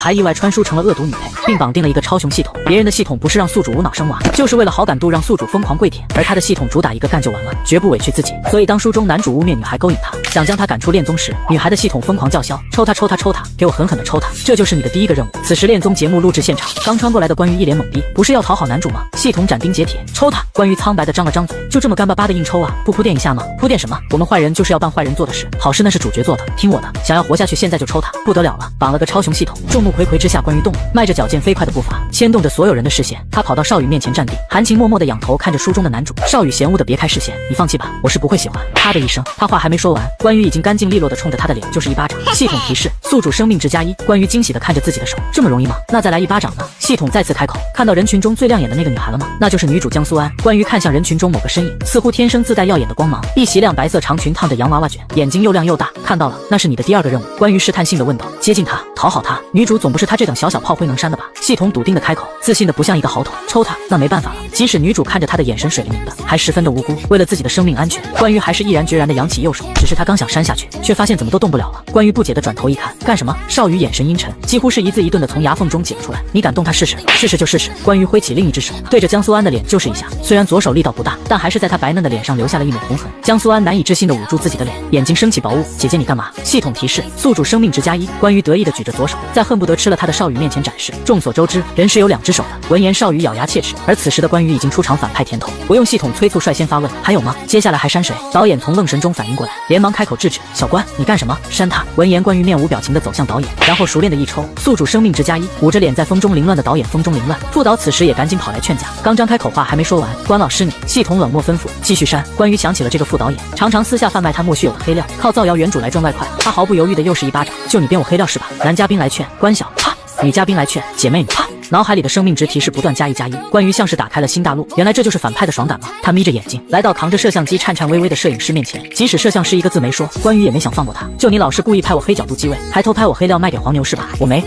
还意外穿书成了恶毒女配，并绑定了一个超雄系统。别人的系统不是让宿主无脑生娃，就是为了好感度让宿主疯狂跪舔，而他的系统主打一个干就完了，绝不委屈自己。所以当书中男主污蔑女孩勾引他，想将他赶出恋综时，女孩的系统疯狂叫嚣：抽他抽他抽他，给我狠狠的抽他！这就是你的第一个任务。此时恋综节目录制现场，刚穿过来的关羽一脸懵逼，不是要讨好男主吗？系统斩钉截铁，抽他！关羽苍白的张了张嘴，就这么干巴巴的硬抽啊？不铺垫一下吗？铺垫什么？我们坏人就是要办坏人做的事，好事那是主角做的，听我的，想要活下去现在就抽他！不得了了，绑了个超雄系统。众目睽睽之下，关羽动了，迈着矫健飞快的步伐，牵动着所有人的视线。他跑到少羽面前站定，含情脉脉的仰头看着书中的男主。少羽嫌恶的别开视线，你放弃吧，我是不会喜欢。啪的一声，他话还没说完，关羽已经干净利落的冲着他的脸就是一巴掌。系统提示：宿主生命值+1。关羽惊喜的看着自己的手，这么容易吗？那再来一巴掌呢？系统再次开口：看到人群中最亮眼的那个女孩了吗？那就是女主江苏安。关羽看向人群中某个身影，似乎天生自带耀眼的光芒，一袭亮白色长裙烫着洋娃娃卷，眼睛又亮又大。看到了，那是你的第二个任务。关羽试探性的问道：接近他，讨好他？女主总不是他这等小小炮灰能扇的吧？系统笃定的开口，自信的不像一个好桶。抽他？那没办法了。即使女主看着他的眼神水灵灵的，还十分的无辜。为了自己的生命安全，关羽还是毅然决然的扬起右手。只是他刚想扇下去，却发现怎么都动不了了。关羽不解的转头一看，干什么？少羽眼神阴沉，几乎是一字一顿的从牙缝中解了出来。你敢动他试试？试试就试试。关羽挥起另一只手，对着江苏安的脸就是一下。虽然左手力道不大，但还是在他白嫩的脸上留下了一抹红痕。江苏安难以置信的捂住自己的脸，眼睛升起薄雾。姐姐你干嘛？系统提示：宿主生命值+1。关羽得意的举着左手，在恨不得吃了他的少羽面前展示。众所周知，人是有2只手的。闻言，少羽咬牙切齿，而此时的关羽已经出场反派甜头。不用系统催促，率先发问：还有吗？接下来还扇谁？导演从愣神中反应过来，连忙开口制止：小关，你干什么？扇他！闻言，关羽面无表情的走向导演，然后熟练的一抽，宿主生命值+1。捂着脸在风中凌乱的导演风中凌乱，副导此时也赶紧跑来劝架。刚张开口话还没说完，关老师你……系统冷漠吩咐：继续扇。关羽想起了这个副导演，常常私下贩卖他莫须有的黑料，靠造谣原主来赚外快。他毫不犹豫的又是一巴掌，就你编我黑料是吧？男嘉宾来劝，关小，啪；女嘉宾来劝，姐妹你，啪。脑海里的生命值提示不断+1+1，关羽像是打开了新大陆，原来这就是反派的爽感吗？他眯着眼睛来到扛着摄像机颤颤巍巍的摄影师面前，即使摄像师一个字没说，关羽也没想放过他。就你老是故意拍我黑角度机位，还偷拍我黑料卖给黄牛是吧？我没。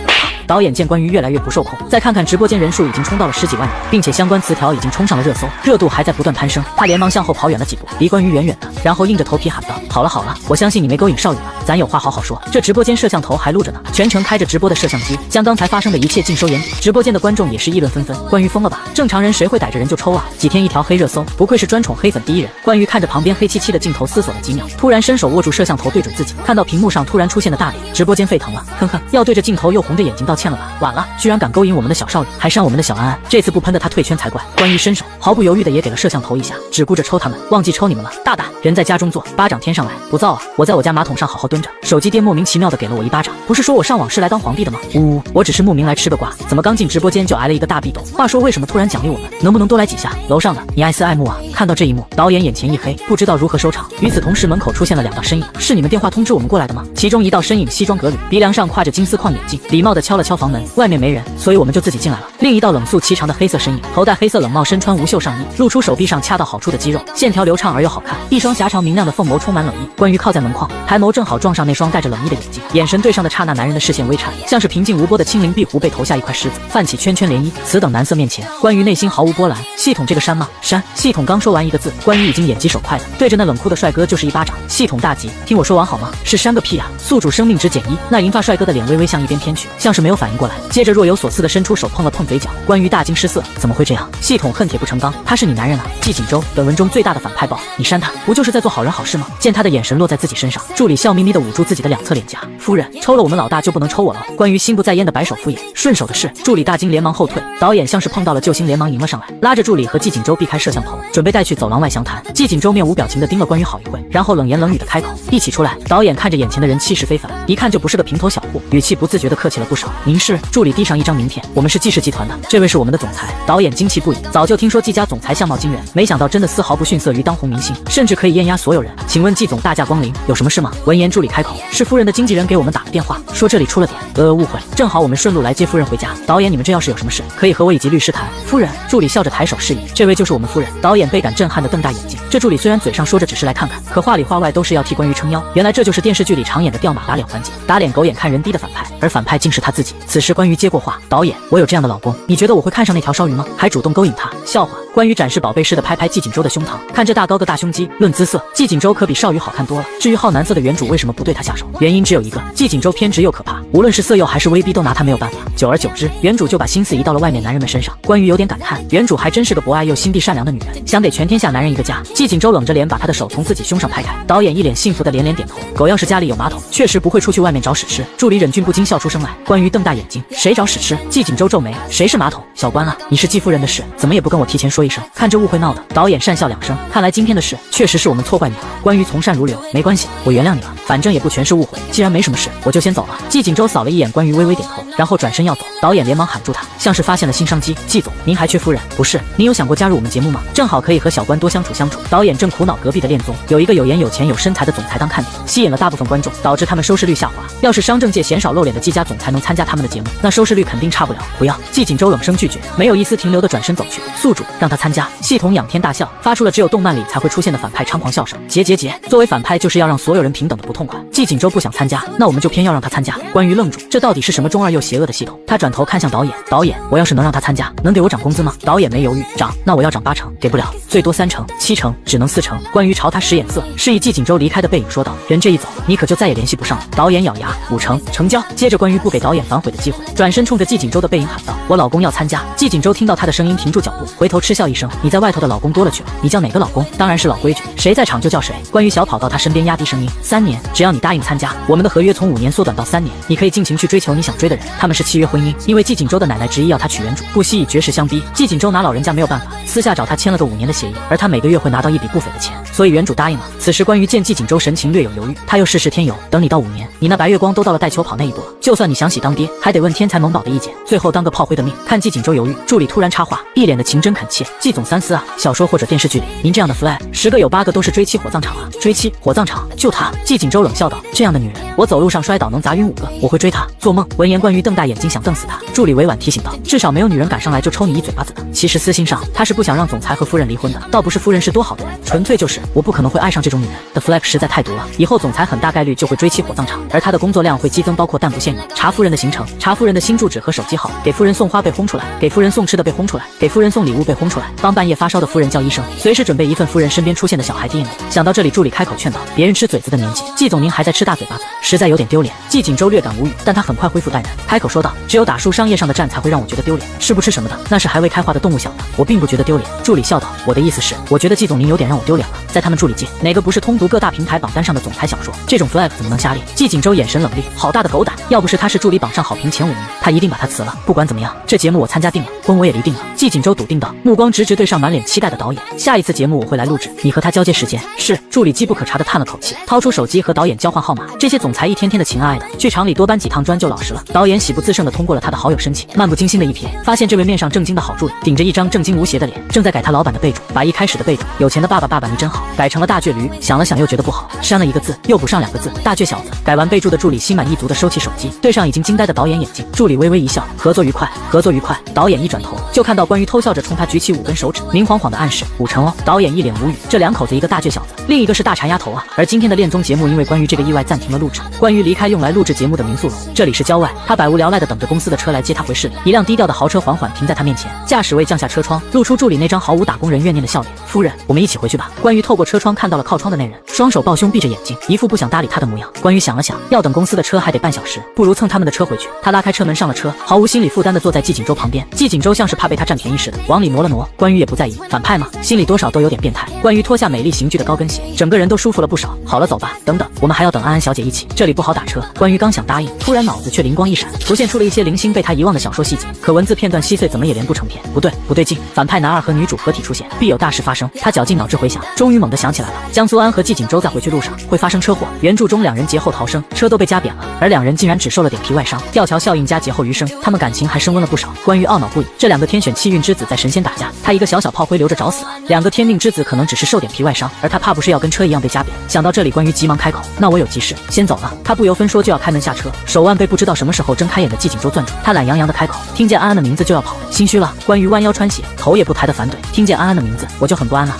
导演见关羽越来越不受控，再看看直播间人数已经冲到了10几万人，并且相关词条已经冲上了热搜，热度还在不断攀升。他连忙向后跑远了几步，离关羽远远的，然后硬着头皮喊道：好了好了，我相信你没勾引少羽了，咱有话好好说。这直播间摄像头还录着呢，全程开着直播的摄像机，将刚才发生的一切尽收眼底。直播间的观众也是议论纷纷，关羽疯了吧？正常人谁会逮着人就抽啊？几天一条黑热搜，不愧是专宠黑粉第一人。关羽看着旁边黑漆漆的镜头思索了几秒，突然伸手握住摄像头对准自己，看到屏幕上突然出现的大脸，直播间沸腾了。哼哼，要对着镜头又红着眼睛道歉了吧？晚了，居然敢勾引我们的小少羽，还扇我们的小安安，这次不喷的他退圈才怪。关羽伸手毫不犹豫的也给了摄像头一下，只顾着抽他们，忘记抽你们了。大胆，人在家中坐，巴掌天上来，不造啊！我在我家马桶上好好蹲着，手机爹莫名其妙的给了我一巴掌，不是说我上网是来当皇帝的吗？呜，我只是慕名来吃个瓜，怎么刚进直播间就挨了一个大壁咚？话说为什么突然奖励我们？能不能多来几下？楼上的，你爱思爱慕啊！看到这一幕，导演眼前一黑，不知道如何收场。与此同时，门口出现了2道身影，是你们电话通知我们过来的吗？其中一道身影西装革履，鼻梁上挎着金丝框眼镜，礼貌的敲了敲房门，外面没人，所以我们就自己进来了。另一道冷肃颀长的黑色身影，头戴黑色冷帽，身穿无袖上衣，露出手臂上恰到好处的肌肉，线条流畅而又好看，一双狭长明亮的凤眸充满冷意。关羽靠在门框，抬眸正好撞上那双带着冷意的眼睛，眼神对上的刹那，男人的视线微颤，像是平静无波的清灵碧湖被投下一块石子，泛起圈圈涟漪。此等男色面前，关羽内心毫无波澜。系统这个扇吗？扇！系统刚说完一个字，关羽已经眼疾手快的对着那冷酷的帅哥就是一巴掌。系统大急，听我说完好吗？是扇个屁啊！宿主生命值减1。那银发帅哥的脸微微向一边偏去，像是没有反应过来，接着若有所思的伸出手碰了碰嘴角。关羽大惊失色，怎么会这样？系统恨铁不成钢，他是你男人啊！季锦州，本文中最大的反派豹，你扇他不就是在做好人好事吗？见他的眼神落在自己身上，助理笑眯眯的捂住自己的2侧脸颊。夫人，抽了我们老大就不能抽我了？关羽心不在焉的摆手敷衍。顺手的事，助理大惊连忙后退。导演像是碰到了救星，连忙迎了上来，拉着助理和季锦州避开摄像头，准备带去走廊外详谈。季锦州面无表情的盯了关羽好一会，然后冷言冷语的开口：一起出来。导演看着眼前的人气势非凡，一看就不是个平头小户，语气不自觉的客气了不少。您是？助理递上一张名片，我们是季氏集团的，这位是我们的总裁。导演惊奇不已，早就听说季家总裁相貌惊人，没想到真的丝毫不逊色于当红明星，甚至可以艳压所有人。请问季总大驾光临，有什么事吗？闻言助理开口：是夫人的经纪人给我们打了电话，说这里出了点误会，正好我们顺路来接夫人回家。导演，你们这要是有什么事，可以和我以及律师谈。夫人，助理笑着抬手示意，这位就是我们夫人。导演倍感震撼的瞪大眼睛，这助理虽然嘴上说着只是来看看，可话里话外都是要替关羽撑腰，原来这就是电视剧里常演的掉马打脸环节，打脸狗眼看人低的反派，而反派竟是他自己。己。此时关于接过话，导演，我有这样的老公，你觉得我会看上那条烧鱼吗？还主动勾引他，笑话。关于展示宝贝似的拍季锦州的胸膛，看这大高个大胸肌，论姿色，季锦州可比少鱼好看多了。至于好男色的原主为什么不对他下手，原因只有一个，季锦州偏执又可怕，无论是色诱还是威逼都拿他没有办法。久而久之，原主就把心思移到了外面男人们身上。关于有点感叹，原主还真是个博爱又心地善良的女人，想给全天下男人一个家。季锦州冷着脸把他的手从自己胸上拍开，导演一脸幸福的连连点头。狗要是家里有马桶，确实不会出去外面找屎吃。助理忍俊不禁笑出声来。关于瞪大眼睛，谁找屎吃？季锦州皱眉，谁是马桶？小关啊，你是季夫人的事，怎么也不跟我提前说一声？看这误会闹的。导演讪笑两声，看来今天的事确实是我们错怪你了。关于从善如流，没关系，我原谅你了，反正也不全是误会。既然没什么事，我就先走了。季锦州扫了一眼关于，微微点头，然后转身要走。导演连忙喊住他，像是发现了新商机。季总，您还缺夫人？不是，您有想过加入我们节目吗？正好可以和小关多相处相处。导演正苦恼隔壁的恋综有一个有颜有钱有身材的总裁当看点，吸引了大部分观众，导致他们收视率下滑。要是商政界鲜少露脸的季家总裁能参加他们的节目，那收视率肯定差不了。不要！季锦州冷声拒绝，没有一丝停留的转身走去。宿主让他参加。系统仰天大笑，发出了只有动漫里才会出现的反派猖狂笑声。结，作为反派就是要让所有人平等的不痛快。季锦州不想参加，那我们就偏要让他参加。关于愣住，这到底是什么中二又邪恶的系统？他转头看向导演，导演，我要是能让他参加，能给我涨工资吗？导演没犹豫，涨，那我要涨8成，给不了，最多3成、7成，只能4成。关于朝他使眼色，示意季锦州离开的背影说道，人这一走，你可就再也联系不上了。导演咬牙，5成，成交。接着关于不给导演反悔的机会，转身冲着季锦州的背影喊道，我老公要参加。季锦州听到他的声音停住脚步，回头嗤笑一声，你在外头的老公多了去了，你叫哪个老公？当然是老规矩，谁在场就叫谁。关于小跑到他身边压低声音，3年，只要你答应参加，我们的合约从5年缩短到3年，你可以尽情去追求你想追的人。他们是契约婚姻，因为季锦州的奶奶执意要他娶原主，不惜以绝食相逼。季锦州拿老人家没有办法，私下找他签了个5年的协议，而他每个月会拿到一笔不菲的钱，所以原主答应了。此时关于见季锦州神情略有犹豫，他又事添油，等你到5年，你那白月光都到了带球跑那一步了，就算你想洗当爹，还得问天才萌宝的意见，最后当个炮灰的命。看季锦州犹豫，助理突然插话，一脸的情真恳切，季总三思啊，小说或者电视剧里您这样的 flag 10个有8个都是追妻火葬场啊，追妻火葬场就他。季锦州冷笑道，这样的女人我走路上摔倒能砸晕5个，我会追她，做梦。闻言关于瞪大眼睛想瞪死他，助理委婉提醒道，至少没有女人敢上来就抽你一嘴巴子的。其实私心上他是不想让总裁和夫人离婚的，倒不是夫人是多好的人，纯粹就是我不可能会爱上这种女人的 flag 实在太毒了，以后总裁很大概率就会追妻火葬场，而他的工作量会激增，包括但不限于查夫人的行程，查夫人的新住址和手机号，给夫人送花被轰出来，给夫人送吃的被轰出来，给夫人送礼物被轰出来，帮半夜发烧的夫人叫医生，随时准备一份夫人身边出现的小孩 DNA。 想到这里，助理开口劝道，别人吃嘴子的年纪，季总您还在吃大嘴巴子，实在有点丢脸。季锦州略感无语，但他很快恢复淡然，开口说道，只有打输商业上的战才会让我觉得丢脸，吃不吃什么的那是还未开化的动物小的，我并不觉得丢脸。助理笑道，我的意思是我觉得季总您有点让我丢脸了，在他们助理界哪个不是通读各大平台榜单上的总裁小说，这种 flag 怎么能瞎立？季锦州眼神冷厉，好大的狗胆，要不是他是助理榜上好评前5名，他一定把他辞了。不管怎么样，这节目我参加定了，婚我也离定了。季锦州笃定道，目光直直对上满脸期待的导演，下一次节目我会来录制，你和他交接时间。是。助理机不可查的叹了口气，掏出手机和导演交换号码。这些总裁一天天的情爱的，剧场里多搬几趟砖就老实了。导演喜不自胜地通过了他的好友申请，漫不经心的一瞥，发现这位面上正经的好助理顶着一张正经无邪的脸，正在改他老板的备注，把一开始的备注有钱的爸爸爸爸你真好改成了大倔驴，想了想又觉得不好，删了1个字，又补上2个字，大倔小子。改完备注的助理心满意足地收起手机，对上已经惊呆的导演眼睛，助理微微一笑，合作愉快，合作愉快。导演一转头就看到关于偷笑着冲他举起5根手指，明晃晃的暗示5成哦。导演一脸无语，这2口子一个大倔小子，另一个是大馋丫头啊。而今天的恋综节目因为关于这个意外暂停了录制。关于离开用来录制节目的民宿楼，这里是郊外，他百无聊赖地等着公司的车来接他回市里。一辆低调的豪车缓缓停在他面前，驾驶位降下车窗，露出助理那张毫无打工人怨念的笑脸。夫人，我们一起回去吧。关于透过车窗看到了靠窗的那人，双手抱胸闭着眼睛，一副不想搭理他的模样。关于想了想，要等公司的车还得半小时，不如蹭他们的车回去。他拉开车门上了车，毫无心理负担地坐在季锦州旁边。季锦州像是怕被他占便宜似的，往里挪了挪。关于也不在意，反派嘛，心里多少都有点变态。关于脱下美丽刑具的高跟鞋，整个人都舒服了不少。好了，走吧。等等，我们还要等安安小姐一起，这里不好打车。关于刚想答应，突然脑子却灵光一闪，浮现出了一些零星被他遗忘的小说细节。可文字片段稀碎，怎么也连不成片。不对劲，反派男二和女主合体出现，必有大事发生。他绞尽脑汁回想，终于猛地想起来了，江苏安和季锦州在回去路上会发生车祸。原著中2人劫后逃生，车都被夹扁了，而2人竟然只受了点皮外伤，吊桥效应加劫后余生，他们感情还升温了不少。关于懊恼不已，这2个天选气运之子在神仙打架，他一个小小炮灰留着找死了；2个天命之子可能只是受点皮外伤，而他怕不是要跟车一样被夹扁。想到这里，关于急忙开口，那我有急事，先走了。他不由分说就要开门下车，手腕被不知道什么时候睁开眼的季锦州攥住，他懒洋洋的开口，听见安安的名字就要跑。心虚了。关于弯腰穿鞋，头也不抬的反怼。听见安安的名字，我就很不安了。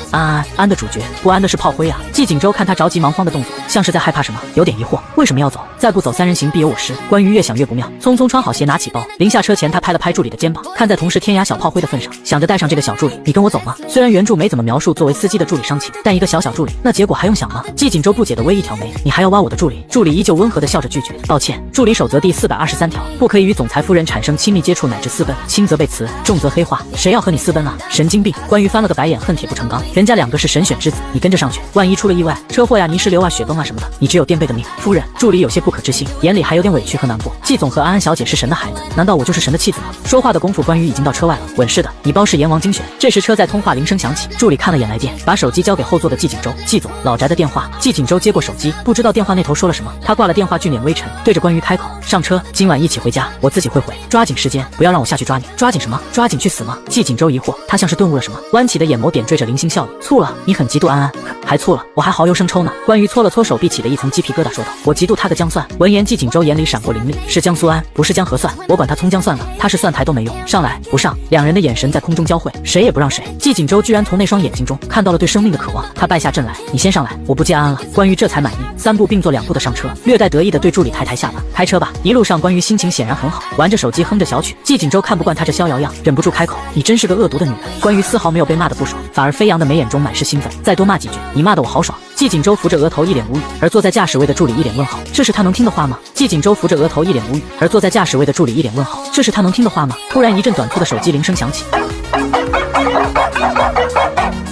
安的主角，不安的是炮灰啊！季锦州看他着急忙慌的动作，像是在害怕什么，有点疑惑，为什么要走？再不走，3人行必有我师。关于越想越不妙，匆匆穿好鞋，拿起包，临下车前，他拍了拍助理的肩膀，看在同是天涯小炮灰的份上，想着带上这个小助理，你跟我走吗？虽然原著没怎么描述作为司机的助理伤情，但一个小助理，那结果还用想吗？季锦州不解的微一挑眉，你还要挖我的助理？助理依旧温和的笑着拒绝，抱歉，助理守则第423条，不可以与总裁夫人产生亲密接触乃至私奔，轻则被辞，重则黑化。谁要和你私奔啊？神经病！关于翻了个白眼，恨铁不成钢，人家2个是神选之子，你跟着上去，万一出了意外，车祸呀、泥石流啊、雪崩啊什么的，你只有垫背的命。夫人，助理有些不可置信，眼里还有点委屈和难过。季总和安安小姐是神的孩子，难道我就是神的妻子吗？说话的功夫，关于已经到车外了。稳是的，你包是阎王精选。这时车载通话铃声响起，助理看了眼来电，把手机交给后座的季锦州。季总，老宅的电话。季锦州接过手机，不知道电话那头说了什么，他挂了电话，俊脸微沉，对着关于开口，上车，今晚一起回家，我自己会回，抓紧时间，不要让我下去抓你。抓紧什么？抓紧去死吗？季锦州疑惑，他像是顿悟了什么，弯起的眼眸点缀着零星笑意。醋了，你很嫉妒安安？还醋了，我还蚝油生抽呢。关于搓了搓手臂起的一层鸡皮疙瘩，说道，我嫉妒他个姜蒜。闻言，季锦州眼里闪过凌厉，是江苏安，不是江河蒜，我管他葱姜蒜了，他是蒜苔都没用。上来，不上。2人的眼神在空中交汇，谁也不让谁。季锦州居然从那双眼睛中看到了对生命的渴望，他败下阵来，你先上来，我不接安安了。关于这才满意，3步并作2步的上车，略带得意的对助理抬下巴，开车吧。一路上，关于心情显然很好，玩着手机哼着小曲。季锦州看不惯他这逍遥样，忍不住开口，你真是个恶毒的女人。关于丝毫没有被骂的不爽，反而飞扬的眉眼中满是兴奋，再多骂几句，你骂得我好爽。季锦州扶着额头一脸无语，而坐在驾驶位的助理一脸问号，这是他能听的话吗？季锦州扶着额头一脸无语，而坐在驾驶位的助理一脸问号，这是他能听的话吗？突然一阵短促的手机铃声响起，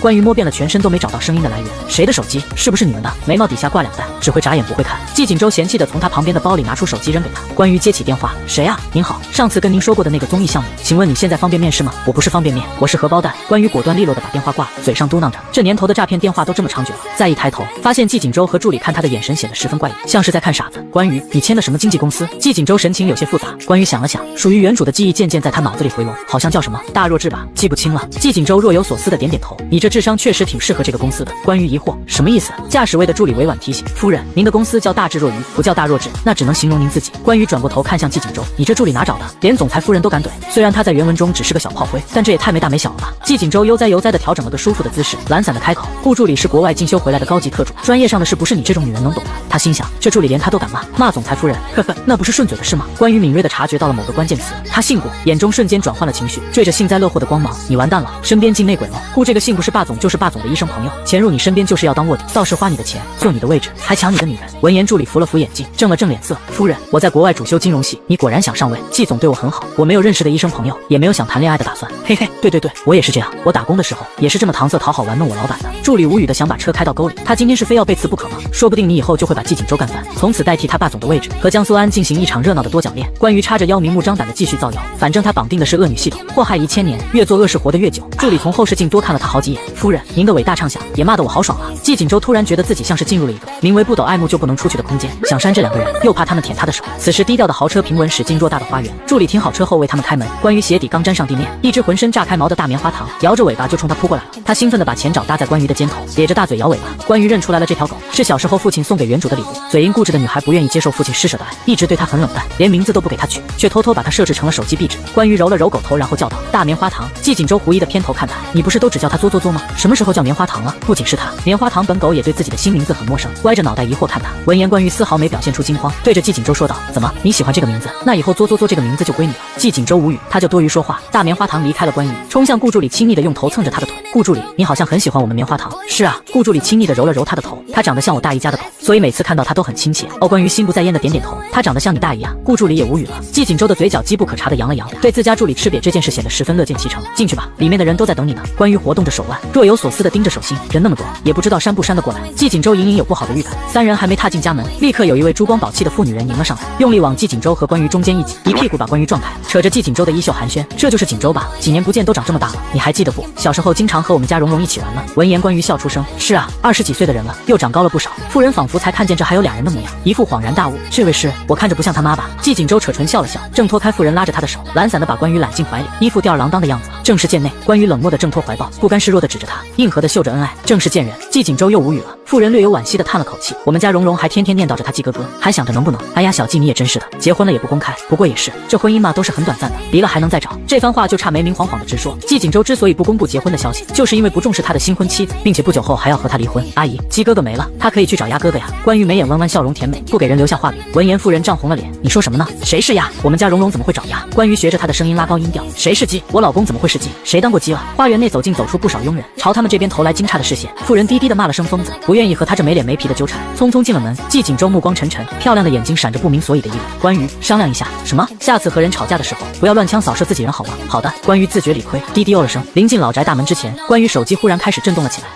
关于摸遍了全身都没找到声音的来源，谁的手机？是不是你们的？眉毛底下挂2弹，只会眨眼不会看。季锦州嫌弃的从他旁边的包里拿出手机扔给他。关于接起电话，谁啊？您好，上次跟您说过的那个综艺项目，请问你现在方便面是吗？我不是方便面，我是荷包蛋。关于果断利落的把电话挂了，嘴上嘟囔着，这年头的诈骗电话都这么猖獗了。再一抬头，发现季锦州和助理看他的眼神显得十分怪异，像是在看傻子。关于你签的什么经纪公司？季锦州神情有些复杂。关于想了想，属于原主的记忆渐渐在他脑子里回笼，好像叫什么大弱智吧，记不清了。季锦州若有所思的点点头，你这智商确实挺适合这个公司的。关于疑惑，什么意思？驾驶位的助理委婉提醒，夫人，您的公司叫大智若愚，不叫大弱智，那只能形容您自己。关于转过头看向季锦州，你这助理哪找的？连总裁夫人都敢怼。虽然他在原文中只是个小炮灰，但这也太没大没小了吧。季锦州悠哉悠哉的调整了个舒服的姿势，懒散的开口，顾助理是国外进修回来的高级特助，专业上的事不是你这种女人能懂的。他心想，这助理连他都敢骂总裁夫人，呵呵，那不是顺嘴的事吗？关于敏锐的察觉到了某个关键词，他信过，眼中瞬间转换了情绪，缀着幸灾乐祸的光芒，你完蛋了，身边进内鬼了。顾这个信不是霸总就是霸总的医生朋友，潜入你身边就是要当卧底，倒是花你的钱，坐你的位置，还抢你的女人。闻言，助理扶了扶眼镜，正了正脸色，夫人，我在国外主修金融系，你果然想上位。季总对我很好，我没有认识的医生朋友，也没有想谈恋爱的打算。嘿嘿，对，我也是这样，我打工的时候也是这么搪塞讨好玩弄我老板的。助理无语的想把车开到沟里，他今天是非要被刺不可吗？说不定你以后就会把季锦州干翻，从此代替他霸总的位置，和江苏安进行一场热闹的多角恋。关于叉着腰明目张胆的继续造谣，反正他绑定的是恶女系统，祸害一千年，越做恶事活得越久。助理从后视镜多看了他好几眼，夫人，您的伟大畅想也骂得我好爽啊。季锦州突然觉得自己像是进入了一个名为不抖爱慕就不能出去的空间，想扇这2个人，又怕他们舔他的手。此时低调的豪车平稳驶进偌大的花园，助理停好车后为他们开门。关于鞋底刚沾上地面，一只浑身炸开毛的大棉花糖摇着尾巴就冲他扑过来了。他兴奋地把前爪搭在关于的肩头，咧着大嘴摇尾巴。关于认出来了这条狗是小时候父亲送给原主的礼物。嘴硬固执的女孩不愿意接受父亲施舍的爱，一直对他很冷淡，连名字都不给他取，却偷偷把他设置成了手机壁纸。关于揉了揉狗头，然后叫道，大棉花糖。季锦州狐疑的偏头看他，你不是都只叫他作吗？什么时候叫棉花糖了？不仅是他，棉花糖本狗也对自己的新名字很陌生，歪着脑袋疑惑看他。闻言，关于丝毫没表现出惊慌，对着季锦州说道，怎么你喜欢这个名字？那以后作这个名字就归你了。季锦州无语，他就多余说话。大棉花糖离开了关于，冲向顾助理，亲昵的用头蹭着他的腿。顾助理，你好像很喜欢我们棉花糖。是啊，顾助理亲昵的揉了揉他的头，他长得像我大姨家的狗，所以每次看到他都很亲切。关于心不在焉的点点头，他长得像你大姨啊。顾助理也无语了。季锦州的嘴角机不可察的扬了扬，对自家助理吃瘪这件事显得十分乐见其成。进去吧，里面的人都在等你呢。关于活动着手腕，若有所思的盯着手心，人那么多，也不知道扇不扇得过来。季锦州隐隐有不好的预感。3人还没踏进家门，立刻有一位珠光宝气的妇女人迎了上来，用力往季锦州和关于中间一挤，一屁股把关于撞开，扯着季锦州的衣袖寒暄，这就是锦州吧？几年不见都长这么大了，你还记得不？小时候经常和我们家蓉蓉一起玩呢。闻言，关于笑出声，是啊，20几岁的人了，又长高了不少。妇人仿佛才看见这还有2人的模样，一副恍然大悟，这位是？我看着不像他妈吧？季锦州扯唇笑了笑，挣脱开妇人拉着他的手，懒散的把关于揽进怀里，衣服吊儿郎当的样子，正是贱内。关于冷漠的挣脱怀抱，不甘示弱的指着他，硬核的秀着恩爱，正是贱人。季锦州又无语了。妇人略有惋惜的叹了口气，我们家蓉蓉还天天念叨着她季哥哥，还想着能不能……哎呀，小季你也真是的，结婚了也不公开。不过也是，这婚姻嘛都是很短暂的，离了还能再找。这番话就差没明晃晃的直说。季锦州之所以不公布结婚的消息，就是因为不重视他的新婚妻子，并且不久后还要和他离婚。阿姨，鸡哥哥没了，他可以去找鸭哥哥呀。关于眉眼弯弯，笑容甜美，不给人留下画饼。闻言，妇人涨红了脸，你说什么呢？谁是鸭？我们家蓉蓉怎么会找鸭？关于学着他的声音拉高音调，谁是鸡？我老公怎么会是鸡？谁当过鸡了？花园内走出不少佣人，朝他们这边投来惊诧的视线。妇人低低的骂了声疯子，不愿意和他这没脸没皮的纠缠，匆匆进了门。季锦州目光沉沉，漂亮的眼睛闪着不明所以的意味。关于商量一下什么？下次和人吵架的时候，不要乱枪扫射自己人好吗？好的。关于自觉理亏，低低哦了声。临近老宅大门之前，关于手机忽然开始震动了起来。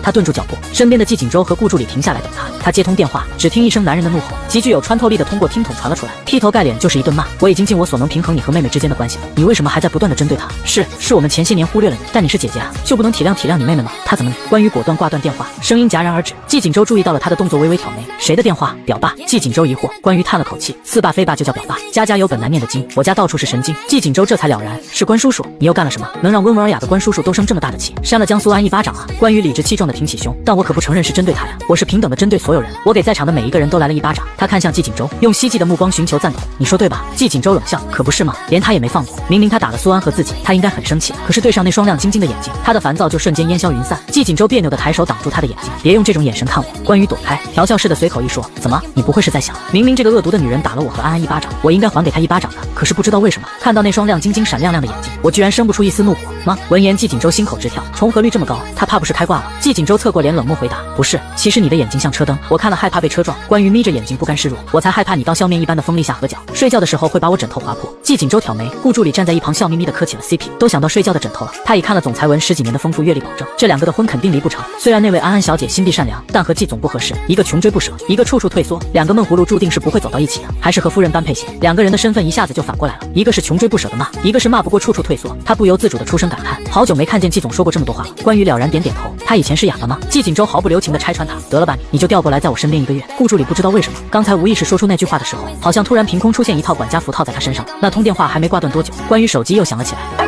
他顿住脚步，身边的季锦州和顾助理停下来等他。他接通电话，只听一声男人的怒吼，极具有穿透力的通过听筒传了出来，劈头盖脸就是一顿骂。我已经尽我所能平衡你和妹妹之间的关系了，你为什么还在不断的针对她？是我们前些年忽略了你，但你是姐姐啊，就不能体谅你妹妹吗？她怎么你？关于果断挂断电话，声音戛然而止。季锦州注意到了他的动作，微微挑眉。谁的电话？表爸。季锦州疑惑。关于叹了口气，似爸非爸就叫表爸，家家有本难念的经，我家到处是神经。季锦州这才了然，是关叔叔，你又干了什么？能让温文尔雅的关叔叔都生这么大的气，扇了江苏安一巴掌啊！关于理直气壮的挺起胸，但我可不承认是针对他呀，我是平等的针对所有人，我给在场的每一个人都来了一巴掌。他看向季锦州，用希冀的目光寻求赞同，你说对吧？季锦州冷笑，可不是吗？连他也没放过，明明他打了苏安和自己，他应该很生气，可是对上那双亮晶晶的眼睛，他的烦躁就瞬间烟消云散。季锦州别扭的抬手挡住他的眼睛，别用这种眼神看我。关于躲开，调笑似的随口一说，怎么，你不会是在想，明明这个恶毒的女人打了我和安安一巴掌，我应该还给她一巴掌的，可是不知道为什么，看到那双亮晶晶闪亮亮的眼睛，我居然生不出一丝怒火吗？闻言，季锦州心口直跳，重合率这么高，他怕不是开挂了？季锦州侧过脸冷漠回答，不是，其实你的眼睛像车灯，我看了害怕被车撞。关于眯着眼睛不甘示弱，我才害怕你刀削面一般的锋利下颌角，睡觉的时候会把我枕头划破。季锦州挑眉，顾助理站在一旁笑眯眯的磕起了 CP， 都想到睡觉的枕头了。他已看了总裁文10几年的丰富阅历，保证这两个的婚肯定离不成。虽然那位安安小姐心地善良，但和季总不合适，一个穷追不舍，一个处处退缩，两个闷葫芦注定是不会走到一起的。还是和夫人般配些，两个人的身份一下子就反过来了，一个是穷追不舍的骂，一个是骂不过处处退缩。他不由自主的出声感叹，好久没看见季总说过这么多话了。关于了然点点头，他以前是哑巴吗？季锦州毫不留情的拆穿他，得了吧你就调过来在我身边1个月。顾助理不知道为什么，刚才无意识说出那句话的时候，好像突然凭空出现一套管家服套在他身上。那通电话还没挂断多久，关于手机又响了起来。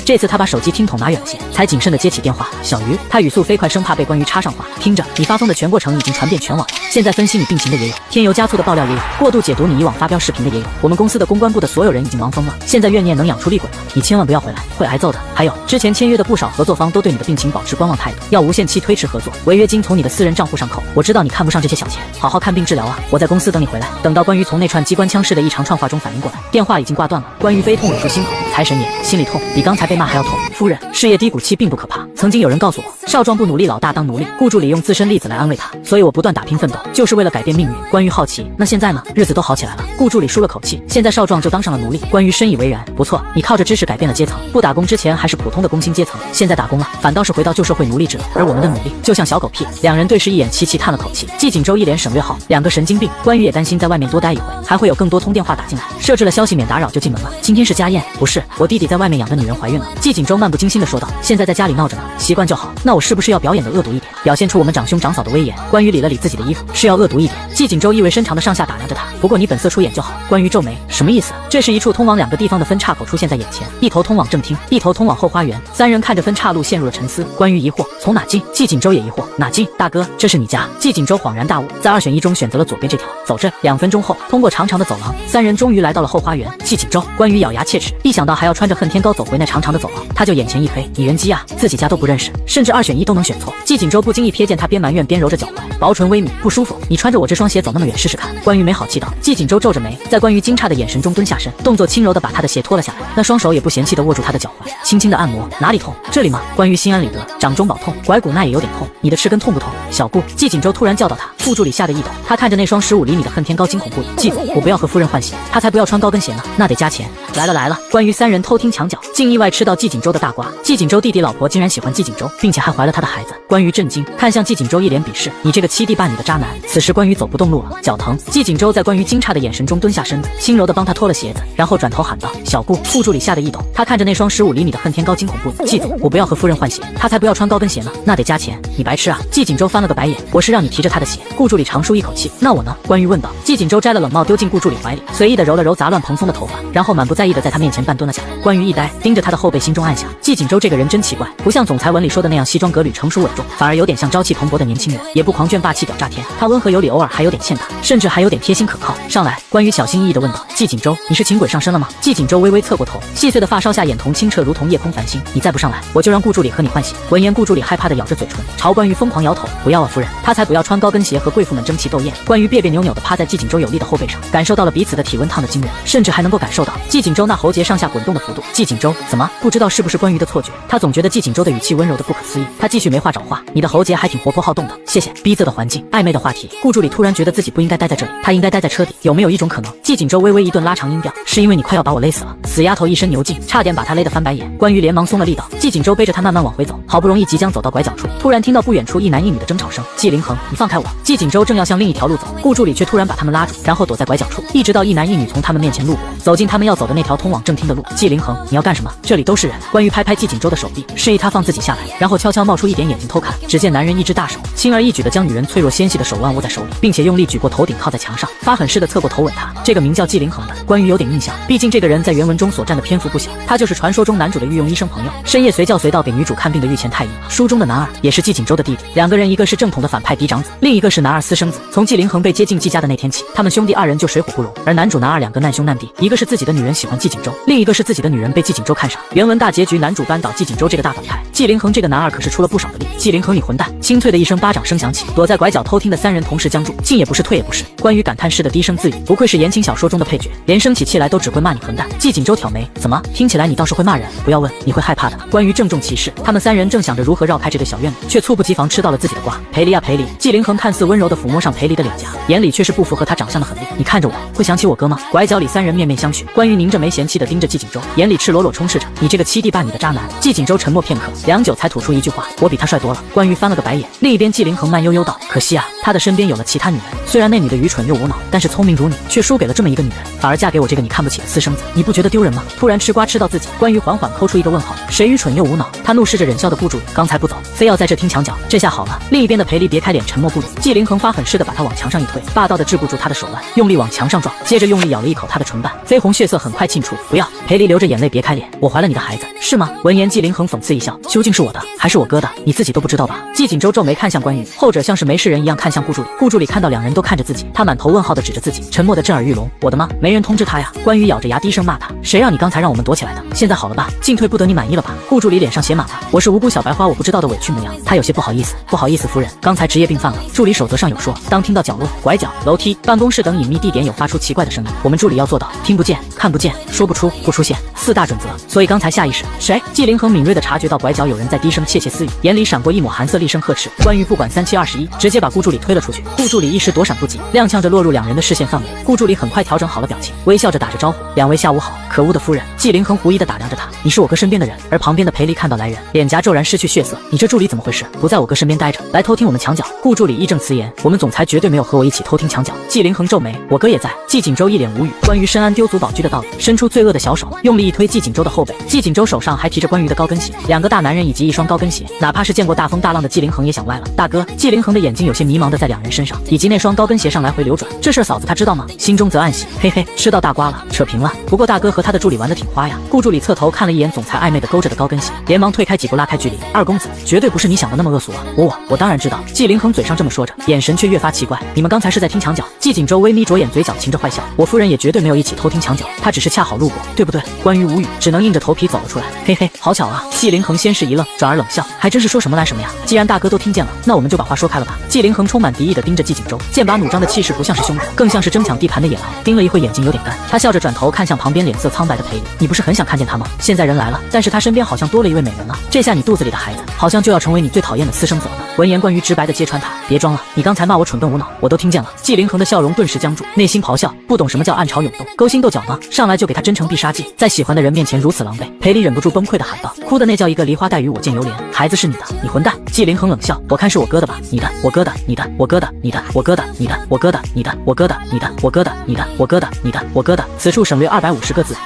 这次他把手机听筒拿远了些，才谨慎地接起电话。小鱼，他语速飞快，生怕被关于插上话。听着，你发疯的全过程已经传遍全网了。现在分析你病情的也有，添油加醋的爆料也有，过度解读你以往发飙视频的也有。我们公司的公关部的所有人已经忙疯了，现在怨念能养出厉鬼了。你千万不要回来，会挨揍的。还有，之前签约的不少合作方都对你的病情保持观望态度，要无限期推迟合作，违约金从你的私人账户上扣。我知道你看不上这些小钱，好好看病治疗啊！我在公司等你回来。等到关于从那串机关枪式的异常串话中反应过来，电话已经挂断了。关于悲痛捂住心口，财神爷，心里痛，比刚才被骂还要痛。夫人，事业低谷期并不可怕，曾经有人告诉我，少壮不努力，老大当奴隶。顾助理用自身例子来安慰他，所以我不断打拼奋斗，就是为了改变命运。关于好奇，那现在呢？日子都好起来了。顾助理舒了口气，现在少壮就当上了奴隶。关于深以为然，不错，你靠着知识改变了阶层，不打工之前还是普通的工薪阶层，现在打工了，反倒是回到旧社会奴隶制了。而我们的努力就像小狗屁。两人对视一眼，齐齐叹了口气。季锦州一脸省略号，两个神经病。关于也担心在外面多待一会，还会有更多通电话打进来，设置了消息免打扰就进门了。今天是家宴，不是我弟弟在外面养的女人怀孕了。季锦州漫不经心地说道，现在在家里闹着呢，习惯就好。那我是不是要表演的恶毒一点，表现出我们长兄长嫂的威严？关于理了理自己的衣服，是要恶毒一点。季锦州意味深长地上下打量着他，不过你本色出演就好。关于皱眉，什么意思？这是一处通往两个地方的分岔口出现在眼前，一头通往正厅，一头通往后花园。三人看着分岔路陷入了沉思。关于疑惑，从哪进？季锦州也疑惑，哪进？大哥，这是你家。季锦州恍然大悟，在2选1中选择了左边这条，走着。2分钟后，通过长长的走廊，三人终于来到了后花园。季锦州，关于咬牙切齿，一想到还要穿着恨天高走回那长长的走廊，他就眼前一黑。你人机啊，自己家都不认识，甚至2选1都能选错。季锦州不经意瞥见他边埋怨边揉着脚踝，薄唇微抿，不舒服。你穿着我这双鞋走那么远试试看。关于没好气道。季锦州皱着眉，在关于惊诧的眼神中蹲下身，动作轻柔地把他的鞋脱了下来，那双手也不嫌弃地握住他的脚踝，轻轻地按摩。哪里痛？这里吗？关于心安理得，掌中宝痛，拐骨那也有点痛。你的翅根痛不痛？小顾。季锦州突然叫到他，顾助理吓得一抖，他看着那双15厘米的恨天高惊恐不已。季总，我不要和夫人换鞋，他才不要穿高跟鞋呢，那得加钱。来了来了。关于三人偷听墙角，竟意外吃到季锦州的大瓜。季锦州弟弟老婆竟然喜欢欢季景舟，并且还怀了他的孩子。关于震惊，看向季景舟一脸鄙视，你这个7弟半女的渣男。此时关于走不动路了，脚疼。季景舟在关于惊诧的眼神中蹲下身子，轻柔地帮他脱了鞋子，然后转头喊道：小顾。顾助理吓得一抖，他看着那双15厘米的恨天高惊恐步子，季总，我不要和夫人换鞋，他才不要穿高跟鞋呢，那得加钱，你白痴啊！季景舟翻了个白眼，我是让你提着他的鞋。顾助理长舒一口气，那我呢？关于问道。季景舟摘了冷帽丢进顾助理怀里，随意地揉了揉杂乱蓬松的头发，然后满不在意地在他面前半蹲了下来。关于一呆，盯着他的后背，心中暗想：季景舟这个人真奇怪，不像总裁文里说的那样西装革履、成熟稳重，反而有点像朝气蓬勃的年轻人，也不狂狷霸气屌炸天。他温和有礼，偶尔还有点欠打，甚至还有点贴心可靠。上来，关于小心翼翼地问道：季景舟，你是请鬼上身了吗？季景舟微微侧过头，细碎的发梢下眼瞳清澈如同夜空繁星。你再不上来，我就让顾助理和你换鞋。闻言，顾助理害怕地咬着嘴唇，朝关于疯狂摇头：不要啊，夫人，他才不要穿高跟鞋和贵妇们争奇斗艳。关于别别扭扭地趴在季景舟有力的后背上，感受到了彼此的体温烫得惊人，甚至还能够感受到季景舟那喉结上下滚动的幅度。季景舟，怎么不知道是不是关于的错觉？他总觉得季景舟的语气温柔的不可思议。他继续没话找话：你的喉结还挺活泼好动的，谢谢。逼仄的环境，暧昧的话题，顾助理突然觉得自己不应该待在这里，他应该待在车底。有没有一种可能？季景舟微微一顿拉长音调：是因为你快要把我勒死了。死丫头一身牛劲，差点把他勒得翻白眼。关于连忙松了力道，季景舟背着他慢慢往回走，好不容易即将走到拐角处，突然听到不远处一男一女的争吵声。季凌恒，你放开我！季景舟正要向另一条路走，顾助理却突然把他们拉住，然后躲在拐角处，一直到一男一女从他们面前路过，走进他们要走的那条通往正厅的路。季凌恒，你要干什么？这里都是人。关于拍拍季景舟的手臂，示意他放自己下来，然后悄悄冒出一点眼睛偷看。只见男人一只大手轻而易举地将女人脆弱纤细的手腕握在手里，并且用力举过头顶靠在墙上，发狠似的侧过头吻她。这个名叫季凌恒的，关于有点印象，毕竟这个人在原文中所占的篇幅不小，他就是传说中男主的御用医生朋友，深夜随叫随到给女主看病的御前太医。书中的男二也是季景舟的弟弟，两个人一个是正统的反派嫡长子，另一个是男二私生子。从季凌恒被接进季家的那天起，他们兄弟二人就水火不容，而男主男二两个难兄难弟，一个是自己的女人喜欢季景舟，另一个是自己的女人被季景舟看上。原文大结局，男主扳倒季景舟这个大反派，季凌恒这个男二可是出了不少的力。季凌恒你混蛋！清脆的一声巴掌声响起，躲在拐角偷听的三人同时僵住，进也不是退也不是。关于感叹式的低声自语，不愧是言情小说中的配角，连生起气来都只会骂你混蛋。季景舟挑眉，怎么听起来你倒是会骂人？不要问，你会害怕的。关于郑重其事，他们三人正想着如何绕开这个小院子，却猝不及防吃到了自己的瓜。裴离啊裴离！季凌恒看似温柔地抚摸上裴离的脸颊，眼里却是不符合他长相的狠厉。你看着我，会想起我哥吗？拐角里三人面面相觑，关于拧着眉嫌弃地盯着季景舟，眼里赤裸裸充斥着你这个7弟半女的渣男。季景舟沉默片刻，良久才吐出一句话：我比他帅多了。关于翻了个白眼，另一边季凌恒慢悠悠道：可惜啊，他的身边有了其他女人，虽然那女的愚蠢又无脑，但是聪明如你，却输给了这么一个女人，反而嫁给我这个你看不起的私生子，你不觉得丢人吗？突然吃瓜吃到自己，关于缓缓抠出一个问号：谁愚蠢又无脑？他怒视着忍笑的顾助理，刚才不走，非要在这听墙角，这下好了。另一边的裴离别开脸，沉默不语。季凌恒发狠似的把他往墙上一推，霸道的制不住他的手腕，用力往墙上撞，接着用力咬了一口他的唇瓣，绯红血色很快沁出。不要！裴离流着眼泪别开脸，我怀了你的孩子，是吗？闻言，季凌恒讽刺一笑，究竟是我的还是我哥的？你自己都不知道吧？季景舟皱眉看向关羽，后者像是没事人一样看向顾助理。顾助理看到两人都看着自己，他满头问号的指着自己，沉默的震耳欲聋。我的吗？没人通知他呀！关羽咬着牙低声骂他，谁让你刚才让我们躲起来的？现在好了吧？进退不得，你满意了吧？顾助理脸上写满了我是无辜小白花我不知道的委屈模样，他有些不好意思。不好意思夫人，刚才职业病犯了。助理守则上有说，当听到角落、拐角、楼梯、办公室等隐秘地点有发出奇怪的声音，我们助理要做到听不见、看不见、说不出、不出现4大准则。所以刚才下意识，谁？季凌恒敏锐地察觉到拐角有人在低声窃窃私语，眼里闪过一抹寒色，厉声呵斥。关羽不管3721，直接把顾助理推了出去。顾助理一时躲闪不及，踉跄着落入两人的视线范围。顾助理很快调整好了表情，微笑着打着招呼：两位下午好。可恶的夫人！季凌恒狐疑地打量着他，你是我哥身边的人。而旁边的裴离看到来人，脸颊骤然失去血色，你这助理怎么回事？不在我哥身边待着，来偷听我们墙角。顾助理义正辞严，我们总裁绝对没有和我一起偷听墙角。季凌恒皱眉，我哥也在。季景舟一脸无语。关于深谙丢足宝具的道理，伸出罪恶的小手，用力一推季景舟的后背。季景舟手上还提着关于的高跟鞋，两个大男人以及一双高跟鞋，哪怕是见过大风大浪的季凌恒也想歪了。大哥，季凌恒的眼睛有些迷茫的在两人身上以及那双高跟鞋上来回流转，这事嫂子她知道吗？心中则暗喜，嘿嘿，吃到大瓜了，扯平了。不过大哥和他的助理玩得挺花呀。顾助理侧头看了一眼总裁暧昧的勾着的高跟鞋，连忙退开几步拉开距离。二公子绝对不是你想的那么恶俗啊！我当然知道。季凌恒嘴上这么说着，眼神却越发奇怪。你们刚才是在听墙角？季景舟微眯着眼，嘴角噙着坏笑。我夫人也绝对没有一起偷听墙角，她只是恰好路过，对不对？关于无语，只能硬着头皮走了出来。嘿嘿，好巧啊！季凌恒先是一愣，转而冷笑，还真是说什么来什么呀。既然大哥都听见了，那我们就把话说开了吧。季凌恒充满敌意地盯着季景舟，剑拔弩张的气势不像是凶人，更像是争抢地盘的野狼。盯了一会，眼睛有点干，他笑着转头看向旁边脸色色苍白的裴离，你不是很想看见他吗？现在人来了，但是他身边好像多了一位美人了，这下你肚子里的孩子好像就要成为你最讨厌的私生子了呢。闻言，关于直白的揭穿他，别装了，你刚才骂我蠢笨无脑，我都听见了。纪凌恒的笑容顿时僵住，内心咆哮，不懂什么叫暗潮涌动，勾心斗角吗？上来就给他真诚必杀技，在喜欢的人面前如此狼狈，裴离忍不住崩溃的喊道，哭的那叫一个梨花带雨我见犹怜，孩子是你的，你混蛋！纪凌恒冷笑，我看是我哥的吧，你的，我哥的，你的，我哥的，你的，我哥的，你的，我哥的，你的，我哥的，你的，我哥的，你的，我哥的，你的，我哥的。此处省略250个字。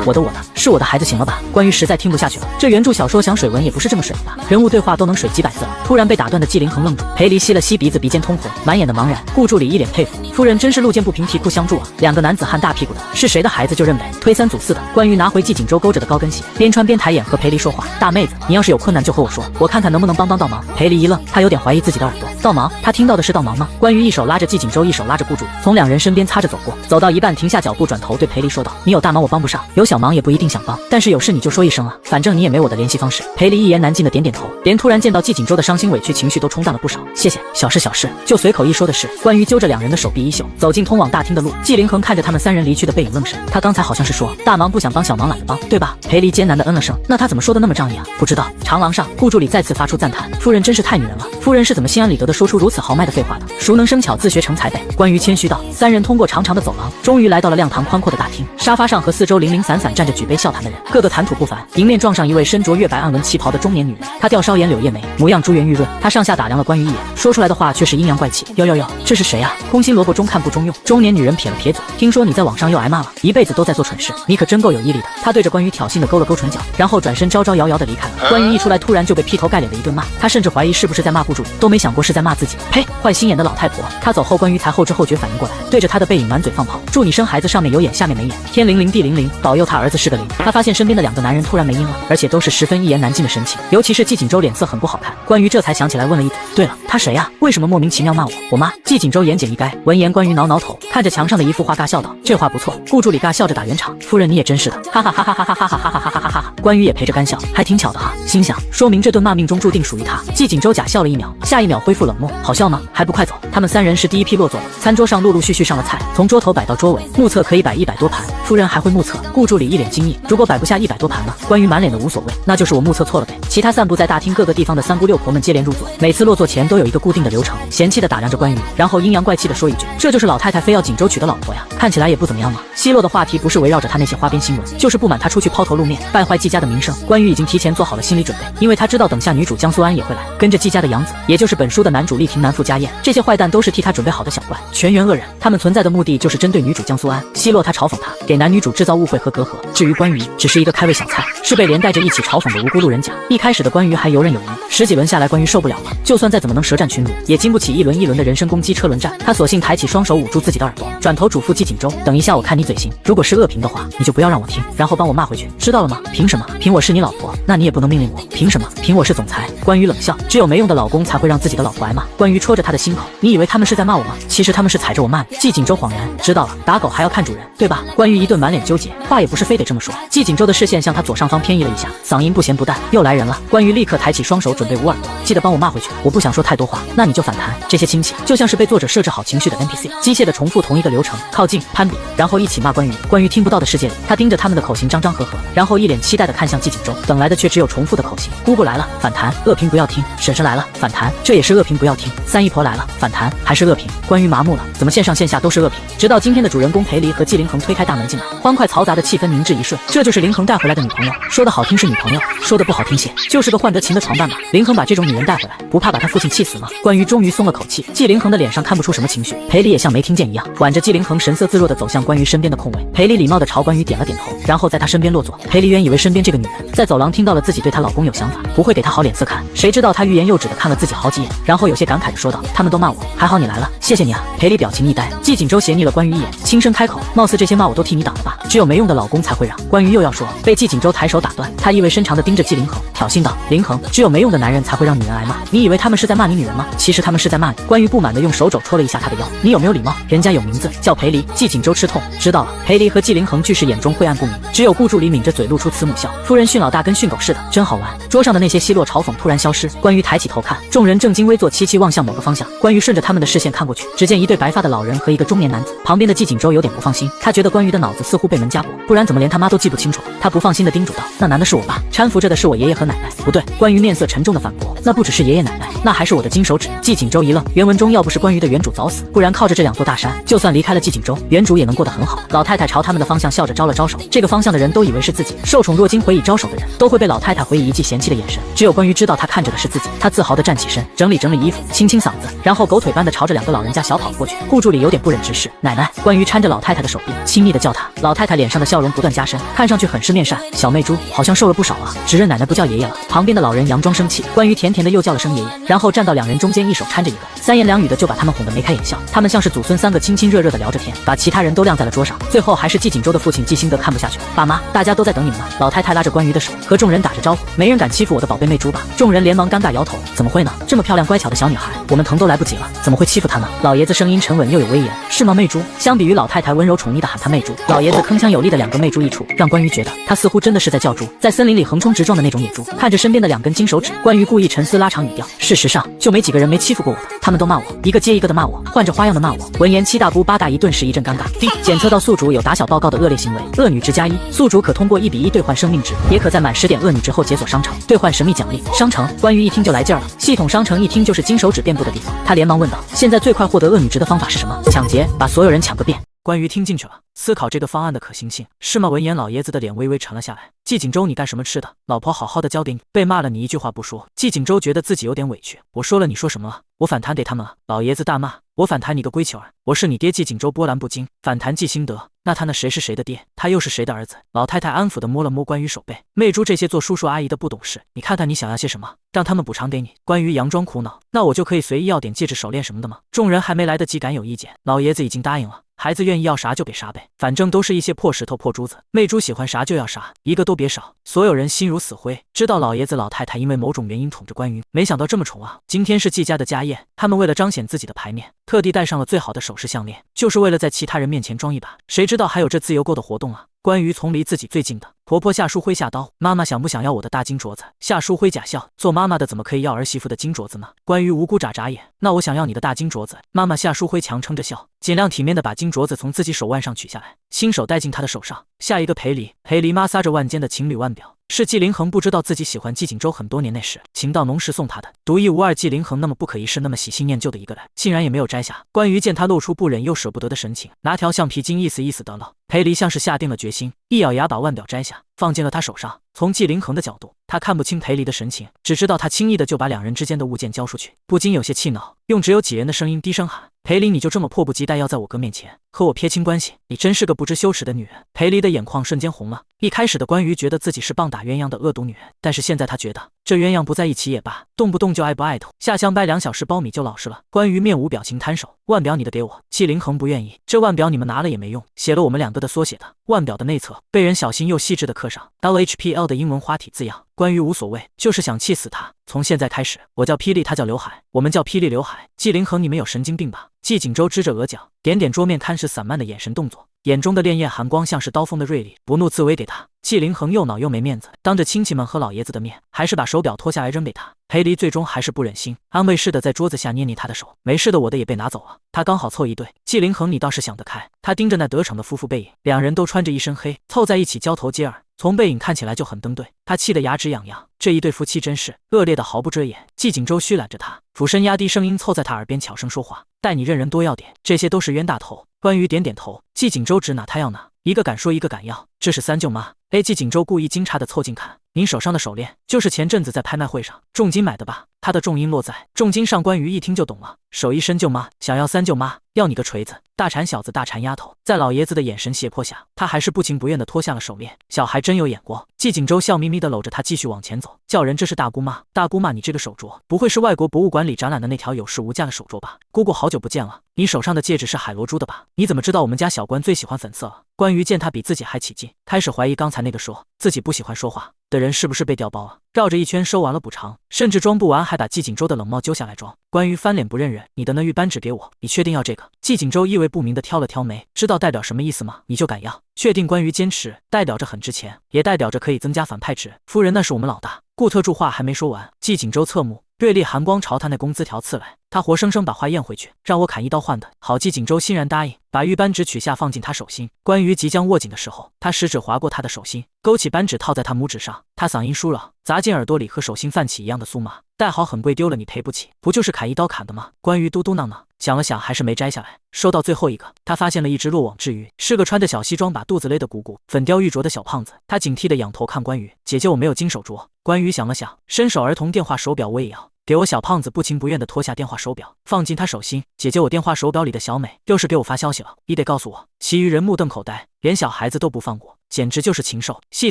我的，是我的孩子，行了吧？关于实在听不下去了，这原著小说想水文也不是这么水的吧？人物对话都能水几百字了。突然被打断的纪凌恒愣住，裴离吸了吸鼻子，鼻尖通红，满眼的茫然。顾助理一脸佩服，夫人真是路见不平提裤相助啊！两个男子汉大屁股的，是谁的孩子就认呗，推三阻四的。关于拿回纪锦州勾着的高跟鞋，边穿边抬眼和裴离说话，大妹子，你要是有困难就和我说，我看看能不能帮到忙。裴离一愣，他有点怀疑自己的耳朵，道忙？他听到的是道忙吗？关于一手拉着纪锦州，一手拉着顾助理，从两人身边擦着走过，走到一半停下脚步，转头对裴离说道，你有大忙我帮不上，有小忙也不一定想帮，但是有事你就说一声啊，反正你也没我的联系方式。裴离一言难尽的点点头，连突然见到纪锦州的伤心委屈情绪都冲淡了不少。谢谢，小事小事，就随口一说的事。关于揪着两人的手臂衣袖，走进通往大厅的路。纪凌恒看着他们三人离去的背影愣神，他刚才好像是说大忙不想帮，小忙懒得帮，对吧？裴离艰难的嗯了声，那他怎么说的那么仗义啊？不知道。长廊上，顾助理再次发出赞叹，夫人真是太女人了，夫人是怎么心安理得的说出如此豪迈的废话的？熟能生巧，自学成才呗。关于谦虚道，三人通过长长的走廊，终于来到了亮堂宽阔的大厅。沙发上和四周零零散散站着举杯笑谈的人，个个谈吐不凡。迎面撞上一位身着月白暗纹旗袍的中年女人，她吊梢眼柳叶眉，模样珠圆玉润。她上下打量了关于一眼，说出来的话却是阴阳怪气。哟，这是谁啊？空心萝卜中看不中用。中年女人撇了撇嘴，听说你在网上又挨骂了，一辈子都在做蠢事，你可真够有毅力的。她对着关于挑衅的勾了勾唇角，然后转身招招摇摇的离开了。关于一出来，突然就被劈头盖脸的一顿骂，她甚至怀疑是不是在骂顾助理，都没想过是在骂自己。呸！坏心眼的老太婆！她走后，关于才后知后觉反应过来，对着她的背影满嘴放炮，祝你生孩子上面有眼下面没眼，天灵灵地灵灵，保佑他儿子是个灵。她发现身边的两个男人突然没音了，而且都是十分一言难尽的神情，尤其是纪锦州脸色很不好看。关于这才想起来问了一嘴，对了，他谁呀？为什么莫名其妙骂我？我妈。纪锦州言简意赅。闻言，关于挠挠头，看着墙上的一幅画尬笑道，这画不错。顾助理尬笑着打圆场，夫人你也真是的，哈哈哈哈哈哈哈哈哈哈哈哈哈哈。关于也陪着干笑，还挺巧的哈。心想，说明这顿骂命中注定属于他。纪锦州假笑了一秒，下一秒恢复冷漠，好笑吗？还不快走！他们三人是第一批落座的，餐桌上陆陆续续上了菜，从桌头摆到桌尾，目测可以摆100多盘。夫人还会目测？顾助理一脸惊异，如果摆不下100多盘呢？关于满脸的无所谓，那就是我目测错了呗。其他散布在大厅各个地方的三姑六婆们接连入座，每次落座前都有一个固定的流程，嫌弃的打量着关于，然后阴阳怪气的说一句，这就是老太太非要锦州娶的老婆呀，看起来也不怎么样嘛。奚落的话题不是围绕着他那些花边新闻，就是不满他出去抛头露面，败坏季家的名声。关于已经提前做好了心理准备，因为他知道等下女主江苏安也会来，跟着季家的养子，也就是本书的男主丽婷南赴家宴，这些坏蛋都是替他准备好的小怪，全员恶人。他们存在的目的就是针对女主江苏安，奚落她，嘲讽她，给男女主制造误会和隔阂。至于关于，只是一个开胃小菜，是被连带着一起嘲讽的无辜路人甲。一开始的关于还游刃有余，10几轮下来，关于受不了了，就算再怎么能舌战群儒，也经不起一轮一轮的人身攻击车轮战。他索性抬起双手捂住自己的耳朵，转头嘱咐纪锦州，等一下我看你嘴型，如果是恶评的话，你就不要让我听，然后帮我骂回去，知道了吗？凭什么？凭我是你老婆，那你也不能命令我。凭什么？凭我是总裁。关于冷笑，只有没用的老公才会让自己的老婆挨骂。关于戳着他的心口，你以为他们是在骂我吗？其实他们是踩着我骂你。纪锦州恍然，知道了，打狗还要看主人，对吧？关于一顿满脸纠结，话也不是非得这么说。纪锦州的视线向他左上方偏移了一下，嗓音不咸不淡，又来人了。关于立刻抬起双手准备捂耳朵，记得帮我骂回去。我不想说太多话，那你就反弹。这些亲戚就像是被作者设置好情绪的 NPC， 机械的重复同一个流程，靠近、攀比，然后一起骂关于。关于听不到的世界里，他盯着他们的口型张张合合，然后一脸期待的看向纪锦州，等来的却只有重复的口型。姑姑来了，反弹，恶评不要听；婶婶来了，反弹，这也是恶评不要听；三姨婆来了，反弹，还是恶评。关于麻木了，怎么线上线下都是恶评？直到今天的主人公裴离和纪凌恒推开大门进来，欢快嘈杂的气氛凝滞一瞬。这就是凌恒带回来的女朋友，说的好听是女朋友，说的不好听些，就是个换得情的床伴吧。凌恒把这种女人带回来，不怕把他父亲气死吗？关于终于松了口气，纪凌恒的脸上看不出什么情绪，裴离也像没听见一样，挽着纪凌恒神色自若地走向关于身边的空位。裴离礼貌地朝关于点了点头，然后在他身边落座。裴离原以为身边这个女人在走廊听到了自己对她老公有想法，不会给她好脸色看，谁知道她欲言又止地看了自己好几眼，然后有些感慨地说道：“他们都骂我，还好你来了，谢谢你啊。”裴离表情一呆，纪锦州斜睨了关于一眼，轻声开口：“貌似这些骂我都替你挡了吧？只有没用的老公才会让。”关于又要说，被纪锦州抬手打断，他意味深长地盯着纪凌恒，挑衅道：“凌恒，只有没用的男人才会让女人挨骂，你以为他们是在骂你女人吗？其实他们是在骂你。”关于不满地用手肘戳了一下他的腰：“你有没有礼貌？人家有名字叫裴离。”纪锦州吃痛，知道了。裴离和纪凌恒俱是眼中晦暗不明，只有顾助理抿着嘴露出慈母笑。夫人训老大跟训狗似的，真好玩。桌上的那些奚落嘲讽突然消失，关于抬起头看，众人正襟危坐，齐齐望向某个方向。关于顺着他们的视线看过去，只见一对白发的老人和一个中年男子。旁边的纪锦州有点不放心，他觉得关于的脑子似乎被门家果，不然怎么连他妈都记不清楚？他不放心的叮嘱道：“那男的是我爸，搀扶着的是我爷爷和奶奶。”不对，关于面色沉重的反驳：“那不只是爷爷奶奶，那还是我的金手指。”季景周一愣，原文中要不是关于的原主早死，不然靠着这2座大山，就算离开了季景周，原主也能过得很好。老太太朝他们的方向笑着招了招手，这个方向的人都以为是自己。受宠若惊回以招手的人，都会被老太太回以一记嫌弃的眼神。只有关于知道他看着的是自己，他自豪地站起身，整理整理衣服，清清嗓子，然后狗腿般的朝着2个老人家小跑了过去。顾助理有点不忍直视：“奶奶！”关于搀着老太太的手臂，亲昵地叫她。老太太脸上的笑容不断加深，看上去很是面善。小媚猪好像瘦了不少啊，只认奶奶不叫爷爷了。旁边的老人佯装生气，关于甜甜的又叫了声爷爷，然后站到2人中间，一手搀着一个，三言两语的就把他们哄得眉开眼笑。他们像是祖孙3个亲亲热热的聊着天，把其他人都晾在了桌上。最后还是季景周的父亲季兴德看不下去了：“爸妈，大家都在等你们呢。”老太太拉着关于的手，和众人打着招呼：“没人敢欺负我的宝贝媚猪吧？”众人连忙尴尬摇头：“怎么会呢？这么漂亮乖巧的小女孩，我们疼都来不及了，怎么会欺负她呢？”老爷子声音沉稳又有威严：“是吗，媚猪？”相比于老太太温柔宠溺的喊她媚猪，老爷子铿锵有力的2个媚猪一出，让关于觉得他似乎真的是在叫猪，在森林里横冲直撞的那种野猪。看着身边的2根金手指，关于故意沉思拉长语调：“事实上，就没几个人没欺负过我的，他们都骂我，一个接一个的骂我，换着花样的骂我。”闻言，7大姑8大姨顿时一阵尴尬。检测到宿主有打小报告的恶劣行为，恶女值+1，宿主可通过1比1兑换生命值，也可在满10点恶女值后解锁商城，兑换神秘奖励。商城，关于一听就来劲儿了。系统商城一听就是金手指遍布的地方，他连忙问道：“现在最快获得恶女值的方法是什么？”抢劫，把所有人抢个遍。关于听进去了，思考这个方案的可行性，是吗？闻言，老爷子的脸微微沉了下来。季景周，你干什么吃的？老婆好好的交给你，被骂了你一句话不说。季景周觉得自己有点委屈。我说了，你说什么了？我反弹给他们了。老爷子大骂：“我反弹你个龟球儿！我是你爹！”季景周波澜不惊，反弹季兴德。那他那谁是谁的爹？他又是谁的儿子？老太太安抚地摸了摸关于手背，媚猪这些做叔叔阿姨的不懂事，你看看你想要些什么，让他们补偿给你。关于佯装苦恼：“那我就可以随意要点戒指、手链什么的吗？”众人还没来得及敢有意见，老爷子已经答应了。孩子愿意要啥就给啥呗，反正都是一些破石头破珠子，媚猪喜欢啥就要啥，一个都别少。所有人心如死灰，知道老爷子老太太因为某种原因宠着关于，没想到这么宠啊！今天是季家的家宴，他们为了彰显自己的牌面，特地戴上了最好的首饰项链，就是为了在其他人面前装一把。谁知道还有这自由购的活动啊！关于从离自己最近的婆婆夏淑辉下刀：“妈妈想不想要我的大金镯子？”夏淑辉假笑：“做妈妈的怎么可以要儿媳妇的金镯子呢？”关于无辜眨眨眼：“那我想要你的大金镯子。”妈妈夏淑辉强撑着笑，尽量体面的把金镯子从自己手腕上取下来，亲手戴进她的手上。下一个裴离，裴离妈撒着腕间的情侣腕表。是季凌恒不知道自己喜欢季景周很多年那时，情到浓时送他的，独一无二。季凌恒那么不可一世，那么喜新厌旧的一个人，竟然也没有摘下。关于见他露出不忍又舍不得的神情，拿条橡皮筋意思意思得了。裴离像是下定了决心，一咬牙把腕表摘下，放进了他手上。从季凌恒的角度，他看不清裴离的神情，只知道他轻易的就把2人之间的物件交出去，不禁有些气恼，用只有几人的声音低声喊：“裴离，你就这么迫不及待要在我哥面前和我撇清关系？你真是个不知羞耻的女人！”裴离的眼眶瞬间红了。一开始的关于觉得自己是棒打鸳鸯的恶毒女人，但是现在他觉得这鸳鸯不在一起也罢，动不动就爱不爱头，下乡掰2小时苞米就老实了。关于面无表情摊手：“腕表你的给我。”季凌恒不愿意，这腕表你们拿了也没用，写了我们2个的缩写的。腕表的内侧被人小心又细致的刻上 LHPL 的英文花体字样。关于无所谓，就是想气死他。从现在开始，我叫霹雳，他叫刘海，我们叫霹雳刘海。季凌恒，你们有神经病吧？季景周支着额角，点点桌面，看似散漫的眼神动作，眼中的潋滟寒光像是刀锋的锐利，不怒自威给他。季凌恒又恼又没面子，当着亲戚们和老爷子的面，还是把手表脱下来扔给他。裴离最终还是不忍心，安慰似的在桌子下捏捏他的手：“没事的，我的也被拿走了，他刚好凑一对。”季凌恒，你倒是想得开。他盯着那得逞的夫妇背影，2人都穿着一身黑，凑在一起交头接耳，从背影看起来就很登对。他气得牙齿痒痒，这一对夫妻真是恶劣的毫不遮掩。季景周虚揽着他，俯身压低声音凑在他耳边悄声说话：“待你认人多要点，这些都是冤大头。”关于点点头，季景周指哪他要哪，一个敢说一个敢要，这是3舅妈。季景周故意惊诧的凑近看：“您手上的手链就是前阵子在拍卖会上重金买的吧？”他的重音落在重金上，关于一听就懂了，手一伸：“舅妈，想要3舅妈，要你个锤子！大馋小子，大馋丫头！”在老爷子的眼神胁迫下，他还是不情不愿地脱下了手链。小孩真有眼光。季景周笑眯眯地搂着他继续往前走，叫人：“这是大姑妈，大姑妈，你这个手镯不会是外国博物馆里展览的那条有市无价的手镯吧？姑姑好久不见了，你手上的戒指是海螺珠的吧？你怎么知道我们家小关最喜欢粉色了？”关于见他比自己还起劲，开始怀疑刚才那个说自己不喜欢说话的人是不是被调包了，绕着一圈收完了补偿，甚至装不完还把季景周的冷帽揪下来装。关于翻脸不认人：“你的那玉扳指给我，你确定要这个？”季景周意味不明的挑了挑眉，知道代表什么意思吗？你就敢要？确定？关于坚持，代表着很值钱，也代表着可以增加反派值。夫人，那是我们老大。顾特助话还没说完，季景周侧目锐利寒光朝他那工资条刺来，他活生生把话咽回去，让我砍一刀换的。好，纪景舟欣然答应，把玉扳指取下放进他手心。关于即将握紧的时候，他食指划过他的手心，勾起扳指套在他拇指上。他嗓音疏朗，砸进耳朵里，和手心泛起一样的酥麻。戴好很贵，丢了你赔不起，不就是砍一刀砍的吗？关于嘟嘟囔囔，想了想还是没摘下来。收到最后一个，他发现了一只落网之鱼，是个穿着小西装把肚子勒得鼓鼓、粉雕玉琢的小胖子。他警惕地仰头看关于，姐姐我没有金手镯。关于想了想，伸手儿童电话手表我也要。给我小胖子不情不愿地脱下电话手表，放进他手心。姐姐，我电话手表里的小美又是给我发消息了，你得告诉我。其余人目瞪口呆，连小孩子都不放过，简直就是禽兽。系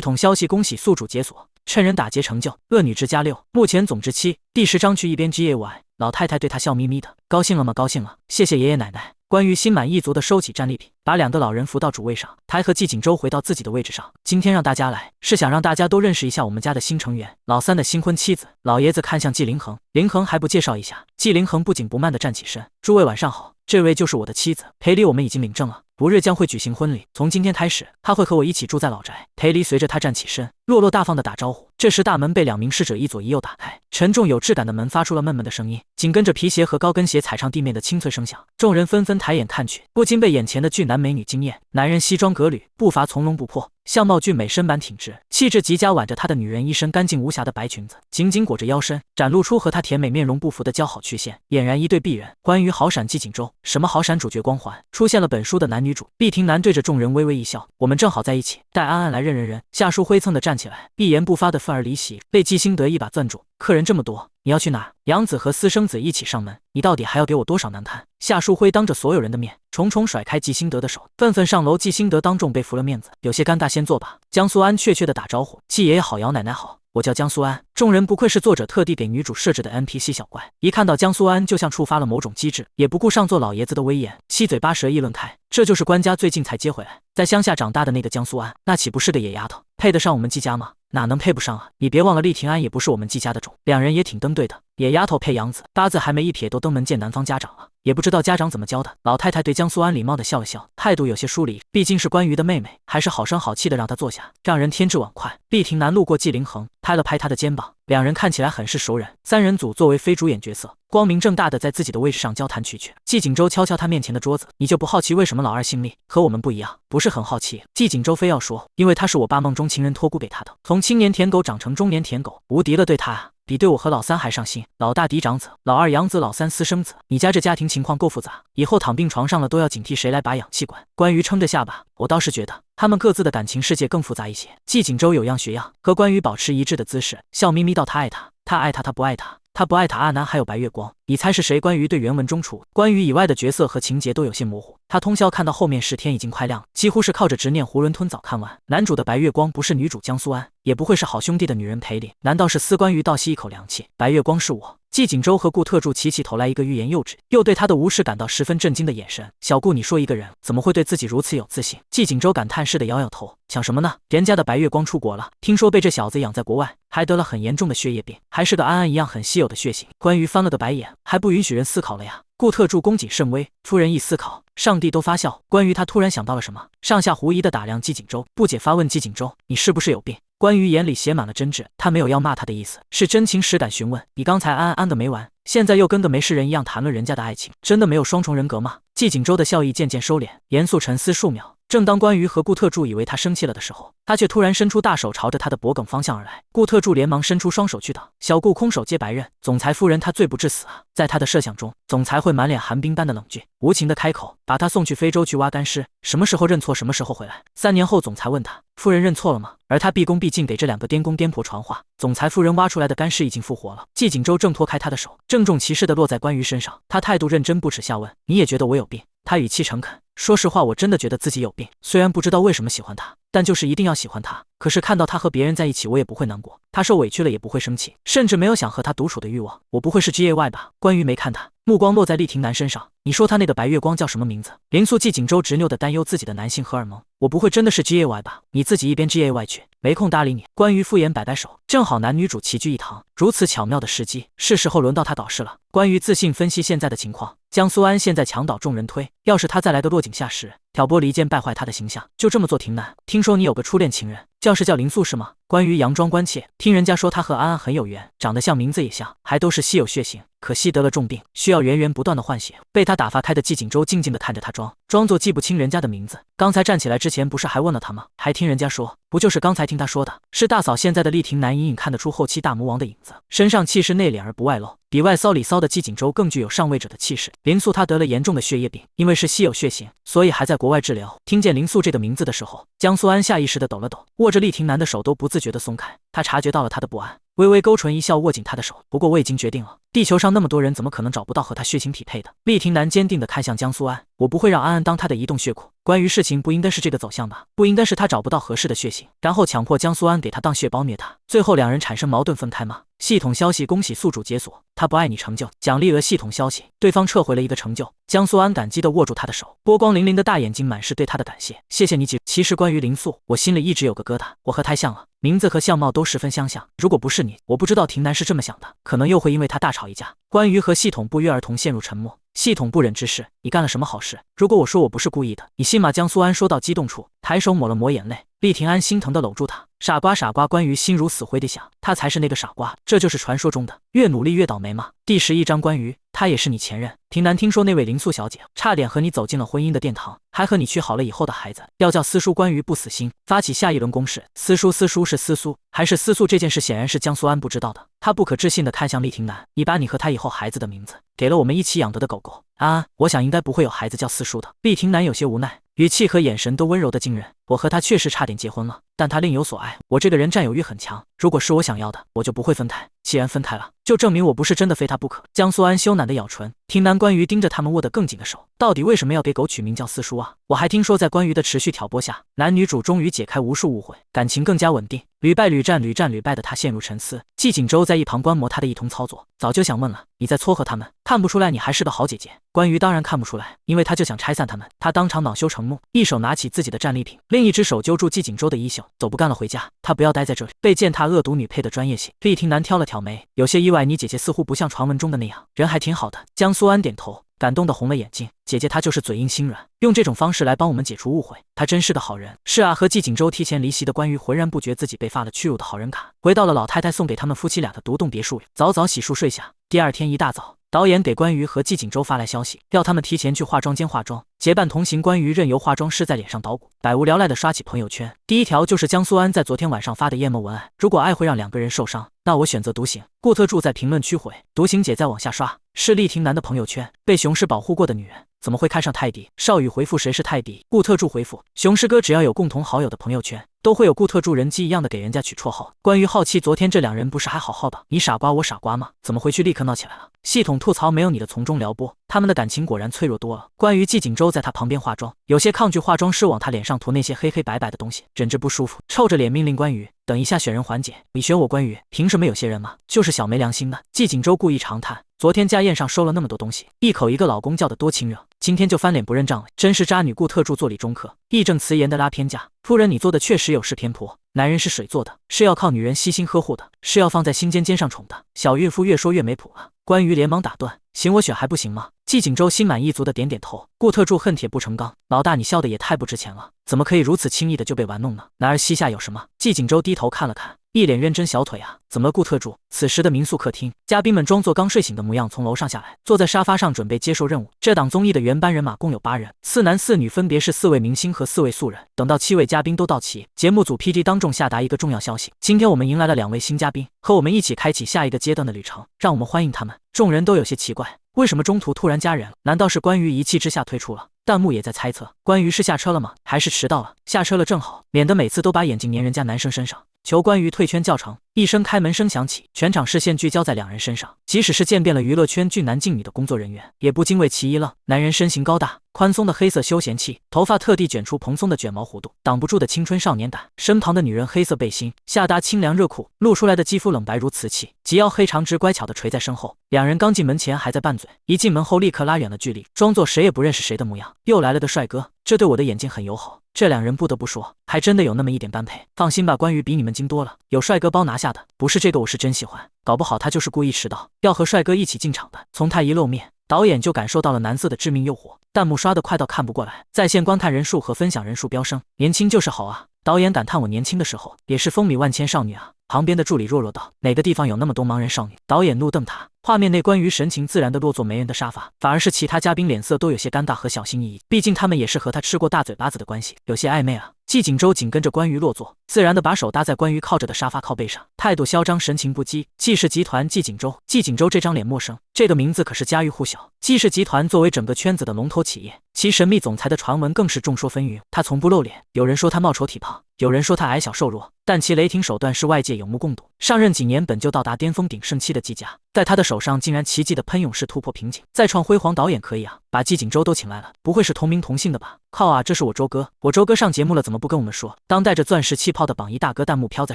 统消息：恭喜宿主解锁，趁人打劫成就，恶女之家6，目前总值7。第10章去一边 GAY。老太太对他笑眯眯的，高兴了吗？高兴了，谢谢爷爷奶奶。关于心满意足地收起战利品，把2个老人扶到主位上，他和纪景舟回到自己的位置上。今天让大家来，是想让大家都认识一下我们家的新成员，老三的新婚妻子。老爷子看向纪凌恒，凌恒还不介绍一下？纪凌恒不紧不慢地站起身，诸位晚上好，这位就是我的妻子裴离，我们已经领证了，不日将会举行婚礼。从今天开始，他会和我一起住在老宅。裴离随着他站起身，落落大方地打招呼。这时大门被2名侍者一左一右打开，沉重有质感的门发出了闷闷的声音，紧跟着皮鞋和高跟鞋踩上地面的清脆声响。众人纷纷抬眼看去，不禁被眼前的俊男美女惊艳。男人西装革履，步伐从容不迫，相貌俊美，身板挺直，气质极佳。挽着他的女人一身干净无瑕的白裙子，紧紧裹着腰身，展露出和他甜美面容不符的姣好曲线，俨然一对璧人。关于好闪纪景舟，什么好闪主角光环？出现了本书的男女主。毕廷南对着众人微微一笑，我们正好在一起，带安安来认认人。夏书辉蹭地站起来，一言不发的愤而离席，被纪兴德一把攥住。客人这么多，你要去哪？养子和私生子一起上门，你到底还要给我多少难堪？夏书辉当着所有人的面，重重甩开纪兴德的手，愤愤上楼。纪兴德当众被扶了面子，有些尴尬，先坐吧。江苏安怯怯地打招呼，纪爷爷好，姚奶奶好。我叫江苏安。众人不愧是作者特地给女主设置的 NPC 小怪，一看到江苏安就像触发了某种机制，也不顾上座老爷子的威严，七嘴八舌议论开。这就是官家最近才接回来，在乡下长大的那个江苏安，那岂不是个野丫头？配得上我们纪家吗？哪能配不上啊？你别忘了厉廷安也不是我们纪家的种，两人也挺登对的。野丫头配养子，八字还没一撇都登门见男方家长了，也不知道家长怎么教的。老太太对江苏安礼貌地笑了笑，态度有些疏离，毕竟是关于的妹妹，还是好声好气的让她坐下，让人添置碗筷。厉廷南路过纪凌恒，拍了拍他的肩膀，两人看起来很是熟人。三人组作为非主演角色，光明正大的在自己的位置上交谈蛐蛐。纪景舟敲敲他面前的桌子，你就不好奇为什么老二姓厉，和我们不一样？不是很好奇。纪景舟非要说，因为他是我爸梦中情人托孤给他的，从青年舔狗长成中年舔狗，无敌了，对他啊，比对我和老三还上心。老大嫡长子，老二养子，老三私生子。你家这家庭情况够复杂，以后躺病床上了都要警惕谁来拔氧气管。关于撑着下巴，我倒是觉得他们各自的感情世界更复杂一些。纪景舟有样学样，和关于保持一致的姿势，笑眯眯道他爱他，他爱他，他不爱他，他不爱他。阿南还有白月光，你猜是谁？关于对原文中除关于以外的角色和情节都有些模糊。他通宵看到后面时天已经快亮了，几乎是靠着执念囫囵吞枣看完。男主的白月光不是女主江苏安，也不会是好兄弟的女人裴丽，难道是司关于倒吸一口凉气？白月光是我。纪景舟和顾特助齐起头来，一个欲言又止，又对他的无视感到十分震惊的眼神。小顾，你说一个人怎么会对自己如此有自信？纪景舟感叹似的摇摇头，想什么呢？人家的白月光出国了，听说被这小子养在国外，还得了很严重的血液病，还是个安安一样很稀有的血型。关于翻了个白眼，还不允许人思考了呀？顾特助恭谨甚微，夫人一思考，上帝都发笑。关于他突然想到了什么，上下狐疑地打量纪景舟，不解发问纪景舟，你是不是有病？关于眼里写满了真挚，他没有要骂他的意思，是真情实感询问。你刚才安安的没完，现在又跟个没事人一样谈论人家的爱情，真的没有双重人格吗？纪景舟的笑意渐渐收敛，严肃沉思数秒。正当关于和顾特助以为他生气了的时候，他却突然伸出大手朝着他的脖颈方向而来。顾特助连忙伸出双手去挡，小顾空手接白刃。总裁夫人，他罪不至死啊！在他的设想中，总裁会满脸寒冰般的冷峻，无情的开口，把他送去非洲去挖干尸，什么时候认错什么时候回来。3年后，总裁问他，夫人认错了吗？而他毕恭毕敬给这2个颠公颠婆传话，总裁夫人挖出来的干尸已经复活了。纪景舟挣脱开他的手，郑重其事地落在关于身上，他态度认真不耻下问，你也觉得我有病？他语气诚恳，说实话，我真的觉得自己有病，虽然不知道为什么喜欢他，但就是一定要喜欢他。可是看到他和别人在一起，我也不会难过，他受委屈了也不会生气，甚至没有想和他独处的欲望。我不会是 GAY 吧？关于没看他，目光落在厉廷南身上，你说他那个白月光叫什么名字？灵素纪景舟执拗地担忧自己的男性荷尔蒙，我不会真的是 GAY 吧？你自己一边 GAY 去，没空搭理你。关于敷衍摆摆手，正好男女主齐聚一堂，如此巧妙的时机，是时候轮到他导师了。关于自信分析现在的情况，江苏安现在墙倒众人推，要是他再来个落井下石，挑拨离间败坏他的形象，就这么做挺难。听说你有个初恋情人，叫林素是吗？关于佯装关切，听人家说他和安安很有缘，长得像，名字也像，还都是稀有血型。可惜得了重病，需要源源不断的换血。被他打发开的季景舟静静地看着他装作记不清人家的名字。刚才站起来之前不是还问了他吗？还听人家说，不就是刚才听他说的？是大嫂现在的丽婷男隐隐看得出后期大魔王的影子，身上气势内敛而不外露，比外骚里骚的季景舟更具有上位者的气势。林素他得了严重的血液病，因为是稀有血型，所以还在国外治疗。听见林素这个名字的时候，江苏安下意识地抖了抖，握着丽婷男的手都不自觉地松开。他察觉到了他的不安，微微勾唇一笑，握紧他的手。不过我已经决定了，地球上那么多人，怎么可能找不到和他血型匹配的？丽婷男坚定地看向江苏安，我不会让安安当他的移动血库。关于事情不应该是这个走向吧？不应该是他找不到合适的血型，然后强迫江苏安给他当血包虐他，最后两人产生矛盾分开吗？系统消息：恭喜宿主解锁，他不爱你成就，奖励额。系统消息：对方撤回了一个成就。江苏安感激地握住他的手，波光粼粼的大眼睛满是对他的感谢。谢谢你姐。其实关于林素，我心里一直有个疙瘩，我和太像了，名字和相貌都十分相像。如果不是你，我不知道婷男是这么想的，可能又会因为他大吵一架。关于和系统不约而同陷入沉默。系统不忍直视，你干了什么好事？如果我说我不是故意的，你信吗？江苏安说到激动处，抬手抹了抹眼泪。丽婷安心疼地搂住他，傻瓜傻瓜。关于心如死灰地想，他才是那个傻瓜，这就是传说中的越努力越倒霉吗？第11章，关于他也是你前任。婷男听说那位林素小姐差点和你走进了婚姻的殿堂，还和你娶好了以后的孩子，要叫私塾。关于不死心，发起下一轮攻势。私塾是私塾还是私塾？这件事显然是江苏安不知道的。他不可置信地看向丽婷男，你把你和他以后孩子的名字给了我们一起养得的狗狗安安，我想应该不会有孩子叫私塾的。丽婷男有些无奈，语气和眼神都温柔的惊人。我和他确实差点结婚了，但他另有所爱。我这个人占有欲很强，如果是我想要的，我就不会分开。既然分开了，就证明我不是真的非他不可。江苏安羞赧的咬唇。婷男关于盯着他们握得更紧的手，到底为什么要给狗取名叫私塾啊？我还听说在关于的持续挑拨下，男女主终于解开无数误会，感情更加稳定。屡败屡战，屡战屡败的他陷入沉思。季景舟在一旁观摩他的一通操作，早就想问了，你在撮合他们？看不出来你还是个好姐姐。关于当然看不出来，因为他就想拆散他们。他当场恼羞成怒，一手拿起自己的战利品，另一只手揪住季景舟的衣袖，走，不干了，回家。他不要待在这里。被践踏恶毒女配的专业性。丽婷男挑了挑眉，有些意外，你姐姐似乎不像传闻中的那样，人还挺好的。江苏安点头，感动的红了眼睛。姐姐她就是嘴硬心软，用这种方式来帮我们解除误会，她真是个好人。是啊，和季景舟提前离席的关于浑然不觉自己被发了屈辱的好人卡，回到了老太太送给他们夫妻俩的独栋别墅里，早早洗漱睡下。第二天一大早，导演给关于和季景舟发来消息，要他们提前去化妆间化妆，结伴同行。关于任由化妆师在脸上捣鼓，百无聊赖地刷起朋友圈。第一条就是江苏安在昨天晚上发的艳梦文案，如果爱会让两个人受伤，那我选择独行。顾特助在评论区回，独行姐再往下刷，是丽婷男的朋友圈，被雄狮保护过的女人怎么会看上泰迪？少宇回复谁是泰迪？顾特助回复雄狮哥只要有共同好友的朋友圈，都会有顾特助人机一样的给人家取绰号。关于好奇，昨天这两人不是还好好的？你傻瓜我傻瓜吗？怎么回去立刻闹起来了？系统吐槽没有你的从中撩拨，他们的感情果然脆弱多了。关于季景舟在他旁边化妆，有些抗拒化妆师往他脸上涂那些黑黑白白的东西，忍着不舒服，臭着脸命令关于等一下选人环节，你选我。关于凭什么？有些人嘛，就是小没良心的。季景舟故意长叹，昨天家宴上收了那么多东西，一口一个老公叫的多亲热，今天就翻脸不认账了，真是渣女。顾特助做理中客，义正辞严的拉偏架，夫人你做的确实有失偏颇，男人是水做的，是要靠女人悉心呵护的，是要放在心尖尖上宠的。小孕妇越说越没谱了。关于连忙打断，行我选还不行吗？季景舟心满意足的点点头。顾特助恨铁不成钢，老大你笑的也太不值钱了，怎么可以如此轻易的就被玩弄呢？男儿膝下有什么？季景舟低头看了看，一脸认真。小腿啊，怎么了？顾特助。此时的民宿客厅，嘉宾们装作刚睡醒的模样，从楼上下来，坐在沙发上准备接受任务。这档综艺的原班人马共有8人，4男4女，分别是4位明星和4位素人。等到7位嘉宾都到齐，节目组 PD 当众下达一个重要消息：今天我们迎来了2位新嘉宾，和我们一起开启下一个阶段的旅程，让我们欢迎他们。众人都有些奇怪，为什么中途突然加人了？难道是关于一气之下退出了？弹幕也在猜测，关于是下车了吗？还是迟到了？下车了正好，免得每次都把眼睛粘人家男生身上。求关于退圈教程。一声开门声响起，全场视线聚焦在2人身上，即使是见遍了娱乐圈俊男俊女的工作人员，也不禁为其一愣。男人身形高大，宽松的黑色休闲气，头发特地卷出蓬松的卷毛弧度，挡不住的青春少年感。身旁的女人黑色背心，下搭清凉热裤，露出来的肌肤冷白如瓷器，及腰黑长直乖巧的垂在身后。2人刚进门前还在拌嘴，一进门后立刻拉远了距离，装作谁也不认识谁的模样。又来了的帅哥，这对我的眼睛很友好。这2人不得不说，还真的有那么一点般配。放心吧，关于比你们精多了，有帅哥包拿下的。不是这个，我是真喜欢，搞不好他就是故意迟到，要和帅哥一起进场的。从他一露面，导演就感受到了男色的致命诱惑。弹幕刷得快到看不过来，在线观看人数和分享人数飙升。年轻就是好啊，导演感叹我年轻的时候也是风靡万千少女啊。旁边的助理弱弱道：“哪个地方有那么多盲人少女？”导演怒瞪他。画面内关于神情自然的落座没人的沙发，反而是其他嘉宾脸色都有些尴尬和小心翼翼，毕竟他们也是和他吃过大嘴巴子的关系，有些暧昧啊。季景舟紧跟着关于落座，自然的把手搭在关于靠着的沙发靠背上，态度嚣张，神情不羁。季氏集团季景舟，季景舟这张脸陌生，这个名字可是家喻户晓。季氏集团作为整个圈子的龙头企业，其神秘总裁的传闻更是众说纷纭。他从不露脸，有人说他貌丑体胖，有人说他矮小瘦弱，但其雷霆手段是外界有目共睹。上任几年本就到达巅峰鼎盛期的季家，在他的手上竟然奇迹的喷涌式突破瓶颈，再创辉煌。导演可以啊，把季景舟都请来了，不会是同名同姓的吧？靠啊，这是我周哥，我周哥上节目了，怎么不跟我们说？当带着钻石气泡的榜一大哥弹幕飘在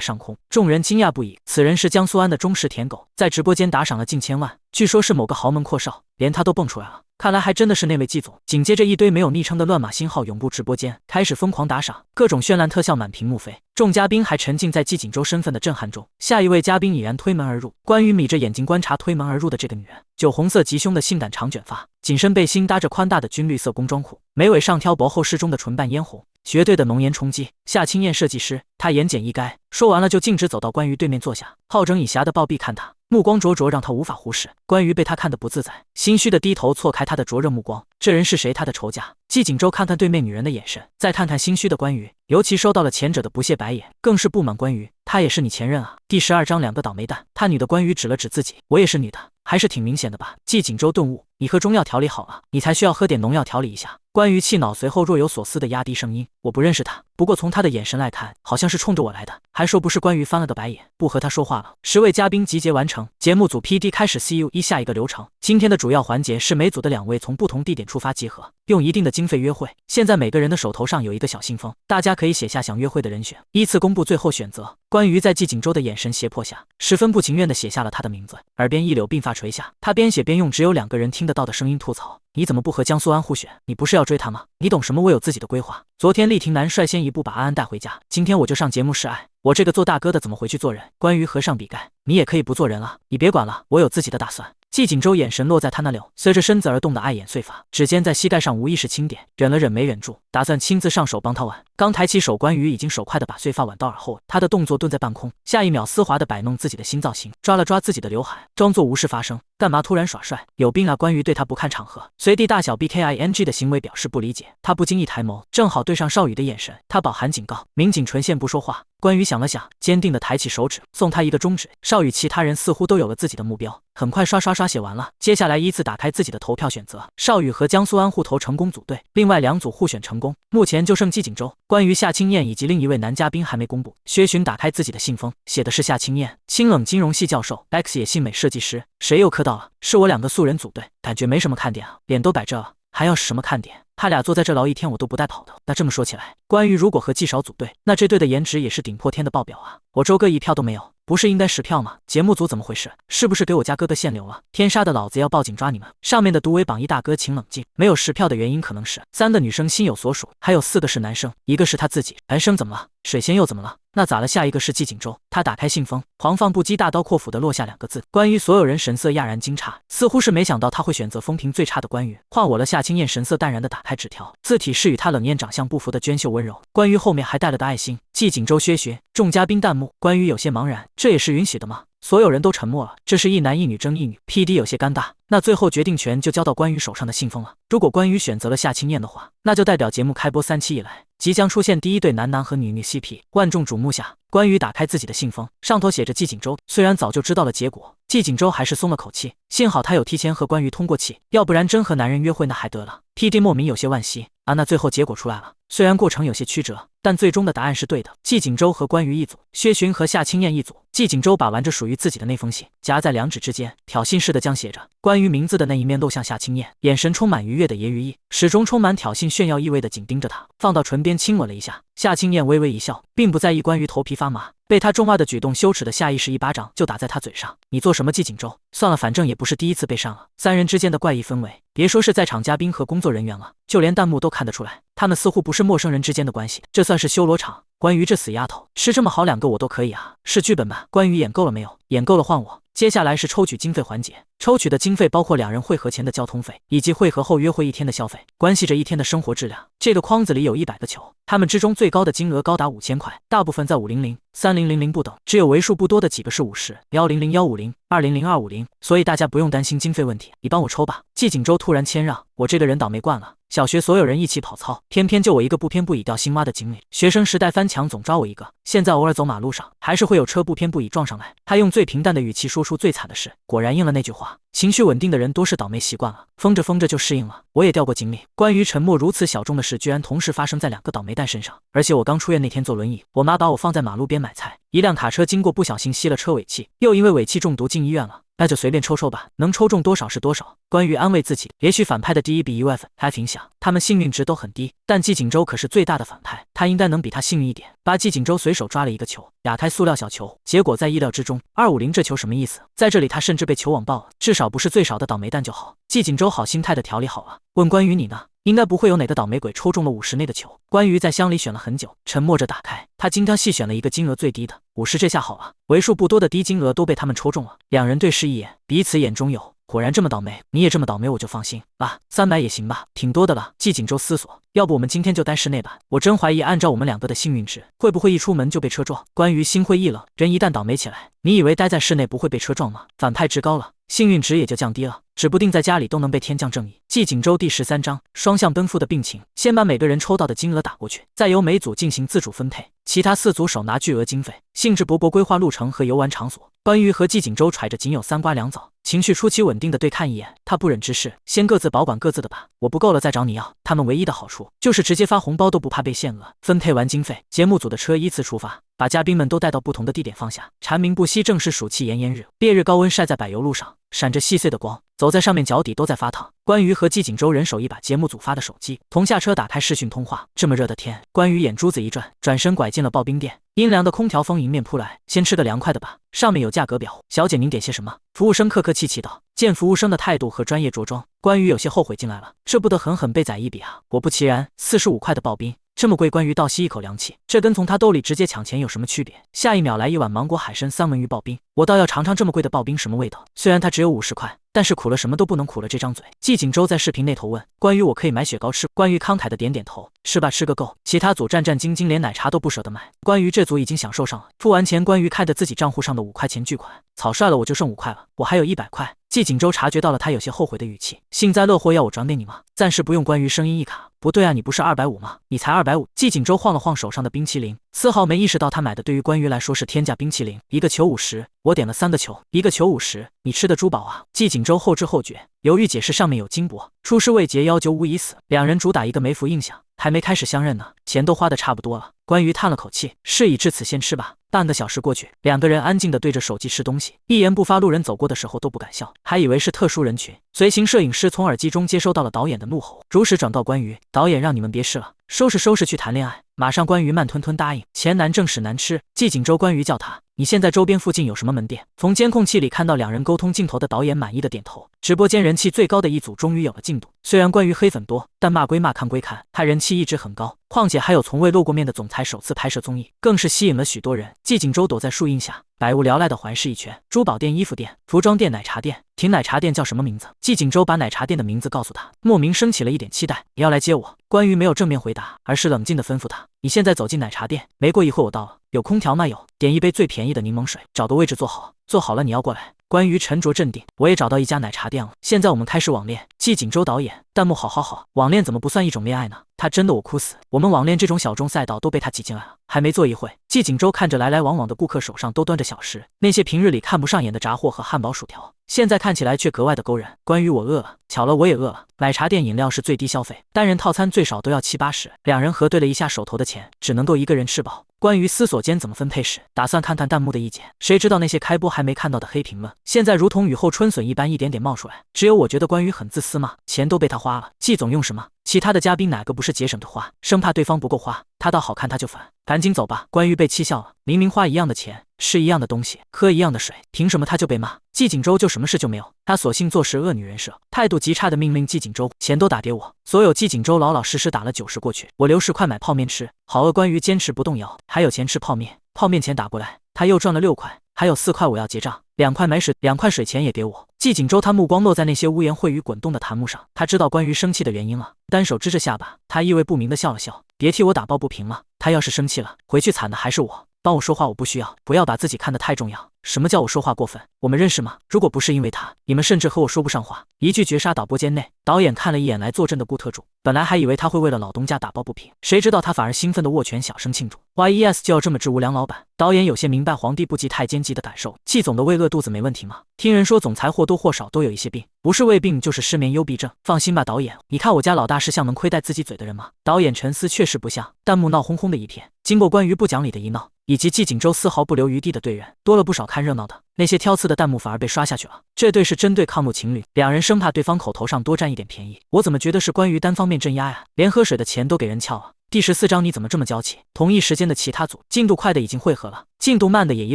上空，众人惊讶不已。此人是江苏安的忠实舔狗，在直播间打赏了近千万，据说是某个豪门阔少，连他都蹦出来了。看来还真的是那位季总。紧接着一堆没有昵称的乱码星号涌入直播间，开始疯狂打赏，各种绚烂特效满屏幕飞。众嘉宾还沉浸在季景舟身份的震撼中。下一位嘉宾已然推门而入，关于眯着眼睛观察推门而入的这个女人，酒红色及胸的性感长卷发，紧身背心搭着宽大的军绿色工装裤，眉尾上挑薄厚适中的唇瓣嫣红，绝对的浓颜冲击。夏青燕设计师，她言简意赅，说完了就径直走到关于对面坐下，好整以暇的暴毙看他，目光灼灼让他无法忽视。关于被他看得不自在，心虚的低头错开他的灼热目光。这人是谁？他的仇家。季景舟看看对面女人的眼神，再看看心虚的关于，尤其收到了前者的不屑白眼，更是不满关于，他也是你前任啊。第12章两个倒霉蛋。他女的关于指了指自己，我也是女的，还是挺明显的吧？季景舟顿悟，你喝中药调理好了，你才需要喝点农药调理一下。关于气恼，随后若有所思的压低声音，我不认识他，不过从他的眼神来看，好像是冲着我来的，还说不是。关于翻了个白眼，不和他说话了。10位嘉宾集结完成，节目组 PD 开始 CU1下一个流程。今天的主要环节是每组的2位从不同地点出发集合，用一定的经费约会。现在每个人的手头上有一个小信封，大家可以写下想约会的人选，依次公布最后选择。关于在季景舟的眼神胁迫下，十分不情愿地写下了他的名字，耳边一绺鬓发垂下，他边写边用只有2个人听得到的声音吐槽：你怎么不和江苏安互选？你不是要追他吗？你懂什么？我有自己的规划。昨天厉霆男率先一步把安安带回家，今天我就上节目示爱。我这个做大哥的怎么回去做人？关于和尚比盖，你也可以不做人了，你别管了，我有自己的打算。季景舟眼神落在他那绺随着身子而动的碍眼碎发，指尖在膝盖上无意识轻点，忍了忍没忍住，打算亲自上手帮他挽。刚抬起手，关于已经手快的把碎发挽到耳后，他的动作顿在半空，下一秒丝滑的摆弄自己的新造型，抓了抓自己的刘海，装作无事发生。干嘛突然耍帅？有病啊！关于对他不看场合，随地大小 BKING 的行为表示不理解。他不经意抬眸，正好对上少宇的眼神，他饱含警告。民警唇线不说话。关于想了想，坚定地抬起手指，送他一个中指。少宇其他人似乎都有了自己的目标，很快刷刷刷写完了。接下来依次打开自己的投票选择，少宇和江苏安互投成功组队，另外2组互选成功。目前就剩季景舟、关于夏青燕以及另一位男嘉宾还没公布。薛巡打开自己的信封，写的是夏青燕，清冷金融系教授 ，X 也信美设计师。谁又磕到了？是我2个素人组队，感觉没什么看点啊，脸都摆这了，还要是什么看点？他俩坐在这唠一天，我都不带跑的。那这么说起来，关于如果和季少组队，那这队的颜值也是顶破天的爆表啊！我周哥1票都没有，不是应该10票吗？节目组怎么回事？是不是给我家哥哥限流了？天杀的，老子要报警抓你们！上面的独为榜一大哥，请冷静。没有10票的原因可能是3个女生心有所属，还有4个是男生，1个是他自己。男生怎么了？水仙又怎么了？那咋了？下一个是季景舟，他打开信封，狂放不羁，大刀阔斧的落下2个字。关于所有人神色讶然惊诧，似乎是没想到他会选择风评最差的关于。换我了。夏青燕神色淡然的打开纸条，字体是与他冷艳长相不符的娟秀温柔。关于后面还带了个爱心。季景舟薛巡，众嘉宾弹幕，关于有些茫然，这也是允许的吗？所有人都沉默了。这是一男一女争一女 ，PD 有些尴尬。那最后决定权就交到关于手上的信封了。如果关于选择了夏青燕的话，那就代表节目开播3期以来即将出现第一对男和女 CP。万众瞩目下，关于打开自己的信封，上头写着季景舟。虽然早就知道了结果，季景舟还是松了口气，幸好他有提前和关于通过气，要不然真和男人约会那还得了。PD 莫名有些惋惜啊。那最后结果出来了，虽然过程有些曲折，但最终的答案是对的。季景舟和关于一组，薛巡和夏青燕一组。季景舟把玩着属于自己的那封信，夹在2指之间，挑衅似的将写着关于名字的那一面露向夏青燕，眼神充满愉悦的揶揄意，始终充满挑衅炫耀意味的紧盯着他，放到唇边亲吻了一下。夏青燕微微一笑，并不在意关于头皮发麻，被他重话的举动羞耻的下意识一巴掌就打在他嘴上。你做什么？季景舟，算了，反正也不是第一次被上了。3人之间的怪异氛围，别说是在场嘉宾和工作人员了，就连弹幕都看得出来。他们似乎不是陌生人之间的关系，这算是修罗场。关于这死丫头，吃这么好2个我都可以啊，是剧本吧？关于演够了没有？演够了换我。接下来是抽取经费环节，抽取的经费包括2人会合前的交通费，以及会合后约会1天的消费，关系着1天的生活质量。这个筐子里有100个球，它们之中最高的金额高达5000块，大部分在500、3000不等，只有为数不多的几个是50、100、150、200、250，所以大家不用担心经费问题。你帮我抽吧。季景舟突然谦让，我这个人倒霉惯了。小学所有人一起跑操，偏偏就我一个不偏不倚掉青蛙的经历。学生时代翻墙总抓我一个，现在偶尔走马路上，还是会有车不偏不倚撞上来。他用最平淡的语气说出最惨的事，果然应了那句话：情绪稳定的人多是倒霉习惯了，疯着疯着就适应了。我也掉过经历，关于沉默如此小众的事，居然同时发生在2个倒霉蛋身上。而且我刚出院那天坐轮椅，我妈把我放在马路边买菜，一辆卡车经过不小心吸了车尾气，又因为尾气中毒进医院了。那就随便抽抽吧，能抽中多少是多少。关于安慰自己，也许反派的第一笔UF还挺响，他们幸运值都很低，但季景舟可是最大的反派，他应该能比他幸运一点。季景舟随手抓了一个球，打开塑料小球，结果在意料之中。250这球什么意思？在这里他甚至被球网爆了，至少不是最少的倒霉蛋就好。季景舟好心态的调理好了，问关于你呢？应该不会有哪个倒霉鬼抽中了50内的球。关于在箱里选了很久，沉默着打开，他精挑细选了一个金额最低的50，这下好了，为数不多的低金额都被他们抽中了。2人对视一眼，彼此眼中有。果然这么倒霉，你也这么倒霉，我就放心啊。300也行吧，挺多的了。季景舟思索，要不我们今天就待室内吧？我真怀疑，按照我们2个的幸运值，会不会一出门就被车撞？关于心灰意冷，人一旦倒霉起来，你以为待在室内不会被车撞吗？反派值高了，幸运值也就降低了，指不定在家里都能被天降正义。季景舟第13章双向奔赴的病情，先把每个人抽到的金额打过去，再由每组进行自主分配，其他4组手拿巨额经费，兴致勃勃规划路程和游玩场所。关于和季景舟揣着仅有3瓜2枣，情绪出奇稳定的对看一眼，他不忍直视，先各自保管各自的吧，我不够了再找你要。他们唯一的好处就是直接发红包，都不怕被限额。分配完经费，节目组的车依次出发，把嘉宾们都带到不同的地点放下。蝉鸣不息，正是暑气炎炎日，烈日高温晒在柏油路上，闪着细碎的光，走在上面脚底都在发烫。关于和季景舟人手一把节目组发的手机，同下车打开视讯通话。这么热的天，关于眼珠子一转，转身拐进了刨冰店。阴凉的空调风迎面扑来，先吃个凉快的吧，上面有价格表。小姐您点些什么？服务生客客气气道。见服务生的态度和专业着装，关于有些后悔进来了，这不得狠狠被宰一笔啊！果不其然，45块的刨冰这么贵，关于倒吸一口凉气，这跟从他兜里直接抢钱有什么区别？下一秒来一碗芒果海参3文鱼刨冰，我倒要尝尝这么贵的刨冰什么味道。虽然它只有50块，但是苦了什么都不能苦了这张嘴。季景舟在视频那头问关于我可以买雪糕吃，关于慷慨的点点头，是吧，吃个够。其他组战战兢兢，连奶茶都不舍得买。关于这组已经享受上了，付完钱，关于看着自己账户上的5块钱巨款，草率了，我就剩5块了，我还有100块。季景舟察觉到了他有些后悔的语气，幸灾乐祸要我转给你吗？暂时不用。关于声音一卡，不对啊，你不是250吗？你才250。季景舟晃了晃手上的冰淇淋，丝毫没意识到他买的对于关于来说是天价冰淇淋，一个球50，我点了3个球，一个球50，你吃的珠宝啊。季景舟后知后觉，犹豫解释上面有金箔，出师未捷要究无已死。2人主打一个没福印象，还没开始相认呢，钱都花的差不多了。关于叹了口气，事已至此先吃吧。半个小时过去，2个人安静地对着手机吃东西，一言不发，路人走过的时候都不敢笑，还以为是特殊人群。随行摄影师从耳机中接收到了导演的怒吼，如实转告关于，导演让你们别试了，收拾收拾去谈恋爱。马上关于慢吞吞答应，钱难挣屎难吃。季景舟关于叫他，你现在周边附近有什么门店？从监控器里看到2人沟通镜头的导演满意的点头。直播间人气最高的一组终于有了进度，虽然关于黑粉多，但骂归骂，看归看，他人气一直很高。况且还有从未露过面的总裁首次拍摄综艺，更是吸引了许多人。季景舟躲在树荫下，百无聊赖的环视一圈，珠宝店、衣服店、服装店、奶茶店。停奶茶店叫什么名字？季景舟把奶茶店的名字告诉他，莫名升起了一点期待。你要来接我？关于没有正面回答，而是冷静地吩咐他，你现在走进奶茶店。没过一会我到了，有空调吗？有，点一杯最便宜的柠檬水，找个位置坐好，坐好了你要过来。关于沉着镇定，我也找到一家奶茶店了，现在我们开始网恋。季景舟导演，弹幕好，网恋怎么不算一种恋爱呢？他真的我哭死，我们网恋这种小众赛道都被他挤进来了。还没坐一会，季景舟看着来来往往的顾客手上都端着小食，那些平日里看不上眼的炸货和汉堡薯条，现在看起来却格外的勾人。关于我饿了，巧了我也饿了。奶茶店饮料是最低消费，单人套餐最少都要70-80。2人核对了一下手头的钱，只能够一个人吃饱。关于思索间怎么分配时，打算看看弹幕的意见，谁知道那些开播还没看到的黑评论，现在如同雨后春笋一般一点点冒出来。只有我觉得关于很自私嘛，钱都被他花了，季总用什么？其他的嘉宾哪个不是节省的花，生怕对方不够花。他倒好看他就烦，赶紧走吧。关于被气笑了，明明花一样的钱，吃一样的东西，喝一样的水，凭什么他就被骂？季锦州就什么事就没有？他索性做事恶女人设，态度极差的命令季锦州钱都打给我。所有季锦州老老实实打了90过去，我留10块买泡面吃。好饿，关于坚持不动摇，还有钱吃泡面，泡面钱打过来，他又赚了6块。还有4块我要结账，2块买水，2块水钱也给我。季锦州他目光落在那些污言秽语滚动的弹幕上，他知道关于生气的原因了，单手支着下巴，他意味不明的笑了笑，别替我打抱不平了，他要是生气了，回去惨的还是我。帮我说话我不需要，不要把自己看得太重要。什么叫我说话过分？我们认识吗？如果不是因为他，你们甚至和我说不上话。一句绝杀导播间内，导演看了一眼来坐镇的顾特主，本来还以为他会为了老东家打抱不平，谁知道他反而兴奋的握拳小声庆祝。YES 就要这么治无良老板？导演有些明白皇帝不急太监急的感受，季总的胃饿肚子没问题吗？听人说总裁或多或少都有一些病，不是胃病就是失眠幽闭症。放心吧导演，你看我家老大是像能亏待自己嘴的人吗？导演沉思，确实不像。弹幕闹哄哄的一片，经过关于不讲理的一闹，以及季锦州丝毫不留余地的对人，多了不少看热闹的。那些挑刺的弹幕反而被刷下去了。这对是针对抗怒情侣，两人生怕对方口头上多占一点便宜。我怎么觉得是关于单方面镇压呀？连喝水的钱都给人撬了。第14章你怎么这么娇气？同一时间的其他组，进度快的已经汇合了，进度慢的也一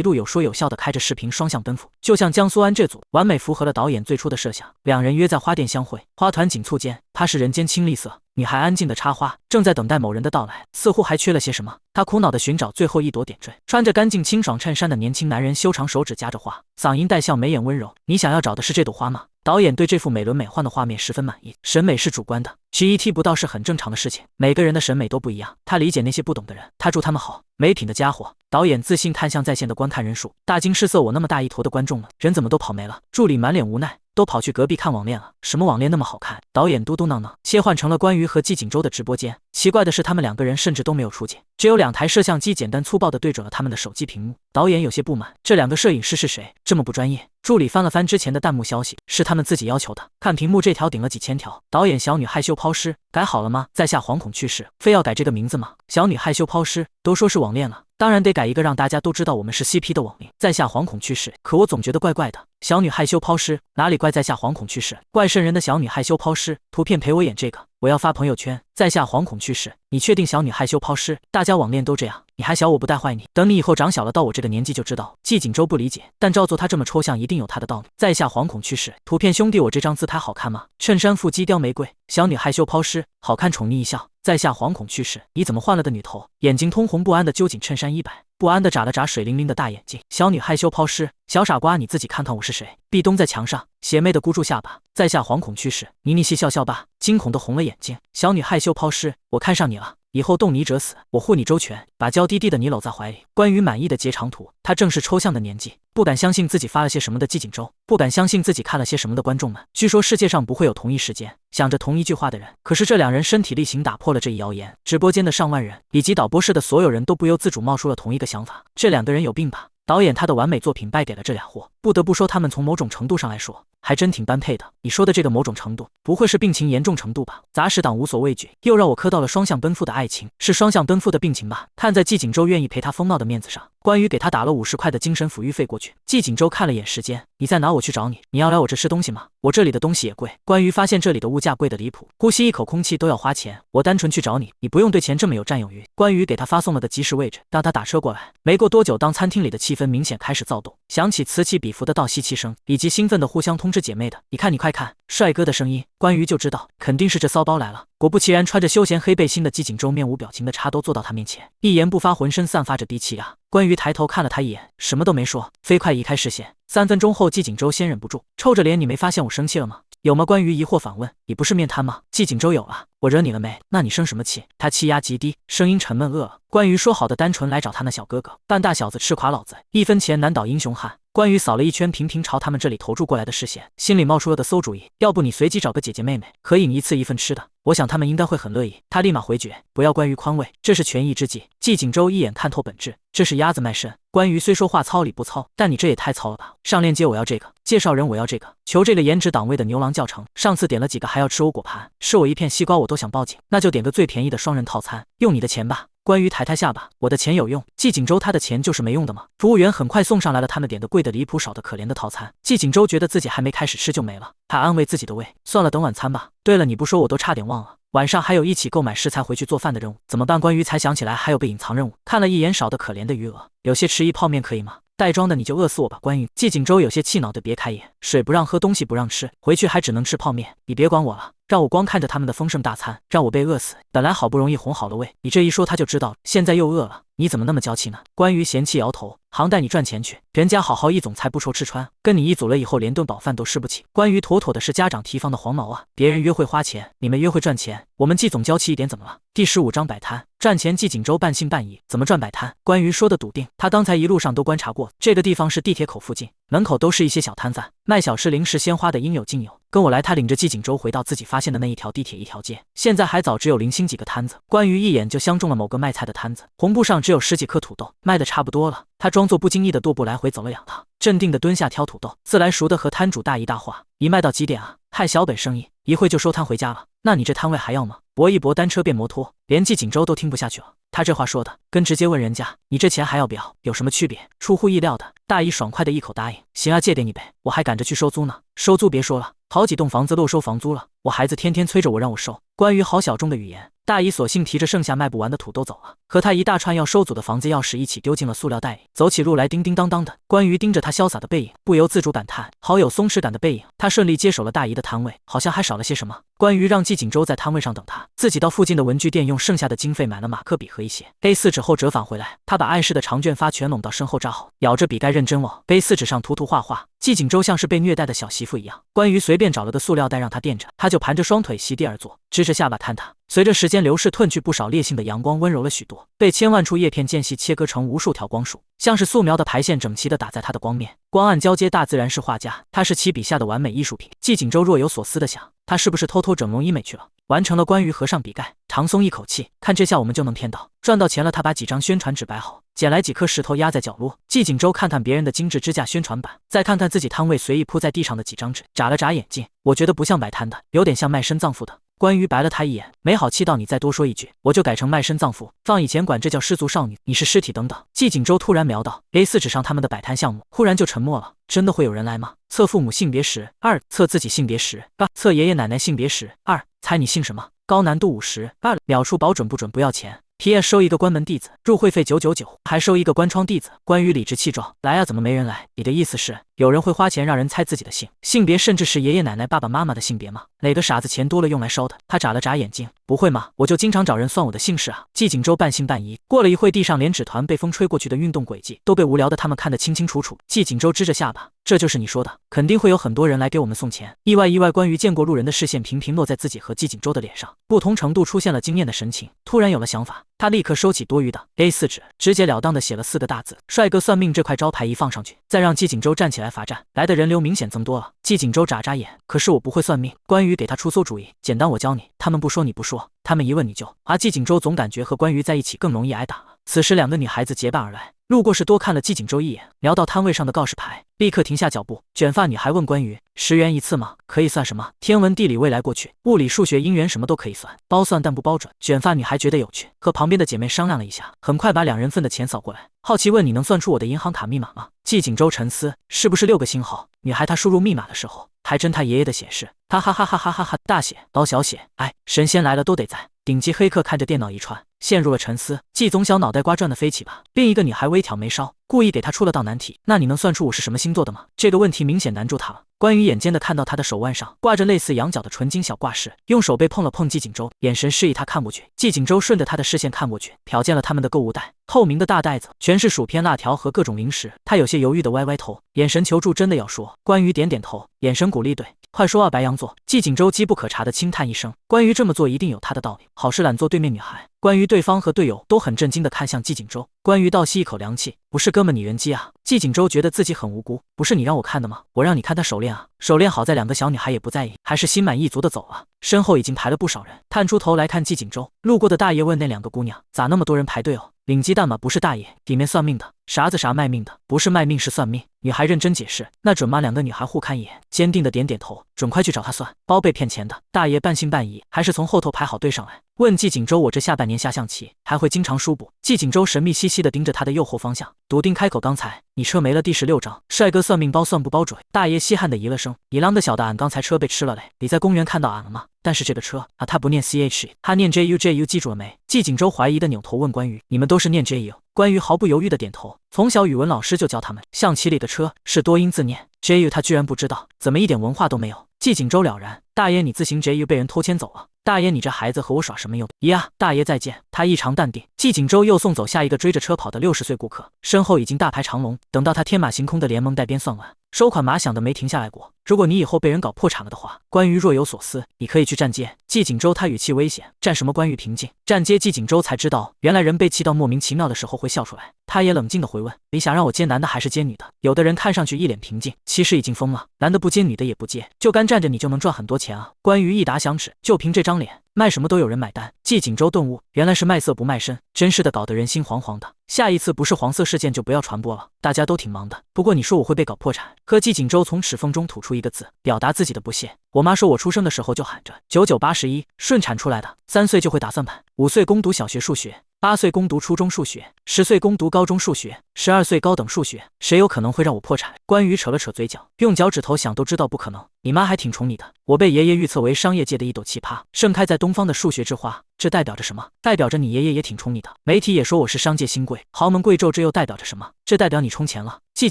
路有说有笑的开着视频双向奔赴。就像江苏安这组，完美符合了导演最初的设想，两人约在花店相会，花团锦簇间，他是人间清丽色，女孩安静的插花，正在等待某人的到来，似乎还缺了些什么。他苦恼的寻找最后一朵点缀。穿着干净清爽衬衫的年轻男人修长手指夹着花，嗓音带笑，眉眼温柔。你想要找的是这朵花吗？导演对这幅美轮美奂的画面十分满意。审美是主观的，其一不到是很正常的事情，每个人的审美都不一样。他理解那些不懂的人，他祝他们好。没品的家伙。导演自信看向在线的观看人数，大惊失色，我那么大一坨的观众们，人怎么都跑没了？助理满脸无奈，都跑去隔壁看网恋了。什么网恋那么好看？导演嘟嘟囔囔，切换成了关于和季锦州的直播间。奇怪的是，他们两个人甚至都没有出镜，只有2台摄像机简单粗暴地对准了他们的手机屏幕。导演有些不满，这2个摄影师是谁？这么不专业。助理翻了翻之前的弹幕消息，是他们自己要求的。看屏幕这条顶了几千条。导演小女害羞抛尸，改好了吗？在下惶恐去世，非要改这个名字吗？小女害羞抛尸，都说是网恋了，当然得改一个让大家都知道我们是 CP 的网恋。在下惶恐去世，可我总觉得怪怪的。小女害羞抛尸，哪里怪？在下惶恐去世，怪瘆人的。小女害羞抛尸，图片陪我演这个，我要发朋友圈。在下惶恐去世，你确定小女害羞抛尸？大家网恋都这样，你还小我不带坏你，等你以后长小了到我这个年纪就知道。季锦州不理解，但照做他这么抽象，一定有他的道理。在下惶恐去世，图片兄弟我这张姿态好看吗？衬衫腹肌雕玫瑰，小女害羞抛尸，好看宠溺一笑。在下惶恐去世，你怎么换了的女头？眼睛通红不安的揪紧衬衫衣摆，不安的眨了眨水灵灵的大眼睛。小女害羞抛尸，小傻瓜你自己看看我是谁？壁咚在墙上，邪魅的箍住下巴。在下惶恐去世，你戏笑笑吧，惊恐的红了眼睛。小女害羞抛尸，我看上你了。以后动你者死，我护你周全，把娇滴滴的你搂在怀里。关于满意的截长图，他正是抽象的年纪，不敢相信自己发了些什么的季锦州，不敢相信自己看了些什么的观众们。据说世界上不会有同一时间想着同一句话的人，可是这2人身体力行打破了这一谣言。直播间的上万人以及导播室的所有人都不由自主冒出了同一个想法：这2个人有病吧？导演他的完美作品败给了这俩货，不得不说他们从某种程度上来说还真挺般配的。你说的这个某种程度，不会是病情严重程度吧？杂食党无所畏惧，又让我磕到了双向奔赴的爱情，是双向奔赴的病情吧？看在季锦州愿意陪他疯闹的面子上，关于给他打了50块的精神抚育费过去。季锦州看了眼时间，你在哪？我去找你。你要来我这吃东西吗？我这里的东西也贵。关于发现这里的物价贵的离谱，呼吸一口空气都要花钱。我单纯去找你，你不用对钱这么有占有欲。关于给他发送了的即时位置，当他打车过来，没过多久，当餐厅里的气氛明显开始躁动，响起此起彼伏的倒吸气声，以及兴奋的互相通知姐妹的你看你快看帅哥的声音。关于就知道肯定是这骚包来了。果不其然，穿着休闲黑背心的季锦州面无表情的插兜坐到他面前，一言不发，浑身散发着低气压。关于抬头看了他一眼，什么都没说，飞快移开视线。3分钟后，季锦州先忍不住臭着脸，你没发现我生气了吗？有吗？关于疑惑反问，你不是面瘫吗？季锦州有了，我惹你了没？那你生什么气？他气压极低，声音沉闷饿了。关于说好的单纯来找他那小哥哥，半大小子吃垮老子，1分钱难倒英雄汉。关于扫了一圈频频朝他们这里投注过来的视线，心里冒出了个馊主意，要不你随机找个姐姐妹妹，合影一次1份吃的，我想他们应该会很乐意。他立马回绝，不要关于宽慰，这是权宜之计。季锦州一眼看透本质，这是鸭子卖肾。关于虽说话糙理不糙，但你这也太糙了吧！上链接我要这个，介绍人我要这个，求这个颜值档位的牛郎教程。上次点了几个还要吃我果盘，吃我一片西瓜我都想报警。那就点个最便宜的双人套餐，用你的钱吧。关于抬抬下巴，我的钱有用，季锦州他的钱就是没用的吗？服务员很快送上来了他们点的贵的离谱、少的可怜的套餐。季锦州觉得自己还没开始吃就没了，他安慰自己的胃，算了，等晚餐吧。对了，你不说我都差点忘了。晚上还有一起购买食材回去做饭的任务，怎么办？关于才想起来还有个隐藏任务。看了一眼少的可怜的余额，有些迟疑，泡面可以吗？袋装的你就饿死我吧。关于季锦州有些气恼的别开眼，水不让喝，东西不让吃，回去还只能吃泡面。你别管我了，让我光看着他们的丰盛大餐，让我被饿死。本来好不容易哄好了胃，你这一说他就知道了，现在又饿了。你怎么那么娇气呢？关于嫌弃摇头，行带你赚钱去，人家好好一总裁不愁吃穿，跟你一组了以后连顿饱饭都吃不起。关于妥妥的是家长提防的黄毛啊！别人约会花钱，你们约会赚钱，我们季总娇气一点怎么了？第15章摆摊赚钱。季锦州半信半疑，怎么赚摆摊？关于说的笃定，他刚才一路上都观察过，这个地方是地铁口附近，门口都是一些小摊贩，卖小吃零食鲜花的应有尽有。跟我来，他领着季锦州回到自己发现的那一条地铁一条街，现在还早，只有零星几个摊子。关于一眼就相中了某个卖菜的摊子，红布上只有10几颗土豆，卖的差不多了。他装作不经意的踱步来回走了2趟，镇定的蹲下挑土豆，自来熟的和摊主大姨大话：“你卖到几点啊？太小本生意，一会就收摊回家了。那你这摊位还要吗？”搏一搏，单车变摩托，连季锦州都听不下去了。他这话说的跟直接问人家你这钱还要不要有什么区别？出乎意料的，大姨爽快的一口答应：“行啊，借点你呗，我还赶着去收租呢。”收租别说了，好几栋房子漏收房租了，我孩子天天催着我让我收。关于好小众的语言，大姨索性提着剩下卖不完的土豆走了，和他一大串要收租的房子钥匙一起丢进了塑料袋里，走起路来叮叮当当的。关于盯着他潇洒的背影，不由自主感叹，好有松弛感的背影。他顺利接手了大姨的摊位，好像还少了些什么。关于让季锦州在摊位上等他，自己到附近的文具店用剩下的经费买了马克笔和一些 A4 纸后折返回来，他把碍事的长卷发全拢到身后扎好，咬着笔盖认真往 A4 纸上涂涂画画。季锦州像是被虐待的小媳妇一样，关于随便找了个塑料袋让他垫着，他就盘着双腿席地而坐，支着下巴坍塌。随着时间流逝，褪去不少烈性的阳光温柔了许多，被千万处叶片间隙切割成无数条光束，像是素描的排线整齐地打在他的光面，光暗交接，大自然是画家，他是其笔下的完美艺术品。季锦州若有所思地想，他是不是偷偷整容医美去了？完成了关于合上笔盖，长松一口气，看这下我们就能骗到，赚到钱了。他把几张宣传纸摆好，捡来几颗石头压在角落。季锦州看看别人的精致支架宣传板，再看看自己摊位随意铺在地上的几张纸，眨了眨眼睛，我觉得不像摆摊的，有点像卖身葬父的。关于白了他一眼，没好气到你再多说一句，我就改成卖身葬父。放以前管这叫失足少女，你是尸体等等。季锦州突然瞄到 A4 纸上他们的摆摊项目，忽然就沉默了。真的会有人来吗？测父母性别时2，测自己性别时8，测爷爷奶奶性别时2，猜你姓什么？高难度50，秒出保准不准不要钱。PS 收一个关门弟子，入会费999，还收一个关窗弟子。关于理直气壮，来啊，怎么没人来？你的意思是有人会花钱让人猜自己的性别，甚至是爷爷奶奶爸爸妈妈的性别吗？哪个傻子钱多了用来烧的？他眨了眨眼睛，不会吗？我就经常找人算我的姓氏啊。季锦州半信半疑。过了一会，地上连纸团被风吹过去的运动轨迹都被无聊的他们看得清清楚楚。季锦州支着下巴，这就是你说的，肯定会有很多人来给我们送钱。意外，关于见过路人的视线频频落在自己和季锦州的脸上，不同程度出现了惊艳的神情，突然有了想法。他立刻收起多余的 A4 纸，直截了当的写了4个大字：帅哥算命。这块招牌一放上去，再让季锦州站起来罚站，来的人流明显增多了。季锦州眨眨眼，可是我不会算命。关于给他出馊主意，简单，我教你，他们不说你不说，他们一问你就季锦州总感觉和关于在一起更容易挨打了。此时2个女孩子结伴而来，路过时多看了季锦州一眼，瞄到摊位上的告示牌，立刻停下脚步。卷发女孩问关于：10元一次吗？可以算什么？天文地理未来过去，物理数学姻缘什么都可以算，包算但不包准。卷发女孩觉得有趣，和旁边的姐妹商量了一下，很快把2人份的钱扫过来，好奇问：你能算出我的银行卡密码吗？季锦州沉思，是不是6个星号？女孩她输入密码的时候，还真他爷爷的显示，哈哈哈哈哈哈哈！大写刀小写，哎，神仙来了都得在。顶级黑客看着电脑一串，陷入了沉思。季总小脑袋瓜转得飞起吧。另一个女孩微挑眉梢，故意给他出了道难题。那你能算出我是什么星座的吗？这个问题明显难住他了。关于眼尖的看到他的手腕上挂着类似羊角的纯金小挂饰，用手背碰了碰季锦州，眼神示意他看过去。季锦州顺着他的视线看过去，瞟见了他们的购物袋，透明的大袋子，全是薯片、辣条和各种零食。他有些犹豫的歪歪头，眼神求助，真的要说。关于点点头，眼神鼓励，对，快说啊，白羊座。季锦州机不可察的轻叹一声，关于这么做一定有他的道理。好事懒做对面女孩，关于对方和队友都很震惊的看向季锦州。关于倒吸一口凉气，不是哥们你人机啊。季锦州觉得自己很无辜，不是你让我看的吗？我让你看他手链啊。手链好在2个小女孩也不在意，还是心满意足的走了。身后已经排了不少人，探出头来看季锦州。路过的大爷问那2个姑娘，咋那么多人排队哦？领鸡蛋吗？不是大爷，里面算命的。啥子啥卖命的？不是卖命是算命。女孩认真解释，那准吗？2个女孩互看一眼，坚定的点点头，准快去找他算，包被骗钱的。大爷半信半疑，还是从后头排好队上来。问季景周，我这下半年下象棋还会经常输不？季景周神秘兮兮地盯着他的右后方向，笃定开口：刚才你车没了第16张，帅哥算命包算不包准？大爷稀罕地咦了声，你啷个晓得俺刚才车被吃了嘞？你在公园看到俺了吗？但是这个车啊，他不念 CH， 他念 JU， 记住了没？季景周怀疑地扭头问关羽，你们都是念 JU？ 关羽毫不犹豫地点头，从小语文老师就教他们，象棋里的车是多音字念 JU， 他居然不知道，怎么一点文化都没有？季景周了然，大爷你自行 JU 被人偷牵走了。大爷，你这孩子和我耍什么用？咦呀，大爷再见！他异常淡定。季景周又送走下一个追着车跑的60岁顾客，身后已经大排长龙。等到他天马行空的连蒙带鞭算完，收款码响的没停下来过。如果你以后被人搞破产了的话，关羽若有所思，你可以去站街。季景周他语气危险，站什么？关羽平静。站街，季景周才知道，原来人被气到莫名其妙的时候会笑出来。他也冷静地回问：你想让我接男的还是接女的？有的人看上去一脸平静，其实已经疯了，男的不接女的也不接，就干站着你就能赚很多钱啊！关羽一打响指，就凭这张脸，卖什么都有人买单。季景周顿悟，原来是卖色不卖身，真是的，搞得人心惶惶的。下一次不是黄色事件就不要传播了，大家都挺忙的。不过你说我会被搞破产，可季景周从齿缝中吐出一个字，表达自己的不屑。我妈说我出生的时候就喊着9981顺产出来的，3岁就会打算盘，5岁攻读小学数学，8岁攻读初中数学，10岁攻读高中数学，12岁高等数学，谁有可能会让我破产？关羽扯了扯嘴角，用脚趾头想都知道不可能。你妈还挺宠你的，我被爷爷预测为商业界的一朵奇葩，盛开在东方的数学之花，这代表着什么？代表着你爷爷也挺宠你的。媒体也说我是商界新贵，豪门贵胄，这又代表着什么？这代表你充钱了。季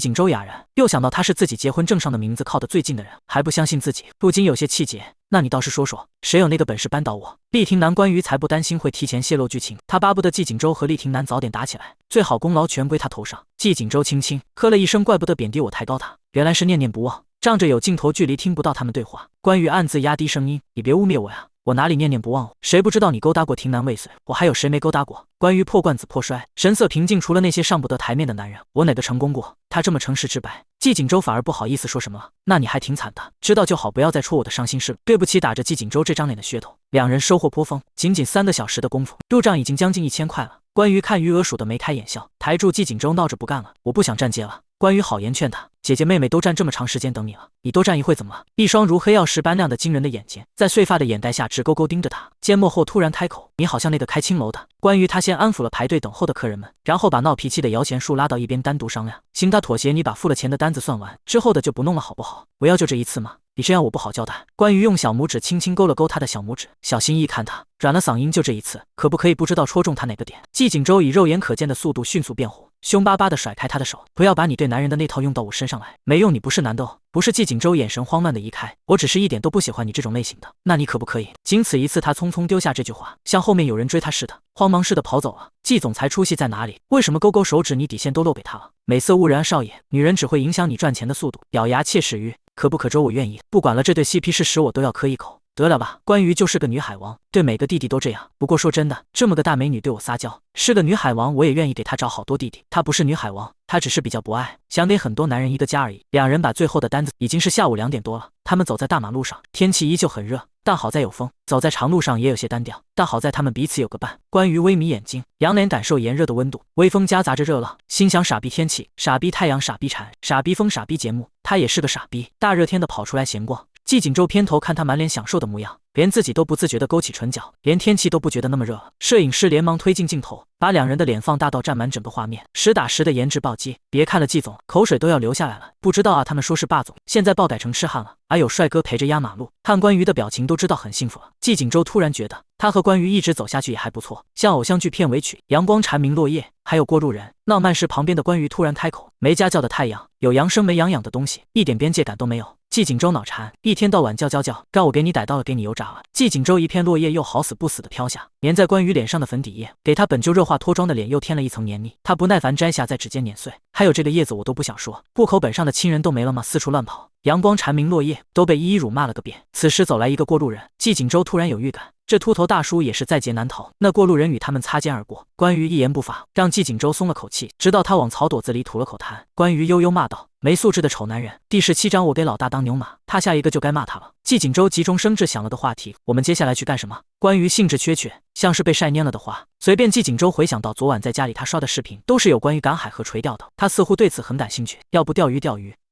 景周哑然，又想到他是自己结婚证上的名字靠得最近的人，还不相信自己，不禁有些气结。那你倒是说说，谁有那个本事扳倒我？厉霆南关羽才不担心会提前泄露剧情，他巴不得季景周和厉霆南早点打起来，最好功劳全归他头上。季景周轻轻喝了一声，怪不得贬低我抬高他，原来是念念不忘，仗着有镜头距离听不到他们对话。关羽暗自压低声音，你别污蔑我呀，我哪里念念不忘？谁不知道你勾搭过亭南未遂？我还有谁没勾搭过？关于破罐子破摔，神色平静，除了那些上不得台面的男人，我哪个成功过？他这么诚实直白，季景周反而不好意思说什么了。那你还挺惨的，知道就好，不要再戳我的伤心事了。对不起，打着季景周这张脸的噱头，两人收获颇丰。仅仅3个小时的功夫，入账已经将近1000块了。关于看余额数的眉开眼笑，抬住季景周，闹着不干了，我不想站街了。关羽好言劝他，姐姐妹妹都站这么长时间等你了，你多站一会怎么了？一双如黑曜石般亮的惊人的眼睛，在碎发的眼袋下直勾勾盯着他，缄默后突然开口，你好像那个开青楼的。关于他先安抚了排队等候的客人们，然后把闹脾气的摇钱树拉到一边单独商量，行，他妥协，你把付了钱的单子算完，之后的就不弄了好不好？我要就这一次吗？你这样我不好交代。关羽用小拇指轻轻勾了勾他的小拇指，小心翼翼看他，软了嗓音，就这一次，可不可以不知道戳中他哪个点？季景周以肉眼可见的速度迅速变红，凶巴巴地甩开他的手，不要把你对男人的那套用到我身上来，没用，你不是男的哦。不是。季景周眼神慌乱地移开，我只是一点都不喜欢你这种类型的，那你可不可以？仅此一次，他匆匆丢下这句话，像后面有人追他似的，慌忙似的跑走了。季总裁出戏在哪里？为什么勾勾手指，你底线都露给他了？美色误人啊，少爷，女人只会影响你赚钱的速度，咬牙切齿于可不可周我愿意，不管了，这对 CP 是屎我都要磕一口。得了吧，关羽就是个女海王，对每个弟弟都这样。不过说真的，这么个大美女对我撒娇，是个女海王，我也愿意给她找好多弟弟。她不是女海王，她只是比较不爱，想给很多男人一个家而已。两人把最后的单子，已经是下午2点多了。他们走在大马路上，天气依旧很热，但好在有风。走在长路上也有些单调，但好在他们彼此有个伴。关羽微眯眼睛，仰脸感受炎热的温度，微风夹杂着热浪，心想傻逼天气，傻逼太阳，傻逼蝉，傻逼风，傻逼节目。他也是个傻逼，大热天的跑出来闲逛。季景周偏头看他满脸享受的模样，连自己都不自觉地勾起唇角，连天气都不觉得那么热了。摄影师连忙推进镜头，把两人的脸放大到占满整个画面，实打实的颜值暴击。别看了季总，口水都要流下来了。不知道啊，他们说是霸总，现在暴改成痴汉了，而有帅哥陪着压马路。看关羽的表情都知道很幸福了。季景周突然觉得，他和关羽一直走下去也还不错，像偶像剧片尾曲《阳光蝉鸣落叶》，还有过路人。浪漫时旁边的关羽突然开口，没家教的太阳，有阳生没养的东西，一点边界感都没有。季景周脑残，一天到晚叫，让我给你逮到了，给你油炸了。季景周一片落叶又好死不死的飘下，粘在关羽脸上的粉底液，给他本就热化脱妆的脸又添了一层黏腻。他不耐烦摘下，在指尖碾碎。还有这个叶子我都不想说，户口本上的亲人都没了吗？四处乱跑，阳光蝉鸣落叶，都被一一辱骂了个遍。此时走来一个过路人，季景周突然有预感，这秃头大叔也是在劫难逃。那过路人与他们擦肩而过，关羽一言不发，让季景周松了口气，直到他往草垛子里吐了口痰。关羽悠悠骂道，没素质的丑男人，第17章我给老大当牛马，他下一个就该骂他了。季景周急中生智想了个话题，我们接下来去干什么？关羽兴致缺缺，像是被晒蔫了的花。随便。季景周回想到昨晚在家里他刷的视频，都是有关于赶海和垂钓的，他似乎对此很感兴趣。要不钓鱼？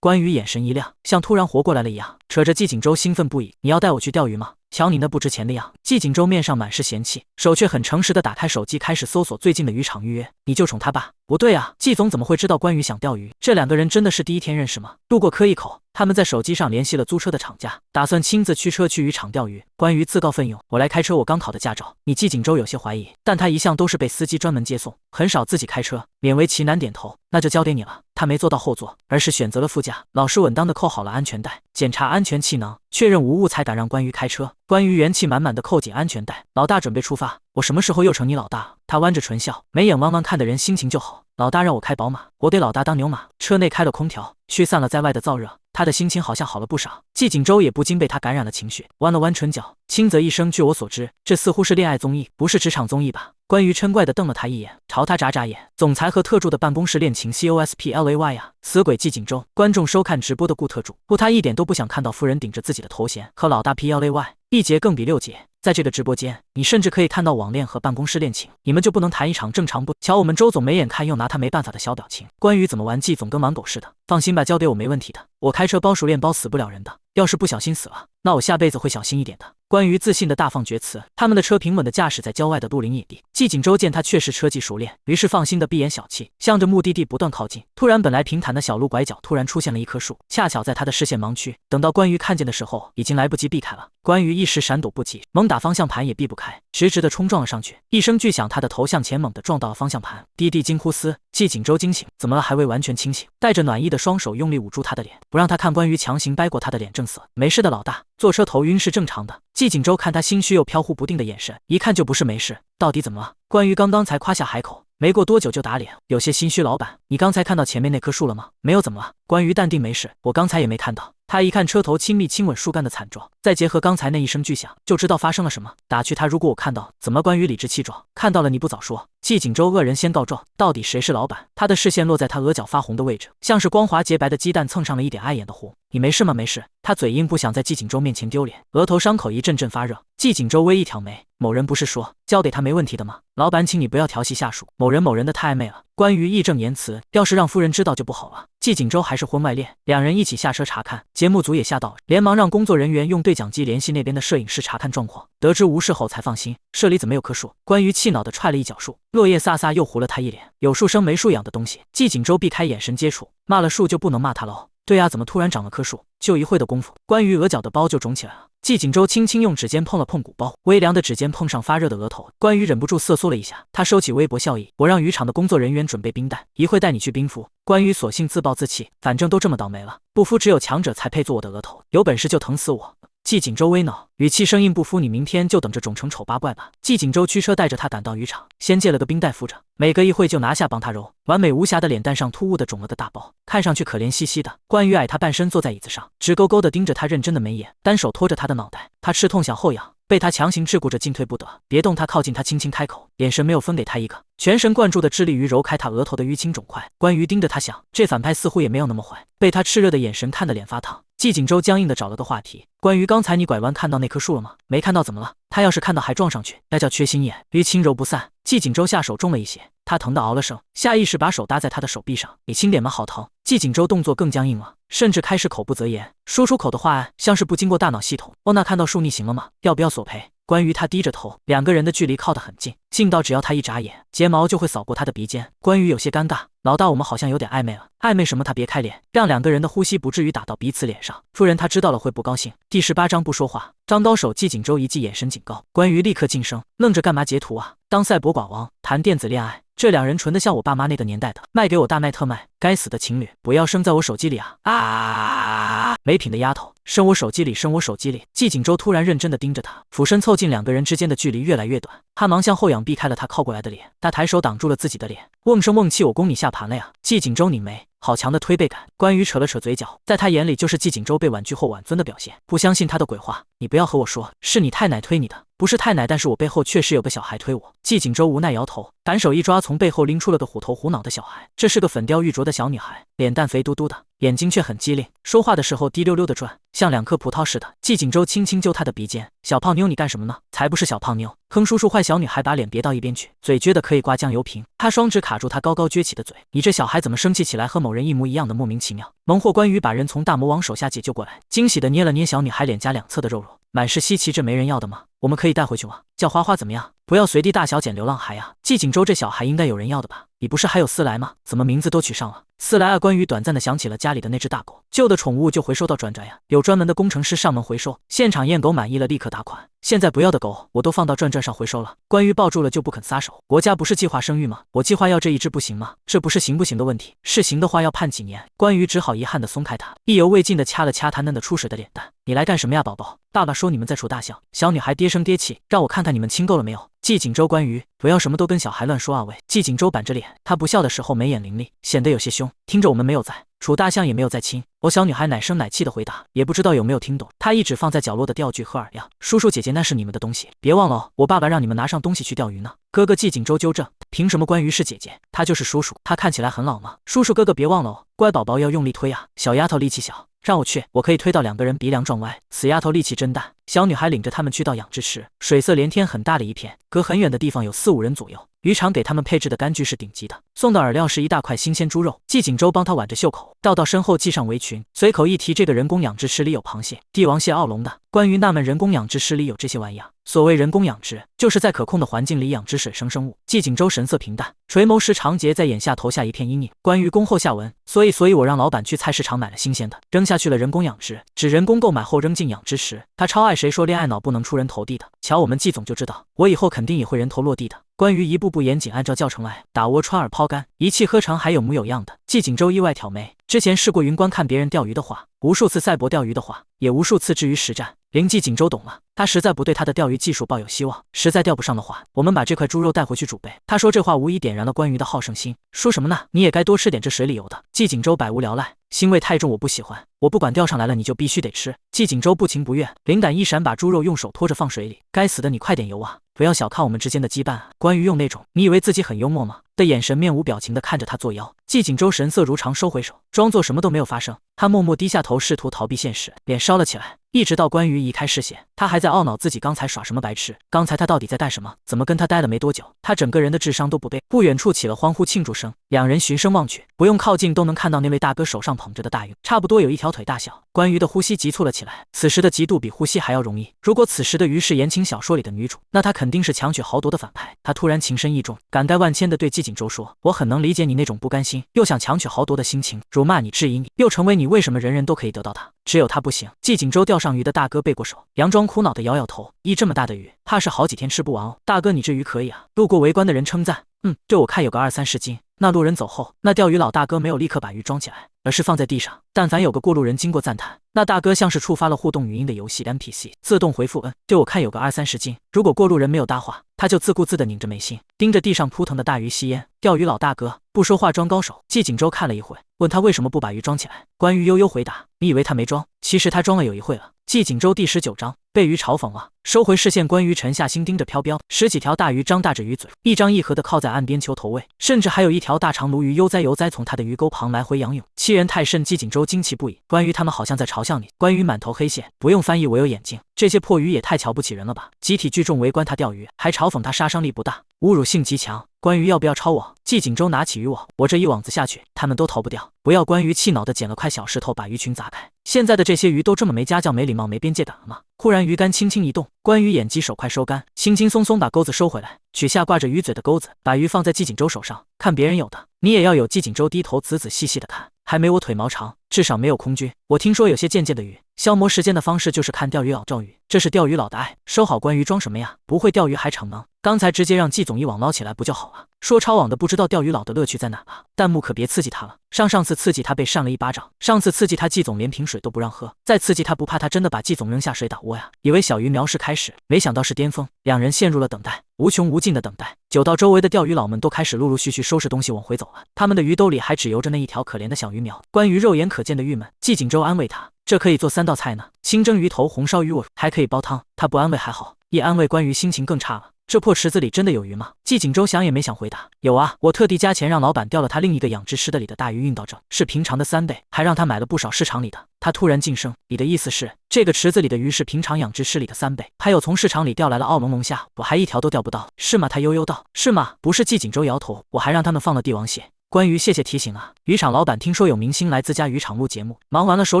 关羽眼神一亮，像突然活过来了一样，扯着季景周兴奋不已，你要带我去钓鱼吗？瞧你那不值钱的样。季景舟面上满是嫌弃，手却很诚实的打开手机，开始搜索最近的渔场预约。你就宠他爸？不对啊，季总怎么会知道关羽想钓鱼？这两个人真的是第一天认识吗？路过柯一口，他们在手机上联系了租车的厂家，打算亲自驱车去渔场钓鱼。关羽自告奋勇，我来开车，我刚考的驾照。你季景舟有些怀疑，但他一向都是被司机专门接送，很少自己开车，勉为其难点头，那就交给你了。他没坐到后座，而是选择了副驾，老实稳当的扣好了安全带，检查安全气囊，确认无误才敢让关羽开车。关羽元气满满的扣紧安全带，老大准备出发。我什么时候又成你老大了？他弯着唇笑，眉眼弯弯，看的人心情就好。老大让我开宝马，我给老大当牛马。车内开了空调，驱散了在外的燥热，他的心情好像好了不少。季景舟也不禁被他感染了情绪，弯了弯唇角，轻啧一声，据我所知，这似乎是恋爱综艺，不是职场综艺吧？关羽嗔怪地瞪了他一眼，朝他眨眨眼。总裁和特助的办公室恋情 COSPLAY 呀！死鬼季景舟，观众收看直播的顾特助，他一点都不想看到夫人顶着自己的头衔和老大 PLAY， 一节更比六节。在这个直播间，你甚至可以看到网恋和办公室恋情，你们就不能谈一场正常不？瞧我们周总没眼看又拿他没办法的小表情。关羽怎么玩季总跟玩狗似的？放心吧，交给我没问题的，我开车包熟练，包死不了人的。要是不小心死了，那我下辈子会小心一点的。关羽自信的大放厥词，他们的车平稳的驾驶在郊外的绿林野地。季景舟见他确实车技熟练，于是放心的闭眼小气，向着目的地不断靠近。突然，本来平坦的小路拐角突然出现了一棵树，恰巧在他的视线盲区。等到关羽看见的时候，已经来不及避开了。关羽一时闪躲不及，猛打方向盘也避不开，直直的冲撞了上去。一声巨响，他的头向前猛地撞到了方向盘，低低惊呼嘶。季景舟惊醒，怎么了？还未完全清醒，带着暖意的双手用力捂住他的脸，不让他看。关羽强行掰过他的脸，正色，没事的，老大，坐车头晕是正常的。季景舟看他心虚又飘忽不定的眼神，一看就不是没事，到底怎么了？关羽刚刚才夸下海口，没过多久就打脸，有些心虚。老板，你刚才看到前面那棵树了吗？没有，怎么了？关羽淡定，没事，我刚才也没看到。他一看车头亲密亲吻树干的惨状，再结合刚才那一声巨响，就知道发生了什么。打趣他，如果我看到，怎么？关羽理直气壮，看到了你不早说。季景舟恶人先告状，到底谁是老板？他的视线落在他额角发红的位置，像是光滑洁白的鸡蛋蹭上了一点碍眼的糊。你没事吗？没事。他嘴硬，不想在季景舟面前丢脸，额头伤口一阵阵发热。季景舟微一挑眉，某人不是说交给他没问题的吗？老板，请你不要调戏下属，某人的太暧昧了。关羽义正言辞，要是让夫人知道就不好了。季景舟还是婚外恋，两人一起下车查看，节目组也吓到了，连忙让工作人员用对讲机联系那边的摄影师查看状况，得知无事后才放心。社里怎么有棵树？关羽气恼地踹了一脚树，落叶飒飒又糊了他一脸。有树生没树养的东西。季景舟避开眼神接触，骂了树就不能骂他了哦。对啊，怎么突然长了棵树？就一会的功夫，关羽额角的包就肿起来了。季景舟轻轻用指尖碰了碰鼓包，微凉的指尖碰上发热的额头，关羽忍不住瑟缩了一下。他收起微薄笑意，我让渔场的工作人员准备冰袋，一会带你去冰敷。关羽索性自暴自弃，反正都这么倒霉了，不敷只有强者才配做我的额头，有本事就疼死我。季景舟微恼，语气生硬，不敷你明天就等着肿成丑八怪吧。季景舟驱车带着他赶到渔场，先借了个冰袋敷着，每隔一会就拿下帮他揉。完美无瑕的脸蛋上突兀的肿了个大包，看上去可怜兮兮的。关羽矮他半身坐在椅子上，直勾勾的盯着他认真的眉眼，单手托着他的脑袋，他吃痛想后仰，被他强行桎梏着进退不得。别动，他靠近他轻轻开口，眼神没有分给他一个，全神贯注的致力于揉开他额头的淤青肿块。关羽盯着他想，这反派似乎也没有那么坏，被他炽热的眼神看得脸发烫。季景舟僵硬的找了个话题，关于刚才你拐弯看到那棵树了吗？没看到，怎么了？他要是看到还撞上去，那叫缺心眼，淤青揉不散。季景舟下手重了一些，他疼得嗷了声，下意识把手搭在他的手臂上，你轻点吗？好疼。季景舟动作更僵硬了，甚至开始口不择言，说出口的话像是不经过大脑系统。哦，那看到树逆行了吗？要不要索赔？关于他低着头，两个人的距离靠得很近，近到只要他一眨眼，睫毛就会扫过他的鼻尖。关羽有些尴尬，老大，我们好像有点暧昧了。暧昧什么？他别开脸，让两个人的呼吸不至于打到彼此脸上。夫人她知道了会不高兴。第18章不说话。张刀手季景舟一记眼神警告，关羽立刻噤声，愣着干嘛？截图啊？当赛博寡王，谈电子恋爱。这两人纯的像我爸妈那个年代的，卖给我大卖特卖。该死的情侣，不要生在我手机里啊！啊！没品的丫头，生我手机里，生我手机里！季景舟突然认真的盯着他，俯身凑近，两个人之间的距离越来越短。他忙向后仰，避开了他靠过来的脸，他抬手挡住了自己的脸，瓮声瓮气，我攻你下盘了呀！季景舟拧眉，好强的推背感。关羽扯了扯嘴角，在他眼里就是季景舟被婉拒后挽尊的表现，不相信他的鬼话，你不要和我说是你太奶推你的，不是太奶，但是我背后确实有个小孩推我。季景舟无奈摇头，反手一抓，从背后拎出了个虎头虎脑的小孩，这是个粉雕玉琢的小女孩，脸蛋肥嘟嘟的，眼睛却很机灵，说话的时候滴溜溜的转，像2颗葡萄似的。季景舟轻轻揪她的鼻尖，小胖妞你干什么呢？才不是小胖妞，哼叔叔坏。小女孩把脸别到一边去，嘴撅得可以刮酱油瓶，她双指卡住她高高撅起的嘴，你这小孩怎么生气起来和某人一模一样的，莫名其妙。猛火关羽把人从大魔王手下解救过来，惊喜的捏了捏小女孩脸颊两侧的肉肉，满是稀奇，这没人要的吗？我们可以带回去吗？叫花花怎么样？不要随地大小捡流浪孩呀！季景州这小孩应该有人要的吧？你不是还有思来吗？怎么名字都取上了？思来啊！关羽短暂的想起了家里的那只大狗，旧的宠物就回收到转转呀，有专门的工程师上门回收，现场验狗满意了立刻打款。现在不要的狗我都放到转转上回收了。关羽抱住了就不肯撒手。国家不是计划生育吗？我计划要这一只不行吗？这不是行不行的问题，是行的话要判几年。关羽只好遗憾的松开他，意犹未尽的掐了掐他嫩的出水的脸蛋。你来干什么呀，宝宝？爸爸说你们在处大象。小女孩爹声爹气，让我看看你们亲够了没有。季景州关羽，不要什么都跟小孩乱说啊喂！季景州板着脸，他不笑的时候眉眼凌厉，显得有些凶。听着我们没有在处大象，也没有在亲。我小女孩奶声奶气的回答，也不知道有没有听懂。她一指放在角落的钓具和饵呀，叔叔姐姐那是你们的东西，别忘了哦，我爸爸让你们拿上东西去钓鱼呢。哥哥季景州纠正，凭什么关羽是姐姐？他就是叔叔，他看起来很老吗？叔叔哥哥别忘了哦，乖宝宝要用力推啊，小丫头力气小。让我去，我可以推到两个人鼻梁撞歪。死丫头力气真大。小女孩领着他们去到养殖池，水色连天，很大的一片，隔很远的地方有4、5人左右。渔场给他们配置的柑橘是顶级的，送的饵料是一大块新鲜猪肉。季景州帮他挽着袖口，绕到身后系上围裙，随口一提这个人工养殖池里有螃蟹、帝王蟹、澳龙的。关于纳闷人工养殖池里有这些玩意儿。所谓人工养殖，就是在可控的环境里养殖水生生物。季景州神色平淡，垂眸时长睫在眼下投下一片阴影。关于恭候下文，所以我让老板去菜市场买了新鲜的，扔下去了人工养殖，指人工购买后扔进养殖池。他超爱谁说恋爱脑不能出人头地的，瞧我们季总就知道，我以后肯定也会人头落地的。关于一步步严谨按照教程来，打窝穿饵抛竿，一气呵成，还有模有样的。季景州意外挑眉，之前试过云观看别人钓鱼的话，无数次赛博钓鱼的话，也无数次置于实战。季景州懂了，他实在不对他的钓鱼技术抱有希望，实在钓不上的话，我们把这块猪肉带回去煮备。他说这话无疑点燃了关羽的好胜心。说什么呢？你也该多吃点这水里游的。季景州百无聊赖，腥味太重，我不喜欢，我不管钓上来了你就必须得吃。季景州不情不愿，灵胆一闪，把猪肉用手拖着放水里。该死的，你快点游啊！不要小看我们之间的羁绊啊！关羽用那种你以为自己很幽默吗的眼神，面无表情地看着他作妖。季景州神色如常，收回手，装作什么都没有发生。他默默低下头，试图逃避现实，脸烧了起来。一直到关羽移开视线，他还在懊恼自己刚才耍什么白痴。刚才他到底在干什么？怎么跟他待了没多久，他整个人的智商都不对。不远处起了欢呼庆祝声，两人循声望去，不用靠近都能看到那位大哥手上捧着的大鱼，差不多有一条腿大小。关羽的呼吸急促了起来，此时的嫉妒比呼吸还要容易。如果此时的鱼是言情小说里的女主，那她肯定是强取豪夺的反派。他突然情深意重，感慨万千地对季景州说：“我很能理解你那种不甘心又想强取豪夺的心情，辱骂你、质疑你，又成为你为什么人人都可以得到他，只有他不行。”季景州钓上鱼的大哥背过手，佯装苦恼地摇摇头：“这么大的鱼，怕是好几天吃不完哦。大哥，你这鱼可以啊。”路过围观的人称赞：“这我看有个20-30斤。”那路人走后，那钓鱼老大哥没有立刻把鱼装起来，而是放在地上。但凡有个过路人经过赞叹，那大哥像是触发了互动语音的游戏 NPC， 自动回复：“对我看有个20-30斤。”如果过路人没有搭话，他就自顾自地拧着眉心，盯着地上扑腾的大鱼吸烟。钓鱼老大哥不说话装高手。季景州看了一会，问他为什么不把鱼装起来。关羽悠悠回答：“你以为他没装？其实他装了有一会了。”季景州第19章被鱼嘲讽了。收回视线，关羽沉下心盯着飘标，10几条大鱼张大着鱼嘴，一张一合的靠在岸边求投喂，甚至还有一条大长鲈鱼悠哉悠哉从他的鱼钩旁来回仰泳，欺人太甚。季景州惊奇不已，关羽他们好像在嘲笑你。关羽满头黑线，不用翻译，我有眼睛。这些破鱼也太瞧不起人了吧！集体聚众围观他钓鱼，还嘲讽他杀伤力不大，侮辱性极强。关羽要不要抄我？季景州拿起渔网，我这一网子下去，他们都逃不掉。不要！关羽气恼地捡了块小石头，把鱼群砸开。现在的这些鱼都这么没家教、没礼貌、没边界感了吗？忽然鱼竿轻轻一动，关羽眼疾手快收竿，轻轻松松把钩子收回来，取下挂着鱼嘴的钩子，把鱼放在季景州手上。看别人有的，你也要有。季景州低头仔仔细细地看，还没我腿毛长，至少没有空军。我听说有些贱贱的鱼，消磨时间的方式就是看钓鱼佬钓鱼，这是钓鱼佬的爱。收好关羽，装什么呀？不会钓鱼还逞能？刚才直接让季总一网捞起来不就好了？说抄网的不知道钓鱼佬的乐趣在哪吧？弹幕可别刺激他了。上次刺激他被扇了一巴掌，上次刺激他季总连瓶水都不让喝，再刺激他不怕他真的把季总扔下水打窝呀？以为小鱼苗是开始，没想到是巅峰。两人陷入了等待，无穷无尽的等待，久到周围的钓鱼佬们都开始陆陆续续收拾东西往回走了，他们的鱼兜里还只游着那一条可怜的小鱼苗。关于肉眼可见的郁闷，季景州安慰他：“这可以做3道菜呢，清蒸鱼头、红烧鱼尾，还可以煲汤。”他不安慰还好，一安慰关于心情更差了。这破池子里真的有鱼吗？季景州想也没想回答：“有啊，我特地加钱让老板调了他另一个养殖池的里的大鱼运到这，是平常的3倍，还让他买了不少市场里的。”他突然晋升：“你的意思是，这个池子里的鱼是平常养殖池里的3倍？还有从市场里调来了澳龙龙虾，我还一条都钓不到，是吗？”他悠悠道：“是吗？”不是。季景州摇头：“我还让他们放了帝王蟹。”关于谢谢提醒啊，渔场老板听说有明星来自家渔场录节目，忙完了手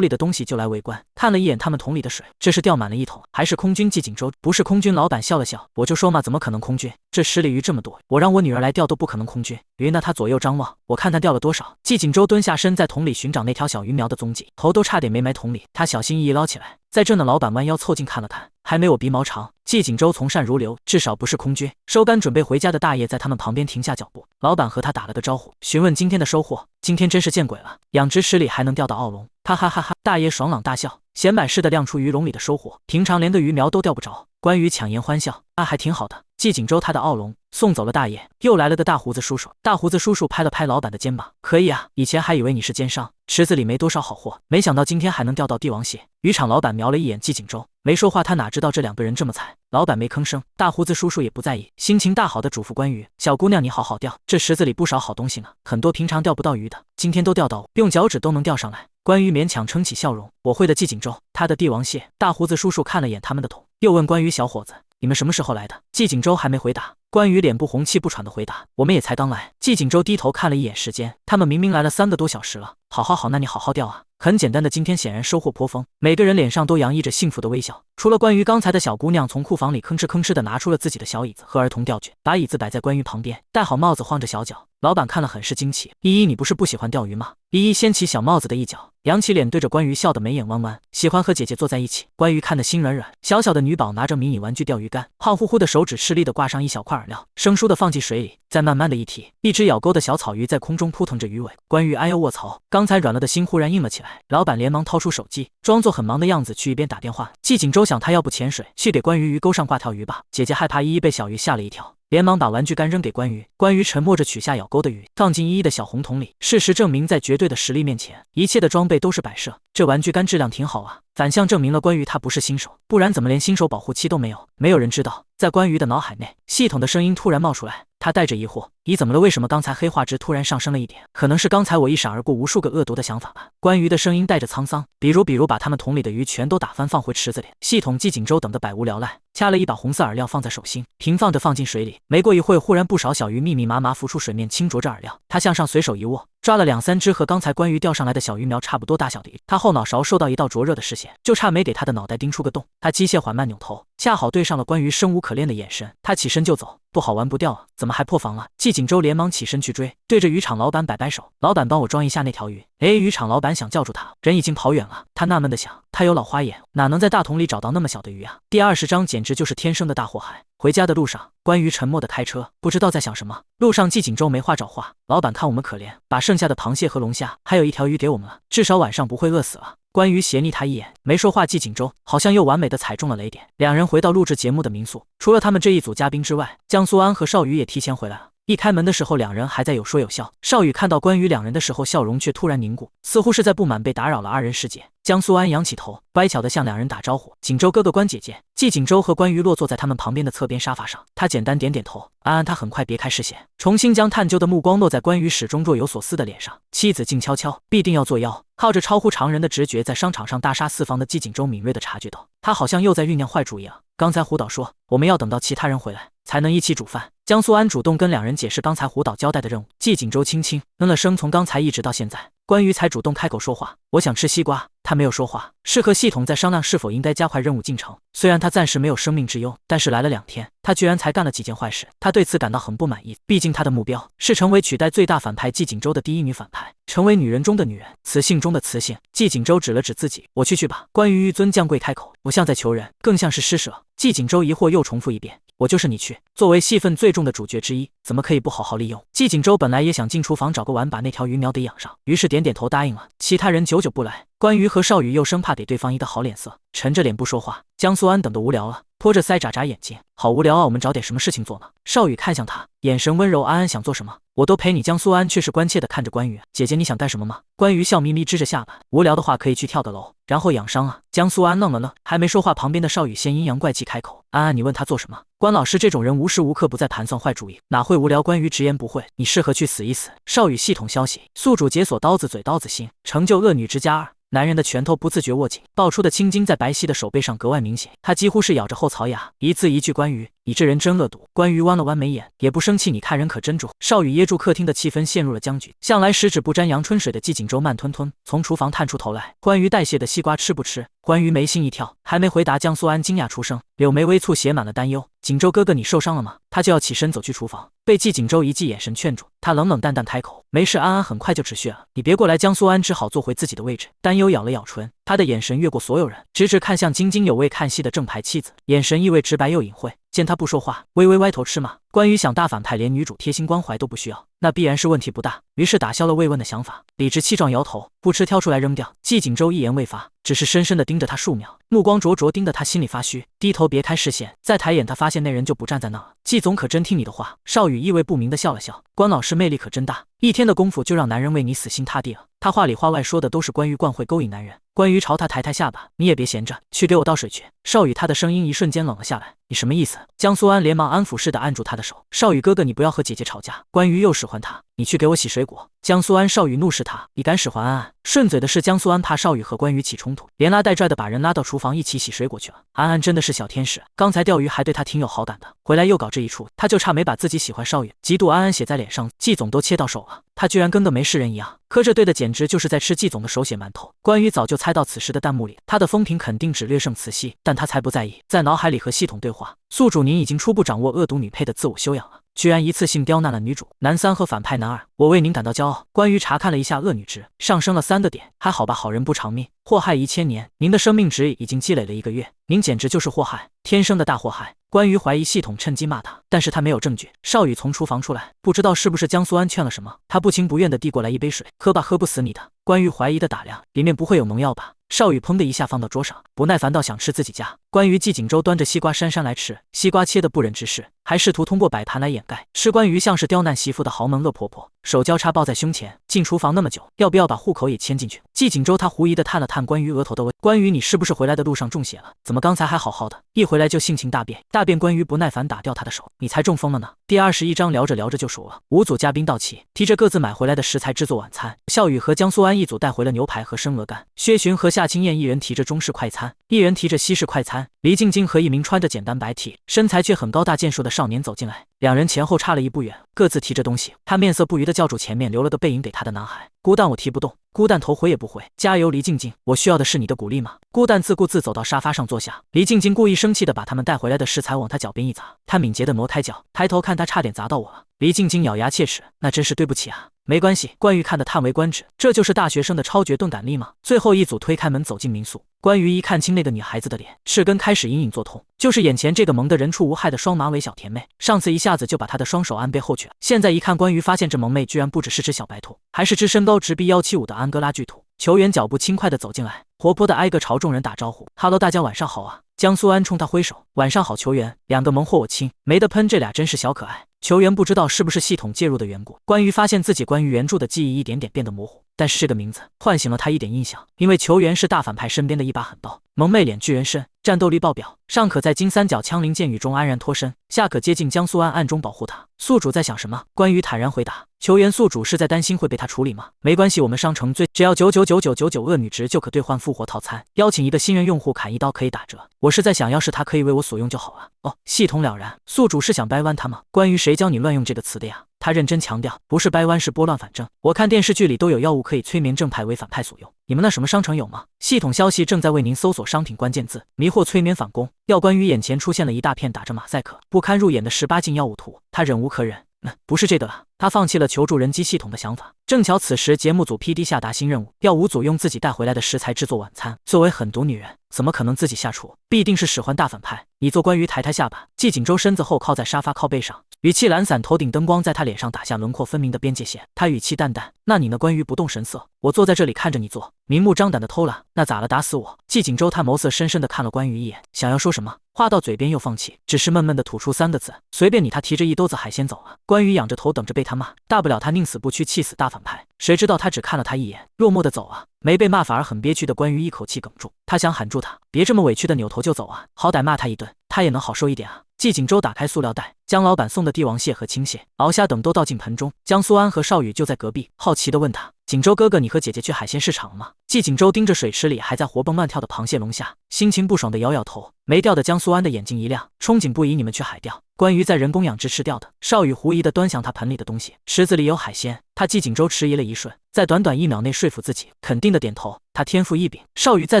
里的东西就来围观，看了一眼他们桶里的水，这是吊满了一桶，还是空军季锦州？不是空军。老板笑了笑，我就说嘛，怎么可能空军？这池里鱼这么多，我让我女儿来钓都不可能空军。鱼呢？他左右张望，我看他钓了多少。季锦州蹲下身在桶里寻找那条小鱼苗的踪迹，头都差点没埋桶里，他小心翼翼捞起来。在这呢，老板弯腰凑近看了看，还没我鼻毛长。季锦州从善如流，至少不是空军。收竿准备回家的大爷在他们旁边停下脚步，老板和他打了个招呼，询问今天的收获。今天真是见鬼了，养殖池里还能钓到澳龙！哈哈哈哈！大爷爽朗大笑，显摆似的亮出鱼笼里的收获，平常连个鱼苗都钓不着。关羽强颜欢笑，还挺好的。季锦州他的澳龙送走了大爷，又来了个大胡子叔叔。大胡子叔叔拍了拍老板的肩膀，可以啊，以前还以为你是奸商，池子里没多少好货，没想到今天还能钓到帝王蟹。渔场老板瞄了一眼季锦州，没说话，他哪知道这两个人这么惨。老板没吭声，大胡子叔叔也不在意，心情大好的嘱咐关羽：小姑娘你好好钓，这池子里不少好东西呢，很多平常钓不到鱼的，今天都钓到，用脚趾都能钓上来。关羽勉强撑起笑容，我会的。季锦州他的帝王蟹。大胡子叔叔看了眼他们的桶，又问关羽：小伙子，你们什么时候来的？季锦州还没回答，关羽脸不红气不喘的回答：我们也才刚来。季锦州低头看了一眼时间，他们明明来了3个多小时了。好，那你好好钓啊。很简单的，今天显然收获颇丰，每个人脸上都洋溢着幸福的微笑。除了关于刚才的小姑娘从库房里吭哧的拿出了自己的小椅子和儿童钓具，把椅子摆在关于旁边，戴好帽子，晃着小脚。老板看了很是惊奇，依依你不是不喜欢钓鱼吗？依依掀起小帽子的一角，扬起脸对着关于笑得眉眼弯弯，喜欢和姐姐坐在一起。关于看得心软软，小小的女宝拿着迷你玩具钓鱼竿，胖乎乎的手指吃力地挂上一小块饵料，生疏地放进水里，再慢慢地一提，一只咬钩的小草鱼在空中扑腾着鱼尾。关于哎呦卧槽，刚才软了的心忽然硬了起来。老板连忙掏出手机，装作很忙的样子去一边打电话。季锦州想他要不潜水去给关于鱼钩上挂条鱼吧，姐姐害怕依依被小鱼吓了一跳，连忙把玩具竿扔给关于。关于沉默着取下咬钩的鱼，放进依依的小红桶里。事实证明，在绝对的实力面前，一切的装备都是摆设。这玩具竿质量挺好啊，反向证明了关于他不是新手，不然怎么连新手保护期都没有？没有人知道。在关于的脑海内，系统的声音突然冒出来，他带着疑惑：你怎么了？为什么刚才黑化值突然上升了一点？可能是刚才我一闪而过无数个恶毒的想法吧。关于的声音带着沧桑，比如把他们桶里的鱼全都打翻放回池子里。系统季锦州等得百无聊赖，掐了一把红色饵料放在手心，平放着放进水里。没过一会，忽然不少小鱼密密麻麻浮出水面，轻啄着饵料。他向上随手一握，抓了2-3只和刚才关于钓上来的小鱼苗差不多大小的鱼。他后脑勺受到一道灼热的视线，就差没给他的脑袋盯出个洞。他机械缓慢扭头，恰好对上了关于生无可恋的眼神。他起身就走，不好玩不钓啊，怎么还破防了？季锦州连忙起身去追，对着渔场老板摆摆手：老板帮我装一下那条鱼。渔场老板想叫住他，人已经跑远了。他纳闷地想，他有老花眼，哪能在大桶里找到那么小的鱼啊？第20章简直就是天生的大祸害。回家的路上，关于沉默地开车，不知道在想什么。路上季锦州没话找话，老板看我们可怜，把剩下的螃蟹和龙虾还有一条鱼给我们了，至少晚上不会饿死了。关于斜睨他一眼，没说话。季锦州好像又完美的踩中了雷点。两人回到录制节目的民宿，除了他们这一组嘉宾之外，江苏安和邵宇也提前回来了。一开门的时候，两人还在有说有笑。邵宇看到关于两人的时候，笑容却突然凝固，似乎是在不满被打扰了2人世界。江苏安仰起头，乖巧地向两人打招呼：锦州哥哥，关姐姐。季锦州和关于落坐在他们旁边的侧边沙发上，他简单点点头。安，他很快别开视线，重新将探究的目光落在关于始终若有所思的脸上。妻子静悄悄，必定要作妖。靠着超乎常人的直觉，在商场上大杀四方的季锦州敏锐地察觉到，他好像又在酝酿坏主意了。刚才胡导说，我们要等到其他人回来才能一起煮饭。江苏安主动跟两人解释刚才胡导交代的任务。季锦州轻轻嗯了声，从刚才一直到现在，关于才主动开口说话：我想吃西瓜。他没有说话，是和系统在商量是否应该加快任务进程。虽然他暂时没有生命之忧，但是来了2天，他居然才干了几件坏事，他对此感到很不满意。毕竟他的目标是成为取代最大反派季锦州的第一女反派，成为女人中的女人，雌性中的雌性。季锦州指了指自己：我去吧。关于玉尊降贵开口，不像在求人，更像是施舍。季锦州疑惑又重复一遍：我就是你去。作为戏份最重的主角之一，怎么可以不好好利用？季锦州本来也想进厨房找个碗把那条鱼苗得养上，于是点点头答应了。其他人久久不来，关于和邵宇又生怕给对方一个好脸色，沉着脸不说话。江苏安等得无聊了，拖着腮眨眨眼睛，好无聊啊，我们找点什么事情做呢？邵宇看向他，眼神温柔。安安想做什么？我都陪你。江苏安却是关切地看着关羽：姐姐你想干什么吗？关羽笑眯眯支着下巴，无聊的话可以去跳个楼，然后养伤啊。江苏安愣了愣，还没说话，旁边的邵宇先阴阳怪气开口：安安，你问他做什么？关老师这种人无时无刻不在盘算坏主意，哪会无聊？关羽直言不讳：你适合去死一死。邵宇系统消息：宿主解锁刀子嘴刀子心，成就恶女之家2。男人的拳头不自觉握紧，爆出的青筋在白皙的手背上格外明显。他几乎是咬着后槽牙，一字一句关于你这人真恶毒。关羽弯了弯眉眼，也不生气，你看人可真重。邵羽噎住客厅的气氛陷入了僵局。向来十指不沾阳春水的季景舟慢吞吞从厨房探出头来，关于代谢的西瓜吃不吃？关于眉心一跳，还没回答，江苏安惊讶出声，柳眉微蹙，写满了担忧。景舟哥哥，你受伤了吗？他就要起身走去厨房，被季景舟一记眼神劝住。他冷冷淡淡开口：没事，安安很快就止血了，你别过来。江苏安只好坐回自己的位置，担忧咬了咬唇，他的眼神越过所有人，直直看向津津有味看戏的正牌妻子，眼神意味直白又隐晦。见他不说话，微微歪头吃骂。关于想大反派连女主贴心关怀都不需要，那必然是问题不大，于是打消了慰问的想法，理直气壮摇头，不吃挑出来扔掉。季景舟一言未发，只是深深地盯着他数秒，目光灼灼盯得他心里发虚，低头别开视线，再抬眼他发现那人就不站在那了。季总可真听你的话。邵羽意味不明地笑了笑，关老师魅力可真大，一天的功夫就让男人为你死心塌地了。他话里话外说的都是关于惯会勾引男人。关于朝他抬抬下巴，你也别闲着，去给我倒水去。邵羽他的声音一瞬间冷了下来，你什么意思？江苏安连忙安抚似的按住他的手，邵羽哥哥，你不要和姐姐吵架。关于又使唤他，你去给我洗水果。江苏安邵羽怒视他，你敢使唤安安？顺嘴的是江苏安怕邵羽和关羽起冲突，连拉带拽的把人拉到厨房一起洗水果去了。安安真的是小天使，刚才钓鱼还对他挺有好感的，回来又搞这一出，他就差没把自己喜欢邵羽嫉妒安安写在脸上。季总都切到手了，他居然跟个没事人一样，可这对的简直就是在吃季总的手写馒头。关羽早就猜到此时的弹幕里他的风评肯定只略胜慈禧，但他才不在意，在脑海里和系统对话：宿主您已经初步掌握恶毒女配的自我修养了，居然一次性刁难了女主男3和反派男2，我为您感到骄傲。关于查看了一下恶女值，上升了3个点，还好吧，好人不长命，祸害1000年，您的生命值已经积累了1个月，您简直就是祸害，天生的大祸害。关于怀疑系统趁机骂他，但是他没有证据。邵羽从厨房出来，不知道是不是江苏安劝了什么，他不情不愿地递过来一杯水，喝吧，喝不死你的。关于怀疑的打量，里面不会有农药吧？邵羽砰的一下放到桌上，不耐烦到想吃自己家。关于季景舟端着西瓜姗姗来迟，西瓜切得不忍直视，还试图通过摆盘来掩盖。吃关于像是刁难媳妇的豪门恶婆婆，手交叉抱在胸前，进厨房那么久，要不要把户口也迁进去？季景舟他狐疑地探了探关于额头的问：关于你是不是回来的路上中邪了？怎么刚才还好好的，一回来就性情大变？大变关于不耐烦打掉他的手，你才中风了呢。第21章聊着聊着就熟了。5组嘉宾到齐，提着各自买回来的食材制作晚餐。邵羽和江苏安一组带回了牛排和生鹅肝，薛巡和夏青燕一人提着中式快餐，一人提着西式快餐。黎静静和一名穿着简单白 T、身材却很高大健硕的少年走进来，两人前后差了1步远，各自提着东西。他面色不愉地叫住前面留了个背影给他的男孩：孤蛋，我提不动。孤蛋头回也不回，加油黎静静，我需要的是你的鼓励吗？孤蛋自顾自走到沙发上坐下，黎静静故意生气地把他们带回来的食材往他脚边一砸，他敏捷地挪开脚，抬头看他差点砸到我了。黎静静咬牙切齿，那真是对不起啊。没关系，关羽看得叹为观止，这就是大学生的超绝钝感力吗？最后一组推开门走进民宿，关羽一看清那个女孩子的脸，赤根开始隐隐作痛，就是眼前这个萌得人畜无害的双马尾小甜妹，上次一下子就把她的双手按背后去了，现在一看关羽发现这萌妹居然不只是只小白兔，还是只身高直逼175的安哥拉巨兔。球员脚步轻快地走进来，活泼地挨个朝众人打招呼：哈喽，大家晚上好啊。江苏安冲他挥手：晚上好球员，两个萌货我亲，没得喷，这俩真是小可爱。球员不知道是不是系统介入的缘故，关于发现自己关于原著的记忆一点点变得模糊，但是这个名字唤醒了他一点印象，因为球员是大反派身边的一把狠刀，萌妹脸巨人身，战斗力爆表，上可在金三角枪林剑雨中安然脱身，下可接近江苏安暗中保护他。宿主在想什么？关于坦然回答。球员宿主是在担心会被他处理吗？没关系，我们商城只要999999恶女值就可兑换复活套餐，邀请一个新人用户砍1刀可以打折。我是在想要是他可以为我所用就好了。哦，系统了然，宿主是想掰弯他吗？关于谁教你乱用这个词的呀？他认真强调，不是掰弯是拨乱反正。我看电视剧里都有药物可以催眠正派为反派所用，你们那什么商城有吗？系统消息正在为您搜索商品关键字，迷惑催眠反攻。药关于眼前出现了一大片打着马赛克、不堪入眼的18禁药物图，他忍无可忍。不是这个了，他放弃了求助人机系统的想法。正巧此时节目组 PD 下达新任务，要5组用自己带回来的食材制作晚餐。作为狠毒女人，怎么可能自己下厨？必定是使唤大反派。你做关于抬抬下巴，季景舟身子后靠在沙发靠背上，语气懒散，头顶灯光在他脸上打下轮廓分明的边界线。他语气淡淡：那你呢？关于不动声色，我坐在这里看着你做，明目张胆的偷懒，那咋了？打死我！季景舟他眸色深深的看了关羽一眼，想要说什么，话到嘴边又放弃，只是闷闷的吐出3个字：随便你。他提着一兜子海鲜走了，关羽仰着头等着被他骂，大不了他宁死不屈，气死大反派。谁知道他只看了他一眼，落寞的走啊。没被骂反而很憋屈的关羽一口气哽住，他想喊住他，别这么委屈的扭头就走啊，好歹骂他一顿，他也能好受一点啊。季景舟打开塑料袋，将老板送的帝王蟹和青蟹、鳌虾等都倒进盆中。江苏安和邵羽就在隔壁，好奇地问他：锦州哥哥，你和姐姐去海鲜市场了吗？季锦州盯着水池里还在活蹦乱跳的螃蟹龙虾，心情不爽的摇摇头。没钓的江苏安的眼睛一亮，憧憬不已。你们去海钓？关于在人工养殖吃钓的。邵雨狐疑地端详他盆里的东西，池子里有海鲜。他季锦州迟疑了一瞬，在短短1秒内说服自己，肯定的点头。他天赋异禀，邵雨再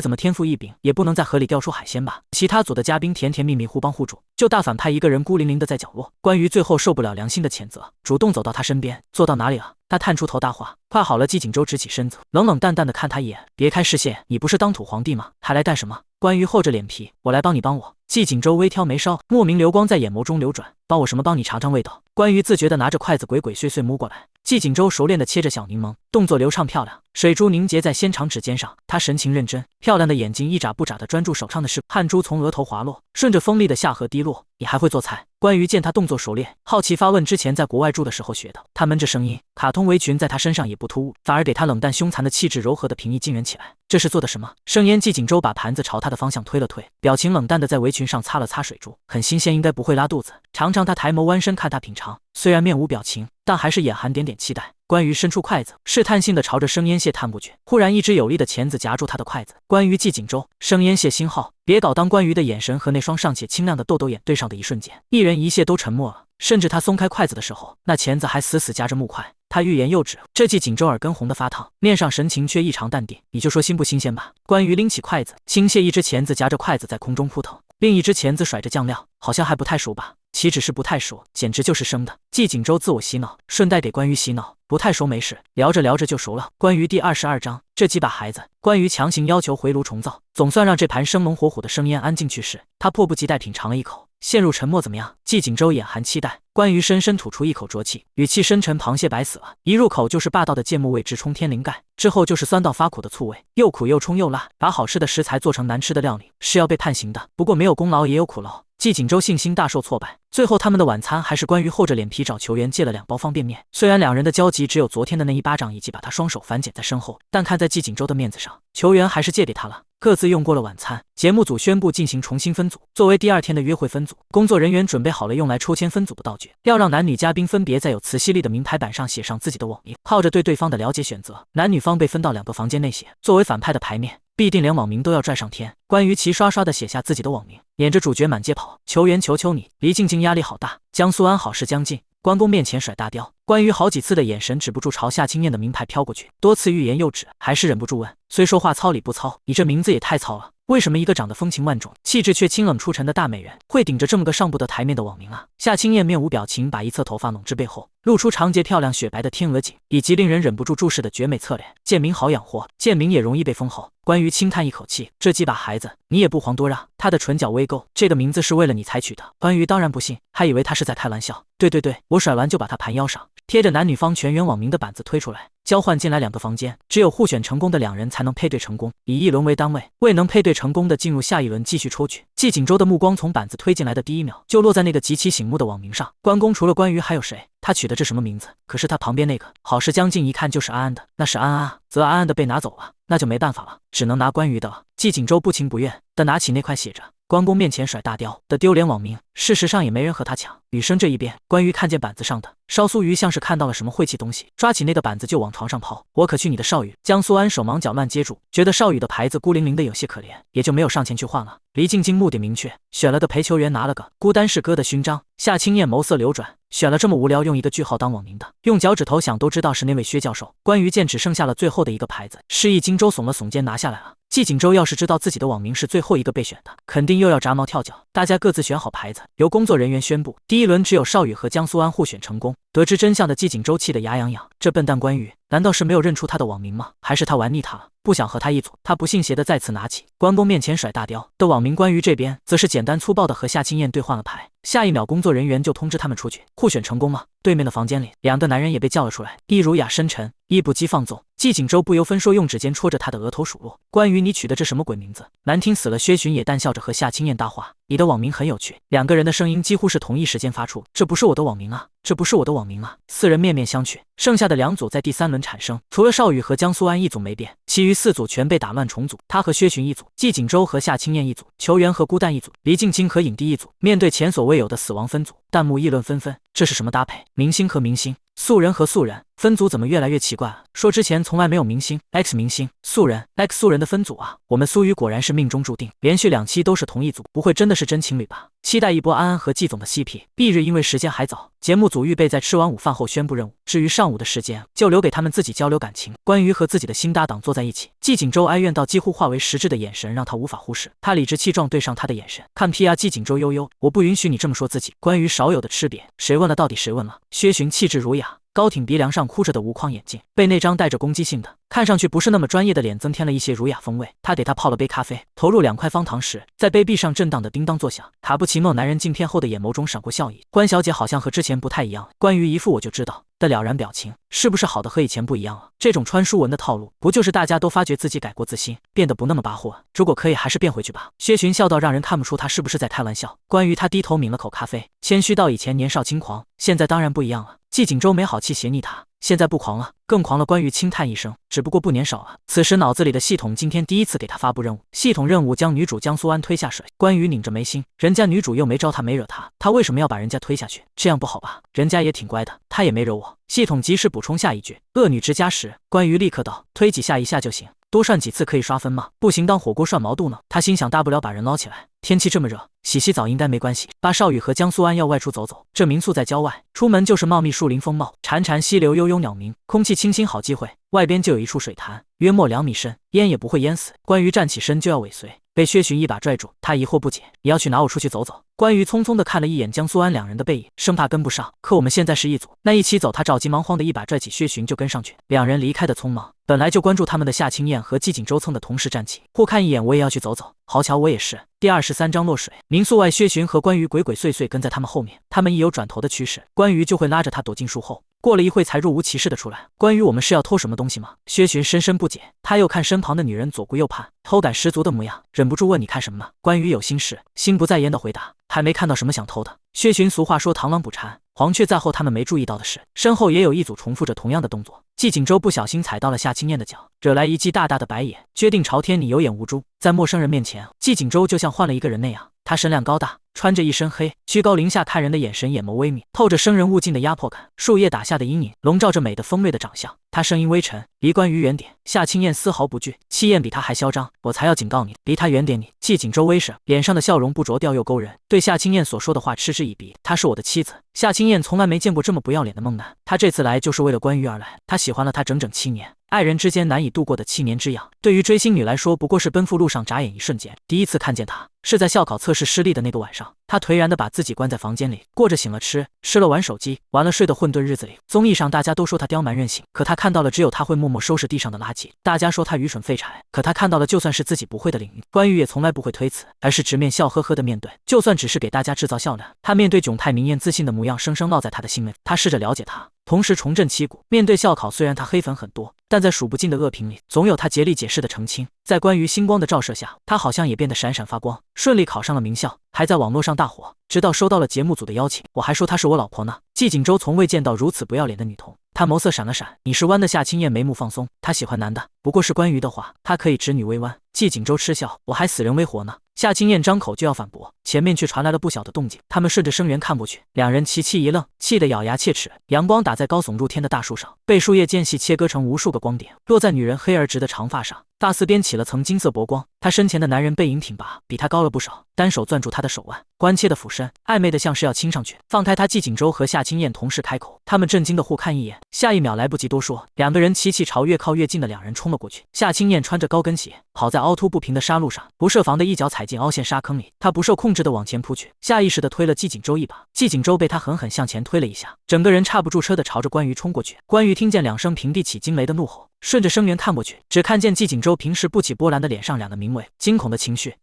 怎么天赋异禀，也不能在河里钓出海鲜吧？其他组的嘉宾甜甜蜜蜜互帮互助，就大反派一个人孤零零的在角落。关于最后受不了良心的谴责，主动走到他身边，做到哪里了？他探出头搭话，快好了。季锦州直起身子，冷冷淡淡的看他一眼，别开视线，你不是当土皇帝吗？还来干什么？关于厚着脸皮，我来帮你帮我。季锦州微挑眉梢，莫名流光在眼眸中流转。帮我什么？帮你尝尝味道。关于自觉地拿着筷子鬼鬼祟祟摸过来，季锦州熟练地切着小柠檬，动作流畅漂亮，水珠凝结在纤长指尖上。他神情认真，漂亮的眼睛一眨不眨地专注手上的事，汗珠从额头滑落，顺着锋利的下颌滴落。你还会做菜？关于见他动作熟练，好奇发问之前在国外住的时候学的。他闷着声音，卡通围裙在他身上也不突兀，反而给他冷淡凶残的气质柔和的平易近人起来。这是做的什么？生腌。季锦州把盘子朝他的方向推了推，表情冷淡的在围裙上擦了擦水珠，很新鲜，应该不会拉肚子。尝尝。他抬眸弯身看他品尝，虽然面无表情，但还是眼含点点期待。关于伸出筷子，试探性的朝着生腌蟹探过去，忽然一只有力的钳子夹住他的筷子。关于季锦州，生腌蟹星号，别搞。当关于的眼神和那双尚且清亮的豆豆眼对上的一瞬间，一人一蟹都沉默了。甚至他松开筷子的时候，那钳子还死死夹着木块。他欲言又止，这季锦州耳根红得发烫，面上神情却异常淡定。你就说新不新鲜吧。关于拎起筷子，轻蟹一只钳子夹着筷子在空中扑腾，另一只钳子甩着酱料，好像还不太熟吧？岂止是不太熟，简直就是生的。季锦州自我洗脑，顺带给关于洗脑，不太熟没事，聊着聊着就熟了。关于第22章，这几把孩子。关于强行要求回炉重造，总算让这盘生龙活虎的生腌安静去世。他迫不及待品尝了一口，陷入沉默。怎么样？季锦州眼含期待。关于深深吐出一口浊气，语气深沉。螃蟹白死了，一入口就是霸道的芥末味直冲天灵盖，之后就是酸到发苦的醋味，又苦又冲又辣。把好吃的食材做成难吃的料理，是要被判刑的。不过没有功劳也有苦劳。季锦州信心大受挫败，最后他们的晚餐还是关于厚着脸皮找球员借了2包方便面。虽然两人的交集只有昨天的那一巴掌以及把他双手反剪在身后，但看在季锦州的面子上，球员还是借给他了。各自用过了晚餐，节目组宣布进行重新分组。作为第2天的约会分组，工作人员准备好了用来抽签分组的道具，要让男女嘉宾分别在有磁吸力的名牌板上写上自己的网名，靠着对对方的了解选择。男女方被分到2个房间内写。作为反派的牌面，必定连网名都要拽上天。关于齐刷刷地写下自己的网名，撵着主角满街跑。球员求求你！黎静静压力好大。江苏安好事将近。关公面前甩大雕。关于好几次的眼神止不住朝夏青燕的名牌飘过去，多次欲言又止，还是忍不住问：虽说话糙理不糙，你这名字也太糙了。为什么一个长得风情万种、气质却清冷出尘的大美人，会顶着这么个上不得台面的网名啊？夏青燕面无表情，把一侧头发拢至背后，露出长睫漂亮雪白的天鹅颈，以及令人忍不住注视的绝美侧脸。建明好养活，建明也容易被封侯。关于轻叹一口气，这几把孩子，你也不遑多让。他的唇角微勾，这个名字是为了你才取的。关于当然不信，还以为他是在开玩笑。对，我甩完就把他盘腰上，贴着男女方全员网名的板子推出来，交换进来2个房间，只有互选成功的2人才能配对成功，以1轮为单位，未能配对成功的进入下一轮继续抽取。季锦州的目光从板子推进来的第1秒就落在那个极其醒目的网名上。关公除了关羽还有谁？他取的这什么名字？可是他旁边那个好事将近一看就是安安的，那是安安啊，则安安的被拿走了，那就没办法了，只能拿关羽的了。季锦州不情不愿的拿起那块写着关公面前甩大雕的丢脸网名，事实上也没人和他抢。雨生这一边，关于看见板子上的烧酥鱼，像是看到了什么晦气东西，抓起那个板子就往床上抛。我可去你的少羽！江苏安手忙脚乱接住，觉得少羽的牌子孤零零的有些可怜，也就没有上前去换了。黎静静目的明确，选了个陪球员拿了个孤单是哥的勋章。夏青燕眸色流转，选了这么无聊用一个句号当网名的，用脚趾头想都知道是那位薛教授。关于见只剩下了最后的一个牌子，示意荆州耸了耸肩拿下来了。季锦州要是知道自己的网名是最后一个被选的，肯定又要炸毛跳脚。大家各自选好牌子，由工作人员宣布。第1轮只有邵羽和江苏安互选成功。得知真相的季锦州气得牙痒痒，这笨蛋关羽难道是没有认出他的网名吗？还是他玩腻他了，不想和他一组？他不信邪的再次拿起关公面前甩大雕的网名。关羽这边则是简单粗暴的和夏青燕兑换了牌。下一秒，工作人员就通知他们出去。互选成功吗？对面的房间里，2个男人也被叫了出来，一儒雅深沉，一不羁放纵。季锦州不由分说用指尖戳着他的额头数落：关于你取的这什么鬼名字？难听死了！薛巡也淡笑着和夏青燕搭话：你的网名很有趣。2个人的声音几乎是同一时间发出：这不是我的网名啊，这不是我的网名啊！4人面面相觑。剩下的2组在第3轮产生，除了邵羽和江苏安一组没变，其余4组全被打乱重组。他和薛巡一组，季锦州和夏青燕一组，球员和孤单一组，黎静清和影帝一组。面对前所未有的死亡分组，弹幕议论纷纷，这是什么搭配？明星和明星，素人和素人，分组怎么越来越奇怪了？说之前从来没有明星 X 明星素人 X 素人的分组啊！我们苏雨果然是命中注定，连续2期都是同一组，不会真的是真情侣吧？期待一波安安和季总的 CP。翌日因为时间还早，节目组预备在吃完午饭后宣布任务，至于上午的时间就留给他们自己交流感情。关于和自己的新搭档坐在一起，季锦州哀怨到几乎化为实质的眼神让他无法忽视，他理直气壮对上他的眼神，看屁啊！季锦州悠悠，我不允许你这么说自己。关于少有的吃瘪，谁问了？到底谁问了？薛巡气质儒雅，高挺鼻梁上箍着的无框眼镜，被那张带着攻击性的看上去不是那么专业的脸增添了一些儒雅风味。他给他泡了杯咖啡，投入2块方糖时，在杯壁上震荡的叮当作响。卡布奇诺男人镜片后的眼眸中闪过笑意。关小姐好像和之前不太一样，关于一副我就知道的了然表情，是不是好的和以前不一样了？这种穿书文的套路，不就是大家都发觉自己改过自新，变得不那么跋扈啊？如果可以，还是变回去吧。薛巡笑到让人看不出他是不是在开玩笑。关于他低头抿了口咖啡，谦虚到以前年少轻狂，现在当然不一样了。季锦州没好气斜睨他，现在不狂了，更狂了。关于轻叹一声，只不过不年少啊。此时脑子里的系统今天第一次给他发布任务，系统任务将女主江苏安推下水。关于拧着眉心，人家女主又没招他没惹他，他为什么要把人家推下去？这样不好吧？人家也挺乖的，他也没惹我。系统及时补充下一句：恶女之家时。关于立刻道：推几下一下就行，多涮几次可以刷分吗？不行，当火锅涮毛肚呢？他心想，大不了把人捞起来，天气这么热，洗洗澡应该没关系。巴少宇和江苏安要外出走走，这民宿在郊外，出门就是茂密树林风貌，潺潺溪流，悠悠鸟鸣，空气清新好机会。外边就有一处水潭，约莫2米深，淹也不会淹死。关于站起身就要尾随，被薛巡一把拽住，他疑惑不解：你要去哪？我出去走走。关于匆匆地看了一眼江苏安2人的背影，生怕跟不上，可我们现在是一组，那一起走。他着急忙慌的一把拽起薛巡就跟上去，2人离开的匆忙，本来就关注他们的夏青燕和季锦州蹭的同时站起，互看一眼，我也要去走走。好巧，我也是。第23章落水。民宿外，薛巡和关于鬼鬼祟祟跟在他们后面，他们一有转头的趋势，关于就会拉着他躲进树后。过了一会才若无其事的出来。关于我们是要偷什么东西吗？薛巡深深不解，他又看身旁的女人左顾右盼，偷胆十足的模样，忍不住问你看什么呢？关于有心事，心不在焉的回答，还没看到什么想偷的。薛巡俗话说螳螂捕蝉，黄雀在后，他们没注意到的是，身后也有一组重复着同样的动作。季锦州不小心踩到了夏青燕的脚，惹来一记大大的白眼，决定朝天你有眼无珠。在陌生人面前，季锦州就像换了一个人那样，他身量高大，穿着一身黑，居高临下看人的眼神，眼眸微泯，透着生人勿近的压迫感。树叶打下的阴影笼罩着美的锋锐的长相，他声音微沉，离关于远点。夏青燕丝毫不惧，气焰比他还嚣张，我才要警告你，离他远点你。季锦州微声，脸上的笑容不着调又勾人，对夏青燕所说的话嗤之以鼻。她是我的妻子。夏青燕从来没见过这么不要脸的猛男，他这次来就是为了关于而来，他喜欢了他整整7年。爱人之间难以度过的7年之痒，对于追星女来说不过是奔赴路上眨眼一瞬间。第一次看见她是在校考测试失利的那个晚上，她颓然地把自己关在房间里，过着醒了吃，吃了玩手机，玩了睡的混沌日子里。综艺上大家都说她刁蛮任性，可她看到了只有她会默默收拾地上的垃圾。大家说她愚蠢废柴，可她看到了就算是自己不会的领域。关于也从来不会推辞，而是直面笑呵呵的面对，就算只是给大家制造笑料。她面对窘态明艳自信的模样生生烙在她的心里。她试着了解她，同时重振旗鼓。面对校考，虽然他黑粉很多，但在数不尽的恶评里，总有他竭力解释的澄清。在关于星光的照射下，他好像也变得闪闪发光，顺利考上了名校，还在网络上大火，直到收到了节目组的邀请。我还说她是我老婆呢。季锦州从未见到如此不要脸的女童，她眸色闪了闪，你是弯的。夏青燕眉目放松，她喜欢男的，不过是关于的话，她可以直女微弯。季锦州嗤笑，我还死人微活呢。夏青燕张口就要反驳，前面却传来了不小的动静。他们顺着声源看过去，2人齐齐一愣，气得咬牙切齿。阳光打在高耸入天的大树上，被树叶间隙切割成无数个光点，落在女人黑而直的长发上，发丝边起了层金色薄光。她身前的男人背影挺拔，比她高了不少，单手攥住她的手腕，关切的俯身，暧昧的像是要亲上去。放开她，季锦州和夏青燕同时开口，他们震惊的互看一眼，下一秒来不及多说，2个人齐齐朝越靠越近的2人冲了过去。夏青燕穿着高跟鞋，跑在凹凸不平的沙路上，不设防的一脚踩进凹陷沙坑里。她不受控制的往前扑去，下意识的推了季锦州一把，季锦州被她狠狠向前推了一下，整个人刹不住车的朝着关于冲过去。关于听见2声平地起惊雷的怒吼，顺着声源看过去，只看见季锦州平时不起波澜的脸上2个名为惊恐的情绪，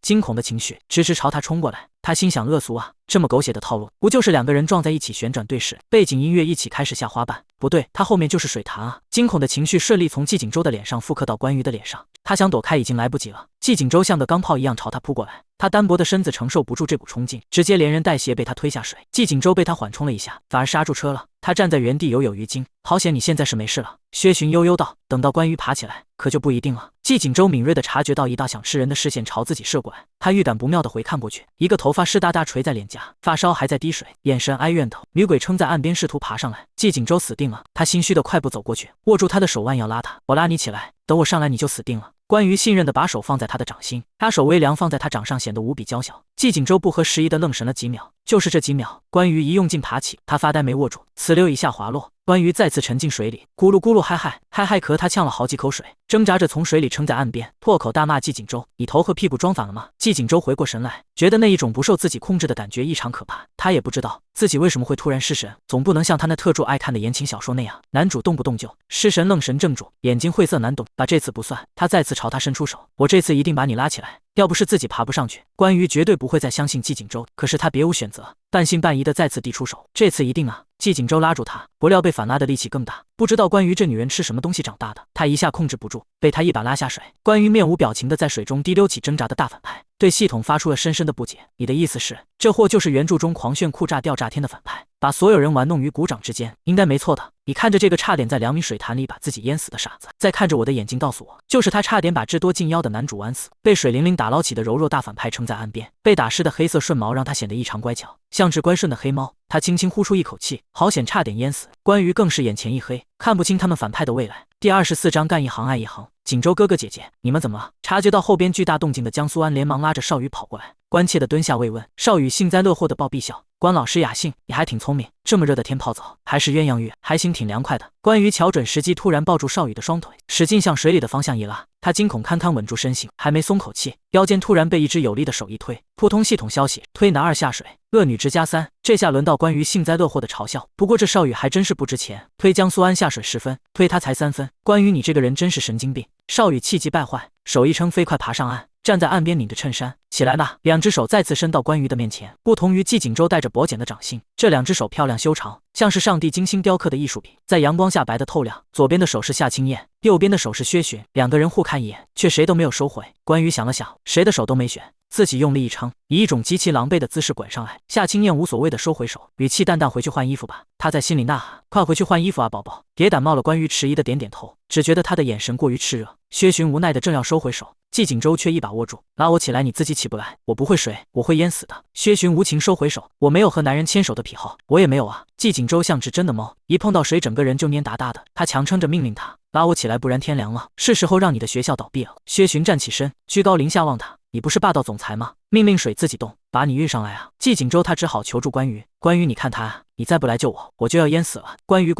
直直朝他冲过来。他心想恶俗啊，这么狗血的套路，不就是2个人撞在一起旋转对视，背景音乐一起开始下花瓣？不对，他后面就是水潭啊！惊恐的情绪顺利从季锦州的脸上复刻到关于的脸上，他想躲开已经来不及了。季锦州像个钢炮一样朝他扑过来，他单薄的身子承受不住这股冲劲，直接连人带鞋被他推下水。季锦州被他缓冲了一下，反而刹住车了。他站在原地犹有余惊，好险你现在是没事了。薛巡悠悠道，等到关于爬起来可就不一定了。季锦州敏锐地察觉到一道想吃人的视线朝自己射过来，他预感不妙地回看过去，一个头头发湿哒哒垂在脸颊，发梢还在滴水，眼神哀怨头。女鬼撑在岸边试图爬上来，季景舟死定了。他心虚的快步走过去，握住他的手腕要拉他，我拉你起来，等我上来你就死定了。关于信任的把手放在他的掌心，他手微凉放在他掌上显得无比娇小。季景舟不合时宜的愣神了几秒，就是这几秒，关于一用劲爬起，他发呆没握住，呲溜一下滑落。关于再次沉进水里，咕噜咕噜嗨嗨嗨嗨咳，他呛了好几口水，挣扎着从水里撑在岸边，破口大骂季景舟：“你头和屁股装反了吗？”季景舟回过神来，觉得那一种不受自己控制的感觉异常可怕。他也不知道自己为什么会突然失神，总不能像他那特助爱看的言情小说那样，男主动不动就失神愣神怔住，眼睛晦涩难懂。把这次不算，他再次朝他伸出手，我这次一定把你拉起来。要不是自己爬不上去，关于绝对不会再相信季景舟。可是他别无选择，半信半疑的再次递出手，这次一定啊！季景舟拉住他，不料被反拉的力气更大。不知道关于这女人吃什么东西长大的，他一下控制不住，被他一把拉下水。关于面无表情的在水中滴溜起挣扎的大反派，对系统发出了深深的不解。你的意思是，这货就是原著中狂炫酷炸吊炸天的反派，把所有人玩弄于股掌之间？应该没错的。你看着这个差点在2米水潭里把自己淹死的傻子，再看着我的眼睛告诉我，就是他差点把至多近腰的男主玩死。被水灵灵打捞起的柔弱大反派撑在岸边，被打湿的黑色顺毛让他显得异常乖巧，像只乖顺的黑猫。他轻轻呼出一口气，好险差点淹死。关于更是眼前一黑，看不清他们反派的未来。第24章干一行爱一行。锦州哥哥姐姐，你们怎么了？察觉到后边巨大动静的江苏安连忙拉着邵宇跑过来，关切的蹲下慰问。邵宇幸灾乐祸的报必笑，关老师雅兴，你还挺聪明，这么热的天泡澡还是鸳鸯浴，还行挺凉快的。关于瞧准时机，突然抱住邵宇的双腿，使劲向水里的方向一拉。他惊恐堪堪稳住身形，还没松口气，腰间突然被一只有力的手一推，扑通，系统消息，推男二下水，恶女值加3。这下轮到关于幸灾乐祸的嘲笑。不过这邵宇还真是不值钱，推江苏安下水10分，推他才3分。关于你这个人真是神经病。邵宇气急败坏，手一撑，飞快爬上岸，站在岸边拧着衬衫，起来吧！两只手再次伸到关于的面前。不同于季景舟带着薄茧的掌心，这两只手漂亮修长，像是上帝精心雕刻的艺术品，在阳光下白得透亮。左边的手是夏青燕，右边的手是薛寻，两个人互看一眼，却谁都没有收回。关于想了想，谁的手都没选，自己用力一撑，以一种极其狼狈的姿势滚上来。夏青燕无所谓的收回手，语气淡淡：“回去换衣服吧。”他在心里呐喊：“快回去换衣服啊，宝宝！”别感冒了。关于迟疑的点点头，只觉得他的眼神过于炽热。薛寻无奈的正要收回手，季景舟却一把握住，拉我起来，你自己起不来，我不会水，我会淹死的。薛寻无情收回手，我没有和男人牵手的癖好，我也没有啊。季景舟像只真的猫，一碰到水整个人就蔫哒哒的。他强撑着命令他拉我起来，不然天凉了，是时候让你的学校倒闭了。薛寻站起身，居高临下望他，你不是霸道总裁吗？命令水自己动，把你运上来啊！季景舟他只好求助关于，关于你看他啊，你再不来救我，我就要淹死了。关于，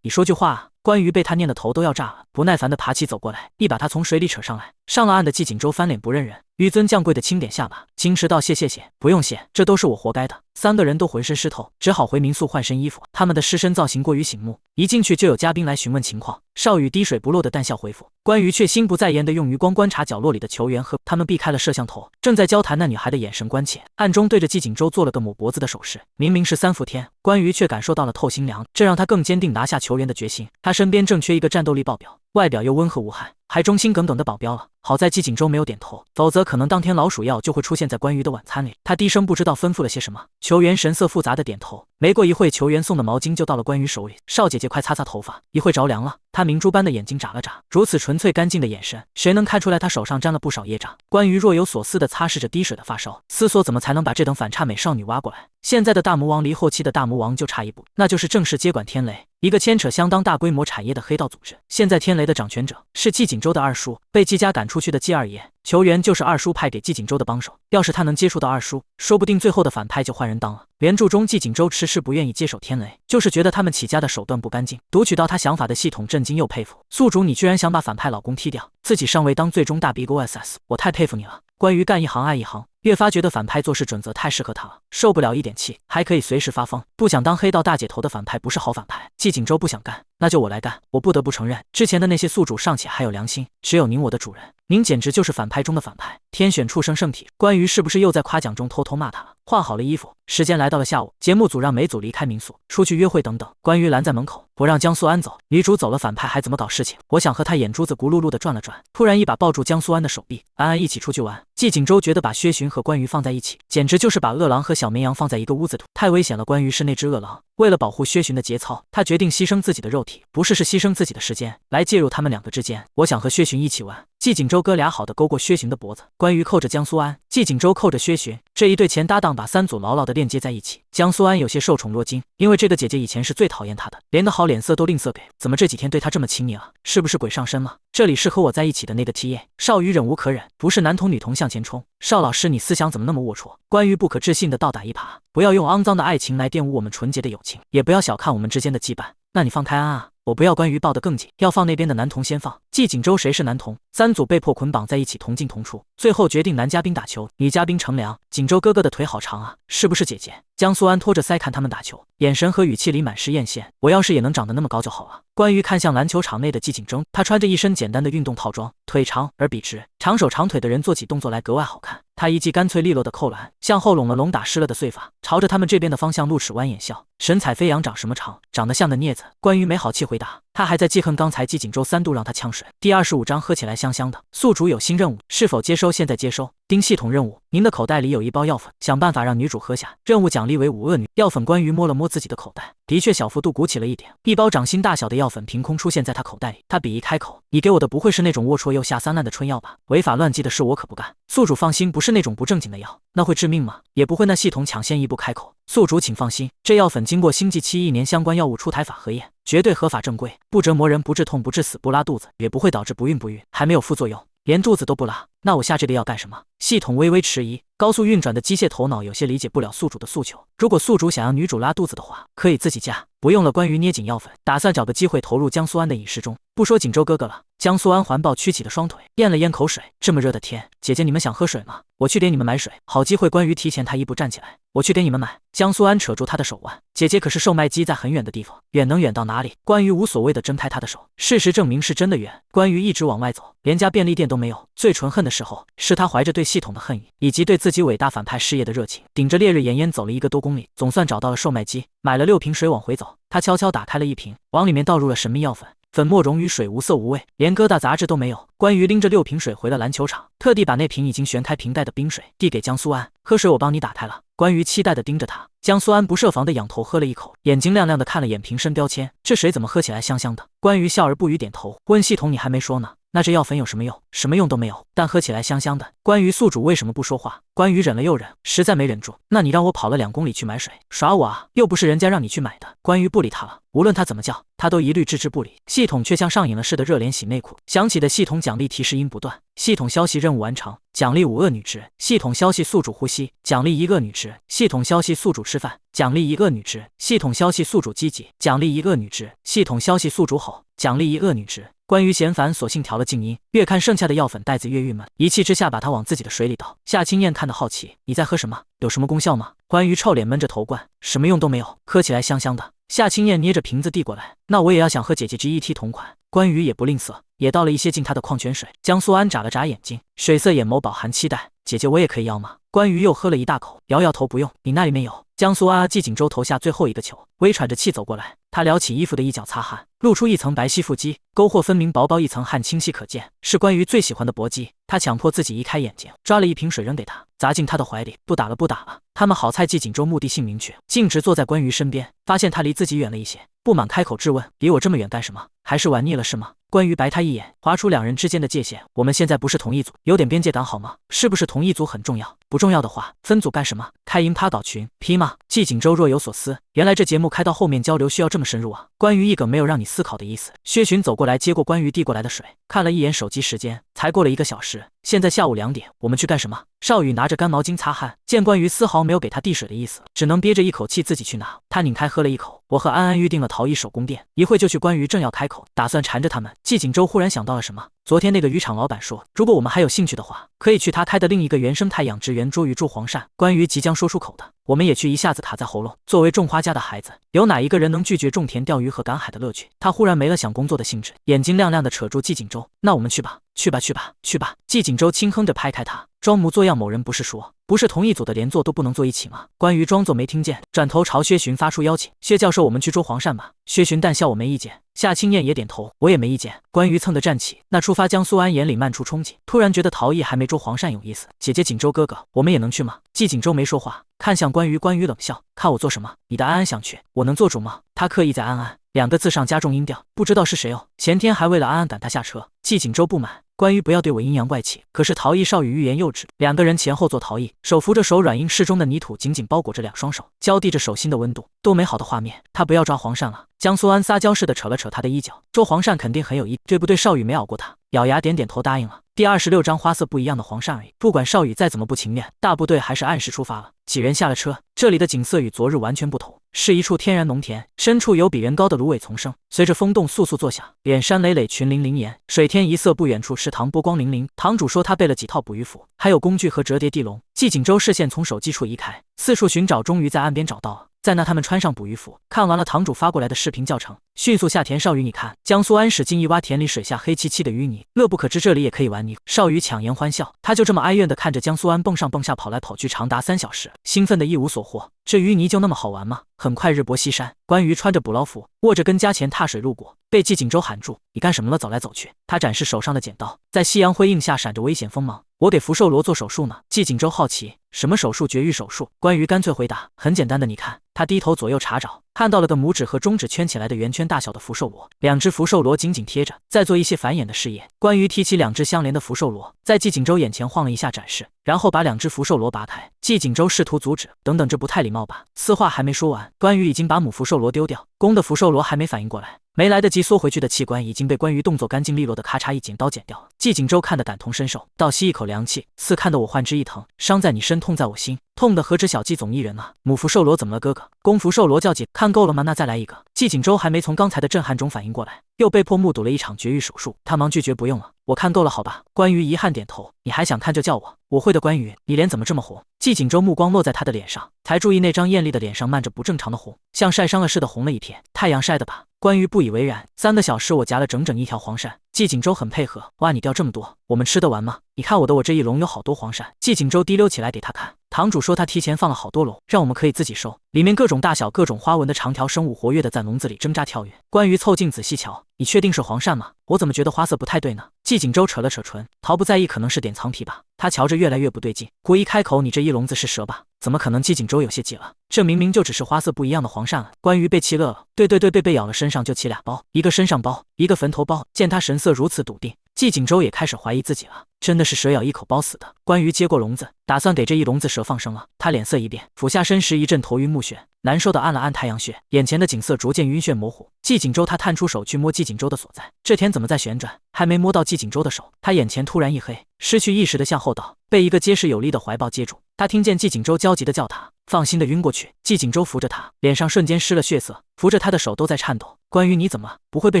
你说句话啊！关于被他念的头都要炸了，不耐烦的爬起走过来，一把他从水里扯上来。上了岸的季景舟翻脸不认人，纡尊降贵的轻点下巴，矜持道：“谢，不用谢，这都是我活该的。”三个人都浑身湿透，只好回民宿换身衣服。他们的尸身造型过于醒目，一进去就有嘉宾来询问情况。邵宇滴水不漏的淡笑回复，关于却心不在焉的用余光观察角落里的球员和他们避开了摄像头，正在交谈那女孩的眼神关切，暗中对着季景舟做了个抹脖子的手势。明明是3伏天，关于却感受到了透心凉，这让他更坚定拿下球员的决心。他身边正缺一个战斗力爆表，外表又温和无害，还忠心耿耿的保镖了。好在季景舟没有点头，否则可能当天老鼠药就会出现在关于的晚餐里。他低声不知道吩咐了些什么，球员神色复杂的点头。没过一会，球员送的毛巾就到了关于手里。少姐姐快擦擦头发，一会着凉了。他明珠般的眼睛眨了眨，如此纯粹干净的眼神，谁能看出来他手上沾了不少业障？关于若有所思的擦拭着滴水的发梢，思索怎么才能把这等反差美少女挖过来。现在的大魔王离后期的大魔王就差一步，那就是正式接管天雷，一个牵扯相当大规模产业的黑道组织。现在天雷的掌权者是季景舟的二叔，被季家赶出去的季二爷。球员就是二叔派给季景舟的帮手，要是他能接触到二叔，说不定最后的反派就换人当了。原著中季景舟迟迟不愿意接手天雷，就是觉得他们起家的手段不干净。读取到他想法的系统震惊又佩服，宿主你居然想把反派老公踢掉，自己上位当最终大 Big OSS， 我太佩服你了。关于干一行爱一行，越发觉得反派做事准则太适合他了，受不了一点气，还可以随时发疯。不想当黑道大姐头的反派不是好反派，季景舟不想干，那就我来干。我不得不承认，之前的那些宿主尚且还有良心，只有您我的主人，您简直就是反派中的反派，天选畜生圣体。关于是不是又在夸奖中偷偷骂他了？换好了衣服，时间来到了下午，节目组让每组离开民宿，出去约会等等。关于拦在门口，不让江苏安走。女主走了，反派还怎么搞事情？我想和他眼珠子咕噜噜的转了转，突然一把抱住江苏安的手臂，安安一起出去玩。季景舟觉得把薛寻和关于放在一起，简直就是把饿狼和小绵羊放在一个屋子里，太危险了。关于是那只饿狼，为了保护薛巡的节操，他决定牺牲自己的肉体，不是牺牲自己的时间，来介入他们两个之间。我想和薛巡一起玩。季锦州哥俩好的勾过薛巡的脖子，关于扣着江苏安，季锦州扣着薛巡，这一对前搭档把三组牢牢的链接在一起。江苏安有些受宠若惊，因为这个姐姐以前是最讨厌他的，连个好脸色都吝啬给，怎么这几天对他这么亲昵啊？是不是鬼上身了？这里是和我在一起的那个 TA。少宇忍无可忍，不是男童女童向前冲。邵老师，你思想怎么那么龌龊？关于不可置信的倒打一耙，不要用肮脏的爱情来玷污我们纯洁的友情，也不要小看我们之间的羁绊。那你放开安啊！我不要关于抱得更紧，要放那边的男童先放。季锦州谁是男童？三组被迫捆绑在一起，同进同出，最后决定男嘉宾打球，女嘉宾乘凉。锦州哥哥的腿好长啊，是不是姐姐？江苏安拖着腮看他们打球，眼神和语气里满是艳羡。我要是也能长得那么高就好了。关于看向篮球场内的季锦州，他穿着一身简单的运动套装，腿长而笔直，长手长腿的人做起动作来格外好看。他一记干脆利落的扣篮，向后拢了拢打湿了的碎发，朝着他们这边的方向露齿弯眼笑，神采飞扬。长什么长？长得像个镊子。关于没好气回答，他还在记恨刚才季锦州3度让他呛水。第25章喝起来香香的。宿主有新任务，是否接收？现在接收。丁系统任务，您的口袋里有一包药粉，想办法让女主喝下。任务奖励为5恶女药粉。关于摸了摸自己的口袋，的确小幅度鼓起了一点，一包掌心大小的药粉凭空出现在他口袋里。他鄙夷开口：“你给我的不会是那种龌龊又下三滥的春药吧？违法乱纪的事我可不干。”宿主放心，不是那种不正经的药。那会致命吗？也不会。那系统抢先一步开口：“宿主请放心，这药粉经过星际7亿年相关药物出台法核验，绝对合法正规，不折磨人，不致痛，不致死，不拉肚子，也不会导致不孕，还没有副作用。”连肚子都不拉，那我下这个药干什么？系统微微迟疑，高速运转的机械头脑有些理解不了宿主的诉求。如果宿主想让女主拉肚子的话，可以自己加，不用了。关于捏紧药粉，打算找个机会投入江苏安的饮食中。不说锦州哥哥了，江苏安环抱曲起的双腿，咽了咽口水。这么热的天，姐姐你们想喝水吗？我去给你们买水。好机会。关于提前他一步站起来，我去给你们买。江苏安扯住他的手腕，姐姐可是售卖机在很远的地方，远能远到哪里？关于无所谓的挣开他的手，事实证明是真的远。关于一直往外走，连家便利店都没有。最纯恨的时候，是他怀着对系统的恨意，以及对自己伟大反派事业的热情，顶着烈日炎炎走了1个多公里，总算找到了售卖机，买了6瓶水往回走。他悄悄打开了1瓶，往里面倒入了神秘药粉。粉末溶于水，无色无味，连疙瘩杂质都没有。关于拎着6瓶水回了篮球场，特地把那瓶已经旋开瓶盖的冰水递给江苏安：“喝水我帮你打开了。”关于期待地盯着他，江苏安不设防地仰头喝了一口，眼睛亮亮地看了眼瓶身标签：“这水怎么喝起来香香的？”关于笑而不语点头，问系统：“你还没说呢，那这药粉有什么用？”“什么用都没有，但喝起来香香的。”关于宿主为什么不说话？关于忍了又忍，实在没忍住。那你让我跑了2公里去买水，耍我啊？又不是人家让你去买的。关于不理他了，无论他怎么叫，他都一律置之不理。系统却像上瘾了似的热脸洗内裤，响起的系统奖励提示音不断。系统消息任务完成，奖励5恶女值。系统消息宿主呼吸，奖励1恶女值。系统消息宿主吃饭，奖励1恶女值。系统消息宿主积极，奖励1恶女值。系统消息宿主吼，奖励1恶女值。关于嫌烦，索性调了静音，越看剩下的药粉袋子越郁闷，一气之下把它往自己的水里倒。夏青燕看得好奇：“你在喝什么？有什么功效吗？”关于臭脸闷着头灌：“什么用都没有，喝起来香香的。”夏青燕捏着瓶子递过来：“那我也要想和姐姐 GET 同款。”关于也不吝啬，也倒了一些进他的矿泉水。江苏安眨了眨眼睛，水色眼眸饱含期待：“姐姐我也可以要吗？”关于又喝了一大口，摇摇头：“不用，你那里面有。”江苏安季锦州投下最后1个球，微喘着气走过来，他撩起衣服的一角擦汗，露出一层白皙腹肌，沟壑分明，薄薄一层汗清晰可见，是关于最喜欢的搏击。他强迫自己移开眼睛，抓了1瓶水扔给他，砸进他的怀里：“不打了，不打了。”他们好菜。季锦州目的性明确，径直坐在关于身边，发现他离自己远了一些，不满开口质问：“离我这么远干什么？还是玩腻了是吗？”关于白他一眼，划出2人之间的界限：“我们现在不是同一组，有点边界感好吗？是不是同一组很重要？不重要的话，分组干什么？开营趴搞群批吗？”季锦州若有所思，原来这节目开到后面交流需要这么深入啊。关于一梗没有让你思考的意思。薛巡走过来接过关于递过来的水，看了一眼手机时间，才过了1个小时，现在下午2点，我们去干什么？少宇拿着干毛巾擦汗，见关于丝毫没有给他递水的意思，只能憋着一口气自己去拿。他拧开喝了一口：“我和安安预定了陶艺手工店，一会就去。”关于正要开口，打算缠着他们，季锦州忽然想到了什么。昨天那个渔场老板说，如果我们还有兴趣的话，可以去他开的另一个原生态养殖园捉鱼捉黄鳝。关于即将说出口的，我们也去，一下子卡在喉咙。作为种花家的孩子，有哪一个人能拒绝种田、钓鱼和赶海的乐趣？他忽然没了想工作的兴致，眼睛亮亮的扯住季锦州：“那我们去吧。”去吧去吧去吧！季景周轻哼着拍开他，装模作样。某人不是说，不是同一组的连坐都不能坐一起吗？关于装作没听见，转头朝薛巡发出邀请。薛教授，我们去捉黄鳝吧。薛巡淡笑，我没意见。夏青燕也点头，我也没意见。关于蹭的站起，那出发江苏安眼里漫出憧憬，突然觉得陶艺还没捉黄鳝有意思。姐姐景周哥哥，我们也能去吗？季景周没说话，看向关于，关于冷笑，看我做什么？你的安安想去，我能做主吗？他刻意在安安两个字上加重音调，不知道是谁哦。前天还为了安安赶他下车。季景周不满，关于不要对我阴阳怪气。可是陶艺少宇欲言又止，两个人前后做陶艺，手扶着手软硬适中的泥土紧紧包裹着两双手，交递着手心的温度，多美好的画面。他不要抓黄鳝了。江苏安撒娇似的扯了扯他的衣角，捉黄鳝肯定很有意，对不对？少宇没咬过他，咬牙点点头答应了。第26章花色不一样的黄鳝而已。不管少宇再怎么不情愿，大部队还是按时出发了。几人下了车，这里的景色与昨日完全不同，是一处天然农田，深处有比人高的芦苇丛生，随着风动簌簌作响，脸山累累，群林林岩，水天一色。不远处池塘波光粼粼。堂主说他备了几套捕鱼斧，还有工具和折叠地笼。季景周视线从手机处移开，四处寻找，终于在岸边找到了。再拿他们穿上捕鱼服，看完了堂主发过来的视频教程，迅速下田。少宇，你看，江苏安使劲一挖田里，水下黑漆漆的淤泥，乐不可支。这里也可以玩泥。少宇强颜欢笑，他就这么哀怨地看着江苏安蹦上蹦下，跑来跑去，长达3小时，兴奋得一无所获。这淤泥就那么好玩吗？很快日薄西山，关于穿着捕捞服，握着根夹钳踏水路过，被季景周喊住：“你干什么了？走来走去。”他展示手上的剪刀，在夕阳辉映下闪着危险锋芒。我给福寿螺做手术呢。季景周好奇，什么手术？绝育手术。关于干脆回答：“很简单的，你看。”他低头左右查找，看到了个拇指和中指圈起来的圆圈大小的福寿螺，两只福寿螺紧紧贴着，在做一些繁衍的试验。关于提起两只相连的福寿螺，在季景周眼前晃了一下展示，然后把两只福寿螺拔开。季景周试图阻止，等等，这不太礼貌吧？此话还没说完，关于已经把母福寿螺丢掉，公的福寿螺还没反应过来。没来得及缩回去的器官已经被关于动作干净利落的咔嚓一剪刀剪掉了。季景周看得感同身受，倒吸一口凉气，似看得我幻之一疼。伤在你身，痛在我心，痛的何止小季总一人啊！母福寿螺怎么了，哥哥？公福寿螺叫姐，看够了吗？那再来一个。季景周还没从刚才的震撼中反应过来，又被迫目睹了一场绝育手术，他忙拒绝，不用了，我看够了，好吧。关于遗憾点头，你还想看就叫我，我会的。关于，你脸怎么这么红？季景周目光落在他的脸上，才注意那张艳丽的脸上漫着不正常的红，像晒伤了似的红了一片。太阳晒的吧？关于不以为然。3个小时我夹了整整一条黄鳝。季景周很配合，哇，你钓这么多，我们吃得完吗？你看我的，我这一笼有好多黄鳝。季景周滴溜起来给他看，堂主说他提前放了好多笼，让我们可以自己收，里面各种大小各种花纹的长条生物活跃的在笼子里挣扎跳跃。关于凑近仔细瞧，你确定是黄鳝吗？我怎么觉得花色不太对呢？季景周扯了扯唇，毫不在意，可能是点苍皮吧。他瞧着越来越不对劲，故意开口，你这一笼子是蛇吧？怎么可能？季景周有些急了，这明明就只是花色不一样的黄鳝了。关于被气乐了，对，被咬了身上就起2包，一个身上包，一个坟头包。见他神色如此笃定，季景周也开始怀疑自己了，真的是蛇咬一口包死的。关于接过笼子，打算给这一笼子蛇放生了。他脸色一变，俯下身时一阵头晕目眩，难受的按了按太阳穴，眼前的景色逐渐晕眩模糊。季景周他探出手去摸季景周的所在，这田怎么在旋转？还没摸到季景周的手，他眼前突然一黑，失去意识的向后倒，被一个结实有力的怀抱接住。他听见季景周焦急的叫他，放心的晕过去。季景周扶着他，脸上瞬间失了血色，扶着他的手都在颤抖。关于，你怎么了？不会被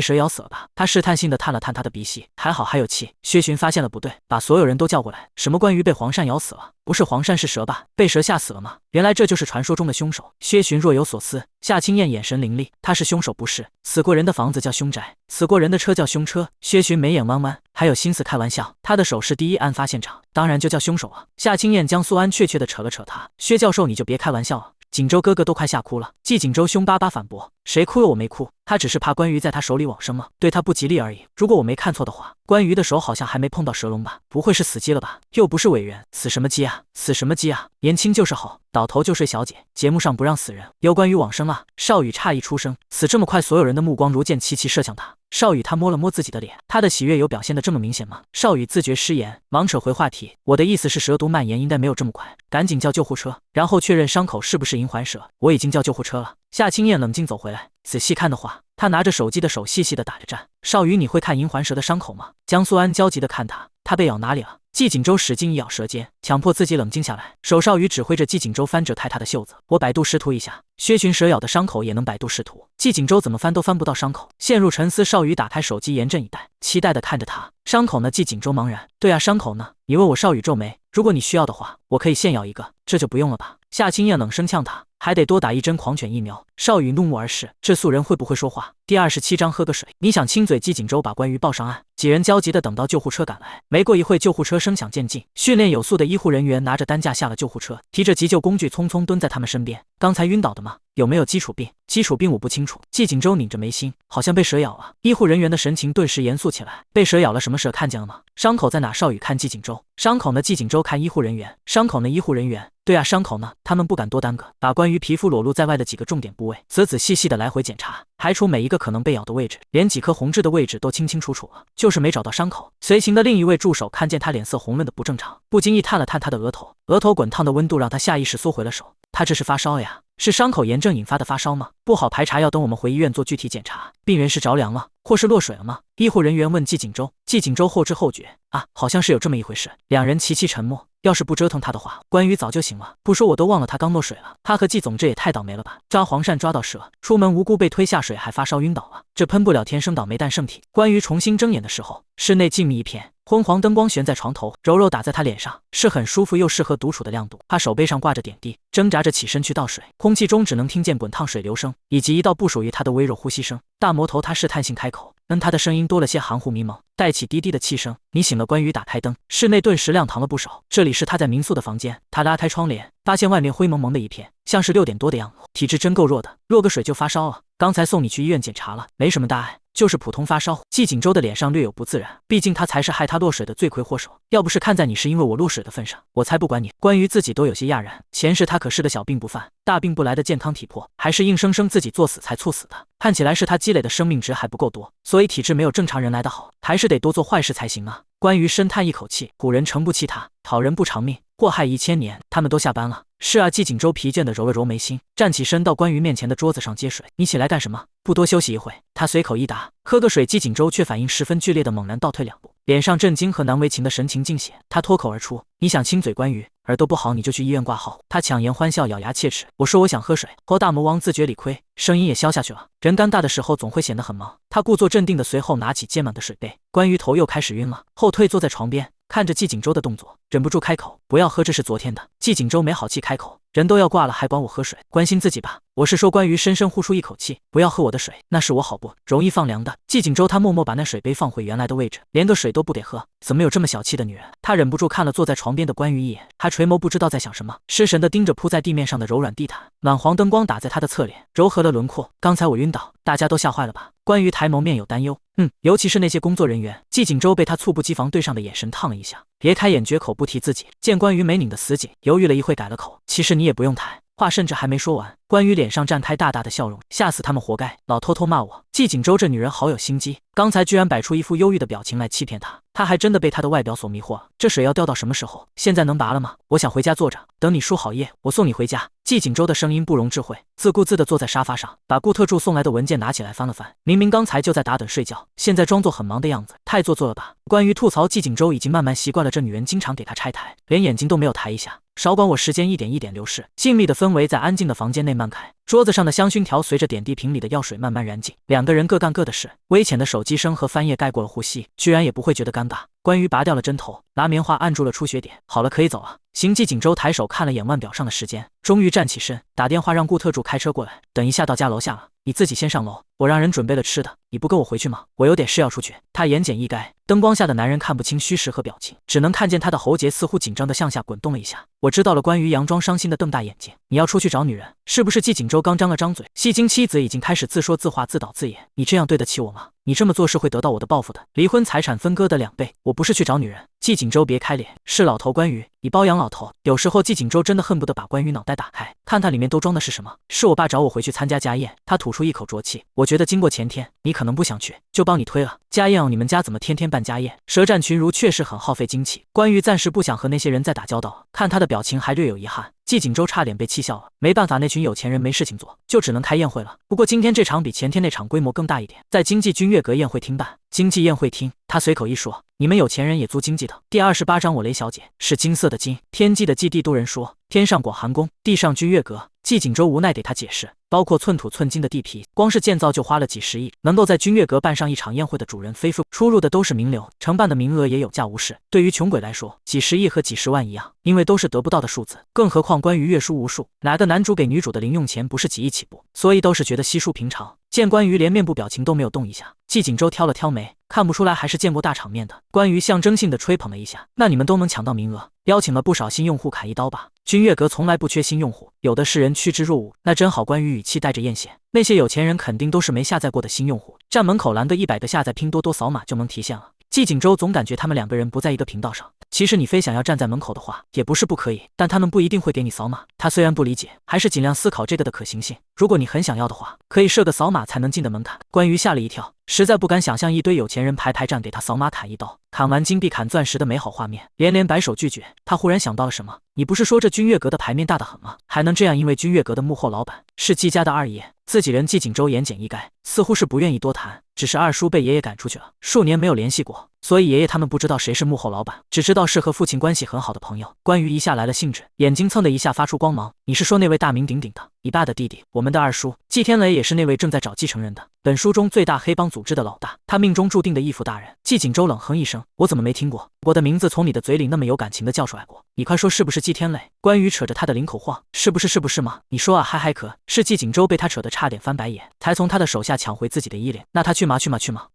蛇咬死了吧？他试探性的探了探他的鼻息，还好还有气。薛巡发现了不对，把所有人都叫过来。什么关于被黄鳝咬死了？不是黄鳝是蛇吧？被蛇吓死了吗？原来这就是传说中的凶手。薛巡若有所思，夏青燕眼神凌厉，他是凶手不是？死过人的房子叫凶宅，死过人的车叫凶车。薛巡眉眼弯弯，还有心思开玩笑？他的手是第一案发现场，当然就叫凶手了。夏青燕江苏安确切的扯了扯他，薛教授你就别开玩笑了。景周哥哥都快吓哭了。季景周凶巴巴反驳，谁哭了？我没哭，他只是怕关于在他手里往生了，对他不吉利而已。如果我没看错的话，关于的手好像还没碰到蛇笼吧？不会是死鸡了吧？又不是委员，死什么鸡啊？死什么鸡啊？年轻就是好，倒头就睡。小姐，节目上不让死人，有关于往生了。少宇诧异出声，死这么快？所有人的目光如箭齐齐射向他。少宇他摸了摸自己的脸，他的喜悦有表现得这么明显吗？少宇自觉失言，忙扯回话题，我的意思是蛇毒蔓延应该没有这么快，赶紧叫救护车，然后确认伤口是不是银环蛇。我已经叫救护车了。夏青燕冷静走回来，仔细看的话，他拿着手机的手细细的打着颤。少宇，你会看银环蛇的伤口吗？江苏安焦急的看他，他被咬哪里了？季景周使劲一咬舌尖，强迫自己冷静下来。手少宇指挥着季景周翻着太他的袖子，我百度识图一下，薛巡蛇咬的伤口也能百度识图。季景周怎么翻都翻不到伤口，陷入沉思。少宇打开手机，严阵以待，期待的看着他。伤口呢？季景周茫然。对啊，伤口呢？你问我？少宇皱眉，如果你需要的话，我可以现咬一个。这就不用了吧？夏青燕冷声呛他，还得多打1针狂犬疫苗。少羽怒目而视，这素人会不会说话？第27章喝个水。你想亲嘴季锦州把关羽抱上岸，几人焦急地等到救护车赶来。没过一会，救护车声响渐近，训练有素的医护人员拿着担架下了救护车，提着急救工具匆匆蹲在他们身边。刚才晕倒的吗？有没有基础病？基础病我不清楚。季锦州拧着眉心，好像被蛇咬了。医护人员的神情顿时严肃起来。被蛇咬了，什么事看见了吗？伤口在哪？少羽看季锦州。伤口呢？季锦州看医护人员。伤口呢？医护人员。对啊，伤口呢？他们不敢多耽搁，把关于皮肤裸露在外的几个重点部位仔仔细细的来回检查，排除每一个可能被咬的位置，连几颗红痣的位置都清清楚楚了，就是没找到伤口。随行的另一位助手看见他脸色红润的不正常，不经意探了探他的额头，额头滚烫的温度让他下意识缩回了手。他这是发烧呀？是伤口炎症引发的发烧吗？不好排查，要等我们回医院做具体检查。病人是着凉了，或是落水了吗？医护人员问季锦州。季锦州后知后觉，啊，好像是有这么一回事。两人齐齐沉默。要是不折腾他的话，关羽早就醒了。不说我都忘了他刚落水了。他和季总这也太倒霉了吧！抓黄鳝抓到蛇，出门无辜被推下水，还发烧晕倒了。这喷不了天生倒霉蛋圣体。关羽重新睁眼的时候，室内静谧一片，昏黄灯光悬在床头，柔柔打在他脸上，是很舒服又适合独处的亮度。他手背上挂着点滴，挣扎着起身去倒水，空气中只能听见滚烫水流声，以及一道不属于他的微弱呼吸声。大魔头他试探性开口，他的声音多了些含糊迷蒙，带起低低的气声。你醒了。关羽打开灯，室内顿时亮堂了不少。这里是他在民宿的房间，他拉开窗帘，发现外面灰蒙蒙的一片，像是6点多的样子。体质真够弱的，落个水就发烧啊！刚才送你去医院检查了，没什么大碍，就是普通发烧。季锦州的脸上略有不自然，毕竟他才是害他落水的罪魁祸首。要不是看在你是因为我落水的份上，我才不管你。关羽自己都有些讶然，前世他可是个小病不犯大病不来的健康体魄，还是硬生生自己作死才猝死的。看起来是他积累的生命值还不够多，所以体质没有正常人来得好，还是得多做坏事才行啊。关羽深叹一口气，古人诚不欺他，讨人不偿命，祸害1000年。他们都下班了。是啊，季锦州疲倦地揉了揉眉心，站起身到关羽面前的桌子上接水。你起来干什么？不多休息一会？他随口一答。喝个水。季锦州却反应十分剧烈的猛然倒退2步，脸上震惊和难为情的神情尽显。他脱口而出：你想亲嘴关羽？耳朵不好你就去医院挂号。他强颜欢笑，咬牙切齿。我说我想喝水。后大魔王自觉理亏，声音也消下去了。人尴尬的时候总会显得很忙。他故作镇定的随后拿起接满的水杯。关羽头又开始晕了，后退坐在床边，看着季锦州的动作，忍不住开口：不要喝，这是昨天的。季锦州没好气开口：人都要挂了还管我喝水？关心自己吧。我是说。关羽深深呼出一口气，不要喝我的水，那是我好不容易放凉的。季锦州他默默把那水杯放回原来的位置，连个水都不给喝。怎么有这么小气的女人？他忍不住看了坐在床边的关羽一眼，还垂眸不知道在想什么，失神地盯着铺在地面上的柔软地毯，暖黄灯光打在他的侧脸，柔和了轮廓。刚才我晕倒，大家都吓坏了吧？关羽抬眸面有担忧。尤其是那些工作人员。季锦州被他猝不及防对上的眼神烫了一下，别开眼绝口不提自己。见关羽没拧的死紧，犹豫了一会改了口：其实你也不用抬。话甚至还没说完，关羽脸上绽开大大的笑容，吓死他们活该，老偷偷骂我。季锦州这女人好有心机，刚才居然摆出一副忧郁的表情来欺骗他，他还真的被他的外表所迷惑了。这水要吊到什么时候？现在能拔了吗？我想回家坐着，等你输好夜，我送你回家。季锦州的声音不容置喙，自顾自地坐在沙发上，把顾特助送来的文件拿起来翻了翻。明明刚才就在打盹睡觉，现在装作很忙的样子，太做作了吧？关于吐槽季锦州已经慢慢习惯了这女人经常给他拆台，连眼睛都没有抬一下。少管我，时间一点一点流逝，静谧的氛围在安静的房间内漫开。桌子上的香薰条随着点滴瓶里的药水慢慢燃尽，两个人各干各的事。微浅的手机声和翻页盖过了呼吸，居然也不会觉得尴尬。关于拔掉了针头，拿棉花按住了出血点。好了，可以走了。行。季锦州抬手看了眼腕表上的时间，终于站起身，打电话让顾特助开车过来，等一下到家楼下了，你自己先上楼，我让人准备了吃的，你不跟我回去吗？我有点事要出去。他言简意赅，灯光下的男人看不清虚实和表情，只能看见他的喉结似乎紧张的向下滚动了一下。我知道了。关于佯装伤心的瞪大眼睛，你要出去找女人是不是？季锦州刚张了张嘴，戏精妻子已经开始自说自话自导自演。你这样对得起我吗？你这么做是会得到我的报复的，离婚财产分割的2倍。我不是去找女人。季锦州别开脸，是老头关羽，你包养老头。有时候季锦州真的恨不得把关羽脑袋打开，看他里面都装的是什么。是我爸找我回去参加家宴，他吐出一口浊气。我觉得经过前天，你可能不想去，就帮你推了。家宴哦，你们家怎么天天办家宴？舌战群儒确实很耗费精气。关羽暂时不想和那些人再打交道，看他的表情还略有遗憾。季锦州差点被气笑了，没办法，那群有钱人没事情做，就只能开宴会了。不过今天这场比前天那场规模更大一点，在经济君悦阁宴会厅办。经济宴会厅，他随口一说，你们有钱人也租经济的。第28章我雷小姐是金色的金，天际的际，地都人说，天上果寒宫，地上君悦阁。季景周无奈给他解释，包括寸土寸金的地皮，光是建造就花了几十亿，能够在君悦阁办上一场宴会的主人非富，出入的都是名流，承办的名额也有价无市。对于穷鬼来说，几十亿和几十万一样，因为都是得不到的数字，更何况关于月书无数，哪个男主给女主的零用钱不是几亿起步？所以都是觉得稀疏平常。见关羽连面部表情都没有动一下，季景周挑了挑眉，看不出来还是见过大场面的。关羽象征性的吹捧了一下，那你们都能抢到名额，邀请了不少新用户砍一刀吧。君悦阁从来不缺新用户，有的是人趋之若鹜，那真好。关羽语气带着艳羡，那些有钱人肯定都是没下载过的新用户，站门口拦个100个下载，拼多多扫码就能提现了。季景周总感觉他们两个人不在一个频道上。其实你非想要站在门口的话，也不是不可以，但他们不一定会给你扫码。他虽然不理解，还是尽量思考这个的可行性。如果你很想要的话，可以设个扫码才能进的门槛。关羽吓了一跳，实在不敢想象一堆有钱人排站给他扫码砍一刀，砍完金币砍钻石的美好画面，连连摆手拒绝。他忽然想到了什么，你不是说这君悦阁的牌面大得很吗？还能这样？因为君悦阁的幕后老板是季家的二爷，自己人。季景周言简意赅，似乎是不愿意多谈，只是二叔被爷爷赶出去了，数年没有联系过，所以爷爷他们不知道谁是幕后老板，只知道是和父亲关系很好的朋友。关羽一下来了兴致，眼睛蹭的一下发出光芒，你是说那位大名鼎鼎的你爸的弟弟，我们的二叔季天雷，也是那位正在找继承人的本书中最大黑帮组织的老大，他命中注定的义父大人。季景周冷哼一声，我怎么没听过我的名字从你的嘴里那么有感情的叫出来过？你快说是不是季天雷？关羽扯着他的领口晃，是不是吗？你说啊，嗨可是。季景周被他扯得差点翻白眼，才从他的手下抢回自己的依恋。那他去吗？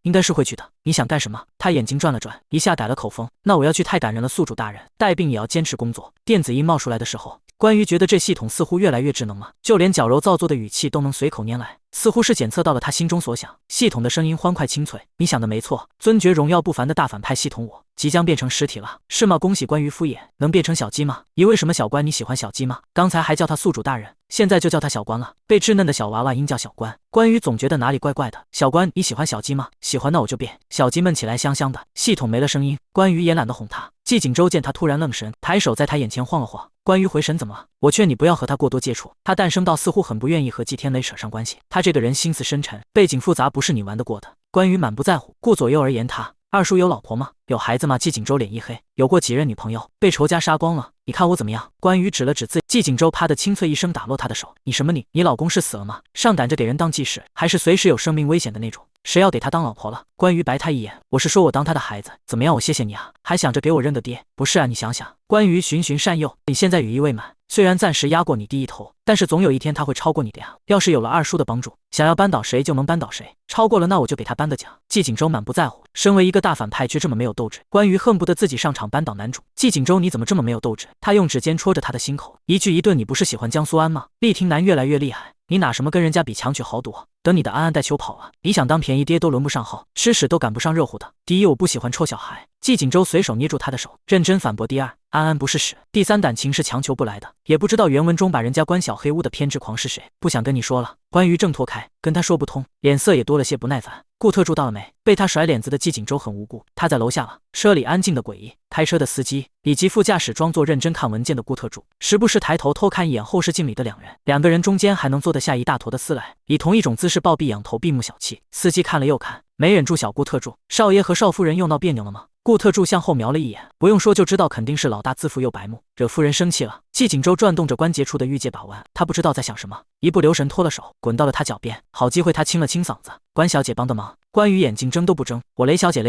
应该是会去的。你想干什么？他眼睛转了转，一下改了口风。那我要去，太感人了，宿主大人，带病也要坚持工作。电子音冒出来的时候，关羽觉得这系统似乎越来越智能了，就连矫揉造作的语气都能随口拈来，似乎是检测到了他心中所想。系统的声音欢快清脆，你想的没错，尊爵荣耀不凡的大反派系统我即将变成实体了，是吗？恭喜关羽敷衍，能变成小鸡吗？一位什么小关？你喜欢小鸡吗？刚才还叫他宿主大人，现在就叫他小关了。被稚嫩的小娃娃音叫小关，关羽总觉得哪里怪怪的。小关，你喜欢小鸡吗？喜欢，那我就变。小鸡闷起来香香的。系统没了声音，关羽也懒得哄他。季景周见他突然愣神，抬手在他眼前晃了晃。关羽回神，怎么了？我劝你不要和他过多接触。他诞生到似乎很不愿意和季天雷扯上关系，他这个人心思深沉，背景复杂，不是你玩得过的。关羽满不在乎，顾左右而言他。二叔有老婆吗？有孩子吗？季景周脸一黑，有过几任女朋友，被仇家杀光了。你看我怎么样？关羽指了指自己。季景周啪的清脆一声打落他的手。你什么你老公是死了吗？上赶着给人当继室，还是随时有生命危险的那种？谁要给他当老婆了？关羽白他一眼，我是说我当他的孩子，怎么样？我谢谢你啊，还想着给我认个爹？不是啊，你想想。关羽循循善诱，你现在羽翼未满，虽然暂时压过你第一头，但是总有一天他会超过你的呀。要是有了二叔的帮助，想要扳倒谁就能扳倒谁，超过了那我就给他颁个奖。季景周满不在乎，身为一个大反派却这么没有斗志，关羽恨不得自己上场扳倒男主。季景周你怎么这么没有斗志？他用指尖戳着他的心口，一句一顿，你不是喜欢江苏安吗？厉霆男越来越厉害，你拿什么跟人家比强取豪夺？等你的安安带球跑了，你想当便宜爹都轮不上号，吃屎都赶不上热乎的。第一，我不喜欢臭小孩。季景周随手捏住他的手，认真反驳。第二，安安不是屎。第三，感情是强求不来的。也不知道原文中把人家关小黑屋的偏执狂是谁，不想跟你说了。关羽挣脱开，跟他说不通，脸色也多了些不耐烦。顾特助到了没？被他甩脸子的季景周很无辜，他在楼下了。车里安静的诡异，开车的司机以及副驾驶装作认真看文件的顾特助，时不时抬头偷看一眼后视镜里的两个人中间还能坐得下一大坨的丝来，以同一种姿势抱臂仰头，闭目小憩。司机看了又看，没忍住，小顾特助，少爷和少夫人又闹别扭了吗？顾特助向后瞄了一眼，不用说就知道肯定是老大自负又白目，惹夫人生气了。季景周转动着关节处的玉戒把玩，他不知道在想什么，一不留神脱了手，滚到了他脚边。好机会，他清了清嗓子，关小姐帮的忙。关羽眼睛睁都不睁，我雷小姐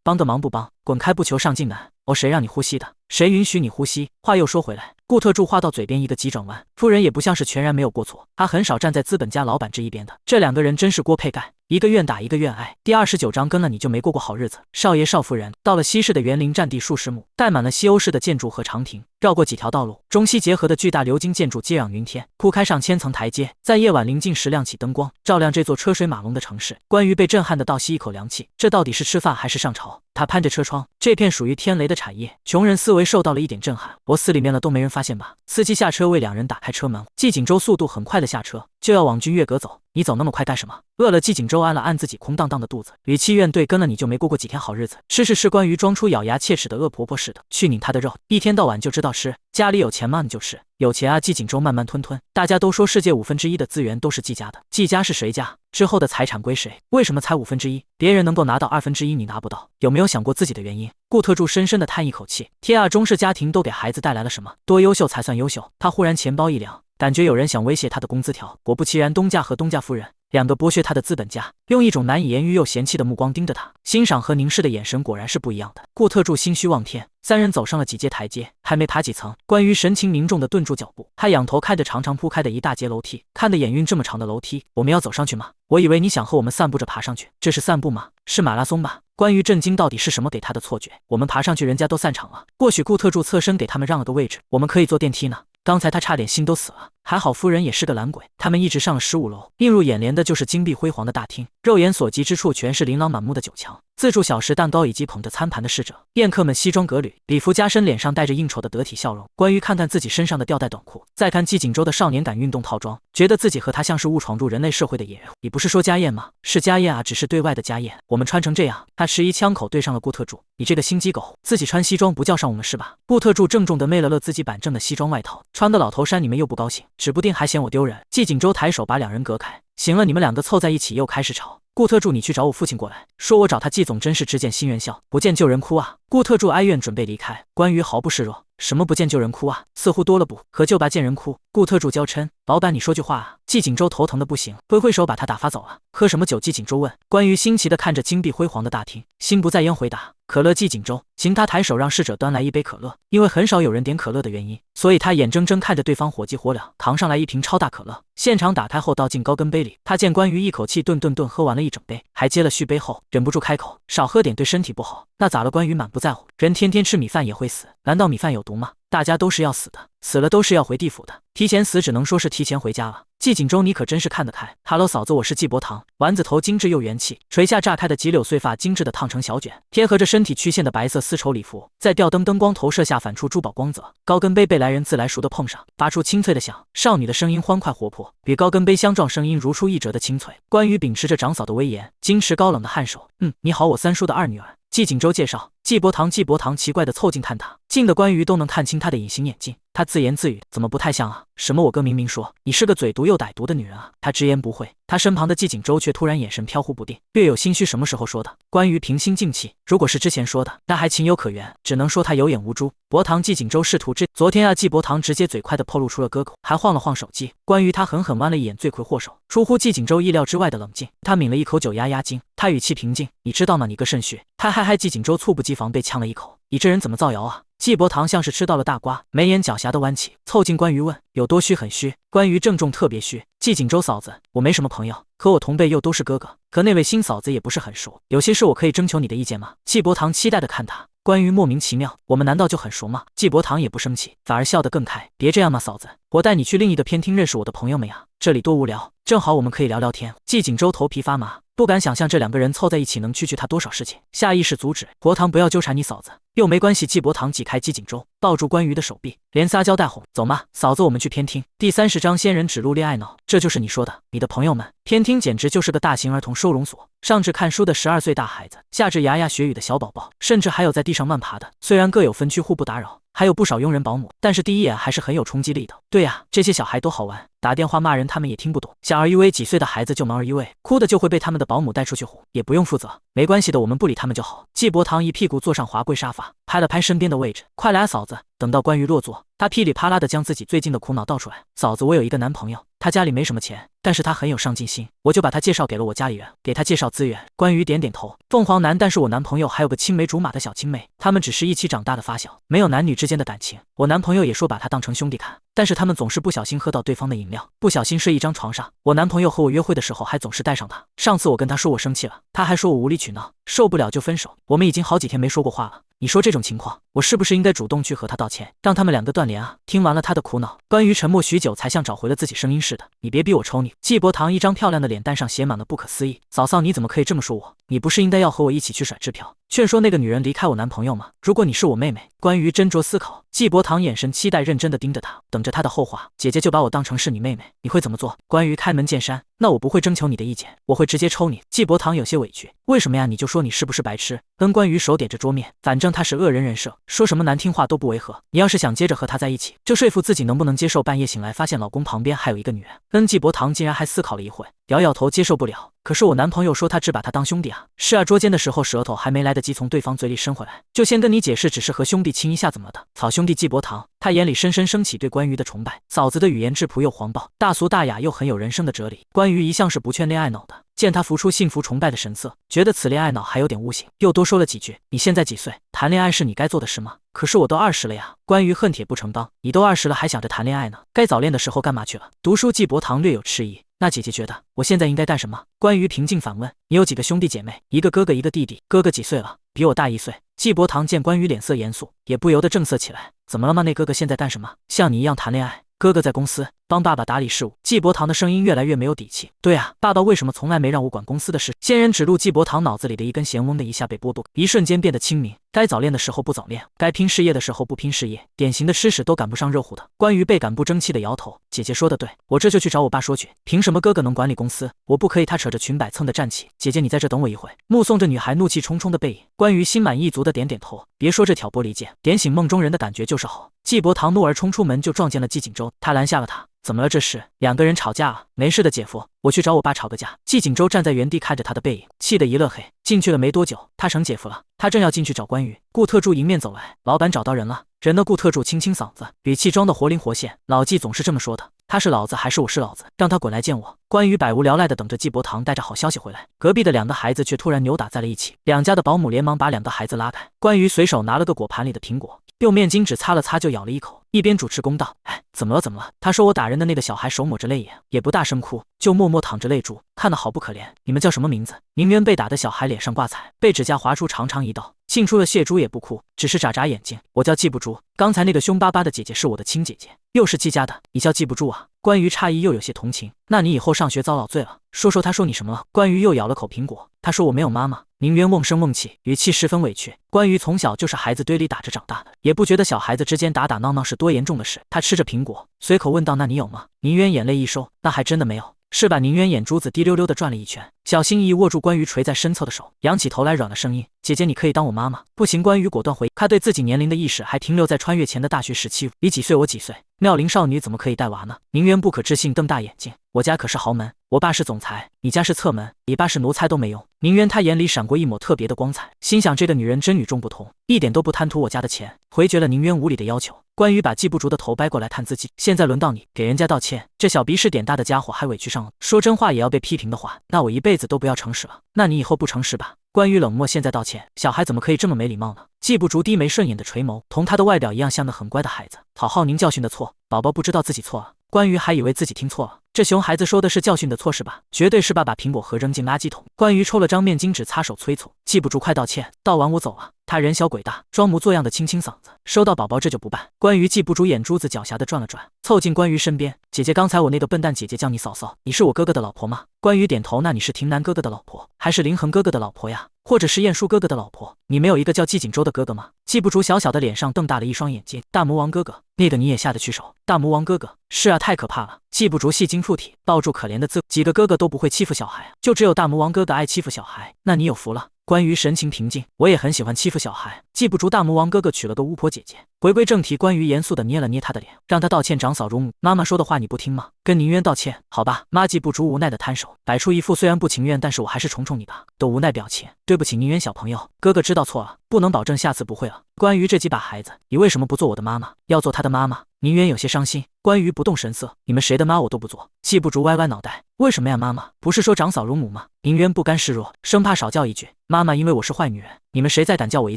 帮的忙不帮？滚开，不求上进男。哦，谁让你呼吸的？谁允许你呼吸？话又说回来，顾特助话到嘴边一个急转弯，夫人也不像是全然没有过错，她很少站在资本家老板这一边的。这两个人真是锅配盖，一个愿打一个愿挨。第29章跟了你就没过过好日子。少爷少夫人到了西市的园林，占地数十亩，盖满了西欧式的建筑和长亭，绕过几条道路，中西结合的巨大鎏金建筑接壤云天，铺开上千层台阶，在夜晚临近时亮起灯光，照亮这座车水马龙的城市。关羽被震撼的倒吸一口凉气，这到底是吃饭还是上朝？他攀着车窗，这片属于天雷的产业，穷人思维受到了一点震撼。我死里面了都没人发现吧？司机下车为两人打开车门，季景周速度很快的下车，就要往君悦阁走。你走那么快干什么？饿了。季景周按了按自己空荡荡的肚子，语气怨怼，跟了你就没过过几天好日子。是。关羽装出咬牙切齿的恶婆婆似的，去拧他的肉，一天到晚就知道吃。家里有钱吗？你就吃。有钱啊！季景周慢慢吞吞。大家都说世界1/5的资源都是季家的，季家是谁家？之后的财产归谁？为什么才1/5？别人能够拿到1/2，你拿不到，有没有想过自己的原因？顾特助深深的叹一口气，天啊，中式家庭都给孩子带来了什么？多优秀才算优秀？他忽然钱包一凉，感觉有人想威胁他的工资条。果不其然，东家和东家夫人两个剥削他的资本家，用一种难以言喻又嫌弃的目光盯着他，欣赏和凝视的眼神果然是不一样的。顾特助心虚望天，三人走上了几阶台阶，还没爬几层，关于神情凝重的顿住脚步。他仰头看着长长铺开的一大阶楼梯，看得眼晕。这么长的楼梯，我们要走上去吗？我以为你想和我们散步着爬上去。这是散步吗？是马拉松吧？关于震惊，到底是什么给他的错觉？我们爬上去，人家都散场了。或许顾特助侧身给他们让了个位置，我们可以坐电梯呢。刚才他差点心都死了，还好夫人也是个懒鬼。他们一直上了15楼，映入眼帘的就是金碧辉煌的大厅，肉眼所及之处全是琳琅满目的酒墙、自助小食蛋糕以及捧着餐盘的侍者。宴客们西装革履，礼服加身，脸上带着应酬的得体笑容。关于看看自己身上的吊带短裤，再看季锦州的少年感运动套装，觉得自己和他像是误闯入人类社会的野人。你不是说家宴吗？是家宴啊，只是对外的家宴。我们穿成这样，他迟疑枪口对上了顾特助。你这个心机狗，自己穿西装不叫上我们是吧？顾特助郑重地媚了自己板正的西装外套，穿的老头衫，你们又不高兴，指不定还嫌我丢人。季锦州抬手把两人隔开，行了，你们两个凑在一起又开始吵。顾特助，你去找我父亲过来，说我找他季总真是只见新元宵，不见旧人哭啊。顾特助哀怨准备离开，关于毫不示弱。什么不见旧人哭啊？似乎多了不可就把见人哭。顾特助娇嗔，老板你说句话啊。季锦州头疼的不行，挥挥手把他打发走了。喝什么酒？季锦州问。关于新奇的看着金碧辉煌的大厅，心不在焉回答可乐。季锦州，请他抬手让侍者端来一杯可乐，因为很少有人点可乐的原因，所以他眼睁睁看着对方火急火燎扛上来一瓶超大可乐，现场打开后倒进高跟杯里。他见关于一口气顿喝完了一整杯，还接了续杯后，忍不住开口，少喝点对身体不好。那咋了？关于满不在乎，人天天吃米饭也会死，难道米饭有毒吗？大家都是要死的，死了都是要回地府的，提前死只能说是提前回家了。季锦州，你可真是看得开。哈喽嫂子，我是季伯堂。丸子头精致又元气，垂下炸开的几绺碎发精致的烫成小卷，贴合着身体曲线的白色丝绸礼服，在吊灯灯光投射下反出珠宝光泽。高跟杯被来人自来熟的碰上，发出清脆的响。少女的声音欢快活泼，与高跟杯相撞，声音如出一辙的清脆。关羽秉持着长嫂的威严，矜持高冷的颔首。你好，我三叔的二女儿。季锦州介绍。季伯堂奇怪的凑近看他，近的关羽都能看清他的隐形眼镜。他自言自语，怎么不太像啊？什么？我哥明明说你是个嘴毒又歹毒的女人啊！他直言不讳，他身旁的季锦州却突然眼神飘忽不定，略有心虚。什么时候说的？关羽平心静气，如果是之前说的，那还情有可原，只能说他有眼无珠。伯堂，季锦州试图昨天啊！季伯堂直接嘴快的透露出了哥哥，还晃了晃手机。关羽他狠狠剜了一眼罪魁祸首，出乎季锦州意料之外的冷静。他抿了一口酒压惊，他语气平静，你知道吗？你哥肾虚。嗨！季锦州猝不及防被呛了一口。你这人怎么造谣啊？季伯堂像是吃到了大瓜，眉眼狡黠的弯起，凑近关羽问，有多虚？很虚。关羽郑重，特别虚。季锦州嫂子，我没什么朋友，可我同辈又都是哥哥，可那位新嫂子也不是很熟，有些事我可以征求你的意见吗？季伯堂期待的看他。关羽莫名其妙，我们难道就很熟吗？季伯堂也不生气，反而笑得更开。别这样嘛，嫂子，我带你去另一个偏厅认识我的朋友们呀，这里多无聊，正好我们可以聊聊天。季锦州头皮发麻，不敢想象这两个人凑在一起能去他多少事情，下意识阻止。伯堂不要纠缠你嫂子，又没关系。季伯堂挤开季锦州，抱住关羽的手臂，连撒娇带哄，走嘛，嫂子，我们去偏厅。第30章仙人指路恋爱脑，这就是你说的你的朋友们。偏厅简直就是个大型儿童收容所，上至看书的12岁大孩子，下至牙牙学语的小宝宝，甚至还有在地上慢爬的。虽然各有分区，互不打扰，还有不少佣人保姆，但是第一眼还是很有冲击力的。对呀，这些小孩都好玩，打电话骂人他们也听不懂，小儿一喂，几岁的孩子就忙儿一喂，哭的就会被他们的保姆带出去哄，也不用负责。没关系的，我们不理他们就好。季伯堂一屁股坐上华贵沙发，拍了拍身边的位置，快来啊嫂子。等到关羽落座，他噼里啪啦的将自己最近的苦恼道出来。嫂子，我有一个男朋友，他家里没什么钱，但是他很有上进心，我就把他介绍给了我家里人，给他介绍资源。关羽点点头，凤凰男，但是我男朋友还有个青梅竹马的小青梅，他们只是一起长大的发小，没有男女之间的感情。我男朋友也说把他当成兄弟看，但是他们总是不小心喝到对方的饮料，不小心睡一张床上。我男朋友和我约会的时候还总是带上他，上次我跟他说我生气了，他还说我无理取闹，受不了就分手。我们已经好几天没说过话了，你说这种情况，我是不是应该主动去和他道歉，让他们两个断联啊？听完了他的苦恼，关羽沉默许久，才像找回了自己声音似的，你别逼我抽你。季伯堂一张漂亮的脸蛋上写满了不可思议，嫂嫂你怎么可以这么说我？你不是应该要和我一起去甩支票，劝说那个女人离开我男朋友吗？如果你是我妹妹。关羽斟酌思考，季伯堂眼神期待认真的盯着他，等着他的后话。姐姐就把我当成是你妹妹，你会怎么做？关羽开门见山，那我不会征求你的意见，我会直接抽你。季伯堂有些委屈，为什么呀？你就说你是不是白痴？关羽手点着桌面，反正他是恶人人设，说什么难听话都不违和。你要是想接着和他在一起，就说服自己能不能接受半夜醒来发现老公旁边还有一个女人。季伯堂竟然还思考了一会，摇摇头接受不了。可是我男朋友说他只把他当兄弟啊。是啊，捉奸的时候舌头还没来得及从对方嘴里伸回来，就先跟你解释只是和兄弟亲一下怎么的。草兄弟季伯堂，他眼里深深升起对关于的崇拜。嫂子的语言质朴又黄暴，大俗大雅又很有人生的哲理。关于一向是不劝恋爱脑的，见他浮出幸福崇拜的神色，觉得此恋爱脑还有点悟性，又多说了几句。你现在几岁？谈恋爱是你该做的事吗？可是我都20了呀。关于恨铁不成钢，你都20了还想着谈恋爱呢？该早恋的时候干嘛去了？读书季伯堂略有迟疑。那姐姐觉得我现在应该干什么？关于平静反问。你有几个兄弟姐妹？一个哥哥一个弟弟。哥哥几岁了？比我大1岁。季伯堂见关于脸色严肃，也不由得正色起来。怎么了吗？那哥哥现在干什么？像你一样谈恋爱？哥哥在公司帮爸爸打理事务。季伯堂的声音越来越没有底气。对啊，爸爸为什么从来没让我管公司的事？仙人指路季伯堂脑子里的一根弦嗡的一下被剥夺，一瞬间变得清明。该早恋的时候不早恋，该拼事业的时候不拼事业，典型的吃屎都赶不上热乎的。关于倍感不争气的摇头，姐姐说的对，我这就去找我爸说去。凭什么哥哥能管理公司，我不可以？他扯着裙摆蹭的站起。姐姐你在这等我一会。目送着女孩怒气冲冲的背影，关于心满意足的点点头。别说这挑拨离间，点醒梦中人的感觉就是好。季伯堂怒而冲出门，就撞见了季锦州，他拦下了他。怎么了？这是两个人吵架啊？没事的，姐夫，我去找我爸吵个架。季锦州站在原地看着他的背影，气得一勒黑。进去了没多久，他成姐夫了。他正要进去找关羽，顾特助迎面走来，老板找到人了。人呢？顾特助清清嗓子，语气装得活灵活现。老季总是这么说的，他是老子还是我是老子？让他滚来见我。关羽百无聊赖地等着季伯堂带着好消息回来，隔壁的两个孩子却突然扭打在了一起。两家的保姆连忙把两个孩子拉开。关羽随手拿了个果盘里的苹果，用面巾纸擦了擦就咬了一口，一边主持公道。哎，怎么了？怎么了？他说我打人的那个小孩手抹着泪眼，也不大声哭，就默默淌着泪珠，看得好不可怜。你们叫什么名字？宁渊被打的小孩脸上挂彩，被指甲划出长长一道，沁出了血珠也不哭，只是眨眨眼睛。我叫季不住，刚才那个凶巴巴的姐姐是我的亲姐姐，又是季家的，你叫季不住啊？关于诧异又有些同情，那你以后上学遭老罪了。说说他说你什么了？关于又咬了口苹果，他说我没有妈妈。宁渊瓮声瓮气，语气十分委屈。关于从小就是孩子堆里打着长大的，也不觉得小孩子之间打打闹闹是多严重的事。他吃着苹果，随口问道：“那你有吗？”宁渊眼泪一收，那还真的没有。是吧？宁渊眼珠子滴溜溜地转了一圈，小心翼翼握住关于垂在身侧的手，扬起头来软了声音：“姐姐，你可以当我妈妈。”不行，关于果断回。他对自己年龄的意识还停留在穿越前的大学时期。你几岁？我几岁？妙龄少女怎么可以带娃呢？宁渊不可置信瞪大眼睛：“我家可是豪门，我爸是总裁，你家是侧门，你爸是奴才都没用。”宁渊他眼里闪过一抹特别的光彩，心想这个女人真与众不同，一点都不贪图我家的钱，回绝了宁渊无理的要求。关羽把季不竹的头掰过来探自己，现在轮到你给人家道歉。这小鼻屎点大的家伙还委屈上了，说真话也要被批评的话，那我一辈子都不要诚实了。那你以后不诚实吧？关羽冷漠，现在道歉，小孩怎么可以这么没礼貌呢？季不竹低眉顺眼的垂眸，同他的外表一样，像个很乖的孩子。讨好您教训的错，宝宝不知道自己错了。关羽还以为自己听错了，这熊孩子说的是教训的错是吧？绝对是吧！把苹果核扔进垃圾桶。关羽抽了张面巾纸擦手催促，季不竹快道歉，道完我走了。他人小鬼大，装模作样的清清嗓子，收到宝宝这就不办。关羽季不竹眼珠子狡黠的转了转，凑近关羽身边，姐姐，刚才我那个笨蛋姐姐叫你嫂嫂，你是我哥哥的老婆吗？关羽点头，那你是亭南哥哥的老婆，还是林恒哥哥的老婆呀？或者是晏殊哥哥的老婆？你没有一个叫季锦州的哥哥吗？季不竹小小的脸上瞪大了一双眼睛，大魔王哥哥，那个你也下得去手？大魔王哥哥，是啊，太可怕了。季不竹戏精附体，抱住可怜的自，几个哥哥都不会欺负小孩，就只有大魔王哥哥爱欺负小孩，那你有福了。关羽神情平静，我也很喜欢欺负小孩。季不竹大魔王哥哥娶了个巫婆姐姐。回归正题，关羽严肃地捏了捏他的脸，让他道歉，长嫂如母。妈妈说的话你不听吗？跟宁渊道歉，好吧？妈。季不竹无奈地摊手，摆出一副虽然不情愿，但是我还是宠宠你吧的无奈表情。对不起，宁渊小朋友，哥哥知道错了，不能保证下次不会了。关于这几把孩子，你为什么不做我的妈妈，要做他的妈妈？宁渊有些伤心。关羽不动神色，你们谁的妈我都不做。季不竹歪歪脑袋，为什么呀？妈妈不是说长嫂如母吗？宁渊不甘示弱，生怕少叫一句妈妈，因为我是坏女人，你们谁再敢叫我一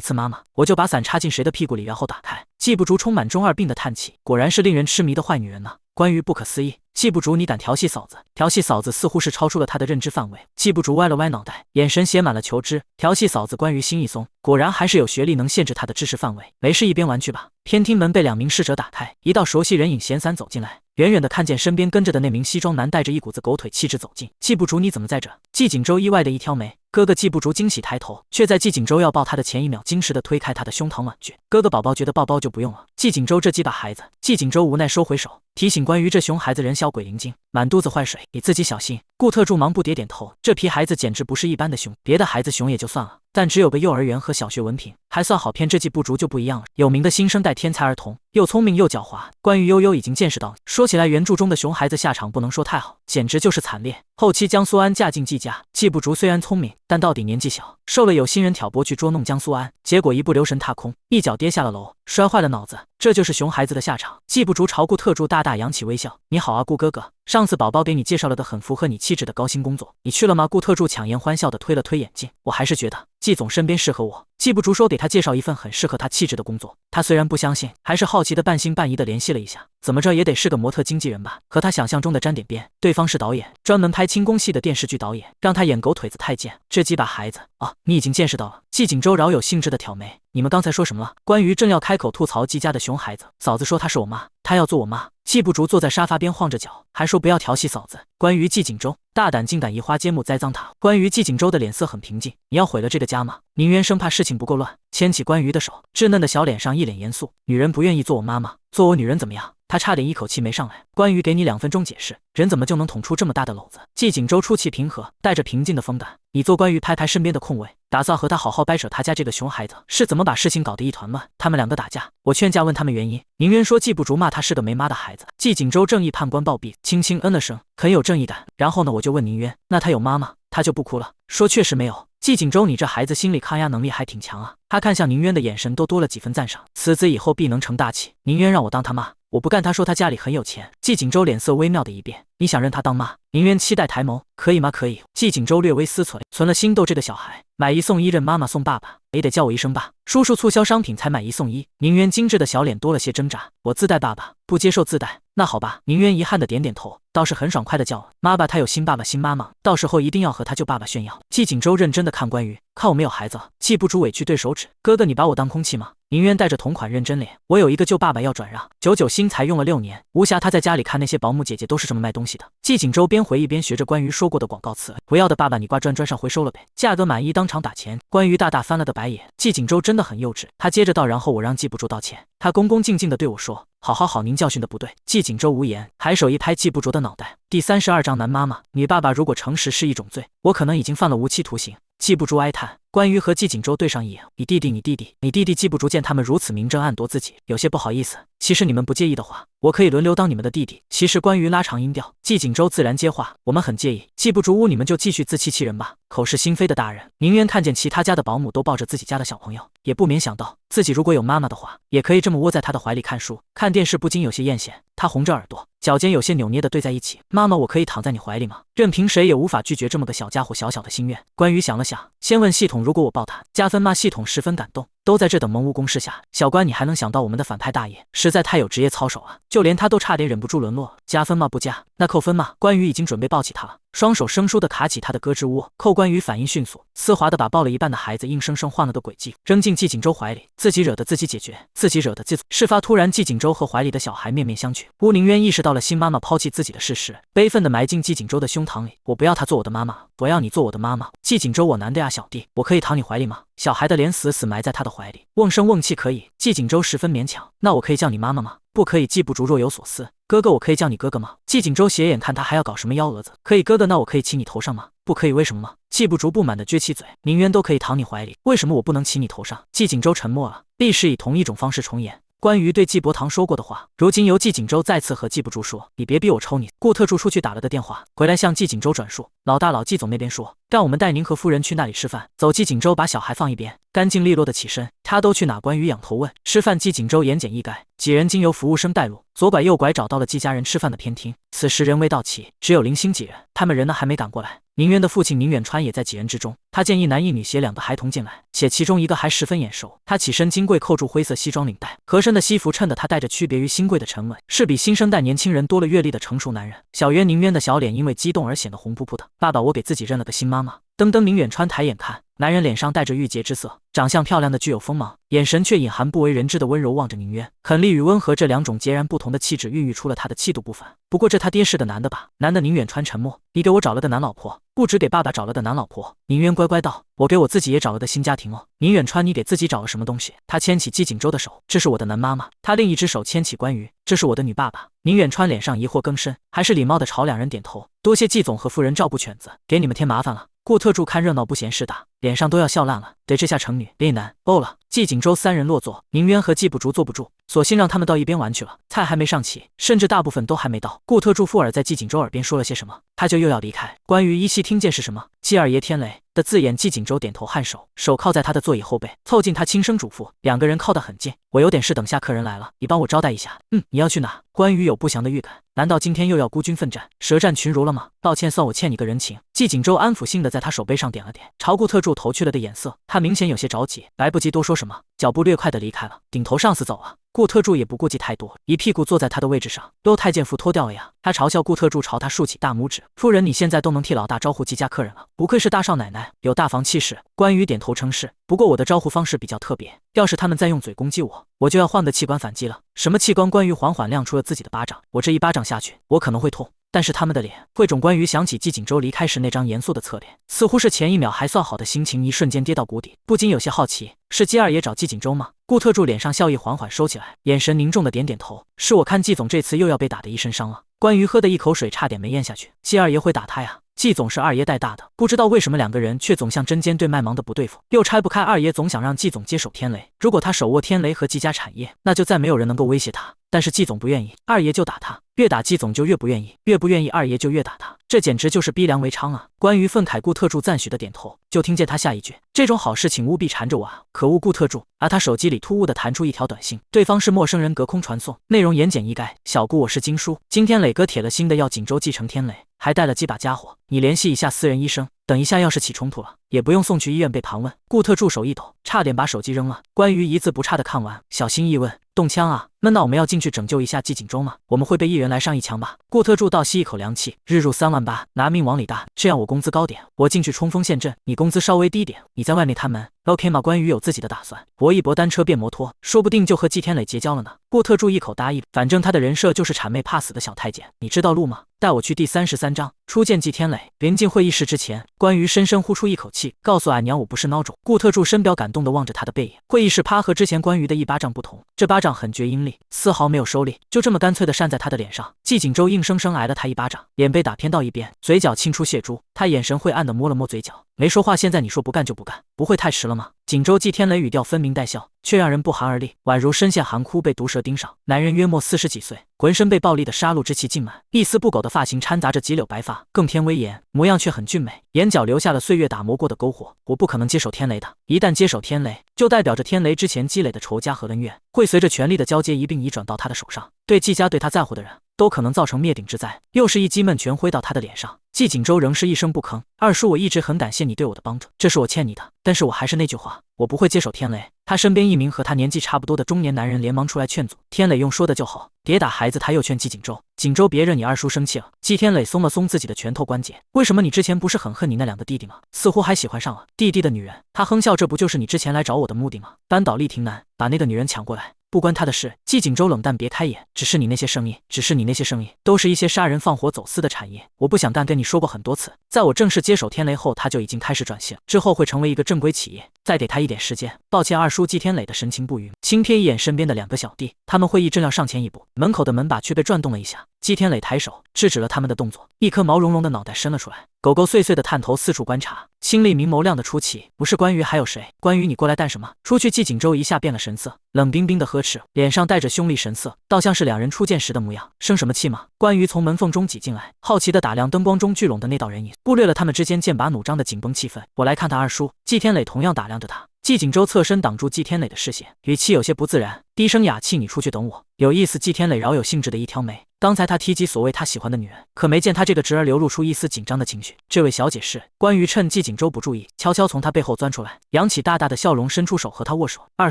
次妈妈，我就把伞插进谁的屁股里，然后打开。季不竹充满中二病的叹气，果然是令人痴迷的坏女人呢。关羽不可思议，季不竹，你敢调戏嫂子？调戏嫂子似乎是超出了他的认知范围。季不竹歪了歪脑袋，眼神写满了求知。调戏嫂子，关羽心一松，果然还是有学历能限制他的知识范围。没事，一边玩去吧。偏厅门被两名侍者打开，一道熟悉人影闲散走进来，远远的看见身边跟着的那名西装男带着一股子狗腿气质走近。季不竹，你怎么在这？季锦州意外的一挑眉。哥哥季不竹惊喜抬头，却在季锦州要抱他的前一秒，惊实的推开他的胸膛婉拒。哥哥宝宝觉得抱抱就不用了。季锦州这几把孩子，季锦州无奈收回手，提醒关于这熊孩子人小鬼灵精，满肚子坏水，你自己小心。顾特助忙不迭点头，这批孩子简直不是一般的熊，别的孩子熊也就算了，但只有个幼儿园和小学文凭，还算好骗。这季不竹就不一样了，有名的新生代天才儿童，又聪明又狡猾。关于悠悠已经见识到，说起来原著中的熊孩子下场不能说太好，简直就是惨烈。后期江苏安嫁进季家，季不竹虽然聪明，但到底年纪小，受了有心人挑拨去捉弄江苏安，结果一不留神踏空，一脚跌下了楼，摔坏了脑子。这就是熊孩子的下场。季不竹朝顾特助大大扬起微笑：“你好啊，顾哥哥，上次宝宝给你介绍了个很符合你气质的高薪工作，你去了吗？”顾特助强颜欢笑地推了推眼镜：“我还是觉得季总身边适合我。”季不竹说给他介绍一份很适合他气质的工作，他虽然不相信，还是好奇的半信半疑的联系了一下，怎么着也得是个模特经纪人吧，和他想象中的沾点边。对方是导演，专门拍轻功戏的电视剧导演，让他演狗腿子太监。这几把孩子啊，你已经见识到了。季锦州饶有兴致的挑眉：“你们刚才说什么了？”关于正要开口吐槽季家的熊孩子，嫂子说她是我妈，她要做我妈。季不竹坐在沙发边晃着脚，还说不要调戏嫂子。关于季锦州，大胆竟敢移花接木栽赃他。关于季锦州的脸色很平静：“你要毁了这个家吗？”宁渊生怕事情不够乱，牵起关于的手，稚嫩的小脸上一脸严肃：“女人不愿意做我妈妈，做我女人怎么样？”他差点一口气没上来。关于给你2分钟解释，人怎么就能捅出这么大的篓子？季锦州出气平和，带着平静的风感：“你做关于拍身边的空位，打算和他好好掰扯他家这个熊孩子，是怎么把事情搞得一团乱？他们2个打架，我劝架问他们原因。”宁渊说季不竹骂他是个没妈的孩子。季锦州正义判官暴毙，轻轻嗯了声，很有正义感。然后呢，我就问宁渊，那他有妈吗？他就不哭了，说确实没有。季锦州，你这孩子心理抗压能力还挺强啊。他看向宁渊的眼神都多了几分赞赏，此子以后必能成大器。宁渊让我当他妈，我不干。他说他家里很有钱。季锦州脸色微妙的一变：“你想认他当妈？”宁渊期待抬眸：“可以吗？可以。”季锦州略微思忖，存了心斗这个小孩，买1送1，认妈妈送爸爸，也得叫我一声爸。叔叔促销商品才买1送1。宁渊精致的小脸多了些挣扎：“我自带爸爸，不接受自带。”那好吧。宁渊遗憾的点点头，倒是很爽快的叫妈爸，他有新爸爸新妈妈，到时候一定要和他舅爸爸炫耀。季锦州认真的看关于，看我没有孩子了。季不竹委屈对手指：“哥哥，你把我当空气吗？”宁渊带着同款认真脸：“我有一个舅爸爸要转让，99新才用了6年。无暇他在家里看那些保姆姐姐都是这么卖东西的。”季锦州边回忆边学着关于说过的广告词：“不要的爸爸，你挂砖砖上回收了呗，价格满意当场打钱。”关于大大翻了个白眼。季锦州真的很幼稚。他接着道：“然后我让季不竹道歉。”他恭恭敬敬地对我说：“好好好，您教训的不对。”季锦州无言，抬手一拍季不竹的脑袋。第32章男妈妈，女爸爸如果诚实是一种罪，我可能已经犯了无期徒刑。季不竹哀叹。关于和季锦州对上一眼：“你弟弟，你弟弟，你弟弟。”季不竹见他们如此明争暗夺自己，有些不好意思：“其实你们不介意的话，我可以轮流当你们的弟弟。”其实关于拉长音调，季锦州自然接话：“我们很介意。”季不竹呜，你们就继续自欺欺人吧，口是心非的大人。宁渊看见其他家的保姆都抱着自己家的小朋友，也不免想到自己如果有妈妈的话，也可以这么窝在他的怀里看书看电视，不禁有些艳羡。他红着耳朵，脚尖有些扭捏的对在一起：“妈妈，我可以躺在你怀里吗？”任凭谁也无法拒绝这么个小家伙小小的心愿。关于想了想，先问系统：“如果我抱他，加分吗？”系统十分感动，都在这等蒙蜈公示下。小关，你还能想到我们的反派大爷，实在太有职业操守啊！就连他都差点忍不住沦落。加分吗？不加。那扣分吗？关于已经准备抱起他了，双手生疏的卡起他的胳肢窝。扣。关于反应迅速，丝滑的把抱了一半的孩子硬生生换了个轨迹，扔进季锦州怀里。自己惹的自己解决，自己惹的自己。事发突然，季锦州和怀里的小孩面面相觑。乌宁渊意识到了新妈妈抛弃自己的事实，悲愤的埋进季锦州的胸膛里：“我不要他做我的妈妈，我要你做我的妈妈。”季锦州，我男的呀，小弟，我可以躺你怀里吗？小孩的脸死死埋在他的怀里，瓮声瓮气：“可以。”季锦州十分勉强：“那我可以叫你妈妈吗？”不可以。季不竹若有所思：“哥哥，我可以叫你哥哥吗？”季锦州斜眼看他还要搞什么幺蛾子。可以哥哥，那我可以骑你头上吗？不可以。为什么吗？季不竹不满地撅起嘴：“宁渊都可以躺你怀里，为什么我不能骑你头上？”季锦州沉默了，必是以同一种方式重演关于对季伯堂说过的话，如今由季锦州再次和季不竹说：“你别逼我抽你。”顾特助出去打了个电话，回来向季锦州转述：“老大，老季总那边说让我们带您和夫人去那里吃饭。”走。季锦州把小孩放一边，干净利落的起身：“他都去哪？”关于仰头问。吃饭。季锦州言简意赅，几人经由服务生带路，左拐右拐找到了季家人吃饭的偏厅。此时人未到齐，只有零星几人，他们人呢还没赶过来。宁渊的父亲宁远川也在几人之中，他见一男一女携2个孩童进来，且其中一个还十分眼熟。他起身金贵扣住灰色西装领带，合身的西服衬得他带着区别于新贵的沉稳，是比新生代年轻人多了阅历的成熟男人。小渊宁渊的小脸因为激动而显得红扑扑的。爸爸，我给自己认了个新妈妈。噔噔。宁远川抬眼看，男人脸上带着郁结之色，长相漂亮的具有锋芒，眼神却隐含不为人知的温柔望着宁渊。肯力与温和这2种截然不同的气质孕育出了他的气度不凡。不过这他爹是个男的吧？男的。宁远川沉默。你给我找了个男老婆？不只给爸爸找了个男老婆。宁渊乖乖道：“我给我自己也找了个新家庭哦。”宁远川，你给自己找了什么东西？他牵起季锦州的手：“这是我的男妈妈。”他另一只手牵起关于：“这是我的女爸爸。”宁远川脸上疑惑更深，还是礼貌地朝2人点头：“多谢季总和夫人照顾犬子，给你们添麻烦了。”顾特助看热闹不嫌事大，脸上都要笑烂了。得这下成女烈男哦了。季景周三人落座，宁渊和季不竹坐不住，索性让他们到一边玩去了。菜还没上齐，甚至大部分都还没到，顾特助附耳在季景周耳边说了些什么，他就又要离开。关于依稀听见是什么季二爷天雷的字眼，季景周点头颔首，手靠在他的座椅后背，凑近他轻声嘱咐，两个人靠得很近。我有点事，等下客人来了，你帮我招待一下。你要去哪？关羽有不祥的预感，难道今天又要孤军奋战，舌战群儒了吗？抱歉，算我欠你个人情。季景周安抚性的在他手背上点了点，朝顾特助投去了的眼色，他明显有些着急，来不及多说什么，脚步略快的离开了。顶头上司走啊！顾特助也不顾忌太多，一屁股坐在他的位置上。都太监服脱掉了呀！他嘲笑顾特助，朝他竖起大拇指。夫人，你现在都能替老大招呼几家客人了，不愧是大少奶奶，有大房气势。关羽点头称是，不过我的招呼方式比较特别，要是他们再用嘴攻击我，我就要换个器官反击了。什么器官？关羽缓缓亮出了自己的巴掌。我这一巴掌下去，我可能会痛。但是他们的脸会肿。关羽想起季景周离开时那张严肃的侧脸，似乎是前一秒还算好的心情一瞬间跌到谷底，不禁有些好奇，是季二爷找季景周吗？顾特助脸上笑意缓缓收起来，眼神凝重的点点头，是我看季总这次又要被打得一身伤了。关羽喝的一口水差点没咽下去，季二爷会打他呀？季总是二爷带大的，不知道为什么两个人却总像针尖对麦芒的不对付，又拆不开。二爷总想让季总接手天雷，如果他手握天雷和季家产业，那就再没有人能够威胁他。但是季总不愿意，二爷就打他，越打季总就越不愿意，越不愿意二爷就越打他，这简直就是逼良为娼啊！关于愤慨，顾特助赞许的点头，就听见他下一句：这种好事请务必缠着我啊！可恶，顾特助！而他手机里突兀的弹出一条短信，对方是陌生人隔空传送，内容言简意赅：小顾，我是金叔，今天磊哥铁了心的要锦州继承天雷，还带了几把家伙，你联系一下私人医生，等一下要是起冲突了，也不用送去医院被盘问。顾特助手一抖，差点把手机扔了。关于一字不差的看完，小心翼问：动枪啊？闷到我们要进去拯救一下季景周吗？我们会被一人来上一枪吧？顾特助倒吸一口凉气，日入3万8，拿命往里搭，这样我工资高点，我进去冲锋陷阵，你工资稍微低点，你在外面看门 OK 吗？关羽有自己的打算，搏一搏单车变摩托，说不定就和季天磊结交了呢。顾特助一口答应，反正他的人设就是谄媚怕死的小太监。你知道路吗？带我去第33章，初见季天磊。临近会议室之前，关羽深深呼出一口气，告诉俺娘我不是孬种。顾特助深表感动地望着他的背影。会议室趴和之前关羽的一巴掌不同，这巴掌很绝阴力，丝毫没有收力，就这么干脆地扇在他的脸上。季景周硬生生挨了他一巴掌，脸被打偏到一边，嘴角沁出血珠。他眼神晦暗地摸了摸嘴角，没说话。现在你说不干就不干，不会太迟了吗？锦州季天雷语调分明带笑，却让人不寒而栗，宛如深陷寒窟被毒蛇盯上。男人约莫40几岁，浑身被暴力的杀戮之气浸满，一丝不苟的发型掺杂着几绺白发，更添威严，模样却很俊美，眼角留下了岁月打磨过的篝火。我不可能接手天雷的，一旦接手天雷，就代表着天雷之前积累的仇家和恩怨会随着权力的交接一并移转到他的手上，对季家对他在乎的人都可能造成灭顶之灾。又是一记闷拳挥到他的脸上，季景周仍是一声不吭。二叔，我一直很感谢你对我的帮助，这是我欠你的，但是我还是那句话，我不会接手天雷。他身边一名和他年纪差不多的中年男人连忙出来劝阻，天磊用说的就好，别打孩子。他又劝季景周，景周别惹你二叔生气了。季天磊松了松自己的拳头关节，为什么你之前不是很恨你那两个弟弟吗？似乎还喜欢上了弟弟的女人。他哼笑，这不就是你之前来找我的目的吗？扳倒厉霆男，把那个女人抢过来，不关他的事。季景周冷淡，别开眼，只是你那些生意，都是一些杀人放火走私的产业，我不想干。跟你说过很多次，在我正式接手天雷后，他就已经开始转型，之后会成为一个正规企业，再给他一点时间。抱歉，二叔。季天磊的神情不愉，轻瞥一眼身边的两个小弟，他们会议正要上前一步，门口的门把却被转动了一下。季天磊抬手制止了他们的动作，一颗毛茸茸的脑袋伸了出来，狗狗碎碎的探头四处观察，清丽明眸亮得出奇。不是关羽还有谁？关羽，你过来干什么？出去！季景周一下变了神色，冷冰冰的呵斥，脸上带着凶厉神色，倒像是两人初见时的模样。生什么气吗？关羽从门缝中挤进来，好奇地打量灯光中聚拢的那道人影，忽略了他们之间剑拔弩张的紧绷气氛。我来看他二叔。季天磊同样打量着他。季景周侧身挡住季天磊的视线，语气有些不自然，低声哑气：你出去等我。有意思。季天磊饶有兴致的一挑眉，刚才他提及所谓他喜欢的女人，可没见他这个侄儿流露出一丝紧张的情绪。这位小姐是？关羽趁季景周不注意，悄悄从他背后钻出来，扬起大大的笑容，伸出手和他握手。二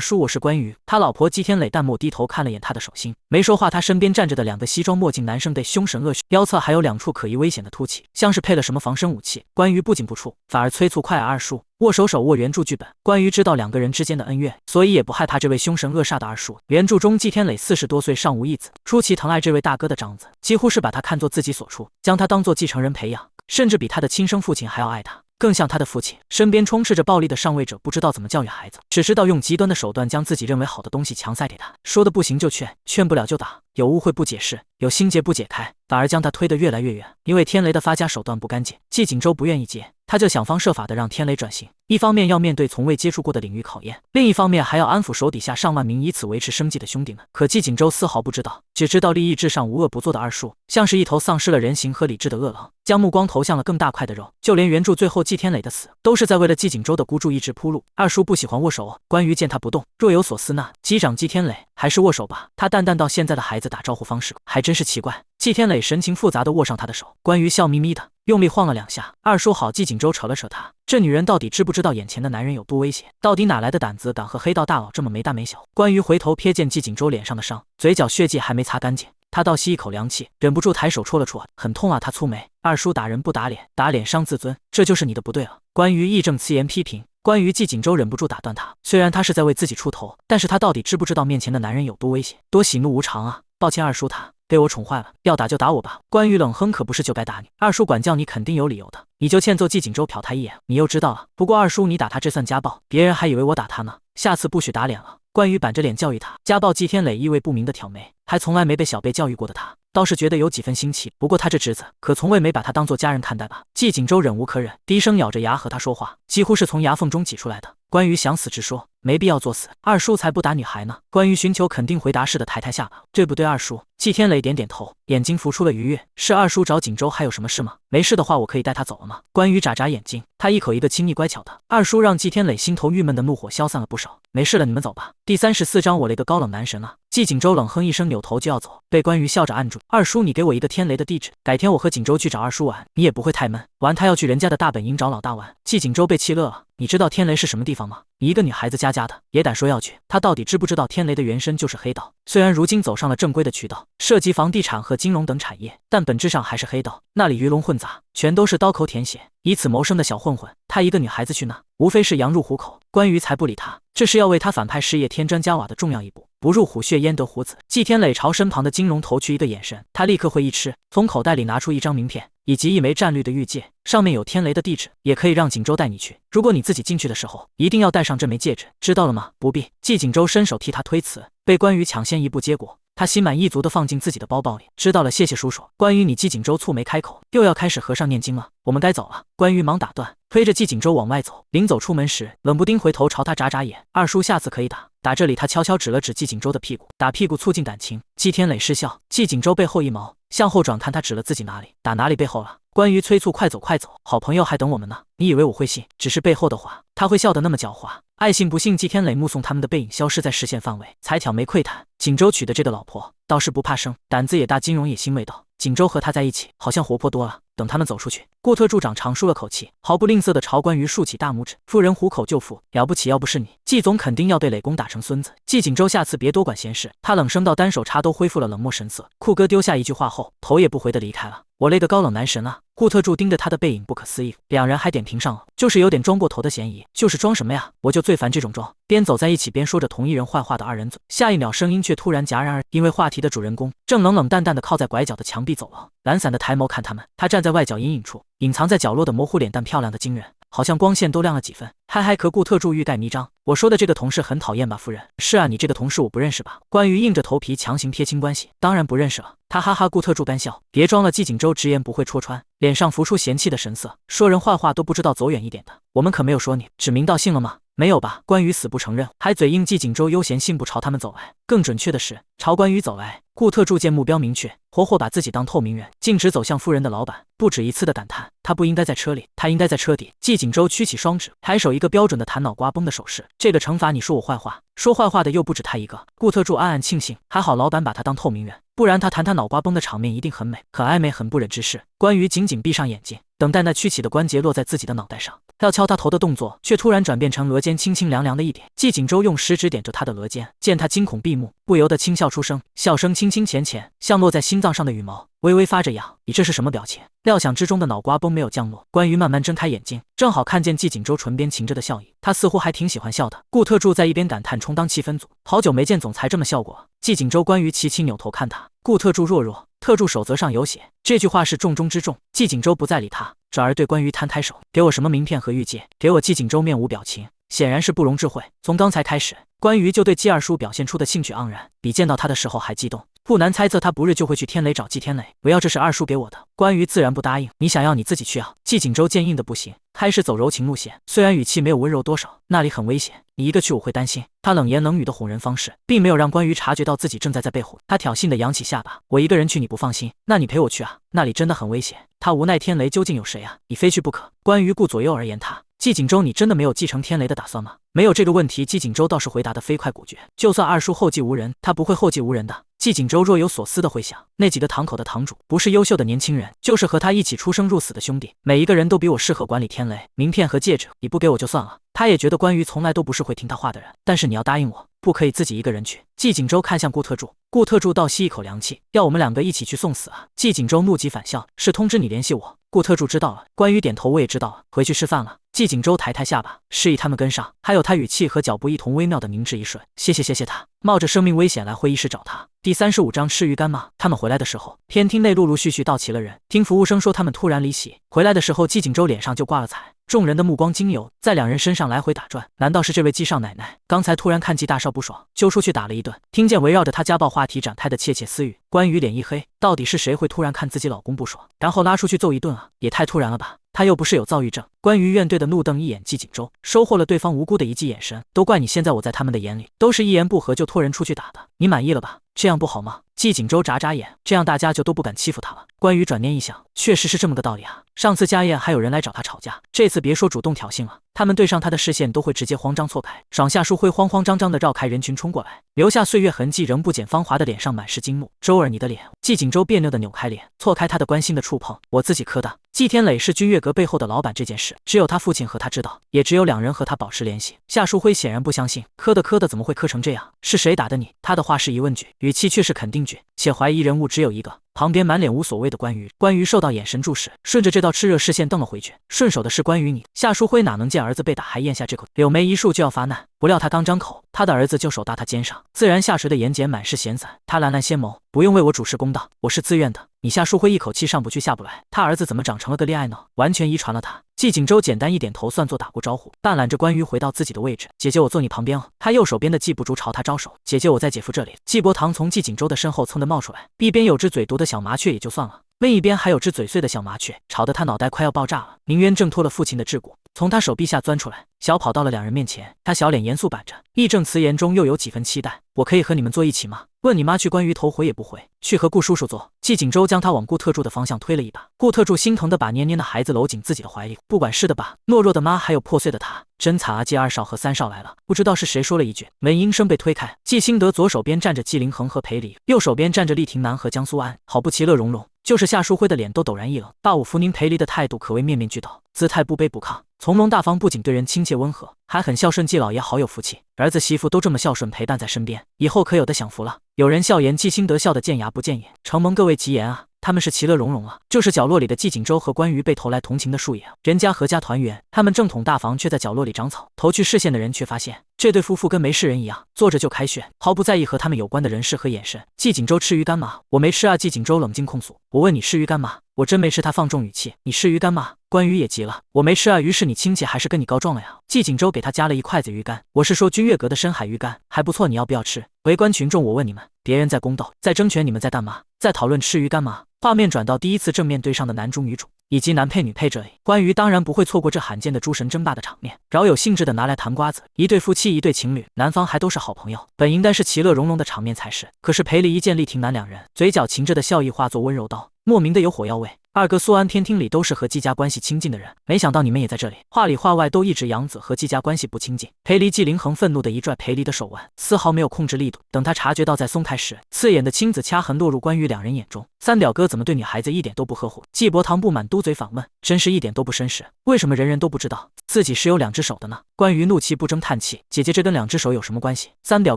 叔，我是关羽。他老婆季天磊淡漠低头看了眼他的手心，没说话。他身边站着的两个西装墨镜男生得凶神恶煞，腰侧还有两处可疑危险的凸起，像是配了什么防身武器。关羽不仅不怵，反而催促：快啊，二叔！握手手握原著剧本，关羽知道两个人之间的恩怨，所以也不害怕这位凶神恶煞的二叔。原著中季天磊40多岁，尚无一子，出奇疼爱这位大哥的长子，几乎是把他看作自己所出，将他当作继承人培养，甚至比他的亲生父亲还要爱他，更像他的父亲。身边充斥着暴力的上位者，不知道怎么教育孩子，只知道用极端的手段将自己认为好的东西强塞给他，说的不行就劝，劝不了就打，有误会不解释，有心结不解开，反而将他推得越来越远。因为天雷的发家手段不干净，季景周不愿意接，他就想方设法的让天雷转型，一方面要面对从未接触过的领域考验，另一方面还要安抚手底下上万名以此维持生计的兄弟们。可季锦州丝毫不知道，只知道利益至上无恶不作的二叔，像是一头丧失了人形和理智的恶狼，将目光投向了更大块的肉。就连原著最后季天磊的死，都是在为了季锦州的孤注一掷铺路。二叔不喜欢握手，关于见他不动，若有所思呢？击掌季天磊，还是握手吧。他淡淡到现在的孩子打招呼方式，还真是奇怪。季天磊神情复杂的握上他的手，关于笑眯眯的用力晃了2下。二叔好，季锦州扯了扯他，这女人到底知不知道眼前的男人有多危险？到底哪来的胆子敢和黑道大佬这么没大没小？关于回头瞥见季锦州脸上的伤，嘴角血迹还没擦干净，他倒吸一口凉气，忍不住抬手戳了戳，很痛啊！他蹙眉，二叔打人不打脸，打脸伤自尊，这就是你的不对了。关于义正辞严批评。关于季锦州忍不住打断他，虽然他是在为自己出头，但是他到底知不知道面前的男人有多危险，多喜怒无常啊！抱歉二叔，他被我宠坏了，要打就打我吧。关于冷哼，可不是就该打你，二叔管教你肯定有理由的，你就欠揍季锦州瞟他一眼，你又知道了。不过二叔你打他这算家暴，别人还以为我打他呢，下次不许打脸了。关于板着脸教育他，家暴季天磊意味不明的挑眉，还从来没被小辈教育过的他，倒是觉得有几分新奇。不过他这侄子可从未没把他当作家人看待吧？季锦州忍无可忍，低声咬着牙和他说话，几乎是从牙缝中挤出来的。关于想死直说，没必要作死，二叔才不打女孩呢。关于寻求肯定回答似的抬抬下巴，对不对二叔？季天磊点点头，眼睛浮出了愉悦。是二叔找锦州还有什么事吗？没事的话我可以带他走了吗？关于眨眨眼睛，他一口一个亲昵乖巧的。二叔让季天磊心头郁闷的怒火消散了不少。没事了，你们走吧。第34章我了个高冷男神啊！季锦州冷哼一声，扭头就要走，被关于笑着按住。二叔，你给我一个天雷的地址，改天我和锦州去找二叔玩，你也不会太闷。玩他要去人家的大本营找老大玩。季锦州被气乐了，你知道天雷是什么地方吗？你一个女孩子家的，也胆说要去？他到底知不知道天雷的原身就是黑道？虽然如今走上了正规的渠道，涉及房地产和金融等产业，但本质上还是黑道，那里鱼龙混杂，全都是刀口舔血，以此谋生的小混混。他一个女孩子去那，无非是羊入虎口。关于才不理他，这是要为他反派事业添砖加瓦的重要一步。不入虎穴焉得虎子。季天磊朝身旁的金融投去一个眼神，他立刻会意吃，从口袋里拿出一张名片以及一枚战绿的玉戒，上面有天雷的地址，也可以让锦州带你去。如果你自己进去的时候，一定要戴上这枚戒指，知道了吗？不必。季锦州伸手替他推辞，被关羽抢先一步接过。他心满意足地放进自己的包包里，知道了，谢谢叔叔。关于你，季锦州蹙眉开口，又要开始和尚念经了，我们该走了。关于忙打断，推着季锦州往外走。临走出门时，冷不丁回头朝他眨眨眼，二叔下次可以打这里。他悄悄指了指季锦州的屁股，打屁股促进感情。季天磊失笑，季锦州背后一毛，向后转看他指了自己哪里，打哪里背后了。关于催促快走快走，好朋友还等我们呢。你以为我会信？只是背后的话，他会笑得那么狡猾。爱信不信，季天磊目送他们的背影消失在视线范围，才挑眉喟叹。锦州娶的这个老婆倒是不怕生，胆子也大，金融也欣慰道。锦州和他在一起，好像活泼多了。等他们走出去，顾特助长长舒了口气，毫不吝啬地朝关羽竖起大拇指。夫人虎口救妇，了不起！要不是你，季总肯定要被磊公打成孙子。季锦州下次别多管闲事。他冷声道，单手茶都恢复了冷漠神色。酷哥丢下一句话后，头也不回地离开了。我勒个高冷男神啊！顾特助盯着他的背影不可思议，两人还点评上了，就是有点装过头的嫌疑。就是装什么呀？我就最烦这种装。边走在一起边说着同一人坏话的二人组，下一秒声音却突然戛然而，因为话题的主人公正冷冷淡淡地靠在拐角的墙壁走廊，懒散的抬眸看他们。他站在外角阴影处，隐藏在角落的模糊脸蛋漂亮的惊人，好像光线都亮了几分。嗨嗨，可顾特助欲盖弥彰。我说的这个同事很讨厌吧，夫人？是啊，你这个同事我不认识吧？关于硬着头皮强行撇清关系，当然不认识了。他哈哈，顾特助干笑，别装了。季锦州直言不讳戳穿，脸上浮出嫌弃的神色。说人坏话都不知道走远一点的，我们可没有说你。指名道姓了吗？没有吧？关羽死不承认，还嘴硬。季锦州悠闲信步朝他们走来，更准确的是朝关羽走来。顾特助见目标明确，活活把自己当透明人，径直走向夫人的老板，不止一次的感叹，他不应该在车里，他应该在车底。季锦州屈起双指，抬手一个标准的弹脑瓜崩的手势。这个惩罚你说我坏话，说坏话的又不止他一个。顾特助暗暗庆幸，还好老板把他当透明人，不然他弹他脑瓜崩的场面一定很美，很暧昧，很不忍直视。关羽紧紧闭上眼睛，等待那屈起的关节落在自己的脑袋上，要敲他头的动作却突然转变成额间清清凉凉的一点。季锦州用食指点着他的额间，见他惊恐闭目，不由得轻笑出声，笑声轻轻浅浅，像落在心脏上的羽毛，微微发着痒。你这是什么表情？料想之中的脑瓜崩没有降落，关羽慢慢睁开眼睛，正好看见季锦州唇边噙着的笑意，他似乎还挺喜欢笑的。顾特助在一边感叹，充当气氛组，好久没见总裁这么笑过。季锦州、关羽齐齐扭头看他，顾特助弱，特助守则上有写，这句话是重中之重。季锦州不再理他，转而对关羽摊抬手，给我什么名片和玉戒？给我。季锦州面无表情，显然是不容置喙。从刚才开始，关羽就对季二叔表现出的兴趣盎然，比见到他的时候还激动。不难猜测，他不日就会去天雷找季天磊，不要，这是二叔给我的。关羽自然不答应，你想要你自己去啊。季锦州见硬的不行，开始走柔情路线，虽然语气没有温柔多少，那里很危险，你一个去我会担心。他冷言冷语的哄人方式，并没有让关于察觉到自己正在背后。他挑衅的扬起下巴，我一个人去你不放心，那你陪我去啊，那里真的很危险。他无奈，天雷究竟有谁啊？你非去不可。关于顾左右而言他。季景周，你真的没有继承天雷的打算吗？没有这个问题，季景周倒是回答得飞快果决。就算二叔后继无人，他不会后继无人的。季景周若有所思地回想，那几个堂口的堂主，不是优秀的年轻人，就是和他一起出生入死的兄弟，每一个人都比我适合管理天雷。名片和戒指你不给我就算了。他也觉得关于从来都不是会听他话的人，但是你要答应我，不可以自己一个人去。季景周看向顾特助，顾特助倒吸一口凉气，要我们两个一起去送死啊！季景周怒极反笑，是通知你联系我。顾特助知道了，关于点头，我也知道了，回去吃饭了。季景周抬下巴，示意他们跟上，还有他语气和脚步一同微妙的凝滞一瞬。谢谢他，冒着生命危险来会议室找他。第35章吃鱼干吗？他们回来的时候，偏厅内陆陆续续到齐了人。听服务生说他们突然离席，回来的时候季景周脸上就挂了彩。众人的目光经由在两人身上来回打转，难道是这位季少奶奶刚才突然看季大少不爽，就出去打了一顿？听见围绕着他家暴话题展开的窃窃私语，关羽脸一黑，到底是谁会突然看自己老公不爽，然后拉出去揍一顿啊？也太突然了吧！他又不是有躁郁症。关于怨怼的怒瞪一眼季景周，收获了对方无辜的一记眼神。都怪你，现在我在他们的眼里都是一言不合就拖人出去打的，你满意了吧？这样不好吗？季景周眨眨眼，这样大家就都不敢欺负他了。关羽转念一想，确实是这么个道理啊。上次家宴还有人来找他吵架，这次别说主动挑衅了，他们对上他的视线都会直接慌张错开。爽夏书辉慌慌张张地绕开人群冲过来，留下岁月痕迹仍不减芳华的脸上满是惊怒。周儿，你的脸！季景周别扭地扭开脸，错开他的关心的触碰，我自己磕的。季天磊是君悦阁背后的老板，这件事只有他父亲和他知道，也只有两人和他保持联系。夏书辉显然不相信，磕的怎么会磕成这样？是谁打的你？他的话是疑问句，语气却是肯定句，且怀疑人物只有一个。旁边满脸无所谓的关羽受到眼神注视，顺着这道炽热视线瞪了回去。顺手的是关羽你。夏书辉哪能见儿子被打还咽下这口，柳眉一竖就要发难，不料他刚张口，他的儿子就手搭他肩上，自然下垂的眼睑满是闲散。他蓝蓝纤眸，不用为我主持公道，我是自愿的。你夏书辉一口气上不去下不来，他儿子怎么长成了个恋爱脑？完全遗传了他。季景周简单一点头，算作打过招呼，半揽着关羽回到自己的位置。姐姐，我坐你旁边哦。他右手边的季不竹朝他招手，姐姐，我在姐夫这里。季伯堂从季景周的身后蹭地冒出来，一边有只嘴毒的小麻雀也就算了，另一边还有只嘴碎的小麻雀，吵得他脑袋快要爆炸了。明渊挣脱了父亲的桎梏，从他手臂下钻出来，小跑到了两人面前。他小脸严肃板着，义正辞严中又有几分期待。我可以和你们坐一起吗？问你妈去。关羽头回也不回，去和顾叔叔坐。季景周将他往顾特助的方向推了一把，顾特助心疼地把黏黏的孩子搂紧自己的怀里。不管是的吧，懦弱的妈还有破碎的他，真惨啊！季二少和三少来了。不知道是谁说了一句，门应声被推开。季兴德左手边站着季凌恒和裴礼，右手边站着厉廷南和江苏安，好不其乐融融。就是夏书辉的脸都陡然一冷，霸武福宁裴离的态度可谓面面俱到，姿态不卑不亢，从容大方，不仅对人亲切温和，还很孝顺。季老爷好有福气，儿子媳妇都这么孝顺陪伴在身边，以后可有的享福了。有人笑言季兴德笑得见牙不见眼，承蒙各位吉言啊。他们是其乐融融啊，就是角落里的季景周和关羽被投来同情的树叶，人家阖家团圆，他们正统大房却在角落里长草。投去视线的人却发现，这对夫妇跟没事人一样，坐着就开炫，毫不在意和他们有关的人事和眼神。季景周吃鱼干吗？我没吃啊。季景周冷静控诉。我问你吃鱼干吗？我真没吃。他放重语气。你吃鱼干吗？关羽也急了。我没吃啊。于是你亲戚还是跟你告状了呀？季景周给他夹了一筷子鱼干。我是说君悦阁的深海鱼干，还不错，你要不要吃？围观群众，我问你们，别人在宫斗，在争权，你们在干嘛？在讨论吃鱼干吗？画面转到第一次正面对上的男主女主以及男配女配这里，关羽当然不会错过这罕见的诸神争霸的场面，饶有兴致的拿来谈瓜子。一对夫妻，一对情侣，男方还都是好朋友，本应该是其乐融融的场面才是。可是裴离一见厉廷南两人，嘴角噙着的笑意化作温柔刀，莫名的有火药味。二哥苏安天厅里都是和季家关系亲近的人，没想到你们也在这里。话里话外都一直杨子和季家关系不亲近。裴离季凌恒愤怒的一拽裴离的手腕，丝毫没有控制力度。等他察觉到再松开时，刺眼的青紫掐痕落入关羽两人眼中。三表哥怎么对女孩子一点都不呵护？季伯堂不满嘟嘴反问，真是一点都不绅士。为什么人人都不知道自己是有两只手的呢？关羽怒气不争叹气，姐姐这跟两只手有什么关系？三表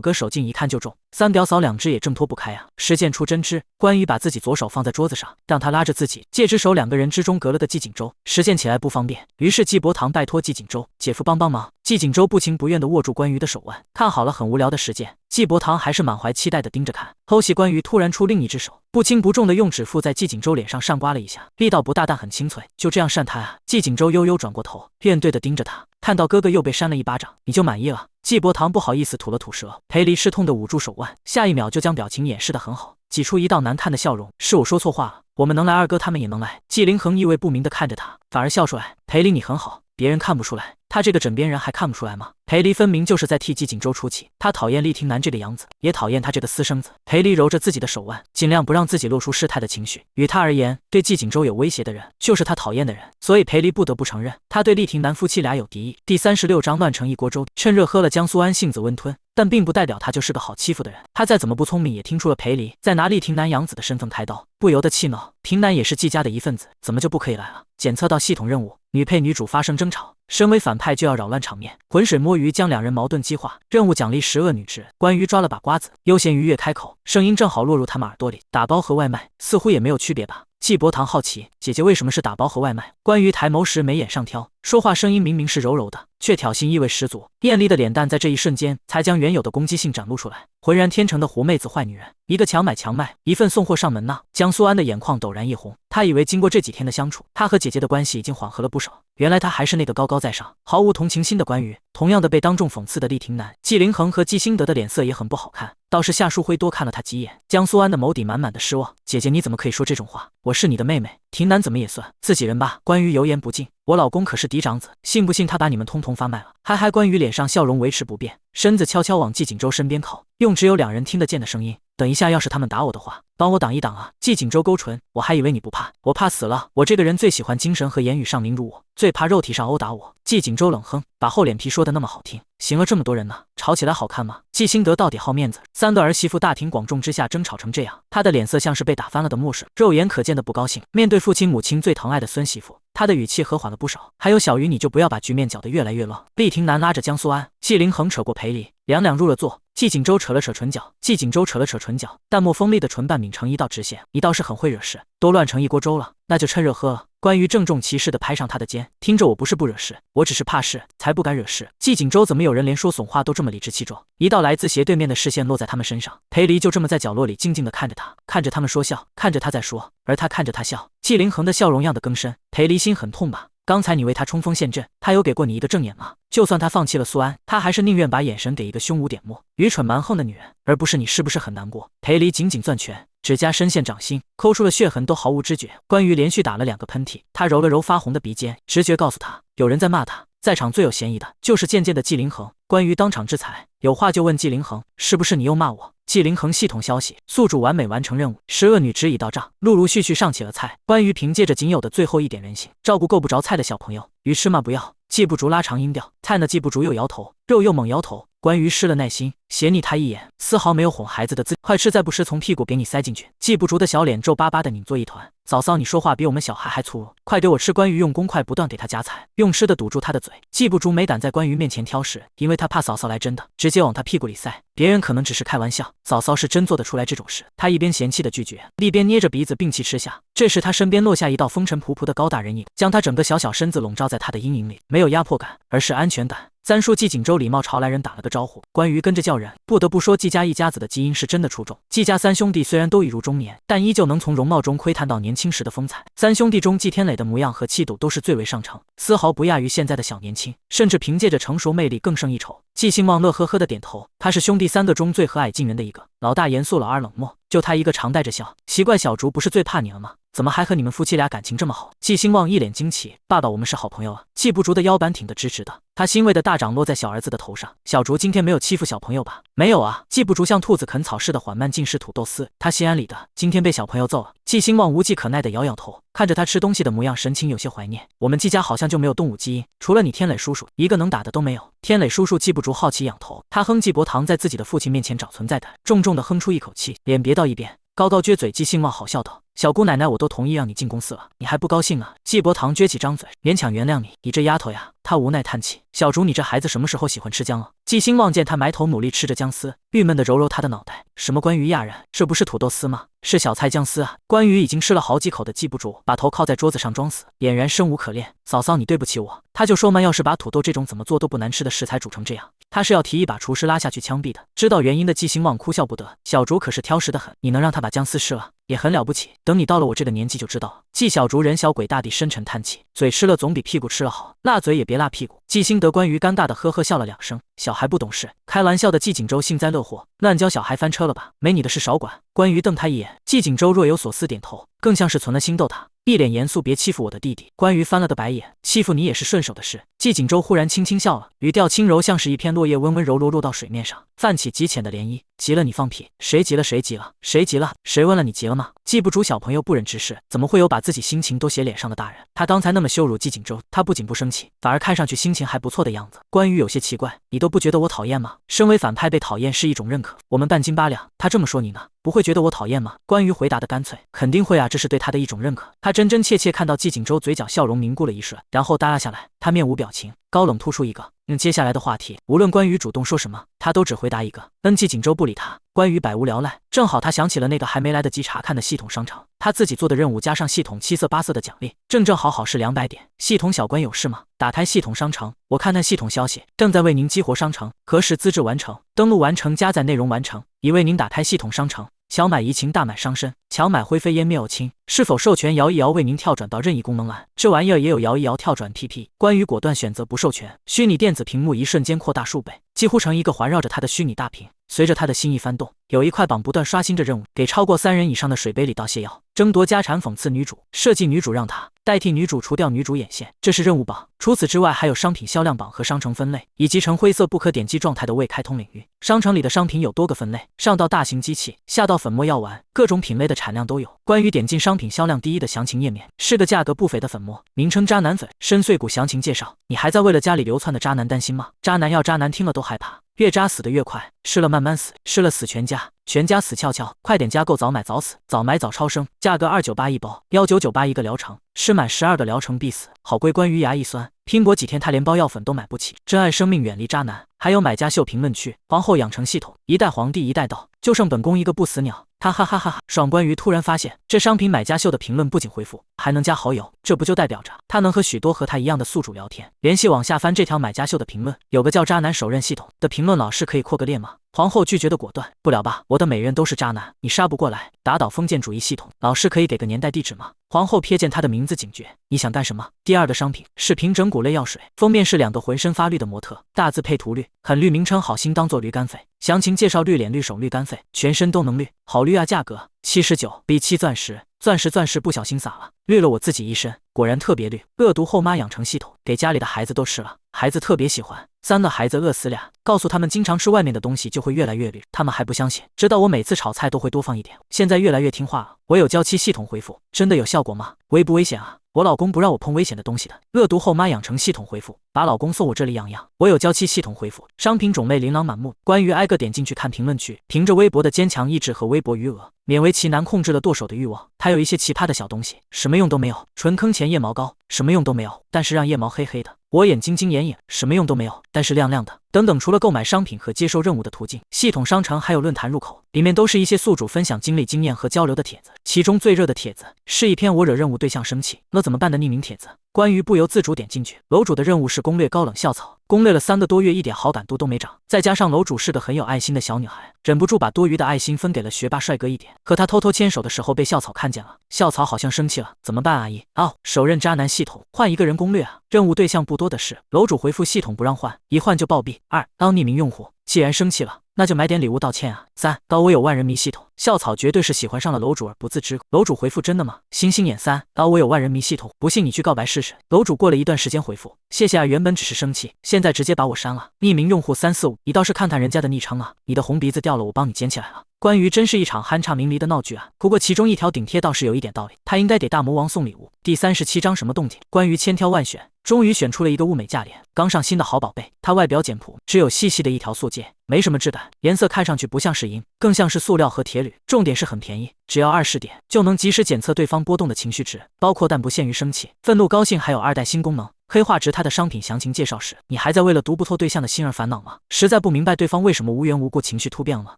哥手劲一看就中，三表嫂两只也挣脱不开啊。实践出真知，关羽把自己左手放在桌子上，让他拉着自己，借只手两个人之中隔了个季景周，实践起来不方便。于是季伯堂拜托季景周，姐夫帮帮忙。季景周不情不愿地握住关羽的手腕，看好了很无聊的实践。季伯堂还是满怀期待地盯着看。偷袭关羽突然出另一只手，不轻不重地用指腹在季景周脸上上刮了一下，力道不大但很清脆。就这样扇他啊！季景周悠悠转过头，怨怼地盯着他，看到哥哥又被扇了一巴掌，你就满意了？季伯堂不好意思吐了吐舌，裴离失痛地捂住手腕，下一秒就将表情掩饰得很好，挤出一道难看的笑容。是我说错话了，我们能来，二哥他们也能来。季凌恒意味不明地看着他，反而笑出来。裴离你很好，别人看不出来，他这个枕边人还看不出来吗？裴离分明就是在替季锦州出气，他讨厌厉廷南这个养子，也讨厌他这个私生子。裴离揉着自己的手腕，尽量不让自己露出失态的情绪。与他而言，对季锦州有威胁的人就是他讨厌的人，所以裴离不得不承认，他对厉廷南夫妻俩有敌意。第36章乱成一锅粥。趁热喝了江苏安性子温吞，但并不代表他就是个好欺负的人。他再怎么不聪明，也听出了裴离在拿厉廷南养子的身份开刀，不由得气恼。廷南也是季家的一份子，怎么就不可以来了？检测到系统任务，女配女主发生争吵，身为反派就要扰乱场面，浑水摸鱼将两人矛盾激化。任务奖励10恶女值。关于抓了把瓜子，悠闲愉悦开口，声音正好落入他们耳朵里。打包和外卖似乎也没有区别吧？季伯堂好奇，姐姐为什么是打包和外卖？关于抬眸时眉眼上挑，说话声音明明是柔柔的，却挑衅意味十足。艳丽的脸蛋在这一瞬间才将原有的攻击性展露出来。浑然天成的狐妹子坏女人，一个强买强卖，一份送货上门呢。江苏安的眼眶陡然一红，他以为经过这几天的相处，他和姐姐的关系已经缓和了不少，原来他还是那个高高在上、毫无同情心的关羽。同样的被当众讽刺的厉廷南、纪凌恒和季兴德的脸色也很不好看，倒是夏淑辉多看了他几眼。江苏安的眸底满满的失望，姐姐你怎么可以说这种话？我是你的妹妹，廷南怎么也算自己人吧？关羽油盐不进，我老公可是嫡长子，信不信他把你们通通发卖了？还关羽脸上笑容维持不变，身子悄悄往季锦州身边靠，用只有2人听得见的声音，等一下要是他们打我的话，帮我挡一挡啊！季锦州勾唇，我还以为你不怕，我怕死了。我这个人最喜欢精神和言语上凌辱我，最怕肉体上殴打我。季锦州冷哼，把厚脸皮说的那么好听。行了，这么多人呢，吵起来好看吗？季兴德到底好面子，3个儿媳妇大庭广众之下争吵成这样，他的脸色像是被打翻了的墨水，肉眼可见的不高兴。面对父亲母亲最疼爱的孙媳妇，他的语气和缓了不少。还有小鱼，你就不要把局面搅得越来越乱。厉廷南拉着江苏安，纪凌恒扯过裴离，两入了座。季锦州扯了扯唇角，淡漠锋利的唇瓣抿成一道直线。你倒是很会惹事，都乱成一锅粥了，那就趁热喝了。关于郑重其事地拍上他的肩，听着，我不是不惹事，我只是怕事，才不敢惹事。季锦州怎么有人连说怂话都这么理直气壮？一道来自斜对面的视线落在他们身上，裴离就这么在角落里静静地看着他，看着他们说笑，看着他在说，而他看着他笑。纪凌恒的笑容样得更深，裴离心很痛吧？刚才你为他冲锋陷阵，他有给过你一个正眼吗？就算他放弃了苏安，他还是宁愿把眼神给一个胸无点墨、愚蠢蛮横的女人，而不是你，是不是很难过？裴离紧紧攥拳，指甲深陷掌心，抠出了血痕都毫无知觉。关于连续打了2个喷嚏，他揉了揉发红的鼻尖，直觉告诉他有人在骂他。在场最有嫌疑的就是渐渐的季凌恒。关于当场制裁，有话就问季凌恒，是不是你又骂我？季凌恒系统消息，宿主完美完成任务，10恶女值已到账，陆续上起了菜。关于凭借着仅有的最后一点人性，照顾够不着菜的小朋友，鱼吃吗？不要。季不竹拉长音调，菜呢？季不竹又摇头，肉又猛摇头。关于失了耐心，斜睨他一眼，丝毫没有哄孩子的自快吃，再不吃从屁股给你塞进去。季不竹的小脸皱巴巴的拧作一团，嫂嫂，你说话比我们小孩还粗鲁，快给我吃！关于用公筷不断给他夹菜，用吃的堵住他的嘴。季不竹没胆在关于面前挑食，因为他怕嫂嫂来真的，直接往他屁股里塞。别人可能只是开玩笑，嫂嫂是真做得出来这种事。他一边嫌弃的拒绝，一边捏着鼻子屏气吃下。这时他身边落下一道风尘仆仆的高大人影，将他整个小身子笼罩在他的阴影里，没有压迫感，而是安全感。三叔季锦州礼貌朝来人打了个招呼，关于跟着叫人。不得不说，季家一家子的基因是真的出众。季家3兄弟虽然都已入中年，但依旧能从容貌中窥探到年轻时的风采。3兄弟中，季天磊的模样和气度都是最为上乘，丝毫不亚于现在的小年轻，甚至凭借着成熟魅力更胜一筹。季兴旺乐呵呵的点头，他是兄弟3个中最和蔼近人的一个，老大严肃，老二冷漠，就他一个常带着笑。奇怪，小竹不是最怕你了吗？怎么还和你们夫妻俩感情这么好？季兴旺一脸惊奇，爸爸，我们是好朋友啊。季不竹的腰板挺得直直的，他欣慰的大掌落在小儿子的头上。小竹今天没有欺负小朋友吧？没有啊。季不竹像兔子啃草似的缓慢进食土豆丝，他心安理得，今天被小朋友揍了。季兴旺无计可奈的摇摇头，看着他吃东西的模样，神情有些怀念。我们季家好像就没有动物基因，除了你天磊叔叔，一个能打的都没有。天磊叔叔季不竹好奇仰头，他哼季伯堂在自己的父亲面前找存在感，重重的哼出一口气，脸别到一边，高高撅嘴。季兴旺好笑道，小姑奶奶，我都同意让你进公司了，你还不高兴啊？季伯堂撅起张嘴，勉强原谅你。你这丫头呀。他无奈叹气，小竹，你这孩子什么时候喜欢吃姜了？季兴旺见他埋头努力吃着姜丝，郁闷地揉揉他的脑袋。什么关于亚人？这不是土豆丝吗？是小菜姜丝啊。关于已经吃了好几口的季不住，把头靠在桌子上装死，俨然生无可恋。嫂嫂，你对不起我。他就说嘛，要是把土豆这种怎么做都不难吃的食材煮成这样，他是要提议把厨师拉下去枪毙的。知道原因的季兴旺哭笑不得，小竹可是挑食的很，你能让他把姜丝吃了？也很了不起，等你到了我这个年纪就知道了。季小竹人小鬼大地深沉叹气，嘴吃了总比屁股吃了好，辣嘴也别辣屁股。季兴德关于尴尬的呵呵笑了2声，小孩不懂事，开玩笑的季锦州幸灾乐祸，乱教小孩翻车了吧？没你的事少管。关于瞪他一眼，季锦州若有所思点头，更像是存了心逗他。一脸严肃，别欺负我的弟弟。关于翻了个白眼，欺负你也是顺手的事。季景舟忽然轻轻笑了，语调轻柔，像是一片落叶温温柔柔落到水面上，泛起极浅的涟漪。急了你放屁，谁急了谁急了谁急了？谁问了你急了吗？记不住小朋友不忍直视，怎么会有把自己心情都写脸上的大人？他刚才那么羞辱季景舟，他不仅不生气，反而看上去心情还不错的样子。关于有些奇怪，你都不觉得我讨厌吗？身为反派被讨厌是一种认可，我们半斤八两，他这么说你呢？不会觉得我讨厌吗？关于回答的干脆，肯定会啊，这是对他的一种认可。他真真切切看到季景舟嘴角笑容凝固了一瞬，然后耷拉下来，他面无表情，高冷突出一个接下来的话题，无论关于主动说什么，他都只回答一个季景舟不理他。关于百无聊赖，正好他想起了那个还没来得及查看的系统商城，他自己做的任务加上系统7色8色的奖励，正好好是200点。系统小关有事吗？打开系统商城，我看系统消息，正在为您激活商城，何时资质完成？登录完成，加载内容完成，已为您打开系统商城。小买怡情，大买伤身，强买灰飞烟灭。亲，是否授权摇一摇为您跳转到任意功能栏？这玩意儿也有摇一摇跳转 TP。关于果断选择不授权，虚拟电子屏幕一瞬间扩大数倍，几乎成一个环绕着他的虚拟大屏。随着他的心意翻动，有一块榜不断刷新着任务，给超过3人以上的水杯里倒泻药，争夺家产，讽刺女主，设计女主让他代替女主除掉女主眼线，这是任务榜。除此之外，还有商品销量榜和商城分类，以及呈灰色不可点击状态的未开通领域。商城里的商品有多个分类，上到大型机器，下到粉末药丸，各种品类的产量都有。关于点进商品销量第一的详情页面，是个价格不菲的粉末，名称渣男粉，深邃骨详情介绍。你还在为了家里流窜的渣男担心吗？渣男要渣男听了都害怕。越渣死的越快，失了慢慢死，失了死全家，全家死翘翘。快点加购，早买早死，早买早超生。价格298一包，1998一个疗程，吃满12个疗程必死。好贵。关于牙一酸，拼搏几天他连包药粉都买不起。珍爱生命，远离渣男。还有买家秀评论区，皇后养成系统，一代皇帝一代刀，就剩本宫一个不死鸟。哈哈哈哈！爽。关于突然发现这商品买家秀的评论不仅回复，还能加好友，这不就代表着他能和许多和他一样的宿主聊天？联系往下翻这条买家秀的评论，有个叫渣男首任系统的评论，老师可以扩个列吗？皇后拒绝的果断，不了吧，我的每任都是渣男，你杀不过来。打倒封建主义系统，老师可以给个年代地址吗？皇后瞥见他的名字警觉，你想干什么？第二的商品是平整骨类药水，封面是2个浑身发绿的模特，大字配图绿，很绿，名称好心当做驴肝肺。详情介绍：绿脸绿手绿肝肺，全身都能绿，好绿啊！价格79，比7钻石，钻石不小心洒了，绿了我自己一身，果然特别绿。恶毒后妈养成系统，给家里的孩子都吃了，孩子特别喜欢。3个孩子饿死俩，告诉他们经常吃外面的东西就会越来越绿，他们还不相信，直到我每次炒菜都会多放一点，现在越来越听话了。我有娇妻系统回复，真的有效果吗？危不危险啊？我老公不让我碰危险的东西的。恶毒后妈养成系统回复，把老公送我这里养养。我有娇妻系统回复，商品种类琳琅满目。关于挨个点进去看评论区，凭着微博的坚强意志和微博余额，勉为其难控制了剁手的欲望。还有一些奇葩的小东西，什么用都没有，纯坑钱。腋毛膏什么用都没有，但是让腋毛黑黑的。我眼晶晶眼影什么用都没有，但是亮亮的。等等，除了购买商品和接收任务的途径，系统商城还有论坛入口，里面都是一些宿主分享经历、经验和交流的帖子。其中最热的帖子是一篇我惹任务对象生气了怎么办的匿名帖子。关于不由自主点进去，楼主的任务是攻略高冷校草，攻略了3个多月，一点好感度都没涨，再加上楼主是个很有爱心的小女孩，忍不住把多余的爱心分给了学霸帅哥一点。和他偷偷牵手的时候被校草看见了，校草好像生气了，怎么办？阿姨，首任渣男系统，换一个人攻略啊，任务对象不多的是。楼主回复系统不让换，一换就暴毙。2当匿名用户，既然生气了，那就买点礼物道歉啊。3高我有万人迷系统，校草绝对是喜欢上了楼主而不自知。楼主回复真的吗？星星眼。3高我有万人迷系统，不信你去告白试试。楼主过了一段时间回复，谢谢啊，原本只是生气，现在直接把我删了。匿名用户345，你倒是看看人家的昵称啊，你的红鼻子掉了，我帮你捡起来了。关于真是一场酣畅淋漓的闹剧啊，不过其中一条顶贴倒是有一点道理，他应该给大魔王送礼物。第37章什么动静？关于千挑万选，终于选出了一个物美价廉、刚上新的好宝贝。它外表简朴，只有细细的一条塑戒，没什么质感，颜色看上去不像是银，更像是塑料和铁铝。重点是很便宜，只要20点就能及时检测对方波动的情绪值，包括但不限于生气、愤怒、高兴，还有2代新功能。黑化值。它的商品详情介绍时，你还在为了读不透对象的心而烦恼吗？实在不明白对方为什么无缘无故情绪突变了吗？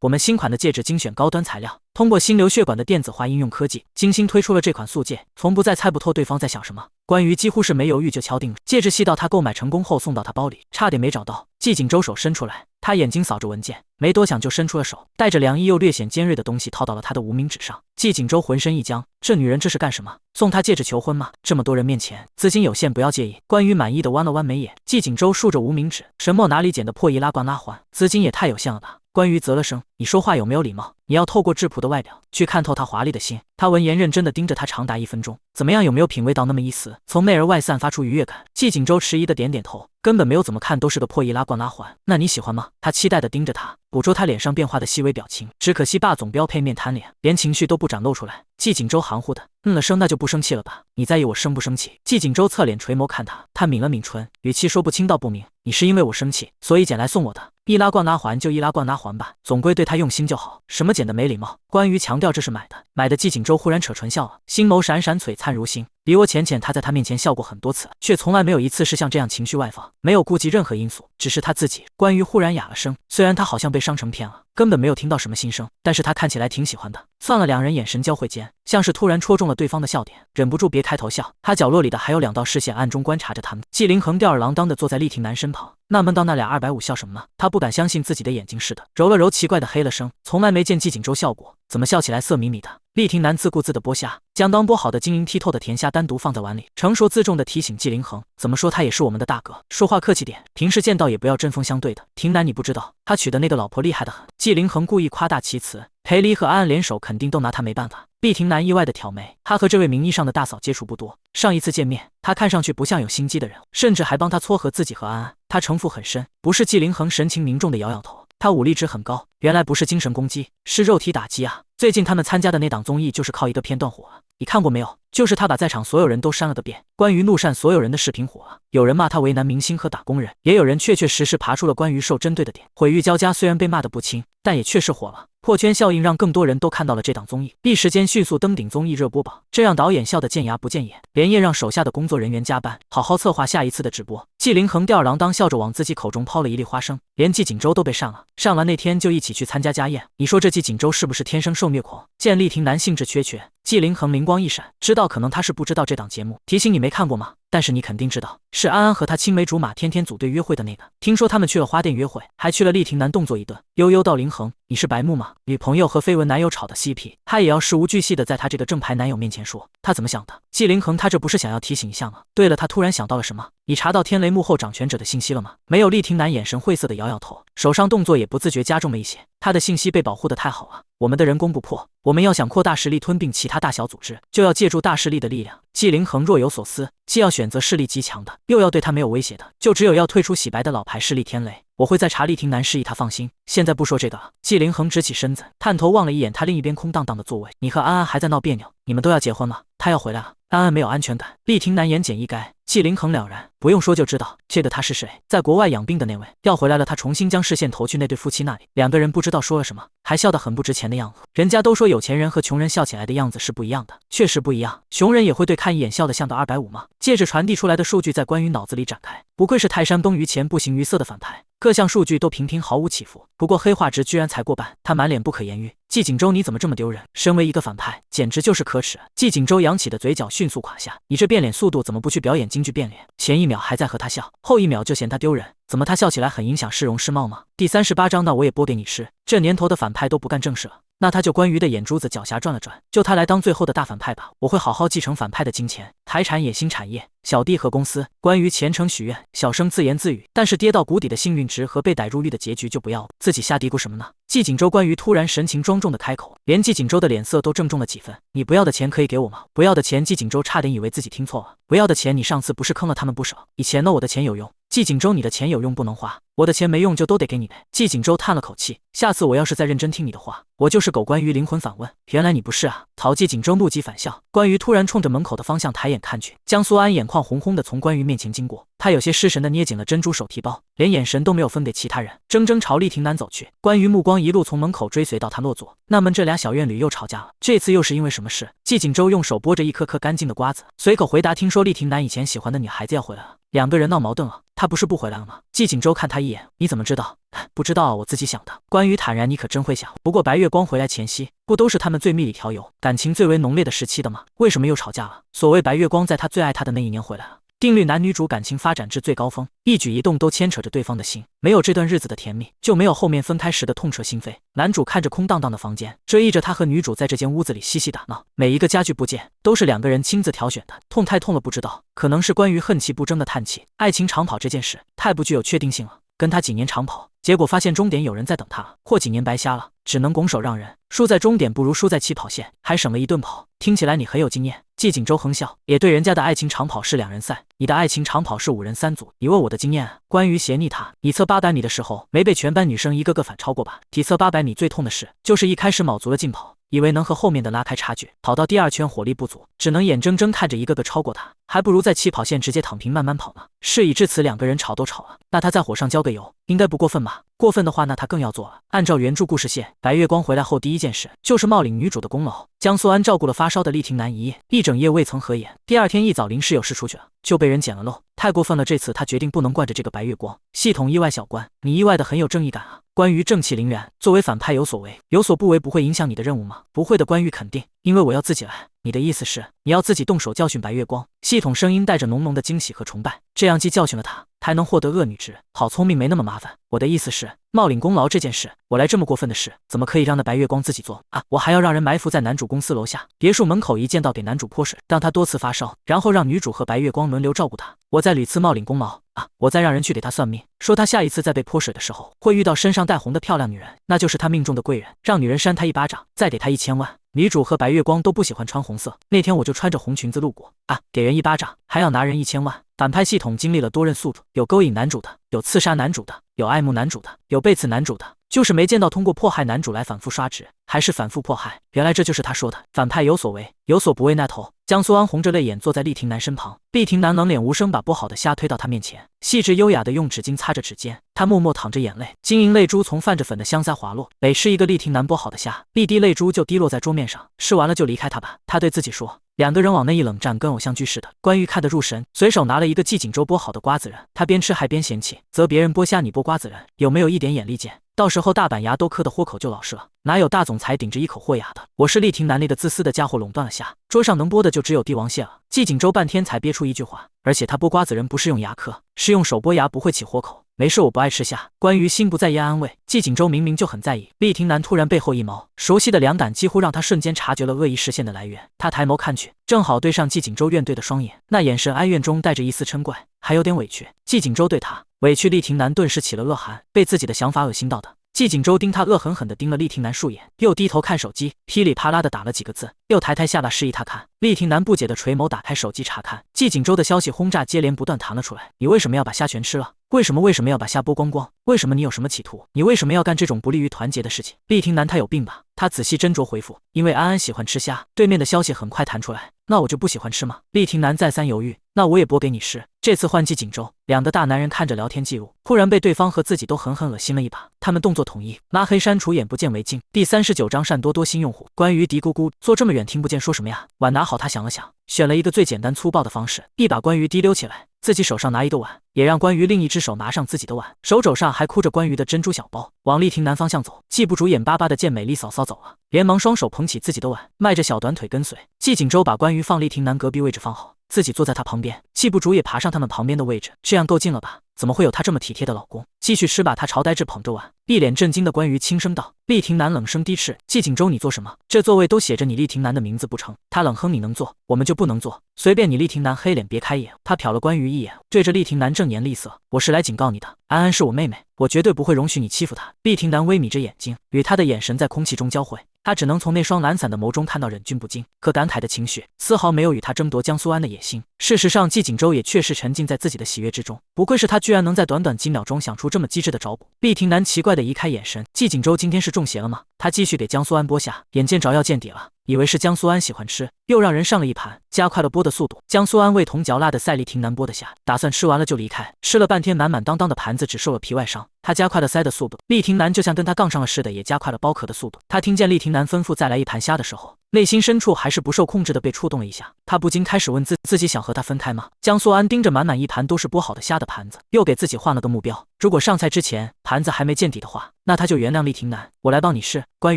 我们新款的戒指精选高端材料，通过心流血管的电子化应用科技，精心推出了这款素戒，从不再猜不透对方在想什么。关于几乎是没犹豫就敲定了，戒指细到他购买成功后送到他包里，差点没找到。季景舟手伸出来，他眼睛扫着文件，没多想就伸出了手，带着凉意又略显尖锐的东西套到了他的无名指上。季景舟浑身一僵，这女人这是干什么？送他戒指求婚吗？这么多人面前，资金有限，不要介意。关于满意的弯了弯眉眼，季景舟竖着无名指，沈墨哪里捡的破易拉罐拉环，资金也太有限了吧。关于啧了声，你说话有没有礼貌？你要透过质朴的外表去看透他华丽的心。他闻言认真地盯着他长达1分钟，怎么样，有没有品味到那么一丝从内而外散发出愉悦感？季锦州迟疑地点点头，根本没有怎么看都是个破易拉罐拉环。那你喜欢吗？他期待地盯着他，捕捉他脸上变化的细微表情。只可惜霸总标配面瘫脸，连情绪都不展露出来。季锦州含糊的了声，那就不生气了吧？你在意我生不生气？季锦州侧脸垂眸看他，他抿了抿唇，语气说不清道不明。你是因为我生气，所以捡来送我的？易拉罐拉环就易拉罐拉环吧，总归对他用心就好。什么捡的没礼貌？关于强调这是买的，季锦州忽然扯唇笑了，心眸闪闪，璀璨如星。比我浅浅，他在他面前笑过很多次，却从来没有一次是像这样情绪外放，没有顾及任何因素，只是他自己。关于忽然哑了声，虽然他好像被伤成片了，根本没有听到什么心声，但是他看起来挺喜欢的。算了，两人眼神交汇间，像是突然戳中了对方的笑点，忍不住别开头笑。他角落里的还有2道视线暗中观察着他们。季凌恒吊儿郎当地坐在厉廷南身旁，纳闷到那俩250笑什么呢？他不敢相信自己的眼睛似的，揉了揉奇怪的黑了声，从来没见季锦州笑过，怎么笑起来色迷迷的？厉廷南自顾自的剥虾，将刚剥好的晶莹剔透的甜虾单独放在碗里，成熟自重的提醒季凌恒，怎么说他也是我们的大哥，说话客气点，平时见到也不要针锋相对的。廷南你不知道，他娶的那个老婆厉害得很。季凌恒故意夸大其词，裴离和安安联手肯定都拿他没办法。厉廷南意外的挑眉，他和这位名义上的大嫂接触不多，上一次见面，他看上去不像有心机的人，甚至还帮他撮合自己和安安，他城府很深。不是？季凌恒神情凝重的摇摇头，他武力值很高，原来不是精神攻击，是肉体打击啊。最近他们参加的那档综艺就是靠一个片段火了，你看过没有？就是他把在场所有人都删了个遍，关于怒扇所有人的视频火了，有人骂他为难明星和打工人，也有人确确实实爬出了关于受针对的点。毁誉交加虽然被骂得不轻，但也确实火了。破圈效应让更多人都看到了这档综艺，一时间迅速登顶综艺热播榜，这让导演笑得见牙不见眼，连夜让手下的工作人员加班，好好策划下一次的直播。季凌恒吊儿郎当笑着往自己口中抛了一粒花生，连季锦州都被上了，上完那天就一起去参加家宴。你说这季锦州是不是天生受虐狂？见厉廷南兴致缺缺，季凌恒灵光一闪，知道可能他是不知道这档节目，提醒你没看过吗？但是你肯定知道，是安安和他青梅竹马天天组队约会的那个。听说他们去了花店约会，还去了厉廷南动作一顿。悠悠道凌恒，你是白目吗？女朋友和绯闻男友吵的CP，他也要事无巨细的在他这个正牌男友面前说，他怎么想的？季凌恒他这不是想要提醒一下吗？对了，他突然想到了什么，你查到天雷幕后掌权者的信息了吗？没有。厉廷南眼神晦涩的摇摇头，手上动作也不自觉加重了一些。他的信息被保护得太好了，我们的人攻不破，我们要想扩大势力吞并其他大小组织，就要借助大势力的力量。季凌恒若有所思，既要选择势力极强的，又要对他没有威胁的，就只有要退出洗白的老牌势力天雷。我会再查。厉廷南示意他放心，现在不说这个了。季凌恒直起身子，探头望了一眼他另一边空荡荡的座位，你和安安还在闹别扭，你们都要结婚了？他要回来了。安安没有安全感。厉廷南言简意赅，季凌恒了然，不用说就知道，这个他是谁？在国外养病的那位。要回来了。他重新将视线投去那对夫妻那里，两个人不知道说了什么，还笑得很不值钱的样子。人家都说有钱人和穷人笑起来的样子是不一样的，确实不一样。穷人也会对看一眼笑得像的250吗？借着传递出来的数据在关于脑子里展开，不愧是泰山崩于前不形于色的反派，各项数据都平平毫无起伏。不过黑化值居然才过半，他满脸不可言喻。季锦州你怎么这么丢人？身为一个反派，简直就是可耻。季锦州扬起的嘴角迅速垮下，你这变脸速度怎么不去表演京剧变脸？前一秒还在和他笑，后一秒就嫌他丢人，怎么他笑起来很影响市容市貌吗？第38章那我也播给你吃。这年头的反派都不干正事了，那他就关于的眼珠子脚下转了转，就他来当最后的大反派吧。我会好好继承反派的金钱、财产、野心产业、小弟和公司。关于虔诚许愿，小声自言自语，但是跌到谷底的幸运值和被逮入狱的结局就不要了。自己瞎嘀咕什么呢？季锦州关于突然神情庄重的开口，连季锦州的脸色都郑重了几分。你不要的钱可以给我吗？不要的钱。季锦州差点以为自己听错了。不要的钱，你上次不是坑了他们不少？以前呢，我的钱有用。季锦州，你的钱有用不能花，我的钱没用就都得给你呗。季锦州叹了口气，下次我要是再认真听你的话，我就是狗。关于灵魂反问，原来你不是啊。曹季锦州怒极反笑，关于突然冲着门口的方向抬眼看去，江苏安眼眶红红的从关于面前经过，他有些失神的捏紧了珍珠手提包，连眼神都没有分给其他人，怔怔朝厉廷南走去。关于目光一路从门口追随到他落座，那么这俩小院里又吵架了，这次又是因为什么事？季锦州用手剥着一颗颗干净的瓜子，随口回答，听说厉廷南以前喜欢的女孩子要回来了，两个人闹矛盾了，他不是不回来了吗？季锦州看他一眼，你怎么知道？不知道啊，我自己想的。关于坦然，你可真会想。不过白月光回来前夕，不都是他们最蜜里调油、感情最为浓烈的时期的吗？为什么又吵架了？所谓白月光在他最爱他的那一年回来了。定律，男女主感情发展至最高峰，一举一动都牵扯着对方的心，没有这段日子的甜蜜，就没有后面分开时的痛彻心扉。男主看着空荡荡的房间，追忆着他和女主在这间屋子里嬉戏打闹，每一个家具部件都是两个人亲自挑选的，痛太痛了不知道，可能是关于恨其不争的叹气。爱情长跑这件事太不具有确定性了，跟他几年长跑，结果发现终点有人在等他了，或几年白瞎了，只能拱手让人。输在终点不如输在起跑线，还省了一顿跑。听起来你很有经验。季景舟哼笑，也对，人家的爱情长跑是2人赛，你的爱情长跑是5人3组。你问我的经验啊，关于斜逆他，你测800米的时候没被全班女生一个个反超过吧？体测800米最痛的事就是一开始卯足了劲跑，以为能和后面的拉开差距，跑到第2圈火力不足，只能眼睁睁看着一个个超过他，还不如在起跑线直接躺平慢慢跑呢。事已至此，2个人吵都吵了，那他在火上浇个油，应该不过分吧？过分的话，那他更要做了。按照原著故事线，白月光回来后第一件事就是冒领女主的功劳。江苏安照顾了发烧的厉霆南一整夜未曾合眼，第2天一早临时有事出去了，就被人捡了漏，太过分了。这次他决定不能惯着这个白月光。系统意外小关，你意外的很有正义感啊。关于正气凛然，作为反派有所为有所不为不会影响你的任务吗？不会的，关羽肯定，因为我要自己来。你的意思是你要自己动手教训白月光？系统声音带着浓浓的惊喜和崇拜，这样既教训了他，还能获得恶女值，好聪明，没那么麻烦。我的意思是冒领功劳这件事，我来这么过分的事，怎么可以让那白月光自己做啊？我还要让人埋伏在男主公司楼下别墅门口，一见到给男主泼水，让他多次发烧，然后让女主和白月光轮流照顾他，我再屡次冒领功劳啊！我再让人去给他算命，说他下一次再被泼水的时候会遇到身上带红的漂亮女人，那就是他命中的贵人，让女人扇他一巴掌，再给他1000万。女主和白月光都不喜欢穿红色，那天我就穿着红裙子路过啊，给人一巴掌还要拿人1000万。反派系统经历了多任宿主，有勾引男主的，有刺杀男主的，有爱慕男主的，有背刺男主的，就是没见到通过迫害男主来反复刷值，还是反复迫害。原来这就是他说的反派有所为有所不为。那头江苏安红着泪眼坐在厉霆南身旁，厉霆南冷脸无声把剥好的虾推到他面前，细致优雅的用纸巾擦着指尖，他默默淌着眼泪，晶莹泪珠从泛着粉的香腮滑落。每吃一个厉霆南剥好的虾，一滴泪珠就滴落在桌面上，吃完了就离开他吧，他对自己说。2个人往那一冷战，跟偶像剧似的。关羽看得入神，随手拿了一个季景舟剥好的瓜子仁，他边吃还边嫌弃，责别人剥虾你剥瓜子仁，有没有一点眼力见？到时候大板牙都磕得豁口就老实了，哪有大总裁顶着一口豁牙的？我是厉霆南那个自私的家伙垄断了虾，桌上能剥的就只有帝王蟹了。季景舟半天才憋出一句话，而且他剥瓜子仁不是用牙磕，是用手剥牙，不会起豁口。没事，我不爱吃虾。关于心不在焉安慰，季景舟明明就很在意。厉霆南突然背后一毛，熟悉的凉感几乎让他瞬间察觉了恶意视线的来源。他抬眸看去，正好对上季景舟怨怼的双眼，那眼神哀怨中带着一丝嗔怪，还有点委屈。季景舟对他委屈，厉霆南顿时起了恶寒，被自己的想法恶心到的。季景舟盯他恶狠狠地盯了厉霆南数眼，又低头看手机，噼里啪啦地打了几个字，又抬下巴示意他看。厉霆南不解地垂眸打开手机查看，季景舟的消息轰炸接连不断弹了出来。你为什么要把虾全吃了？为什么要把虾剥光光？为什么你有什么企图？你为什么要干这种不利于团结的事情？厉霆南他有病吧？他仔细斟酌回复，因为安安喜欢吃虾。对面的消息很快弹出来，那我就不喜欢吃吗？厉霆南再三犹豫，那我也剥给你吃。这次换季景舟，2个大男人看着聊天记录，忽然被对方和自己都狠狠恶心了一把。他们动作统一，拉黑删除，眼不见为净。第39章单多多新用户。关于嘀咕咕，坐这么远听不见说什么呀？碗拿好，他想了想，选了一个最简单粗暴的方式，一把关于滴溜起来，自己手上拿一个碗，也让关于另一只手拿上自己的碗，手肘上还箍着关于的珍珠小包，往厉霆南方向走。季不主眼巴巴的见美丽嫂嫂走了，连忙双手捧起自己的碗，迈着小短腿跟随。季景舟把关于放厉霆南隔壁位置放好，自己坐在他旁边，季不主也爬上他们旁边的位置，这样够近了吧？怎么会有他这么体贴的老公？继续吃吧。他朝呆滞捧着碗，一脸震惊的关于轻声道。厉霆南冷声低斥，季景舟你做什么？这座位都写着你厉霆南的名字不成？他冷哼，你能坐，我们就不能坐，随便你。厉霆南黑脸别开眼，他瞟了关于一眼，对着厉霆南正颜厉色，我是来警告你的，安安是我妹妹，我绝对不会容许你欺负她。厉霆南微眯着眼睛，与他的眼神在空气中交汇，他只能从那双懒散的眸中看到忍俊不禁可感慨的情绪，丝毫没有与他争夺江苏安的野心。事实上，季景舟也确实沉浸在自己的喜悦之中，不愧是他居然能在短短几秒钟想出这么机智的找补。厉霆南奇怪的移开眼神，季景舟今天是中邪了吗？他继续给江苏安剥虾，眼见着要见底了，以为是江苏安喜欢吃，又让人上了一盘，加快了剥的速度。江苏安味同嚼蜡的塞厉霆南剥的虾，打算吃完了就离开，吃了半天满满当当的盘子只受了皮外伤，他加快了塞的速度。厉霆南就像跟他杠上了似的，也加快了剥壳的速度。他听见厉霆南吩咐再来一盘虾的时候，内心深处还是不受控制的被触动了一下，他不禁开始问自己想和他分开吗？江苏安盯着满满一盘都是剥好的虾的盘子，又给自己换了个目标，如果上菜之前盘子还没见底的话，那他就原谅厉霆南，我来帮你试。关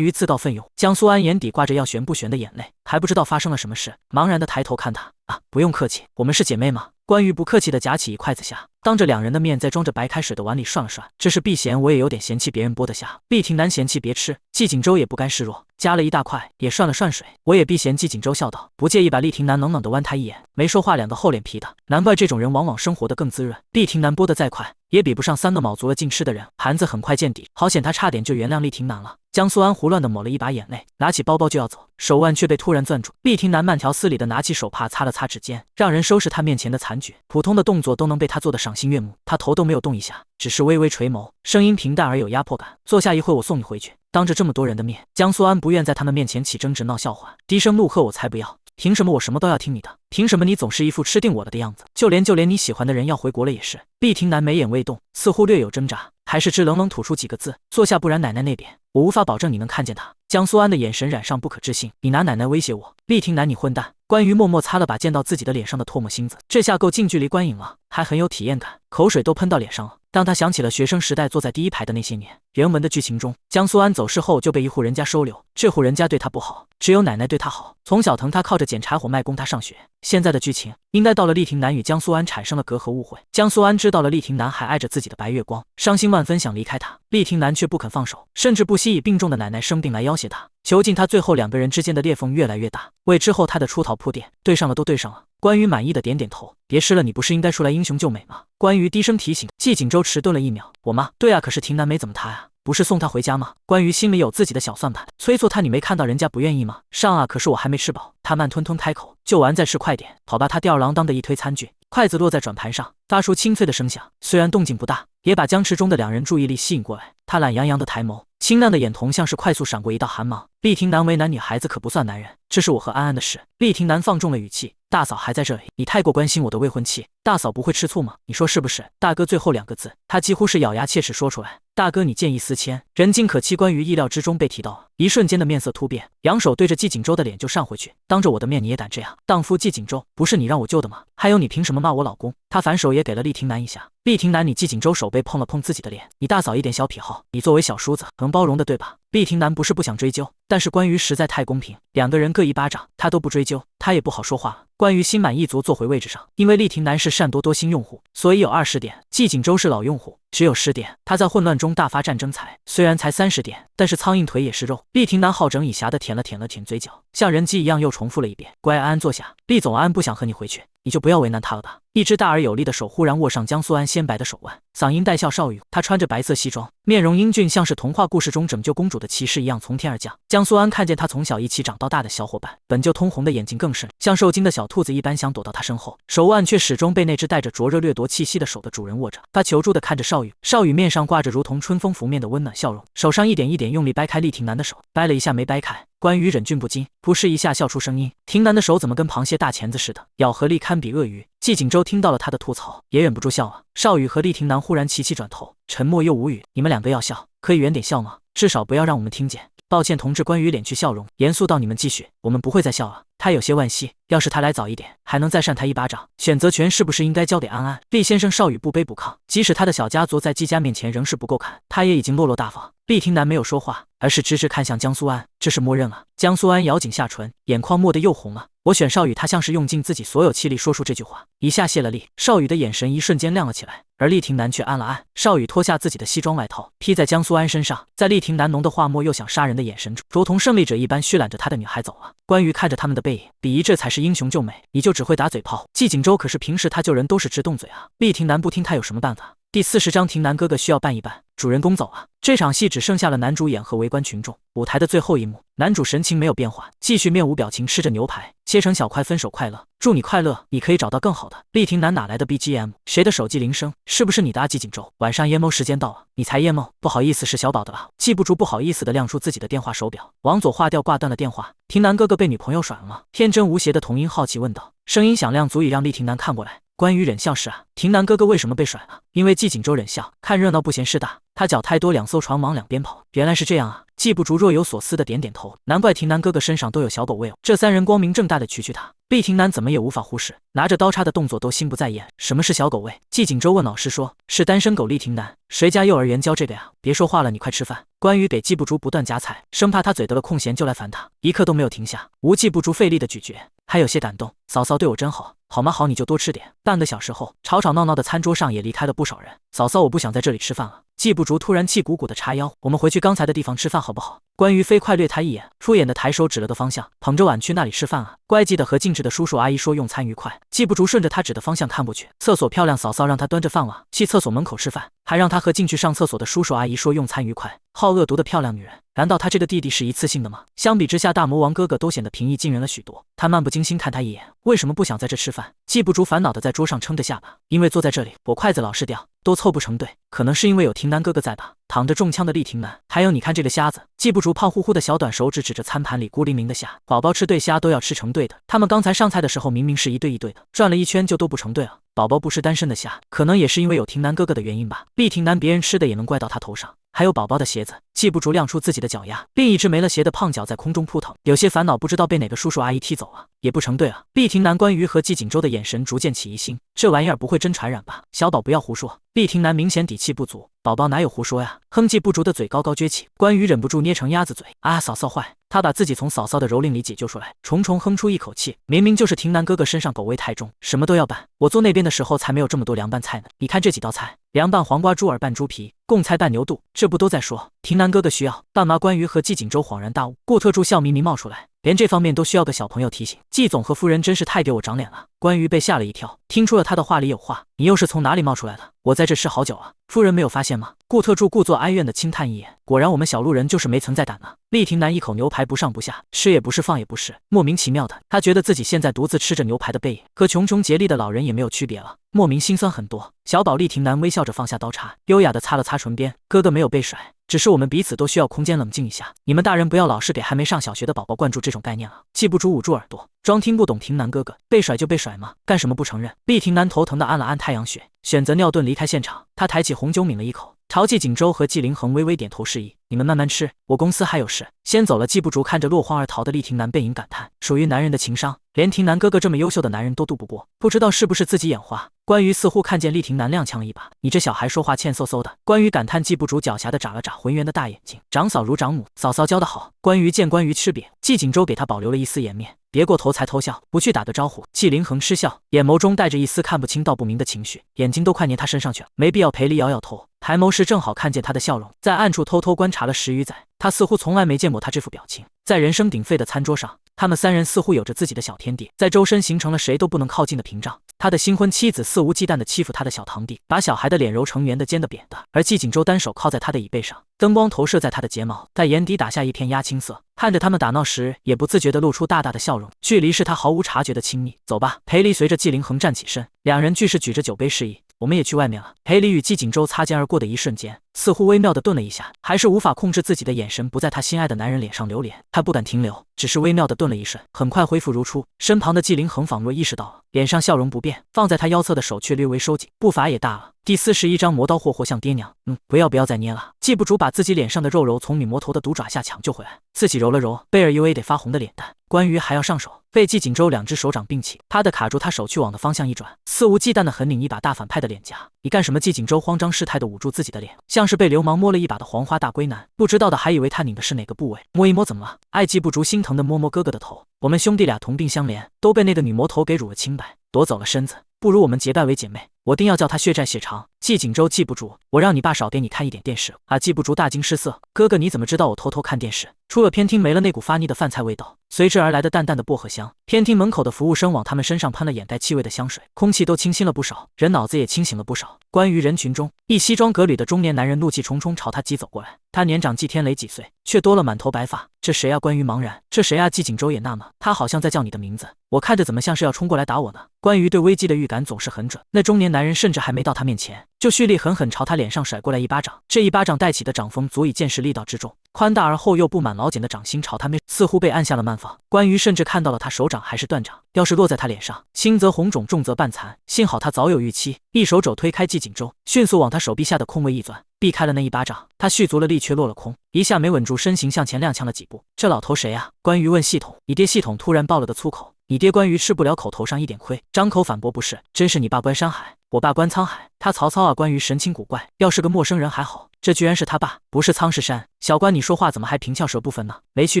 于自告奋勇，江苏安眼底挂着要悬不悬的眼泪，还不知道发生了什么事，茫然的抬头看他啊，不用客气，我们是姐妹吗？关于不客气的夹起一筷子虾，当着2人的面在装着白开水的碗里涮了涮，这是避嫌，我也有点嫌弃别人剥的虾。厉霆南嫌弃别吃，季景舟也不甘示弱，夹了一大块，也涮了涮水，我也避嫌。季景舟笑道，不介意把厉霆南冷冷的剜他一眼，没说话，2个厚脸皮的，难怪这种人往往生活得更滋润。厉霆南剥得再快，也比不上3个卯足了劲吃的人。盘子很快见底，好险他差点就原谅厉廷南了。江苏安胡乱地抹了一把眼泪，拿起包包就要走，手腕却被突然攥住。厉廷南慢条斯理地拿起手帕擦了擦指尖，让人收拾他面前的残局。普通的动作都能被他做得赏心悦目，他头都没有动一下，只是微微垂眸，声音平淡而有压迫感：“坐下一会，我送你回去。”当着这么多人的面，江苏安不愿在他们面前起争执闹笑话，低声怒喝：“我才不要！凭什么我什么都要听你的？凭什么你总是一副吃定我的样子？就连你喜欢的人要回国了也是。”厉廷南眉眼未动，似乎略有挣扎，还是只冷冷吐出几个字：“坐下，不然奶奶那边我无法保证你能看见他。”江苏安的眼神染上不可置信：“你拿奶奶威胁我？”厉廷南，你混蛋！关于默默擦了把溅到自己的脸上的唾沫星子，这下够近距离观影了，还很有体验感，口水都喷到脸上了。当他想起了学生时代坐在第一排的那些年，原文的剧情中，江苏安走失后就被一户人家收留，这户人家对他不好，只有奶奶对他好，从小疼他，靠着捡柴火卖供他上学。现在的剧情应该到了厉廷南与江苏安产生了隔阂误会，江苏安知道了厉廷南还爱着自己的白月光，伤心万分想离开他，厉廷南却不肯放手，甚至不惜以病重的奶奶生病来要挟他。囚禁他，最后2个人之间的裂缝越来越大，为之后他的出逃铺垫。对上了都对上了。关羽满意的点点头，别吃了，你不是应该出来英雄救美吗？关羽低声提醒。季锦州迟钝了1秒，我吗？对啊，可是廷南没怎么他呀，不是送他回家吗？关羽心里有自己的小算盘，催促他，你没看到人家不愿意吗？上啊，可是我还没吃饱。他慢吞吞开口，救完再吃，快点。好吧，他吊儿郎当的一推餐具，筷子落在转盘上，发出清脆的声响，虽然动静不大，也把僵持中的2人注意力吸引过来。他懒洋洋的抬眸，清亮的眼瞳像是快速闪过一道寒芒。厉廷南为难女孩子可不算男人，这是我和安安的事。厉廷南放重了语气，大嫂还在这里，你太过关心我的未婚妻，大嫂不会吃醋吗？你说是不是？大哥最后2个字，他几乎是咬牙切齿说出来。大哥，你见异思迁，人尽可欺。关于意料之中被提到，一瞬间的面色突变，扬手对着季锦州的脸就上回去。当着我的面你也敢这样？荡妇季锦州，不是你让我救的吗？还有你凭什么骂我老公？他反手也给了厉廷南一下。厉廷南，你季锦州手背碰了碰自己的脸，你大嫂一点小癖好，你作为小叔子能包容的对吧？厉廷南不是不想追究，但是关于实在太公平，2个人各一巴掌，他都不追究，他也不好说话了。关于心满意足坐回位置上，因为厉廷南是善多多新用户，所以有20点，季锦州是老用户，只有10点。他在混乱中大发战争财，虽然才30点，但是苍蝇腿也是肉。厉廷南好整以暇地舔了舔嘴角，像人机一样又重复了一遍：“乖，安安坐下。厉总，安安不想和你回去，你就不要为难他了吧。”一只大而有力的手忽然握上江苏安鲜白的手腕，嗓音带笑：“少羽。”他穿着白色西装，面容英俊，像是童话故事中拯救公主的骑士一样从天而降。江苏安看见他从小一起长到大的小伙伴，本就通红的眼睛更甚，像受惊的小兔子一般想躲到他身后，手腕却始终被那只带着灼热掠夺气息的手的主人握着。他求助地看着少羽，少羽面上挂着如同春风拂面的温暖笑容，手上一点一点用力掰开厉廷南的手，掰了一下没掰开。关羽忍俊不禁，扑哧一下笑出声音。廷南的手怎么跟螃蟹大钳子似的，咬合力堪比鳄鱼。季锦州听到了他的吐槽，也忍不住笑了。少羽和厉廷南忽然齐齐转头，沉默又无语。你们2个要笑，可以远点笑吗？至少不要让我们听见。抱歉，同志。关羽敛去笑容，严肃道：“你们继续，我们不会再笑了。”他有些惋惜，要是他来早一点，还能再扇他一巴掌。选择权是不是应该交给安安？厉先生，少羽不卑不亢，即使他的小家族在季家面前仍是不够看，他也已经落落大方。厉廷南没有说话，而是直直看向江苏安，这是默认了。江苏安咬紧下唇，眼眶蓦地又红了。我选少羽，他像是用尽自己所有气力说出这句话，一下泄了力。少羽的眼神一瞬间亮了起来，而厉廷南却暗了暗。少羽脱下自己的西装外套，披在江苏安身上，在厉廷南浓的化墨又想杀人的眼神中，如同胜利者一般虚揽着他的女孩走了。关羽看着他们的背影，鄙夷：“这才是英雄救美，你就只会打嘴炮。”季锦州可是平时他救人都是直动嘴啊。厉廷南不听他有什么办法？第40章，廷南哥哥需要办一办。主人公走了，这场戏只剩下了男主演和围观群众。舞台的最后一幕，男主神情没有变化，继续面无表情吃着牛排，切成小块，分手快乐，祝你快乐，你可以找到更好的。厉廷南哪来的 BGM？ 谁的手机铃声？是不是你的？季锦州，晚上 emo 时间到了，你才 emo？ 不好意思，是小宝的了。记不住，不好意思的亮出自己的电话手表，往左划掉，挂断了电话。廷南哥哥被女朋友甩了吗？天真无邪的童音好奇问道，声音响亮，足以让厉廷南看过来。关羽忍笑：“是啊，廷南哥哥为什么被甩了？因为季锦州忍笑，看热闹不嫌事大，他脚太多，2艘船往两边跑。原来是这样啊。”季不竹若有所思的点点头，难怪廷南哥哥身上都有小狗味哦。这3人光明正大的蛐他，厉廷南怎么也无法忽视，拿着刀叉的动作都心不在焉。什么是小狗味？季锦州问老师说，是单身狗。厉廷南，谁家幼儿园教这个呀？别说话了，你快吃饭。关羽给季不竹不断夹菜，生怕他嘴得了空闲就来烦他，一刻都没有停下。无季不竹费力的咀嚼，还有些感动。嫂嫂对我真好，好吗？好，你就多吃点。半个小时后，吵吵闹闹的餐桌上也离开了不少人。嫂嫂，我不想在这里吃饭了。季不竹突然气鼓鼓的叉腰，我们回去刚才的地方吃饭好不好？关于飞快掠他一眼，敷衍的抬手指了个方向，捧着碗去那里吃饭啊。乖记的和静止的叔叔阿姨说用餐愉快。季不竹顺着他指的方向看过去，厕所漂亮，嫂嫂让他端着饭碗去厕所门口吃饭，还让他和进去上厕所的叔叔阿姨说用餐愉快。好恶毒的漂亮女人，难道他这个弟弟是一次性的吗？相比之下，大魔王哥哥都显得平易近人了许多。他漫不经心看他一眼，为什么不想在这吃饭？季不竹烦恼的在桌上撑着下巴，因为坐在这里，我筷子老是掉，都凑不成对。可能是因为有婷南哥哥在吧？躺着中枪的厉婷南，还有你看这个虾子。季不竹胖乎乎的小短手指指着餐盘里孤零零的虾，宝宝吃对虾都要吃成对的。他们刚才上菜的时候明明是一对一对的，转了一圈就都不成对了。宝宝不是单身的虾，可能也是因为有婷南哥哥的原因吧。厉婷南别人吃的也能怪到他头上。还有宝宝的鞋子，季不竹亮出自己的脚丫，另一只没了鞋的胖脚在空中扑腾，有些烦恼，不知道被哪个叔叔阿姨踢走了，也不成对啊。厉婷南、关于和季锦州的眼神逐渐起疑心，这玩意儿不会真传染吧？小宝不要胡说。厉婷南明显底气不足，宝宝哪有胡说呀？哼，季不竹的嘴高高撅起，关于忍不住捏成鸭子嘴，啊，嫂嫂坏。他把自己从嫂嫂的蹂躏里解救出来，重重哼出一口气，明明就是婷南哥哥身上狗味太重，什么都要拌。我坐那边的时候才没有这么多凉拌菜呢，你看这几道菜，凉拌黄瓜、猪耳拌猪皮，贡菜拌牛肚，这不都在说婷南哥哥需要干嘛？关于和季锦州恍然大悟，顾特助笑眯眯冒出来，连这方面都需要个小朋友提醒。季总和夫人真是太给我长脸了。关于被吓了一跳，听出了他的话里有话，你又是从哪里冒出来的？我在这吃好久了，夫人没有发现吗？顾特助故作哀怨的轻叹一眼，果然我们小路人就是没存在胆呢。厉婷南一口牛排不上不下，吃也不是放也不是，莫名其妙的，他觉得自己现在独自吃着牛排的背影和穷穷竭力的老人也没有区别了，莫名心酸很多。小宝厉婷南微笑着放下刀叉，优雅的擦了擦唇边，哥哥没有被甩，只是我们彼此都需要空间冷静一下，你们大人不要老是给还没上小学的宝宝灌注这种概念了。季不竹捂住耳朵，装听不懂。婷南哥哥被甩就被甩吗？干什么不承认？厉婷南头疼的按了按太阳穴，选择尿遁离开现场。他抬起红酒抿了一口，朝季锦州和季凌恒微微点头示意，你们慢慢吃，我公司还有事，先走了。季不竹看着落荒而逃的厉婷南背影感叹，属于男人的情商，连婷南哥哥这么优秀的男人都渡不过，不知道是不是自己眼花。关于似乎看见厉婷南踉跄了一把，你这小孩说话欠嗖嗖的。关于感叹季不竹狡黠的眨了眨浑圆的大眼睛，长嫂如长母，嫂嫂教得好。关于见关于吃瘪，季锦州给他保留了一丝颜面，别过头才偷笑，不去打个招呼。季凌恒失笑，眼眸中带着一丝看不清道不明的情绪，眼睛都快粘他身上去了。没必要。裴离摇摇头，抬眸时正好看见他的笑容，在暗处偷偷观察了10余载，他似乎从来没见过他这副表情。在人声鼎沸的餐桌上，他们3人似乎有着自己的小天地，在周身形成了谁都不能靠近的屏障。他的新婚妻子肆无忌惮地欺负他的小堂弟，把小孩的脸揉成圆的尖的扁的，而季锦州单手靠在他的椅背上，灯光投射在他的睫毛，在眼底打下一片鸦青色，看着他们打闹时也不自觉地露出大大的笑容，距离是他毫无察觉的亲密。走吧。裴离随着季凌恒站起身，两人俱是举着酒杯示意，我们也去外面了。裴离与季锦州擦肩而过的一瞬间，似乎微妙地顿了一下，还是无法控制自己的眼神不在他心爱的男人脸上流连，他不敢停留，只是微妙地顿了一瞬，很快恢复如初。身旁的季凌恒仿若意识到了，脸上笑容不变，放在他腰侧的手却略微收紧，步伐也大了。第41章磨刀霍霍向爹娘。不要再捏了。季不竹把自己脸上的肉柔从女魔头的毒爪下抢救回来，自己揉了揉贝尔 UA 得发红的脸蛋。关于还要上手，被季锦州2只手掌并起，啪的卡住他手去往的方向一转，肆无忌惮的狠拧一把大反派的脸颊。你干什么？季锦州慌张失态的捂住自己的脸，像是被流氓摸了一把的黄花大龟男，不知道的还以为他拧的是哪个部位，摸一摸怎么了？爱季不竹心疼的摸摸哥哥的头，我们兄弟俩同病相怜，都被那个女魔头给辱了清白，夺走了身子，不如我们结拜为姐妹，我定要叫她血债血偿。季锦州，季不竹，我让你爸少给你看一点电视啊！季不竹大惊失色，哥哥你怎么知道我偷偷看电视？出了偏厅没了那股发腻的饭菜味道，随之而来的淡淡的薄荷香。偏厅门口的服务生往他们身上喷了眼带气味的香水，空气都清新了不少，人脑子也清醒了不少。关于人群中，一西装革履的中年男人怒气冲冲朝他挤走过来，他年长季天雷几岁，却多了满头白发。这谁啊？关于茫然，这谁啊？季锦州也纳闷，他好像在叫你的名字，我看着怎么像是要冲过来打我呢？关于对危机的预感总是很准，那中年男人甚至还没到他面前，就蓄力狠狠朝他脸上甩过来一巴掌，这一巴掌带起的掌风足以见识力道之重，宽大而后又布满老茧的掌心朝他妹，似乎被按下了慢放。关于甚至看到了他手掌还是断掌，要是落在他脸上，轻则红肿，重则半残。幸好他早有预期，一手肘推开季锦州，迅速往他手臂下的空位一钻，避开了那一巴掌。他蓄足了力却落了空，一下没稳住身形，向前踉跄了几步。这老头谁啊？关于问系统，你爹系统突然爆了个粗口。你爹关羽吃不了口头上一点亏，张口反驳不是，真是你爸关山海，我爸关沧海，他曹操啊。关羽神情古怪，要是个陌生人还好，这居然是他爸，不是苍石山。小关，你说话怎么还平翘舌不分呢？没区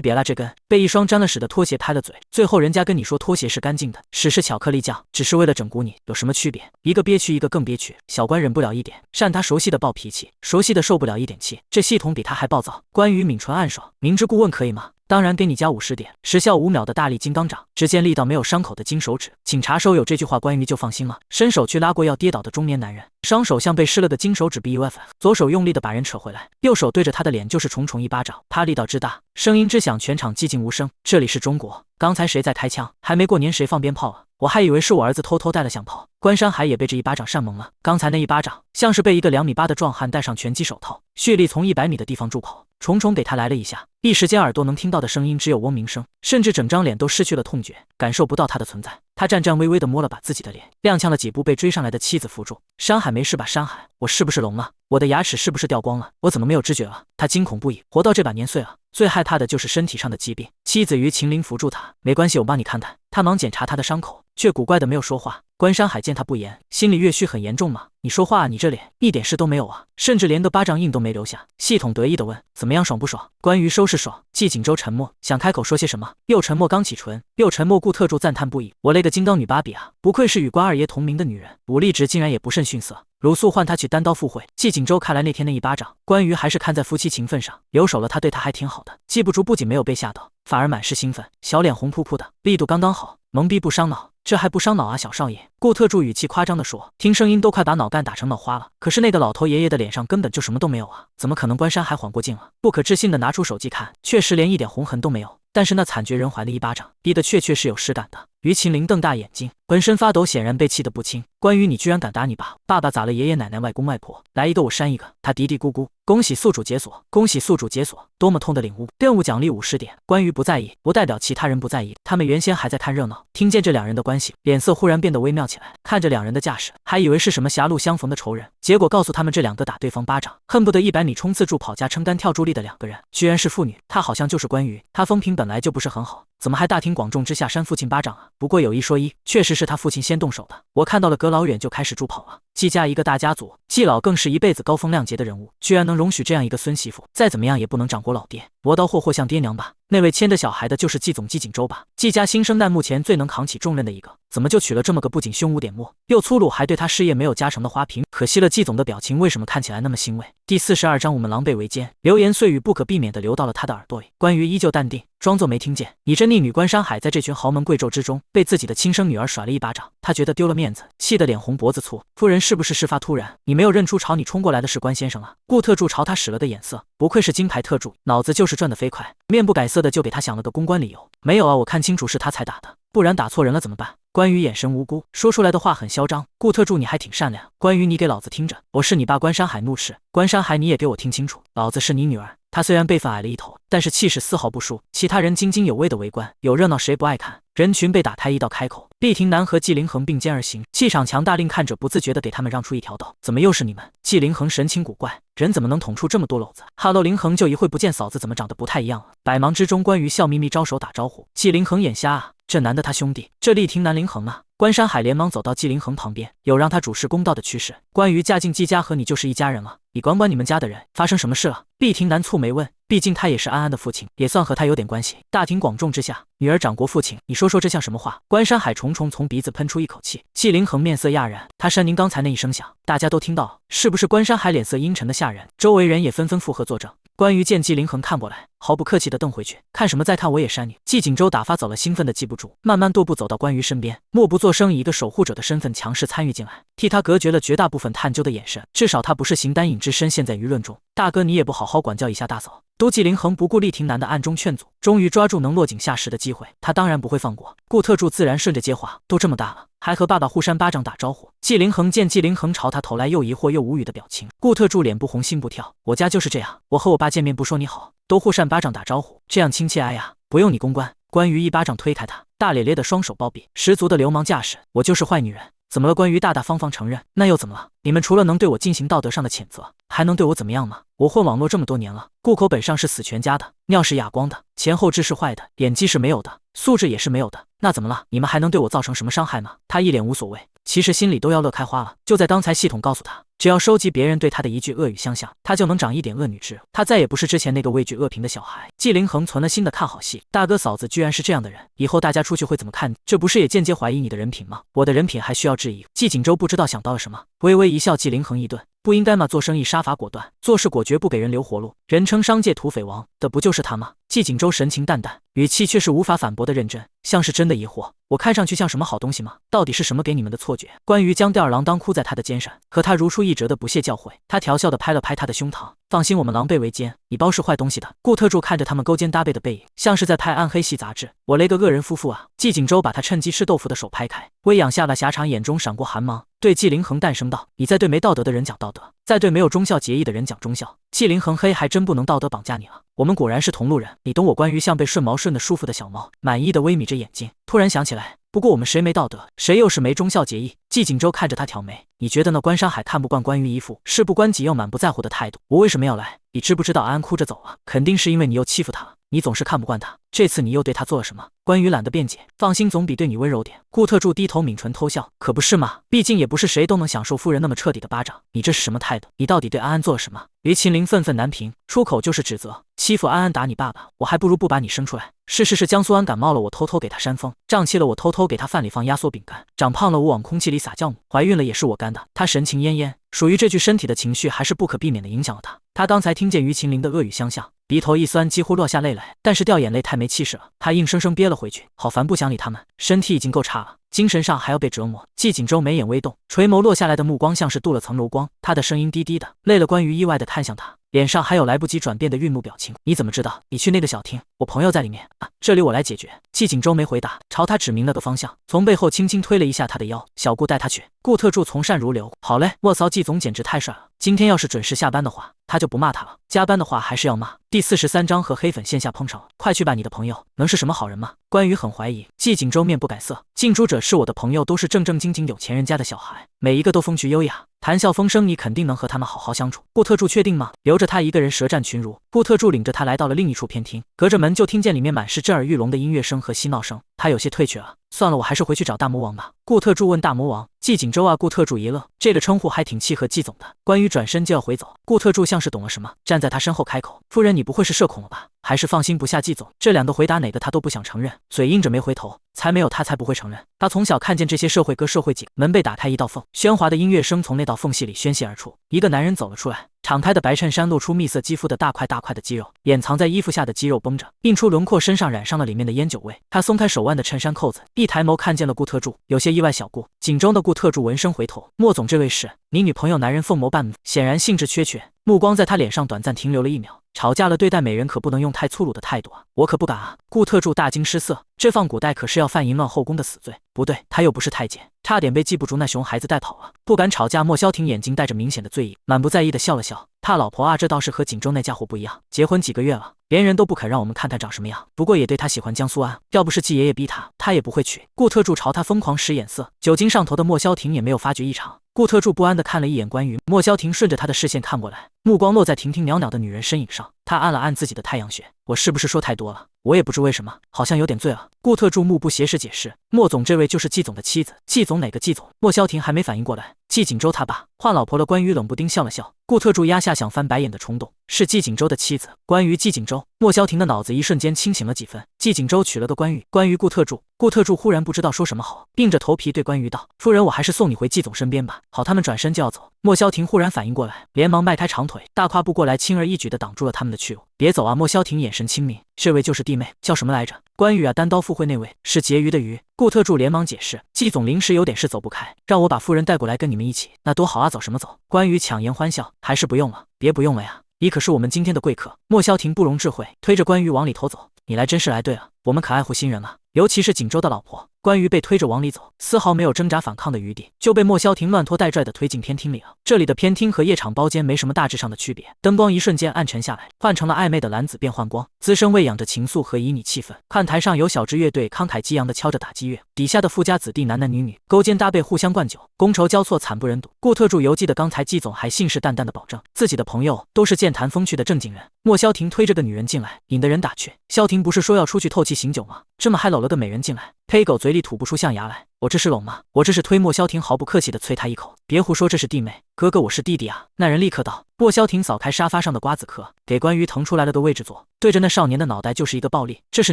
别啦，这跟被一双沾了屎的拖鞋拍了嘴，最后人家跟你说拖鞋是干净的，屎是巧克力酱，只是为了整蛊你，有什么区别？一个憋屈，一个更憋屈。小关忍不了一点，善他熟悉的暴脾气，熟悉的受不了一点气，这系统比他还暴躁。关羽抿唇暗爽，明知故问可以吗？当然给你加50点，时效5秒的大力金刚掌，只见力道没有伤口的金手指，请查收。有这句话，关羽就放心了，伸手去拉过要跌倒的中年男人，双手像被施了的金手指 BUF， 左手用力的把人扯回来，右手对着他的脸就是重重一巴掌，啪，力道之大，声音之响，全场寂静无声。这里是中国，刚才谁在开枪？还没过年谁放鞭炮啊？我还以为是我儿子偷偷带了响炮。关山海也被这一巴掌扇懵了，刚才那一巴掌像是被一个2米8的壮汉戴上拳击手套，蓄力从100米的地方住口，重重给他来了一下。一时间耳朵能听到的声音只有嗡鸣声，甚至整张脸都失去了痛觉，感受不到他的存在。他颤颤巍巍地摸了把自己的脸，踉跄了几步，被追上来的妻子扶住。山海没事吧？山海，我是不是聋了？我的牙齿是不是掉光了？我怎么没有知觉了？他惊恐不已，活到这把年岁了，最害怕的就是身体上的疾病。妻子于秦林扶住他，没关系，我帮你看看。他忙检查他的伤口，却古怪的没有说话。关山海见他不言，心里越虚，很严重吗？你说话啊，你这脸一点事都没有啊，甚至连个巴掌印都没留下。系统得意地问，怎么样，爽不爽？关于收拾爽。季锦州沉默，想开口说些什么，又沉默，刚起唇，又沉默。顾特助赞叹不已，我勒个金刚女芭比啊，不愧是与关二爷同名的女人，武力值竟然也不甚逊色。鲁肃唤他去单刀赴会。季锦州看来那天那一巴掌，关羽还是看在夫妻情分上留手了，他对他还挺好的。季不竹不仅没有被吓到，反而满是兴奋，小脸红扑扑的，力度刚刚好，懵逼不伤脑。这还不伤脑啊，小少爷！顾特助语气夸张地说，听声音都快把脑干打成脑花了。可是那个老头爷爷的脸上根本就什么都没有啊，怎么可能？关山还缓过劲了，不可置信地拿出手机看，确实连一点红痕都没有。但是那惨绝人寰的一巴掌，逼得确是有实感的。于秦林瞪大眼睛，浑身发抖，显然被气得不轻。关羽，你居然敢打你爸！爸爸咋了？爷爷奶奶、外公外婆，来一个我扇一个。他嘀嘀咕咕，恭喜宿主解锁，恭喜宿主解锁，多么痛的领悟！任务奖励50点。关羽不在意，不代表其他人不在意，他们原先还在看热闹，听见这两人的关系，脸色忽然变得微妙起来。看着两人的架势，还以为是什么狭路相逢的仇人，结果告诉他们这两个打对方巴掌，恨不得100米冲刺助跑加撑杆跳助力的两个人，居然是父女。他好像就是关羽，他风评本来就不是很好，怎么还大庭广众之下扇父亲巴掌啊？不过有一说一，确实是他父亲先动手的。我看到了，隔老远就开始助跑了。季家一个大家族，季老更是一辈子高风亮节的人物，居然能容许这样一个孙媳妇，再怎么样也不能长过老爹。磨刀霍像爹娘吧？那位牵着小孩的就是季总季锦州吧？季家新生代目前最能扛起重任的一个，怎么就娶了这么个不仅胸无点墨，又粗鲁，还对他事业没有加成的花瓶？可惜了，季总的表情为什么看起来那么欣慰？第42章我们狼狈为奸，流言碎语不可避免地流到了他的耳朵里。关羽依旧淡定，装作没听见。你这逆女关山海在这群豪门贵胄之中，被自己的亲生女儿甩了一巴掌，他觉得丢了面子，气得脸红脖子粗。夫人是不是事发突然？你没有认出朝你冲过来的是关先生啊？顾特助朝他使了个眼色，不愧是金牌特助，脑子就是转得飞快，面不改色的就给他想了个公关理由。没有啊，我看清楚是他才打的，不然打错人了怎么办？关羽眼神无辜，说出来的话很嚣张。顾特助你还挺善良。关羽你给老子听着，我是你爸关山海怒斥。关山海你也给我听清楚，老子是你女儿。他虽然辈分矮了一头，但是气势丝毫不输。其他人津津有味的围观，有热闹谁不爱看？人群被打开一道开口，毕廷南和纪凌恒并肩而行，气场强大，令看者不自觉地给他们让出一条道。怎么又是你们？纪凌恒神情古怪，人怎么能捅出这么多篓子？哈喽，凌恒就一会不见嫂子怎么长得不太一样了？百忙之中，关羽笑眯眯招手打招呼。纪凌恒眼瞎啊，这男的他兄弟，这厉廷南凌恒啊。关山海连忙走到纪凌恒旁边，有让他主持公道的趋势。关羽嫁进季家和你就是一家人了，你管管你们家的人，发生什么事了？厉廷南蹙眉问，毕竟他也是安安的父亲，也算和他有点关系。大庭广众之下，女儿长国父亲，你说说这像什么话？关山海重重从鼻子喷出一口气。纪凌恒面色讶然，他扇您刚才那一声响，大家都听到了，是不是？关山海脸色阴沉的吓人，周围人也纷纷附和作证。关羽见纪凌恒看过来，毫不客气地瞪回去，看什么？再看我也扇你！季锦州打发走了兴奋的季不住，慢慢踱步走到关羽身边，默不作声，以一个守护者的身份强势参与进来，替他隔绝了绝大部分探究的眼神，至少他不是形单影只身陷在舆论中。大哥，你也不好好管教一下大嫂。都纪凌恒不顾厉廷南的暗中劝阻，终于抓住能落井下石的机会，他当然不会放过。顾特助自然顺着接话，都这么大了，还和爸爸互扇巴掌打招呼。纪凌恒见纪凌恒朝他投来又疑惑又无语的表情，顾特助脸不红心不跳，我家就是这样，我和我爸见面不说你好，都互扇巴掌打招呼，这样亲切。哎呀，不用你公关。关羽一巴掌推开他，大咧咧的双手抱臂，十足的流氓架势。我就是坏女人。怎么了？关羽大大方方承认。那又怎么了？你们除了能对我进行道德上的谴责，还能对我怎么样吗？我混网络这么多年了，户口本上是死全家的，尿是哑光的，前后肢是坏的，演技是没有的，素质也是没有的，那怎么了？你们还能对我造成什么伤害吗？他一脸无所谓，其实心里都要乐开花了。就在刚才，系统告诉他，只要收集别人对他的一句恶语相向，他就能长一点恶女之。他再也不是之前那个畏惧恶评的小孩。纪凌恒存了心的看好戏，大哥嫂子居然是这样的人，以后大家出去会怎么看你？这不是也间接怀疑你的人品吗？我的人品还需要质疑？纪锦州不知道想到了什么，微微一笑。纪凌恒一顿，不应该吗？做生意杀伐果断，做事果决，不给人留活路，人称商界土匪王的不就是他吗？纪锦州神情淡淡，语气却是无法反驳的认真，像是真的疑惑。我看上去像什么好东西吗？到底是什么给你们的错觉？关于将吊儿郎当哭在他的肩上，可他如出一辙的不屑教诲。他调笑的拍了拍他的胸膛，放心，我们狼狈为奸，你包是坏东西的。顾特助看着他们勾肩搭背的背影，像是在拍暗黑系杂志。我勒个恶人夫妇啊！纪锦州把他趁机吃豆腐的手拍开，微仰下巴狭长，眼中闪过寒芒，对纪凌恒淡声道：“你在对没道德的人讲道德，在对没有忠孝节义的人讲忠孝。”纪凌恒嘿，还真不能道德绑架你了。我们果然是同路人，你懂我。关于像被顺毛顺的舒服的小猫，满意的微眯着眼睛，突然想起来，不过我们谁没道德，谁又是没忠孝节义？纪锦州看着他挑眉，你觉得呢？关山海看不惯关于一副事不关己又满不在乎的态度。我为什么要来？你知不知道安安哭着走了，肯定是因为你又欺负他了。你总是看不惯他，这次你又对他做了什么？关羽懒得辩解，放心，总比对你温柔点。顾特助低头抿唇偷笑，可不是嘛，毕竟也不是谁都能享受夫人那么彻底的巴掌。你这是什么态度？你到底对安安做了什么？于秦陵愤愤难平，出口就是指责，欺负安安打你爸爸，我还不如不把你生出来。是江苏安感冒了，我偷偷给他扇风；胀气了，我偷偷给他饭里放压缩饼干；长胖了，我往空气里撒酵母；怀孕了也是我干的。他神情恹恹，属于这具身体的情绪还是不可避免的影响了他。他刚才听见于秦陵的恶语相向，鼻头一酸，几乎落下泪来，但是掉眼泪太没气势了，他硬生生憋了回去。好烦，不想理他们，身体已经够差了，精神上还要被折磨。纪锦州眉眼微动，垂眸落下来的目光像是镀了层柔光，他的声音低低的，累了。关于意外的看向他，脸上还有来不及转变的愠怒表情。你怎么知道？你去那个小厅，我朋友在里面啊，这里我来解决。纪锦州没回答，朝他指明了个方向，从背后轻轻推了一下他的腰，小顾带他去。顾特助从善如流，好嘞，卧槽，纪总简直太帅了。今天要是准时下班的话，他就不骂他了，加班的话还是要骂。第43章和黑粉线下碰上了，快去吧，你的朋友能是什么好人吗？关羽很怀疑。纪锦州面不改色，近朱者是我的朋友都是正正经经有钱人家的小孩，每一个都风趣优雅，谈笑风生，你肯定能和他们好好相处。顾特助确定吗？留着他一个人舌战群儒。顾特助领着他来到了另一处偏厅，隔着门就听见里面满是震耳欲聋的音乐声和嬉闹声，他有些退却了。算了，我还是回去找大魔王吧。顾特助问大魔王。纪锦州啊，顾特助一乐，这个称呼还挺契合纪总的。关羽转身就要回走，顾特助像是懂了什么，站在他身后开口：“夫人，你不会是社恐了吧？还是放心不下纪总？”这两个回答哪个他都不想承认，嘴硬着没回头。才没有，他才不会承认。他从小看见这些社会歌社会景，门被打开一道缝，喧哗的音乐声从那道缝隙里宣泄而出，一个男人走了出来。敞开的白衬衫露出蜜色肌肤的大块大块的肌肉，掩藏在衣服下的肌肉绷着，映出轮廓，身上染上了里面的烟酒味。他松开手腕的衬衫扣子，一抬眸看见了顾特助，有些意外。小顾，锦州的顾特助闻声回头，莫总，这位是你女朋友？男人凤眸半怒，显然兴致缺缺，目光在他脸上短暂停留了1秒。吵架了，对待美人可不能用太粗鲁的态度啊！我可不敢啊！顾特助大惊失色，这放古代可是要犯淫乱后宫的死罪。不对，他又不是太监，差点被记不住那熊孩子带跑了。不敢吵架，莫萧庭眼睛带着明显的醉意，满不在意的笑了笑。他老婆啊，这倒是和锦州那家伙不一样，结婚几个月了，连人都不肯让我们看他长什么样。不过也对他喜欢江苏安，要不是季爷爷逼他，他也不会娶。顾特助朝他疯狂使眼色，酒精上头的莫萧庭也没有发觉异常。顾特助不安地看了一眼关羽，莫萧庭顺着他的视线看过来，目光落在亭亭袅袅的女人身影上。他按了按自己的太阳穴，我是不是说太多了？我也不知为什么，好像有点醉了。顾特助目不斜视解释，莫总，这位就是季总的妻子。季总哪个季总？莫萧庭还没反应过来，季锦州他爸换老婆了。关羽冷不丁笑了笑，顾特助压下想翻白眼的冲动，是季锦州的妻子。关于季锦州，莫萧庭的脑子一瞬间清醒了几分。季锦州娶了个关羽，关于顾特助。顾特助忽然不知道说什么好，硬着头皮对关羽道：“夫人，我还是送你回季总身边吧。”好，他们转身就要走，莫萧庭忽然反应过来，连忙迈开长腿，大跨步过来，轻而易举地挡住了他们的去路。别走啊！莫萧庭眼神清明，这位就是弟妹，叫什么来着？关羽啊，单刀赴会那位是婕妤的妤。顾特助连忙解释，季总临时有点事走不开，让我把夫人带过来跟你们一起。那多好啊，走什么走？关羽强颜欢笑，还是不用了。别不用了呀，你可是我们今天的贵客。莫萧庭不容置喙，推着关羽往里头走。你来真是来对了，我们可爱护新人了，尤其是锦州的老婆。关于被推着往里走，丝毫没有挣扎反抗的余地，就被莫萧婷乱拖带拽的推进偏厅里了。这里的偏厅和夜场包间没什么大致上的区别，灯光一瞬间暗沉下来，换成了暧昧的蓝紫变幻光，滋生喂养着情愫和旖旎气氛。看台上有小支乐队慷慨激昂的敲着打击乐，底下的富家子弟男男女女勾肩搭背互相灌酒，觥筹交错惨不忍睹。顾特助犹记得刚才季总还信誓旦旦的保证自己的朋友都是健谈风趣的正经人。莫萧婷推着个女人进来，引得人打趣：萧婷不是说要出去透气醒酒吗？这么还搂了个美人进来。呸狗嘴里吐不出象牙来，我这是搂吗？我这是推。莫萧婷毫不客气地啐他一口，别胡说，这是弟妹，哥哥我是弟弟啊。那人立刻道。莫萧婷扫开沙发上的瓜子壳，给关于腾出来了个位置坐，对着那少年的脑袋就是一个暴力。这是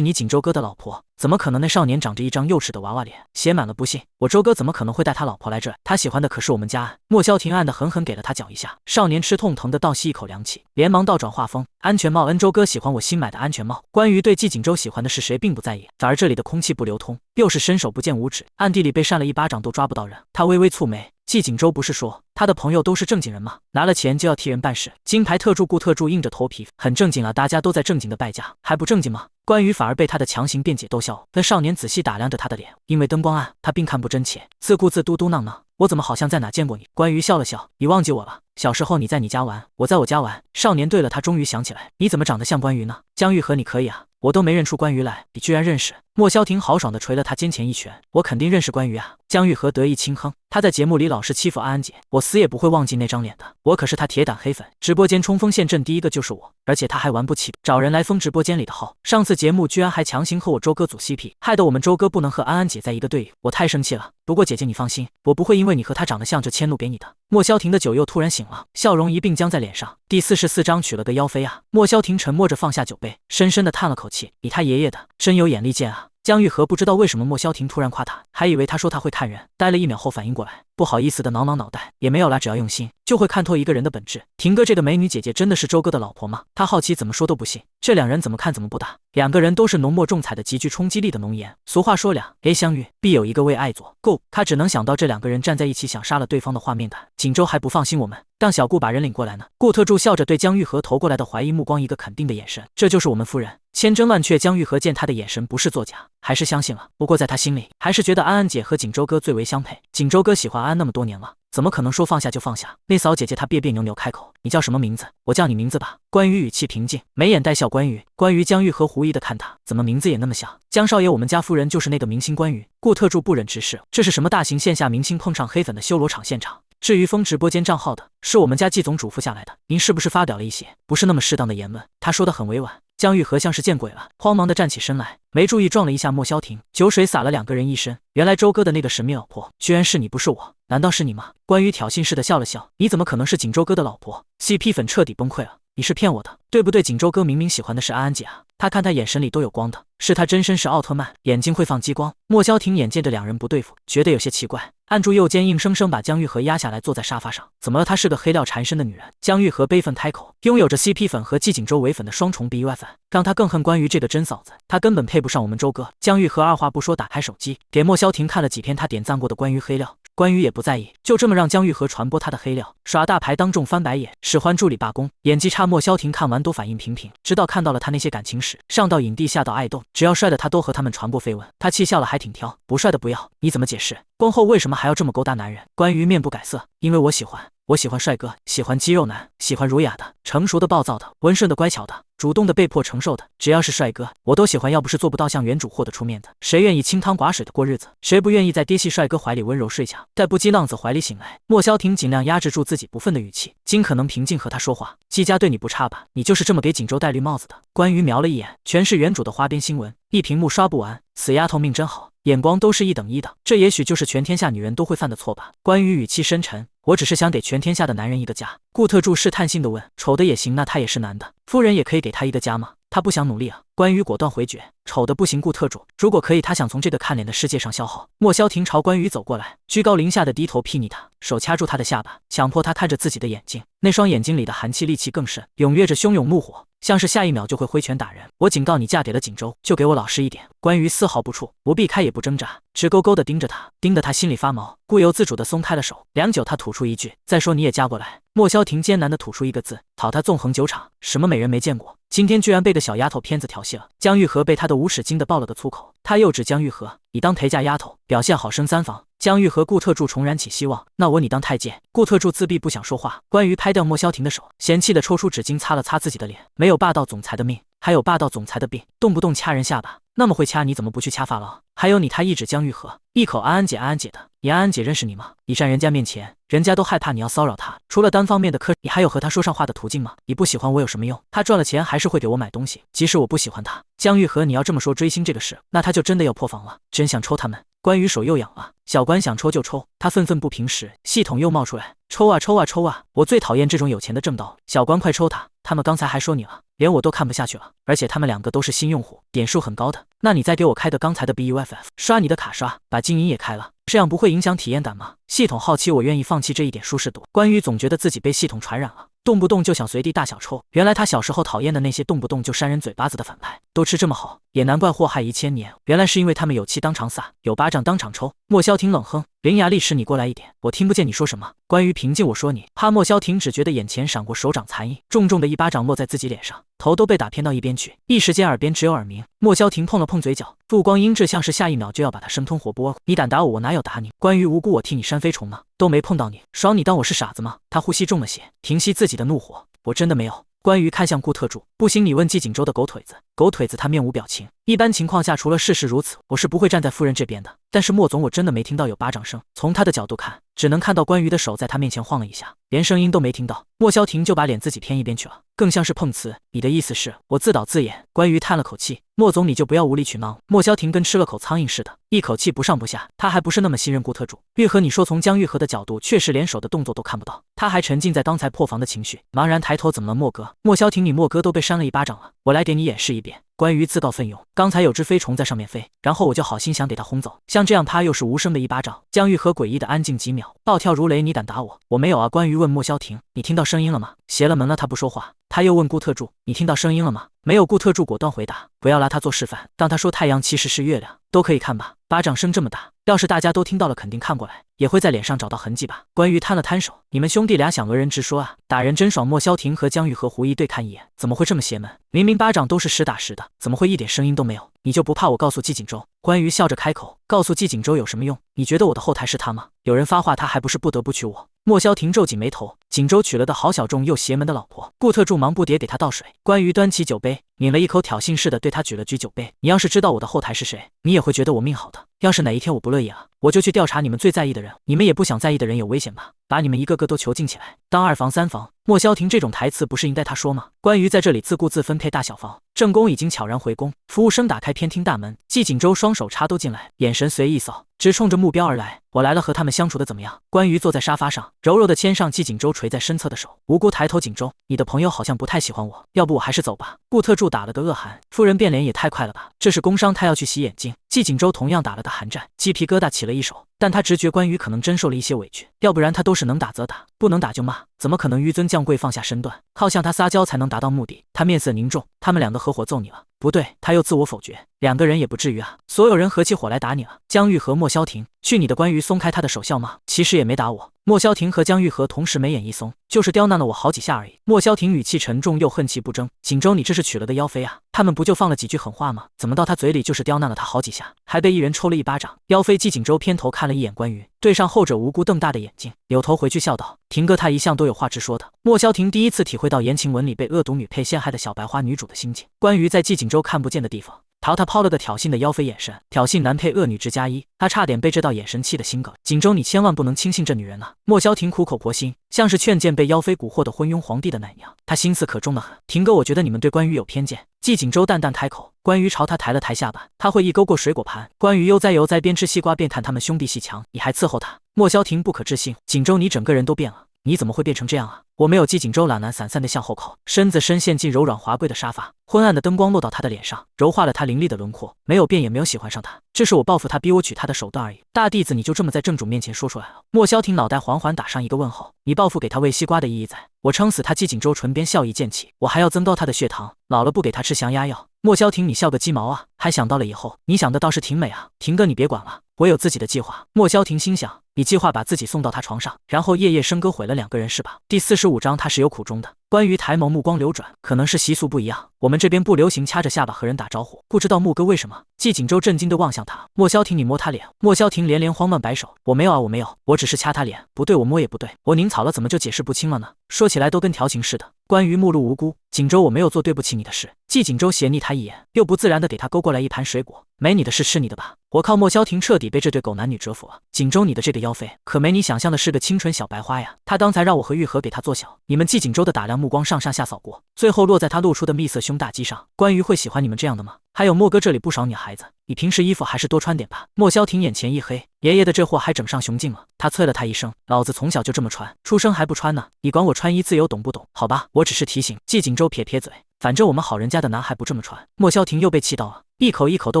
你锦州哥的老婆？怎么可能？那少年长着一张幼齿的娃娃脸，写满了不信。我周哥怎么可能会带他老婆来这儿？他喜欢的可是我们家安。莫萧婷暗地狠狠给了他脚一下，少年吃痛疼的倒吸一口凉气，连忙倒转话锋：安全帽，恩周哥喜欢我新买的安全帽。关于对季锦州喜欢的是谁并不在意，反而这里的空气不流通，又是伸手不见五指，暗地里被扇了一巴掌都抓不到人。他微微蹙眉。季锦州不是说他的朋友都是正经人吗？拿了钱就要替人办事。金牌特助顾特助硬着头皮，很正经啊，大家都在正经的败家，还不正经吗？关于反而被他的强行辩解逗笑。那少年仔细打量着他的脸，因为灯光暗，他并看不真切，自顾自嘟嘟囔囔：我怎么好像在哪见过你？关于笑了笑：你忘记我了？小时候你在你家玩，我在我家玩。少年对了，他终于想起来，你怎么长得像关于呢？江玉和你可以啊，我都没认出关于来，你居然认识？莫萧婷豪爽地捶了他肩前一拳，我肯定认识关于啊。江玉和得意轻哼，他在节目里老是欺负安安姐，我死也不会忘记那张脸的，我可是他铁胆黑粉，直播间冲锋陷阵第一个就是我，而且他还玩不起，找人来封直播间里的号。上次节目居然还强行和我周哥组 CP， 害得我们周哥不能和安安姐在一个队伍，我太生气了。不过姐姐你放心，我不会因为你和他长得像就迁怒给你的。莫萧婷的酒又突然醒了，笑容一并僵在脸上。第44章娶了个妖妃啊！莫萧婷沉默着放下酒杯，深深地叹了口气，以他爷爷的，真有眼力见啊。江玉和不知道为什么莫萧婷突然夸他，还以为他说他会看人，呆了1秒后反应过来，不好意思的挠挠脑袋，也没有啦，只要用心就会看透一个人的本质。婷哥这个美女姐姐真的是周哥的老婆吗？他好奇，怎么说都不信。这两人怎么看怎么不搭，两个人都是浓墨重彩的极具冲击力的浓颜。俗话说两A相遇，必有一个为爱做够。他只能想到这两个人站在一起想杀了对方的画面感。锦州还不放心我们，让小顾把人领过来呢。顾特助笑着对江玉和投过来的怀疑目光一个肯定的眼神，这就是我们夫人。千真万确，江玉和见他的眼神不是作假，还是相信了。不过在他心里，还是觉得安安姐和锦州哥最为相配。锦州哥喜欢安安那么多年了，怎么可能说放下就放下？那嫂姐姐她别别扭扭开口：你叫什么名字？我叫你名字吧。关于语气平静，眉眼带笑。关于江玉和狐疑的看他，怎么名字也那么像？江少爷，我们家夫人就是那个明星关于。顾特助不忍直视，这是什么大型线下明星碰上黑粉的修罗场现场？至于封直播间账号的，是我们家季总嘱咐下来的，您是不是发表了一些不是那么适当的言论？他说得很委婉。江玉和像是见鬼了，慌忙地站起身来，没注意撞了一下莫萧婷，酒水洒了两个人一身。原来周哥的那个神秘老婆，居然是你，不是我？难道是你吗？关于挑衅似的笑了笑，你怎么可能是锦州哥的老婆 ？CP 粉彻底崩溃了，你是骗我的，对不对？锦州哥明明喜欢的是安安姐啊，他看他眼神里都有光的，是他真身是奥特曼，眼睛会放激光。莫萧婷眼见着两人不对付，觉得有些奇怪，按住右肩，硬生生把江玉和压下来，坐在沙发上。怎么了？她是个黑料缠身的女人。江玉和悲愤开口，拥有着 CP 粉和季锦州唯粉的双重 BY 粉，让他更恨关于这个真嫂子，她根本配不上我们周哥。江玉和二话不说打开手机，给莫萧婷看了几篇他点赞过的关于黑料。关于也不在意，就这么让江玉和传播他的黑料，耍大牌当众翻白眼，使唤助理罢工，演技差。莫萧婷看完都反应平平，直到看到了他那些感情史，上到影帝下到爱豆，只要帅的他都和他们传播绯闻。他气笑了，还挺挑，不帅的不要。你怎么解释？婚后为什么还要这么勾搭男人？关于面不改色，因为我喜欢。我喜欢帅哥，喜欢肌肉男，喜欢儒雅的、成熟的、暴躁的、温顺的、乖巧的、主动的、被迫承受的，只要是帅哥，我都喜欢。要不是做不到像原主或的出面的，谁愿意清汤寡水的过日子？谁不愿意在爹系帅哥怀里温柔睡下，在不羁浪子怀里醒来？莫萧婷尽量压制住自己不忿的语气，尽可能平静和他说话。季家对你不差吧？你就是这么给锦州戴绿帽子的？关于瞄了一眼，全是原主的花边新闻，一屏幕刷不完。死丫头命真好，眼光都是一等一的，这也许就是全天下女人都会犯的错吧。关于语气深沉，我只是想给全天下的男人一个家。顾特助试探性的问，丑的也行，那他也是男的，夫人也可以给他一个家吗？他不想努力啊。关于果断回绝，丑的不行。顾特助，如果可以，他想从这个看脸的世界上消耗。莫萧婷朝关于走过来，居高临下的低头睥睨他，手掐住他的下巴，强迫他看着自己的眼睛，那双眼睛里的寒气戾气更甚，踊跃着汹涌怒火，像是下一秒就会挥拳打人。我警告你，嫁给了锦州，就给我老实一点。关于丝毫不怵，不避开也不挣扎，直勾勾地盯着他，盯得他心里发毛，不由自主地松开了手。良久，他吐出一句：再说你也嫁过来。莫萧婷艰难地吐出一个字：讨他纵横酒场。什么美人没见过？今天居然被个小丫头片子调戏了。江玉和被他的无耻惊得爆了个粗口，他又指江玉和，你当陪嫁丫头，表现好升3房。江玉和顾特助重燃起希望，那我你当太监。顾特助自闭不想说话。关于拍掉莫萧婷的手，嫌弃的抽出纸巾擦了擦自己的脸，没有霸道总裁的命，还有霸道总裁的病，动不动掐人下巴，那么会掐你怎么不去掐发廊？还有你，他一指江玉和，一口安安姐安安姐的，你安安姐认识你吗？你站人家面前，人家都害怕你要骚扰他，除了单方面的你还有和他说上话的途径吗？你不喜欢我有什么用？他赚了钱还是会给我买东西，即使我不喜欢他。江玉和，你要这么说追星这个事，那他就真的要破防了，真想抽他们。关羽手又痒了，小关想抽就抽，他愤愤不平时，系统又冒出来，抽啊抽啊抽啊！我最讨厌这种有钱的正道，小关快抽他！他们刚才还说你了，连我都看不下去了，而且他们2个都是新用户，点数很高的，那你再给我开个刚才的 BUFF， 刷你的卡刷，把静音也开了，这样不会影响体验感吗？系统好奇，我愿意放弃这一点舒适度。关羽总觉得自己被系统传染了，动不动就想随地大小抽，原来他小时候讨厌的那些动不动就扇人嘴巴子的反派都吃这么好，也难怪祸害1000年，原来是因为他们有气当场撒，有巴掌当场抽。莫萧婷冷哼，伶牙俐齿，你过来一点，我听不见你说什么。关于平静，我说你怕。莫萧婷只觉得眼前闪过手掌残影，重重的一巴掌落在自己脸上，头都被打偏到一边去，一时间耳边只有耳鸣。莫萧婷碰了碰嘴角，目光阴鸷，像是下一秒就要把他生吞活剥。你胆打我，我哪有打你？关于无辜，我替你扇飞虫呢，都没碰到你，爽你当我是傻子吗？他呼吸重了些，平息自己的怒火，我真的没有。关于看向顾特助，不行，你问季景周的狗腿子。狗腿子他面无表情，一般情况下除了事实如此，我是不会站在夫人这边的。但是莫总，我真的没听到有巴掌声，从他的角度看，只能看到关于的手在他面前晃了一下，连声音都没听到。莫萧婷就把脸自己偏一边去了，更像是碰瓷。你的意思是我自导自演？关于叹了口气，莫总你就不要无理取闹。莫萧婷跟吃了口苍蝇似的，一口气不上不下，他还不是那么信任顾特助。玉和，你说从江玉和的角度，确实连手的动作都看不到，他还沉浸在刚才破防的情绪，茫然抬头，怎么了莫哥？莫萧婷，你莫哥都被扇了一巴掌了，我来给你演示一遍。关于自告奋勇，刚才有只飞虫在上面飞，然后我就好心想给他轰走，像这样啪又是无声的一巴掌。江玉和诡异的安静几秒，暴跳如雷，你胆打我？我没有啊。关于问莫萧婷，你听到声音了吗？邪了门了，他不说话。他又问顾特助，你听到声音了吗？没有。顾特助果断回答，不要拉他做示范，当他说太阳其实是月亮，都可以看吧。巴掌声这么大，要是大家都听到了，肯定看过来，也会在脸上找到痕迹吧。关于摊了摊手，你们兄弟俩想讹人直说啊，打人真爽。莫萧婷和江玉和狐疑对看一眼，怎么会这么邪门？明明巴掌都是实打实的，怎么会一点声音都没有？你就不怕我告诉季景周？关于笑着开口，告诉季景周有什么用？你觉得我的后台是他吗？有人发话，他还不是不得不娶我？莫萧婷皱紧眉头，景周娶了的好小众又邪门的老婆。顾特助忙不迭给他倒水，关于端起酒杯，抿了一口，挑衅似的对他举了举酒杯。你要是知道我的后台是谁，你也会觉得我命好的。要是哪一天我不乐意了，我就去调查你们最在意的人。你们也不想在意的人有危险吧？把你们一个个都囚禁起来，当2房3房。莫萧婷这种台词不是应该他说吗？关于在这里自顾自分配大小房。正宫已经悄然回宫，服务生打开偏厅大门，季景周双手插兜进来，眼神随意扫，直冲着目标而来。我来了，和他们相处的怎么样？关于坐在沙发上，柔柔的牵上季景周垂在身侧的手，无辜抬头，景周，你的朋友好像不太喜欢我，要不我还是走吧。顾特助打了个恶寒，夫人变脸也太快了吧，这是工伤，他要去洗眼睛。季景周同样打了个寒战，鸡皮疙瘩起了一手，但他直觉关于可能真受了一些委屈，要不然他都是能打则打，不能打就骂，怎么可能纡尊降贵放下身段，靠向他撒娇才能达到目的？他面色凝重，他们2个合伙揍你了？不对，他又自我否决，2个人也不至于啊，所有人合起伙来打你了。江玉和莫萧婷，去你的！关于松开他的手笑骂，其实也没打我。莫萧婷和江玉和同时眉眼一松，就是刁难了我好几下而已。莫萧婷语气沉重又恨其不争，景周你这是娶了的妖妃啊，他们不就放了几句狠话吗？怎么到他嘴里就是刁难了他好几下，还被一人抽了一巴掌？妖妃季景周偏头看了一眼关羽，对上后者无辜瞪大的眼睛，扭头回去笑道，婷哥他一向都有话直说的。莫萧婷第一次体会到言情文里被恶毒女配陷害的小白花女主的心境。关羽在季景周看不见的地方，他抛了个挑衅的妖妃眼神，挑衅男配恶女之加一，他差点被这道眼神气得心梗。景周你千万不能轻信这女人啊！莫萧婷苦口婆心，像是劝谏被妖妃蛊惑的昏庸皇帝的奶娘，她心思可重得很。婷哥，我觉得你们对关羽有偏见。季景周淡淡开口，关羽朝他抬了抬下巴，他会一勾过水果盘。关羽悠哉悠哉，边吃西瓜边看他们兄弟戏强，你还伺候他？莫萧婷不可置信，景周你整个人都变了，你怎么会变成这样啊？我没有。季景周懒懒散散地向后靠，身子深陷进柔软华贵的沙发，昏暗的灯光落到他的脸上，柔化了他凌厉的轮廓。没有变，也没有喜欢上他，这是我报复他逼我娶他的手段而已。大弟子，你就这么在正主面前说出来了？莫萧婷脑袋缓缓打上一个问号。你报复给他喂西瓜的意义在？我撑死他！季景周唇边笑意渐起，我还要增高他的血糖，老了不给他吃降压药。莫萧婷，你笑个鸡毛啊！还想到了以后，你想的倒是挺美啊。婷哥，你别管了，我有自己的计划。莫萧婷心想，你计划把自己送到他床上，然后夜夜笙歌毁了2个人是吧？第45章他是有苦衷的。关于抬眸目光流转，可能是习俗不一样，我们这边不流行掐着下巴和人打招呼，不知道木哥为什么？季景舟震惊地望向他，莫萧婷，你摸他脸。莫萧婷连连慌乱摆手，我没有啊，我没有，我只是掐他脸，不对，我摸也不对，我拧草了，怎么就解释不清了呢？说起来都跟调情似的。关于目露无辜，景舟我没有做对不起你的事。季景舟斜睨他一眼，又不自然地给他勾过来一盘水果，没你的事吃你的吧。我靠，莫萧婷彻底被这对狗男女折服了。景舟，你的这个腰肺可没你想象的是个清纯小白花呀。他刚才让我和玉禾给他做小，你们季景舟的打量目光上下扫过，最后落在他露出的蜜色胸大肌上。关于会喜欢你们这样的吗？还有莫哥这里不少女孩子，你平时衣服还是多穿点吧。莫萧婷眼前一黑，爷爷的这货还整上雄劲了。他啐了他一声，老子从小就这么穿，出生还不穿呢，你管我穿衣自由懂不懂？好吧，我只是提醒。季景舟撇撇嘴，反正我们好人家的男孩不这么穿。莫萧婷又被气到了，一口一口地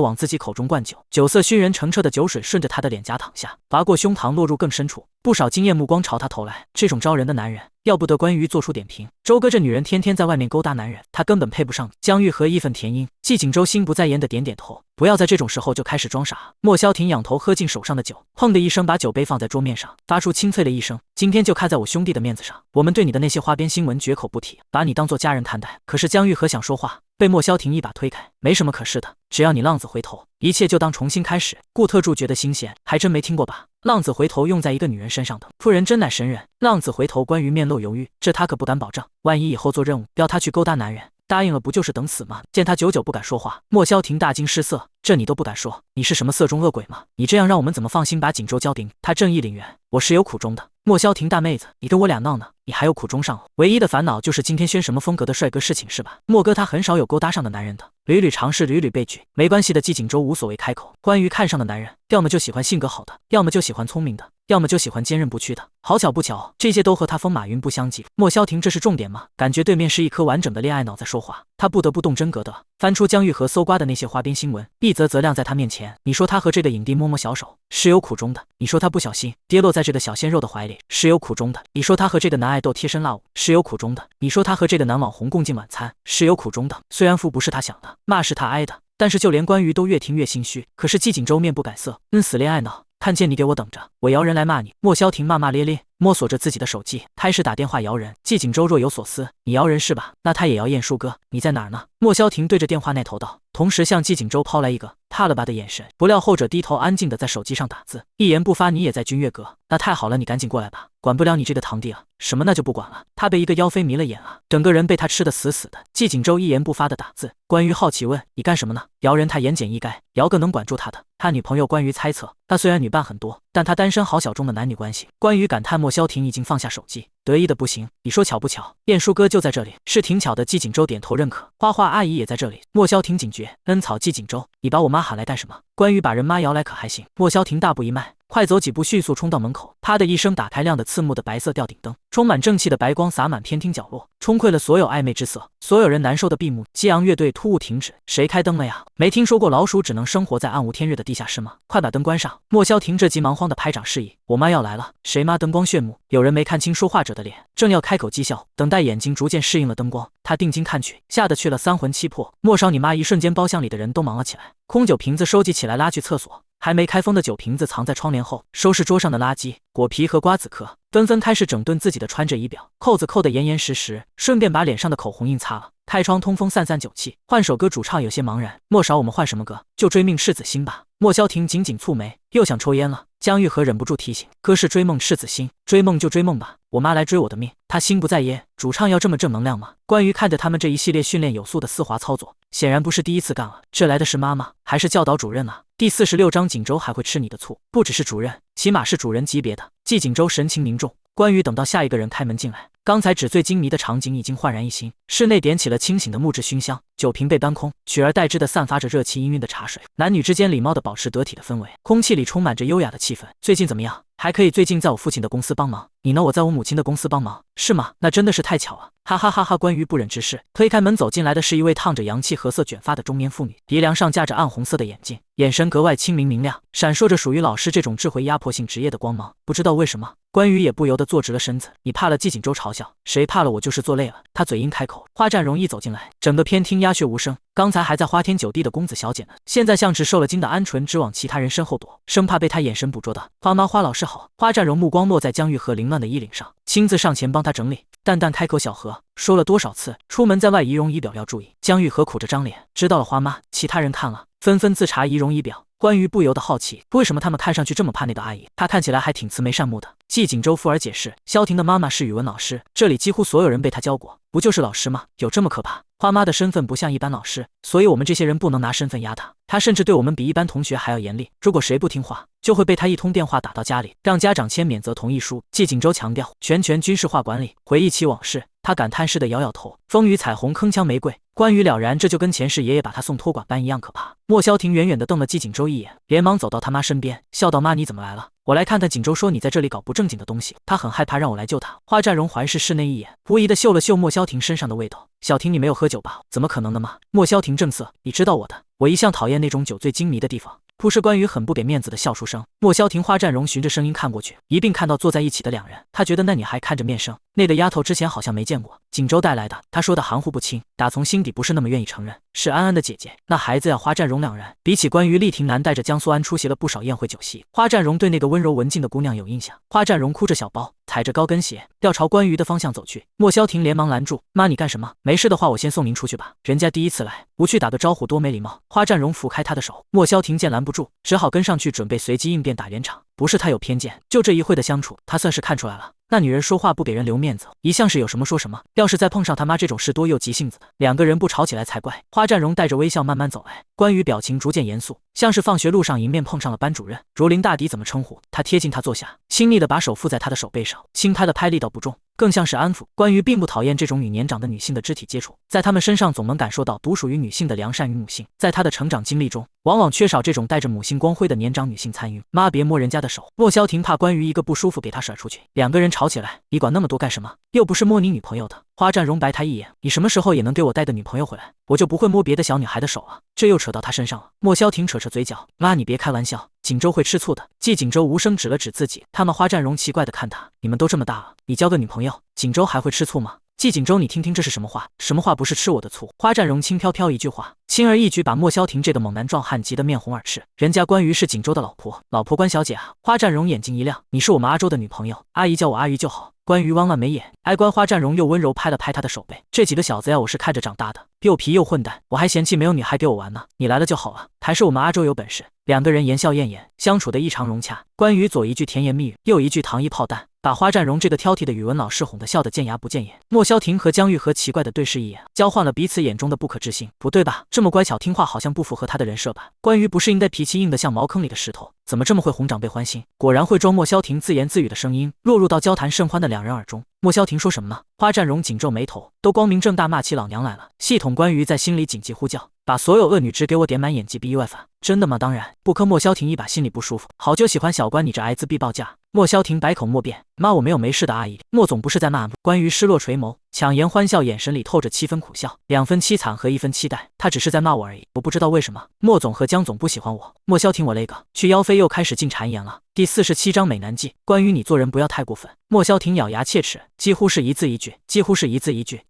往自己口中灌酒，酒色熏人澄澈的酒水顺着他的脸颊淌下，划过胸膛落入更深处。不少惊艳目光朝他投来，这种招人的男人，要不得关于做出点评。周哥这女人天天在外面勾搭男人，她根本配不上你。江玉和义愤填膺，季景舟心不在焉的点点头，不要在这种时候就开始装傻。莫萧婷仰头喝尽手上的酒，砰的一声把酒杯放在桌面上，发出清脆的一声，今天就看在我兄弟的面子上，我们对你的那些花边新闻绝口不提，把你当做家人看待。可是江玉和想说话，被莫萧婷一把推开，没什么可是的，只要你浪子回头，一切就当重新开始。顾特助觉得新鲜，还真没听过吧？浪子回头用在一个女人身上的，夫人真乃神人。浪子回头关于面露犹豫，这他可不敢保证，万一以后做任务要他去勾搭男人，答应了不就是等死吗？见他久久不敢说话，莫萧婷大惊失色，这你都不敢说，你是什么色中恶鬼吗？你这样让我们怎么放心把锦州交定？他正义凛然，我是有苦衷的。莫萧婷大妹子，你跟我俩闹呢，你还有苦衷上哦？唯一的烦恼就是今天宣什么风格的帅哥事情是吧？莫哥他很少有勾搭上的男人的，屡屡尝试，屡屡被拒。没关系的，季景舟无所谓开口。关于看上的男人，要么就喜欢性格好的，要么就喜欢聪明的，要么就喜欢坚韧不屈的。好巧不巧，这些都和他风马云不相及。莫萧婷这是重点吗？感觉对面是一颗完整的恋爱脑在说话，他不得不动真格的翻出江玉和搜刮的那些花边新闻，一则则亮在他面前。你说他和这个影帝摸摸小手，是有苦衷的；你说他不小心跌落在这个小鲜肉的怀里，是有苦衷的；你说他和这个男爱豆贴身辣舞，是有苦衷的；你说他和这个男网红共进晚餐，是有苦衷的。虽然福不是他想的，骂是他挨的，但是就连关羽都越听越心虚。可是季景舟面不改色，死恋爱脑，看见你给我等着，我摇人来骂你。莫萧婷骂骂咧咧，摸索着自己的手机，开始打电话摇人。季景舟若有所思，你摇人是吧？那他也要验叔哥，你在哪儿呢？莫萧婷对着电话那头道，同时向季景舟抛来一个怕了吧的眼神。不料后者低头安静的在手机上打字，一言不发。你也在君悦阁？那太好了，你赶紧过来吧，管不了你这个堂弟啊。什么那就不管了。他被一个妖妃迷了眼啊，整个人被他吃得死死的。季景舟一言不发的打字。关于好奇问，你干什么呢？摇人他言简意赅，摇个能管住他的。他女朋友关于猜测，他虽然女伴很多，但他单身好小众的男女关系。关于感叹莫萧婷已经放下手机，得意的不行。你说巧不巧？晏叔哥就在这里，是挺巧的。季景舟点头认可。花花阿姨也在这里。莫萧婷警觉，草。季景舟，你把我妈喊来干什么？关于把人妈摇来可还行？莫萧婷大步一迈，快走几步，迅速冲到门口，啪的一声打开亮得刺目的白色吊顶灯，充满正气的白光洒满偏厅角落，冲溃了所有暧昧之色。所有人难受的闭目，激昂乐队突兀停止。谁开灯了呀？没听说过老鼠只能生活在暗无天日的地下室吗？快把灯关上！莫萧婷这急忙慌的拍掌示意，我妈要来了。谁妈？灯光炫目，有人没看清说话者的脸，正要开口讥笑，等待眼睛逐渐适应了灯光，他定睛看去，吓得去了三魂七魄。莫少你妈！一瞬间包厢里的人都忙了起来，空酒瓶子收集起来拉去厕所，还没开封的酒瓶子藏在窗帘后，收拾桌上的垃圾、果皮和瓜子壳，纷纷开始整顿自己的穿着仪表，扣子扣得严严实实，顺便把脸上的口红印擦了。开窗通风散散酒气，换首歌。主唱有些茫然，莫少我们换什么歌？就追命赤子心吧。莫萧婷紧紧蹙眉，又想抽烟了。江玉和忍不住提醒，歌是追梦赤子心，追梦就追梦吧，我妈来追我的命，她心不在焉。主唱要这么正能量吗？关于看着他们这一系列训练有素的丝滑操作，显然不是第一次干了，这来的是妈妈还是教导主任啊？第46章锦州还会吃你的醋，不只是主任，起码是主人级别的。季锦州神情凝重。关于等到下一个人开门进来，刚才纸醉金迷的场景已经焕然一新，室内点起了清醒的木质熏香，酒瓶被搬空，取而代之的散发着热气氤氲的茶水，男女之间礼貌的保持得体的氛围，空气里充满着优雅的气氛。最近怎么样？还可以，最近在我父亲的公司帮忙。你呢？我在我母亲的公司帮忙。是吗？那真的是太巧了。哈哈哈哈！关于不忍直视，推开门走进来的是一位烫着洋气褐色卷发的中年妇女，鼻梁上架着暗红色的眼镜，眼神格外清明明亮，闪烁着属于老师这种智慧压迫性职业的光芒。不知道为什么，关羽也不由得坐直了身子。你怕了？季锦州嘲笑。谁怕了？我就是坐累了。他嘴硬开口。花占荣一走进来，整个偏厅鸦雀无声。刚才还在花天酒地的公子小姐呢，现在像只受了惊的鹌鹑，只往其他人身后躲，生怕被他眼神捕捉到。花妈花老师好。花占荣目光落在江玉和凌乱的衣领上，亲自上前帮他整理，淡淡开口：小何，说了多少次，出门在外仪容仪表要注意。江玉和苦着张脸，知道了花妈。其他人看了，纷纷自查仪容仪表。关羽不由得好奇，为什么他们看上去这么怕那个阿姨？她看起来还挺慈眉善目的。季锦州附耳解释，萧婷的妈妈是语文老师，这里几乎所有人被她教过，不就是老师吗？有这么可怕？花妈的身份不像一般老师，所以我们这些人不能拿身份压她。她甚至对我们比一般同学还要严厉，如果谁不听话，就会被她一通电话打到家里，让家长签免责同意书。季锦州强调全权军事化管理，回忆起往事，他感叹似的摇摇头。风雨彩虹铿锵玫瑰，关羽了然，这就跟前世爷爷把他送托管班一样可怕。莫萧婷远远地瞪了季锦州一眼，连忙走到他妈身边，笑道：妈，你怎么来了？我来看看。锦州说你在这里搞不正经的东西，他很害怕，让我来救他。花占荣环视室内一眼，无疑地嗅了嗅莫萧婷身上的味道。小婷，你没有喝酒吧？怎么可能的嘛？莫萧婷正色，你知道我的，我一向讨厌那种酒醉金迷的地方。扑哧，关羽很不给面子的笑出声。莫萧婷、花占荣循着声音看过去，一并看到坐在一起的两人。他觉得那女孩看着面生，那个丫头之前好像没见过。锦州带来的，他说的含糊不清，打从心底不是那么愿意承认。是安安的姐姐，那孩子呀。花占荣两人比起关羽，厉霆南带着江苏安出席了不少宴会酒席。花占荣对那个温柔文静的姑娘有印象。花占荣哭着小包，踩着高跟鞋，要朝关羽的方向走去。莫萧婷连忙拦住：妈，你干什么？没事的话，我先送您出去吧。人家第一次来，不去打个招呼多没礼貌。花占荣抚开她的手，莫萧婷见拦不住，只好跟上去，准备随机应变打圆场。不是他有偏见，就这一会的相处，他算是看出来了。那女人说话不给人留面子，一向是有什么说什么。要是再碰上他妈这种事多又急性子的，两个人不吵起来才怪。花占荣带着微笑慢慢走来，关羽表情逐渐严肃，像是放学路上迎面碰上了班主任。如临大敌怎么称呼？他贴近他坐下，亲昵地把手附在他的手背上，轻拍了拍，力道不重，更像是安抚。关羽并不讨厌这种与年长的女性的肢体接触，在他们身上总能感受到独属于女性的良善与母性。在他的成长经历中，往往缺少这种带着母性光辉的年长女性参与。妈，别摸人家的手。莫萧婷怕关羽一个不舒服给他甩出去，两个人吵起来，你管那么多干什么？又不是摸你女朋友的。花占荣白他一眼，你什么时候也能给我带个女朋友回来，我就不会摸别的小女孩的手了。这又扯到他身上了。莫萧婷扯扯嘴角，妈，你别开玩笑，锦州会吃醋的。季锦州无声指了指自己，他们。花占荣奇怪地看他，你们都这么大了，你交个女朋友，锦州还会吃醋吗？季锦州，你听听这是什么话？什么话不是吃我的醋？花占荣轻飘飘一句话，轻而易举把莫萧婷这个猛男壮汉急得面红耳赤。人家关羽是锦州的老婆，老婆关小姐啊。花占荣眼睛一亮，你是我们阿周的女朋友，阿姨叫我阿姨就好。关羽弯弯眉眼，哀乖。花占荣又温柔拍了拍他的手背，这几个小子呀，我是看着长大的，又皮又混蛋，我还嫌弃没有女孩给我玩呢，你来了就好了，还是我们阿周有本事。两个人言笑晏晏，相处得异常融洽。关羽左一句甜言蜜语，右一句糖衣炮弹，把花占荣这个挑剔的语文老师哄得笑得见牙不见眼。莫萧婷和江玉和奇怪的对视一眼，交换了彼此眼中的不可置信。不对吧？这么乖巧听话，好像不符合他的人设吧？关羽不是应该脾气硬得像茅坑里的石头，怎么这么会哄长辈欢心？果然会装。莫萧婷自言自语的声音落入到交谈甚欢的两人耳中。莫萧婷说什么呢？花占荣紧皱眉头，都光明正大骂起老娘来了。系统关羽在心里紧急呼叫，把所有恶女只给我点满演技 B 外反。真的吗？当然不可。莫萧婷一把心里不舒服，好就喜欢小关你这挨自闭报价。莫萧婷百口莫辩，妈，我没有没事的阿姨，莫总不是在骂。关羽失落垂眸，强颜欢笑，眼神里透着7分苦笑，2分凄惨和1分期待。他只是在骂我而已，我不知道为什么莫总和江总不喜欢我。莫萧婷，我勒个去，妖妃又开始进谗言了。第47章美男计。关羽，你做人不要太过分。莫萧婷咬牙切齿，几乎是一字一句，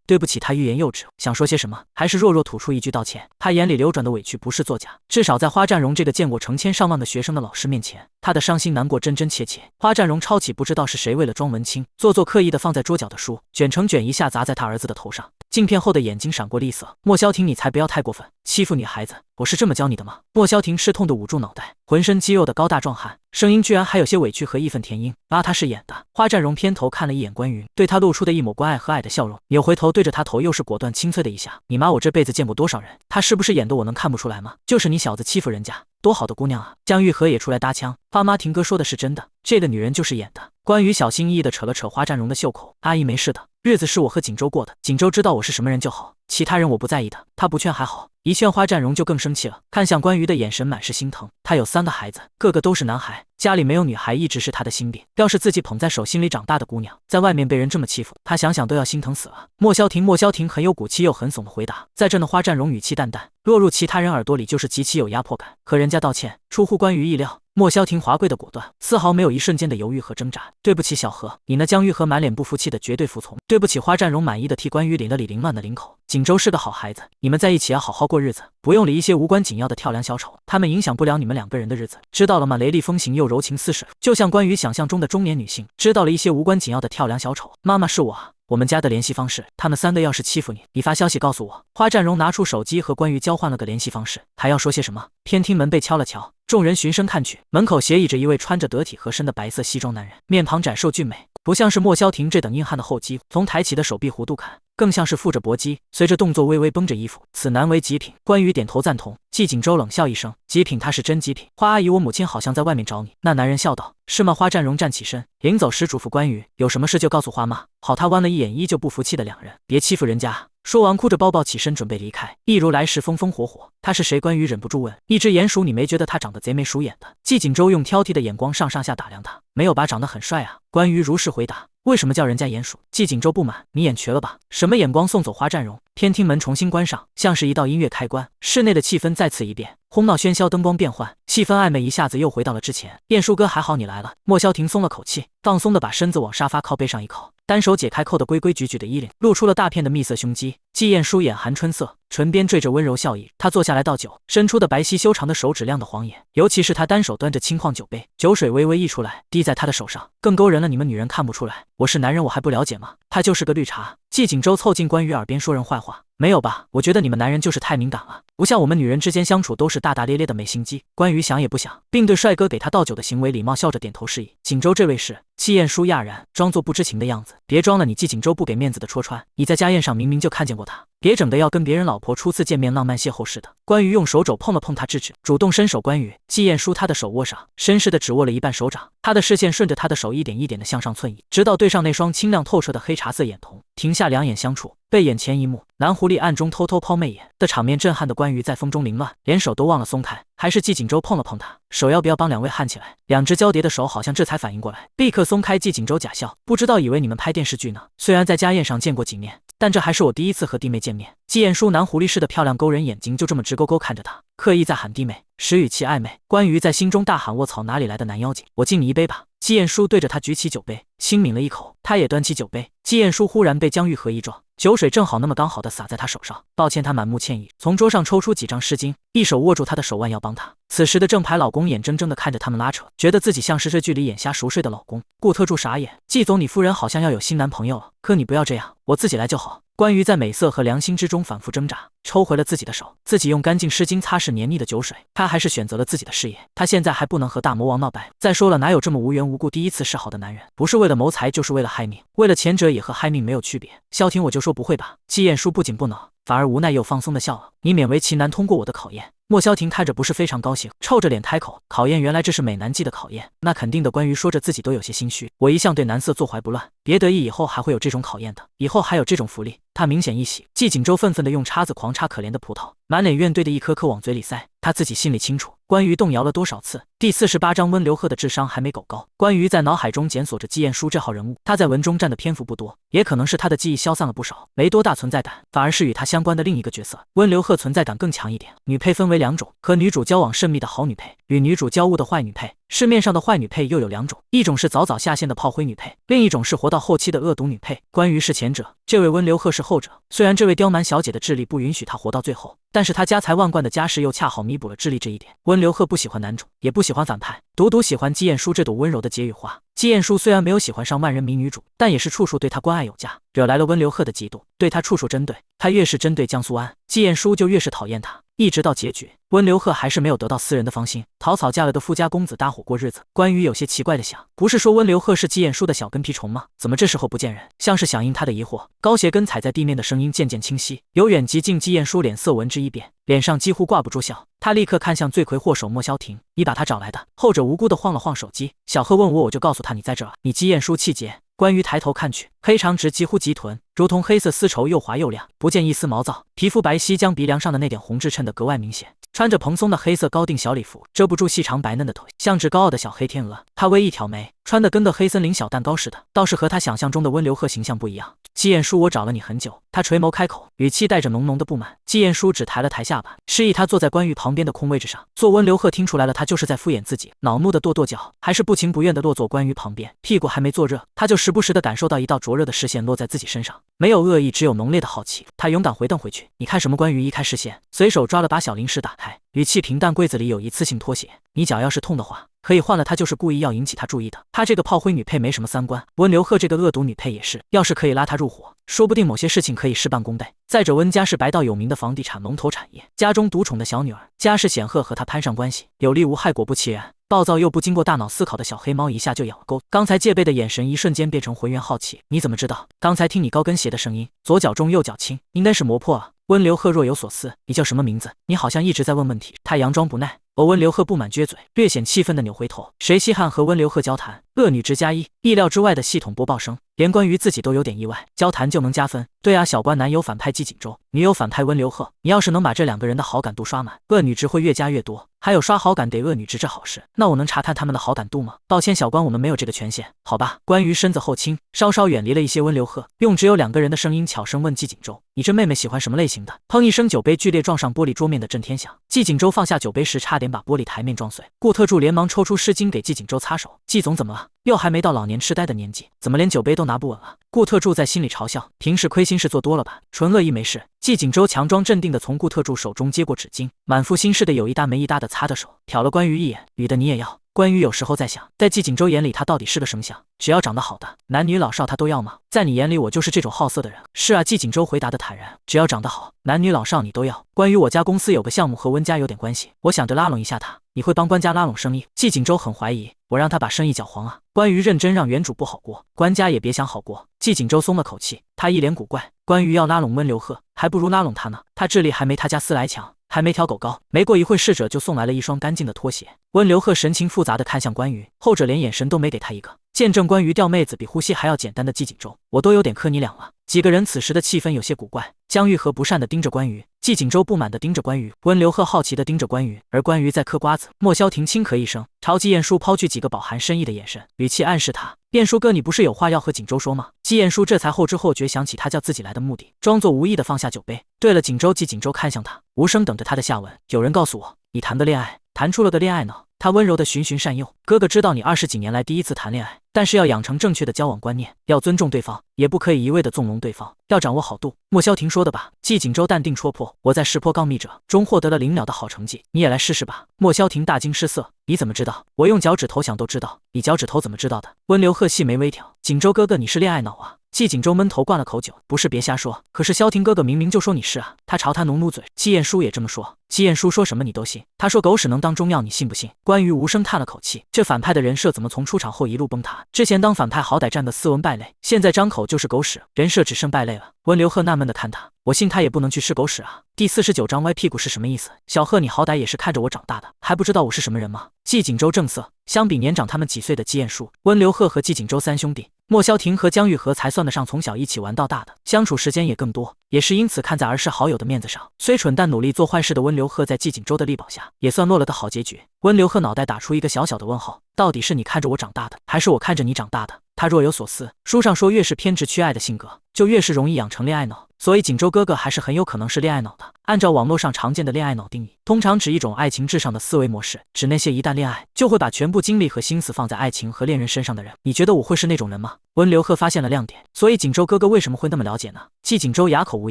对不起。他欲言又止，想说些什么，还是弱弱吐出一句道歉。他眼里流转的委屈不是作假，至少在花占荣这个见过成千上万的学生的老师面前，他的伤心难过真真切切。花占荣抄起不知道是谁为了装文青，做刻意的放在桌角的书，卷成卷一下砸在他儿子的头上。镜片后的眼睛闪过厉色。莫萧婷，你才不要太过分，欺负女孩子，我是这么教你的吗？莫萧婷吃痛的捂住脑袋，浑身肌肉的高大壮汉，声音居然还有些委屈和义愤填膺。啊，他是演的。花占荣偏头看了一眼关羽，对他露出的一抹关爱和蔼的笑容，扭回头对着他头又是果断清脆的一下。你妈，我这辈子见过多少人，他是不是演的我能看不出来吗？就是你小子欺负人家，多好的姑娘啊！江玉和也出来搭腔，花妈婷哥说的是真的，这个女人就是演的。关羽小心翼翼地扯了扯花占荣的袖口，阿姨没事的，日子是我和锦州过的，锦州知道我是什么人就好，其他人我不在意的。他不劝还好，一劝花占荣就更生气了，看向关羽的眼神满是心疼。他有3个孩子，个个都是男孩，家里没有女孩一直是他的心病。要是自己捧在手心里长大的姑娘，在外面被人这么欺负，他想想都要心疼死了。莫萧婷很有骨气又很怂的回答，在这呢。花占荣语气淡淡，落入其他人耳朵里就是极其有压迫感。和人家道歉，出乎关羽意料，莫萧庭华贵的果断，丝毫没有一瞬间的犹豫和挣扎。对不起，小何。你那江玉和满脸不服气的绝对服从。对不起，花占荣满意的替关羽理了理凌乱的领口。锦州是个好孩子，你们在一起要好好过日子，不用理一些无关紧要的跳梁小丑，他们影响不了你们两个人的日子，知道了吗？雷厉风行又柔情似水，就像关羽想象中的中年女性。知道了一些无关紧要的跳梁小丑，妈妈是我啊。我们家的联系方式，他们3个要是欺负你，你发消息告诉我。花占荣拿出手机和关羽交换了个联系方式，还要说些什么？偏厅门被敲了敲，众人循声看去，门口斜倚着一位穿着得体合身的白色西装男人，面庞展瘦俊美，不像是莫萧庭这等硬汉的厚肌，从抬起的手臂弧度看，更像是负着搏击，随着动作微微绷着衣服。此男为极品。关羽点头赞同。季锦州冷笑一声，极品他是真极品。花阿姨，我母亲好像在外面找你。那男人笑道，是吗？花占荣站起身，临走时嘱咐关羽，有什么事就告诉花妈。好，他弯了一眼依旧不服气的两人，别欺负人家。说完哭着抱抱起身准备离开，一如来时风风火火。他是谁？关羽忍不住问。一只鼹鼠，你没觉得他长得贼眉鼠眼的？季锦州用挑剔的眼光上下打量他，没有吧，长得很帅啊。关羽如实回答。为什么叫人家鼹鼠？季锦州不满，你眼瘸了吧？什么眼光？送走花占荣，偏厅门重新关上，像是一道音乐开关，室内的气氛再次一变，哄闹喧嚣，灯光变换，气氛暧昧，一下子又回到了之前。晏殊哥，还好你来了。莫萧庭松了口气，放松的把身子往沙发靠背上一靠，单手解开扣得规规矩矩的衣领，露出了大片的蜜色胸肌。季晏殊眼含春色，唇边缀着温柔笑意。他坐下来倒酒，伸出的白皙修长的手指亮得晃眼，尤其是他单手端着轻晃酒杯，酒水微微溢出来，滴在他的手上，更勾人了。你们女人看不出来，我是男人我还不了解吗？他就是个绿茶。季锦州凑近关羽耳边说人坏话。没有吧，我觉得你们男人就是太敏感了，不像我们女人之间相处都是大大咧咧的没心机。关羽想也不想，并对帅哥给他倒酒的行为礼貌笑着点头示意。锦州这位是？季晏殊讶然，装作不知情的样子。别装了，你季锦州不给面子的戳穿，你在家宴上明明就看见过他，别整的要跟别人老婆初次见面浪漫邂逅似的。关羽用手肘碰了碰他制止，主动伸手。关羽，季晏殊他的手握上，绅士的只握了一半手掌，他的视线顺着他的手一点一点的向上寸移，直到对上那双清亮透彻的黑茶色眼瞳，停下两眼相触。被眼前一幕，蓝狐狸暗中偷偷抛媚眼的场面震撼的关羽在风中凌乱，连手都忘了松开。还是季锦州碰了碰他手，要不要帮两位焊起来？两只交叠的手好像这才反应过来，立刻松开。季锦州假笑，不知道以为你们拍电视剧呢。虽然在家宴上见过几面，但这还是我第一次和弟妹见面。季晏殊男狐狸似的漂亮勾人眼睛，就这么直勾勾看着他，刻意在喊弟妹，时语气暧昧。关羽在心中大喊：卧槽，哪里来的男妖精？我敬你一杯吧。季晏殊对着他举起酒杯，轻抿了一口，他也端起酒杯。季晏殊忽然被江玉和一撞，酒水正好那么刚好的洒在他手上。抱歉，他满目歉意，从桌上抽出几张湿巾，一手握住他的手腕要帮他。此时的正牌老公眼睁睁地看着他们拉扯，觉得自己像是这剧里眼瞎熟睡的老公。顾特助傻眼，季总，你夫人好像要有新男朋友了，可你不要这样，我自己来就好。关羽在美色和良心之中反复挣扎，抽回了自己的手，自己用干净湿巾擦拭黏腻的酒水。他还是选择了自己的事业，他现在还不能和大魔王闹掰。再说了，哪有这么无缘无故第一次示好的男人？不是为了谋财，就是为了害命。为了前者也和害命没有区别。萧庭，我就说不会吧。季晏殊不仅不恼，反而无奈又放松的笑了。你勉为其难通过我的考验。莫萧庭看着不是非常高兴，臭着脸开口，考验，原来这是美男计的考验，那肯定的。关羽说着自己都有些心虚，我一向对男色坐怀不乱，别得意以后还会有这种考验的，以后还有这种福利。他明显一喜，季锦州愤愤地用叉子狂插可怜的葡萄，满脸怨怼的一颗颗往嘴里塞。他自己心里清楚，关羽动摇了多少次。第48章，温流鹤的智商还没狗高。关羽在脑海中检索着季晏殊这号人物，他在文中占的篇幅不多，也可能是他的记忆消散了不少，没多大存在感，反而是与他相关的另一个角色温流鹤存在感更强一点。女配分为两种，和女主交往甚密的好女配，与女主交恶的坏女配。市面上的坏女配又有两种，一种是早早下线的炮灰女配，另一种是活到后期的恶毒女配。关羽是前者，这位温流鹤是后者。虽然这位刁蛮小姐的智力不允许她活到最后，但是她家财万贯的家世又恰好弥补了智力这一点。温流鹤不喜欢男主，也不喜欢反派，独喜欢季晏殊这朵温柔的解语花。季晏殊虽然没有喜欢上万人迷女主，但也是处处对她关爱有加，惹来了温流鹤的嫉妒，对她处处针对。他越是针对江苏安，季晏殊就越是讨厌他。一直到结局，温流鹤还是没有得到私人的芳心，草草嫁了个富家公子搭伙过日子。关羽有些奇怪的想，不是说温流鹤是季晏殊的小跟屁虫吗？怎么这时候不见人？像是响应他的疑惑，高鞋跟踩在地面的声音渐渐清晰，由远及近，季晏殊脸色闻之一变，脸上几乎挂不住笑。他立刻看向罪魁祸首莫萧庭，你把他找来的。后者无辜地晃了晃手机，小贺问我就告诉他你在这儿。你季晏殊气结。关羽抬头看去，黑长直几乎及臀，如同黑色丝绸，又滑又亮，不见一丝毛躁，皮肤白皙，将鼻梁上的那点红痣衬得格外明显。穿着蓬松的黑色高定小礼服，遮不住细长白嫩的腿，像只高傲的小黑天鹅。她微一挑眉，穿得跟个黑森林小蛋糕似的，倒是和她想象中的温流鹤形象不一样。季彦书，我找了你很久。他垂眸开口，语气带着浓浓的不满。季彦书只抬了抬下巴，示意他坐在关羽旁边的空位置上。做温流鹤听出来了，他就是在敷衍自己，恼怒的跺跺脚，还是不情不愿的落坐关羽旁边。屁股还没坐热，他就时不时的感受到一道灼热的视线落在自己身上，没有恶意，只有浓烈的好奇。他勇敢回瞪回去：“你看什么？”关羽移开视线，随手抓了把小零食打开，语气平淡：“柜子里有一次性拖鞋，你脚要是痛的话，可以换了。”他就是故意要引起他注意的。他这个炮灰女配没什么三观，温流鹤这个恶毒女配也是。要是可以拉他入伙，说不定某些事情可以事半功倍。再者，温家是白道有名的房地产龙头产业，家中独宠的小女儿，家世显赫，和他攀上关系，有利无害，果不其然。暴躁又不经过大脑思考的小黑猫一下就咬了钩，刚才戒备的眼神一瞬间变成浑圆好奇。你怎么知道？刚才听你高跟鞋的声音，左脚重右脚轻，应该是磨破了。温流鹤若有所思：你叫什么名字？你好像一直在问问题。他佯装不耐。温流鹤不满撅嘴，略显气愤的扭回头。谁稀罕和温流鹤交谈？恶女之加一，意料之外的系统播报声，连关于自己都有点意外。交谈就能加分？对啊，小关男友反派季锦州，女友反派温流鹤，你要是能把这两个人的好感度刷满，恶女值会越加越多。还有刷好感得恶女值这好事，那我能查看他们的好感度吗？抱歉小关，我们没有这个权限。好吧。关于身子后倾，稍稍远离了一些温流鹤，用只有两个人的声音悄声问季锦州：你这妹妹喜欢什么类型的？砰一声，酒杯剧烈撞上玻璃桌面的震天响，季锦州放下酒杯时差点把玻璃台面撞碎。顾特助连忙抽出湿巾给季锦州擦手。季总怎么了？又还没到老年痴呆的年纪，怎么连酒杯都拿不稳了？顾特助在心里嘲笑，平时亏心事做多了吧？纯恶意没事。季锦州强装镇定地从顾特助手中接过纸巾，满腹心事的有一搭没一搭地擦着手，瞟了关羽一眼：女的你也要？关羽有时候在想，在季锦州眼里他到底是个什么相？只要长得好的，男女老少他都要吗？在你眼里我就是这种好色的人？是啊，季锦州回答的坦然，只要长得好，男女老少你都要。关于我家公司有个项目和温家有点关系，我想着拉拢一下他，你会帮关家拉拢生意？季锦州很怀疑，我让他把生意搅黄啊？关于认真让原主不好过，关家也别想好过。季锦州松了口气，他一脸古怪，关于要拉拢温流鹤，还不如拉拢他呢，他智力还没他家思来强，还没条狗高。没过一会，侍者就送来了一双干净的拖鞋。温流鹤神情复杂地看向关羽，后者连眼神都没给他一个。见证关羽钓妹子比呼吸还要简单的季锦州，我都有点磕你俩了。几个人此时的气氛有些古怪，姜玉和不善地盯着关羽，季锦州不满地盯着关羽，温流鹤好奇地盯着关羽，而关羽在嗑瓜子。莫萧庭轻咳一声，朝季彦书抛去几个饱含深意的眼神，语气暗示他：彦书哥，你不是有话要和锦州说吗？季彦书这才后知后觉想起他叫自己来的目的，装作无意地放下酒杯。对了，锦州。季锦州看向他，无声等着他的下文。有人告诉我，你谈个恋爱，谈出了个恋爱脑。他温柔地循循善诱，哥哥知道你20几年来第一次谈恋爱，但是要养成正确的交往观念，要尊重对方，也不可以一味地纵容对方，要掌握好度。莫萧庭说的吧？季锦州淡定戳破，我在识破告密者中获得了0秒的好成绩，你也来试试吧。莫萧庭大惊失色，你怎么知道？我用脚趾头想都知道，你脚趾头怎么知道的？温流鹤细眉微挑，锦州哥哥你是恋爱脑啊？季锦州闷头灌了口酒，不是别瞎说，可是萧庭哥哥明明就说你是啊。他朝他努努嘴，季彦书也这么说。季彦书说什么你都信，他说狗屎能当中药，你信不信？关羽无声叹了口气，这反派的人设怎么从出场后一路崩塌？之前当反派好歹占个斯文败类，现在张口就是狗屎，人设只剩败类了。温流鹤纳闷地看他，我信他也不能去吃狗屎啊。第49章歪屁股是什么意思？小贺你好歹也是看着我长大的，还不知道我是什么人吗？季锦州正色，相比年长他们几岁的季彦书，温流鹤和季锦州三兄弟，莫萧庭和姜玉和才算得上从小一起玩到大的，相处时间也更多，也是因此看在儿时好友的面子上，虽蠢但努力做坏事的温流鹤在季锦州的力保下，也算落了个好结局。温流鹤脑袋打出一个小小的问号，到底是你看着我长大的，还是我看着你长大的？他若有所思，书上说越是偏执缺爱的性格，就越是容易养成恋爱脑，所以锦州哥哥还是很有可能是恋爱脑的。按照网络上常见的恋爱脑定义，通常指一种爱情至上的思维模式，指那些一旦恋爱就会把全部精力和心思放在爱情和恋人身上的人。你觉得我会是那种人吗？温流鹤发现了亮点，所以锦州哥哥为什么会那么了解呢？季锦州哑口无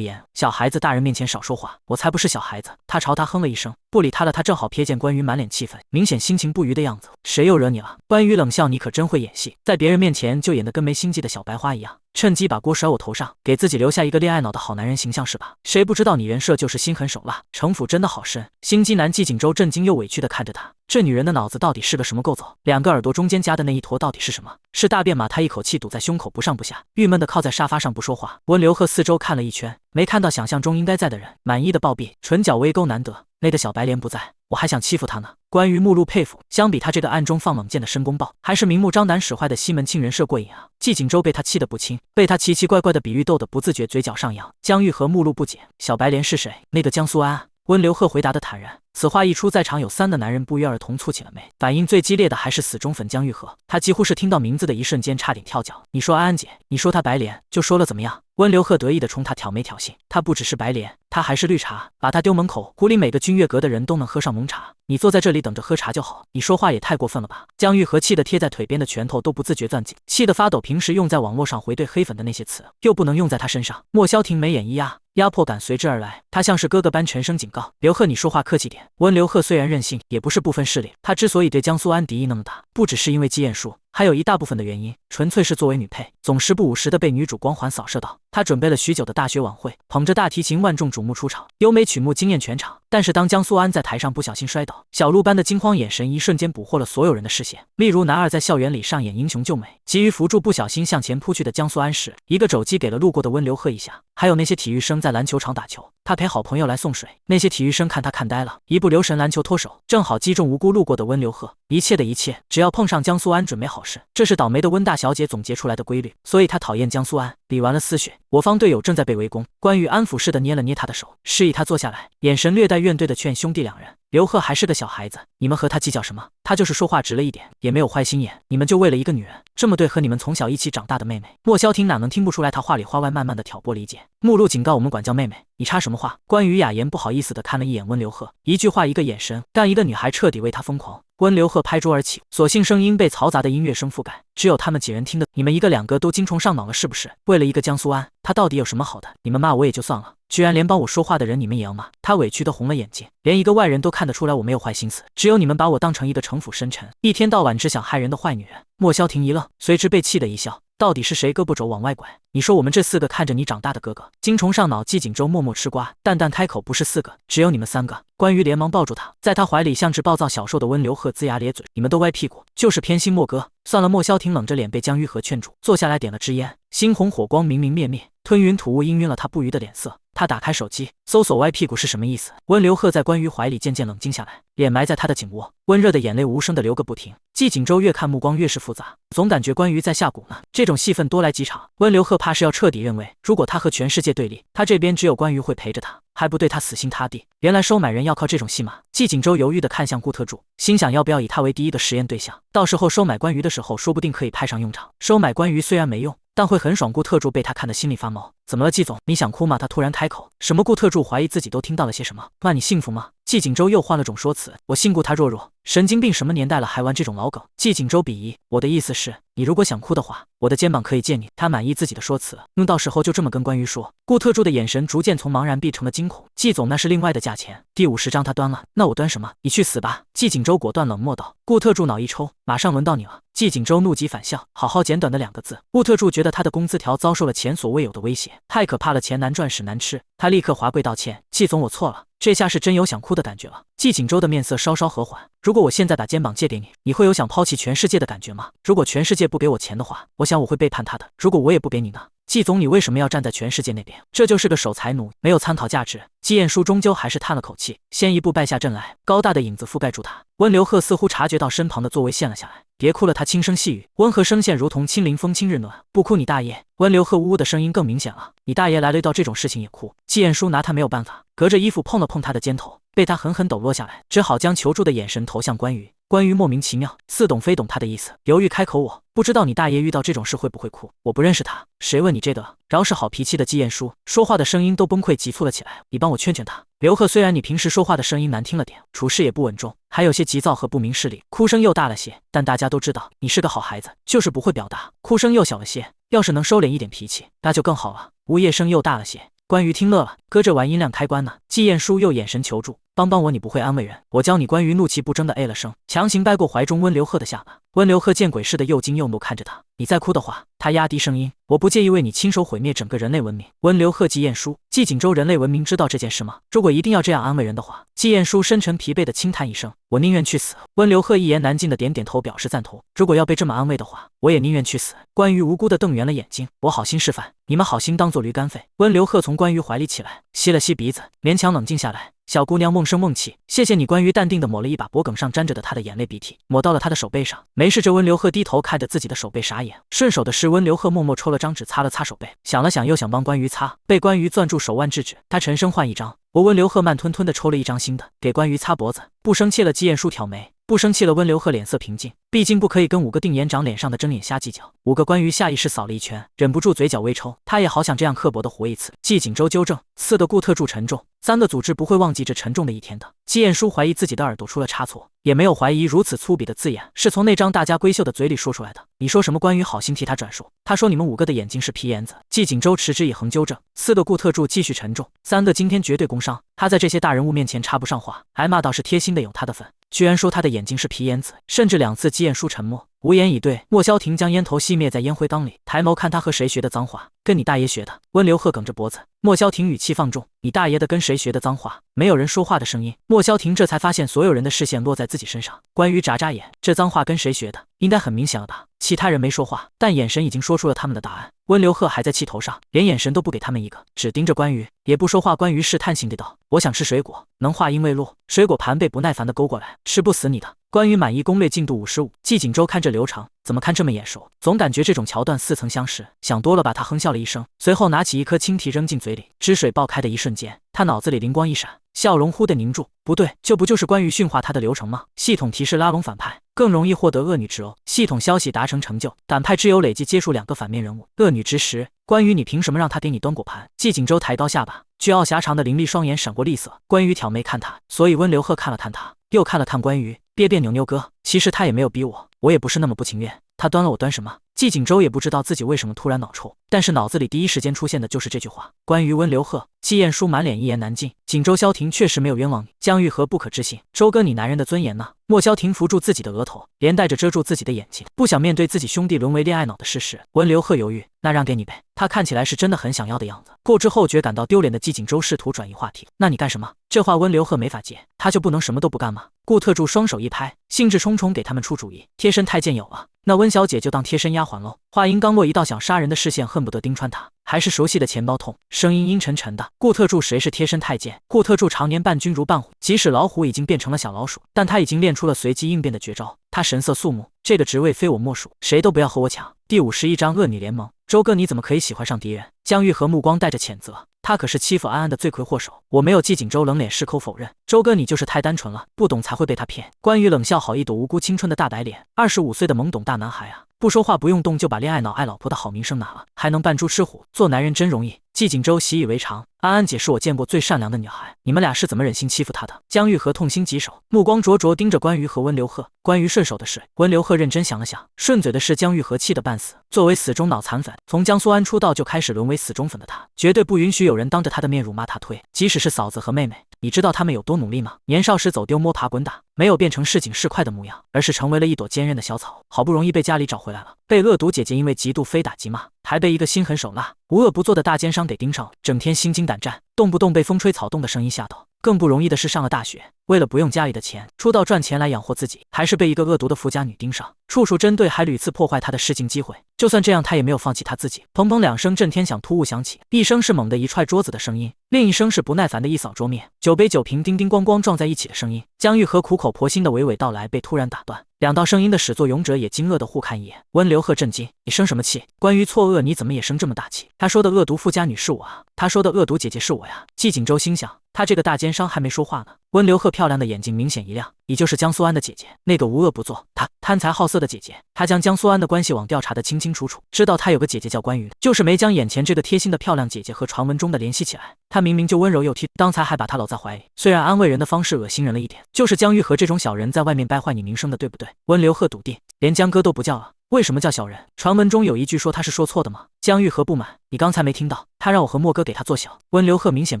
言，小孩子大人面前少说话，我才不是小孩子。他朝他哼了一声，不理他了。他正好瞥见关羽满脸气愤，明显心情不愉的样子，谁又惹你了？关羽冷笑，你可真会演戏，在别人面前就演得跟没心计的小白花一样，趁机把锅甩我头上，给自己留下一个恋爱脑的好男人形象是吧？谁不知道你人设就是心狠手辣，城府真的好深。心机男季锦州震惊又委屈地看着他，这女人的脑子到底是个什么构造？两个耳朵中间夹的那一坨到底是什么？是大便吗？他一口气堵在胸口，不上不下，郁闷地靠在沙发上不说话。温流鹤四周看了一圈，没看到想象中应该在的人，满意的暴毙，唇角微勾，难得累得小白莲不在，我还想欺负他呢。关于目露佩服，相比他这个暗中放冷箭的申公豹，还是明目张胆使坏的西门庆人设过瘾啊。季景周被他气得不轻，被他奇奇怪怪的比喻逗得不自觉嘴角上扬。江玉和目露不解，小白莲是谁？那个江苏安。温流鹤回答的坦然。此话一出，在场有3的男人不约而同蹙起了眉，反应最激烈的还是死忠粉江玉和，他几乎是听到名字的一瞬间差点跳脚。你说安安姐，你说她白莲，就说了怎么样？温流鹤得意地冲他挑眉挑衅，她不只是白莲，她还是绿茶，把她丢门口，湖里每个君悦阁的人都能喝上浓茶，你坐在这里等着喝茶就好，你说话也太过分了吧。江玉和气得贴在腿边的拳头都不自觉攥紧，气得发抖。平时用在网络上回对黑粉的那些词，又不能用在他身上。莫萧婷眉眼一压，压迫感随之而来，他像是哥哥般沉声警告：刘鹤，你说话客气点。温流鹤虽然任性，也不是不分势力，他之所以对江苏安敌意那么大，不只是因为姬彦书，还有一大部分的原因，纯粹是作为女配，总时不五时的被女主光环扫射到。他准备了许久的大学晚会，捧着大提琴万众瞩目出场，优美曲目惊艳全场。但是当江苏安在台上不小心摔倒，小鹿般的惊慌眼神一瞬间捕获了所有人的视线。例如男二在校园里上演英雄救美，急于扶住不小心向前扑去的江苏安时，一个肘击给了路过的温流鹤一下。还有那些体育生在篮球场打球，他陪好朋友来送水，那些体育生看他看呆了，一不留神篮球脱手，正好击中无辜路过的温流鹤。一切的一切，只要碰上江苏安准没好事，这是倒霉的温大小姐总结出来的规律，所以她讨厌江苏安。理完了丝血，我方队友正在被围攻，关羽安抚似的捏了捏他的手，示意他坐下来，眼神略带怨怼的劝兄弟两人。刘鹤还是个小孩子，你们和他计较什么？他就是说话直了一点，也没有坏心眼，你们就为了一个女人这么对和你们从小一起长大的妹妹？莫萧婷哪能听不出来他话里话外慢慢的挑拨离间。目录警告我们管教妹妹，你插什么话？关羽雅言不好意思的看了一眼温流鹤，一句话一个眼神，让一个女孩彻底为他疯狂。温流鹤拍桌而起，所幸声音被嘈杂的音乐声覆盖，只有他们几人听得。你们一个两个都精虫上脑了是不是？为了一个江苏安，他到底有什么好的？你们骂我也就算了，居然连帮我说话的人你们也要骂。他委屈的红了眼睛，连一个外人都看得出来我没有坏心思，只有你们把我当成一个城府深沉，一天到晚只想害人的坏女人。莫萧婷一愣，随之被气得一笑，到底是谁胳膊肘往外拐？你说我们这4个看着你长大的哥哥，精虫上脑。季景周默默吃瓜，淡淡开口，不是4个，只有你们3个。关羽连忙抱住他，在他怀里像只暴躁小兽的温流鹤龇牙咧嘴，你们都歪屁股，就是偏心莫哥。算了，莫萧婷冷着脸被江玉和劝住，坐下来点了支烟，猩红火光明明灭灭，吞云吐雾氤氲了他不愉的脸色。他打开手机，搜索歪屁股是什么意思。温流鹤在关羽怀里渐渐冷静下来，脸埋在他的颈窝，温热的眼泪无声的流个不停。季景周越看目光越是复杂，总感觉关羽在下蛊呢。这种戏份多来几场，温流鹤怕是要彻底认为，如果他和全世界对立，他这边只有关羽会陪着他，还不对他死心塌地。原来收买人要靠这种戏码。季景周犹豫地看向顾特助，心想要不要以他为第一个实验对象，到时候收买关羽的时候说不定可以派上用场。收买关羽虽然没用，但会很爽。顾特助被他看得心里发毛。怎么了季总，你想哭吗？他突然开口。什么？顾特助怀疑自己都听到了些什么。骂你幸福吗？季景周又换了种说辞，我信顾他弱弱，神经病，什么年代了还玩这种老梗？季景周鄙夷，我的意思是，你如果想哭的话，我的肩膀可以借你。他满意自己的说辞，到时候就这么跟关羽说。顾特助的眼神逐渐从茫然变成了惊恐。季总，那是另外的价钱。第50张他端了，那我端什么？你去死吧！季景周果断冷漠道。顾特助脑一抽，马上轮到你了。季景周怒极反笑，好好简短的2个字。顾特助觉得他的工资条遭受了前所未有的威胁，太可怕了，钱难赚屎难吃。他立刻滑跪道歉，季总我错了。这下是真有想哭的感觉了。季景周的面色稍稍和缓，如果我现在把肩膀借给你，你会有想抛弃全世界的感觉吗？如果全世界不给我钱的话，我想我会背叛他的。如果我也不给你呢？季总，你为什么要站在全世界那边？这就是个守财奴，没有参考价值。季彦书终究还是叹了口气，先一步败下阵来，高大的影子覆盖住他。温流鹤似乎察觉到身旁的座位陷了下来，别哭了，他轻声细语，温和声线如同亲临风轻日暖。不哭你大爷！温流鹤呜呜的声音更明显了，你大爷来了，遇到这种事情也哭。季彦书拿他没有办法，隔着衣服碰了碰他的肩头，被他狠狠抖落下来，只好将求助的眼神投向关羽。关羽莫名其妙，似懂非懂他的意思，犹豫开口，我不知道你大爷遇到这种事会不会哭，我不认识他。谁问你这个？饶是好脾气的季彦书，说话的声音都崩溃急促了起来，你帮我劝劝他。刘鹤，虽然你平时说话的声音难听了点，处事也不稳重，还有些急躁和不明事理，哭声又大了些，但大家都知道你是个好孩子，就是不会表达，哭声又小了些，要是能收敛一点脾气，那就更好了。呜咽声又大了些。关羽听乐了，搁着玩音量开关呢。季彦书又眼神求助，帮帮我，你不会安慰人，我教你。关羽怒气不争的哎了声，强行掰过怀中温流鹤的下巴。温流鹤见鬼似的又惊又怒看着他，你再哭的话，他压低声音，我不介意为你亲手毁灭整个人类文明。温流鹤，季彦书，季景周，人类文明知道这件事吗？如果一定要这样安慰人的话，季彦书深沉疲惫的轻叹一声，我宁愿去死。温流鹤一言难尽的点点头表示赞同，如果要被这么安慰的话，我也宁愿去死。关羽无辜的瞪圆了眼睛，我好心示范，你们好心当做驴肝肺。温流鹤从关羽怀里起来，吸了吸鼻子，勉强冷静下来。小姑娘梦声梦气，谢谢你。关于淡定的抹了一把脖梗上沾着的她的眼泪鼻涕，抹到了她的手背上。没事。这温流鹤低头看着自己的手背傻眼，顺手的是温流鹤默默抽了张纸擦了擦手背，想了想又想帮关于擦，被关于攥住手腕制止。他沉声换一张。温流鹤慢吞吞的抽了一张新的，给关于擦脖子。不生气了。季彦书挑眉。不生气了。温流鹤脸色平静，毕竟不可以跟5个定颜长脸上的真脸瞎计较。5个关于下意识扫了一圈，忍不住嘴角微抽。他也好想这样刻薄的活一次。季锦州纠正：4个顾特助沉重，3个组织不会忘记这沉重的一天的。季彦书怀疑自己的耳朵出了差错，也没有怀疑如此粗鄙的字眼是从那张大家闺秀的嘴里说出来的。你说什么？关于好心替他转述，他说你们5个的眼睛是皮眼子。季锦州持之以恒纠正：4个顾特助继续沉重，3个今天绝对工伤。他在这些大人物面前插不上话，挨骂倒是贴心的有他的份。居然说他的眼睛是皮眼子，甚至2次。季彦书沉默，无言以对。莫萧庭将烟头熄灭在烟灰缸里，抬眸看他和谁学的脏话。跟你大爷学的。温流鹤梗着脖子。莫萧庭语气放重，你大爷的跟谁学的脏话？没有人说话的声音。莫萧庭这才发现所有人的视线落在自己身上。关于眨眨眼，这脏话跟谁学的？应该很明显了吧？其他人没说话，但眼神已经说出了他们的答案。温流鹤还在气头上，连眼神都不给他们一个，只盯着关于，也不说话。关于试探性地道：我想吃水果，能话音未落，水果盘被不耐烦地勾过来，吃不死你的。关于满意攻略进度55。季锦州看着流程，怎么看这么眼熟？总感觉这种桥段似曾相识。想多了吧？他哼笑了一声，随后拿起一颗青提扔进嘴里。汁水爆开的一瞬间，他脑子里灵光一闪，笑容忽地凝住。不对，这不就是关于驯化他的流程吗？系统提示拉拢反派，更容易获得恶女之偶。系统消息达成成就，反派之友累计接触2个反面人物。恶女之时，关于你凭什么让他给你端果盘？季锦州抬高下巴，巨傲狭长的凌厉双眼闪过厉色。关于挑眉看他，所以温流鹤看了看他，又看了看关于，别别扭扭哥，其实他也没有逼我，我也不是那么不情愿。他端了我端什么？季锦州也不知道自己为什么突然脑抽，但是脑子里第一时间出现的就是这句话。关于温流鹤，季彦书满脸一言难尽。锦州萧庭确实没有冤枉你，江玉和不可置信。周哥，你男人的尊严呢？莫萧庭扶住自己的额头，连带着遮住自己的眼睛，不想面对自己兄弟沦为恋爱脑的事实。温流鹤犹豫，那让给你呗。他看起来是真的很想要的样子。过之后觉感到丢脸的季锦州试图转移话题，那你干什么？这话温流鹤没法接，他就不能什么都不干吗？顾特助双手一拍，兴致冲冲给他们出主意，贴身太监有了，那温小姐就当贴身丫鬟喽。话音刚落，一道想杀人的视线恨不得盯穿他。还是熟悉的钱包痛，声音阴沉沉的。顾特助谁是贴身太监？顾特助常年伴君如伴虎，即使老虎已经变成了小老鼠，但他已经练出了随机应变的绝招。他神色肃穆，这个职位非我莫属，谁都不要和我抢。第51章恶女联盟。周哥，你怎么可以喜欢上敌人？江玉和目光带着谴责，他可是欺负安安的罪魁祸首。我没有。季锦州冷脸矢口否认。周哥，你就是太单纯了，不懂才会被他骗。关于冷笑，好一朵无辜青春的大白脸，25岁的懵懂大男孩啊，不说话不用动就把恋爱脑爱老婆的好名声拿了，还能扮猪吃虎，做男人真容易。季锦州习以为常，安安姐是我见过最善良的女孩，你们俩是怎么忍心欺负她的？江玉和痛心疾首，目光灼灼盯着关于和温流鹤。关于顺手的事，温流鹤认真想了想，顺嘴的是江玉和气得半死。作为死忠脑残粉，从江苏安出道就开始沦为死忠粉的他，绝对不允许有人当着他的面辱骂他推，即使是嫂子和妹妹。你知道他们有多努力吗？年少时走丢摸爬滚打，没有变成市井市侩的模样，而是成为了一朵坚韧的小草。好不容易被家里找回来了，被恶毒姐姐因为嫉妒非打即骂，还被一个心狠手辣、无恶不作的大奸商给盯上了，整天心惊胆战，动不动被风吹草动的声音吓到。更不容易的是上了大学，为了不用家里的钱，出道赚钱来养活自己，还是被一个恶毒的富家女盯上，处处针对，还屡次破坏她的试镜机会。就算这样，她也没有放弃她自己。砰砰2声震天响突兀响起，一声是猛地一踹桌子的声音，另一声是不耐烦的一扫桌面，酒杯酒瓶叮叮咣咣撞在一起的声音。江玉和苦口婆心的娓娓道来被突然打断，两道声音的始作俑者也惊愕的互看一眼。温流鹤震惊，你生什么气？关于错愕，你怎么也生这么大气？他说的恶毒富家女是我啊，他说的恶毒姐姐是我呀。季锦州心想，他这个大奸商还没说话呢。温流鹤漂亮的眼睛明显一亮，你就是江苏安的姐姐，那个无恶不作、贪财好色的姐姐。他将江苏安的关系网调查得清清楚楚，知道他有个姐姐叫关羽，就是没将眼前这个贴心的漂亮姐姐和传闻中的联系起来。他明明就温柔又贴，刚才还把她搂在怀里，虽然安慰人的方式恶心人了一点，就是江玉和这种小人在外面败坏你名声的，对不对？温流鹤笃定，连江哥都不叫了。为什么叫小人？传闻中有一句说他是说错的吗？江玉和不满，你刚才没听到，他让我和莫哥给他做小。温流鹤明显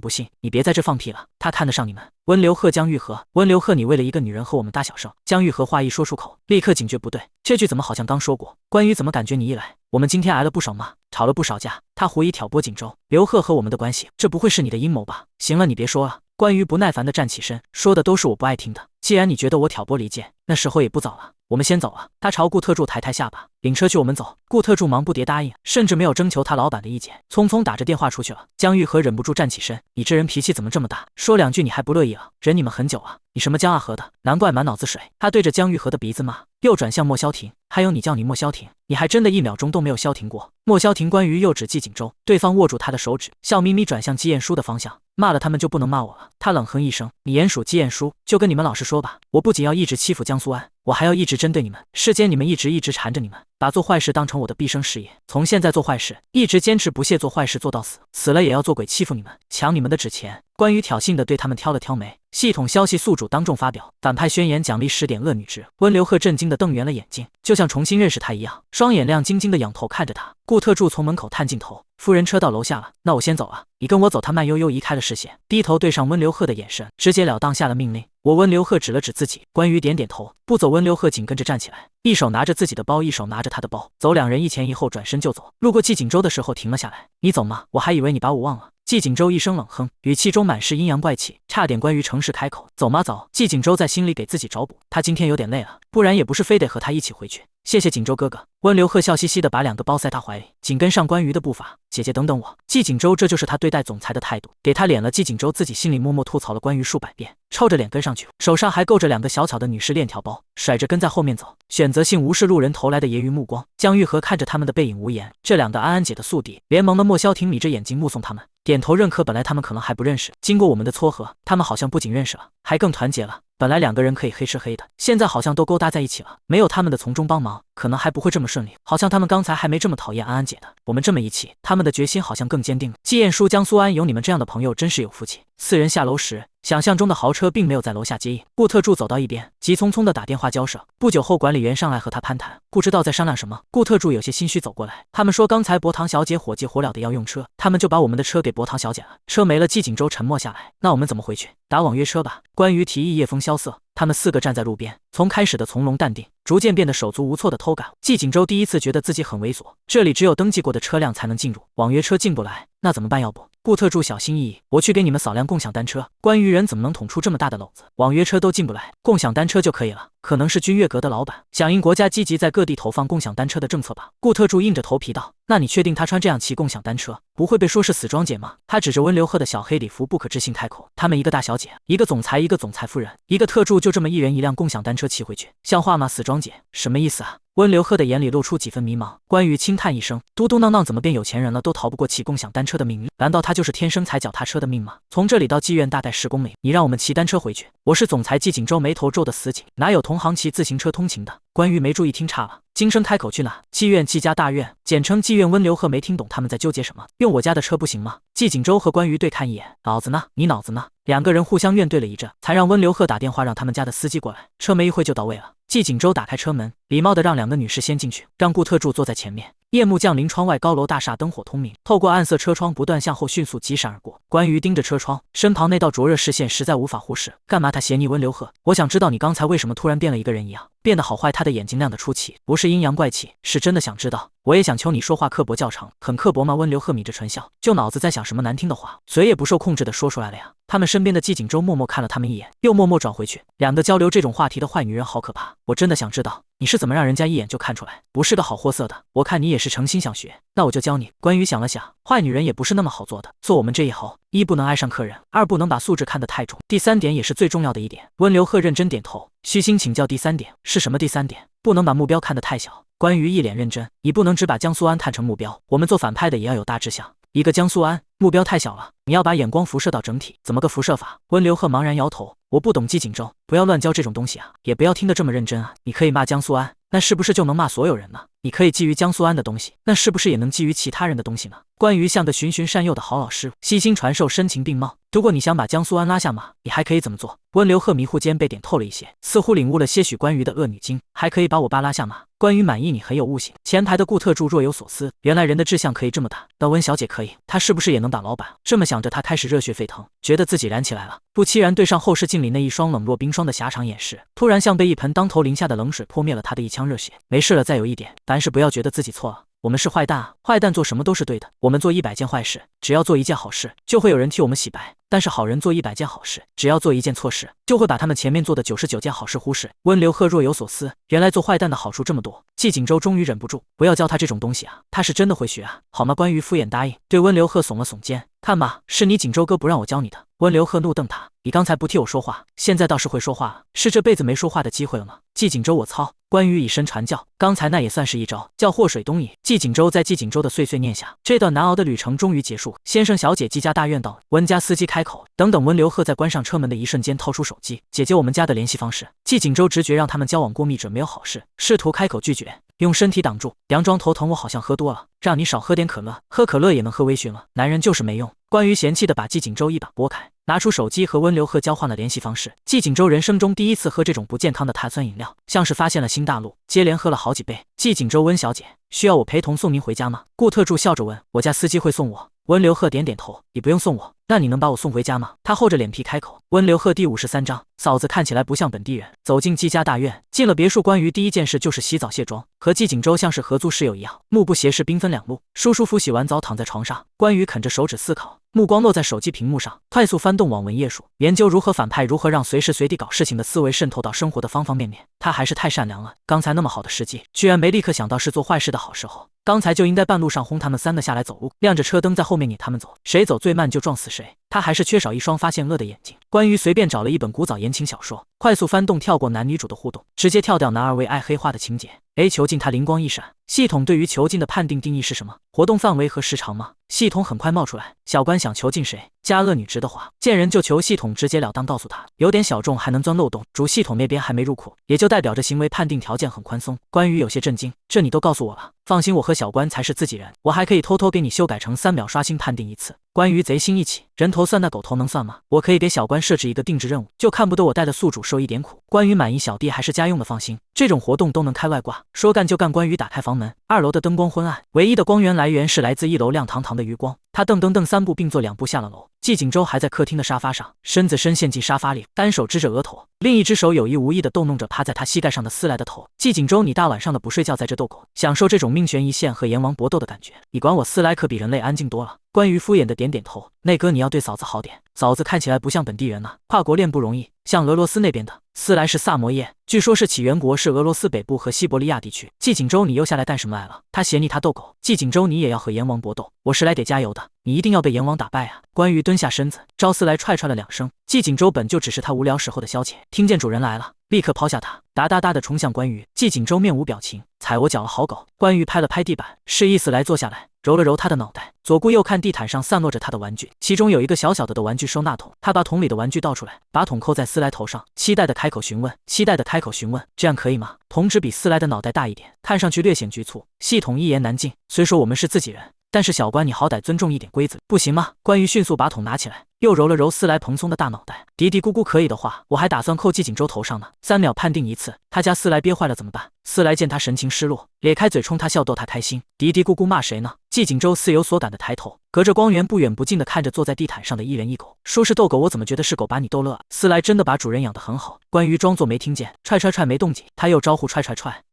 不信，你别在这放屁了，他看得上你们。温流鹤江玉和，温流鹤，你为了一个女人和我们大小声。江玉和话一说出口，立刻警觉不对，这句怎么好像刚说过？关于怎么感觉你一来，我们今天挨了不少骂，吵了不少架。他狐疑挑拨锦州、刘鹤和我们的关系，这不会是你的阴谋吧？行了，你别说了。关于不耐烦地站起身，说的都是我不爱听的。既然你觉得我挑拨离间，那时候也不早了。我们先走啊。他朝顾特助抬抬下巴，领车去我们走。顾特助忙不迭答应，甚至没有征求他老板的意见，匆匆打着电话出去了。江玉和忍不住站起身，你这人脾气怎么这么大？说两句你还不乐意了？忍你们很久啊，你什么江啊河的，难怪满脑子水。他对着江玉和的鼻子骂，又转向莫萧庭，还有你叫你莫萧庭，你还真的一秒钟都没有消停过。莫萧庭关于又指季锦州，对方握住他的手指，笑眯眯转向季彦书的方向，骂了他们就不能骂我了。他冷哼一声，你鼹鼠季彦书，就跟你们老实说吧，我不仅要一直欺负江苏安，我还要一直针对你们。世间你们一直缠着你们，把做坏事当成我的毕生事业，从现在做坏事，一直坚持不懈做坏事做到死，死了也要做鬼欺负你们，抢你们的纸钱。关于挑衅的对他们挑了挑眉。系统消息，宿主当众发表反派宣言，奖励10点恶女值。温流鹤震惊地瞪圆了眼睛，就像重新认识他一样，双眼亮晶晶地仰头看着他。顾特助从门口探镜头，夫人车到楼下了，那我先走了，你跟我走。他慢悠悠移开了视线，低头对上温流鹤的眼神，直截了当下了命令。我温流鹤指了指自己，关于点点头，不走。温流鹤紧跟着站起来，一手拿着自己的包，一手拿着他的包，走两人一前一后转身就走。路过季锦州的时候停了下来，你走吗？我还以为你把我忘了。季锦州一声冷哼，语气中满是阴阳怪气，差点关于诚实开口。走吗？走。季锦州在心里给自己找补，他今天有点累了，不然也不是非得和他一起回去。谢谢锦州哥哥。温流鹤笑嘻嘻地把2个包塞他怀里，紧跟上关于的步伐。姐姐等等我。季锦州这就是他对待总裁的态度，给他脸了。季锦州自己心里默默吐槽了关于数百遍，臭着脸跟上去，手上还勾着2个小巧的女士链条包，甩着跟在后面走，选择性无视路人投来的揶揄目光。江玉和看着他们的背影无言，这2个安安姐的宿敌，联盟的莫萧庭眯着眼睛目送他们，点头认可。本来他们可能还不认识，经过我们的撮合，他们好像不仅认识了，还更团结了。本来2个人可以黑吃黑的，现在好像都勾搭在一起了。没有他们的从中帮忙，可能还不会这么顺利。好像他们刚才还没这么讨厌安安姐的，我们这么一起，他们的决心好像更坚定了。季彦书、江苏安，有你们这样的朋友真是有福气。4人下楼时，想象中的豪车并没有在楼下接应。顾特助走到一边，急匆匆地打电话交涉。不久后，管理员上来和他攀谈，不知道在商量什么。顾特助有些心虚走过来，他们说刚才博堂小姐火急火燎的要用车，他们就把我们的车给博堂小姐了。车没了。季锦州沉默下来，那我们怎么回去？打网约车吧。关于提议夜风萧瑟，他们4个站在路边，从开始的从容淡定，逐渐变得手足无措的偷赶。季锦州第一次觉得自己很猥琐，这里只有登记过的车辆才能进入，网约车进不来，那怎么办？要不顾特助小心翼翼，我去给你们扫辆共享单车。关于人怎么能捅出这么大的篓子？网约车都进不来，共享单车就可以了。可能是君悦阁的老板响应国家积极在各地投放共享单车的政策吧。顾特助硬着头皮道，那你确定他穿这样骑共享单车不会被说是死装姐吗？他指着温流鹤的小黑礼服不可置信开口，他们一个大小姐，一个总裁，一个总裁夫人，一个特助，就这么1人1辆共享单车骑回去，像话吗？死装姐什么意思啊？温流鹤的眼里露出几分迷茫。关于轻叹一声，嘟嘟囔囔，怎么变有钱人了？都逃不过骑共享单车的命运？难道他就是天生踩脚踏车的命吗？从这里到妓院大概10公里，你让我们骑单车回去？我是总裁季锦州眉头皱得死紧，哪有同行骑自行车通勤的？关于没注意听岔了，惊声开口，去哪？妓院，季家大院，简称妓院。温流鹤没听懂他们在纠结什么，用我家的车不行吗？季锦州和关于对看一眼，脑子呢？你脑子呢？2个人互相面对了一阵，才让温流鹤打电话让他们家的司机过来，车没一会就到位了。季锦州打开车门，礼貌地让2个女士先进去，让顾特助坐在前面。夜幕降临，窗外高楼大厦灯火通明，透过暗色车窗不断向后迅速疾闪而过。关于盯着车窗，身旁那道灼热视线实在无法忽视。干嘛？他斜睨温流鹤，我想知道你刚才为什么突然变了一个人一样，变得好坏。他的眼睛亮得出奇，不是阴阳怪气，是真的想知道。我也想求你说话刻薄较长，很刻薄吗？温流鹤抿着唇笑，就脑子在想什么难听的话，嘴也不受控制地说出来了呀。他们身边的季锦州默默看了他们一眼，又默默转回去。2个交流这种话题的坏女人好可怕，我真的想知道你是怎么让人家一眼就看出来不是个好货色的。我看你也是诚心想学，那我就教你。关于想了想，坏女人也不是那么好做的，做我们这一行，1不能爱上客人，2不能把素质看得太重，第3点也是最重要的一点。温流鹤认真点头，虚心请教，第3点是什么？第3点不能把目标看得太小。关于一脸认真，你不能只把江苏安看成目标，我们做反派的也要有大志向。一个江苏安目标太小了，你要把眼光辐射到整体，怎么个辐射法？温流鹤茫然摇头，我不懂。季锦州，不要乱教这种东西啊，也不要听得这么认真啊。你可以骂江苏安，那是不是就能骂所有人呢？你可以觊觎江苏安的东西，那是不是也能觊觎其他人的东西呢？关于像个循循善诱的好老师，悉心传授，深情并茂。如果你想把江苏安拉下马，你还可以怎么做？温流鹤迷糊间被点透了一些，似乎领悟了些许关于的恶女经，还可以把我爸拉下马。关于满意，你很有悟性。前排的顾特助若有所思，原来人的志向可以这么大，那温小姐可以，她是不是也能打老板？这么想着，他开始热血沸腾，觉得自己燃起来了。不期然对上后视镜里那一双冷若冰霜的狭长眼视，突然像被一盆当头淋下的冷水泼灭了他的一腔热血。没事了，再有一点，凡事不要觉得自己错了。我们是坏蛋啊！坏蛋做什么都是对的。我们做100件坏事，只要做1件好事，就会有人替我们洗白。但是好人做100件好事，只要做1件错事，就会把他们前面做的99件好事忽视。温流鹤若有所思，原来做坏蛋的好处这么多。季景舟终于忍不住，不要教他这种东西啊，他是真的会学啊，好吗？关羽敷衍答应，对温流鹤耸了耸肩，看吧，是你锦州哥不让我教你的。温流鹤怒瞪他，你刚才不替我说话，现在倒是会说话了，是这辈子没说话的机会了吗？季景舟我操！关羽以身传教，刚才那也算是一招，叫祸水东移。季景舟在季景舟的碎碎念下，这段难熬的旅程终于结束。先生小姐，季家大院到。温家司机开口，等等。温流鹤在关上车门的一瞬间掏出手机，姐姐，我们家的联系方式。季景舟直觉让他们交往过密准没有好事，试图开口拒绝，用身体挡住，佯装头疼，我好像喝多了，让你少喝点可乐，喝可乐也能喝微醺了，男人就是没用。关羽嫌弃的把季景舟一把拨开，拿出手机和温流鹤交换了联系方式。季景舟人生中第一次喝这种不健康的碳酸饮料，像是发现了新大陆，接连喝了好几杯。季景舟，温小姐，需要我陪同送您回家吗？顾特助笑着问。我家司机会送我。温流鹤点点头，你不用送我，那你能把我送回家吗？他厚着脸皮开口。温流鹤第53章，嫂子看起来不像本地人。走进季家大院，进了别墅，关羽第一件事就是洗澡卸妆，和季景舟像是合租室友一样，目不斜视，兵分两路。舒舒服洗完澡躺在床上，关羽啃着手指思考，目光落在手机屏幕上，快速翻动网文页数，研究如何反派，如何让随时随地搞事情的思维渗透到生活的方方面面。他还是太善良了，刚才那么好的时机，居然没立刻想到是做坏事的好时候。刚才就应该半路上轰他们3个下来走路，亮着车灯在后面撵他们走，谁走最慢就撞死谁。他还是缺少一双发现恶的眼睛。关羽随便找了一本古早言情小说，快速翻动，跳过男女主的互动，直接跳掉男二为爱黑化的情节。囚禁，他灵光一闪，系统对于囚禁的判定定义是什么？活动范围和时长吗？系统很快冒出来，小关想囚禁谁？加恶女直的话，见人就囚。系统直截了当告诉他，有点小众还能钻漏洞，主系统那边还没入库，也就代表着行为判定条件很宽松。关羽有些震惊，这你都告诉我了？放心，我和小关才是自己人，我还可以偷偷给你修改成3秒刷新判定一次。关羽贼心一起，人头算那狗头能算吗？我可以给小关设置一个定制任务，就看不得我带的宿主受一点苦。关羽满意，小弟还是家用的，放心，这种活动都能开外挂。说干就干，关羽打开房门，2楼的灯光昏暗，唯一的光源来源是来自1楼亮堂堂的余光。他噔噔噔3步并作2步下了楼。季景舟还在客厅的沙发上，身子深陷进沙发里，单手支着额头，另一只手有意无意地逗弄着趴在他膝盖上的思来的头。季景舟，你大晚上的不睡觉，在这逗狗，享受这种命悬一线和阎王搏斗的感觉，你管我？思来可比人类安静多了。关羽敷衍的点点头，内哥你要对嫂子好点，嫂子看起来不像本地人呐，跨国恋不容易，像俄罗斯那边的。斯莱是萨摩耶，据说是起源国是俄罗斯北部和西伯利亚地区。季景舟，你又下来干什么来了？他嫌你他逗狗。季景舟，你也要和阎王搏斗？我是来得加油的，你一定要被阎王打败啊！关羽蹲下身子，招斯莱踹了2声。季景舟本就只是他无聊时候的消遣，听见主人来了，立刻抛下他，哒哒哒的冲向关羽。季景舟面无表情，踩我脚了，好狗。关羽拍了拍地板，示意思来坐下来，揉了揉他的脑袋，左顾右看，地毯上散落着他的玩具，其中有一个小小的玩具收纳桶。他把桶里的玩具倒出来，把桶扣在思来头上，期待的开口询问，这样可以吗？桶只比思来的脑袋大一点，看上去略显局促。系统一言难尽，虽说我们是自己人，但是小关你好歹尊重一点规则，不行吗？关羽迅速把桶拿起来，又揉了揉思来蓬松的大脑袋，嘀嘀咕咕，可以的话，我还打算扣季景舟头上呢。3秒判定一次，他家思来憋坏了怎么办？思来见他神情失落，咧开嘴冲他笑，逗他开心，嘀嘀咕咕骂谁呢？季景舟似有所感的抬头，隔着光源不远不近的看着坐在地毯上的一人一狗，说是逗狗，我怎么觉得是狗把你逗乐啊？思来真的把主人养得很好。关羽装作没听见，踹没动静，他又招呼踹，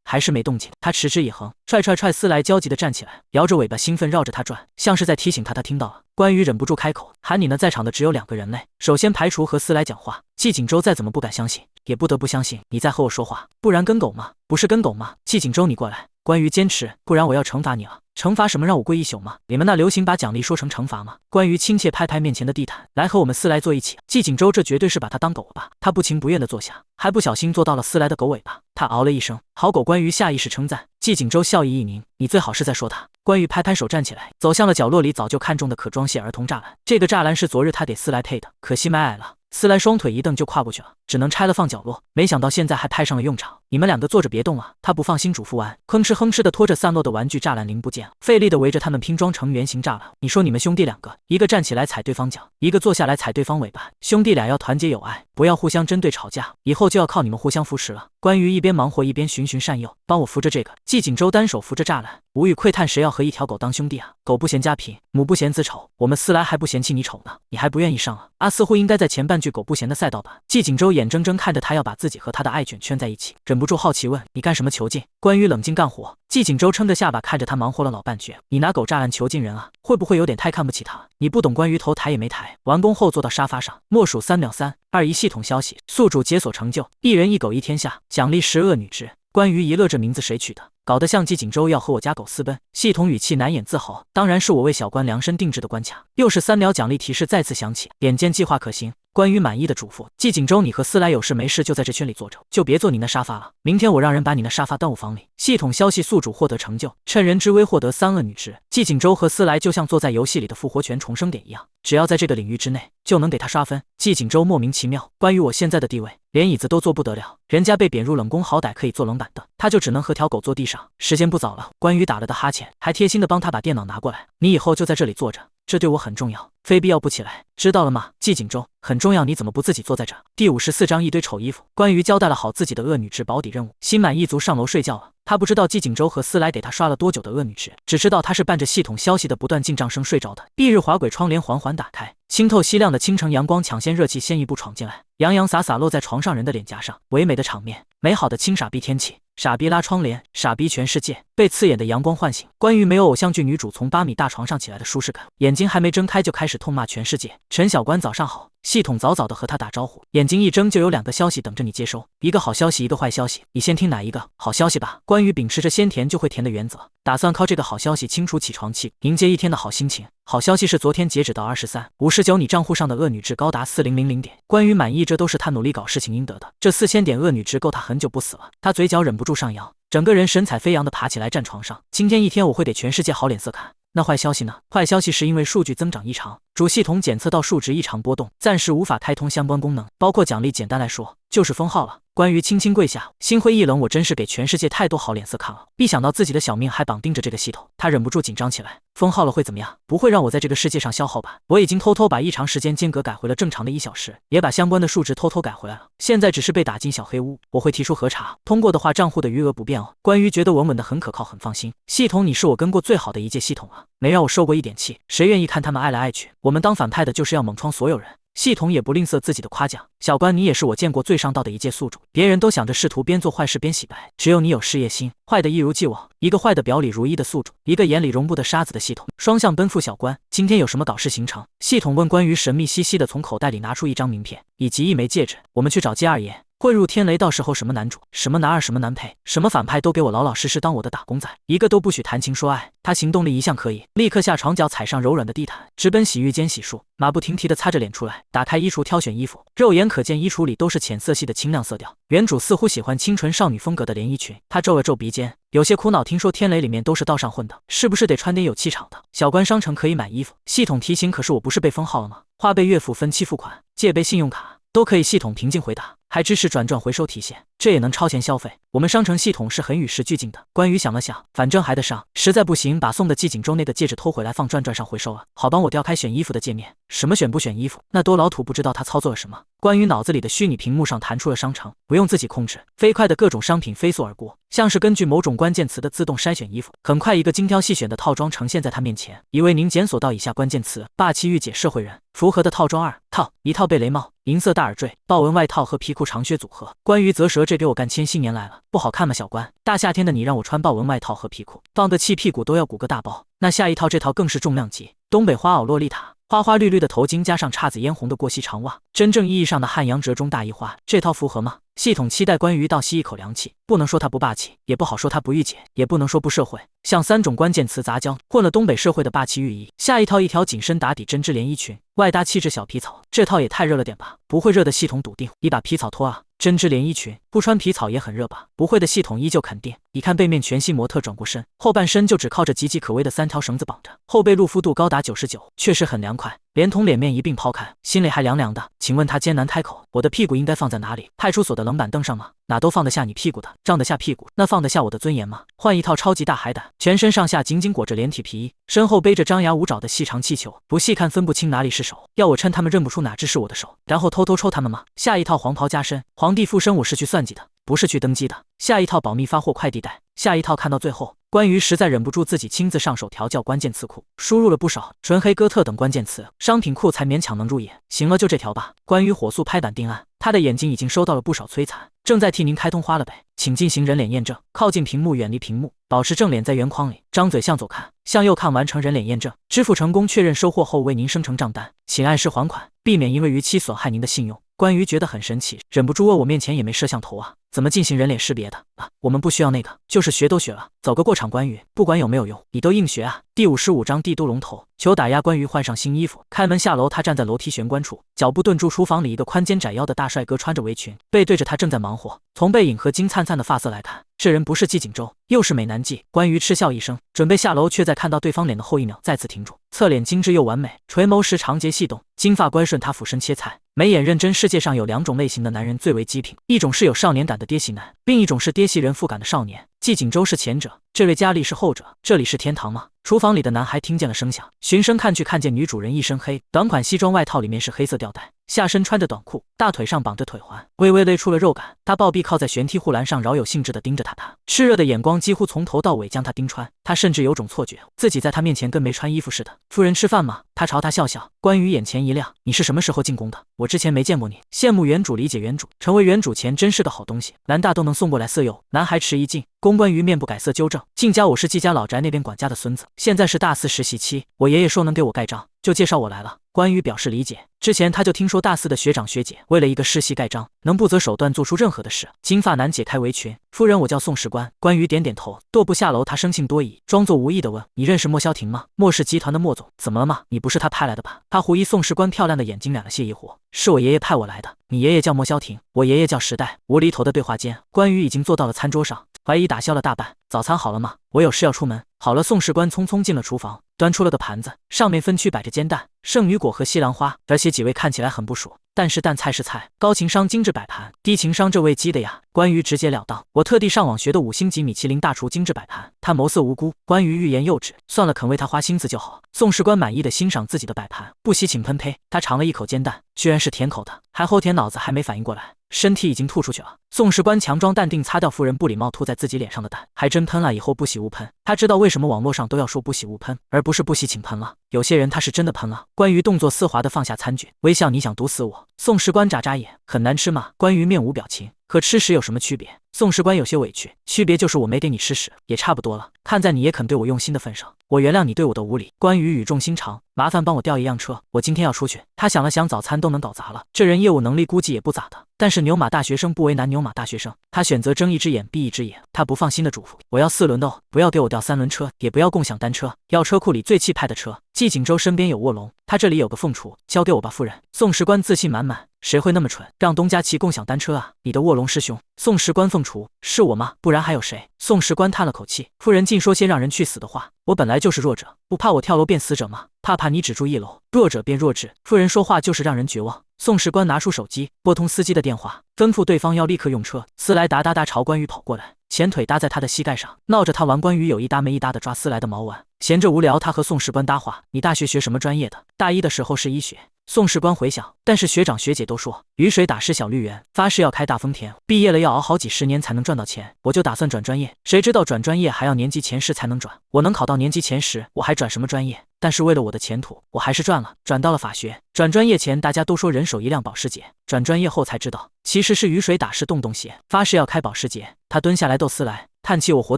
还是没动静，他持之以恒，踹。思来焦急地站起来，摇着尾巴兴奋绕着他转，像是在提醒他，他听到了。关羽忍不住开口，喊你呢，在场的只有2个人类，首先排除和思来讲话。季景舟再怎么不敢相信，也不得不相信你在和我说话，不然跟狗吗？不是跟狗吗？季景舟你过来。关羽坚持，不然我要惩罚你了。惩罚什么？让我跪一宿吗？你们那流行把奖励说成惩罚吗？关羽亲切拍拍面前的地毯，来和我们思来坐一起。季景舟这绝对是把他当狗了吧？他不情不愿地坐下，还不小心坐到了思来的狗尾巴，他嗷了一声，好狗。关羽下意识称赞。季景舟笑意一凝，你最好是在说他。关羽拍拍手站起来，走向了角落里早就看中的可装卸儿童栅栏。这个栅栏是昨日他给思来配的，可惜买矮了。思来双腿一蹬就跨过去了，只能拆了放角落，没想到现在还派上了用场。你们2个坐着别动了，他不放心嘱咐完，哼哧的拖着散落的玩具栅栏零部件，费力的围着他们拼装成圆形栅栏。你说你们兄弟2个，一个站起来踩对方脚，一个坐下来踩对方尾巴，兄弟俩要团结友爱，不要互相针对吵架，以后就要靠你们互相扶持了。关羽一边忙活一边循善诱，帮我扶着这个。季景舟单手扶着栅栏，无语喟叹，谁要和一条狗当兄弟啊？狗不嫌家贫，母不嫌子丑，我们思来还不嫌弃你丑呢，你还不愿意上啊？似乎应该在前半句狗不嫌的赛道吧。季景舟眼睁睁看着他要把自己和他的爱卷圈在一起，忍不住好奇问：“你干什么囚禁？”关羽冷静干活。季景周撑着下巴看着他忙活了老半句：“你拿狗炸案囚禁人啊，会不会有点太看不起他？你不懂。”关羽头抬也没抬，完工后坐到沙发上，默数3秒，3、2、1。系统消息：宿主解锁成就，一人一狗一天下，奖励10恶女之。关羽一乐，这名字谁取的？搞得像季景周要和我家狗私奔。系统语气难掩自豪，当然是我为小关量身定制的关卡。又是3秒奖励提示再次响起，点见计划可行。关羽满意的嘱咐季景周：“你和思来有事没事就在这圈里坐着，就别坐你那沙发了。明天我让人把你那沙发端我房里。”系统消息：宿主获得成就，趁人之危获得3恶女之。季景周和思来就像坐在游戏里的复活泉重生点一样，只要在这个领域之内，就能给他刷分。季景周莫名其妙，关于我现在的地位，连椅子都坐不得了，人家被贬入冷宫，好歹可以坐冷板凳，他就只能和条狗坐地上。时间不早了，关羽打了的哈欠，还贴心的帮他把电脑拿过来。你以后就在这里坐着，这对我很重要，非必要不起来，知道了吗？季景周，很重要，你怎么不自己坐在这？第54章一堆丑衣服。关羽交代了好自己的恶女之保底任务，心满意足上楼睡觉了。他不知道季景周和思来给他刷了多久的恶女值，只知道他是伴着系统消息的不断进账声睡着的。翌日滑轨窗帘缓缓打开，清透晰亮的清晨阳光抢先热气先一步闯进来，洋洋洒洒落在床上人的脸颊上，唯美的场面，美好的亲傻逼天气。傻逼拉窗帘，傻逼全世界。被刺眼的阳光唤醒，关于没有偶像剧女主从8米大床上起来的舒适感，眼睛还没睁开就开始痛骂全世界。陈小关早上好，系统早早的和他打招呼，眼睛一睁就有2个消息等着你接收，一个好消息，一个坏消息，你先听哪一个？好消息吧。关于秉持着先甜就会甜的原则，打算靠这个好消息清除起床气，迎接一天的好心情。好消息是昨天截止到23:59，你账户上的恶女值高达4000点。关于满意，这都是他努力搞事情应得的。这4000点恶女值够他很久不死了。他嘴角忍不住上扬，整个人神采飞扬的爬起来站床上。今天一天我会给全世界好脸色看。那坏消息呢？坏消息是因为数据增长异常，主系统检测到数值异常波动，暂时无法开通相关功能，包括奖励。简单来说，就是封号了。关于轻轻跪下，心灰意冷，我真是给全世界太多好脸色看了。一想到自己的小命还绑定着这个系统，他忍不住紧张起来。封号了会怎么样？不会让我在这个世界上消耗吧？我已经偷偷把异常时间间隔改回了正常的1小时，也把相关的数值偷偷改回来了。现在只是被打进小黑屋，我会提出核查，通过的话账户的余额不变哦。关于觉得稳稳的很可靠，很放心。系统，你是我跟过最好的一届系统了，没让我受过一点气。谁愿意看他们爱来爱去？我们当反派的就是要猛创所有人。系统也不吝啬自己的夸奖，小关，你也是我见过最上道的一届宿主。别人都想着试图边做坏事边洗白，只有你有事业心，坏的一如既往。一个坏的表里如一的宿主，一个眼里容不得沙子的系统，双向奔赴。小关，今天有什么搞事行程？系统问。关于神秘兮兮的从口袋里拿出一张名片以及一枚戒指。我们去找接二爷，混入天雷，到时候什么男主，什么男二，什么男配，什么反派都给我老老实实当我的打工仔，一个都不许谈情说爱。他行动力一向可以，立刻下床，脚踩上柔软的地毯，直奔洗浴间洗漱，马不停蹄地擦着脸出来，打开衣橱挑选衣服，肉眼可见衣橱里都是浅色系的清亮色调。原主似乎喜欢清纯少女风格的连衣裙，他皱了皱鼻尖，有些苦恼。听说天雷里面都是道上混的，是不是得穿点有气场的？小关，商城可以买衣服。系统提醒，可是我不是被封号了吗？花呗月付分期付款，借呗信用卡都可以。系统平静回答，还支持转账回收提现，这也能超前消费。我们商城系统是很与时俱进的。关羽想了想，反正还得上，实在不行把送的季景周那个戒指偷回来放转转上回收了，好帮我调开选衣服的界面。什么选不选衣服？那多老土，不知道他操作了什么。关羽脑子里的虚拟屏幕上弹出了商城，不用自己控制，飞快的各种商品飞速而过，像是根据某种关键词的自动筛选衣服。很快一个精挑细选的套装呈现在他面前，已为您检索到以下关键词：霸气御姐社会人，符合的套装2套，一套贝雷帽，银色大耳坠，豹纹外套和皮裤长靴组合。关于啧舌，这给我干千禧年来了，不好看吗？小关，大夏天的你让我穿豹纹外套和皮裤，放个气屁股都要鼓个大包。那下一套，这套更是重量级，东北花袄洛丽塔，花花绿绿的头巾加上姹紫嫣红的过膝长袜，真正意义上的汉阳折中大衣花，这套符合吗？系统期待。关于倒吸一口凉气，不能说他不霸气，也不好说他不御姐，也不能说不社会，像3种关键词杂交，混了东北社会的霸气寓意。下一套，一条紧身打底针织连衣裙，外搭气质小皮草，这套也太热了点吧？不会热的系统笃定，你把皮草脱啊。针织连衣裙不穿皮草也很热吧？不会的系统依旧肯定。一看背面，全息模特转过身，后半身就只靠着岌岌可危的3条绳子绑着，后背露肤度高达99%，确实很凉快。连同脸面一并抛开，心里还凉凉的。请问他艰难开口，我的屁股应该放在哪里？派出所的冷板凳上吗？哪都放得下你屁股的，胀得下屁股，那放得下我的尊严吗？换一套超级大海胆，全身上下紧紧裹着连体皮衣，身后背着张牙舞爪的细长气球，不细看分不清哪里是手，要我趁他们认不出哪只是我的手，然后偷偷抽他们吗？下一套黄袍加身，皇帝附身，我是去算计的。不是去登机的。下一套保密发货快递袋，下一套看到最后，关于实在忍不住自己亲自上手调教关键词库，输入了不少纯黑哥特等关键词，商品库才勉强能入眼。行了，就这条吧。关于火速拍板定案，他的眼睛已经收到了不少摧残，正在替您开通花了呗，请进行人脸验证，靠近屏幕，远离屏幕，保持正脸在圆框里，张嘴向左看，向右看，完成人脸验证，支付成功，确认收货后为您生成账单，请按时还款，避免因为逾期损害您的信用。关于觉得很神奇，忍不住我面前也没摄像头啊，怎么进行人脸识别的啊？我们不需要那个，就是学都学了，走个过场。关于不管有没有用，你都硬学啊。第55章帝都龙头，求打压。关于换上新衣服，开门下楼，他站在楼梯玄关处，脚步顿住。厨房里一个宽肩窄腰的大帅哥穿着围裙，背对着他正在忙活。从背影和金灿灿的发色来看，这人不是季景舟，又是美男计。关于嗤笑一声，准备下楼，却在看到对方脸的后一秒再次停住。侧脸精致又完美，垂眸时长睫细动，金发乖顺，他俯身切菜，眉眼认真。世界上有两种类型的男人最为极品，一种是有少年感的爹系男，另一种是爹系人妇感的少年。季景舟是前者，这位佳丽是后者。这里是天堂吗？厨房里的男孩听见了声响，循声看去，看见女主人一身黑短款西装外套，里面是黑色吊带，下身穿着短裤，大腿上绑着腿环，微微勒出了肉感。他抱臂靠在旋梯护栏上，饶有兴致地盯着他，炽热的眼光几乎从头到尾将他盯穿。他甚至有种错觉，自己在他面前跟没穿衣服似的。夫人吃饭吗？他朝他笑笑。关于眼前一亮，你是什么时候进宫的？我之前没见过你。羡慕原主，理解原主，成为原主前真是个好东西，兰大都能送过来色诱。男孩迟疑进宫，关于面不改色纠正，靖家我是季家老宅那边管家的孙子，现在是大四实习期，我爷爷说能给我盖章，就介绍我来了。关于表示理解，之前他就听说大四的学长学姐为了一个世袭盖章，能不择手段做出任何的事。金发男解开围裙，夫人我叫宋士官。关于点点头，踱步下楼。他生性多疑，装作无意的问，你认识莫萧庭吗？莫氏集团的莫总。怎么了吗？你不是他派来的吧？他狐疑。宋士官漂亮的眼睛染了些疑惑，是我爷爷派我来的。你爷爷叫莫萧庭，我爷爷叫时代。无厘头的对话间，关于已经坐到了餐桌上，怀疑打消了大半。早餐好了吗？我有事要出门。好了。宋士官匆匆进了厨房，端出了个盘子，上面分区摆着煎蛋、圣女果和西兰花，而且几位看起来很不熟，但是淡菜是菜。高情商精致摆盘，低情商这位鸡的呀。关于直截了当，我特地上网学的5星级米其林大厨精致摆盘。他眸色无辜，关于欲言又止，算了，肯为他花心思就好。宋士官满意的欣赏自己的摆盘，不惜请喷呸。他尝了一口煎蛋，居然是甜口的，还齁甜，脑子还没反应过来，身体已经吐出去了。宋士官强装淡定，擦掉夫人不礼貌吐在自己脸上的蛋，还真喷了，以后不喜勿喷。他知道为什么网络上都要说不喜勿喷，而不是不喜请喷了。有些人他是真的喷了。关于动作丝滑的放下餐具，微笑，你想毒死我？宋士官眨眨眼，很难吃吗？关于面无表情，和吃屎有什么区别？宋士官有些委屈，区别就是我没给你吃屎，也差不多了。看在你也肯对我用心的份上，我原谅你对我的无礼。关于语重心长，麻烦帮我调一辆车，我今天要出去。他想了想，早餐都能搞砸了，这人业务能力估计也不咋的。但是牛马大学生不为难牛马大学生，他选择睁一只眼闭一只眼。他不放心的嘱咐，我要4轮的哦，不要给我调3轮车，也不要共享单车，要车库里最气派的车。季景舟身边有卧龙，他这里有个凤雏，交给我吧夫人。宋士官自信满满，谁会那么蠢，让东家骑共享单车啊？你的卧龙师兄。宋士官凤雏，是我吗？不然还有谁？宋士官叹了口气，夫人竟说些让人去死的话。我本来就是弱者，不怕我跳楼变死者吗？怕你只住1楼，弱者变弱智。夫人说话就是让人绝望。宋士官拿出手机，拨通司机的电话，吩咐对方要立刻用车。斯莱达朝关羽跑过来，前腿搭在他的膝盖上，闹着他玩。关羽有一搭没一搭的抓斯莱的毛玩，闲着无聊，他和宋士官搭话，你大学学什么专业的？大一的时候是医学。宋士官回想，但是学长学姐都说雨水打湿小绿园，发誓要开大丰田，毕业了要熬好几10年才能赚到钱。我就打算转专业，谁知道转专业还要年级前10才能转，我能考到年级前10，我还转什么专业？但是为了我的前途，我还是转了，转到了法学。转专业前大家都说人手一辆保时捷，转专业后才知道其实是雨水打湿洞鞋，发誓要开保时捷。他蹲下来逗斯莱，叹气，我活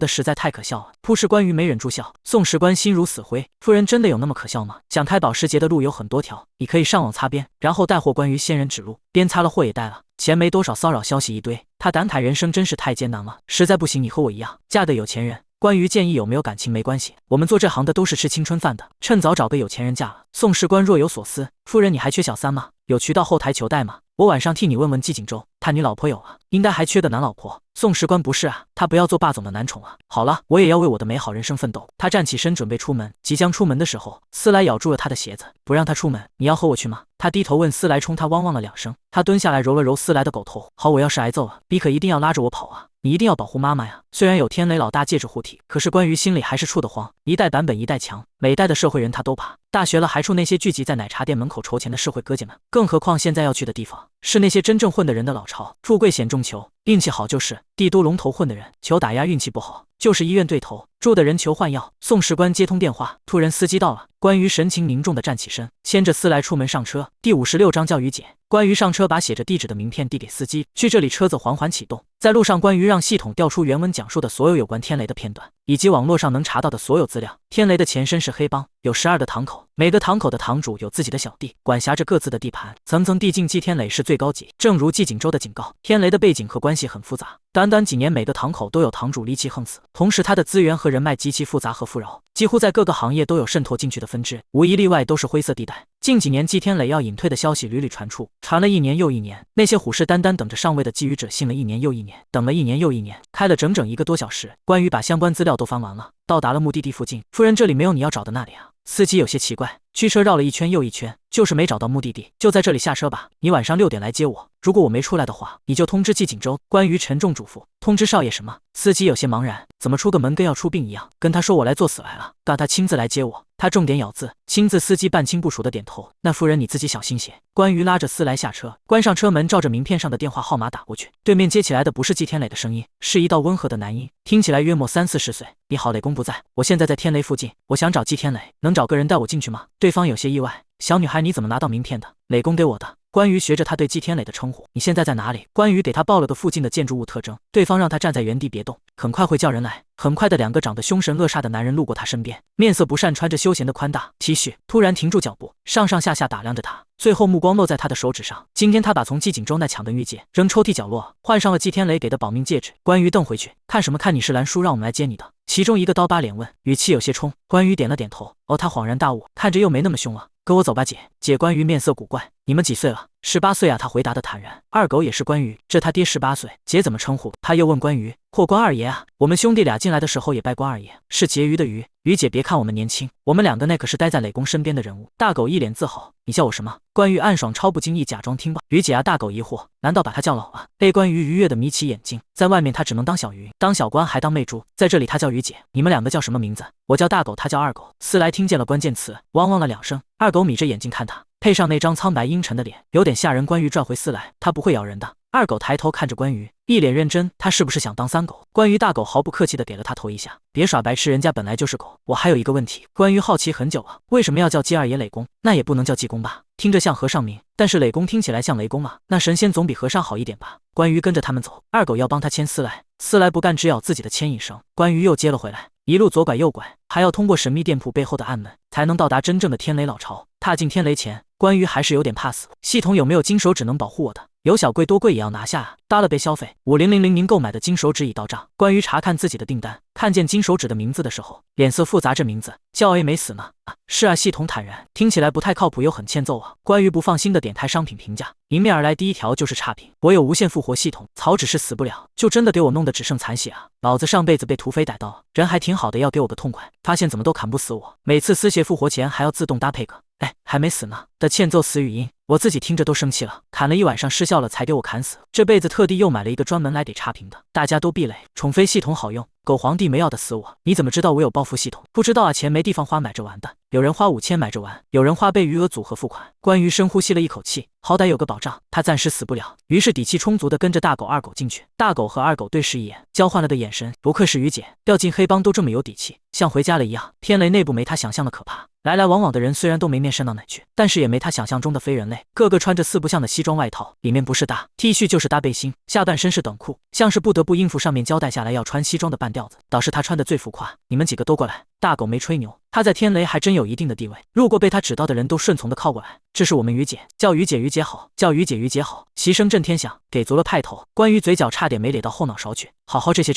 得实在太可笑了。扑哧，关羽没忍住笑。宋士官心如死灰，夫人真的有那么可笑吗？想开保时捷的路有很多条，你可以上网擦边，然后带货。关羽仙人指路，边擦了货也带了钱，没多少，骚扰消息一堆。他感慨人生真是太艰难了，实在不行你和我一样，嫁个有钱人。关于建议有没有感情没关系，我们做这行的都是吃青春饭的，趁早找个有钱人嫁了。宋士官若有所思，夫人你还缺小三吗？有渠道后台求贷吗？我晚上替你问问季景舟，他你老婆有了，应该还缺个男老婆。宋士官不是啊，他不要做霸总的男宠啊。好了，我也要为我的美好人生奋斗。他站起身准备出门，即将出门的时候，斯莱咬住了他的鞋子，不让他出门。你要和我去吗？他低头问斯莱，冲他汪汪了2声。他蹲下来揉了揉斯莱的狗头，好，我要是挨揍了，你可一定要拉着我跑啊，你一定要保护妈妈呀。虽然有天雷老大借着护体，可是关于心里还是怵得慌，一代版本一代强，每代的社会人他都怕。大学了还怵那些聚集在奶茶店门口筹钱的社会哥姐们，更何况现在要去的地方是那些真正混的人的老巢。富贵险中求，运气好就是帝都龙头混的人求打压，运气不好就是医院对头住的人求换药。宋士官接通电话，突然司机到了。关于神情凝重地站起身，牵着思来出门上车。第56章叫于姐。关于上车，把写着地址的名片递给司机。去这里，车子缓缓启动。在路上，关于让系统调出原文讲述的所有有关天雷的片段，以及网络上能查到的所有资料。天雷的前身是黑帮，有12个堂口，每个堂口的堂主有自己的小弟，管辖着各自的地盘，层层递进。祭天雷是最高级，正如季景州的警告，天雷的背景和关系很复杂。短短几年，每个堂口都有堂主离奇横死，同时他的资源和人脉极其复杂和富饶，几乎在各个行业都有渗透进去的分支，无一例外都是灰色地带。近几年，祭天磊要隐退的消息屡屡传出，传了一年又一年。那些虎视眈眈等着上位的觊觎者信了一年又一年，等了一年又一年，开了整整1个多小时。关于把相关资料都翻完了，到达了目的地附近。夫人，这里没有你要找的那里啊。司机有些奇怪，驱车绕了一圈又一圈，就是没找到目的地。就在这里下车吧，你晚上6点来接我。如果我没出来的话，你就通知季景州。关于沉重嘱咐，通知少爷什么？司机有些茫然，怎么出个门跟要出殡一样？跟他说我来作死来了，让他亲自来接我。他重点咬字，亲自。司机半清不熟的点头。那夫人你自己小心些。关于拉着思来下车，关上车门，照着名片上的电话号码打过去。对面接起来的不是季天磊的声音，是一道温和的男音，听起来约莫30-40岁。你好，磊公不在，我现在在天雷附近，我想找季天磊，能找个人带我进去吗？对方有些意外，小女孩你怎么拿到名片的？磊公给我的。关于学着他对季天磊的称呼，你现在在哪里？关于给他报了个附近的建筑物特征，对方让他站在原地别动，很快会叫人来。很快的，2个长得凶神恶煞的男人路过他身边，面色不善，穿着休闲的宽大 T 恤，突然停住脚步，上上下下打量着他，最后目光落在他的手指上。今天他把从季景州那抢的玉戒扔抽屉角落，换上了季天磊给的保命戒指。关于瞪回去，看什么看？你是兰叔让我们来接你的。其中一个刀疤脸问，语气有些冲。关于点了点头。哦，他恍然大悟，看着又没那么凶了。跟我走吧，姐。姐。关于面色古怪，你们几岁了？18岁啊，他回答的坦然。二狗也是关于，这他爹18岁，姐怎么称呼？他又问关于，或关二爷啊。我们兄弟俩进来的时候也拜关二爷，是婕妤的妤。于姐，别看我们年轻，我们2个那可是待在磊公身边的人物。大狗一脸自豪，你叫我什么？关于暗爽，超不经意假装听吧。于姐啊，大狗疑惑，难道把他叫老啊？被关于愉悦的眯起眼睛，在外面他只能当小鱼，当小官还当媚猪，在这里他叫于姐。你们2个叫什么名字？我叫大狗，他叫二狗。思来听见了关键词，汪汪了2声。二狗眯着眼睛看他，配上那张苍白阴沉的脸，有点吓人。关于转回思来，他不会咬人的。二狗抬头看着关于，一脸认真，他是不是想当3狗？关于大狗毫不客气地给了他头一下，别耍白痴，人家本来就是狗。我还有一个问题。关于好奇很久了，为什么要叫季二爷磊公？那也不能叫季公吧，听着像和尚名，但是磊公听起来像雷公啊，那神仙总比和尚好一点吧。关于跟着他们走，二狗要帮他牵思来，思来不干，只咬自己的牵引绳。关于又接了回来，一路左拐右拐，还要通过神秘店铺背后的暗门，才能到达真正的天雷老巢。踏进天雷前，关于还是有点怕死，系统有没有金手指能保护我的？有小贵多贵也要拿下啊！搭了被消费50000您购买的金手指已到账。关于查看自己的订单，看见金手指的名字的时候，脸色复杂。这名字叫 A 没死呢？啊，是啊。系统坦然，听起来不太靠谱，又很欠揍啊。关于不放心的点开商品评价，迎面而来第一条就是差评。我有无限复活系统，草只是死不了，就真的给我弄得只剩残血啊！老子上辈子被土匪逮到了，人还挺好的，要给我个痛快，发现怎么都砍不死我，每次丝血复活前还要自动搭配个哎还没死呢的欠揍死语音，我自己听着都生气了。砍了一晚上失效了才给我砍死，这辈子特地又买了一个专门来给差评的，大家都避雷。宠妃系统好用，狗皇帝没要的死我。你怎么知道我有报复系统？不知道啊，钱没地方花买着玩的，有人花5000买着玩，有人花被余额组合付款。关于深呼吸了一口气，好歹有个保障，他暂时死不了，于是底气充足的跟着大狗二狗进去。大狗和二狗对视一眼，交换了的眼神，不愧是于姐，掉进黑帮都这么有底气，像回家了一样。天雷内部没他想象的可怕，来来往往的人虽然都没面渗到哪去，但是也没他想象中的非人类，个个穿着4不像的西装外套，里面不是大 T 恤就是大背心，下半身是短裤，像是不得不应付上面交代下来要穿西装的半吊子，倒是他穿的最浮夸。你们几个都过来。大狗没吹牛，他在天雷还真有一定的地位，如果被他指到的人都顺从的靠过来。这是我们于姐，叫于姐，于姐好，叫于姐，于姐好。齐声震天响，给足了派头。关于嘴角差点没咧到后脑勺去。好好，这些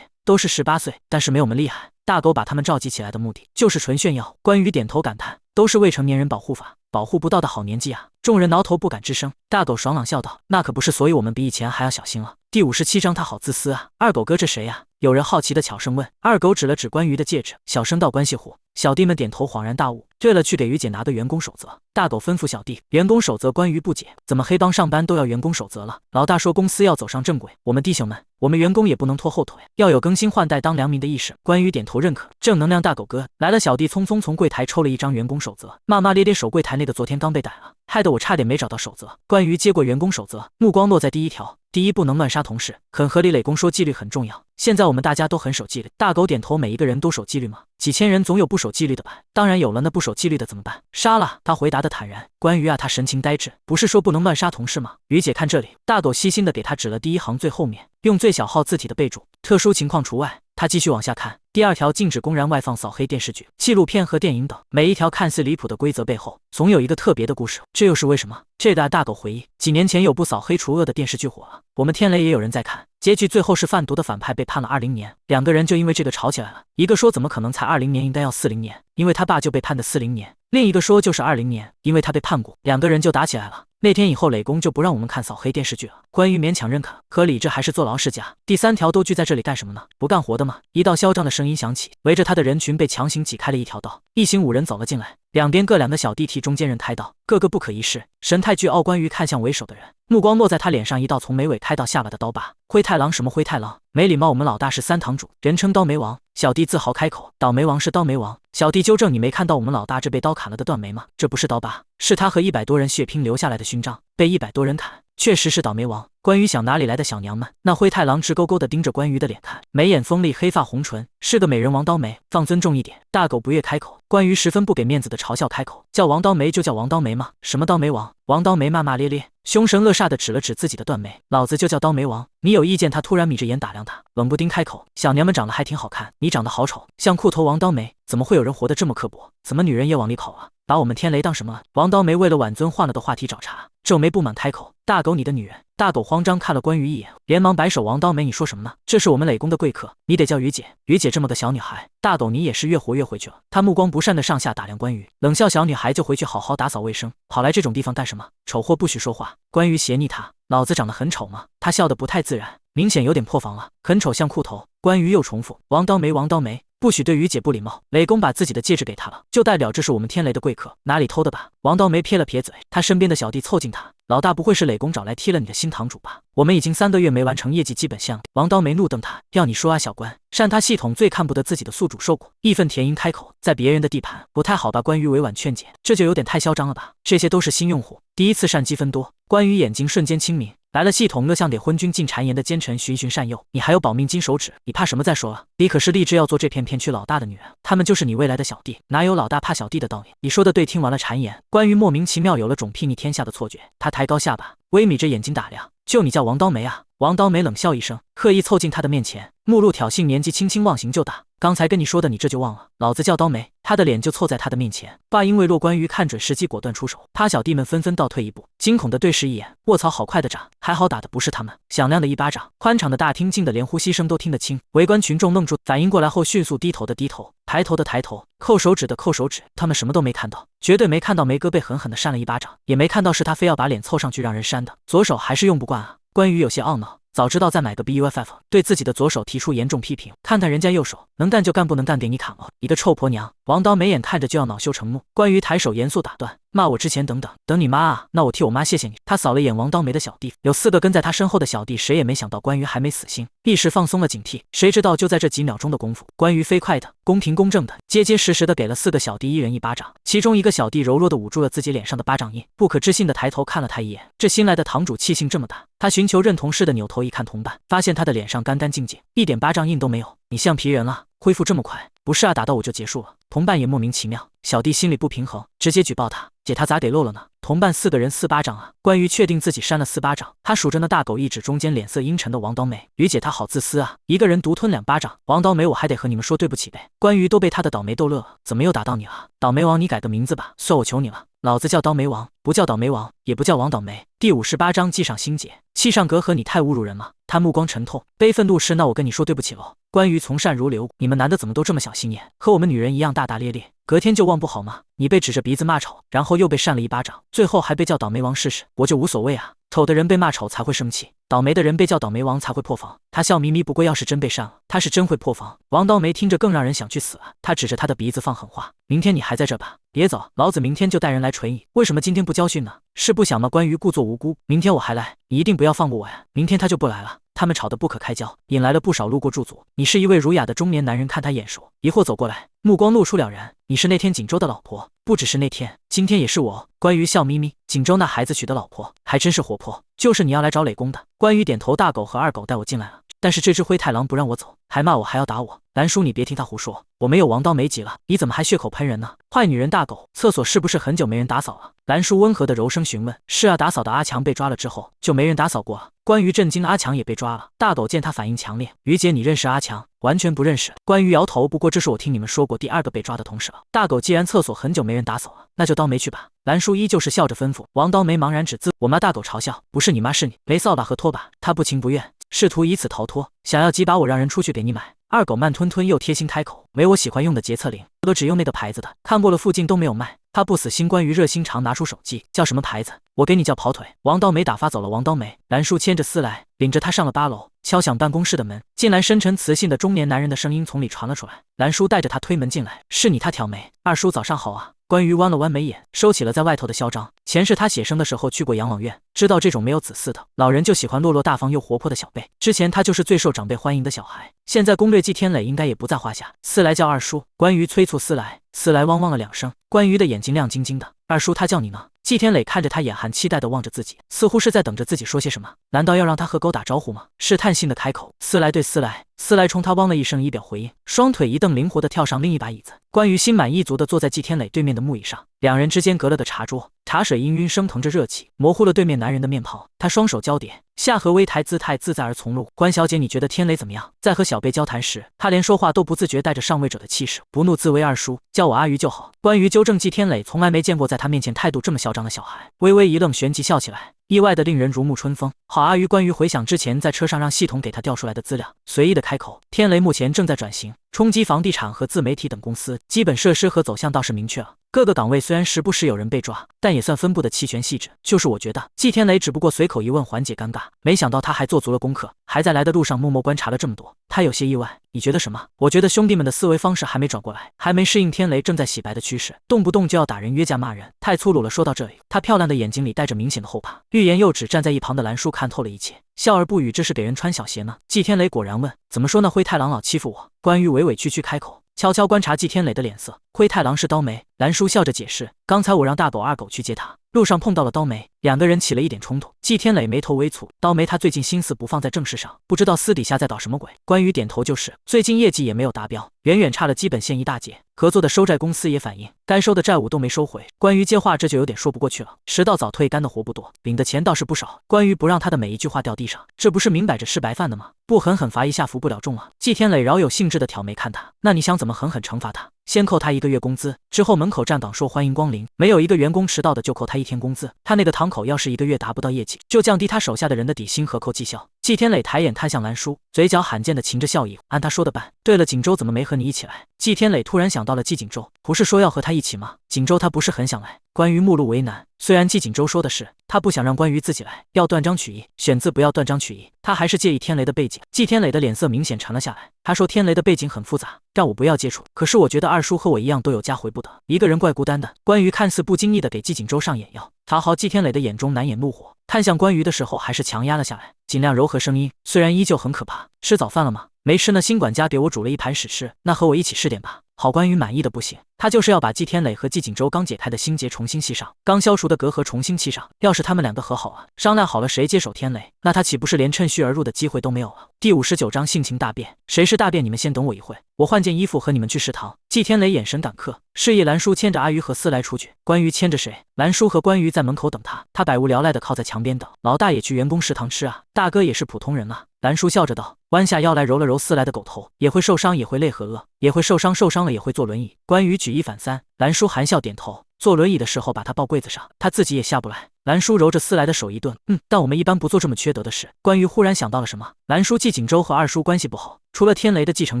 都是18岁，但是没我们厉害。大狗把他们召集起来的目的就是纯炫耀。关于点头感叹，都是未成年人保护法，保护不到的好年纪啊。众人挠头不敢吱声。大狗爽朗笑道，那可不是，所以我们比以前还要小心了。第57章，他好自私啊。二狗哥这谁呀？有人好奇的悄声问。二狗指了指关于的戒指，小声道关系户。小弟们点头恍然大悟。对了，去给于姐拿个员工守则。大狗吩咐小弟，员工守则。关于不解，怎么黑帮上班都要员工守则了？老大说公司要走上正轨，我们弟兄们，我们员工也不能拖后腿，要有更新换代当良民的意识。关于点头认可，正能量大狗哥来了。小弟匆匆从柜台抽了一张员工守则，骂骂咧咧守柜台那个昨天刚被逮了，害得我差点没找到守则。关于接过员工守则，目光落在第一条，第一，不能乱杀同事，很合理。磊公说纪律很重要，现在我们大家都很守纪律。大狗点头，每一个人都守纪律吗？几千人总有不守纪律的吧？当然有了，那不守纪律的怎么办？杀了他。回答的坦然。关于啊，他神情呆滞，不是说不能乱杀同事吗？于姐看这里，大狗细心的给他指了第一行最后面，用最小号字体的备注，特殊情况除外。他继续往下看，第二条禁止公然外放扫黑电视剧、纪录片和电影等。每一条看似离谱的规则背后，总有一个特别的故事。这又是为什么？这个大狗回忆，几年前有部扫黑除恶的电视剧火了，我们天雷也有人在看。结局最后是贩毒的反派被判了20年，两个人就因为这个吵起来了。一个说怎么可能才20年，应该要40年，因为他爸就被判的40年。另一个说就是20年，因为他被判过。两个人就打起来了。那天以后，磊公就不让我们看扫黑电视剧了。关于勉强认可，可理智还是坐牢是假。第三条，都聚在这里干什么呢？不干活的吗？一道嚣张的声音响起，围着他的人群被强行挤开了一条道。一行5人走了进来，两边各2个小弟替中间人开道，个个不可一世，神态倨傲。关于看向为首的人，目光落在他脸上一道从眉尾开到下巴的刀疤。灰太狼？什么灰太狼？没礼貌！我们老大是3堂主，人称刀眉王。小弟自豪开口，倒霉王是刀眉王。小弟纠正，你没看到我们老大这被刀砍了的断眉吗？这不是刀疤，是他和100多人血拼留下来的勋章，被100多人砍，确实是倒霉王。关于想哪里来的小娘们？那灰太狼直勾勾地盯着关于的脸看，眉眼锋利，黑发红唇，是个美人王刀眉。放尊重一点。大狗不悦开口，关于十分不给面子的嘲笑开口，叫王刀眉就叫王刀眉吗？什么刀眉王？王刀眉骂骂咧咧，凶神恶煞地指了指自己的断眉，老子就叫刀眉王，你有意见？他突然眯着眼打量他，冷不丁开口，小娘们长得还挺好看，你长得好丑，像裤头王刀眉。怎么会有人活得这么刻薄？怎么女人也往里跑啊？把我们天雷当什么？王刀眉为了挽尊换了的话题找茬，皱眉不满开口，大狗你的女人。大狗慌张看了关羽一眼，连忙摆手，王刀眉你说什么呢？这是我们磊公的贵客，你得叫于姐。于姐这么个小女孩，大狗你也是越活越回去了。他目光不善的上下打量关羽，冷笑，小女孩就回去好好打扫卫生，跑来这种地方干什么？丑货不许说话。关羽斜睨他，老子长得很丑吗？他笑得不太自然，明显有点破防了，很丑像裤头。关羽又重复，王刀眉王刀眉，不许对于姐不礼貌。磊公把自己的戒指给他了，就代表这是我们天雷的贵客，哪里偷的吧？王刀眉撇了撇嘴，他身边的小弟凑近他，老大不会是磊公找来踢了你的新堂主吧？我们已经3个月没完成业绩基本项了。王刀眉怒瞪他，要你说啊小关，善他系统最看不得自己的宿主受苦。义愤填膺开口，在别人的地盘不太好吧？关羽委婉劝解，这就有点太嚣张了吧？这些都是新用户，第一次善积分多。关羽眼睛瞬间清明，来了系统像得昏君进谗言的奸臣，循循善诱，你还有保命金手指，你怕什么？再说了，你可是立志要做这片片区老大的女人，他们就是你未来的小弟，哪有老大怕小弟的道理？你说的对。听完了谗言，关羽莫名其妙有了种睥睨天下的错觉，他抬高下巴，微眯着眼睛打量，就你叫王刀眉啊？王刀眉冷笑一声，刻意凑近他的面前，目露挑衅，年纪轻轻忘形就打。刚才跟你说的，你这就忘了？老子叫刀眉。他的脸就凑在他的面前。话音未落，关羽看准时机，果断出手。他小弟们纷纷倒退一步，惊恐的对视一眼。卧槽，好快的掌！还好打的不是他们。响亮的一巴掌，宽敞的大厅静得连呼吸声都听得清。围观群众愣住，反应过来后迅速低头的低头，抬头的抬头，扣手指的扣手指。他们什么都没看到，绝对没看到梅哥被狠狠的扇了一巴掌，也没看到是他非要把脸凑上去让人扇的。左手还是用不惯啊。关羽有些懊恼，早知道再买个 BUFF， 对自己的左手提出严重批评。看看人家右手，能干就干，不能干给你砍了。一个臭婆娘！王刀眉眼看着就要恼羞成怒。关羽抬手严肃打断，骂我之前等你妈啊！那我替我妈谢谢你。他扫了眼王刀眉的小弟，有4个跟在他身后的小弟，谁也没想到关羽还没死心，一时放松了警惕。谁知道就在这几秒钟的功夫，关羽飞快的、公平公正的、结结实实的给了4个小弟1人1巴掌。其中一个小弟柔弱的捂住了自己脸上的巴掌印，不可置信的抬头看了他一眼。这新来的堂主气性这么大。他寻求认同似的扭头一看同伴，发现他的脸上干干净净，一点巴掌印都没有。你橡皮人了，恢复这么快？不是啊，打到我就结束了。同伴也莫名其妙，小弟心里不平衡，直接举报他。姐他咋给漏了呢？同伴4个人4巴掌啊！关羽确定自己扇了4巴掌，他数着那大狗，一指中间脸色阴沉的王刀眉。于姐她好自私啊，一个人独吞2巴掌。王刀眉，我还得和你们说对不起呗。关羽都被他的倒霉逗乐了，怎么又打到你了？倒霉王，你改个名字吧，算我求你了。老子叫刀眉王，不叫倒霉王，也不叫王倒霉。第58章记上心结，气上隔阂，你太侮辱人了。他目光沉痛，悲愤怒斥，那我跟你说对不起喽。关羽从善如流，你们男的怎么都这么小心眼，和我们女人一样大大咧咧，隔天就忘不好吗？你被指着鼻子骂丑，然后又被扇了1巴掌，最后还被叫倒霉王试试，我就无所谓啊。丑的人被骂丑才会生气，倒霉的人被叫倒霉王才会破防。他笑眯眯，不过要是真被扇了，他是真会破防。王刀眉听着更让人想去死啊！他指着他的鼻子放狠话，明天你还在这吧？别走，老子明天就带人来锤你。为什么今天不教训呢？是不想吗？关羽故作无辜，明天我还来，你一定不要放过我呀！明天他就不来了。他们吵得不可开交，引来了不少路过驻足。你是一位儒雅的中年男人，看他眼熟，疑惑走过来，目光露出了然。你是那天锦州的老婆？不只是那天，今天也是我。关羽笑眯眯，锦州那孩子娶的老婆还真是活泼。就是你要来找磊公的。关羽点头，大狗和二狗带我进来了，但是这只灰太狼不让我走，还骂我还要打我。兰叔，你别听他胡说，我没有王刀没几了，你怎么还血口喷人呢？坏女人！大狗，厕所是不是很久没人打扫了？兰叔温和的柔声询问。是啊，打扫的阿强被抓了之后，就没人打扫过了。关羽震惊，阿强也被抓了。大狗见他反应强烈，于姐，你认识阿强？完全不认识。关羽摇头，不过这是我听你们说过第2个被抓的同事了。大狗，既然厕所很久没人打扫了，那就刀梅去吧。兰叔依旧是笑着吩咐。王刀梅茫然指自我妈。大狗嘲笑，不是你妈是你，没扫把和拖把。他不情不愿，试图以此逃脱，想要几把我让人出去给你买。二狗慢吞吞又贴心开口，没我喜欢用的洁厕灵，我都只用那个牌子的，看过了附近都没有卖。他不死心，关羽热心肠拿出手机，叫什么牌子？我给你叫跑腿。王刀梅打发走了王刀梅，兰叔牵着思来，领着他上了8楼，敲响办公室的门。进来深沉磁性的中年男人的声音从里传了出来。兰叔带着他推门进来，是你？他挑眉。二叔早上好啊。关羽弯了弯眉眼，收起了在外头的嚣张。前世他写生的时候去过养老院，知道这种没有子嗣的老人就喜欢落落大方又活泼的小辈。之前他就是最受长辈欢迎的小孩，现在攻略季天磊应该也不在话下。思来叫二叔。关羽催促思来，思来汪汪了2声。关羽的眼睛亮晶晶的。二叔他叫你呢。季天磊看着他，眼含期待地望着自己，似乎是在等着自己说些什么。难道要让他和狗打招呼吗？试探性的开口。思来对思来，思来冲他汪了一声以表回应，双腿一蹬，灵活地跳上另一把椅子。关羽心满意足地坐在季天磊对面的木椅上，两人之间隔了个茶桌，茶水氤氲升腾着热气，模糊了对面男人的面庞。他双手交叠，下颌微抬，姿态自在而从容。关小姐，你觉得天磊怎么样？在和小辈交谈时，他连说话都不自觉带着上位者的气势，不怒自威。二叔，叫我阿鱼就好。关羽纠正季天磊，从来没见过在他面前态度这么嚣张的小孩，微微一愣，旋即笑起来，意外的令人如沐春风。好，阿鱼。关羽回想之前在车上让系统给他调出来的资料，随意的开口。天雷目前正在转型，冲击房地产和自媒体等公司，基本设施和走向倒是明确了。各个岗位虽然时不时有人被抓，但也算分布的齐全细致。就是我觉得季天雷只不过随口一问缓解尴尬，没想到他还做足了功课，还在来的路上默默观察了这么多。他有些意外。你觉得什么？我觉得兄弟们的思维方式还没转过来，还没适应天雷正在洗白的趋势，动不动就要打人约架骂人，太粗鲁了。说到这里，他漂亮的眼睛里带着明显的后怕，欲言又止。站在一旁的兰叔看透了一切，笑而不语。这是给人穿小鞋呢？季天雷果然问。怎么说呢？灰太狼老欺负我。关羽委委屈屈开口，悄悄观察季天磊的脸色。灰太狼是刀梅。兰叔笑着解释，刚才我让大狗二狗去接他，路上碰到了刀梅，两个人起了一点冲突。季天磊眉头微蹙，刀梅他最近心思不放在正事上，不知道私底下在捣什么鬼。关羽点头，就是最近业绩也没有达标，远远差了基本线一大截。合作的收债公司也反映，该收的债务都没收回。关羽接话，这就有点说不过去了。食到早退，干的活不多，领的钱倒是不少。关羽不让他的每一句话掉地上，这不是明摆着吃白饭的吗？不狠狠罚一下，服不了众啊。季天磊饶有兴致的挑眉看他，那你想怎么狠狠惩罚他？先扣他1个月工资，之后门口站岗说欢迎光临，没有一个员工迟到的就扣他1天工资。他那个堂口要是1个月达不到业绩，就降低他手下的人的底薪和扣绩效。季天磊抬眼看向兰叔，嘴角罕见的噙着笑意，按他说的办。对了，锦州怎么没和你一起来？季天磊突然想到了季锦州，不是说要和他一起吗？锦州他不是很想来。关于目露为难，虽然季锦州说的是他不想让关于自己来，要断章取义，选字不要断章取义，他还是介意天雷的背景。季天磊的脸色明显沉了下来，他说天雷的背景很复杂，让我不要接触，可是我觉得二叔和我一样都有家回不得，一个人怪孤单的。关于看似不经意的给季锦州上眼药，讨好季天磊的眼中难掩怒火，看向关于的时候还是强压了下来，尽量柔和声音，虽然依旧很可怕。吃早饭了吗？没吃呢，新管家给我煮了一盘屎吃，那和我一起吃点吧。好，关于满意的不行，他就是要把季天磊和季锦州刚解开的心结重新系上，刚消除的隔阂重新砌上。要是他们2个和好啊，商量好了谁接手天磊，那他岂不是连趁虚而入的机会都没有了？第59章性情大变。谁是大变？你们先等我一会，我换件衣服和你们去食堂。季天磊眼神赶客，示意兰叔牵着阿鱼和思来出去。关于牵着谁？兰叔和关于在门口等他，他百无聊赖的靠在墙边等。老大也去员工食堂吃啊，大哥也是普通人啊。兰叔笑着道，弯下腰来揉了揉思来的狗头，也会受伤，也会累和饿，也会受伤，受伤了也会坐轮椅。关于举一反三，兰叔含笑点头。坐轮椅的时候把他抱柜子上，他自己也下不来。兰叔揉着思来的手一顿，但我们一般不做这么缺德的事。关于忽然想到了什么，兰叔季锦州和二叔关系不好，除了天雷的继承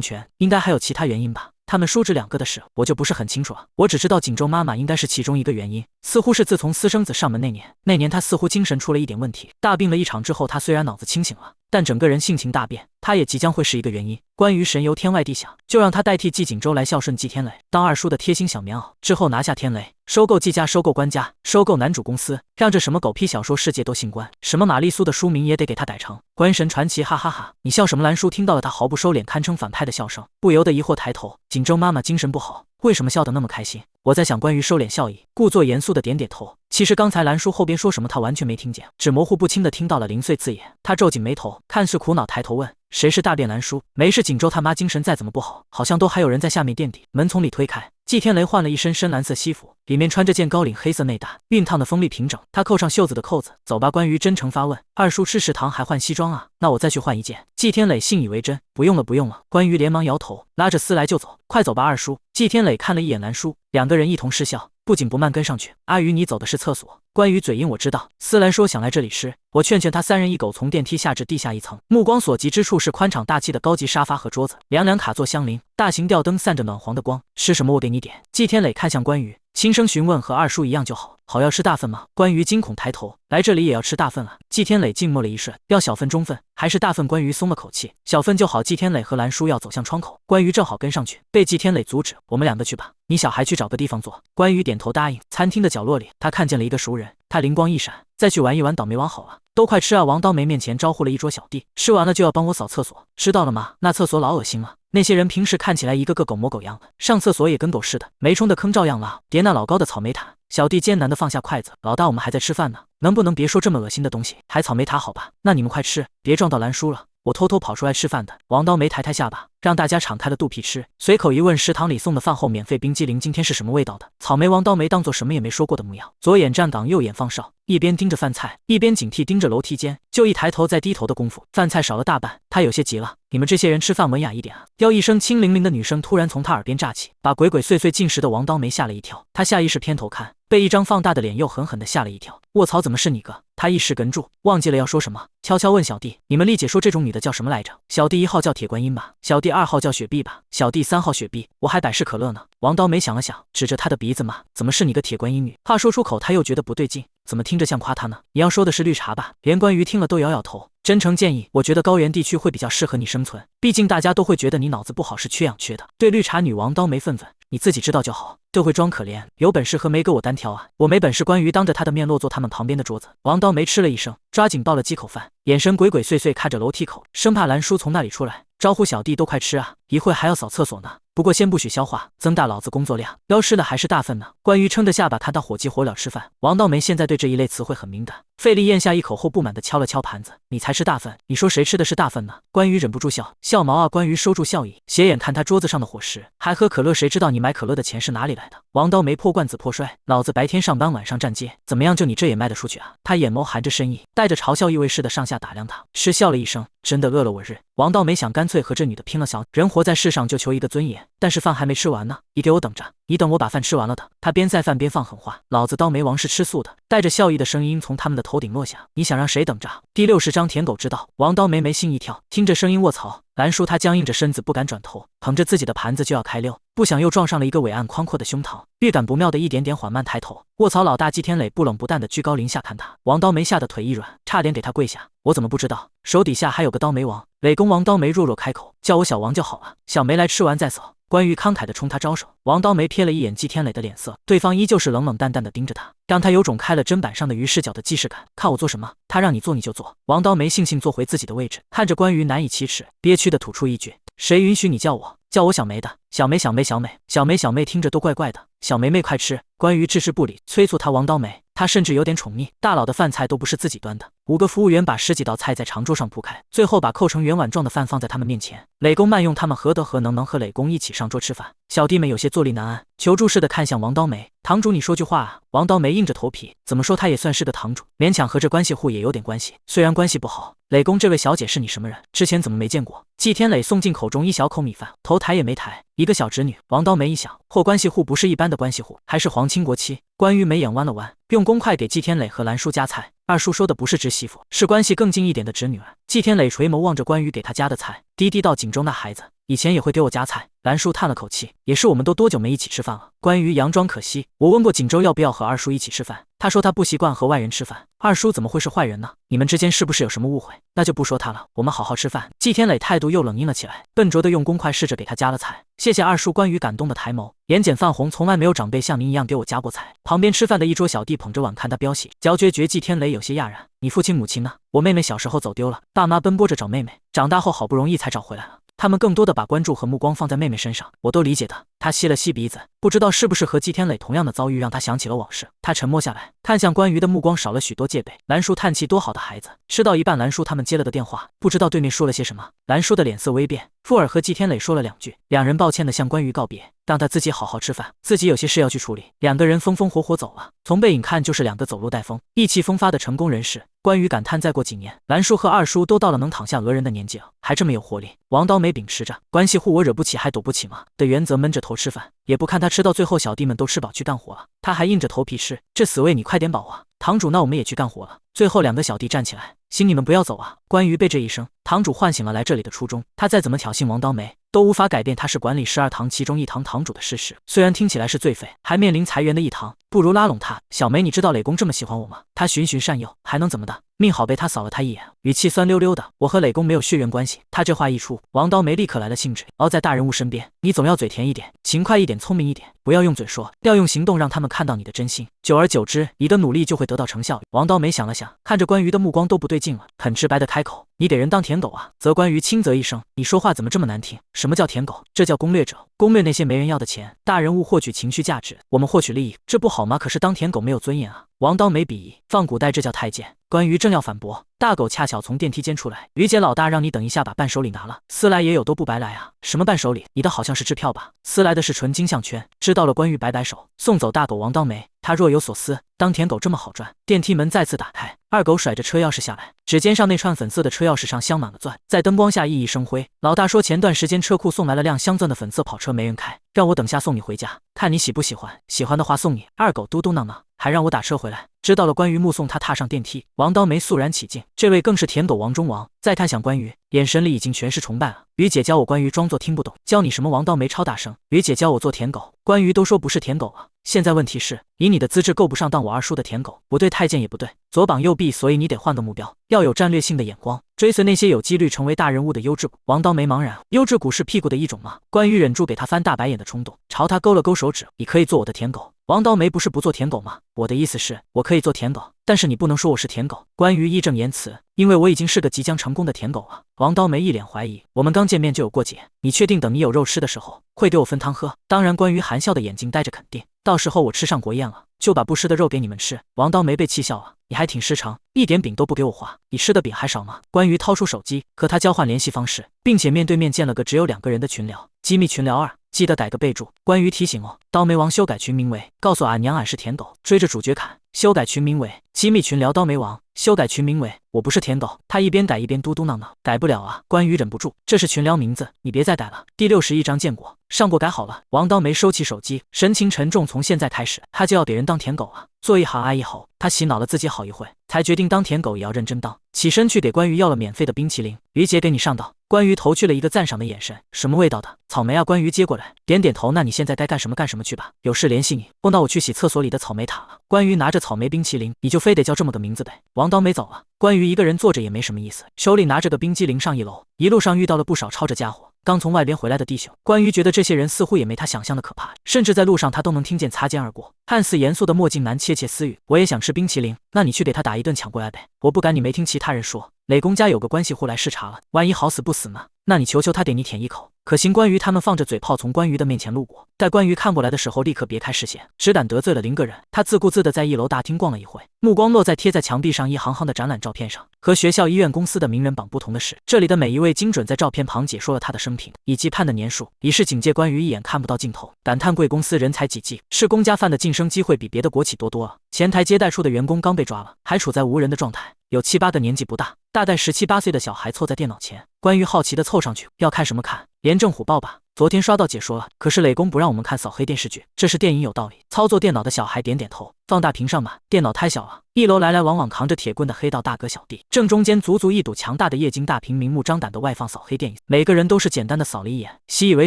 权，应该还有其他原因吧？他们叔侄2个的事，我就不是很清楚了。我只知道锦州妈妈应该是其中一个原因，似乎是自从私生子上门那年，她似乎精神出了一点问题，大病了一场之后，她虽然脑子清醒了，但整个人性情大变，她也即将会是一个原因。关于神游天外地想，就让他代替季锦州来孝顺季天磊，当二叔的贴心小棉袄，之后拿下天雷，收购季家，收购关家，收购男主公司，让这什么狗屁小说世界都姓关，什么玛丽苏的书名也得给他改成关神传奇，哈哈哈！你笑什么？兰叔听到了他毫不收敛，堪称反派的笑声，不由得疑惑抬头。锦州妈妈精神不好，为什么笑得那么开心？我在想，关于收敛笑意，故作严肃的点点头。其实刚才兰叔后边说什么，他完全没听见，只模糊不清的听到了零碎字眼。他皱紧眉头，看似苦恼，抬头问：“谁是大便兰叔？”没事，锦州他妈精神再怎么不好，好像都还有人在下面垫底。门从里推开，季天雷换了一身深蓝色西服，里面穿着件高领黑色内搭，熨烫的锋利平整。他扣上袖子的扣子，走吧。关于真诚发问：“二叔吃食堂还换西装啊？那我再去换一件。”季天磊信以为真：“不用了，不用了。”关于连忙摇头，拉着丝来就走：“快走吧，二叔。”季天磊看了一眼兰叔，两个人一同失笑，不紧不慢跟上去。阿鱼，你走的是厕所。关于嘴硬我知道。思兰说想来这里吃，我劝劝他三人一狗从电梯下至地下一层，目光所及之处是宽敞大气的高级沙发和桌子，两两卡座相邻，大型吊灯散着暖黄的光。吃什么我给你点。季天磊看向关于，轻声询问：“和二叔一样就好。好要吃大份吗？”关于惊恐抬头，来这里也要吃大份啊？季天磊静默了一瞬，要小份中份还是大份？关于松了口气，小份就好。季天磊和兰叔要走向窗口，关于正好跟上去，被季天磊阻止：“我们两个去吧，你小孩去找个地方坐。”关于点头答应。餐厅的角落里，他看见了一个熟人，他灵光一闪，再去玩一玩倒霉王好啊。都快吃啊！王刀梅面前招呼了一桌小弟，吃完了就要帮我扫厕所，知道了吗？那厕所老恶心了。那些人平时看起来一个个狗模狗样的，上厕所也跟狗似的，没冲的坑照样拉，叠那老高的草莓塔。小弟艰难地放下筷子，老大我们还在吃饭呢，能不能别说这么恶心的东西？还草莓塔好吧？那你们快吃，别撞到兰叔了。我偷偷跑出来吃饭的。王刀梅抬抬下巴，让大家敞开了肚皮吃，随口一问食堂里送的饭后免费冰激凌今天是什么味道的？草莓。王刀梅当作什么也没说过的模样，左眼站岗右眼放哨，一边盯着饭菜，一边警惕盯着楼梯间。就一抬头再低头的功夫，饭菜少了大半，他有些急了：“你们这些人吃饭文雅一点啊！”要一声轻灵灵的女声突然从他耳边炸起，把鬼鬼祟祟进食的王刀梅吓了一跳。他下意识偏头看，被一张放大的脸又狠狠地吓了一跳。卧槽，怎么是你哥？他一时哽住，忘记了要说什么，悄悄问小弟：“你们丽姐说这种女的叫什么来着？”小弟1号叫铁观音吧，小弟2号叫雪碧吧，小弟3号雪碧，我还百事可乐呢。王刀梅想了想，指着他的鼻子骂：“怎么是你个铁观音女？”话说出口，他又觉得不对劲，怎么听着像夸他呢？你要说的是绿茶吧？连关于听了都摇摇头。真诚建议，我觉得高原地区会比较适合你生存，毕竟大家都会觉得你脑子不好，是缺氧缺的。对绿茶女王刀梅愤愤：“你自己知道就好，就会装可怜，有本事和梅哥我单挑啊！”我没本事。关于当着他的面落坐他们旁边的桌子，王刀梅吃了一声，抓紧倒了几口饭，眼神鬼鬼祟祟看着楼梯口，生怕兰叔从那里出来，招呼小弟都快吃啊，一会还要扫厕所呢。不过先不许消化，增大老子工作量，要吃的还是大份呢。关于撑着下巴看他火急火燎吃饭，王刀梅现在对这一类词汇很敏感，费力咽下一口后，不满地敲了敲盘子：“你才吃大份，你说谁吃的是大份呢？”关于忍不住笑：“笑毛啊！”关于收住笑意，斜眼看他桌子上的伙食，还喝可乐，谁知道你买可乐的钱是哪里来的？王刀梅破罐子破摔：“老子白天上班，晚上站街，怎么样？就你这也卖得出去啊？”他眼眸含着深意，带着嘲笑意味似的上下打量他，嗤笑了一声：“真的饿了我日。”王刀梅想干脆和这女的拼了小人活在世上就求一个尊严，但是饭还没吃完呢，你给我等着，你等我把饭吃完了的。他边塞饭边放狠话：“老子刀梅王是吃素的。”带着笑意的声音从他们的头顶落下：“你想让谁等着？”第60章舔狗之道。王刀梅眉心一跳，听着声音卧槽。兰叔他僵硬着身子不敢转头，捧着自己的盘子就要开溜，不想又撞上了一个伟岸宽阔的胸膛，预感不妙的一点点缓慢抬头。卧槽，老大季天磊不冷不淡的居高临下看他，王刀梅吓得腿一软，差点给他跪下：“我怎么不知道？手底下还有个刀梅王。”磊公王刀梅弱弱开口：“叫我小王就好了，小梅来吃完再扫。”关于慷慨地冲他招手，王刀梅瞥了一眼季天磊的脸色，对方依旧是冷冷淡淡地盯着他，让他有种开了砧板上的鱼视角的既视感。看我做什么？他让你做你就做。王刀梅悻悻坐回自己的位置，看着关于难以启齿，憋屈地吐出一句：“谁允许你叫我？叫我小梅的。”小梅小梅小美小梅小妹听着都怪怪的。小梅妹快吃！关于置之不理，催促他。王刀梅他甚至有点宠溺，大佬的饭菜都不是自己端的，5个服务员把10几道菜在长桌上铺开，最后把扣成圆碗状的饭放在他们面前。磊公慢用他们何德何能和磊公一起上桌吃饭？小弟们有些坐立难安，求助似的看向王刀梅：“堂主你说句话啊！”王刀梅硬着头皮：“怎么说他也算是个堂主，勉强和这关系户也有点关系，虽然关系不好。”磊公，这位小姐是你什么人？之前怎么没见过？季天磊送进口中一小口米饭，头抬也没抬。一个小侄女。王刀梅一想，或关系户不是一般的关系户，还是皇亲国戚。关于眉眼弯了弯，用公筷给季天磊和兰叔夹菜。二叔说的不是侄媳妇，是关系更近一点的侄女儿。季天磊垂眸望着关于给他夹的菜，低低道：“锦州那孩子以前也会给我夹菜。”兰叔叹了口气，也是我们都多久没一起吃饭了。关于佯装可惜，我问过锦州要不要和二叔一起吃饭，他说他不习惯和外人吃饭。二叔怎么会是坏人呢？你们之间是不是有什么误会？那就不说他了，我们好好吃饭。季天磊态度又冷硬了起来，笨拙的用公筷试着给他夹了菜。谢谢二叔。关于感动的抬眸，眼睑泛红，从来没有长辈像您一样给我夹过菜。旁边吃饭的一桌小弟捧着碗看他飙戏，嚼嚼嚼。季天磊有些讶然：“你父亲母亲呢？我妹妹小时候走丢了，爸妈奔波着找妹妹，长大后好不容易才找回来了。”他们更多的把关注和目光放在妹妹身上，我都理解的。他吸了吸鼻子，不知道是不是和季天磊同样的遭遇让他想起了往事。他沉默下来，看向关于的目光少了许多戒备。兰叔叹气，多好的孩子。吃到一半，兰叔他们接了个电话，不知道对面说了些什么。兰叔的脸色微变，富尔和季天磊说了2句，两人抱歉的向关于告别，让他自己好好吃饭，自己有些事要去处理。两个人风风火火走了，从背影看就是2个走路带风、意气风发的成功人士。关于感叹，再过几年，兰叔和二叔都到了能躺下讹人的年纪了，还这么有活力。王刀梅秉持着关系户我惹不起还躲不起吗的原则，闷着头吃饭，也不看他吃到最后小弟们都吃饱去干活了，他还硬着头皮吃。这死味你快点饱啊！堂主，那我们也去干活了。最后2个小弟站起来，行，你们不要走啊！关于被这一声，堂主唤醒了来这里的初衷。他再怎么挑衅王刀梅，都无法改变他是管理12堂其中1堂堂主的事实。虽然听起来是最废，还面临裁员的一堂，不如拉拢他。小梅，你知道磊公这么喜欢我吗？他循循善诱，还能怎么的？命好被他扫了他一眼，语气酸溜溜的。我和磊公没有血缘关系。他这话一出，王刀梅立刻来了兴致，熬在大人物身边，你总要嘴甜一点，勤快一点，聪明一点，不要用嘴说，要用行动让他们看到你的真心。久而久之，你的努力就会得到成效。王刀梅想了想，看着关于的目光都不对劲了，很直白的开口，你给人当舔狗啊？则关于轻则一声，你说话怎么这么难听？什么叫舔狗？这叫攻略者，攻略那些没人要的钱。大人物获取情绪价值，我们获取利益，这不好吗？可是当舔狗没有尊严啊！王刀梅鄙夷，放古代这叫太监。关于正要反驳，大狗恰巧从电梯间出来，于姐老大让你等一下把伴手礼拿了，思来也有都不白来啊。什么伴手礼？你的好像是支票吧？思来的是纯金项圈。知道了，关于摆摆手，送走大狗王刀梅。他若有所思，当舔狗这么好赚。电梯门再次打开，二狗甩着车钥匙下来，指尖上那串粉色的车钥匙上镶满了钻，在灯光下熠熠生辉。老大说前段时间车库送来了辆镶钻的粉色跑车，没人开，让我等下送你回家，看你喜不喜欢，喜欢的话送你。二狗嘟嘟囔囔，还让我打车回来。知道了，关于目送他踏上电梯，王刀梅肃然起敬，这位更是舔狗王中王。再看向关于，眼神里已经全是崇拜了。于姐教我，关于装作听不懂，教你什么？王刀梅超大声，于姐教我做舔狗，关于都说不是舔狗了。现在问题是，以你的资质够不上当我二叔的舔狗，不对太监也不对，左膀右臂，所以你得换个目标，要有战略性的眼光，追随那些有几率成为大人物的优质股。王刀梅茫然，优质股是屁股的一种吗？关于忍住给他翻大白眼的冲动，朝他勾了勾手指，你可以做我的舔狗。王刀梅不是不做舔狗吗？我的意思是，我可以做舔狗，但是你不能说我是舔狗。关于义正言辞，因为我已经是个即将成功的舔狗了。王刀梅一脸怀疑，我们刚见面就有过节，你确定等你有肉吃的时候会给我分汤喝？当然，关于含笑的眼睛带着肯定，到时候我吃上国宴了，就把不湿的肉给你们吃。王刀梅被气笑了，你还挺失常，一点饼都不给我画，你吃的饼还少吗？关于掏出手机和他交换联系方式，并且面对面建了个只有2个人的群聊，机密群聊2。记得改个备注，关于提醒哦。刀梅王修改群名为告诉俺娘俺是舔狗，追着主角砍。修改群名为机密群聊刀梅王，修改群名为我不是舔狗。他一边改一边嘟嘟囔囔，改不了啊。关于忍不住，这是群聊名字，你别再改了。第61章见过，上过改好了。王刀梅收起手机，神情沉重，从现在开始，他就要给人当舔狗啊。做一行爱一吼，他洗脑了自己好一会，才决定当舔狗也要认真当。起身去给关于要了免费的冰淇淋，于姐给你上道。关于投去了一个赞赏的眼神，什么味道的？草莓啊。关于接过来，点点头。那你现在该干什么干什么去吧，有事联系你。碰到我去洗厕所里的草莓塔了。关于拿着草莓冰淇淋，你就非得叫这么个名字呗。王刀梅走了，关于一个人坐着也没什么意思，手里拿着个冰激凌上1楼，一路上遇到了不少抄着家伙刚从外边回来的弟兄。关于觉得这些人似乎也没他想象的可怕，甚至在路上他都能听见擦肩而过，看似严肃的墨镜男窃窃私语，我也想吃冰淇淋，那你去给他打一顿抢过来呗。我不敢，你没听其他人说磊公家有个关系户来视察了，万一好死不死呢？那你求求他给你舔一口。可行。关于他们放着嘴炮从关于的面前路过，待关于看过来的时候立刻别开视线，只胆得罪了0个人。他自顾自地在1楼大厅逛了一会，目光落在贴在墙壁上一行行的展览照片上。和学校医院公司的名人榜不同的是，这里的每一位精准在照片旁解说了他的生平以及判的年数，以示警戒关于一眼看不到尽头，感叹贵公司人才济济，是公家饭的晋升机会比别的国企多多了。前台接待处的员工刚被抓了，还处在无人的状态，有7、8个年纪不大，大概17、18岁的小孩凑在电脑前。关于好奇的凑上去，要看什么看？廉政虎报吧。昨天刷到解说了，可是磊公不让我们看扫黑电视剧，这是电影有道理。操作电脑的小孩点点头，放大屏上吧，电脑太小了。1楼来来往往扛着铁棍的黑道大哥小弟，正中间足足一堵强大的液晶大屏，明目张胆的外放扫黑电影，每个人都是简单的扫了一眼，习以为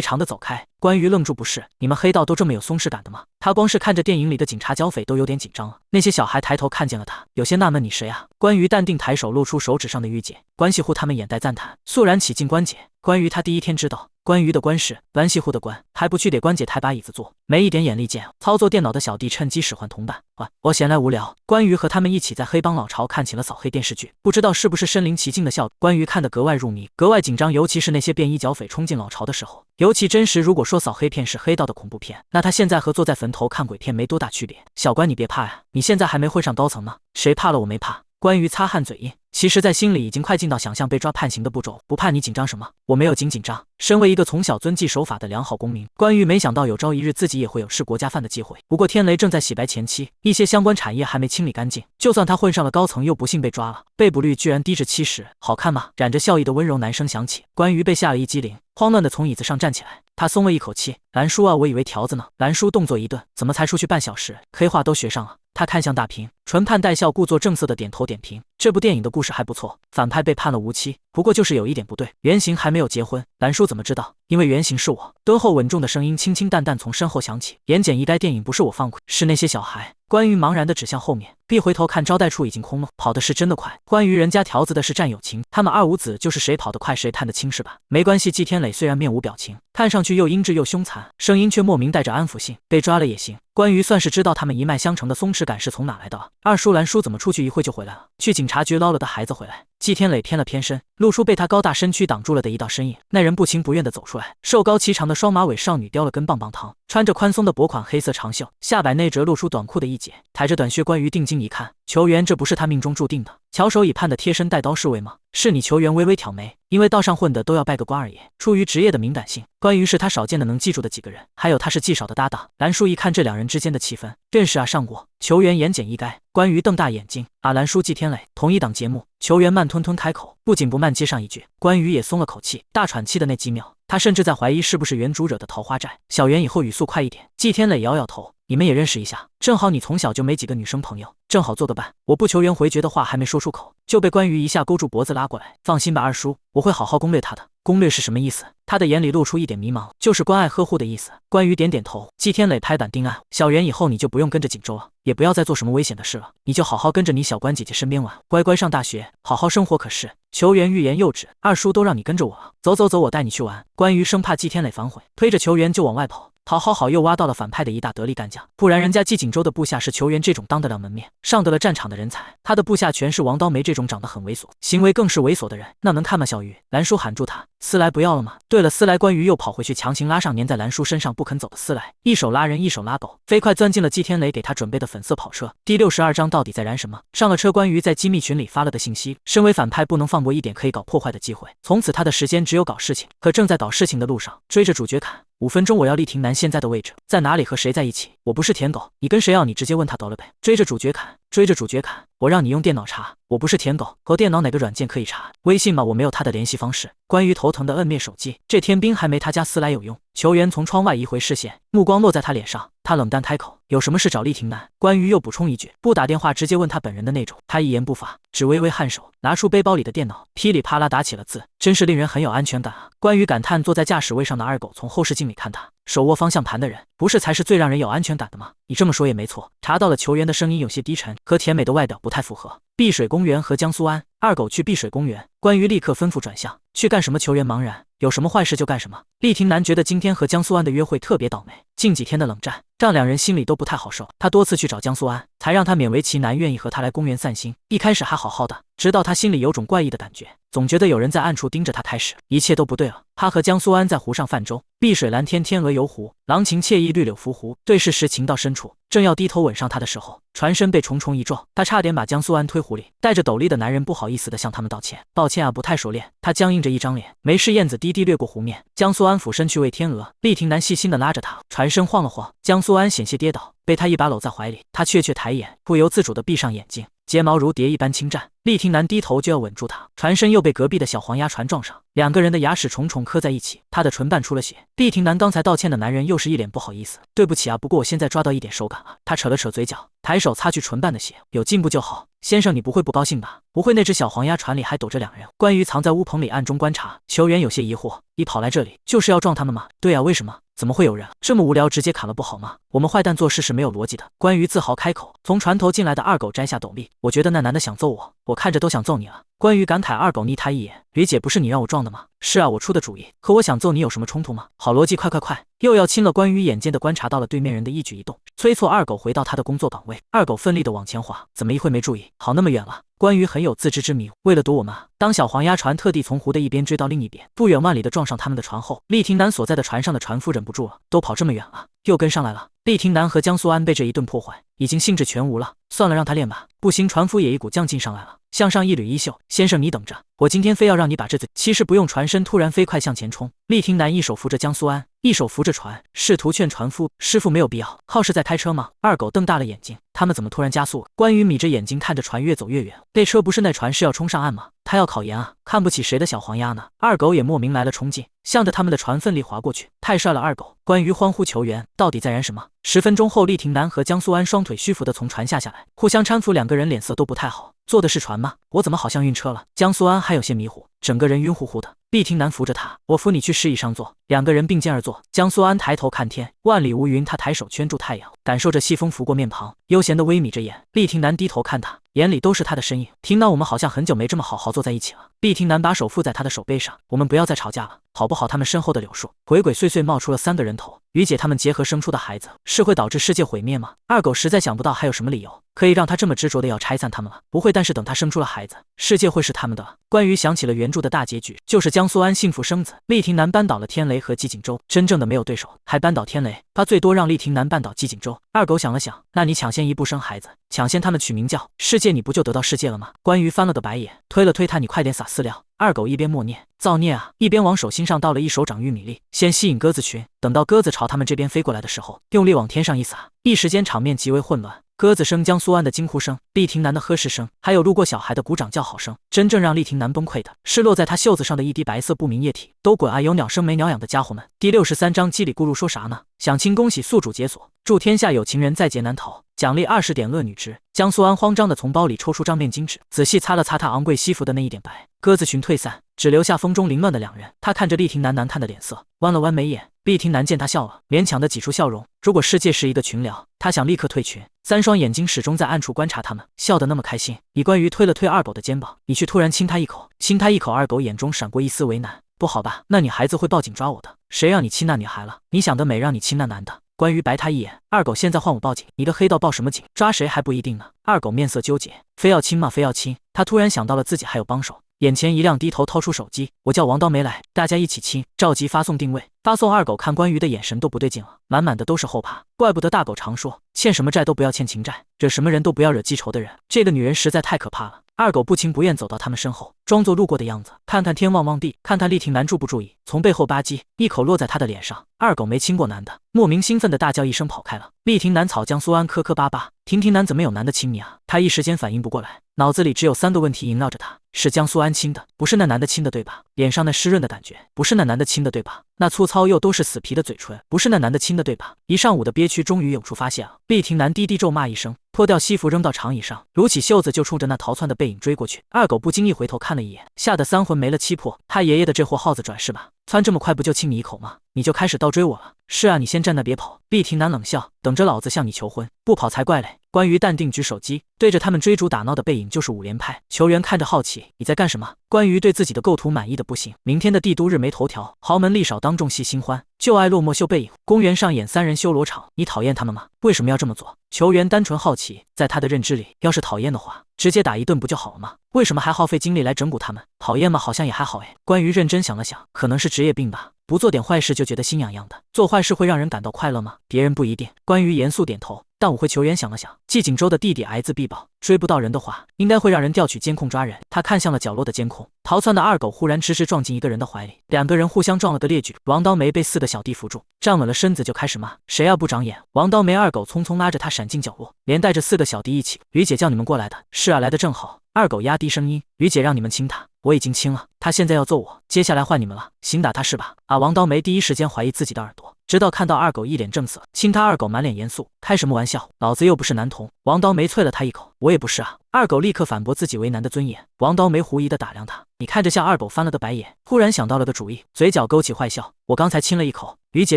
常的走开。关于愣住，不是你们黑道都这么有松弛感的吗？他光是看着电影里的警察剿匪都有点紧张了。那些小孩抬头看见了他，有些纳闷，你谁啊？关于淡定抬手露出手指上的玉戒，关系户他们眼带赞叹，肃然起敬。关姐关于他第一天知道关于的关是关系户的关，还不去给关姐抬把椅子坐，没一点眼力见。操作电脑的小弟趁机使唤同伴。我闲来无聊，关于和他们一起在黑帮老巢看起了扫黑电视剧，不知道是不是身临其境的效果，关于看得格外入迷，格外紧张，尤其是那些便衣剿匪冲进老巢的时候，尤其真实。如果说扫黑片是黑道的恐怖片，那他现在和坐在坟头看鬼片没多大区别。小关你别怕呀，你现在还没混上高层呢，谁怕了我没怕。关于擦汗嘴硬，其实在心里已经快进到想象被抓判刑的步骤，不怕你紧张什么？我没有紧张。身为一个从小遵纪守法的良好公民，关于没想到有朝一日自己也会有是国家犯的机会。不过天雷正在洗白前期，一些相关产业还没清理干净，就算他混上了高层，又不幸被抓了，被捕率居然低至70%，好看吗？染着笑意的温柔男声响起，关于被吓了一激灵，慌乱的从椅子上站起来。他松了一口气，兰叔啊，我以为条子呢。兰叔动作一顿，怎么才出去半小时，黑话都学上了？他看向大屏，唇畔带笑，故作正色的点头点评。这部电影的故事还不错，反派被判了无期，不过就是有一点不对，原型还没有结婚。兰叔怎么知道？因为原型是我。敦厚稳重的声音清清淡淡从身后响起，言简意赅，电影不是我放过，是那些小孩。关于茫然的指向后面，必回头看招待处已经空了，跑的是真的快。关于人家条子的是战友情，他们二五子就是谁跑得快谁探得清是吧？没关系，季天磊虽然面无表情，看上去又阴鸷又凶残，声音却莫名带着安抚性，被抓了也行。关于算是知道他们一脉相承的松弛感是从哪来的。二叔兰叔怎么出去一会就回来了？去警察局捞了的孩子回来。季天磊偏了偏身，露出被他高大身躯挡住了的一道身影。那人不情不愿地走出来，瘦高颀长的双马尾少女叼了根棒棒糖，穿着宽松的薄款黑色长袖，下摆内折露出短裤的一截，抬着短靴。关于定睛一看，球员这不是他命中注定的。翘首以盼的贴身带刀侍卫吗？是你。球员微微挑眉，因为道上混的都要拜个关二爷，出于职业的敏感性，关于是他少见的能记住的几个人，还有他是季少的搭档。兰叔一看这两人之间的气氛，认识啊，上过。球员言简意赅，关于瞪大眼睛，啊，兰叔季天磊，同一档节目。球员慢吞吞开口，不紧不慢接上一句，关于也松了口气，大喘气的那几秒，他甚至在怀疑是不是原主惹的桃花债。小袁以后语速快一点。季天磊摇摇头，你们也认识一下，正好你从小就没几个女生朋友，正好做个伴。我不求援回绝的话还没说出口，就被关于一下勾住脖子拉过来。放心吧二叔，我会好好攻略他的。攻略是什么意思？他的眼里露出一点迷茫，就是关爱呵护的意思。关于点点头。季天磊拍板定案，小袁以后你就不用跟着锦州了，也不要再做什么危险的事了，你就好好跟着你小关姐姐身边玩，乖乖上大学，好好生活。可是球员欲言又止，二叔都让你跟着我了，走走走，我带你去玩。关于生怕季天磊反悔，推着球员就往外跑。好，又挖到了反派的一大得力干将，不然人家季锦州的部下是球员这种当得了门面、上得了战场的人才，他的部下全是王刀梅这种长得很猥琐、行为更是猥琐的人，那能看吗？小鱼，兰叔喊住他，思来不要了吗？对了，思来。关于又跑回去强行拉上粘在兰叔身上不肯走的思来，一手拉人一手拉狗，飞快钻进了季天磊给他准备的粉色跑车。第62章到底在燃什么？上了车，关于在机密群里发了的信息，身为反派不能放过一点可以搞破坏的机会，从此他的时间只有搞事情。可正在搞事情的路上，追着主角砍。5分钟，我要厉霆男现在的位置在哪里，和谁在一起？我不是舔狗，你跟谁要你直接问他得了呗。追着主角砍，追着主角砍，我让你用电脑查，我不是舔狗，和电脑哪个软件可以查？微信吗？我没有他的联系方式。关于头疼的摁灭手机，这天兵还没他家思来有用。球员从窗外移回视线，目光落在他脸上，他冷淡开口，有什么事找厉霆男？关于又补充一句，不打电话直接问他本人的那种。他一言不发，只微微颔首，拿出背包里的电脑，噼里啪啦打起了字，真是令人很有安全感啊。关于感叹坐在驾驶位上的二狗从后视镜里看他，手握方向盘的人，不是才是最让人有安全感的吗？你这么说也没错。查到了，球员的声音有些低沉，和甜美的外表不太符合。碧水公园和江苏安，二狗去碧水公园。关于立刻吩咐转向，去干什么？球员茫然，有什么坏事就干什么。厉霆男觉得今天和江苏安的约会特别倒霉，近几天的冷战让两人心里都不太好受。他多次去找江苏安，才让他勉为其难愿意和他来公园散心。一开始还好好的，直到他心里有种怪异的感觉，总觉得有人在暗处盯着他，开始一切都不对了。他和江苏安在湖上泛舟，碧水蓝天，天鹅游湖，郎情惬意，绿柳拂湖。对视时情到深处，正要低头吻上他的时候，船身被重重一撞，他差点把江苏安推湖里。戴着斗笠的男人不好意思地向他们道歉，抱歉啊，不太熟练。他僵硬着一张脸，没事。燕子低低掠过湖面，江苏安俯身去喂天鹅，厉霆男细心地拉着他，船身晃了晃，江苏安险些跌倒，被他一把搂在怀里。他怯抬眼，不由自主地闭上眼睛，睫毛如蝶一般轻颤。厉霆男低头就要吻住他，船身又被隔壁的小黄鸭船撞上，两个人的牙齿重重磕在一起，他的唇瓣出了血。厉霆男刚才道歉的男人又是一脸不好意思，对不起啊，不过我现在抓到一点手感了。他扯了扯嘴角，抬手擦去唇瓣的血，有进步就好。先生，你不会不高兴吧？不会，那只小黄鸭船里还躲着两人。关于藏在屋棚里暗中观察，球员有些疑惑，一跑来这里就是要撞他们吗？对啊，为什么？怎么会有人这么无聊直接砍了不好吗？我们坏蛋做事是没有逻辑的。关于自豪开口，从船头进来的二狗摘下斗笠，我觉得那男的想揍我，我看着都想揍你了。关于感慨，二狗睨他一眼，吕姐不是你让我撞的吗？是啊，我出的主意，可我想揍你有什么冲突吗？好逻辑，快快快！又要亲了。关于眼尖的观察到了对面人的一举一动，催促二狗回到他的工作岗位。二狗奋力的往前滑，怎么一会没注意？好那么远了。关于很有自知之明，为了躲我们啊，当小黄鸭船特地从湖的一边追到另一边，不远万里的撞上他们的船后，厉霆南所在的船上的船夫忍不住了，都跑这么远了，又跟上来了。厉霆南和江苏安被这一顿破坏，已经兴致全无了。算了，让他练吧。不行，船夫也一股犟劲上来了，向上一捋衣袖，先生你等着，我今天非要让你把这嘴。其实不用，船身突然飞快向前冲，厉霆南一手扶着江苏安，一手扶着船，试图劝船夫：师傅没有必要，浩是在开车吗？二狗瞪大了眼睛，他们怎么突然加速了？关羽眯着眼睛看着船越走越远，那车不是那船是要冲上岸吗？他要考研啊，看不起谁的小黄鸭呢？二狗也莫名来了冲劲，向着他们的船奋力划过去，太帅了！二狗关羽欢呼求援，到底在燃什么？10分钟后，厉霆南和江苏安双腿虚浮的从船下来，互相搀扶，两个人脸色都不太好。坐的是船吗？我怎么好像晕车了？江苏安还有些迷糊，整个人晕乎乎的。厉霆南扶着他，我扶你去石椅上坐。两个人并肩而坐。江苏安抬头看天，万里无云，他抬手圈住太阳，感受着西风拂过面庞，悠闲的微眯着眼。厉霆南低头看他，眼里都是他的身影。霆南，我们好像很久没这么好好坐在一起了。厉霆南把手附在他的手背上，我们不要再吵架了，好不好？他们身后的柳树鬼鬼祟祟冒出了3个人头。于姐他们结合生出的孩子是会导致世界毁灭吗？二狗实在想不到还有什么理由可以让他这么执着的要拆散他们了。不会，但是等他生出了孩子，世界会是他们的。关于想起了原著的大结局，就是江苏安幸福生子，厉霆南扳倒了天雷和纪景舟，真正的没有对手，还扳倒天雷，他最多让厉霆南扳倒纪景舟。二狗想了想，那你抢先一步生孩子，抢先他们取名叫世界，你不就得到世界了吗？关于翻了个白眼，推了推他，你快点撒饲料。二狗一边默念造孽啊，一边往手心上倒了一手掌玉米粒，先吸引鸽子群，等到鸽子朝他们这边飞过来的时候，用力往天上一撒，一时间场面极为混乱。鸽子声、江苏安的惊呼声、厉霆南的呵斥声，还有路过小孩的鼓掌叫好声。真正让厉霆南崩溃的是落在他袖子上的一滴白色不明液体。都滚啊！有鸟生没鸟养的家伙们。第63章叽里咕噜说啥呢？想亲恭喜宿主解锁，祝天下有情人在劫难逃，奖励20点恶女值。江苏安慌张地从包里抽出张面巾纸，仔细擦了擦他昂贵西服的那一点白。鸽子群退散，只留下风中凌乱的两人。他看着厉霆南难看的脸色，弯了弯眉眼。厉霆南见他笑了，勉强的挤出笑容。如果世界是一个群聊，他想立刻退群。3双眼睛始终在暗处观察他们，笑得那么开心。李关羽推了推二狗的肩膀，你去突然亲他一口，亲他一口。二狗眼中闪过一丝为难，不好吧？那女孩子会报警抓我的。谁让你亲那女孩了？你想得美，让你亲那男的。关羽白他一眼，二狗现在换我报警，你个黑道报什么警？抓谁还不一定呢。二狗面色纠结，非要亲吗？非要亲？他突然想到了自己还有帮手，眼前一亮，低头掏出手机，我叫王刀梅来，大家一起亲。召集发送定位。发送。二狗看关羽的眼神都不对劲了，满满的都是后怕。怪不得大狗常说，欠什么债都不要欠情债，惹什么人都不要惹记仇的人。这个女人实在太可怕了。二狗不情不愿走到他们身后，装作路过的样子，看看天望望地，看看厉霆南注不注意，从背后吧唧一口落在他的脸上。二狗没亲过男的，莫名兴奋的大叫一声跑开了。厉霆南草江苏安磕磕巴巴，霆霆南怎么有男的亲你啊？他一时间反应不过来，脑子里只有3个问题萦绕着他：是江苏安亲的，不是那男的亲的对吧？脸上那湿润的感觉，不是那男的亲的对吧？那粗糙又都是死皮的嘴唇，不是那男的亲的对吧？一上午的憋屈终于有处发泄了。厉霆南低低咒骂一声，脱掉西服扔到长椅上，撸起袖子就冲着那逃窜的背影追过去。二狗不经意回头看了一眼，吓得3魂没了7魄。他爷爷的这货耗子转是吧？窜这么快不就亲你一口吗？你就开始倒追我了？是啊，你先站那别跑。厉霆南冷笑，等着老子向你求婚，不跑才怪嘞。关羽淡定举手机，对着他们追逐打闹的背影就是5连拍。球员看着好奇，你在干什么？关羽对自己的构图满意的不行，明天的帝都日媒头条，豪门力少当众戏新欢，就爱落寞秀背影。公园上演3人修罗场，你讨厌他们吗？为什么要这么做？球员单纯好奇，在他的认知里，要是讨厌的话，直接打一顿不就好了吗？为什么还耗费精力来整蛊他们？讨厌吗？好像也还好诶。关羽认真想了想，可能是职业病吧。不做点坏事就觉得心痒痒的，做坏事会让人感到快乐吗？别人不一定。关羽严肃点头。但舞会球员想了想，纪景舟的弟弟挨自闭保，追不到人的话，应该会让人调取监控抓人。他看向了角落的监控，逃窜的二狗忽然直直撞进一个人的怀里，2个人互相撞了个列举。王刀梅被4个小弟扶住，站稳了身子就开始骂：谁啊不长眼！王刀梅二狗匆匆拉着他闪进角落，连带着4个小弟一起。吕姐叫你们过来的。是啊，来的正好。二狗压低声音，吕姐让你们亲他，我已经亲了，他现在要揍我，接下来换你们了，刑打他是吧？啊！王刀梅第一时间怀疑自己的耳朵，直到看到二狗一脸正色亲他，二狗满脸严肃，开什么玩笑？老子又不是男童，王刀梅啐了他一口：“我也不是啊。”二狗立刻反驳自己为难的尊严。王刀梅狐疑地打量他，你看着像二狗翻了个白眼，忽然想到了个主意，嘴角勾起坏笑。我刚才亲了一口，于姐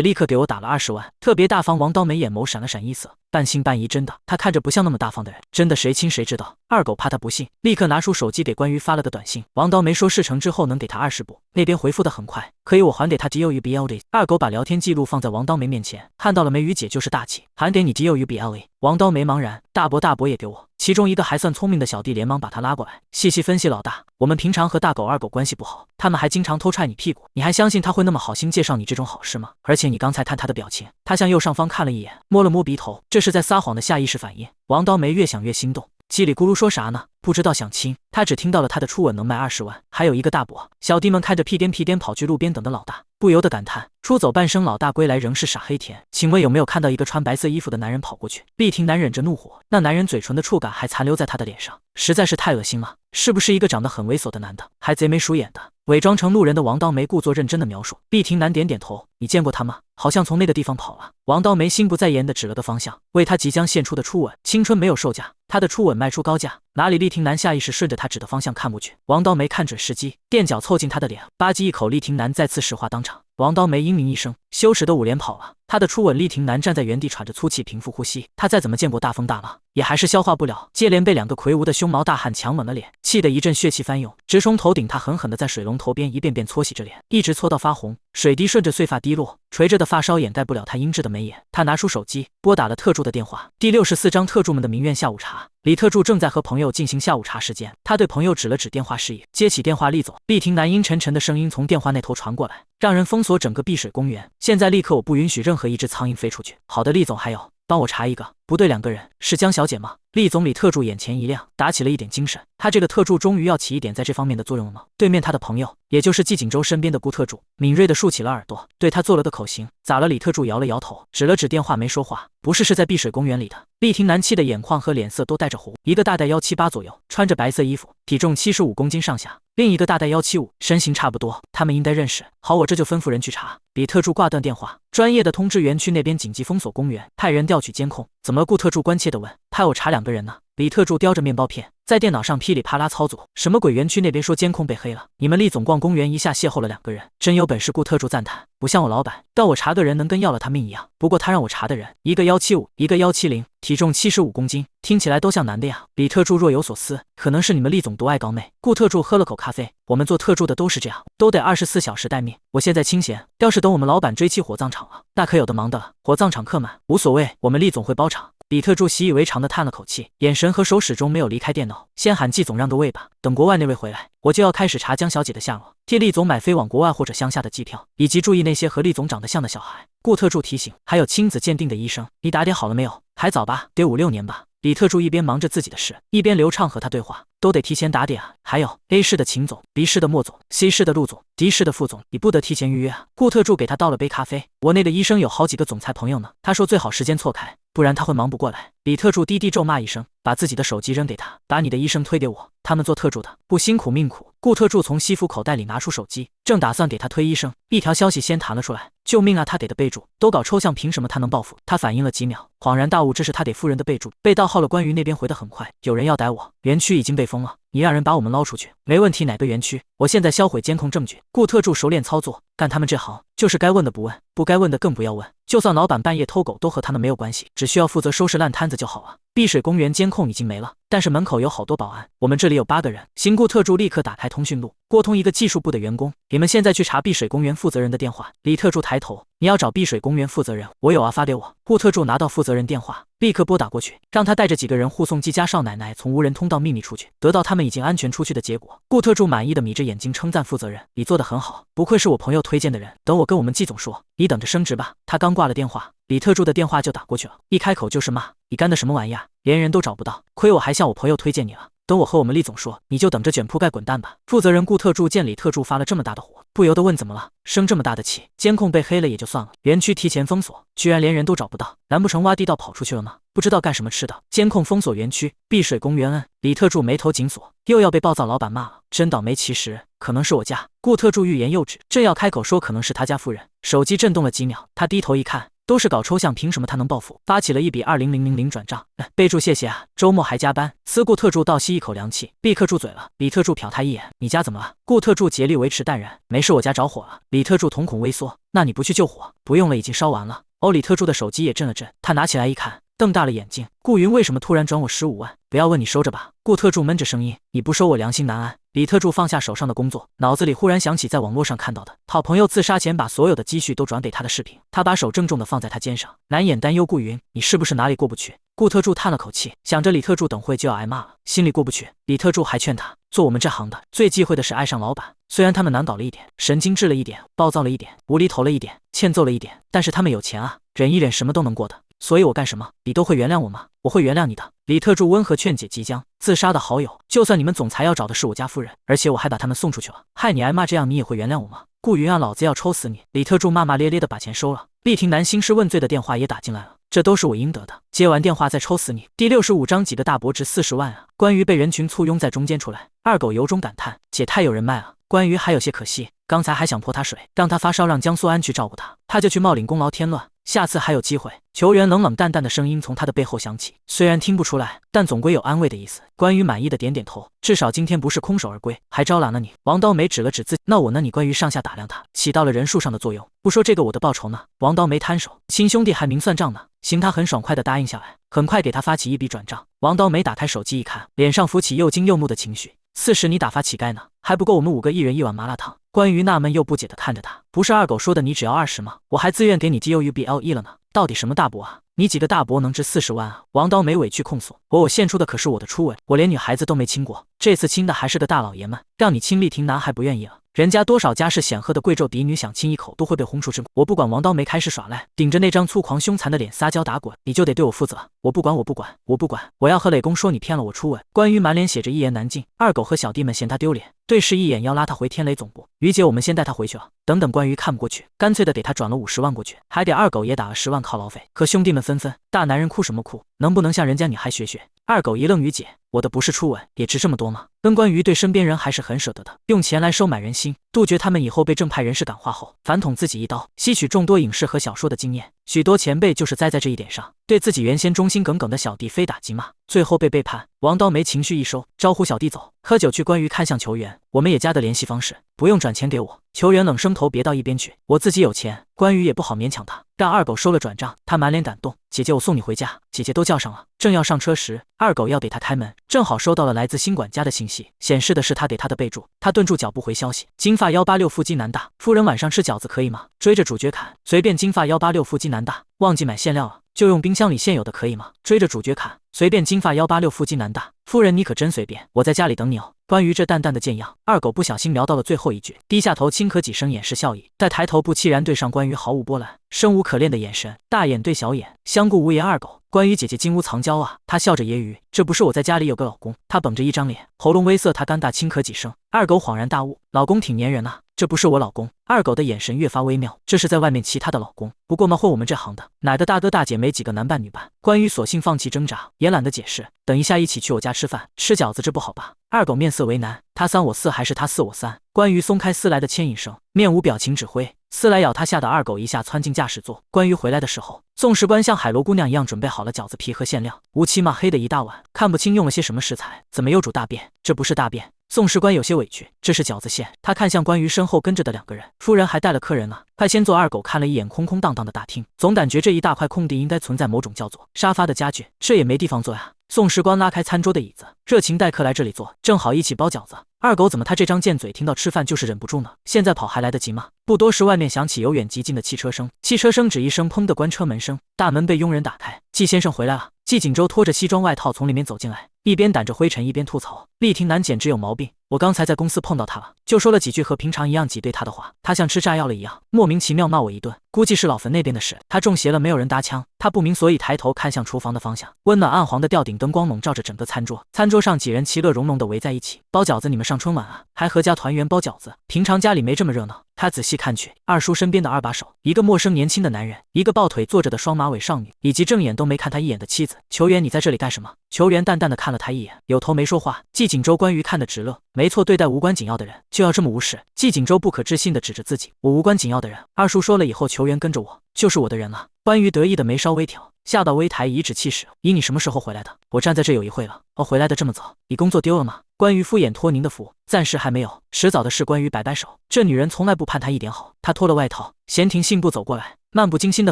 立刻给我打了20万，特别大方。王刀梅眼眸闪了闪异色，半信半疑。真的？他看着不像那么大方的人，真的谁亲谁知道？二狗怕他不信，立刻拿出手机给关于发了个短信。王刀梅说事成之后能给他20步，那边回复的很快，可以我还给他 DOUBLD。二狗把聊天记录放在王刀梅面前，看到了没？于姐就是大气，还给你 DOUBLD。王刀梅茫然，大伯也给我。其中一个还算聪明的小弟连忙把他拉过来，细细分析：老大，我们平常和大狗二狗关系不好，他们还经常偷踹你屁股，你还相信他会那么好心介绍你这种好事吗？而且你刚才看他的表情，他向右上方看了一眼，摸了摸鼻头，这是在撒谎的下意识反应。王刀梅越想越心动，叽里咕噜说啥呢？不知道想亲，他只听到了他的初吻能卖20万，还有一个大伯。小弟们看着屁颠跑去路边等的老大，不由得感叹：出走半生，老大归来仍是傻黑甜。请问有没有看到一个穿白色衣服的男人跑过去？厉霆男忍着怒火，那男人嘴唇的触感还残留在他的脸上，实在是太恶心了。是不是一个长得很猥琐的男的？还贼眉鼠眼的。伪装成路人的王刀梅故作认真的描述。厉霆男点点头，你见过他吗？好像从那个地方跑了。王刀梅心不在焉地指了个方向，为他即将献出的初吻。青春没有售价，他的初吻卖出高价，哪里？厉霆男下意识顺着他指的方向看过去。王刀梅看准时机，垫脚凑近他的脸，吧唧一口，厉霆男再次石化当场。王刀梅英明一声，羞耻的捂脸跑了。他的初吻，厉霆男站在原地喘着粗气，平复呼吸。他再怎么见过大风大浪，也还是消化不了，接连被2个魁梧的胸毛大汉强吻了脸，气得一阵血气翻涌，直冲头顶。他狠狠地在水龙头边一遍遍搓洗着脸，一直搓到发红，水滴顺着碎发滴落，垂着的发梢掩盖不了他英质的眉眼。他拿出手机，拨打了特助的电话。第64章特助们的名苑下午茶。李特助正在和朋友进行下午茶时间，他对朋友指了指电话示意，接起电话：厉总。厉霆男阴沉沉的声音从电话那头传过来，让人封锁整个碧水公园，现在立刻我不允许任何一只苍蝇飞出去。好的，厉总。还有，帮我查一个。不对，2个人，是江小姐吗？厉总。李特助眼前一亮，打起了一点精神。他这个特助终于要起一点在这方面的作用了吗？对面他的朋友，也就是季锦州身边的顾特助，敏锐地竖起了耳朵，对他做了个口型。咋了？李特助摇了摇头，指了指电话，没说话。不是，是在碧水公园里的。厉霆男气的眼眶和脸色都带着糊。一个大概178左右，穿着白色衣服，体重75公斤上下；另一个大概175，身形差不多，他们应该认识。好，我这就吩咐人去查。李特助挂断电话，专业的通知园区那边紧急封锁公园，派人调取监控。怎么了？顾特助关切地问。派我查2个人呢。李特助叼着面包片，在电脑上噼里啪啦操作。什么鬼？园区那边说监控被黑了，你们厉总逛公园一下邂逅了2个人，真有本事。顾特助赞叹，不像我老板，要我查个人能跟要了他命一样。不过他让我查的人，一个175，一个170，体重75公斤，听起来都像男的呀。李特助若有所思，可能是你们厉总独爱高妹。顾特助喝了口咖啡，我们做特助的都是这样，都得24小时待命。我现在清闲，要是等我们老板追起火葬场了，那可有的忙的了。火葬场客满，无所谓，我们厉总会包场。李特助习以为常地叹了口气，眼神和手始终没有离开电脑。先喊季总让个位吧，等国外那位回来，我就要开始查江小姐的下落，替厉总买飞往国外或者乡下的机票，以及注意那些和厉总长得像的小孩。顾特助提醒，还有亲子鉴定的医生，你打点好了没有？还早吧，得5、6年吧。李特助一边忙着自己的事，一边流畅和他对话，都得提前打点啊。还有 A 市的秦总， B 市的莫总， C 市的陆总， D 市的副总，你不得提前预约啊。顾特助给他倒了杯咖啡，我那个医生有好几个总裁朋友呢，他说最好时间错开，不然他会忙不过来。李特助低低咒骂一声，把自己的手机扔给他，把你的医生推给我，他们做特助的不辛苦命苦。顾特助从西服口袋里拿出手机，正打算给他推医生，一条消息先弹了出来，救命啊！他给的备注都搞抽象，凭什么他能报复？他反应了几秒，恍然大悟，这是他给夫人的备注，被盗号了。关于那边回得很快，有人要逮我，园区已经被封了，你让人把我们捞出去。没问题，哪个园区？我现在销毁监控证据。顾特助熟练操作，干他们这行就是该问的不问，不该问的更不要问。就算老板半夜偷狗都和他们没有关系，只需要负责收拾烂摊子就好了。碧水公园监控已经没了，但是门口有好多保安，我们这里有8个人。行。顾特助立刻打开通讯录，拨通一个技术部的员工，你们现在去查碧水公园负责人的电话。李特助抬头，你要找碧水公园负责人？我有啊，发给我。顾特助拿到负责人电话，立刻拨打过去，让他带着几个人护送季家少奶奶从无人通道秘密出去，得到他们已经安全出去的结果。顾特助满意的眯着眼睛称赞负责人，你做得很好，不愧是我朋友推荐的人，等我跟我们季总说，你等着升职吧。他刚挂了电话，李特助的电话就打过去了，一开口就是骂，你干的什么玩意儿，连人都找不到，亏我还向我朋友推荐你了，等我和我们厉总说，你就等着卷铺盖滚蛋吧。负责人顾特助见李特助发了这么大的火，不由得问怎么了，生这么大的气？监控被黑了也就算了，园区提前封锁，居然连人都找不到，难不成挖地道跑出去了吗？不知道干什么吃的。监控封锁园区，碧水公园李特助眉头紧锁，又要被暴躁老板骂了，真倒霉。其实可能是我家。顾特助欲言又止，正要开口说可能是他家夫人，手机震动了几秒，他低头一看，都是搞抽象，凭什么他能报复？发起了一笔20000转账。备注谢谢啊，周末还加班。司顾特助倒吸一口凉气，立刻住嘴了。李特助瞟他一眼，你家怎么了？顾特助竭力维持淡然，没事，我家着火了。李特助瞳孔微缩，那你不去救火？不用了，已经烧完了。李特助的手机也震了震，他拿起来一看，瞪大了眼睛，顾云为什么突然转我15万？不要问，你收着吧。顾特助闷着声音，你不收我良心难安。李特助放下手上的工作，脑子里忽然想起在网络上看到的好朋友自杀前把所有的积蓄都转给他的视频，他把手郑重地放在他肩上，难掩担忧，顾云，你是不是哪里过不去？顾特助叹了口气，想着李特助等会就要挨骂了，心里过不去。李特助还劝他，做我们这行的最忌讳的是爱上老板，虽然他们难搞了一点，神经质了一点，暴躁了一点，无厘头了一点，欠揍了一点，但是他们有钱啊，忍一忍什么都能过的。所以我干什么你都会原谅我吗？我会原谅你的。李特助温和劝解即将自杀的好友，就算你们总裁要找的是我家夫人，而且我还把他们送出去了，害你挨骂，这样你也会原谅我吗？顾云啊，老子要抽死你！李特助骂骂咧咧的把钱收了。丽婷南兴师问罪的电话也打进来了，这都是我应得的，接完电话再抽死你。第65章几个大伯值40万啊！关于被人群簇拥在中间出来，二狗由衷感叹，姐太有人脉了。关于还有些可惜，刚才还想泼他水，让他发烧，让江苏安去照顾他，他就去冒领功劳添乱。下次还有机会。球员冷冷淡淡的声音从他的背后响起，虽然听不出来，但总归有安慰的意思。关于满意的点点头，至少今天不是空手而归，还招揽了你。王刀梅指了指自己，那我呢？你关于上下打量他，起到了人数上的作用。不说这个，我的报酬呢？王刀梅摊手，亲兄弟还明算账呢。行，他很爽快地答应下来，很快给他发起一笔转账。王刀梅打开手机一看，脸上浮起又惊又怒的情绪。40你打发乞丐呢，还不够我们5个1人1碗麻辣烫。关于纳闷又不解地看着他，不是二狗说的你只要20吗？我还自愿给你 GOUBLE 了呢。到底什么大伯啊？你几个大伯能值40万啊？王刀梅委屈控诉，我献出的可是我的初吻，我连女孩子都没亲过，这次亲的还是个大老爷们，让你亲丽婷南还不愿意了。人家多少家世显赫的贵胄嫡女想亲一口都会被轰出去。我不管。王刀梅开始耍赖，顶着那张粗狂凶残的脸撒娇打滚，你就得对我负责。我不管，我不管，我不管，我要和磊公说你骗了我初吻。关于满脸写着一言难尽，二狗和小弟们嫌他丢脸，对视一眼要拉他回天雷总部。于姐，我们先带他回去了。等等，关于看不过去，干脆的给他转了50万过去，还给二狗也打了10万犒劳费。可兄弟们纷纷，大男人哭什么哭？能不能向人家女孩学学？二狗一愣，于姐，我的不是初吻，也值这么多吗？跟关于对身边人还是很舍得的，用钱来收买人心，杜绝他们以后被正派人士感化后反捅自己一刀，吸取众多影视和小说的经验。许多前辈就是栽在这一点上，对自己原先忠心耿耿的小弟非打即骂，最后被背叛。王刀梅情绪一收，招呼小弟走，喝酒去。关于看向球员，我们也加的联系方式，不用转钱给我。球员冷声头别到一边去，我自己有钱。关于也不好勉强他，让二狗收了转账。他满脸感动，姐姐我送你回家。姐姐都叫上了。正要上车时，二狗要给他开门，正好收到了来自新管家的信息，显示的是他给他的备注。他顿住脚步回消息，金发186腹肌男大，夫人晚上吃饺子可以吗？追着主角砍，随便。金发186腹肌男大，忘记买馅料了，就用冰箱里现有的可以吗？追着主角砍，随便。金发186腹肌男大，夫人你可真随便，我在家里等你哦。关于这淡淡的贱样，二狗不小心瞄到了最后一句，低下头轻咳几声掩饰笑意，再抬头不期然对上关于毫无波澜生无可恋的眼神，大眼对小眼，相顾无言。二狗，关于姐姐金屋藏娇啊，她笑着揶揄，这不是我在家里有个老公。她绷着一张脸，喉咙微涩，她尴尬轻咳几声。二狗恍然大悟，老公挺粘人啊，这不是我老公。二狗的眼神越发微妙，这是在外面其他的老公，不过嘛混我们这行的，奶的大哥大姐没几个男扮女扮。关于索性放弃挣扎，也懒得解释，等一下一起去我家吃饭，吃饺子这不好吧？二狗面色为难，他3我4还是他4我3？关于松开丝来的牵引绳，面无表情指挥，丝来咬他，吓得二狗一下窜进驾驶座。关于回来的时候，宋士官像海螺姑娘一样准备好了饺子皮和馅料，乌漆嘛黑的一大碗，看不清用了些什么食材，怎么又煮大便？这不是大便。宋士官有些委屈，这是饺子馅。他看向关于身后跟着的2个人，夫人还带了客人呢，快先坐。二狗看了一眼空空荡荡的大厅，总感觉这一大块空地应该存在某种叫做沙发的家具，这也没地方坐呀。宋士官拉开餐桌的椅子，热情待客来这里坐，正好一起包饺子。二狗怎么他这张贱嘴听到吃饭就是忍不住呢？现在跑还来得及吗？不多时，外面响起由远及近的汽车声，汽车声只一声砰的关车门声，大门被佣人打开，季先生回来了。季锦州拖着西装外套从里面走进来，一边掸着灰尘一边吐槽，丽婷南简直有毛病，我刚才在公司碰到他了，就说了几句和平常一样挤兑他的话，他像吃炸药了一样，莫名其妙骂我一顿，估计是老坟那边的事，他中邪了，没有人搭腔。他不明所以，抬头看向厨房的方向，温暖暗黄的吊顶灯光笼罩着整个餐桌，餐桌上几人其乐融融地围在一起，包饺子。你们上春晚啊，还合家团圆包饺子，平常家里没这么热闹。他仔细看去，二叔身边的2把手，一个陌生年轻的男人，一个抱腿坐着的双马尾少女，以及正眼都没看他一眼的妻子。球员，你在这里干什么？球员淡淡的看了他一眼，有头没说话。季锦州关于看得直乐，没错，对待无关紧要的人就要这么无视。季锦州不可置信地指着自己，我无关紧要的人，二叔说了，以后球员跟着我就是我的人了。关于得意的眉梢微挑，下到微抬颐指气使。依你什么时候回来的？我站在这有一会了。哦，回来的这么早，你工作丢了吗？关于敷衍托您的福，暂时还没有。迟早的事。关于摆摆手，这女人从来不盼他一点好。他脱了外套，闲庭信步走过来，漫不经心地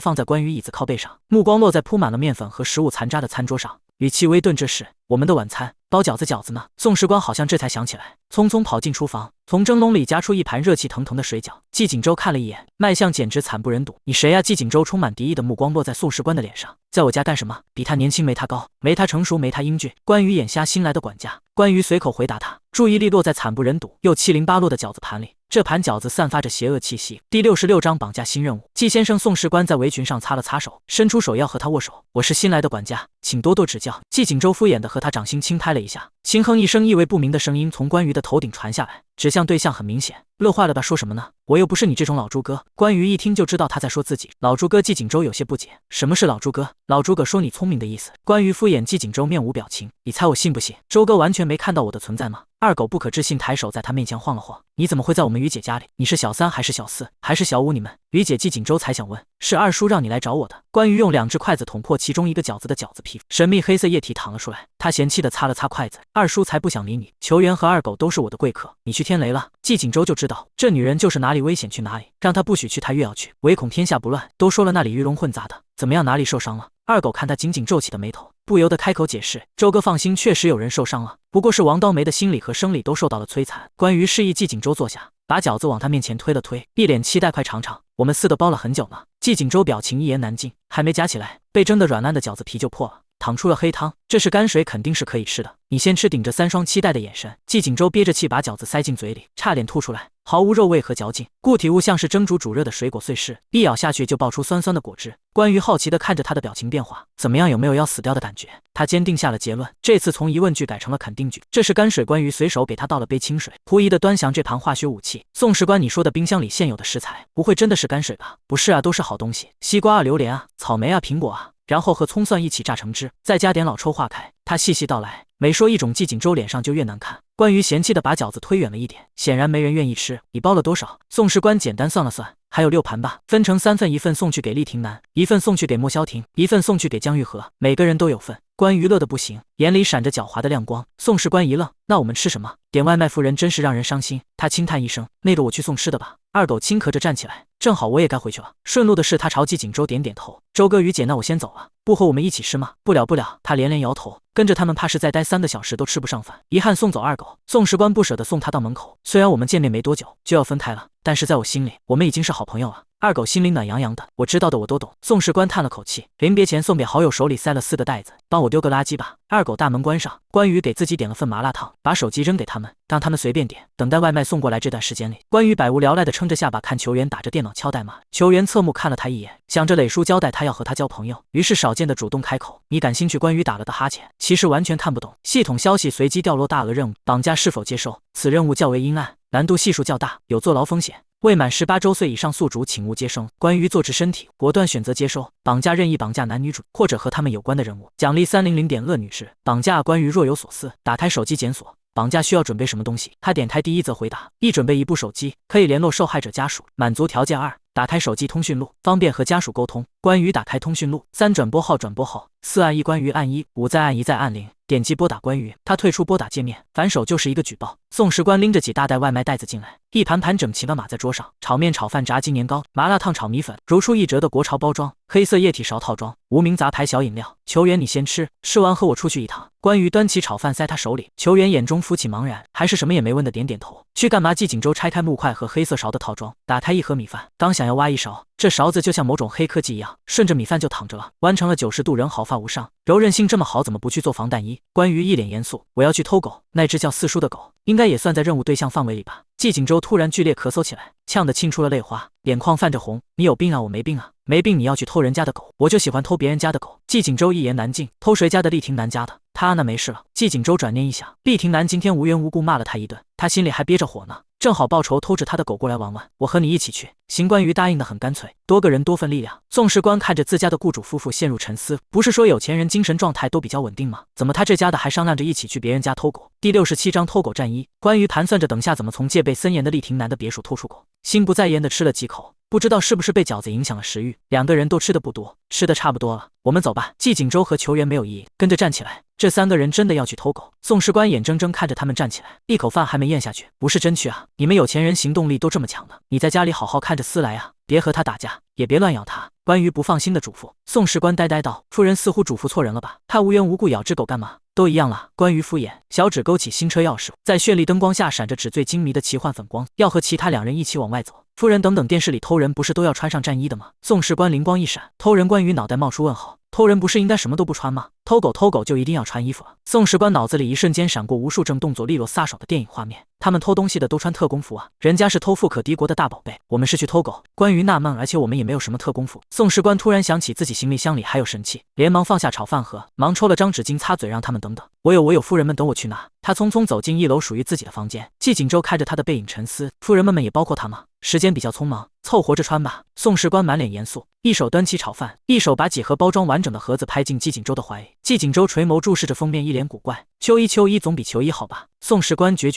放在关于椅子靠背上，目光落在铺满了面粉和食物残渣的餐桌上，语气微顿。这是我们的晚餐，包饺子呢。宋士官好像这才想起来，匆匆跑进厨房，从蒸笼里夹出一盘热气腾腾的水饺。季锦州看了一眼，卖相简直惨不忍睹。你谁呀？季锦州充满敌意的目光落在宋士官的脸上，在我家干什么？比他年轻没他高，没他成熟，没他英俊。关于眼瞎新来的管家，关于随口回答他，注意力落在惨不忍睹又七零八落的饺子盘里。这盘饺子散发着邪恶气息。第66章绑架新任务。季先生，宋士官在围裙上擦了擦手，伸出手要和他握手。我是新来的管家，请多多指教。季锦州敷衍地和他掌心轻拍了一下，轻哼一声，意味不明的声音从关于的头顶传下来，指向对象很明显。乐坏了吧？说什么呢？我又不是你这种老猪哥。关于一听就知道他在说自己。老猪哥。季锦州有些不解，什么是老猪哥？老诸葛说你聪明的意思。关于敷衍，季锦州面无表情。你猜我信不信？周哥完全没看到我的存在吗？二狗不可置信，抬手在他面前晃了晃。你怎么会在我们于姐家里？你是小三还是小四还是小五？你们于姐。季锦州才想问，是二叔让你来找我的。关于用2只筷子捅破其中一个饺子的饺子皮，神秘黑色液体淌了出来。他嫌弃地擦了擦筷子。二叔才不想理你，球员和二狗都是我的贵客，你去天雷了。季锦州就知道这女人就是哪里危险去哪里，让她不许去，她越要去，唯恐天下不乱。都说了那里鱼龙混杂的，怎么样？哪里受伤了？二狗看他紧紧皱起的眉头，不由得开口解释：周哥放心，确实有人受伤了，不过是王刀梅的心理和生理都受到了摧残。关于示意季锦州坐下，把饺子往他面前推了推，一脸期待，快尝尝，我们撕的包了很久呢。季锦州表情一言难尽，还没夹起来，被蒸得软烂的饺子皮就破了，淌出了黑汤。这是泔水，肯定是可以吃的，你先吃。顶着3双期待的眼神，季锦州憋着气把饺子塞进嘴里，差点吐出来，毫无肉味和嚼劲，固体物像是蒸煮热的水果碎尸，一咬下去就爆出酸酸的果汁。关于好奇地看着他的表情变化，怎么样？有没有要死掉的感觉？他坚定下了结论，这次从疑问句改成了肯定句。这是泔水。关于随手给他倒了杯清水，狐疑地端详这盘化学武器。宋士官，你说的冰箱里现有的食材，不会真的是泔水吧？不是啊，都是好东西，西瓜啊、榴莲啊、草莓啊、苹果啊，然后和葱蒜一起榨成汁，再加点老抽化开。他细细道来，每说一种，季锦州脸上就越难看。关于嫌弃地把饺子推远了一点，显然没人愿意吃。你包了多少？宋士官简单算了算，还有6盘吧，分成3份，1份送去给厉廷南，1份送去给莫萧庭，1份送去给江玉和，每个人都有份。关于乐得不行，眼里闪着狡猾的亮光。宋士官一愣，那我们吃什么？点外卖夫人真是让人伤心。他轻叹一声，那个我去送吃的吧。二狗轻咳着站起来，正好我也该回去了。顺路的是他朝季锦州点点头。周哥于姐，那我先走了，不和我们一起吃吗？不了，他连连摇头，跟着他们怕是再待3个小时都吃不上饭。遗憾送走二狗。宋士官不舍得送他到门口，虽然我们见面没多久就要分开了，但是在我心里我们已经是好朋友了。二狗心里暖洋洋的，我知道的我都懂。宋士官叹了口气，临别前送给好友手里塞了4个袋子，帮我丢个垃圾吧。二狗大门关上，关羽给自己点了份麻辣烫，把手机扔给他们，让他们随便点。等待外卖送过来这段时间里，关羽百无聊赖的撑着下巴看球员打着电脑敲代码。球员侧目看了他一眼，想着磊叔交代他要和他交朋友，于是少见的主动开口：你感兴趣？关羽打了个哈欠，其实完全看不懂。系统消息随机掉落，大额任务绑架是否接受？此任务较为阴暗，难度系数较大，有坐牢风险。未满18周岁以上宿主请勿接生。关于坐直身体，果断选择接收。绑架任意绑架男女主或者和他们有关的人物，奖励300点恶女值。绑架关于若有所思，打开手机检索。绑架需要准备什么东西？他点开第一则回答：一准备一部手机，可以联络受害者家属。满足条件2，打开手机通讯录，方便和家属沟通。关于打开通讯录。3转拨号转拨号，4按1关于按1，5再按1再按0。点击拨打关于，他退出拨打界面，反手就是一个举报。宋士官拎着几大袋外卖袋子进来，一盘盘整齐地码在桌上，炒面、炒饭、炸鸡、年糕、麻辣烫、炒米粉，如出一辙的国潮包装，黑色液体勺套装，无名杂牌小饮料。球员你先吃，吃完和我出去一趟。关于端起炒饭塞他手里，球员眼中浮起茫然，还是什么也没问的点点头。去干嘛？季锦州拆开木块和黑色勺的套装，打开一盒米饭，刚想要挖一勺，这勺子就像某种黑科技一样，顺着米饭就躺着了，弯成了90度，人毫发无伤，柔韧性这么好，怎么不去做防弹衣？关于一脸严肃，我要去偷狗，那只叫四叔的狗应该也算在任务对象范围里吧。季锦州突然剧烈咳嗽起来，呛得沁出了泪花，眼眶泛着红。你有病啊？我没病啊，没病你要去偷人家的狗，我就喜欢偷别人家的狗。季锦州一言难尽，偷谁家的？厉廷南家的。他那没事了。季锦州转念一想，厉廷南今天无缘无故骂了他一顿，他心里还憋着火呢，正好报仇，偷着他的狗过来玩玩。我和你一起去。邢关于答应得很干脆，多个人多份力量。宋士官看着自家的雇主夫妇陷入沉思，不是说有钱人精神状态都比较稳定吗？怎么他这家的还商量着一起去别人家偷狗？第67章偷狗战衣。关于盘算着等下怎么从戒备森严的丽亭南的别墅偷出狗，心不在焉的吃了几口。不知道是不是被饺子影响了食欲，两个人都吃的不多，吃的差不多了，我们走吧。季景舟和球员没有异议，跟着站起来。这3个人真的要去偷狗？宋士官眼睁睁看着他们站起来，一口饭还没咽下去。不是真去啊，你们有钱人行动力都这么强的，你在家里好好看着思来啊，别和他打架，也别乱咬他。关于不放心的嘱咐。宋士官呆呆道：“夫人似乎嘱咐错人了吧？他无缘无故咬只狗干嘛？都一样了。”关于敷衍，小指勾起新车钥匙，在绚丽灯光下闪着纸醉金迷的奇幻粉光，要和其他2人一起往外走。夫人等等，电视里偷人不是都要穿上战衣的吗？宋士官灵光一闪，偷人。关于脑袋冒出问号，偷人不是应该什么都不穿吗？偷狗就一定要穿衣服了？宋士官脑子里一瞬间闪过无数正动作利落飒爽的电影画面，他们偷东西的都穿特工服啊，人家是偷富可敌国的大宝贝，我们是去偷狗。关于纳闷，而且我们也没有什么特工服。宋士官突然想起自己行李箱里还有神器，连忙放下炒饭盒，忙抽了张纸巾擦嘴，让他们等等。我有，夫人们等我去拿。他匆匆走进1楼属于自己的房间，季景舟看着他的背影沉思，夫人们也包括他吗？时间比较匆忙，凑合着穿吧。宋士官满脸严肃，一手端起炒饭，一手把几盒包装完整的盒子拍进季景舟的怀里。季景舟垂眸注视着封面，一脸古怪。秋衣总比球衣好吧？宋士官决，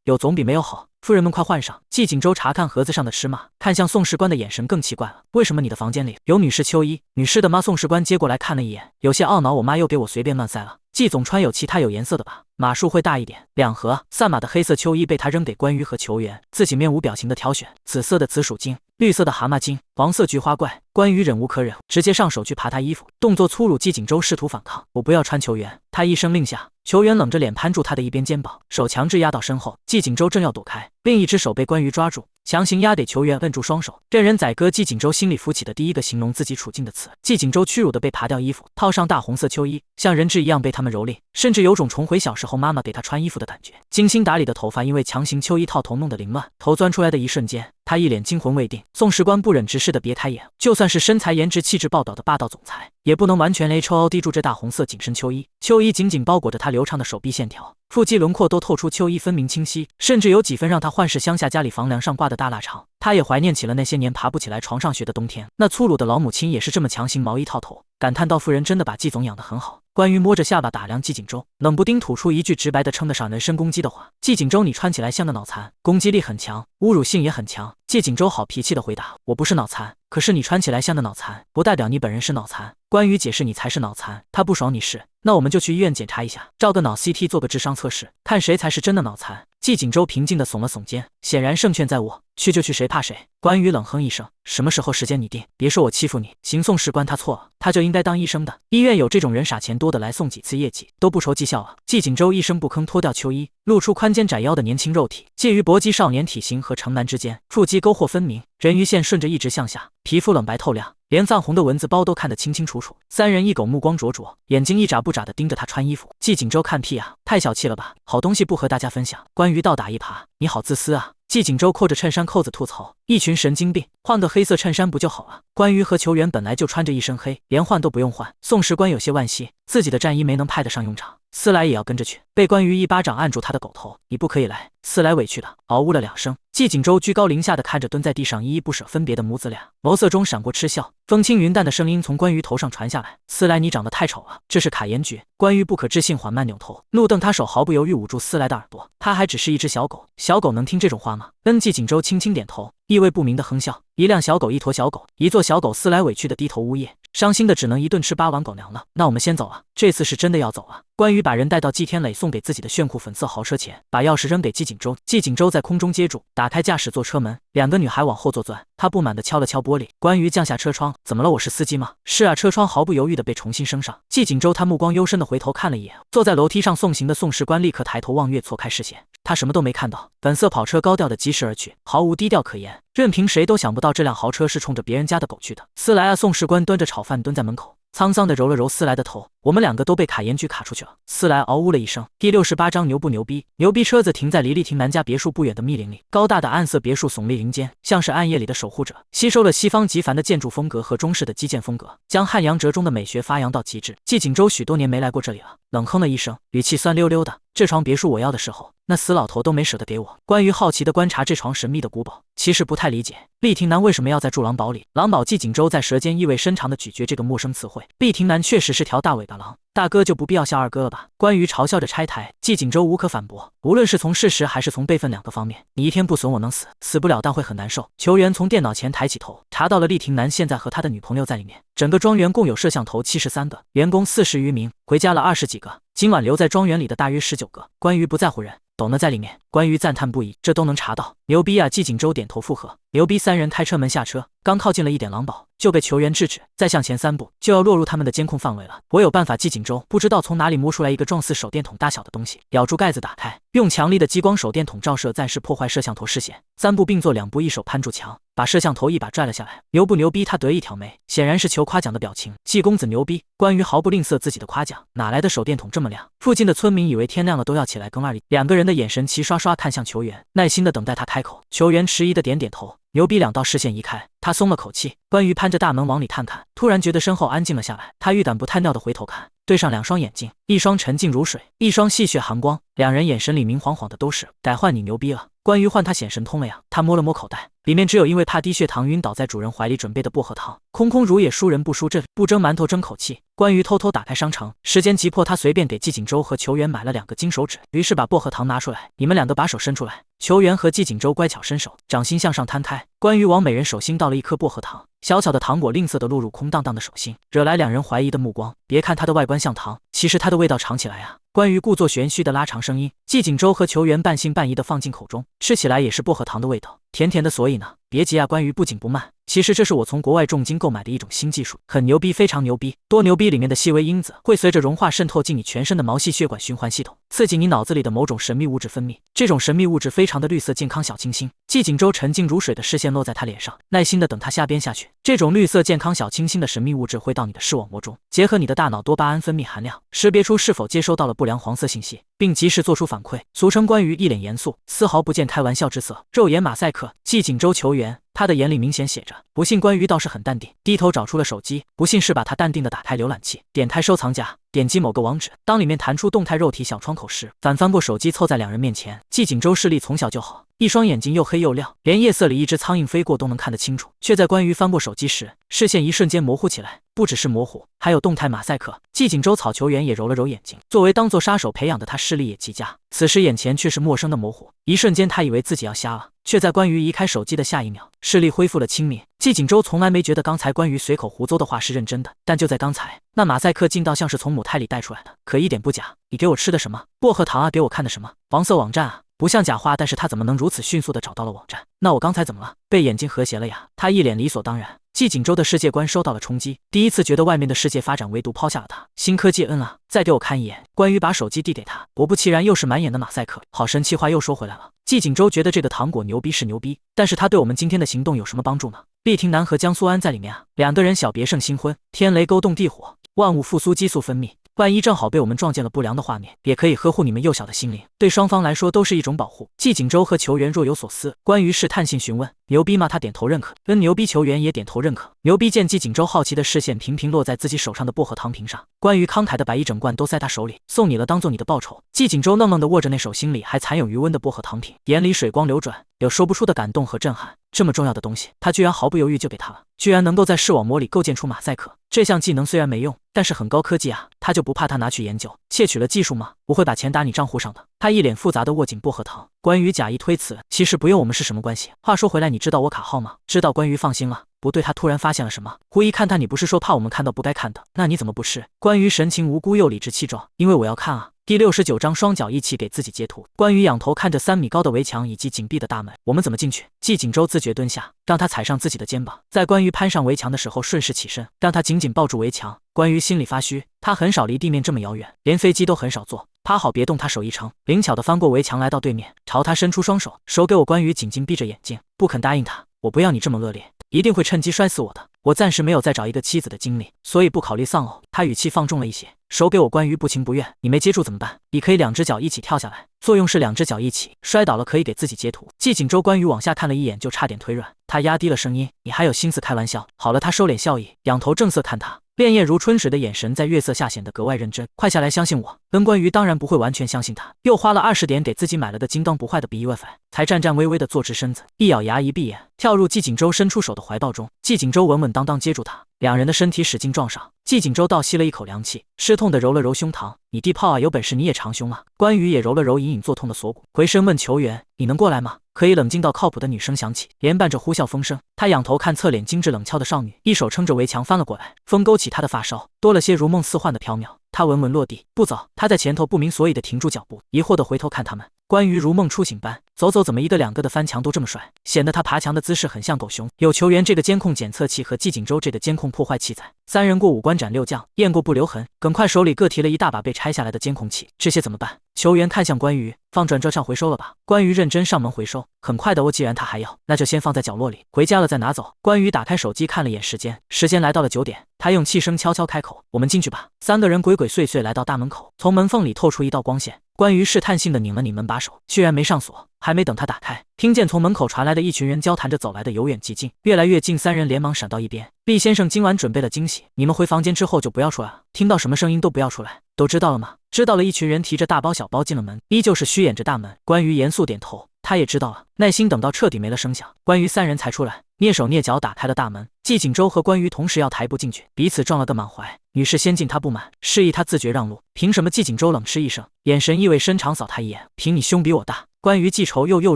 有总比没有好。夫人们快换上。季景舟查看盒子上的尺码，看向宋士官的眼神更奇怪了。为什么你的房间里有女士秋衣？女士的吗？宋士官接过来看了一眼，有些懊恼，我妈又给我随便乱塞了。季总穿有其他有颜色的吧？码数会大一点。2盒散码的黑色秋衣被他扔给关于和球员，自己面无表情的挑选。紫色的紫薯精，绿色的蛤蟆精，黄色菊花怪。关于忍无可忍，直接上手去扒他衣服，动作粗鲁。季景舟试图反抗，我不要穿。球员，他一声令下，球员冷着脸攀住他的一边肩膀，手强制压到身后。季景舟正要躲开，另一只手被关于抓住，强行压得球员摁住双手。任人宰割。季景舟心里浮起的第一个形容自己处境的词。季景舟屈辱的被扒掉衣服，套上大红色秋衣，像人质一样被他们蹂躏，甚至有种重回小时候妈妈给他穿衣服的感觉。精心打理的头发因为强行秋衣套头弄得凌乱，头钻出来的一瞬间，他一脸惊魂未定。宋士官不忍直视的别开眼，就算是身材颜值气质报道的霸道总裁，也不能完全 HOD 住这大红色紧身秋衣。秋衣紧紧包裹着他流畅的手臂线条，腹肌轮廓都透出秋衣分明清晰，甚至有几分让他幻视乡下家里房梁上挂的大腊肠。他也怀念起了那些年爬不起来床上学的冬天，那粗鲁的老母亲也是这么强行毛衣套头，感叹道：“夫人真的把季总养得很好。”关于摸着下巴打量季景舟，冷不丁吐出一句直白的称得上人身攻击的话：“季景舟，你穿起来像个脑残，攻击力很强，侮辱性也很强。”季景舟好脾气的回答：“我不是脑残，可是你穿起来像个脑残，不代表你本人是脑残。”关于解释：“你才是脑残，他不爽你是，那我们就去医院检查一下，照个脑 CT 做个智商测试，看谁才是真的脑残。”季景舟平静地耸了耸肩，显然胜券在握，去就去，谁怕谁。关于冷哼一声：“什么时候时间你定，别说我欺负你。”行，宋士官他错了，他就应该当医生的，医院有这种人傻钱多的来送几次业绩都不愁绩效啊。季景舟一声不吭脱掉秋衣，露出宽肩窄腰的年轻肉体，介于搏击少年体型和成男之间，腹肌沟壑分明，人鱼线顺着一直向下，皮肤冷白透亮，连泛红的蚊子包都看得清清楚楚。3人一狗目光灼灼，眼睛一眨不眨地盯着他穿衣服。季景舟看屁啊，太小气了吧，好东西不和大家分享。关于倒打一耙，你好自私啊。季景舟扣着衬衫扣子吐槽：“一群神经病，换个黑色衬衫不就好了？”关于和球员本来就穿着一身黑，连换都不用换。宋士官有些惋惜，自己的战衣没能派得上用场。思来也要跟着去，被关于一巴掌按住他的狗头：“你不可以来！”思来委屈的嗷呜了2声。季景舟居高临下的看着蹲在地上依依不舍分别的母子俩，眸色中闪过嗤笑。风轻云淡的声音从关于头上传下来：“思来，你长得太丑了，这是卡颜局。”关于不可置信缓慢扭头，怒瞪他手毫不犹豫捂住思来的耳朵。他还只是一只小狗，小狗能听这种话吗？季景舟轻轻点头，意味不明的哼笑。一辆小狗，一坨小狗，一座小狗。思来委屈的低头呜咽，伤心的只能一顿吃8碗狗粮了。那我们先走了，这次是真的要走了。关于把人带到季天磊送给自己的炫酷粉色豪车前，把钥匙扔给季景舟。季景舟在空中接住，打开驾驶座车门，2个女孩往后座钻。他不满地敲了敲玻璃。关于降下车窗：“怎么了？我是司机吗？”“是啊。”车窗毫不犹豫地被重新升上。季景舟他目光幽深地回头看了一眼坐在楼梯上送行的宋士官，立刻抬头望月，错开视线。他什么都没看到，粉色跑车高调地疾驰而去，毫无低调可言。任凭谁都想不到这辆豪车是冲着别人家的狗去的。思来啊！宋士官端着炒饭蹲在门口，沧桑地揉了揉思来的头：“我们2个都被卡颜局卡出去了。”思来嗷呜了一声。第68章牛不牛逼？牛逼！车子停在离丽亭南家别墅不远的密林里，高大的暗色别墅耸立林间，像是暗夜里的守护者，吸收了西方极繁的建筑风格和中式的基建风格，将汉阳折中的美学发扬到极致。季景舟许多年没来过这里了，冷哼了一声，语气酸溜溜的：“这床别墅我要的时候，那死老头都没舍得给我。关于好奇地观察这床神秘的古堡，其实不太理解厉霆南为什么要在住狼堡里。狼堡季景舟在舌尖意味深长地咀嚼这个陌生词汇。厉霆南确实是条大尾巴狼，大哥就不必要笑二哥了吧？关于嘲笑着拆台，季景舟无可反驳。无论是从事实还是从辈分两个方面，你一天不损我能死，死不了但会很难受。球员从电脑前抬起头，查到了厉霆南现在和他的女朋友在里面。整个庄园共有摄像头73个，员工40余名，回家了20几个。今晚留在庄园里的大约19个。关于不在乎人，懂得在里面。关于赞叹不已，这都能查到。牛逼啊！季景舟点头附和。牛逼！三人开车门下车，刚靠近了一点狼堡，就被球员制止。再向前3步，就要落入他们的监控范围了。我有办法。季景舟不知道从哪里摸出来一个状似手电筒大小的东西，咬住盖子打开，用强力的激光手电筒照射，暂时破坏摄像头视线。3步并作2步，一手攀住墙，把摄像头一把拽了下来。牛不牛逼？他得意挑眉，显然是求夸奖的表情。季公子牛逼！关于毫不吝啬自己的夸奖，哪来的手电筒这么亮？附近的村民以为天亮了都要起来更二里。2个人的眼神齐刷刷看向球员，耐心的等待他开口。球员迟疑的点点头。牛逼2道视线移开，他松了口气。关于攀着大门往里探看，突然觉得身后安静了下来。他预感不太妙的回头看，对上2双眼睛，一双沉静如水，一双戏谑寒光。2人眼神里明晃晃的都是改换你牛逼了。关于换他显神通了呀。他摸了摸口袋，里面只有因为怕低血糖晕倒在主人怀里准备的薄荷糖，空空如也，输人不输阵，不蒸馒头争口气。关于偷偷打开商城，时间急迫，他随便给季景舟和球员买了2个金手指，于是把薄荷糖拿出来，你们2个把手伸出来。球员和季景舟乖巧伸手，掌心向上摊开。关于往每人手心倒了1颗薄荷糖，小巧的糖果吝啬地落入空荡荡的手心，惹来2人怀疑的目光。别看它的外观像糖，其实它的味道尝起来啊。关于故作玄虚的拉长声音，季景舟和球员半信半疑地放进口中，吃起来也是薄荷糖的味道，甜甜的。所以呢，别急啊。关于不紧不慢，其实这是我从国外重金购买的一种新技术，很牛逼，非常牛逼。多牛逼！里面的细微因子会随着融化渗透进你全身的毛细血管循环系统，刺激你脑子里的某种神秘物质分泌。这种神秘物质非常的绿色、健康、小清新。季景舟沉静如水的视线落在他脸上，耐心的等他瞎编下去。这种绿色、健康、小清新的神秘物质会到你的视网膜中，结合你的大脑多巴胺分泌含量，识别出是否接收到了不良黄色信息，并及时做出反馈，俗称关于一脸严肃，丝毫不见开玩笑之色。肉眼马赛克，季景舟球员。他的眼里明显写着不信，关于倒是很淡定，低头找出了手机，不信是把他淡定的打开浏览器，点开收藏夹，点击某个网址。当里面弹出动态肉体小窗口时，反翻过手机凑在2人面前。季景舟视力从小就好，一双眼睛又黑又亮，连夜色里一只苍蝇飞过都能看得清楚，却在关于翻过手机时，视线一瞬间模糊起来。不只是模糊，还有动态马赛克。季景舟草球员也揉了揉眼睛，作为当作杀手培养的他视力也极佳，此时眼前却是陌生的模糊。一瞬间他以为自己要瞎了，却在关于移开手机的下一秒，视力恢复了清明。季景舟从来没觉得刚才关于随口胡诌的话是认真的，但就在刚才，那马赛克近到像是从母胎里带出来的，可一点不假。你给我吃的什么？薄荷糖啊？给我看的什么？黄色网站啊？不像假话，但是他怎么能如此迅速地找到了网站？那我刚才怎么了？被眼睛和谐了呀？他一脸理所当然。季景舟的世界观受到了冲击，第一次觉得外面的世界发展唯独抛下了他。新科技再给我看一眼。关于把手机递给他，果不其然又是满眼的马赛克。好神奇，话又说回来了。季景舟觉得这个糖果牛逼是牛逼，但是他对我们今天的行动有什么帮助呢？厉霆南和江苏安在里面啊，2个人小别胜新婚，天雷勾动地火，万物复苏，激素分泌。万一正好被我们撞见了不良的画面，也可以呵护你们幼小的心灵，对双方来说都是一种保护。季景舟和球员若有所思，关于试探性询问牛逼吗？他点头认可。牛逼！球员也点头认可。牛逼！见季景舟好奇的视线频频落在自己手上的薄荷糖瓶上，关于慷慨的把一整罐都塞他手里，送你了，当做你的报酬。季景舟愣愣的握着那手心里还残有余温的薄荷糖瓶，眼里水光流转，有说不出的感动和震撼。这么重要的东西，他居然毫不犹豫就给他了，居然能够在视网膜里构建出马赛克。这项技能虽然没用，但是很高科技啊，他就不怕他拿去研究，窃取了技术吗？不会把钱打你账户上的。他一脸复杂的握紧薄荷糖。关于假意推辞，其实不用，我们是什么关系？话说回来，你知道我卡号吗？知道。关于放心了。不对，他突然发现了什么，狐疑看他，你不是说怕我们看到不该看的，那你怎么不是？关于神情无辜又理直气壮，因为我要看啊。第69章，双脚一起给自己截图。关于仰头看着3米高的围墙以及紧闭的大门，我们怎么进去？季景舟自觉蹲下，让他踩上自己的肩膀，在关于攀上围墙的时候顺势起身，让他紧紧抱住围墙。关于心里发虚，他很少离地面这么遥远，连飞机都很少坐。趴好别动，他手一撑，灵巧的翻过围墙来到对面，朝他伸出双手，手给我。关于紧紧闭着眼睛，不肯答应他。我不要你这么恶劣，一定会趁机摔死我的。我暂时没有再找一个妻子的精力，所以不考虑丧偶。他语气放重了一些，手给我。关于不情不愿，你没接住怎么办？你可以2只脚一起跳下来，作用是2只脚一起，摔倒了可以给自己截图。季景舟关于往下看了一眼，就差点腿软，他压低了声音，你还有心思开玩笑？好了，他收敛笑意，仰头正色看他。潋滟如春水的眼神在月色下显得格外认真。快下来，相信我。关羽当然不会完全相信他，又花了20点给自己买了个金刚不坏的 BE WiFi，才战战巍巍地坐直身子，一咬牙一闭眼，跳入季锦州伸出手的怀抱中。季锦州稳稳当当接住他，两人的身体使劲撞上。季锦州倒吸了一口凉气，失痛地揉了揉胸膛：“你地炮啊，有本事你也长胸啊！”关羽也揉了揉隐隐作痛的锁骨，回身问球员：“你能过来吗？”可以冷静到靠谱的女声响起，连伴着呼啸风声。他仰头看侧脸精致冷峭的少女，一手撑着围墙翻了过来，风勾起她的发梢，多了些如梦似幻的缥缈。他稳稳落地，不走。他在前头不明所以的停住脚步，疑惑地回头看他们。关羽如梦初醒般走，怎么一个两个的翻墙都这么帅，显得他爬墙的姿势很像狗熊。有球员这个监控检测器和季锦州这个监控破坏器在，三人过五关斩六将，验过不留痕。耿快手里各提了一大把被拆下来的监控器，这些怎么办？球员看向关羽，放转折上回收了吧。关羽认真上门回收，很快的。既然他还要，那就先放在角落里，回家了再拿走。关羽打开手机看了眼时间，时间来到了9点。他用气声悄悄开口：“我们进去吧。”三个人鬼鬼祟祟来到大门口，从门缝里透出一道光线。关羽试探性的拧了拧门把手，居然没上锁。还没等他打开，听见从门口传来的一群人交谈着走来的由远及近，越来越近。三人连忙闪到一边。厉先生今晚准备了惊喜，你们回房间之后就不要出来了，听到什么声音都不要出来。都知道了吗？知道了。一群人提着大包小包进了门，依旧是虚掩着大门。关羽严肃点头，他也知道了，耐心等到彻底没了声响，关羽三人才出来，蹑手蹑脚打开了大门。季锦州和关羽同时要抬步进去，彼此撞了个满怀。女士先进，他不满，示意他自觉让路。凭什么？季锦州冷嗤一声，眼神意味深长扫他一眼，凭你胸比我大。关羽既愁又幼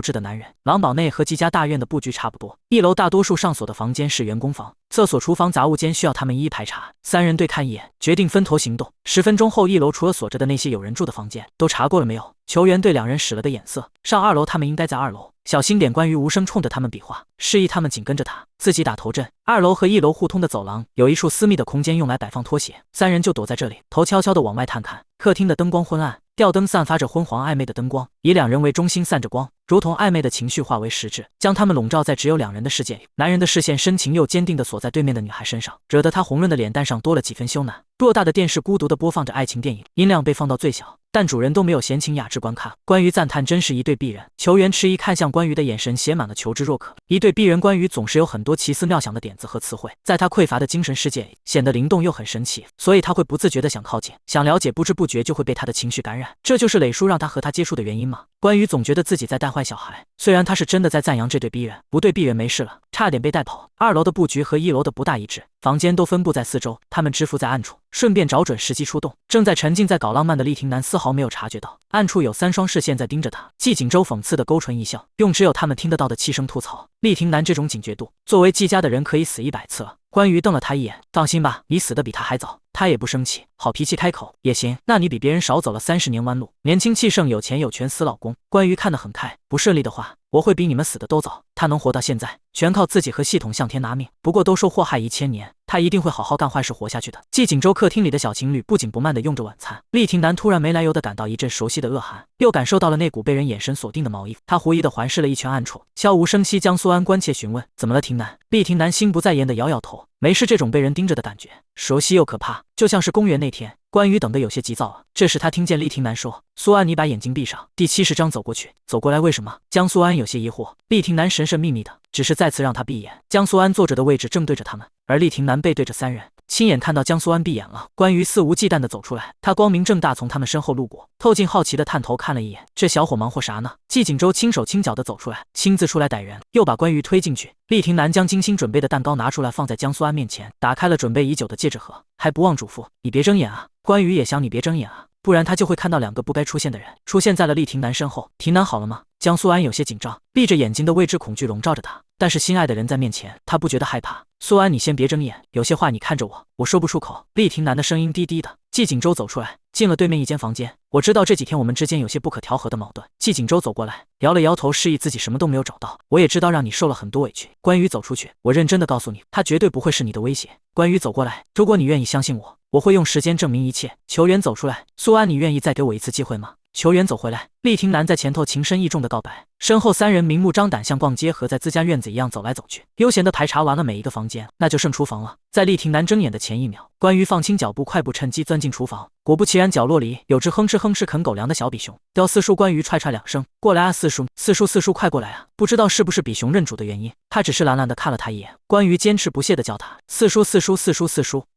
稚的男人。狼堡内和季家大院的布局差不多，一楼大多数上锁的房间是员工房，厕所、厨房、杂物间需要他们一一排查。三人对看一眼，决定分头行动。10分钟后，一楼除了锁着的那些有人住的房间，都查过了没有？球员对两人使了个眼色，上2楼，他们应该在2楼。小心点。关羽无声冲着他们比划，示意他们紧跟着他，自己打头阵。2楼和1楼互通的走廊有一处私密的空间，用来摆放拖鞋。三人就躲在这里，头悄悄地往外探看。客厅的灯光昏暗，吊灯散发着昏黄暧昧的灯光，以两人为中心散着光，如同暧昧的情绪化为实质，将他们笼罩在只有两人的世界里。男人的视线深情又坚定地锁在对面的女孩身上，惹得她红润的脸蛋上多了几分羞赧。偌大的电视孤独地播放着爱情电影，音量被放到最小，但主人都没有闲情雅致观看。关羽赞叹真是一对璧人。球员迟疑看向关羽的眼神写满了求知若渴。一对璧人，关羽总是有很多奇思妙想的点子和词汇，在他匮乏的精神世界里显得灵动又很神奇，所以他会不自觉地想靠近，想了解，不知不觉就会被他的情绪感染。这就是磊叔让他和他接触的原因吗？关羽总觉得自己在带坏小孩，虽然他是真的在赞扬这对璧人，不对璧人没事了，差点被带跑。2楼的布局和1楼的不大一致，房间都分布在四周，他们蛰伏在暗处，顺便找准时机出动。正在沉浸在搞浪漫的厉霆男丝毫没有察觉到暗处有3双视线在盯着他。季锦州讽刺的勾唇一笑，用只有他们听得到的气声吐槽：厉霆男这种警觉度，作为季家的人可以死100次了。关羽瞪了他一眼，放心吧，你死的比他还早。他也不生气，好脾气开口：也行，那你比别人少走了30年弯路，年轻气盛，有钱有权，死老公。关羽看得很开，不顺利的话，我会比你们死的都早。他能活到现在，全靠自己和系统向天拿命。不过都说祸害1000年，他一定会好好干坏事活下去的。季锦州客厅里的小情侣不紧不慢地用着晚餐。厉霆男突然没来由地感到一阵熟悉的恶寒，又感受到了那股被人眼神锁定的毛衣。他狐疑地环视了一圈暗处，悄无声息。江苏安关切询问：怎么了，霆男？厉霆男心不在焉地摇摇头，没事。这种被人盯着的感觉，熟悉又可怕，就像是公园那天。关羽等得有些急躁了。这时他听见厉霆男说：苏安，你把眼睛闭上。第70章走过去，走过来。为什么？江苏安有些疑惑。厉霆男神神秘秘的，只是再次让他闭眼。江苏安坐着的位置正对着他们，而厉霆男背对着3人。亲眼看到江苏安闭眼了，关羽肆无忌惮地走出来，他光明正大从他们身后路过，透镜好奇地探头看了一眼，这小伙忙活啥呢？季锦州轻手轻脚地走出来，亲自出来逮人，又把关羽推进去。厉霆男将精心准备的蛋糕拿出来，放在江苏安面前，打开了准备已久的戒指盒，还不忘嘱咐：你别睁眼啊。关羽也想你别睁眼啊，不然他就会看到2个不该出现的人出现在了厉霆男身后。霆男好了吗？江苏安有些紧张，闭着眼睛的未知恐惧笼罩着他，但是心爱的人在面前，他不觉得害怕。苏安，你先别睁眼，有些话你看着我，我说不出口。厉霆男的声音低低的。季锦州走出来，进了对面一间房间。我知道这几天我们之间有些不可调和的矛盾。季锦州走过来，摇了摇头，示意自己什么都没有找到。我也知道让你受了很多委屈。关羽走出去，我认真的告诉你，他绝对不会是你的威胁。关羽走过来，如果你愿意相信我，我会用时间证明一切。球员走出来，苏安，你愿意再给我一次机会吗？球员走回来，厉廷南在前头情深意重的告白，身后三人明目张胆像逛街和在自家院子一样走来走去，悠闲的排查完了每一个房间，那就剩厨房了。在厉廷南睁眼的前一秒，关于放轻脚步，快步趁机钻进厨房。果不其然，角落里有只哼哧哼哧啃狗粮的小比熊。刁四叔关于踹2声，过来啊，四叔，四叔快过来啊！不知道是不是比熊认主的原因，他只是懒懒的看了他一眼。关于坚持不懈的叫他四叔，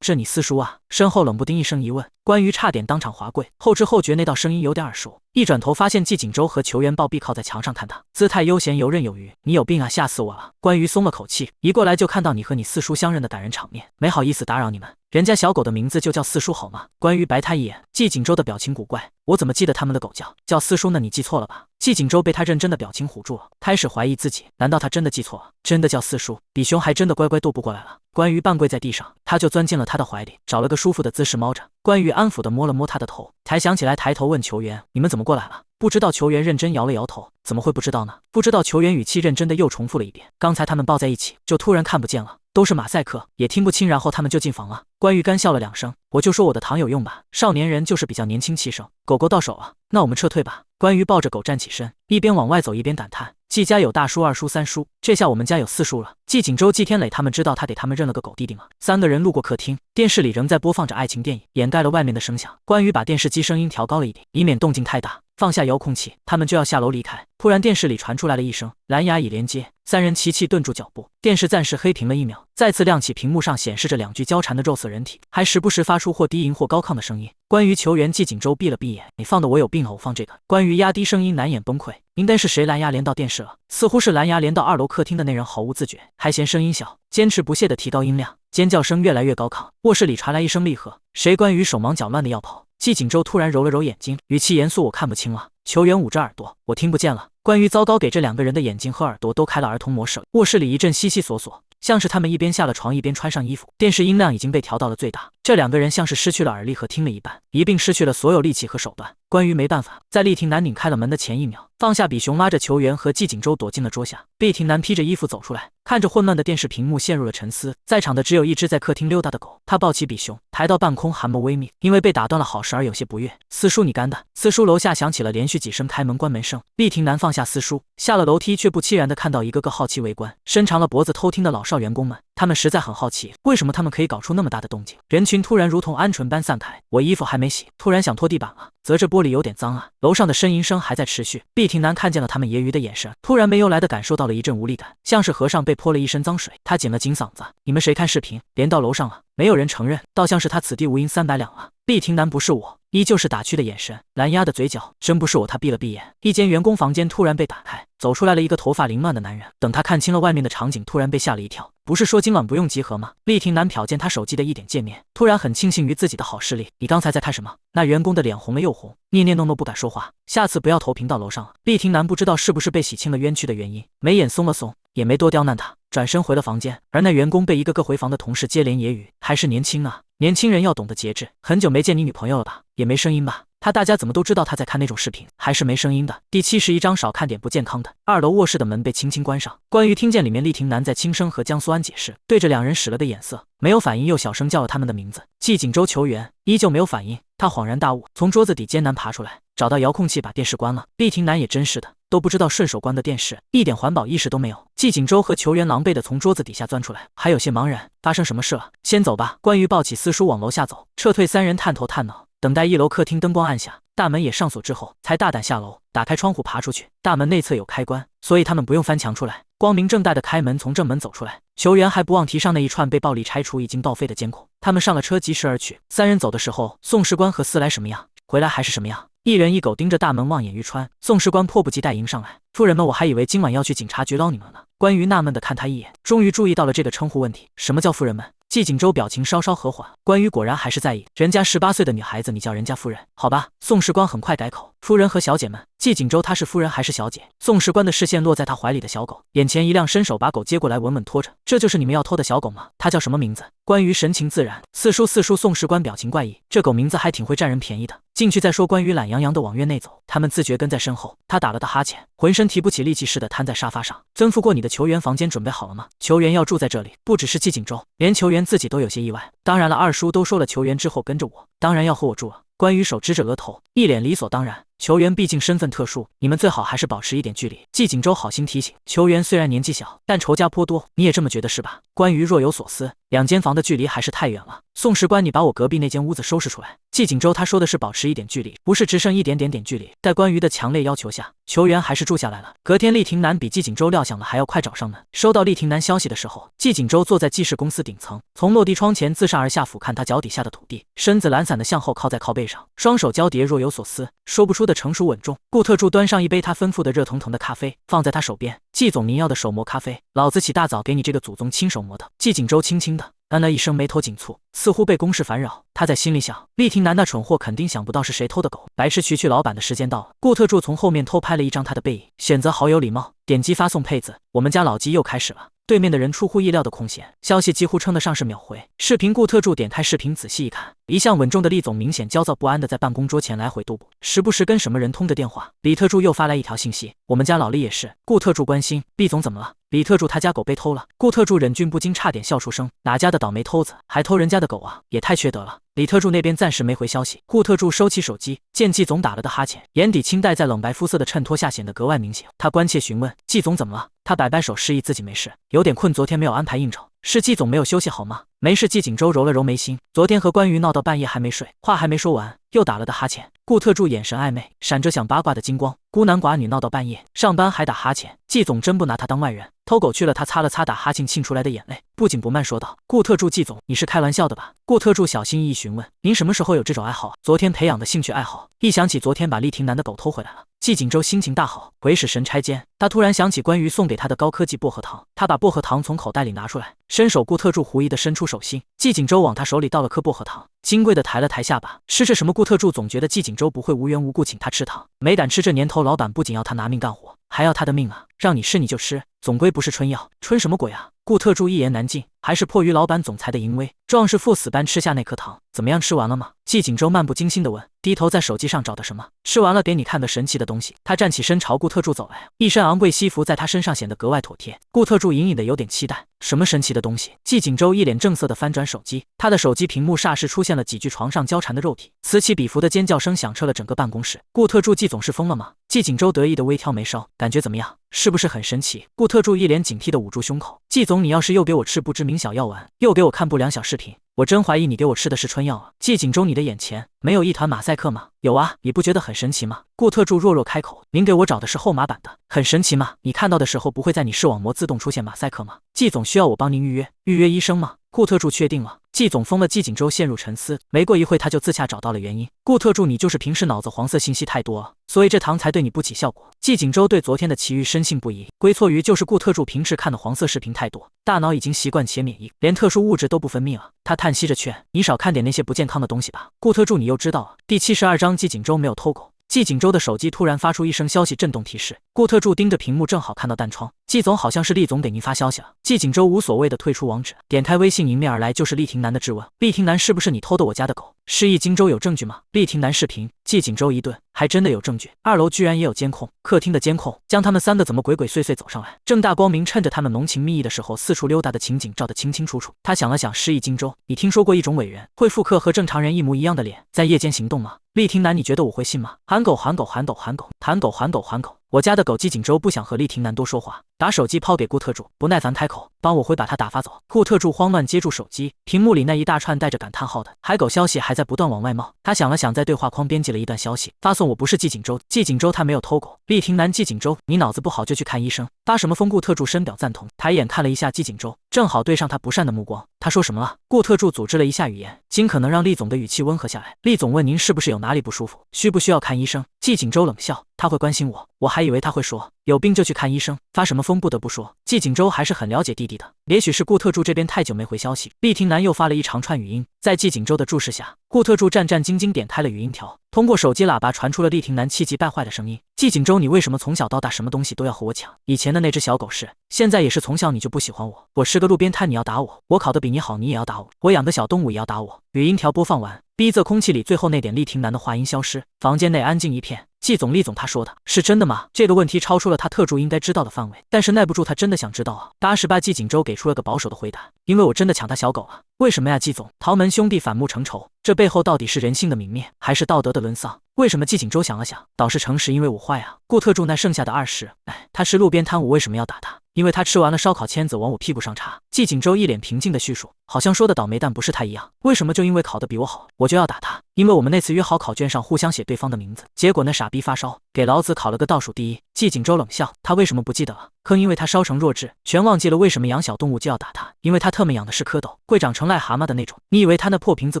这你四叔啊？身后冷不丁一声疑问，关于差点当场滑跪，后知后觉那道声音有点耳熟。一转头发现季锦州和球员暴毙靠在墙上看他，姿态悠闲游刃有余。你有病啊，吓死我了！关于松了口气，一过来就看到你和你四叔相认的感人场面，没好意思打扰你们。人家小狗的名字就叫四叔好吗？关于白他一眼，季锦州的表情古怪，我怎么记得他们的狗叫四叔呢？你记错了吧？季锦州被他认真的表情唬住了，开始怀疑自己，难道他真的记错了？真的叫四叔？比熊还真的乖乖踱步过来了。关于半跪在地上，他就钻进了他的怀里，找了个舒服的姿势猫着。关于安抚的摸了摸他的头，才想起来抬头问球员：“你们怎么过来了？”不知道。球员认真摇了摇头，怎么会不知道呢？不知道。球员语气认真的又重复了一遍，刚才他们抱在一起，就突然看不见了。都是马赛克，也听不清，然后他们就进房了。关于干笑了2声，我就说我的糖有用吧，少年人就是比较年轻气盛。狗狗到手了，那我们撤退吧。关于抱着狗站起身，一边往外走一边感叹，季家有大叔、二叔、三叔，这下我们家有4叔了。季锦州、季天磊他们知道他给他们认了个狗弟弟吗？3个人路过客厅，电视里仍在播放着爱情电影，掩盖了外面的声响。关于把电视机声音调高了一点，以免动静太大。放下遥控器，他们就要下楼离开，突然电视里传出来了一声蓝牙已连接。3人齐齐顿住脚步，电视暂时黑屏了1秒，再次亮起，屏幕上显示着2具交缠的肉色人体，还时不时发出或低吟或高亢的声音。关于球员季锦州闭了闭眼，你放的我有病啊，我放这个。关于压低声音难掩崩溃，应该是谁蓝牙连到电视了？似乎是蓝牙连到2楼客厅的那人毫无自觉，还嫌声音小，坚持不懈地提高音量，尖叫声越来越高亢。卧室里传来一声厉喝，谁？关于手忙脚乱的要跑。季锦州突然揉了揉眼睛，语气严肃，我看不清了。球员捂着耳朵，我听不见了。关于糟糕，给这2个人的眼睛和耳朵都开了儿童模式。卧室里一阵悉悉索索，像是他们一边下了床一边穿上衣服。电视音量已经被调到了最大，这2个人像是失去了耳力和听了一半，一并失去了所有力气和手段。关于没办法，在厉廷南拧开了门的前一秒，放下比熊，拉着球员和季锦州躲进了桌下。厉廷南披着衣服走出来，看着混乱的电视屏幕陷入了沉思。在场的只有一只在客厅溜达的狗，他抱起比熊抬到半空，寒眸微眯，因为被打断了好事而有些不悦。四叔你干的！四叔楼下响起了连续几声开门关门声。厉廷南放下四叔，下了楼梯，却不期然地看到一个个好奇围观、伸长了脖子偷听的老少员工们。他们实在很好奇，为什么他们可以搞出那么大的动静。人群突然如同鹌鹑般散开，我衣服还没洗，突然想拖地板了，则这玻璃有点脏啊。楼上的呻吟声还在持续。厉廷南看见了他们揶揄的眼神，突然没由来的感受到了一阵无力感，像是和尚被泼了一身脏水。他紧了紧嗓子，你们谁看视频连到楼上了？没有人承认，倒像是他此地无银300两了。厉廷南不是我，依旧是打趣的眼神，蓝压的嘴角，真不是我。他闭了闭眼，一间员工房间突然被打开，走出来了一个头发凌乱的男人。等他看清了外面的场景，突然被吓了一跳。不是说今晚不用集合吗？厉廷南瞟见他手机的一点界面，突然很庆幸于自己的好视力。你刚才在看什么？那员工的脸红了又红，念念弄不敢说话。下次不要投屏到楼上了。厉廷南不知道是不是被洗清了冤屈的原因，眉眼松了松，也没多刁难他，转身回了房间。而那员工被一个个回房的同事接连揶揄，还是年轻啊，年轻人要懂得节制。很久没见你女朋友了吧？也没声音吧？大家怎么都知道他在看那种视频，还是没声音的。第71章少看点不健康的。2楼卧室的门被轻轻关上，关于听见里面厉廷南在轻声和江苏安解释，对着2人使了个眼色，没有反应，又小声叫了他们的名字。季锦州球员依旧没有反应，他恍然大悟，从桌子底艰难爬出来，找到遥控器把电视关了。厉廷南也真是的，都不知道顺手关的电视，一点环保意识都没有。季锦州和球员狼狈地从桌子底下钻出来，还有些茫然，发生什么事了？先走吧。关于抱起四叔往楼下走，撤退3人探头探脑，等待1楼客厅灯光暗下，大门也上锁之后，才大胆下楼，打开窗户爬出去。大门内侧有开关，所以他们不用翻墙出来，光明正大的开门从正门走出来。球员还不忘提上那一串被暴力拆除已经报废的监控。他们上了车疾驰而去。3人走的时候，宋士官和司来什么样，回来还是什么样。1人1狗盯着大门望眼欲穿。宋士官迫不及待迎上来，夫人们，我还以为今晚要去警察局捞你们了呢。关于纳闷地看他一眼，终于注意到了这个称呼问题。什么叫夫人们？季锦州表情稍稍和缓，关于果然还是在意，人家18岁的女孩子，你叫人家夫人，好吧。宋士官很快改口，夫人和小姐们。季锦州他是夫人还是小姐？宋士官的视线落在他怀里的小狗，眼前一亮，伸手把狗接过来，稳稳拖着。这就是你们要偷的小狗吗？它叫什么名字？关于神情自然，四叔。宋士官表情怪异，这狗名字还挺会占人便宜的。进去再说。关于懒洋洋的往院内走，他们自觉跟在身后。他打了大哈欠，浑身提不起力气似的瘫在沙发上。吩咐过你的球员房间准备好了吗？球员要住在这里，不只是季锦州，连球员自己都有些意外。当然了，二叔都说了，球员之后跟着我，当然要和我住了。关羽手支着额头，一脸理所当然。球员毕竟身份特殊，你们最好还是保持一点距离。季景周好心提醒，球员虽然年纪小，但仇家颇多，你也这么觉得是吧？关羽若有所思，两间房的距离还是太远了。宋士官，你把我隔壁那间屋子收拾出来。季景周他说的是保持一点距离，不是只剩一点点距离。在关羽的强烈要求下，球员还是住下来了。隔天，厉廷南比季景周料想的还要快找上门。收到厉廷南消息的时候，季景周坐在记事公司顶层，从落地窗前自上而下俯瞰他脚底下的土地，身子懒散的向后靠在靠背上，双手交叠，若有所思，说不出的成熟稳重。顾特助端上一杯他吩咐的热腾腾的咖啡，放在他手边。季总，您要的手磨咖啡，老子起大早给你这个祖宗亲手磨的。季景周轻轻的了一声，眉头紧蹙，似乎被公事烦扰。他在心里想，厉廷南那蠢货肯定想不到是谁偷的狗，白痴区老板的时间到了。顾特助从后面偷拍了一张他的背影，选择好有礼貌，点击发送配字，我们家老鸡又开始了。对面的人出乎意料的空闲，消息几乎称得上是秒回。视频，顾特助点开视频仔细一看，一向稳重的厉总明显焦躁不安的在办公桌前来回踱步，时不时跟什么人通着电话。李特助又发来一条信息，我们家老厉也是。顾特助关心，厉总怎么了？李特助他家狗被偷了。顾特助忍俊不禁差点笑出声，哪家的倒霉偷子还偷人家的狗啊，也太缺德了。李特助那边暂时没回消息。顾特助收起手机，见季总打了个哈欠，眼底青黛在冷白肤色的衬托下显得格外明显。他关切询问，季总怎么了？他摆摆手示意自己没事，有点困，昨天没有安排应酬。是季总没有休息好吗？没事。季景周揉了揉眉心，昨天和关羽闹到半夜还没睡，话还没说完，又打了个哈欠。顾特助眼神暧昧，闪着想八卦的金光。孤男寡女闹到半夜，上班还打哈欠，季总真不拿他当外人。偷狗去了。他擦了擦打哈欠沁出来的眼泪，不紧不慢说道，顾特助，季总，你是开玩笑的吧？顾特助小心翼翼询问，您什么时候有这种爱好？昨天培养的兴趣爱好。一想起昨天把厉廷南的狗偷回来了，季景周心情大好。鬼使神差间，他突然想起关羽送给他的高科技薄荷糖，他把薄荷糖从口袋里拿出来，伸手。顾特助狐疑的伸出手心，季景周往他手里倒了颗薄荷糖，金贵的抬了抬下巴，吃这什么？顾特助总觉得季景周不会无缘无故请他吃糖，没胆吃。这年头老板不仅要他拿命干活，还要他的命啊，让你吃你就吃，总归不是春药，春什么鬼啊？顾特助一言难尽，还是迫于老板总裁的淫威，壮士赴死般吃下那颗糖。怎么样，吃完了吗？季景周漫不经心地问，低头在手机上找的什么？吃完了，给你看个神奇的东西。他站起身朝顾特助走来，一身昂贵西服在他身上显得格外妥帖。顾特助隐隐的有点期待，什么神奇的东西？季景周一脸正色地翻转手机，他的手机屏幕霎时出现了几具床上交缠的肉体，此起彼伏的尖叫声响彻了整个办公室。顾特助，季总是疯了吗？季景周得意的微挑眉梢，感觉怎么样？是不是很神奇？顾特助一脸警惕地捂住胸口，季总，你要是又给我吃不知名小药丸，又给我看不良小视频，我真怀疑你给我吃的是春药啊！季景周，你的眼前没有一团马赛克吗？有啊，你不觉得很神奇吗？顾特助弱弱开口，您给我找的是后码版的，很神奇吗？你看到的时候不会在你视网膜自动出现马赛克吗？季总，需要我帮您预约医生吗？顾特助确定了。季总疯了。季景周陷入沉思，没过一会他就自洽找到了原因。顾特助，你就是平时脑子黄色信息太多了，所以这糖才对你不起效果。季景周对昨天的奇遇深信不疑，归错于就是顾特助平时看的黄色视频太多，大脑已经习惯且免疫，连特殊物质都不分泌了。他叹息着劝，你少看点那些不健康的东西吧。顾特助，你又知道啊。第72章，季景周没有偷狗。季景周的手机突然发出一声消息震动提示，顾特助盯着屏幕，正好看到弹窗，季总，好像是厉总给您发消息了。季景周无所谓的退出网址，点开微信，迎面而来就是厉廷南的质问，厉廷南，是不是你偷的我家的狗？失忆荆州有证据吗？厉廷南视频，季景周一顿，还真的有证据，2楼居然也有监控，客厅的监控将他们3个怎么鬼鬼祟祟走上来，正大光明趁着他们浓情蜜意的时候四处溜达的情景照得清清楚楚。他想了想，失忆荆州，你听说过一种伟人会复刻和正常人一模一样的脸在夜间行动吗？厉廷南，你觉得我会信吗？喊狗喊狗喊狗喊狗喊狗喊狗喊狗，我家的狗。季景周不想和厉廷南多说话，把手机抛给顾特助，不耐烦开口，帮我回把他打发走。顾特助慌乱接住手机，屏幕里那一大串带着感叹号的海狗消息还在不断往外冒。他想了想，在对话框编辑了一段消息，发送，我不是季景周，季景周他没有偷狗。厉廷南，季景周，你脑子不好就去看医生，发什么疯？顾特助深表赞同，抬眼看了一下季景周，正好对上他不善的目光。他说什么了？顾特助组织了一下语言，尽可能让厉总的语气温和下来。厉总问您是不是有哪里不舒服，需不需要看医生？季景周冷笑，他会关心我，我还以为他会说有病就去看医生，发什么疯？不得不说，季景周还是很了解弟弟的。也许是顾特助这边太久没回消息，厉廷南又发了一长串语音。在季景周的注视下，顾特助战战兢兢点开了语音条，通过手机喇叭传出了厉廷南气急败坏的声音：季景周，你为什么从小到大什么东西都要和我抢？以前的那只小狗是，现在也是，从小你就不喜欢我，我是个路边摊你要打我，我考得比你好你也要打我，我养的小动物也要打我。语音条播放完，逼仄空气里最后那点厉廷南的话音消失，房间内安静一片。季总、厉总他说的是真的吗？这个问题超出了他特助应该知道的范围，但是耐不住他真的想知道啊。88季锦州给出了个保守的回答，因为我真的抢他小狗了。为什么呀，季总？陶门兄弟反目成仇，这背后到底是人性的泯灭，还是道德的沦丧？为什么季锦州想了想，倒是诚实，因为我坏啊。顾特助那剩下的20，他吃路边摊，我为什么要打他？因为他吃完了烧烤签子往我屁股上插。季锦州一脸平静的叙述，好像说的倒霉蛋不是他一样。为什么就因为考得比我好，我就要打他？因为我们那次约好考卷上互相写对方的名字，结果那傻逼发烧，给老子考了个倒数第一。季锦州冷笑，他为什么不记得了？坑，因为他烧成弱智，全忘记了为什么养小动物就要打他，因为他特么养的是蝌蚪，会长成癞蛤蟆的那种。你以为他那破瓶子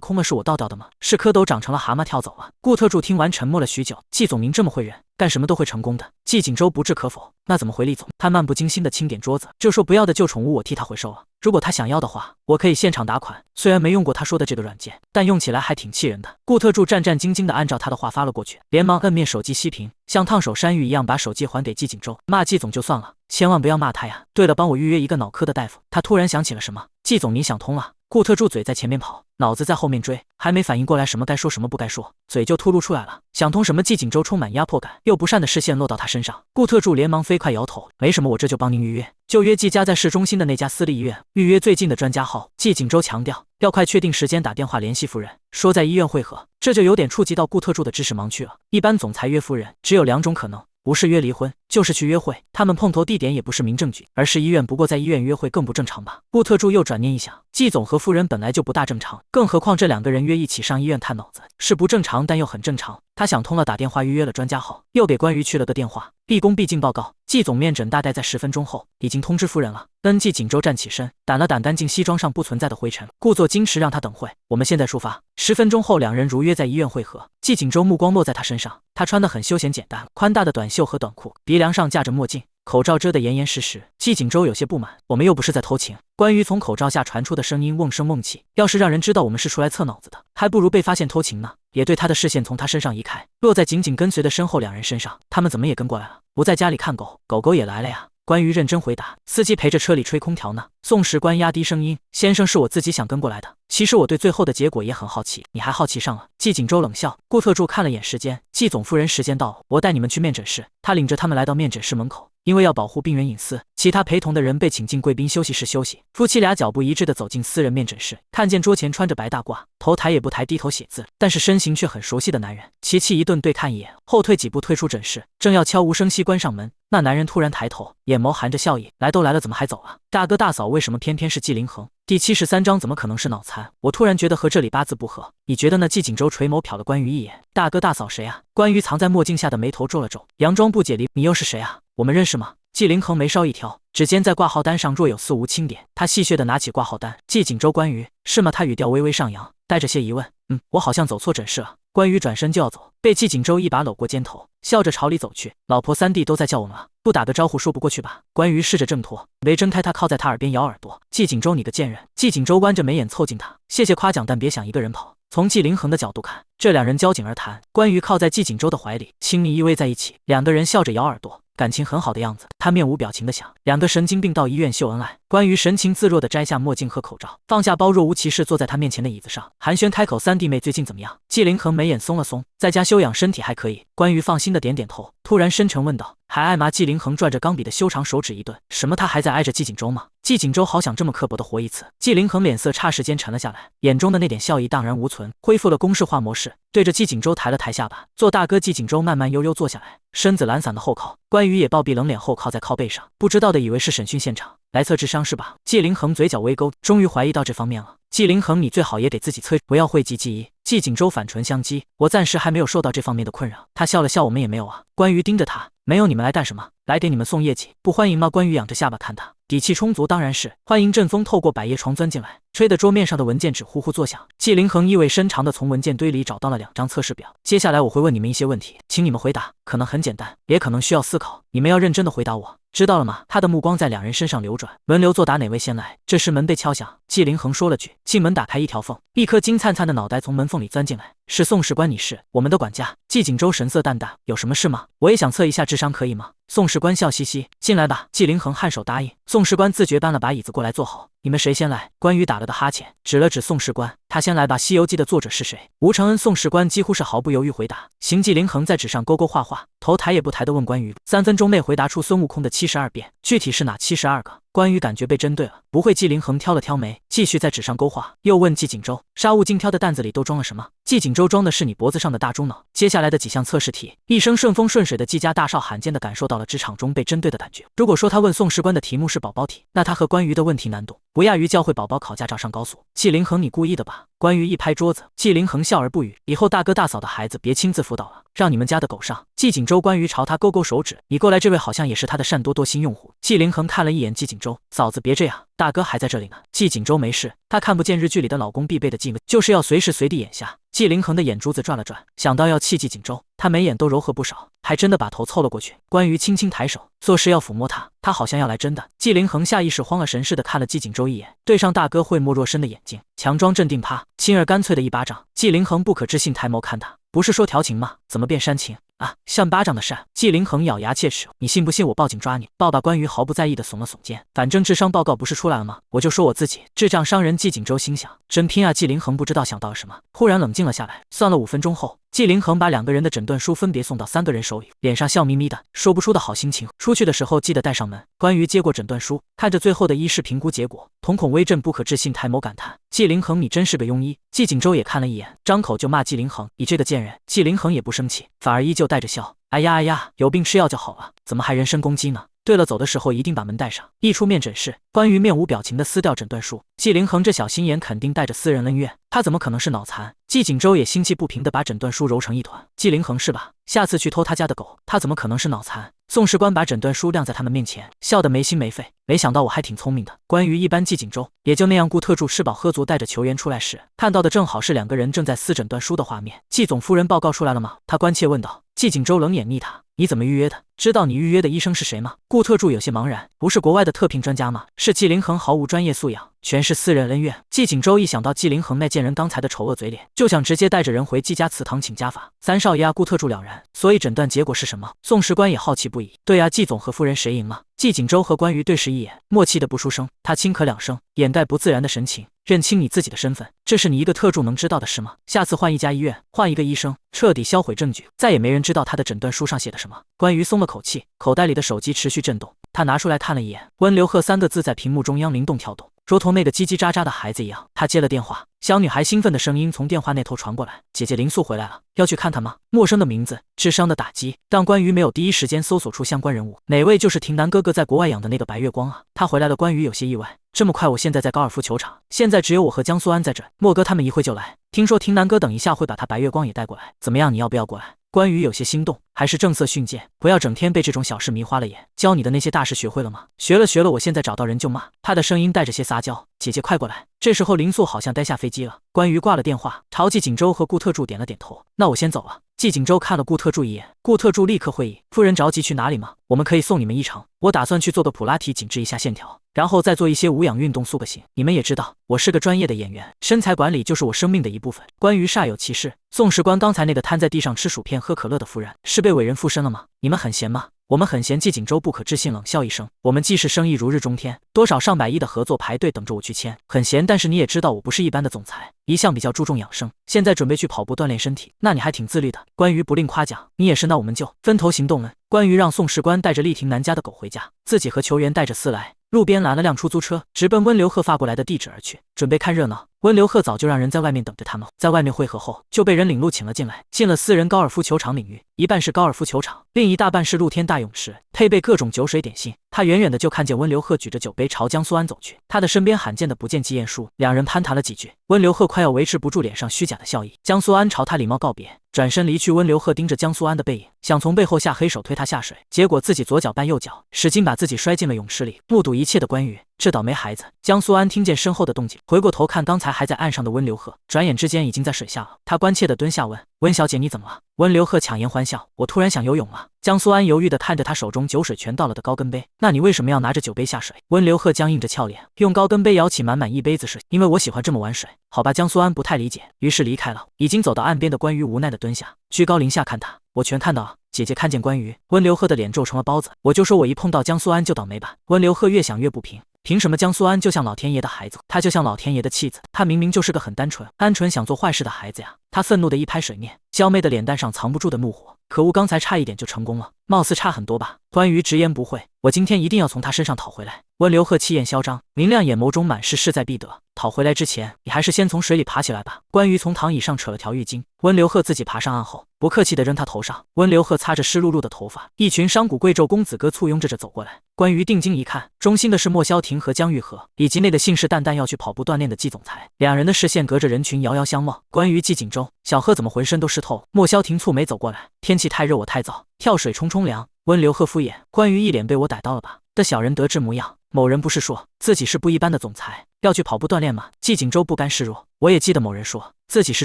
空了是我倒掉的吗？是蝌蚪长成了蛤蟆跳走了。顾特助听完沉默了许久，季总您这么会人，干什么都会成功的。季锦州不置可否，那怎么回厉总？他漫不经心的清点桌子，就说不要的旧宠物我替他回收了。如果他想要的话，我可以现场打款。虽然没用过他说的这个软件，但用起来还挺气人的。顾特助战战兢兢地按照他的话发了过去，连忙摁灭手机熄屏，像烫手山芋一样把手机还给季锦州。骂季总就算了，千万不要骂他呀。对了，帮我预约一个脑科的大夫。他突然想起了什么，季总你想通了。顾特助嘴在前面跑，脑子在后面追，还没反应过来什么该说什么不该说，嘴就突露出来了。想通什么？季锦州充满压迫感，又不善的视线落到他身上。顾特助连忙飞快摇头，没什么，我这就帮您预约，就约季家在市中心的那家私立医院，预约最近的专家号。季锦州强调要快确定时间打电话联系夫人，说在医院会合。这就有点触及到顾特助的知识盲区了。一般总裁约夫人只有2种可能，不是约离婚，就是去约会。他们碰头地点也不是民政局，而是医院，不过在医院约会更不正常吧。顾特助又转念一想，季总和夫人本来就不大正常，更何况这2个人约一起上医院探脑子，是不正常但又很正常。他想通了，打电话预约了专家号，又给关于去了个电话，毕恭毕敬报告，季总面诊大概在10分钟后，已经通知夫人了。季锦州站起身，掸了掸干净西装上不存在的灰尘，故作矜持让他等会，我们现在出发。10分钟后，2人如约在医院会合。季锦州目光落在他身上，他穿得很休闲简单，宽大的短袖和短裤，鼻梁上架着墨镜，口罩遮得严严实实。季锦州有些不满，我们又不是在偷情。关于从口罩下传出的声音瓮声瓮气，要是让人知道我们是出来测脑子的，还不如被发现偷情呢。也对他的视线从他身上移开，落在紧紧跟随的身后2人身上。他们怎么也跟过来了？不在家里看狗，狗狗也来了呀。关于认真回答，司机陪着车里吹空调呢。宋时官压低声音，先生，是我自己想跟过来的。其实我对最后的结果也很好奇，你还好奇上了？季锦州冷笑。顾特助看了眼时间，季总夫人时间到了，我带你们去面诊室。他领着他们来到面诊室门口，因为要保护病人隐私，其他陪同的人被请进贵宾休息室休息。夫妻俩脚步一致地走进私人面诊室，看见桌前穿着白大褂，头抬也不抬，低头写字，但是身形却很熟悉的男人。齐气一顿对看一眼，后退几步退出诊室，正要悄无声息关上门，那男人突然抬头，眼眸含着笑意，来都来了，怎么还走啊？大哥大嫂，为什么偏偏是季凌恒？第73章怎么可能是脑残？我突然觉得和这里八字不合，你觉得呢？季锦州垂眸瞟了关羽一眼，大哥大嫂谁啊？关羽藏在墨镜下的眉头皱了皱，佯装不解离，你又是谁啊？我们认识吗？季凌恒眉梢一挑，指尖在挂号单上若有似无轻点，他戏谑地拿起挂号单，季锦州关羽是吗？他语调微微上扬，带着些疑问，我好像走错诊室了。关羽转身就要走，被季锦州一把搂过肩头，笑着朝里走去。老婆3弟都在叫我们了，不打个招呼说不过去吧？关羽试着挣脱，没挣开，他靠在他耳边咬耳朵。季锦州你个贱人！季锦州弯着眉眼凑近他，谢谢夸奖，但别想一个人跑。从季凌恒的角度看，这2人交颈而谈，关羽靠在季锦州的怀里，亲密依偎在一起，2个人笑着咬耳朵，感情很好的样子。他面无表情地想，2个神经病到医院秀恩爱。关羽神情自若地摘下墨镜和口罩，放下包，若无其事坐在他面前的椅子上，寒暄开口：“3弟妹最近怎么样？”季凌恒眉眼松了松，在家休养身体还可以。关羽放心地点点头，突然深沉问道：“还挨骂？”季凌恒转着钢笔的修长手指一顿：“什么？他还在挨着季锦州吗？”季锦州好想这么刻薄地活一次。季凌恒脸色霎时间沉了下来，眼中的那点笑意荡然无存，恢复了公式化模式，对着季锦州抬了抬下巴。做大哥，季锦州慢慢悠悠坐下来，身子懒散的后靠，关羽也暴毙冷脸后靠在靠背上，不知道的以为是审讯现场，来测智商是吧？季凌恒嘴角微勾，终于怀疑到这方面了。季凌恒，你最好也得自己测，不要讳疾忌医。季锦州反唇相讥，我暂时还没有受到这方面的困扰。他笑了笑，我们也没有啊。关羽盯着他，没有，你们来干什么？来给你们送业绩，不欢迎吗？关羽仰着下巴看他，底气充足，当然是欢迎。阵风透过百叶窗钻进来，吹得桌面上的文件纸呼呼作响。季凌恒意味深长地从文件堆里找到了2张测试表，接下来我会问你们一些问题，请你们回答，可能很简单，也可能需要思考，你们要认真地回答我，知道了吗？他的目光在2人身上流转，轮流作答，哪位先来？这时门被敲响，季凌恒说了句：“进门打开一条缝。”一颗金灿灿的脑袋从门缝里钻进来，是宋士官，你是我们的管家。季景周神色淡淡，有什么事吗？我也想测一下智商，可以吗？宋士官笑嘻嘻，进来吧。季凌恒颔首答应。宋士官自觉搬了把椅子过来坐好。你们谁先来？关羽打了个哈欠，指了指宋士官，他先来吧。《西游记》的作者是谁？吴承恩。宋士官几乎是毫不犹豫回答。行。季凌恒在纸上勾勾画画，头抬也不抬地问关羽，3分钟内回答出孙悟空的72变，具体是哪72个？关羽感觉被针对了，不会。季凌恒挑了挑眉，继续在纸上勾画，又问季景周，沙悟净挑的担子里都装了什么？季景周装的是你脖子上的大猪脑。接下来的几项测试题，一生顺风顺水的季家大少罕见地感受到了职场中被针对的感觉。如果说他问宋士官的题目是宝宝题，那他和关羽的问题难度不亚于教会宝宝考驾照上高速。季凌恒，你故意的吧？关羽一拍桌子。季凌恒笑而不语，以后大哥大嫂的孩子别亲自辅导了，让你们家的狗上。季景周。关羽朝他勾勾手指，你过来，这位好像也是他的善多多新用户。季凌恒看了一眼季景周，嫂子别这样，大哥还在这里呢。季景周没事，他看不见日剧里的老公必备的技能，就是要随时随地眼瞎。季凌恒的眼珠子转了转，想到要气季景周，他眉眼都柔和不少，还真的把头凑了过去。关羽轻轻抬手，做事要抚摸他，他好像要来真的。季凌恒下意识慌了神似的看了季景周一眼，对上大哥讳莫若深的眼睛，强装镇定，啪，轻而干脆的一巴掌。季凌恒不可置信抬眸看他，不是说调情吗？怎么变煽情啊？扇巴掌的扇。季凌恒咬牙切齿，你信不信我报警抓你？报吧。关羽毫不在意的耸了耸肩，反正智商报告不是出来了吗？我就说我自己智障伤人。季景周心想，真拼啊。季凌恒不知道想到了什么，忽然冷静了下来。算了，5分钟后，季凌恒把2个人的诊断书分别送到3个人手里，脸上笑眯眯的，说不出的好心情。出去的时候记得带上门。关羽接过诊断书，看着最后的医师评估结果，瞳孔微震，不可置信，抬眸感叹：季凌恒，你真是个庸医。季景周也看了一眼，张口就骂季凌恒，你这个贱人。季凌恒也不生气，反而依旧带着笑，哎呀哎呀，有病吃药就好了，怎么还人身攻击呢？对了，走的时候一定把门带上。一出面诊室，关羽面无表情地撕掉诊断书。季凌恒这小心眼肯定带着私人恩怨，他怎么可能是脑残？季景周也心气不平地把诊断书揉成一团。季凌恒是吧？下次去偷他家的狗，他怎么可能是脑残？宋士官把诊断书晾在他们面前，笑得没心没肺。没想到我还挺聪明的。关羽一般，季景周也就那样。顾特助吃饱喝足带着球员出来时，看到的正好是2个人正在撕诊断书的画面。季总夫人报告出来了吗？他关切问道。季景周冷眼睨他，你怎么预约的？知道你预约的医生是谁吗？顾特助有些茫然，不是国外的特聘专家吗？是。季凌恒毫无专业素养，全是私人恩怨。季景周一想到季凌恒那贱人刚才的丑恶嘴脸，就想直接带着人回季家祠堂请家法。3少爷啊，顾特助了然。所以诊断结果是什么？宋士官也好奇不已。对啊，季总和夫人谁赢了？季景周和关羽对视一眼，默契的不出声。他轻咳2声，掩盖不自然的神情，认清你自己的身份，这是你一个特助能知道的事吗？下次换一家医院，换一个医生，彻底销毁证据，再也没人知道他的诊断书上写的什么。关羽松了口气，口袋里的手机持续震动，他拿出来看了一眼，温刘贺3个字在屏幕中央灵动跳动，如同那个叽叽喳喳的孩子一样。他接了电话，小女孩兴奋的声音从电话那头传过来，姐姐林素回来了，要去看她吗？陌生的名字，智商的打击，让关羽没有第一时间搜索出相关人物。哪位？就是亭南哥哥在国外养的那个白月光啊。他回来了。关羽有些意外，这么快？我现在在高尔夫球场，现在只有我和江苏安在这，莫哥他们一会就来，听说亭南哥等一下会把他白月光也带过来，怎么样？你要不要过来？关羽有些心动，还是正色训诫，不要整天被这种小事迷花了眼。教你的那些大事学会了吗？学了学了，我现在找到人就骂。他的声音带着些撒娇，姐姐快过来。这时候林素好像待下飞机了。关羽挂了电话，朝季景周和顾特助点了点头，那我先走了。季景周看了顾特助一眼，顾特助立刻会意，夫人着急去哪里吗？我们可以送你们一程，我打算去做个普拉提紧致一下线条，然后再做一些无氧运动塑个形。你们也知道，我是个专业的演员，身材管理就是我生命的一部分。关羽煞有其事，宋士官刚才那个瘫在地上吃薯片喝可乐的夫人，是被伟人附身了吗？你们很闲吗？我们很闲。季景周不可置信冷笑一声，我们既是生意如日中天，多少上百亿的合作排队等着我去签，很闲。但是你也知道我不是一般的总裁，一向比较注重养生，现在准备去跑步锻炼身体。那你还挺自律的。关羽不吝夸奖，你也是，那我们就分头行动了。关羽让宋士官带着厉亭南家的狗回家，自己和球员带着私来，路边拦了辆出租车，直奔温刘贺发过来的地址而去，准备看热闹。温刘贺早就让人在外面等着他们，在外面会合后就被人领路请了进来，进了私人高尔夫球场领域，一半是高尔夫球场，另一大半是露天大泳池，配备各种酒水点心。他远远的就看见温刘贺举着酒杯朝江苏安走去，他的身边罕见的不见季彦书，两人攀谈了几句，温刘贺快要维持不住脸上虚假的笑意，江苏安朝他礼貌告别，转身离去。温刘贺盯着江苏安的背影，想从背后下黑手推他下水，结果自己左脚绊右脚，使劲把自己摔进了泳池里。目睹一切的关羽，这倒霉孩子。江苏安听见身后的动静，回过头看刚才还在岸上的温流鹤，转眼之间已经在水下了。他关切地蹲下问：“温小姐，你怎么了？”温流鹤强颜欢笑：“我突然想游泳了。”江苏安犹豫地看着他手中酒水全倒了的高跟杯：“那你为什么要拿着酒杯下水？”温流鹤僵硬着俏脸，用高跟杯舀起满满一杯子水：“因为我喜欢这么玩水。”好吧，江苏安不太理解，于是离开了。已经走到岸边的关羽无奈地蹲下，居高临下看他：“我全看到了。”姐姐看见关羽，温流鹤的脸皱成了包子。我就说我一碰到江苏安就倒霉吧。温流鹤越想越不平。凭什么江苏安就像老天爷的孩子，他就像老天爷的妻子？他明明就是个很单纯、鹌鹑想做坏事的孩子呀！他愤怒的一拍水面，娇媚的脸蛋上藏不住的怒火。可恶，刚才差一点就成功了，貌似差很多吧？关羽直言不讳，我今天一定要从他身上讨回来。温流鹤气焰嚣张，明亮眼眸中满是势在必得。讨回来之前，你还是先从水里爬起来吧。关羽从躺椅上扯了条浴巾，温流鹤自己爬上岸后，不客气地扔他头上。温流鹤擦着湿漉漉的头发，一群商贾贵胄公子哥簇拥着走过来。关羽定睛一看，中心的是莫萧庭和江玉和，以及那个信誓旦旦要去跑步锻炼的季总裁。两人的视线隔着人群遥遥相望。关羽、季锦州、小贺怎么浑身都湿透了？莫萧庭蹙眉走过来，天气太热，我太燥，跳水冲冲凉。温流鹤敷衍，关羽一脸被我逮到了吧的小人得志模样。某人不是说自己是不一般的总裁，要去跑步锻炼吗？季锦州不甘示弱，我也记得某人说自己是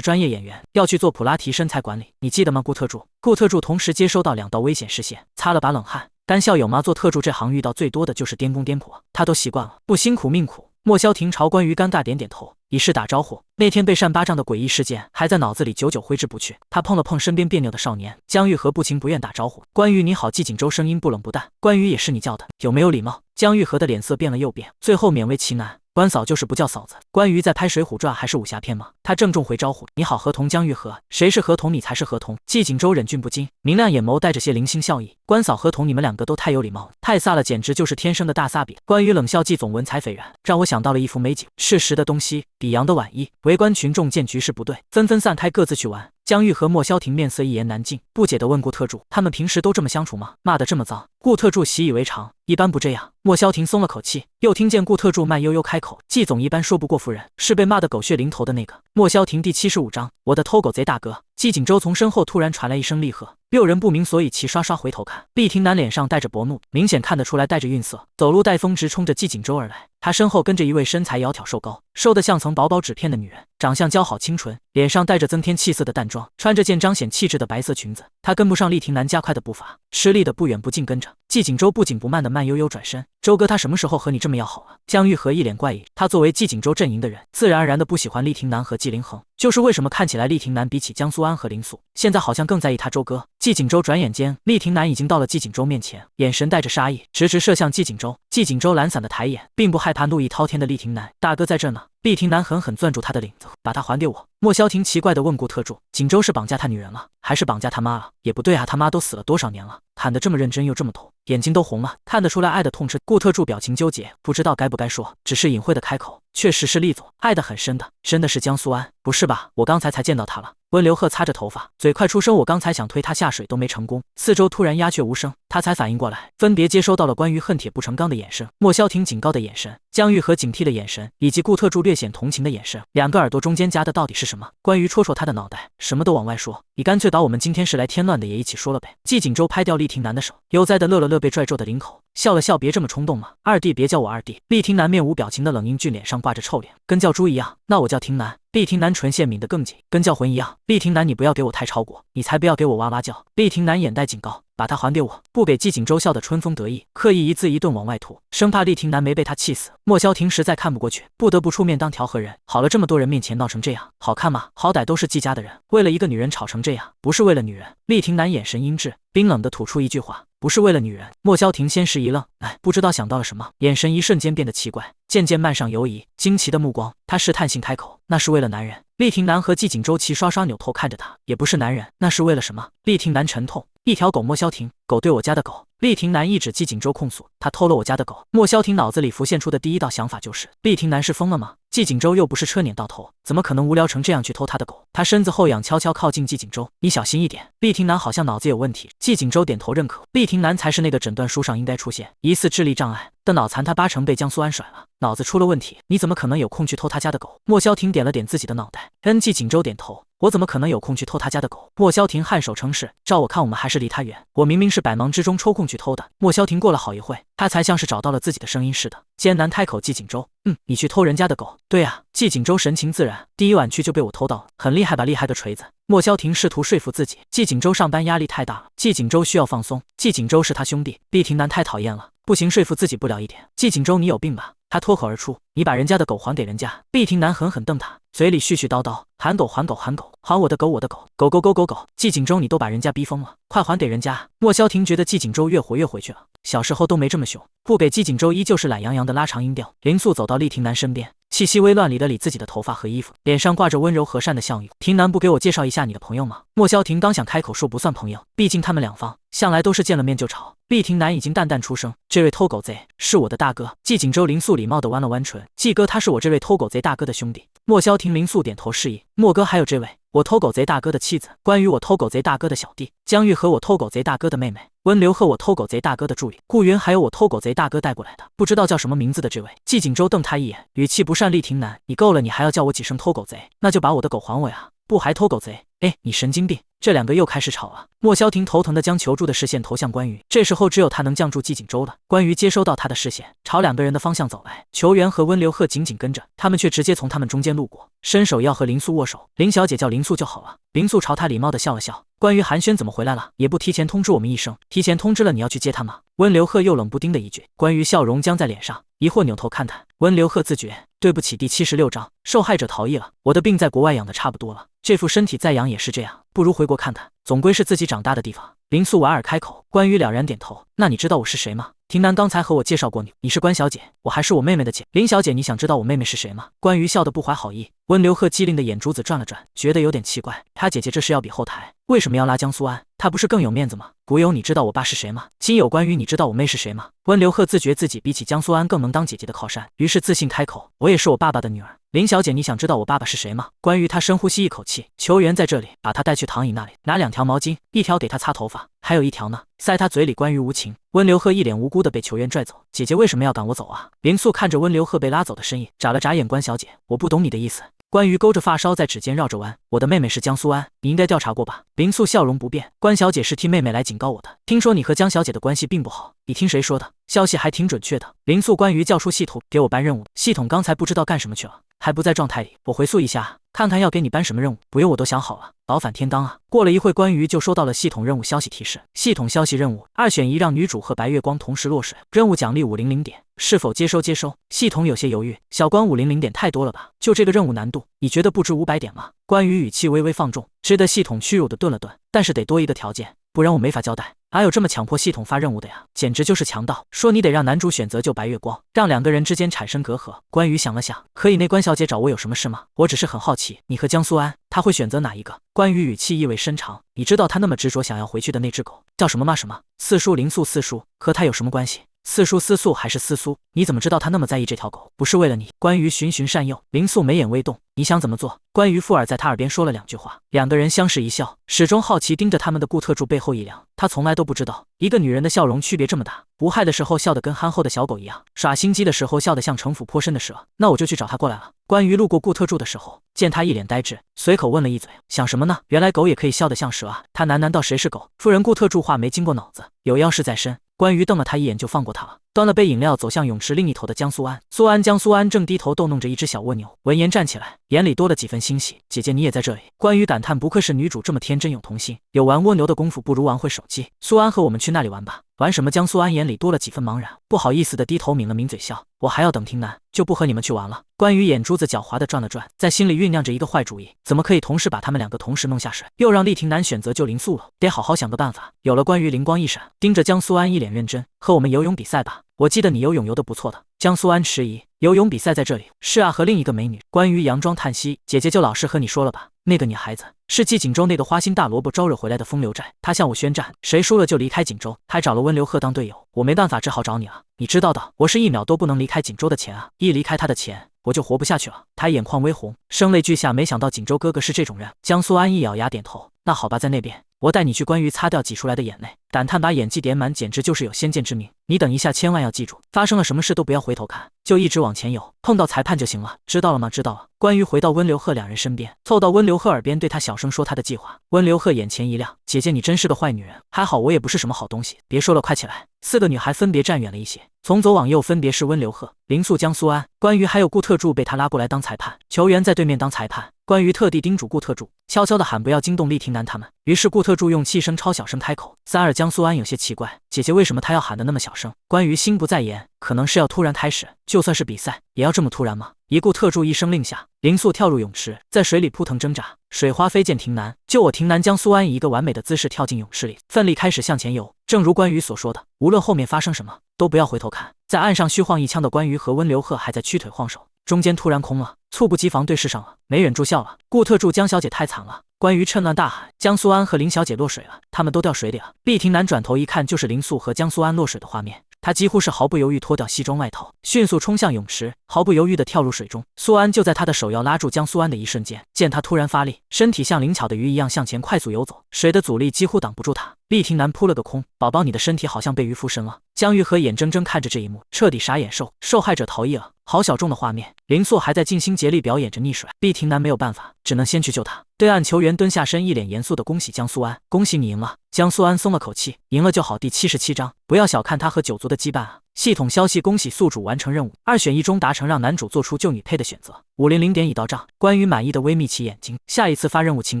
专业演员，要去做普拉提身材管理，你记得吗？顾特助。顾特助同时接收到2道危险视线，擦了把冷汗，干笑有吗？做特助这行遇到最多的就是颠公颠婆，他都习惯了，不辛苦命苦。莫萧庭朝关羽尴尬点点头，以示打招呼。那天被扇巴掌的诡异事件还在脑子里久久挥之不去。他碰了碰身边别扭的少年江玉和，不情不愿打招呼：“关羽你好。”季锦州声音不冷不淡：“关羽也是你叫的，有没有礼貌？”江玉和的脸色变了又变，最后勉为其难：“关嫂就是不叫嫂子。”关羽在拍《水浒传》还是武侠片吗？他郑重回招呼：“你好，合同。”江玉和：“谁是合同？你才是合同。”季锦州忍俊不禁，明亮眼眸带着些零星笑意：“关嫂合同，你们2个都太有礼貌了，太飒了，简直就是天生的大飒比。”关羽冷笑：“季总文采斐然，让我想到了一幅美景，是时的东西，比洋的晚意。”围观群众见局势不对，纷纷散开，各自去玩。江玉和莫萧庭面色一言难尽，不解地问顾特助：“他们平时都这么相处吗？骂得这么脏？”顾特助习以为常：“一般不这样。”莫萧庭松了口气，又听见顾特助慢悠悠开口：“季总一般说不过夫人，是被骂得狗血淋头的那个。”莫萧庭第75章：我的偷狗贼大哥。季锦州从身后突然传来一声厉喝，6人不明所以，齐刷刷回头看。厉廷南脸上带着薄怒，明显看得出来带着愠色，走路带风直冲着季锦州而来。他身后跟着一位身材窈窕瘦高，瘦得像层薄薄纸片的女人，长相姣好清纯，脸上带着增添气色的淡妆，穿着件彰显气质的白色裙子。他跟不上厉廷南加快的步伐，吃力的不远不近跟着。季锦州不紧不慢的慢悠悠转身：“周哥，他什么时候和你这么要好了？”江玉和一脸怪异，他作为季锦州阵营的人，自然而然的不喜欢厉廷南和季凌恒，就是为什么看起来厉廷南比起江苏安和林素，现在好像更在意他周哥。季锦州转眼间，厉廷南已经到了季锦州面前，眼神带着杀意，直直射向季锦州。季锦州懒散的抬眼，并不害怕怒意滔天的厉廷南：“大哥在这呢。”厉廷南狠狠攥住他的领子：“把他还给我！”莫萧庭奇怪地问顾特助：“锦州是绑架他女人了，还是绑架他妈了？”也不对啊，他妈都死了多少年了？喊得这么认真又这么痛，眼睛都红了，看得出来爱得痛彻。顾特助表情纠结，不知道该不该说，只是隐晦的开口：“确实是厉总，爱得很深的，真的是江苏安。”“不是吧，我刚才才见到他了。”温流鹤擦着头发，嘴快出声：“我刚才想推他下水都没成功。”四周突然鸦雀无声，他才反应过来，分别接收到了关于恨铁不成钢的眼神、莫萧庭警告的眼神、江玉和警惕的眼神，以及顾特助略显同情的眼神。2个耳朵中间夹的到底是什么？关于戳戳他的脑袋，什么都往外说。你干脆把我们今天是来添乱的也一起说了呗。季锦州拍掉厉廷南的手，悠哉的乐了乐被拽皱的领口，笑了笑：“别这么冲动嘛，二弟别叫我二弟。”厉廷南面无表情的冷英俊脸上挂着臭脸：“跟叫猪一样，那我叫廷南。”厉廷南唇线抿得更紧，跟叫魂一样。厉廷南，你不要给我太超过，你才不要给我哇哇叫。厉廷南眼带警告：“把他还给我！”不给季锦州笑得春风得意，刻意一字一顿往外吐，生怕厉廷南没被他气死。莫萧庭实在看不过去，不得不出面当调和人。好了，这么多人面前闹成这样，好看吗？好歹都是季家的人，为了一个女人吵成这样，不是为了女人。厉廷南眼神阴鸷，冰冷地吐出一句话：“不是为了女人。”莫萧庭先是一愣，不知道想到了什么，眼神一瞬间变得奇怪，渐渐漫上犹疑、惊奇的目光。他试探性开口：“那是为了男人。”厉廷南和季锦州齐刷刷扭头看着他：“也不是男人，那是为了什么？”厉廷南沉痛：“一条狗。”莫萧庭：“狗对我家的狗。”厉廷南一指季锦州控诉：“他偷了我家的狗。”莫萧庭脑子里浮现出的第一道想法就是：厉廷南是疯了吗？季锦州又不是车碾到头，怎么可能无聊成这样去偷他的狗？他身子后仰，悄悄靠近季锦州：“你小心一点。”厉廷南好像脑子有问题。季锦州点头认可。厉廷南才是那个诊断书上应该出现疑似智力障碍的脑残，他8成被江苏安甩了，脑子出了问题。你怎么可能有空去偷他家的狗？莫萧庭点了点自己的脑袋，季锦州点头。我怎么可能有空去偷他家的狗？莫萧庭颔首称是，照我看我们还是离他远，我明明是百忙之中抽空去偷的。莫萧庭过了好一会，他才像是找到了自己的声音似的，艰难开口：季锦州，你去偷人家的狗？对啊。季锦州神情自然，第一晚去就被我偷到了，很厉害吧？厉害个锤子！莫萧庭试图说服自己，季锦州上班压力太大了，季锦州需要放松，季锦州是他兄弟，厉庭南太讨厌了，不行，说服自己不了一点。季锦州，你有病吧？他脱口而出：“你把人家的狗还给人家！”厉庭南狠狠瞪他，嘴里絮絮叨叨：“还狗，还狗，还狗，还我的狗，我的狗，狗狗狗狗狗！”季锦州，你都把人家逼疯了，快还给人家！莫萧庭觉得季锦州越活越回去了，小时候都没这么凶。不给季锦州依旧是懒洋洋的拉长音调。林素走到厉庭南身边，气息微乱地理自己的头发和衣服，脸上挂着温柔和善的笑意。庭南，不给我介绍一下你的朋友吗？莫萧庭刚想开口说不算朋友，毕竟他们两方向来都是见了面就吵。厉庭南已经淡淡出声：“这位偷狗贼是我的大哥。”季锦州林素礼貌地弯了弯唇：“季哥，他是我这位偷狗贼大哥的兄弟。”莫萧庭林素点头示意：“莫哥，还有这位，我偷狗贼大哥的妻子，关于我偷狗贼大哥的小弟江玉和我偷狗贼大哥的妹妹温流和我偷狗贼大哥的助理顾云，还有我偷狗贼大哥带过来的不知道叫什么名字的这位。”季锦州瞪他一眼，语气不善：“厉庭南，你够了，你还要叫我几声偷狗贼？那就把我的狗还我呀！不还偷狗贼？哎，你神经病！”这两个又开始吵了。莫萧庭头疼地将求助的视线投向关羽，这时候只有他能降住季锦州了。关羽接收到他的视线，朝两个人的方向走来。裘元和温流鹤紧紧跟着，他们却直接从他们中间路过，伸手要和林素握手。林小姐叫林素就好了。林素朝他礼貌地笑了笑。关于寒暄怎么回来了？也不提前通知我们一声。提前通知了，你要去接他吗？温流鹤又冷不丁的一句。关于笑容僵在脸上，疑惑扭头看他。温流鹤自觉：对不起。第76章，受害者逃逸了。我的病在国外养的差不多了，这副身体再养也是这样，不如回国看看，总归是自己长大的地方。林素莞尔开口。关羽了然点头。那你知道我是谁吗？庭南刚才和我介绍过你，你是关小姐，我还是我妹妹的姐。林小姐，你想知道我妹妹是谁吗？关羽笑得不怀好意。温流鹤机灵的眼珠子转了转，觉得有点奇怪，他姐姐这是要比后台，为什么要拉江苏安？他不是更有面子吗？古友，你知道我爸是谁吗？亲友关羽，你知道我妹是谁吗？温流鹤自觉自己比起江苏安更能当姐姐的靠山，于是自信开口：我也是我爸爸的女儿。林小姐，你想知道我爸爸是谁吗？关于他深呼吸一口气，球员在这里，把他带去躺椅那里，拿2条毛巾，一条给他擦头发，还有一条呢，塞他嘴里。关于无情。温流鹤一脸无辜的被球员拽走。姐姐为什么要赶我走啊？林素看着温流鹤被拉走的身影，眨了眨眼。关小姐，我不懂你的意思。关于勾着发梢在指尖绕着弯，我的妹妹是江苏安，你应该调查过吧？林素笑容不变。关小姐是替妹妹来警告我的，听说你和江小姐的关系并不好，你听谁说的？消息还挺准确的。林素，关于叫出系统给我搬任务，系统刚才不知道干什么去了，还不在状态里，我回溯一下，看看要给你搬什么任务。不用，我都想好了，劳反天罡啊。过了一会，关于就收到了系统任务消息提示。系统消息任务2选1，让女主和白月光同时落水，任务奖励500点，是否接收？接收。系统有些犹豫，小关500点太多了吧？就这个任务难度，你觉得不值500点吗？关于语气微微放重，值得。系统屈辱的顿了顿，但是得多一个条件，不然我没法交代。哪有这么强迫系统发任务的呀？简直就是强盗！说你得让男主选择救白月光，让两个人之间产生隔阂。关羽想了想，可以。那关小姐找我有什么事吗？我只是很好奇，你和江苏安，他会选择哪一个？关羽语气意味深长。你知道他那么执着想要回去的那只狗叫什么吗？什么？四叔。林素。四叔和他有什么关系？四叔思素还是思苏？你怎么知道他那么在意这条狗？不是为了你。关羽循循善诱。林素眉眼微动，你想怎么做？关羽附耳在他耳边说了2句话，两个人相视一笑，始终好奇盯着他们的顾特助背后一凉。他从来都不知道一个女人的笑容区别这么大，无害的时候笑得跟憨厚的小狗一样，耍心机的时候笑得像城府颇深的蛇。那我就去找他过来了。关羽路过顾特助的时候，见他一脸呆滞，随口问了一嘴，想什么呢？原来狗也可以笑得像蛇啊。他喃喃道，谁是狗？夫人。顾特助话没经过脑子，有要事在身。关羽瞪了他一眼就放过他了，端了杯饮料走向泳池另一头的江苏安。江苏安正低头逗弄着一只小蜗牛，闻言站起来，眼里多了几分欣喜。姐姐你也在这里？关羽感叹，不愧是女主这么天真有童心，有玩蜗牛的功夫不如玩会手机。苏安和我们去那里玩吧。玩什么？江苏安眼里多了几分茫然，不好意思的低头抿了抿嘴笑，我还要等庭南，就不和你们去玩了。关羽眼珠子狡猾的转了转，在心里酝酿着一个坏主意，怎么可以同时把他们2个同时弄下水，又让厉庭南选择救林素了，得好好想个办法。有了。关羽灵光一闪，盯着江苏安一脸认真，和我们游泳比赛吧，我记得你游泳游得不错的。江苏安迟疑，游泳比赛在这里？是啊，和另一个美女。关羽佯装叹息，姐姐就老实和你说了吧，那个女孩子是继锦州那个花心大萝卜招惹回来的风流债，她向我宣战，谁输了就离开锦州，还找了温流鹤当队友，我没办法，只好找你了。你知道的，我是1秒都不能离开锦州的钱啊，一离开他的钱我就活不下去了。他眼眶微红，声泪俱下，没想到锦州哥哥是这种人。江苏安一咬牙点头，那好吧，在那边我带你去。关羽擦掉挤出来的眼泪，胆探把演技点满，简直就是有先见之明。你等一下，千万要记住，发生了什么事都不要回头看，就一直往前游，碰到裁判就行了，知道了吗？知道了。关于回到温流鹤两人身边，凑到温流鹤耳边对他小声说他的计划。温流鹤眼前一亮，姐姐你真是个坏女人，还好我也不是什么好东西。别说了，快起来。四个女孩分别站远了一些，从左往右分别是温流鹤、林素、江苏安。关于还有顾特助被他拉过来当裁判，球员在对面当裁判。关于特地叮嘱顾特助，悄悄地喊不要惊动厉廷南他们。于是顾特助用气声超小声开口。江苏安有些奇怪，姐姐为什么她要喊得那么小声？关于心不在焉，可能是要突然开始，就算是比赛，也要这么突然吗？一顾特助一声令下，林素跳入泳池，在水里扑腾挣扎，水花飞溅。廷南，救我！廷南！江苏安以一个完美的姿势跳进泳池里，奋力开始向前游。正如关羽所说的，无论后面发生什么，都不要回头看。在岸上虚晃一枪的关羽和温流鹤还在屈腿晃手，中间突然空了，猝不及防对视上了，没忍住笑了。顾特助，江小姐太惨了！关羽趁乱大喊，江苏安和林小姐落水了，他们都掉水里了。厉廷南转头一看，就是林素和江苏安落水的画面。他几乎是毫不犹豫脱掉西装外套，迅速冲向泳池，毫不犹豫地跳入水中。苏安就在他的手要拉住江苏安的一瞬间，见他突然发力，身体像灵巧的鱼一样向前快速游走，水的阻力几乎挡不住他。厉廷南扑了个空，宝宝你的身体好像被鱼附身了。江玉和眼睁睁看着这一幕，彻底傻眼，受害者逃逸了。好小众的画面，林素还在尽心竭力表演着溺水，厉廷南没有办法，只能先去救他。对岸球员蹲下身，一脸严肃地恭喜江苏安，恭喜你赢了。江苏安松了口气，赢了就好。第77章，不要小看他和九族的羁绊啊！系统消息，恭喜宿主完成任务，2选1中达成，让男主做出就你配的选择。500点已到账。关羽满意的微眯起眼睛，下一次发任务勤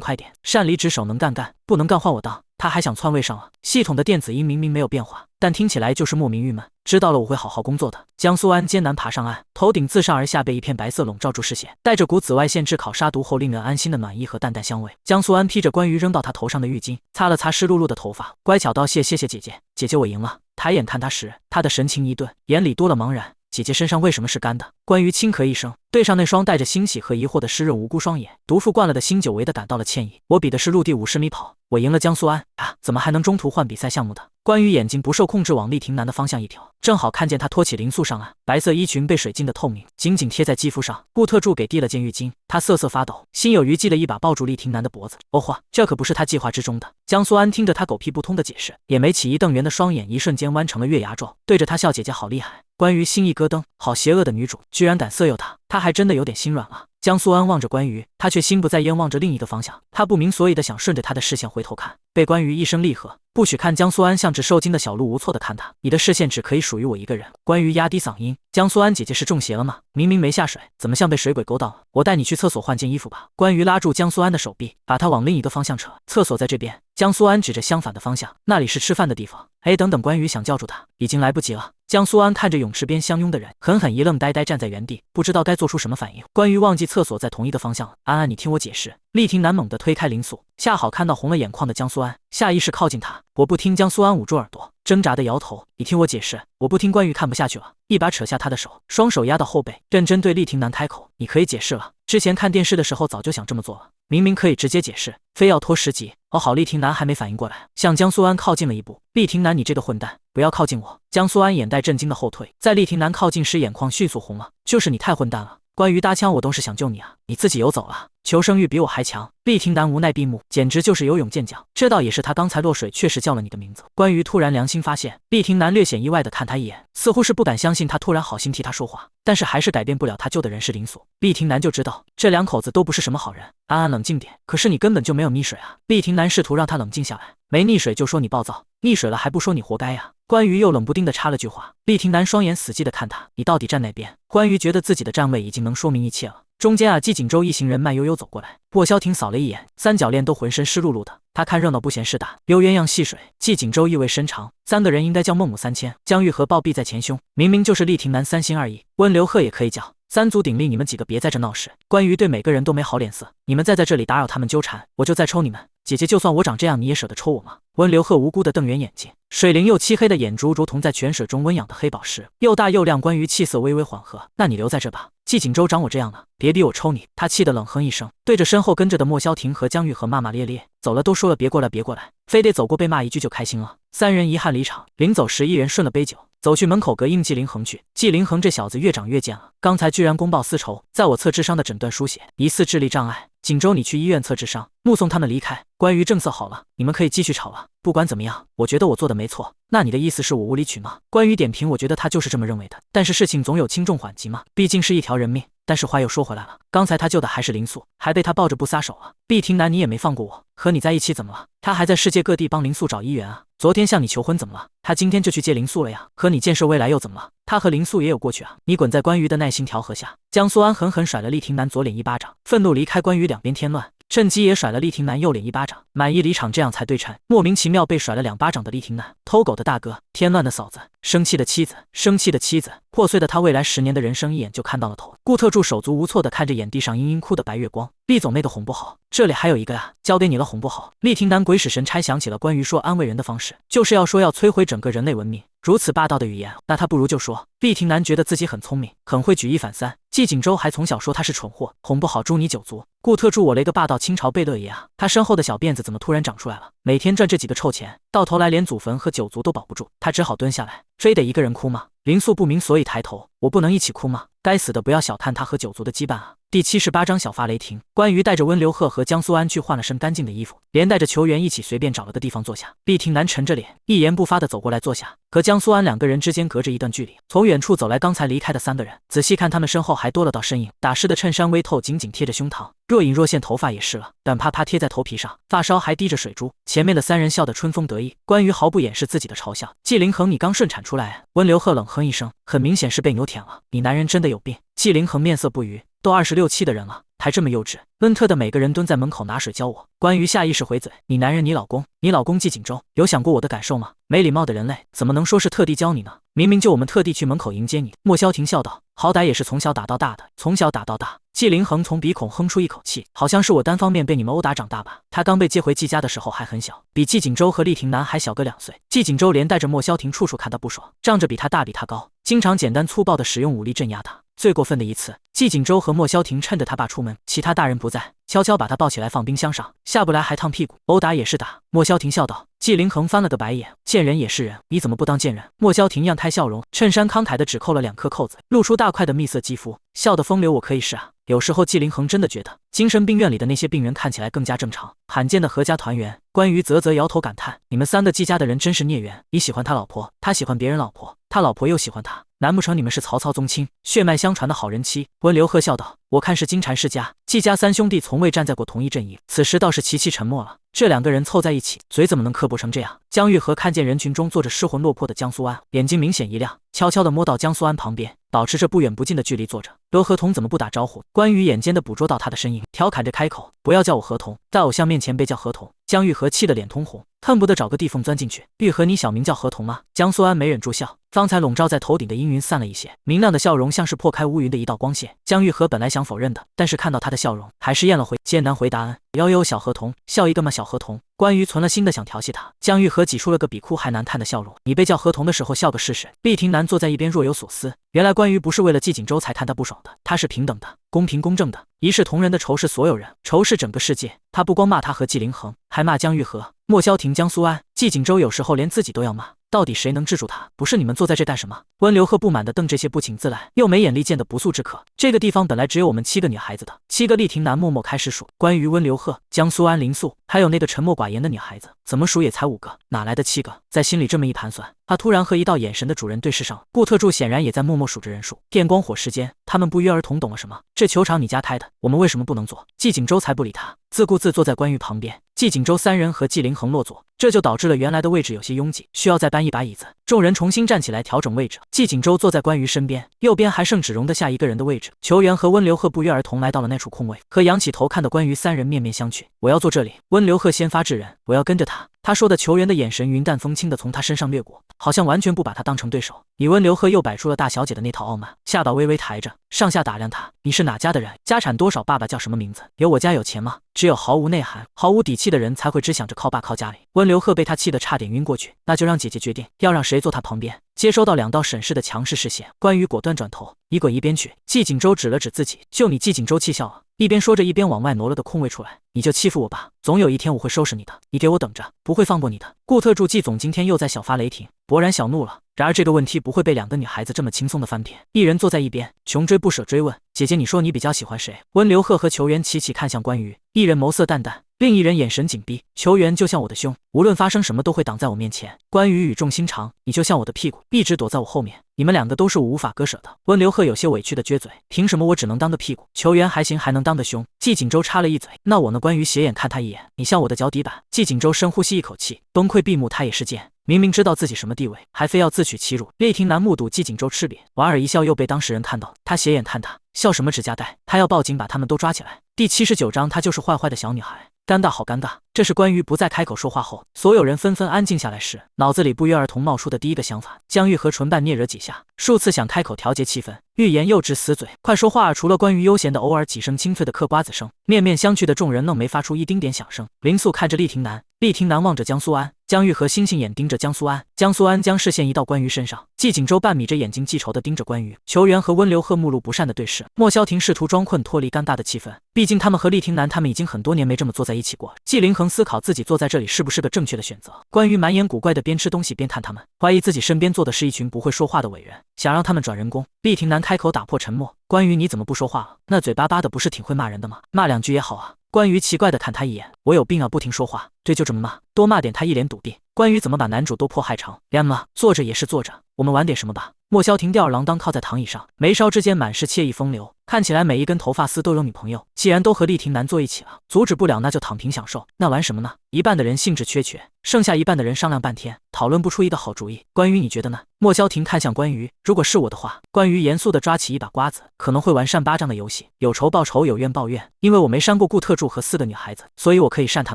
快点，擅离职守，能干，不能干换我当。他还想篡位上了。系统的电子音明明没有变化，但听起来就是莫名郁闷。知道了，我会好好工作的。江苏安艰难爬上岸，头顶自上而下被一片白色笼罩住视线，带着股紫外线炙烤杀毒后令人安心的暖意和淡淡香味。江苏安披着关于扔到他头上的浴巾，擦了擦湿漉漉的头发，乖巧道谢姐姐，姐姐我赢了。抬眼看他时，他的神情一顿，眼里多了茫然。姐姐身上为什么是干的？关于轻咳一声，对上那双带着欣喜和疑惑的湿润无辜双眼，毒妇惯了的心久违的感到了歉意。我比的是陆地50米跑，我赢了。江苏安啊，怎么还能中途换比赛项目的？关于眼睛不受控制往厉廷南的方向一瞟，正好看见他托起林素上岸，白色衣裙被水浸得透明，紧紧贴在肌肤上。顾特助给递了件浴巾，他瑟瑟发抖，心有余悸的一把抱住厉廷南的脖子。哦嚯，这可不是他计划之中的。江苏安听着他狗屁不通的解释，也没起一瞪圆的双眼一瞬间弯成了月牙状，对着他笑，姐姐好厉害。关于心一咯噔，好邪恶的女主，居然敢色诱他还真的有点心软了。江苏安望着关羽，他却心不在焉望着另一个方向，他不明所以的想顺着他的视线回头看，被关羽一声厉喝，不许看。江苏安像只受惊的小鹿无措的看他，你的视线只可以属于我一个人。关羽压低嗓音，江苏安姐姐是中邪了吗？明明没下水，怎么像被水鬼勾到了？我带你去厕所换件衣服吧。关羽拉住江苏安的手臂，把他往另一个方向扯，厕所在这边。江苏安指着相反的方向，那里是吃饭的地方。哎，等等！关羽想叫住他，已经来不及了。江苏安看着泳池边相拥的人，狠狠一愣，呆站在原地，不知道该做出什么反应。关羽忘记厕所在同一个方向了。安安，你听我解释。厉廷南猛地推开林素，恰好看到红了眼眶的江苏安，下意识靠近他。我不听。江苏安捂住耳朵，挣扎的摇头。你听我解释。我不听。关羽看不下去了，一把扯下他的手，双手压到后背，认真对厉廷南开口：你可以解释了。之前看电视的时候早就想这么做了，明明可以直接解释，非要拖10集。哦好，厉廷南还没反应过来，向江苏安靠近了一步。厉廷南，你这个混蛋，不要靠近我！江苏安眼带震惊的后退，在厉廷南靠近时眼眶迅速红了。就是你太混蛋了！关于搭腔，我都是想救你啊，你自己游走了。求生欲比我还强。厉廷南无奈闭目，简直就是游泳健将。这倒也是，他刚才落水确实叫了你的名字。关于突然良心发现，厉廷南略显意外地看他一眼，似乎是不敢相信他突然好心替他说话，但是还是改变不了他救的人是林素。厉廷南就知道这两口子都不是什么好人。安安冷静点，可是你根本就没有溺水啊！厉廷南试图让他冷静下来，没溺水就说你暴躁，溺水了还不说你活该呀！关于又冷不丁地插了句话。厉廷南双眼死寂地看他，你到底站哪边？关于觉得自己的站位已经能说明一切了。中间啊，季锦州一行人慢悠悠走过来，薄萧庭扫了一眼，三角恋都浑身湿漉漉的。他看热闹不嫌事大，溜鸳鸯戏水。季锦州意味深长，3个人应该叫孟母三迁。江玉和暴毙在前胸，明明就是厉廷南3心2意。温流鹤也可以叫。3足鼎立，你们几个别在这闹事。关于对每个人都没好脸色，你们再在这里打扰他们纠缠，我就再抽你们。姐姐，就算我长这样，你也舍得抽我吗？温流鹤无辜地瞪圆眼睛，水灵又漆黑的眼珠如同在泉水中温养的黑宝石，又大又亮。关于气色微微缓和，那你留在这吧。季锦州长我这样了，别逼我抽你。他气得冷哼一声，对着身后跟着的莫萧庭和江玉和骂骂咧咧，走了都说了别过来别过来，非得走过被骂一句就开心了。3人遗憾离场，临走时一人顺了杯酒，走去门口隔应季凌恒去。季凌恒这小子越长越贱了，刚才居然公报私仇，在我测智商的诊断书写疑似智力障碍。锦州，你去医院测智商。目送他们离开，关于政策好了，你们可以继续吵了。不管怎么样，我觉得我做的没错。那你的意思是我无理取闹？关于点评，我觉得他就是这么认为的。但是事情总有轻重缓急嘛，毕竟是一条人命。但是话又说回来了，刚才他救的还是林素，还被他抱着不撒手啊。毕廷南，你也没放过我，和你在一起怎么了？他还在世界各地帮林素找医源啊。昨天向你求婚怎么了？他今天就去接林素了呀。和你建设未来又怎么了？他和林素也有过去啊。你滚在关于的耐心调和下。江苏安狠狠甩了厉廷南左脸一巴掌，愤怒离开关于，两边添乱。趁机也甩了厉廷南右脸一巴掌，满意离场，这样才对称。莫名其妙被甩了2巴掌的厉廷南，偷狗的大哥，添乱的嫂子，生气的妻子，生气的妻子，破碎的他未来10年的人生一眼就看到了头。顾特助手足无措地看着眼地上殷殷哭的白月光，厉总那个哄不好，这里还有一个呀，交给你了，哄不好。厉廷南鬼使神差想起了关于说安慰人的方式，就是要说要摧毁整个人类文明。如此霸道的语言，那他不如就说。厉廷南觉得自己很聪明，很会举一反三。季锦州还从小说他是蠢货，哄不好诛你9族。顾特助，我了一个霸道清朝贝勒爷啊！他身后的小辫子怎么突然长出来了？每天赚这几个臭钱，到头来连祖坟和9族都保不住，他只好蹲下来。非得一个人哭吗？林素不明所以抬头，我不能一起哭吗？该死的，不要小看他和9族的羁绊啊！第78章小发雷霆。关于带着温流鹤和江苏安去换了身干净的衣服，连带着球员一起随便找了个地方坐下。厉廷南沉着脸，一言不发地走过来坐下，和江苏安2个人之间隔着一段距离。从远处走来刚才离开的3个人，仔细看他们身后还多了道身影，打湿的衬衫微透，紧紧贴着胸膛，若隐若现，头发也湿了，短啪啪贴在头皮上，发梢还滴着水珠。前面的3人笑得春风得意，关于毫不掩饰自己的嘲笑。季凌恒，你刚顺产出来。温流鹤冷哼一声，很明显是被牛舔了，你男人真的有病。季凌恒面色不愉，都26、7的人了，还这么幼稚。温特的每个人蹲在门口拿水浇我。关于下意识回嘴，你男人，你老公季锦州，有想过我的感受吗？没礼貌的人类怎么能说是特地教你呢？明明就我们特地去门口迎接你。莫萧庭笑道，好歹也是从小打到大的，从小打到大。季凌恒从鼻孔哼出一口气，好像是我单方面被你们殴打长大吧。他刚被接回季家的时候还很小，比季锦州和厉廷南还小个2岁。季锦州连带着莫萧庭处处看他不爽，仗着比他大比他高，经常简单粗暴地使用武力镇压他。最过分的一次，季锦州和莫萧庭趁着他爸出门，其他大人不在，悄悄把他抱起来放冰箱上，下不来还烫屁股，殴打也是打。莫萧庭笑道。季凌恒翻了个白眼，见人也是人，你怎么不当贱人？莫萧庭样态笑容，衬衫慷慨的只扣了2颗扣子，露出大块的蜜色肌肤，笑得风流。我可以是啊。有时候季凌恒真的觉得精神病院里的那些病人看起来更加正常，罕见的阖家团圆。关于啧摇头感叹，你们3个季家的人真是孽缘，你喜欢他老婆，他喜欢别人老婆，他老婆又喜欢他，难不成你们是曹操宗亲，血脉相传的好人妻？温流鹤笑道，我看是金蝉世家，季家3兄弟从未站在过同一阵营。此时倒是齐齐沉默了。这2个人凑在一起，嘴怎么能刻薄成这样？江玉和看见人群中坐着失魂落魄的江苏安，眼睛明显一亮，悄悄地摸到江苏安旁边，保持着不远不近的距离坐着。罗合同怎么不打招呼？关羽眼尖地捕捉到他的身影，调侃着开口，不要叫我合同，在偶像面前被叫合同。江玉和气得脸通红，恨不得找个地缝钻进去。玉和，你小名叫合同吗？江苏安没忍住笑，方才笼罩在头顶的阴云散了一些，明亮的笑容像是破开乌云的一道光线。江玉和本来想否认的，但是看到他的笑容，还是咽了回，艰难回答恩。哟，小合同，笑一个嘛，小合同。关于存了心的想调戏他，江玉和挤出了个比哭还难看的笑容。你被叫合同的时候笑个试试。厉廷南坐在一边若有所思，原来关于不是为了季锦州才看他不爽的，他是平等的，公平公正的，一视同仁的仇视所有人，仇视整个世界。他不光骂他和季凌恒，还骂江玉和、莫萧庭、江苏安、季锦州，有时候连自己都要骂。到底谁能制住他？不是你们坐在这干什么？温流鹤不满地瞪这些不请自来又没眼力见的不速之客。这个地方本来只有我们7个女孩子的。7个。厉廷南默默开始数，关于温流鹤、江苏安、林素，还有那个沉默寡言的女孩子，怎么数也才5个，哪来的7个？在心里这么一盘算，他突然和一道眼神的主人对视上了。顾特助显然也在默默数着人数。电光火石间，他们不约而同懂了什么。这球场你家开的，我们为什么不能坐？季锦州才不理他，自顾自坐在关于旁边。季锦州3人和季凌恒落座，这就导致了原来的位置有些拥挤，需要再搬一把椅子。众人重新站起来调整位置。季锦州坐在关于身边，右边还剩只容得下1个人的位置。球员和温流鹤不约而同来到了那处空位，和仰起头看的关于3人面面相觑。我要坐这里。温流鹤先发制人，我要跟着他。他说的球员的眼神云淡风轻的从他身上掠过，好像完全不把他当成对手。你温流鹤又摆出了大小姐的那套傲慢，下巴微微抬着，上下打量他。你是哪家的人？家产多少？爸爸叫什么名字？有我家有钱吗？只有毫无内涵、毫无底气的人才会只想着靠爸靠家里。温流鹤被他气得差点晕过去。那就让姐姐决定要让谁坐他旁边。接收到2道审视的强势视线，关于果断转头，你滚一边去。季锦州指了指自己，就你季锦州气笑啊，一边说着一边往外挪了的空位出来。你就欺负我吧，总有一天我会收拾你的，你给我等着，不会放过你的。顾特助季总今天又在小发雷霆，勃然小怒了。然而这个问题不会被两个女孩子这么轻松的翻篇。一人坐在一边，穷追不舍追问：姐姐，你说你比较喜欢谁？温流鹤和球员齐齐看向关羽，一人眸色淡淡，另一人眼神紧逼。球员就像我的胸，无论发生什么都会挡在我面前。关羽语重心长，你就像我的屁股，一直躲在我后面。你们两个都是我无法割舍的。温流鹤有些委屈的撅嘴，凭什么我只能当个屁股？球员还行，还能当个胸。季锦州插了一嘴，那我呢？关羽斜眼看他一眼，你像我的脚底板。季锦州深呼吸一口气，崩溃闭目，他也是贱。明明知道自己什么地位，还非要自取其辱。厉廷南目睹季锦州吃瘪，莞尔一笑，又被当事人看到，他斜眼看他，笑什么指甲带？他要报警把他们都抓起来。第79章，她就是坏坏的小女孩。尴尬，好尴尬！这是关羽不再开口说话后，所有人纷纷安静下来时，脑子里不约而同冒出的第一个想法。江玉和唇瓣啮惹几下，数次想开口调节气氛，欲言又止死嘴，快说话！除了关羽悠闲的偶尔几声清脆的嗑瓜子声，面面相觑的众人愣没发出一丁点响声。林素看着厉廷南，厉廷南望着江苏安，江玉和星星眼盯着江苏安，江苏安将视线移到关羽身上。季锦州半眯着眼睛记仇地盯着关羽。球员和温流鹤目露不善的对视，莫萧庭试图装困脱离尴尬的气氛，毕竟他们和厉廷南他们已经很多年没这么坐在一起过。季凌恒思考自己坐在这里是不是个正确的选择。关羽满眼古怪的边吃东西边看他们，怀疑自己身边坐的是一群不会说话的伟人，想让他们转人工。厉廷南开口打破沉默，关羽你怎么不说话了？那嘴巴巴的不是挺会骂人的吗？骂两句也好啊。关羽奇怪地看他一眼，我有病啊，不停说话。对，就这么骂，多骂点。他一脸笃定。关羽怎么把男主都迫害成凉了？坐着也是坐着，我们玩点什么吧。莫萧庭吊儿郎当靠在躺椅上，眉梢之间满是惬意风流，看起来每一根头发丝都有女朋友。既然都和厉廷南坐一起了，阻止不了那就躺平享受。那玩什么呢？一半的人兴致缺缺，剩下一半的人商量半天，讨论不出一个好主意。关羽你觉得呢？莫萧庭看向关羽，如果是我的话，关羽严肃地抓起一把瓜子，可能会玩扇巴掌的游戏，有仇报仇，有怨报怨。因为我没扇过顾特助和4个女孩子，所以我可以扇他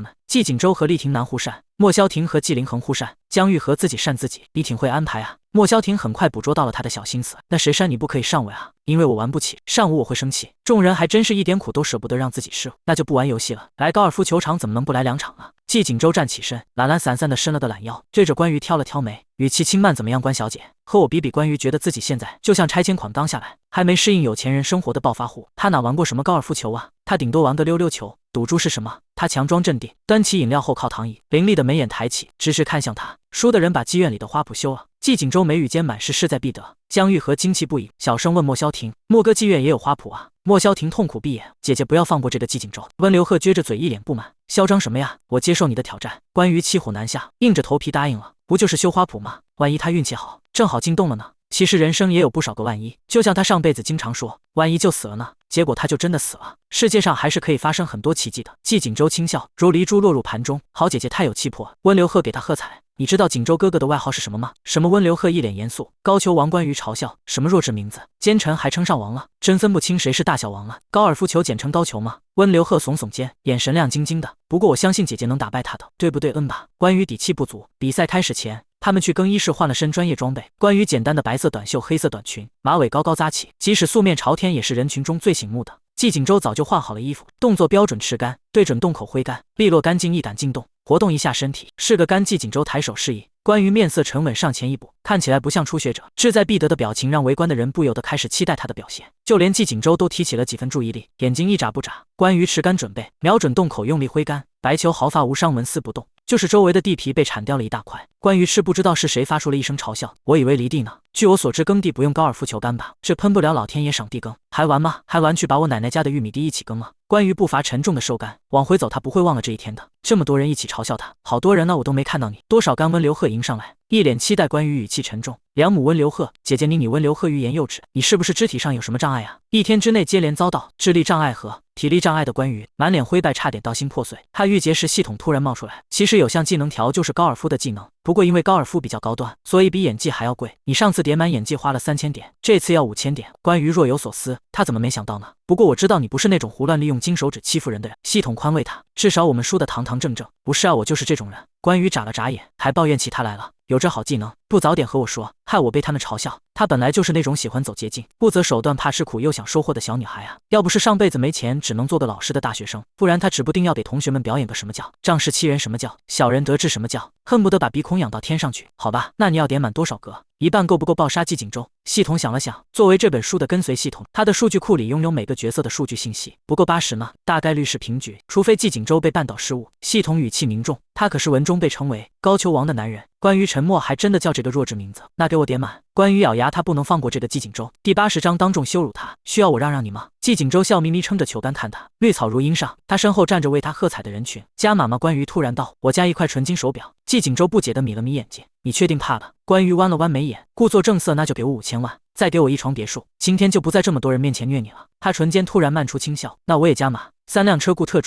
们。季锦州和厉廷南互扇，莫萧庭和纪凌恒互扇，江玉和自己扇自己，你挺会安排啊。莫萧庭很快捕捉到了他的小心思，那谁扇你不可以上我啊？因为我玩不起，上午我会生气。众人还真是一点苦都舍不得让自己吃，那就不玩游戏了。来高尔夫球场怎么能不来2场啊？季锦州站起身，懒懒散散地伸了个懒腰，对着关羽挑了挑眉，语气轻慢，怎么样，关小姐？和我比比。关羽觉得自己现在就像拆迁款刚下来，还没适应有钱人生活的暴发户。他哪玩过什么高尔夫球啊？他顶多玩个溜溜球。赌注是什么？他强装镇定，端起饮料后靠躺椅，凌厉的眉眼抬起，直直看向他。输的人把妓院里的花圃修了。季锦州眉宇间满是势在必得。江玉和惊奇不已，小声问莫萧庭：莫哥妓院也有花圃啊？莫萧庭痛苦闭眼，姐姐不要放过这个季锦州。温流鹤撅着嘴，一脸不满，嚣张什么呀？我接受你的挑战。关羽骑虎难下，硬着头皮答应了。不就是修花圃吗？万一他运气好，正好进洞了呢？其实人生也有不少个万一，就像他上辈子经常说，万一就死了呢？结果他就真的死了。世界上还是可以发生很多奇迹的。季锦州轻笑，如离珠落入盘中。好姐姐太有气魄。温流鹤给他喝彩。你知道锦州哥哥的外号是什么吗？什么？温流鹤一脸严肃。高俅王。关羽嘲笑，什么弱智名字？奸臣还称上王了，真分不清谁是大小王了。高尔夫球简称高俅吗？温流鹤耸耸肩，眼神亮晶晶的。不过我相信姐姐能打败他的，对不对？吧。关羽底气不足。比赛开始前，他们去更衣室换了身专业装备。关羽简单的白色短袖、黑色短裙，马尾高高扎起，即使素面朝天，也是人群中最醒目的。季锦州早就换好了衣服，动作标准持杆，对准洞口挥杆，利落干净，一胆进洞，活动一下身体，是个杆。季锦州抬手示意。关羽面色沉稳，上前一步，看起来不像初学者，志在必得的表情让围观的人不由得开始期待他的表现，就连季锦州都提起了几分注意力，眼睛一眨不眨。关羽持杆准备，瞄准洞口，用力挥杆，白球毫发无伤，纹丝不动，就是周围的地皮被铲掉了一大块。关羽不知道是谁发出了一声嘲笑，我以为离地呢。据我所知，耕地不用高尔夫球杆吧？这喷不了，老天爷赏地耕，还玩吗？还玩去把我奶奶家的玉米地一起耕了。关羽步伐沉重的收杆，往回走，他不会忘了这一天的。这么多人一起嘲笑他，好多人呢，我都没看到你。多少杆？温流鹤迎上来，一脸期待。关羽语气沉重，梁母温流鹤，姐姐你温流鹤欲言又止，你是不是肢体上有什么障碍啊？一天之内接连遭到智力障碍和体力障碍的关羽，满脸灰败，差点到心破碎。他预结时系统突然冒出来，其实有项技能条就是高尔夫的技能，不过因为高尔夫比较高端，所以比演技还要贵。你上次叠满演技花了3000点，这次要5000点。关羽若有所思，他怎么没想到呢？不过我知道你不是那种胡乱利用金手指欺负人的人。系统宽慰他，至少我们输得堂堂正正。不是啊，我就是这种人。关羽眨了眨眼，还抱怨起他来了。有这好技能，不早点和我说，害我被他们嘲笑。她本来就是那种喜欢走捷径、不择手段、怕吃苦又想收获的小女孩啊！要不是上辈子没钱，只能做个老实的大学生，不然她指不定要给同学们表演个什么叫仗势欺人什么叫小人得志什么叫，恨不得把鼻孔仰到天上去。好吧，那你要点满多少格？一半够不够爆杀季景舟？系统想了想，作为这本书的跟随系统，它的数据库里拥有每个角色的数据信息，不够80呢，大概率是平局，除非季景舟被绊倒失误。系统语气凝重，他可是文中被称为高俅王的男人。关于沉默还真的叫这个弱智名字，那给我点满。关于咬牙，他不能放过这个季景舟。第80章当众羞辱他，需要我让你吗？季景舟笑眯眯撑着球杆看他，绿草如茵上，他身后站着为他喝彩的人群。加码吗？关于突然道，我加一块纯金手表。季景舟不解地眯了眯眼睛，你确定怕了？关于弯了弯眉眼，故作正色，那就给我5000万，再给我一床别墅，今天就不在这么多人面前虐你了。他唇间突然漫出轻笑，那我也加码。3辆车，顾特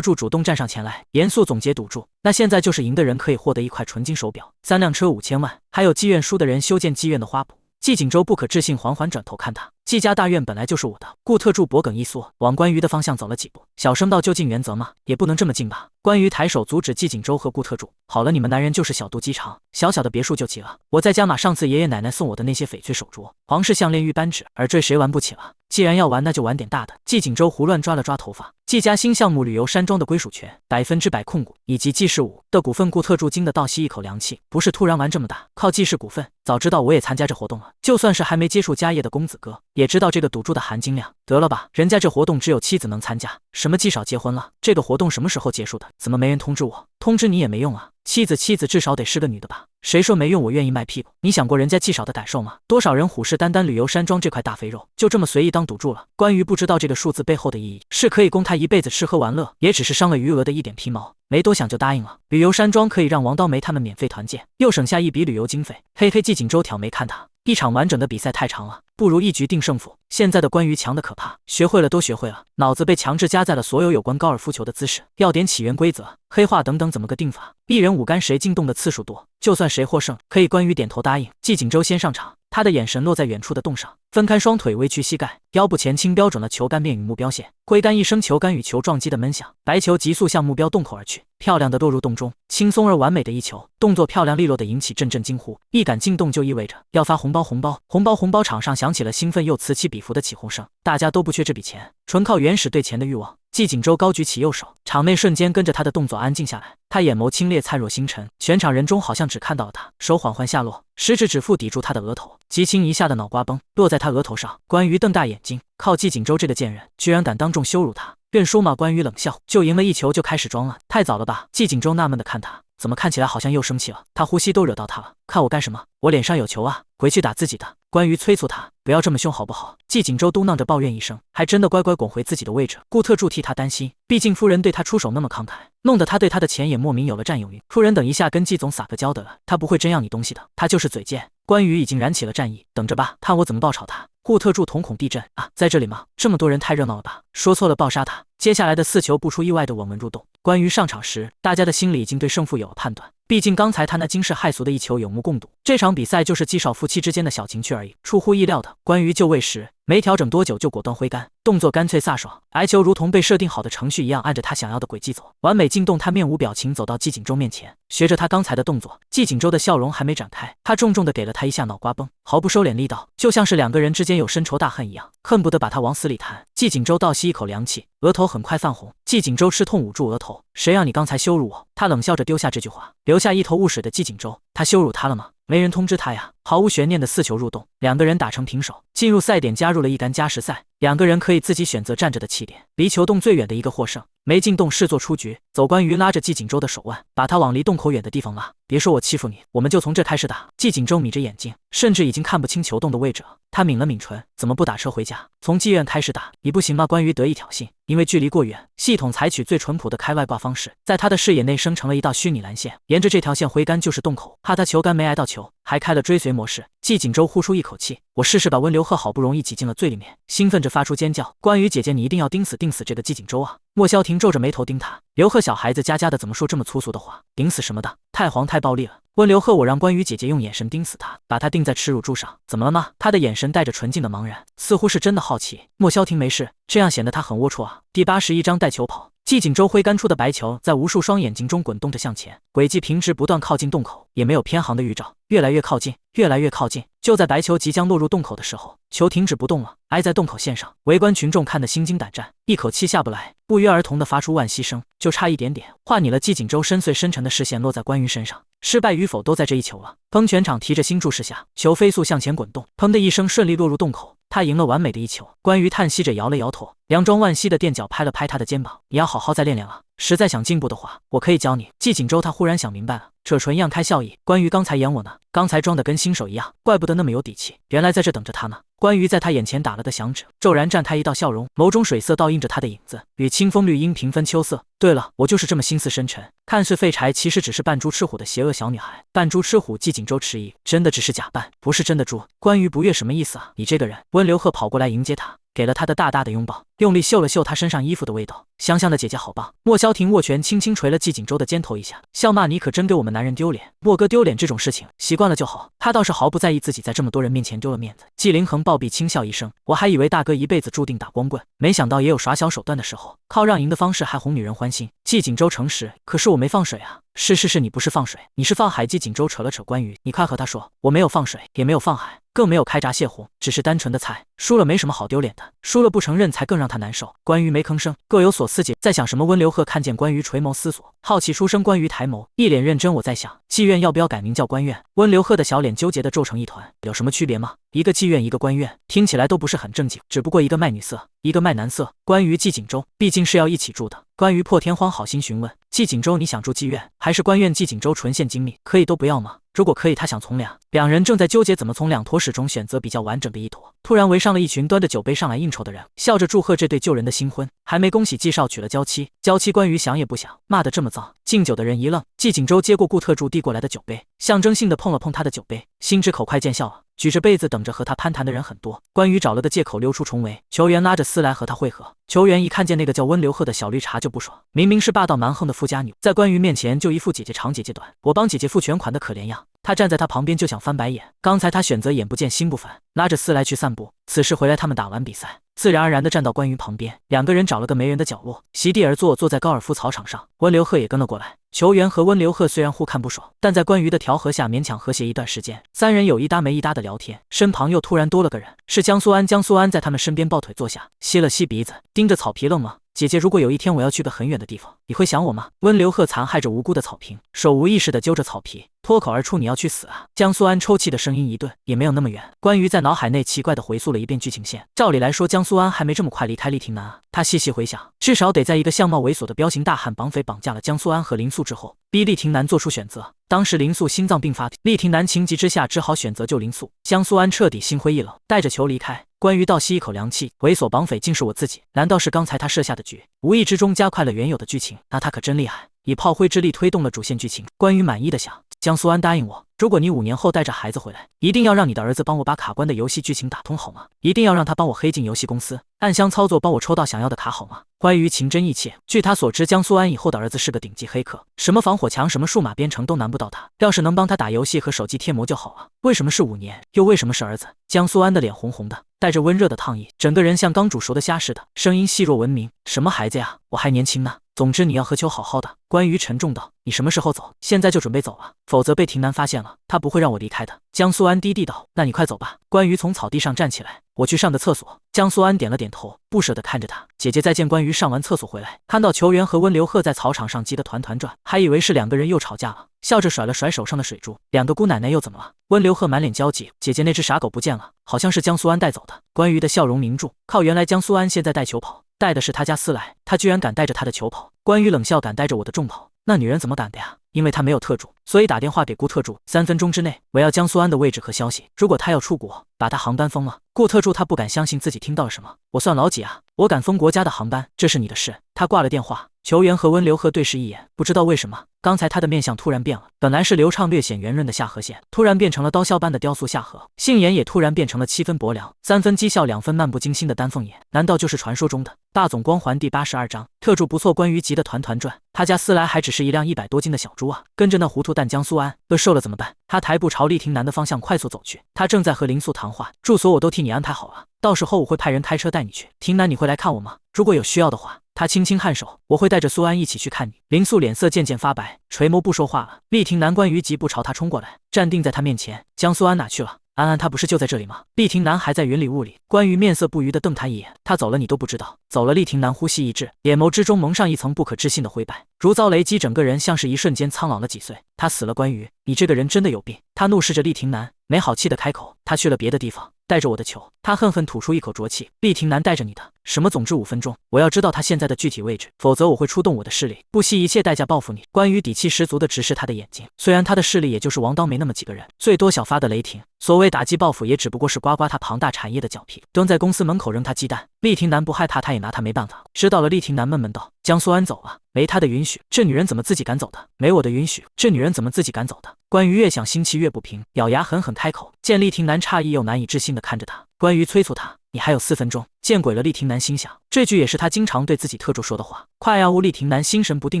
助主动站上前来，严肃总结赌注。那现在就是赢的人可以获得一块纯金手表，3辆车5000万，还有妓院输的人修建妓院的花圃。季景舟不可置信，缓缓转头看他，季家大院本来就是我的。顾特助脖梗一缩，往关于的方向走了几步，小声道：就近原则吗？也不能这么近吧。关于抬手阻止季景舟和顾特助，好了，你们男人就是小肚鸡肠，小小的别墅就齐了，我再加码上次爷爷奶奶送我的那些翡翠手镯、皇室项链、玉扳指、耳坠，谁玩不起了？既然要玩，那就玩点大的。季景舟胡乱抓了抓头发，季家新项目旅游山庄的归属权100%控股，以及季氏5的股份。顾特助惊得倒吸一口凉气，不是突然玩这么大，靠季氏股份，早知道我也参加这活动了。就算是还没接触家业的公子哥，也知道这个赌注的含金量。得了吧，人家这活动只有妻子能参加，什么季少结婚了？这个活动什么时候结束的？怎么没人通知我？通知你也没用啊！妻子至少得是个女的吧？谁说没用？我愿意卖屁股。你想过人家季少的感受吗？多少人虎视眈眈旅游山庄这块大肥肉，就这么随意当赌注了？关于不知道这个数字背后的意义，是可以供他一辈子吃喝玩乐，也只是伤了余额的一点皮毛。没多想就答应了。旅游山庄可以让王刀梅他们免费团建，又省下一笔旅游经费。嘿嘿，季景舟挑眉看他，一场完整的比赛太长了，不如一局定胜负。现在的关于强的可怕，学会了都学会了，脑子被强制加在了所有有关高尔夫球的姿势、要点起源规则、黑话等等，怎么个定法？一人5杆，谁进洞的次数多，就算谁获胜。可以关于点头答应。季景舟先上场，他的眼神落在远处的洞上，分开双腿，微屈膝盖，腰部前倾，标准了球杆面与目标线。挥杆一声，球杆与球撞击的闷响，白球急速向目标洞口而去，漂亮的落入洞中，轻松而完美的一球，动作漂亮利落的引起阵阵惊呼。一杆进洞就意味着要发红包，场上响起了兴奋又此起彼伏的起哄声。大家都不缺这笔钱，纯靠原始对钱的欲望。季景舟高举起右手，场内瞬间跟着他的动作安静下来。他眼眸清冽，灿若星辰，全场人中好像只看到了他。手缓缓下落，食指指腹抵住他的额头，极轻一下的脑瓜崩落在他额头上。关于瞪大眼睛，靠季景舟这个贱人，居然敢当众羞辱他，认输吗？关于冷笑，就赢了一球就开始装了，太早了吧？季景舟纳闷的看他，怎么看起来好像又生气了？他呼吸都惹到他了，看我干什么？我脸上有球啊，回去打自己的。关于催促他不要这么凶好不好？季景舟嘟囔着抱怨一声，还真的乖乖滚回自己的位置。顾特助替他担心，毕竟夫人对他出手那么慷慨，弄得他对他的钱也莫名有了占有欲。夫人等一下跟季总撒个娇得了，他不会真要你东西的，他就是嘴贱。关羽已经燃起了战意，等着吧，看我怎么爆炒他。顾特助瞳孔地震啊，在这里吗？这么多人太热闹了吧？说错了爆杀他。接下来的4球不出意外的稳稳入洞。关于上场时，大家的心里已经对胜负有了判断，毕竟刚才他那惊世骇俗的一球有目共睹。这场比赛就是季少夫妻之间的小情趣而已。出乎意料的，关于就位时没调整多久就果断挥杆，动作干脆飒爽，挨球如同被设定好的程序一样按着他想要的轨迹走，完美进洞。他面无表情走到季景舟面前，学着他刚才的动作。季景舟的笑容还没展开，他重重的给了他一下脑瓜崩，毫不收敛力道，就像是2个人之间有深仇大恨一样，恨不得把他往死里弹。季景舟倒吸一口凉气，额头很快泛红。季景舟吃痛捂住额头，谁让你刚才羞辱我？他冷笑着丢下这句话，留下一头雾水的季景舟。他羞辱他了吗？没人通知他呀。毫无悬念的4球入洞，2个人打成平手。进入赛点加入了1杆加时赛，2个人可以自己选择站着的起点，离球洞最远的一个获胜。没进洞视作出局。走，关于拉着季景舟的手腕，把他往离洞口远的地方拉。别说我欺负你，我们就从这开始打。季景舟眯着眼睛，甚至已经看不清球洞的位置了。他抿了抿唇，怎么不打车回家？从妓院开始打，你不行吗？关于得意挑衅，因为距离过远，系统采取最淳朴的开外挂方式，在他的视野内生成了一道虚拟蓝线，沿着这条线挥杆就是洞口。怕他球杆没挨到球，还开了追随模式。季景舟呼出一口气，我试试吧。温流鹤好不容易挤进了最里面，兴奋着发出尖叫。关于姐姐，你一定要盯死这个季景舟啊！莫萧婷皱着眉头盯他，刘鹤小孩子家的怎么说这么粗俗的话？顶死什么的，太黄太暴力了。温流鹤，我让关羽姐姐用眼神盯死他，把他钉在耻辱柱上。怎么了吗？他的眼神带着纯净的茫然，似乎是真的好奇。莫萧庭没事，这样显得他很龌龊啊。第81章带球跑。季锦州挥干出的白球在无数双眼睛中滚动着向前，轨迹平直不断靠近洞口，也没有偏航的预兆，越来越靠近，越来越靠近。就在白球即将落入洞口的时候，球停止不动了，挨在洞口线上。围观群众看得心惊胆战，一口气下不来，不约而同地发出惋惜声。就差一点点，换你了。季锦州深邃深沉的视线落在关羽身上，失败与否都在这一球了。砰！全场提着心注视下，球飞速向前滚动，砰的一声顺利落入洞口。他赢了完美的一球。关羽叹息着摇了摇头，佯装惋惜的垫脚拍了拍他的肩膀：“你要好好再练练了，实在想进步的话，我可以教你。”季锦州他忽然想明白了，扯唇漾开笑意：“关羽刚才演我呢，刚才装的跟新手一样，怪不得那么有底气，原来在这等着他呢。”关羽在他眼前打了个响指，骤然绽开一道笑容，眸中水色倒映着他的影子，与清风绿荫平分秋色。对了，我就是这么心思深沉，看似废柴，其实只是扮猪吃虎的邪恶小女孩。扮猪吃虎，季锦州迟疑，真的只是假扮，不是真的猪。关羽不悦什么意思啊？你这个人。温流鹤跑过来迎接他，给了他的大大的拥抱，用力嗅了嗅他身上衣服的味道，香香的姐姐好棒。莫萧庭握拳轻轻捶了季锦州的肩头一下，笑骂：“你可真给我们男人丢脸。莫哥丢脸这种事情习惯了就好。”他倒是毫不在意自己在这么多人面前丢了面子。季凌恒暴毙轻笑一声：“我还以为大哥一辈子注定打光棍，没想到也有耍小手段的时候，靠让赢的方式还哄女人欢心。”季锦州诚实：“可是我没放水啊。”是，你不是放水，你是放海。季锦州扯了扯关羽：“你快和他说，我没有放水，也没有放海，更没有开闸泄洪，只是单纯的菜。输了没什么好丢脸的，输了不承认才更让他难受。”关羽没吭声，各有所思。在想什么？温流鹤看见关羽垂眸思索，好奇出声。关羽抬眸，一脸认真：“我在想，妓院要不要改名叫官院？”温流鹤的小脸纠结的皱成一团，有什么区别吗？一个妓院，一个官院，听起来都不是很正经，只不过一个卖女色，一个卖男色。关羽、季锦州毕竟是要一起住的。关羽破天荒好心询问：“季锦州，你想住妓院还是官院？”季锦州唇线精密：“可以都不要吗？如果可以，他想从良。”两人正在纠结怎么从两坨屎中选择比较完整的一坨，突然围上了一群端着酒杯上来应酬的人，笑着祝贺这对旧人的新婚。还没恭喜季少娶了娇妻，娇妻关羽想也不想，骂得这么脏。敬酒的人一愣，季锦州接过顾特助递过来的酒杯，象征性的碰了碰他的酒杯，心直口快见效啊！举着杯子等着和他攀谈的人很多。关羽找了个借口溜出重围，球员拉着丝来和他会合。球员一看见那个叫温流鹤的小绿茶就不爽，明明是霸道蛮横的富家女，在关羽面前就一副姐姐长姐姐短，我帮姐姐付全款的可怜样。他站在他旁边就想翻白眼，刚才他选择眼不见心不烦，拉着丝来去散步。此时回来他们打完比赛，自然而然地站到关羽旁边，两个人找了个没人的角落，席地而坐，坐在高尔夫草场上。温流鹤也跟了过来。球员和温流鹤虽然互看不爽，但在关羽的调和下勉强和谐一段时间。三人有一搭没一搭的聊天，身旁又突然多了个人，是江苏安。江苏安在他们身边抱腿坐下，吸了吸鼻子，盯着草皮愣了。姐姐，如果有一天我要去个很远的地方，你会想我吗？温流鹤残害着无辜的草坪，手无意识地揪着草皮，脱口而出：“你要去死啊！”江苏安抽泣的声音一顿，也没有那么远。关羽在脑海内奇怪地回溯了一遍剧情线，照理来说，江苏安还没这么快离开厉廷南啊。他细细回想，至少得在一个相貌猥琐的彪形大汉绑匪绑架了江苏安和林素之后，逼厉廷南做出选择。当时林素心脏病发，厉廷南情急之下只好选择救林素。江苏安彻底心灰意冷，带着球离开。关羽倒吸一口凉气，猥琐绑匪竟是我自己，难道是刚才他设下的局，无意之中加快了原有的剧情？那他可真厉害，以炮灰之力推动了主线剧情。关羽满意的想，江苏安答应我，如果你5年后带着孩子回来，一定要让你的儿子帮我把卡关的游戏剧情打通好吗？一定要让他帮我黑进游戏公司，暗箱操作帮我抽到想要的卡好吗？关羽情真意切。据他所知，江苏安以后的儿子是个顶级黑客，什么防火墙，什么数码编程都难不到他。要是能帮他打游戏和手机贴膜就好了。为什么是5年？又为什么是儿子？江苏安的脸红红的，带着温热的烫意，整个人像刚煮熟的虾似的，声音细弱文明：“什么孩子呀，我还年轻呢。总之你要和球好好的。”关羽沉重道：“你什么时候走？现在就准备走了，否则被廷南发现了，他不会让我离开的。”江苏安低低道：“那你快走吧。”关羽从草地上站起来：“我去上个厕所。”江苏安点了点头，不舍得看着他。姐姐再见。关羽上完厕所回来，看到球员和温流鹤在草场上急得团团转，还以为是两个人又吵架了，笑着甩了甩手上的水珠：“两个姑奶奶又怎么了？”温流鹤满脸焦急：“姐姐那只傻狗不见了，好像是江苏安带走的。”关羽的笑容凝住，靠，原来江苏安现在带球跑，带的是他家丝来，他居然敢带着他的球跑。关羽冷笑：“敢带着我的重跑？那女人怎么敢的呀？”因为他没有特助，所以打电话给顾特助，3分钟之内我要江苏安的位置和消息。如果他要出国，把他航班封了。顾特助他不敢相信自己听到了什么，我算老几啊？我敢封国家的航班，这是你的事。他挂了电话，球员和温流鹤对视一眼，不知道为什么，刚才他的面相突然变了，本来是流畅略显圆润的下颌线，突然变成了刀削般的雕塑下颌，杏眼也突然变成了7分薄凉，3分讥笑2分漫不经心的丹凤眼，难道就是传说中的大总光环第82章？特助不错，关于急得团团转。他家思来还只是一辆100多斤的小猪啊，跟着那糊涂蛋江苏安，瘦了怎么办？他抬步朝厉廷南的方向快速走去，他正在和林素谈话，住所我都替你安排好了，到时候我会派人开车带你去。廷南，你会来看我吗？如果有需要的话。他轻轻颔首，我会带着苏安一起去看你。林素脸色渐渐发白，垂眸不说话了。厉廷南关于疾步朝他冲过来，站定在他面前。江苏安哪去了？安安他不是就在这里吗？厉廷南还在云里雾里。关于面色不愉的瞪他一眼，他走了你都不知道。走了。厉廷南呼吸一滞，眼眸之中蒙上一层不可置信的灰白，如遭雷击，整个人像是一瞬间苍老了几岁。他死了，关于你这个人真的有病。他怒视着厉廷南，没好气的开口，他去了别的地方，带着我的球。他恨恨吐出一口浊气。厉廷南带着你的什么？总之5分钟，我要知道他现在的具体位置，否则我会出动我的势力，不惜一切代价报复你。关于底气十足的直视他的眼睛，虽然他的势力也就是王刀没那么几个人，最多小发的雷霆，所谓打击报复也只不过是刮刮他庞大产业的脚皮，蹲在公司门口扔他鸡蛋。厉廷南不害怕，他也拿他没办法。知道了。厉廷南闷闷道，江苏安走了，没他的允许，这女人怎么自己赶走的？没我的允许，这女人怎么自己赶走的？关于越想心气越不平，咬牙狠狠开口。见厉廷南诧异又难以置信地看着他，关于催促他，你还有4分钟。见鬼了！厉廷南心想，这句也是他经常对自己特助说的话。快呀！厉廷南心神不定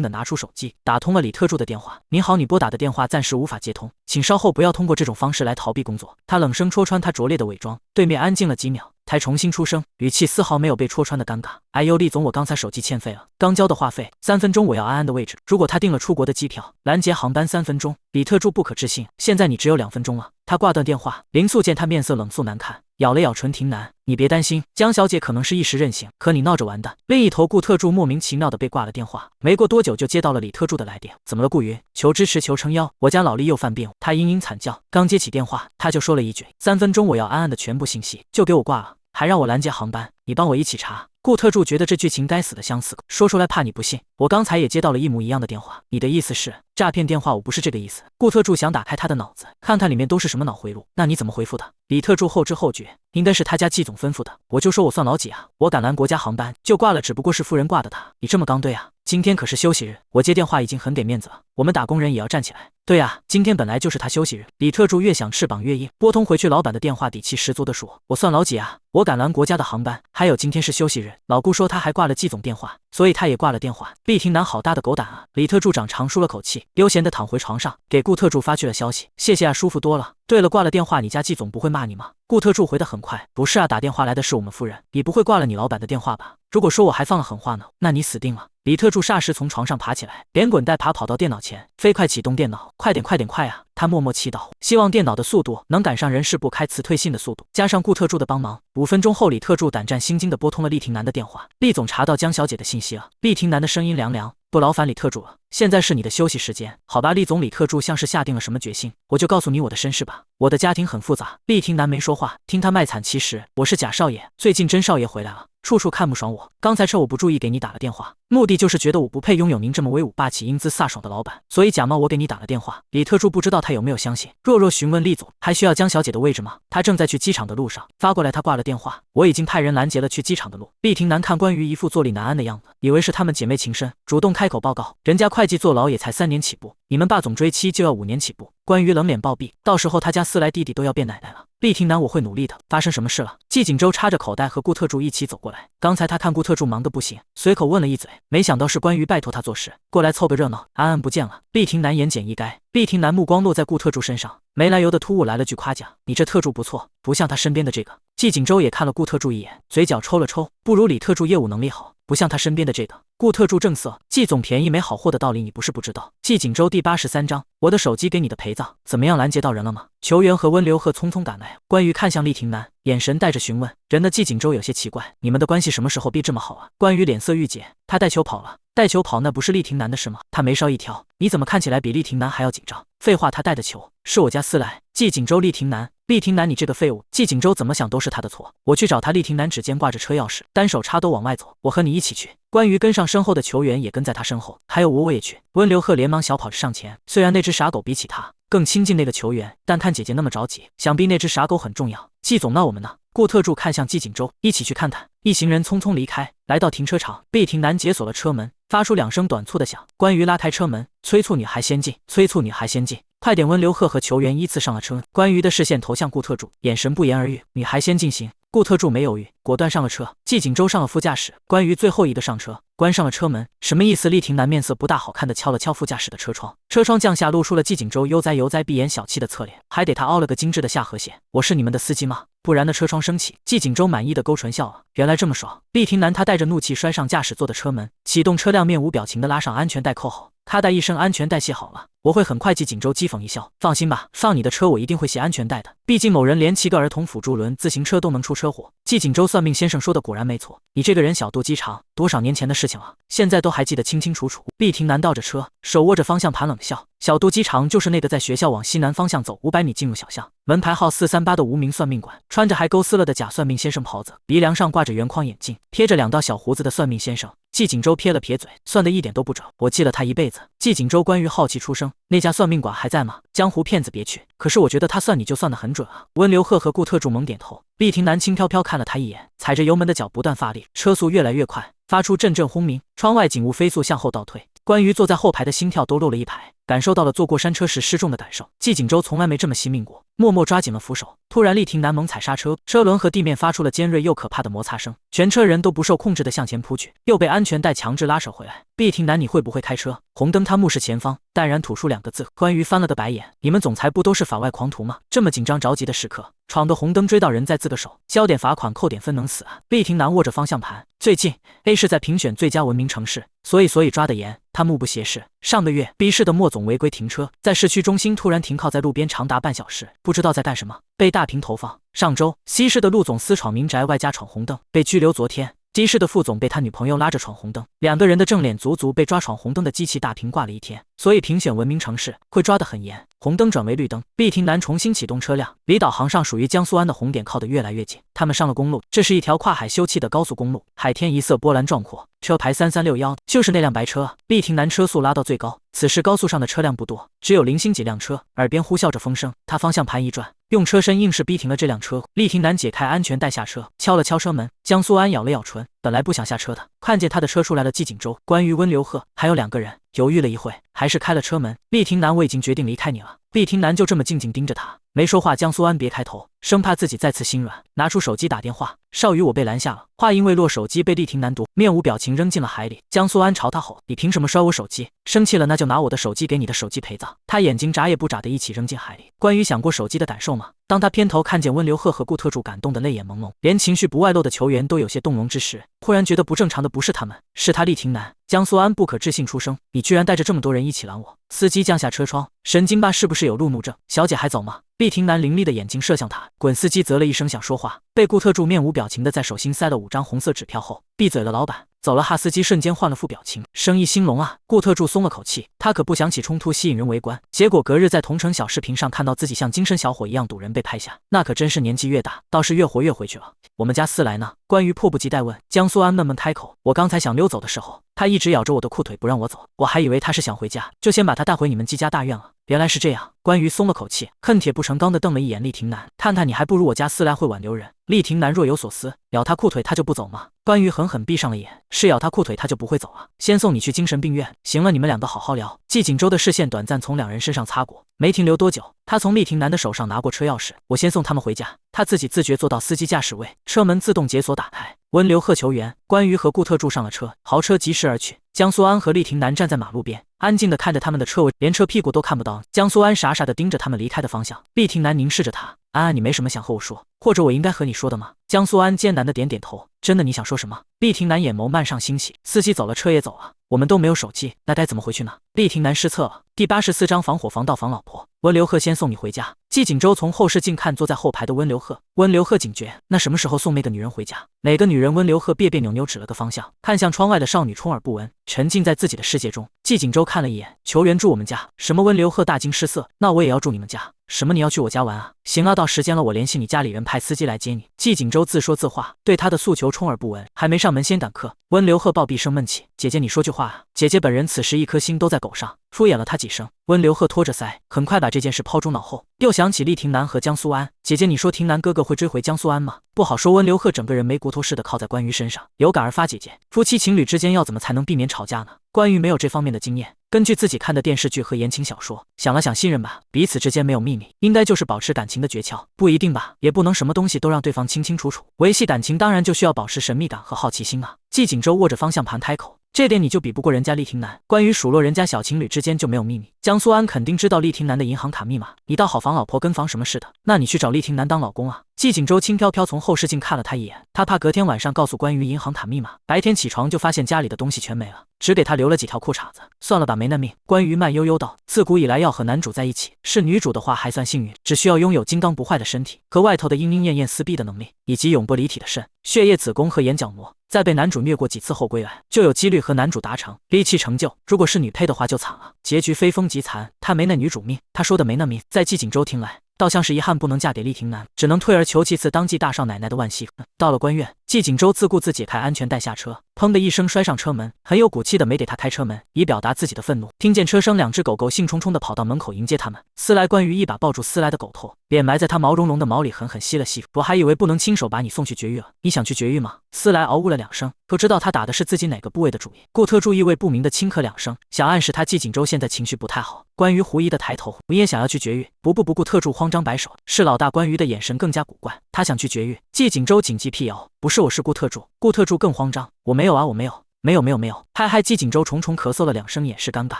地拿出手机，打通了李特助的电话。您好，你拨打的电话暂时无法接通，请稍后不要通过这种方式来逃避工作。他冷声戳穿他拙劣的伪装。对面安静了几秒，才重新出声，语气丝毫没有被戳穿的尴尬。哎呦，厉总，我刚才手机欠费了，刚交的话费，3分钟我要安安的位置。如果他订了出国的机票，拦截航班3分钟。李特助不可置信，现在你只有2分钟了。他挂断电话，林素见他面色冷肃难看，咬了咬唇，廷南，你别担心，江小姐可能是一时任性，可你闹着玩的。另一头，顾特助莫名其妙的被挂了电话，没过多久就接到了李特助的来电。怎么了，顾云？求支持，求撑腰，我家老厉又犯病。他嘤嘤惨叫，刚接起电话，他就说了一句，3分钟我要安安的全部信息，就给我挂了，还让我拦截航班，你帮我一起查。顾特助觉得这剧情该死的相似，说出来怕你不信。我刚才也接到了一模一样的电话，你的意思是诈骗电话？我不是这个意思。顾特助想打开他的脑子，看看里面都是什么脑回路。那你怎么回复的？李特助后知后觉，应该是他家季总吩咐的。我就说我算老几啊？我赶拦国家航班就挂了，只不过是夫人挂的他。你这么刚对啊？今天可是休息日，我接电话已经很给面子了，我们打工人也要站起来。对啊，今天本来就是他休息日。李特助越想翅膀越硬，拨通回去老板的电话，底气十足的说，我算老几啊？我赶拦国家的航班，还有今天是休息日。老顾说他还挂了季总电话，所以他也挂了电话。厉廷南好大的狗胆啊！李特助长长舒了口气，悠闲地躺回床上，给顾特助发去了消息，谢谢啊，舒服多了。对了，挂了电话，你家季总不会骂你吗？顾特助回得很快，不是啊，打电话来的是我们夫人，你不会挂了你老板的电话吧？如果说我还放了狠话呢，那你死定了。李特助霎时从床上爬起来，连滚带爬跑到电脑前，飞快启动电脑，快点快点快啊！他默默祈祷，希望电脑的速度能赶上人事部开辞退信的速度，加上顾特助的帮忙。5分钟后，李特助胆战心惊地拨通了厉廷南的电话。厉总查到江小姐的信息了。厉廷南的声音凉凉，不劳烦李特助了，现在是你的休息时间，好吧？厉总，李特助像是下定了什么决心，我就告诉你我的身世吧。我的家庭很复杂。厉廷南没说话，听他卖惨。其实我是贾少爷，最近甄少爷回来了，处处看不爽我。刚才趁我不注意给你打了电话，目的就是觉得我不配拥有您这么威武霸气、英姿飒爽的老板，所以假冒我给你打了电话。李特助不知道他有没有相信，弱弱询问厉总，还需要江小姐的位置吗？他正在去机场的路上，发过来他挂了电话，我已经派人拦截了去机场的路。厉廷南看关于一副坐立难安的样子，以为是他们姐妹情深，主动开口报告，人家会计坐牢也才3年起步，你们霸总追妻就要5年起步。关于冷脸暴毙，到时候他家思来弟弟都要变奶奶了。厉廷南，我会努力的。发生什么事了？季锦州插着口袋和顾特助一起走过来。刚才他看顾特助忙得不行，随口问了一嘴，没想到是关于拜托他做事，过来凑个热闹。安安不见了。厉廷南言简意赅。厉廷南目光落在顾特助身上，没来由的突兀来了句夸奖，你这特助不错，不像他身边的这个。季锦州也看了顾特助一眼，嘴角抽了抽，不如李特助业务能力好，不像他身边的这个。顾特助正色，季总便宜没好货的道理你不是不知道。季锦州第83章，我的手机给你的陪葬，怎么样，拦截到人了吗？球员和温流鹤匆匆赶来，关于看向厉廷南，眼神带着询问。人的季锦州有些奇怪，你们的关系什么时候变这么好啊？关于脸色郁结，他带球跑了。带球跑那不是厉廷南的事吗？他眉梢一挑，你怎么看起来比厉廷南还要紧张？废话，他带的球是我家思来。季锦州，厉廷南，厉廷南，你这个废物！季锦州怎么想都是他的错。我去找他。厉廷南指尖挂着车钥匙，单手插兜往外走，我和你一起去。关于跟上身后的球员也跟在他身后，还有我也去。温流鹤连忙小跑着上前，虽然那只傻狗比起他更亲近那个球员，但看姐姐那么着急，想必那只傻狗很重要。季总，那我们呢？顾特助看向季锦州，一起去看看。一行人匆匆离开，来到停车场，厉廷南解锁了车门，发出2声短促的响。关于拉开车门，催促女孩先进，催促女孩先进。快点！温流鹤和球员依次上了车。关于的视线投向顾特助，眼神不言而喻。女孩先进行。顾特助没犹豫，果断上了车。季锦州上了副驾驶，关于最后一个上车，关上了车门。什么意思？厉廷南面色不大好看的敲了敲副驾驶的车窗，车窗降下，露出了季锦州悠哉悠哉、闭眼小气的侧脸，还得他凹了个精致的下颌线。我是你们的司机吗？不然的车窗升起。季锦州满意的勾唇笑了，原来这么爽。厉廷南他带着怒气摔上驾驶座的车门，启动车辆，面无表情的拉上安全带扣好。咔嗒一声，安全带系好了。我会很快。季锦州讥讽一笑，放心吧，放你的车我一定会系安全带的。毕竟某人连骑个儿童辅助轮自行车都能出车祸。季锦州算命先生说的果然没错，你这个人小肚鸡肠，多少年前的事情了，现在都还记得清清楚楚。厉廷南倒着车，手握着方向盘冷笑，小肚鸡肠就是那个在学校往西南方向走500米进入小巷，门牌号438的无名算命馆，穿着还勾丝了的假算命先生袍子，鼻梁上挂着圆框眼镜，贴着2道小胡子的算命先生。季锦州撇了撇嘴，算得一点都不准，我记了他一辈子。季锦州关于好奇出声，那家算命馆还在吗？江湖骗子别去。可是我觉得他算你就算得很准啊。温流鹤和顾特助猛点头。厉廷南轻飘飘看了他一眼，踩着油门的脚不断发力，车速越来越快，发出阵阵轰鸣，窗外景物飞速向后倒退。关于坐在后排的心跳都漏了一排，感受到了坐过山车时失重的感受。季锦州从来没这么惜命过，默默抓紧了扶手。突然，厉廷南猛踩刹车，车轮和地面发出了尖锐又可怕的摩擦声，全车人都不受控制地向前扑去，又被安全带强制拉扯回来。厉廷南，你会不会开车？红灯，他目视前方，淡然吐出2个字。关于翻了个白眼，你们总裁不都是法外狂徒吗？这么紧张着急的时刻，闯的红灯追到人再自个手，交点罚款扣点分能死啊！厉廷南握着方向盘，最近 A 市在评选最佳文明城市，所以抓得严。他目不斜视，上个月 B 市的莫总违规停车，在市区中心突然停靠在路边长达半小时，不知道在干什么，被大屏投放。上周 C 市的陆总私闯民宅外加闯红灯，被拘留。昨天D 市的副总被他女朋友拉着闯红灯，2个人的正脸足足被抓闯红灯的机器大屏挂了1天。所以评选文明城市会抓得很严。红灯转为绿灯，厉廷南重新启动车辆，离导航上属于江苏安的红点靠得越来越近。他们上了公路，这是一条跨海修葺的高速公路，海天一色，波澜壮阔。车牌3361，就是那辆白车啊！厉廷南车速拉到最高，此时高速上的车辆不多，只有零星几辆车，耳边呼啸着风声。他方向盘一转，用车身硬是逼停了这辆车。厉廷南解开安全带下车，敲了敲车门。江苏安咬了咬唇，本来不想下车的，看见他的车出来了。季锦州、关于温流鹤还有2个人，犹豫了一会，还是开了车门。厉廷南，我已经决定离开你了。厉廷南就这么静静盯着他，没说话。江苏安别开头，生怕自己再次心软，拿出手机打电话。少宇，我被拦下了。话音未落，手机被厉廷南夺，面无表情扔进了海里。江苏安朝他吼：“你凭什么摔我手机？生气了那就拿我的手机给你的手机陪葬！”他眼睛眨也不眨的一起扔进海里。关于想过手机的感受吗？当他偏头看见温流鹤和顾特助感动的泪眼朦胧，连情绪不外露的球员都有些动容之时，忽然觉得不正常的不是他们，是他厉廷南。江苏安不可置信出声：“你居然带着这么多人一起拦我！”司机降下车窗，神经吧，是不是有路怒症？小姐还走吗？厉廷南凌厉的眼睛射向他，滚！司机啧了一声想说话，被顾特助面无表情的在手心塞了5张红色纸票后，闭嘴了。老板走了哈，司机瞬间换了副表情，生意兴隆啊！顾特助松了口气，他可不想起冲突吸引人围观，结果隔日在同城小视频上看到自己像精神小伙一样堵人被拍下，那可真是年纪越大，倒是越活越回去了。我们家4来呢？关于迫不及待问。江苏安闷闷开口：“我刚才想溜走的时候，他一直咬着我的裤腿不让我走，我还以为他是想回家，就先把他带回你们季家大院了。原来是这样。”关于松了口气，恨铁不成钢的瞪了一眼厉廷南，探探你还不如我家4来会挽留人。厉廷南若有所思，咬他裤腿他就不走吗？关于狠狠闭上了眼，是咬他裤腿他就不会走啊？先送你去精神病院。行了，你们2个好好聊。季锦州的视线短暂从2人身上擦过，没停留多久，他从厉廷南的手上拿过车钥匙，我先送他们回家。他自己自觉坐到司机驾驶位，车门自动解锁打开。温流鹤球员、关于和顾特助上了车，豪车疾驰而去。江苏安和厉廷南站在马路边，安静地看着他们的车尾，连车屁股都看不到。江苏安傻傻地盯着他们离开的方向，厉廷南凝视着他：“安安，你没什么想和我说，或者我应该和你说的吗？”江苏安艰难地点点头：“真的，你想说什么？”厉廷南眼眸漫上欣喜：“司机走了，车也走了，我们都没有手机，那该怎么回去呢？”厉廷南失策了。第84章防火防盗防老婆。温流鹤先送你回家。季锦州从后视镜看坐在后排的温流鹤，温流鹤警觉：那什么时候送那个女人回家？哪个女人？温流鹤别别扭扭指了个方向，看向窗外的少女，充耳不闻，沉浸在自己的世界中。季锦州看了一眼，球员住我们家。什么？温流鹤大惊失色：那我也要住你们家？什么？你要去我家玩啊？行啊，到时间了，我联系你家里人派司机来接你。季锦州自说自话，对他的诉求充耳不闻，还没上门先赶客。温流鹤暴毙生闷气：姐姐，你说句话啊！姐姐本人此时一颗心都在狗上，敷衍了他几声。温流鹤托着腮，很快把这件事抛诸脑后，又想起厉廷南和江苏安。姐姐，你说廷南哥哥会追回江苏安吗？不好说。温流鹤整个人没骨头似的靠在关于身上，有感而发。姐姐，夫妻情侣之间要怎么才能避免吵架呢？关于没有这方面的经验，根据自己看的电视剧和言情小说，想了想，信任吧，彼此之间没有秘密，应该就是保持感情的诀窍。不一定吧，也不能什么东西都让对方清清楚楚。维系感情当然就需要保持神秘感和好奇心啊。季锦州握着方向盘开口。这点你就比不过人家厉廷南。关于数落人家小情侣之间就没有秘密，江苏安肯定知道厉廷南的银行卡密码。你倒好防老婆跟防什么似的，那你去找厉廷南当老公啊。季锦州轻飘飘从后视镜看了他一眼，他怕隔天晚上告诉关于银行卡密码，白天起床就发现家里的东西全没了，只给他留了几条裤衩子。算了吧，没那命。关于慢悠悠道，自古以来要和男主在一起，是女主的话还算幸运，只需要拥有金刚不坏的身体和外头的莺莺燕燕撕逼的能力，以及永不离体的肾、血液、子宫和眼角膜。在被男主虐过几次后归来，就有几率和男主达成离奇成就。如果是女配的话就惨了，结局非疯即残。他没那女主命，他说的没那命，在季锦州听来倒像是遗憾不能嫁给厉廷南，只能退而求其次当季大少奶奶的惋惜。到了关院，季锦州自顾自解开安全带下车，砰的一声摔上车门，很有骨气的没给他开车门，以表达自己的愤怒。听见车声，两只狗狗兴冲冲的跑到门口迎接他们。思来关于一把抱住思来的狗头，脸埋在他毛茸茸的毛里狠狠吸了吸。我还以为不能亲手把你送去绝育了，你想去绝育吗？思来嗷呜了两声，可知道他打的是自己哪个部位的主意。顾特助意味不明的轻咳两声，想暗示他季锦州现在情绪不太好。关于狐疑的抬头，我也想要去绝育。不，顾特助慌张摆手，是老大关于的眼神更加古怪，他想去绝育。季锦州紧急辟谣，不是我是顾特助。顾特助更慌张，我没有啊，我没有。没有，嗨！季锦州重重咳嗽了两声，掩饰尴尬。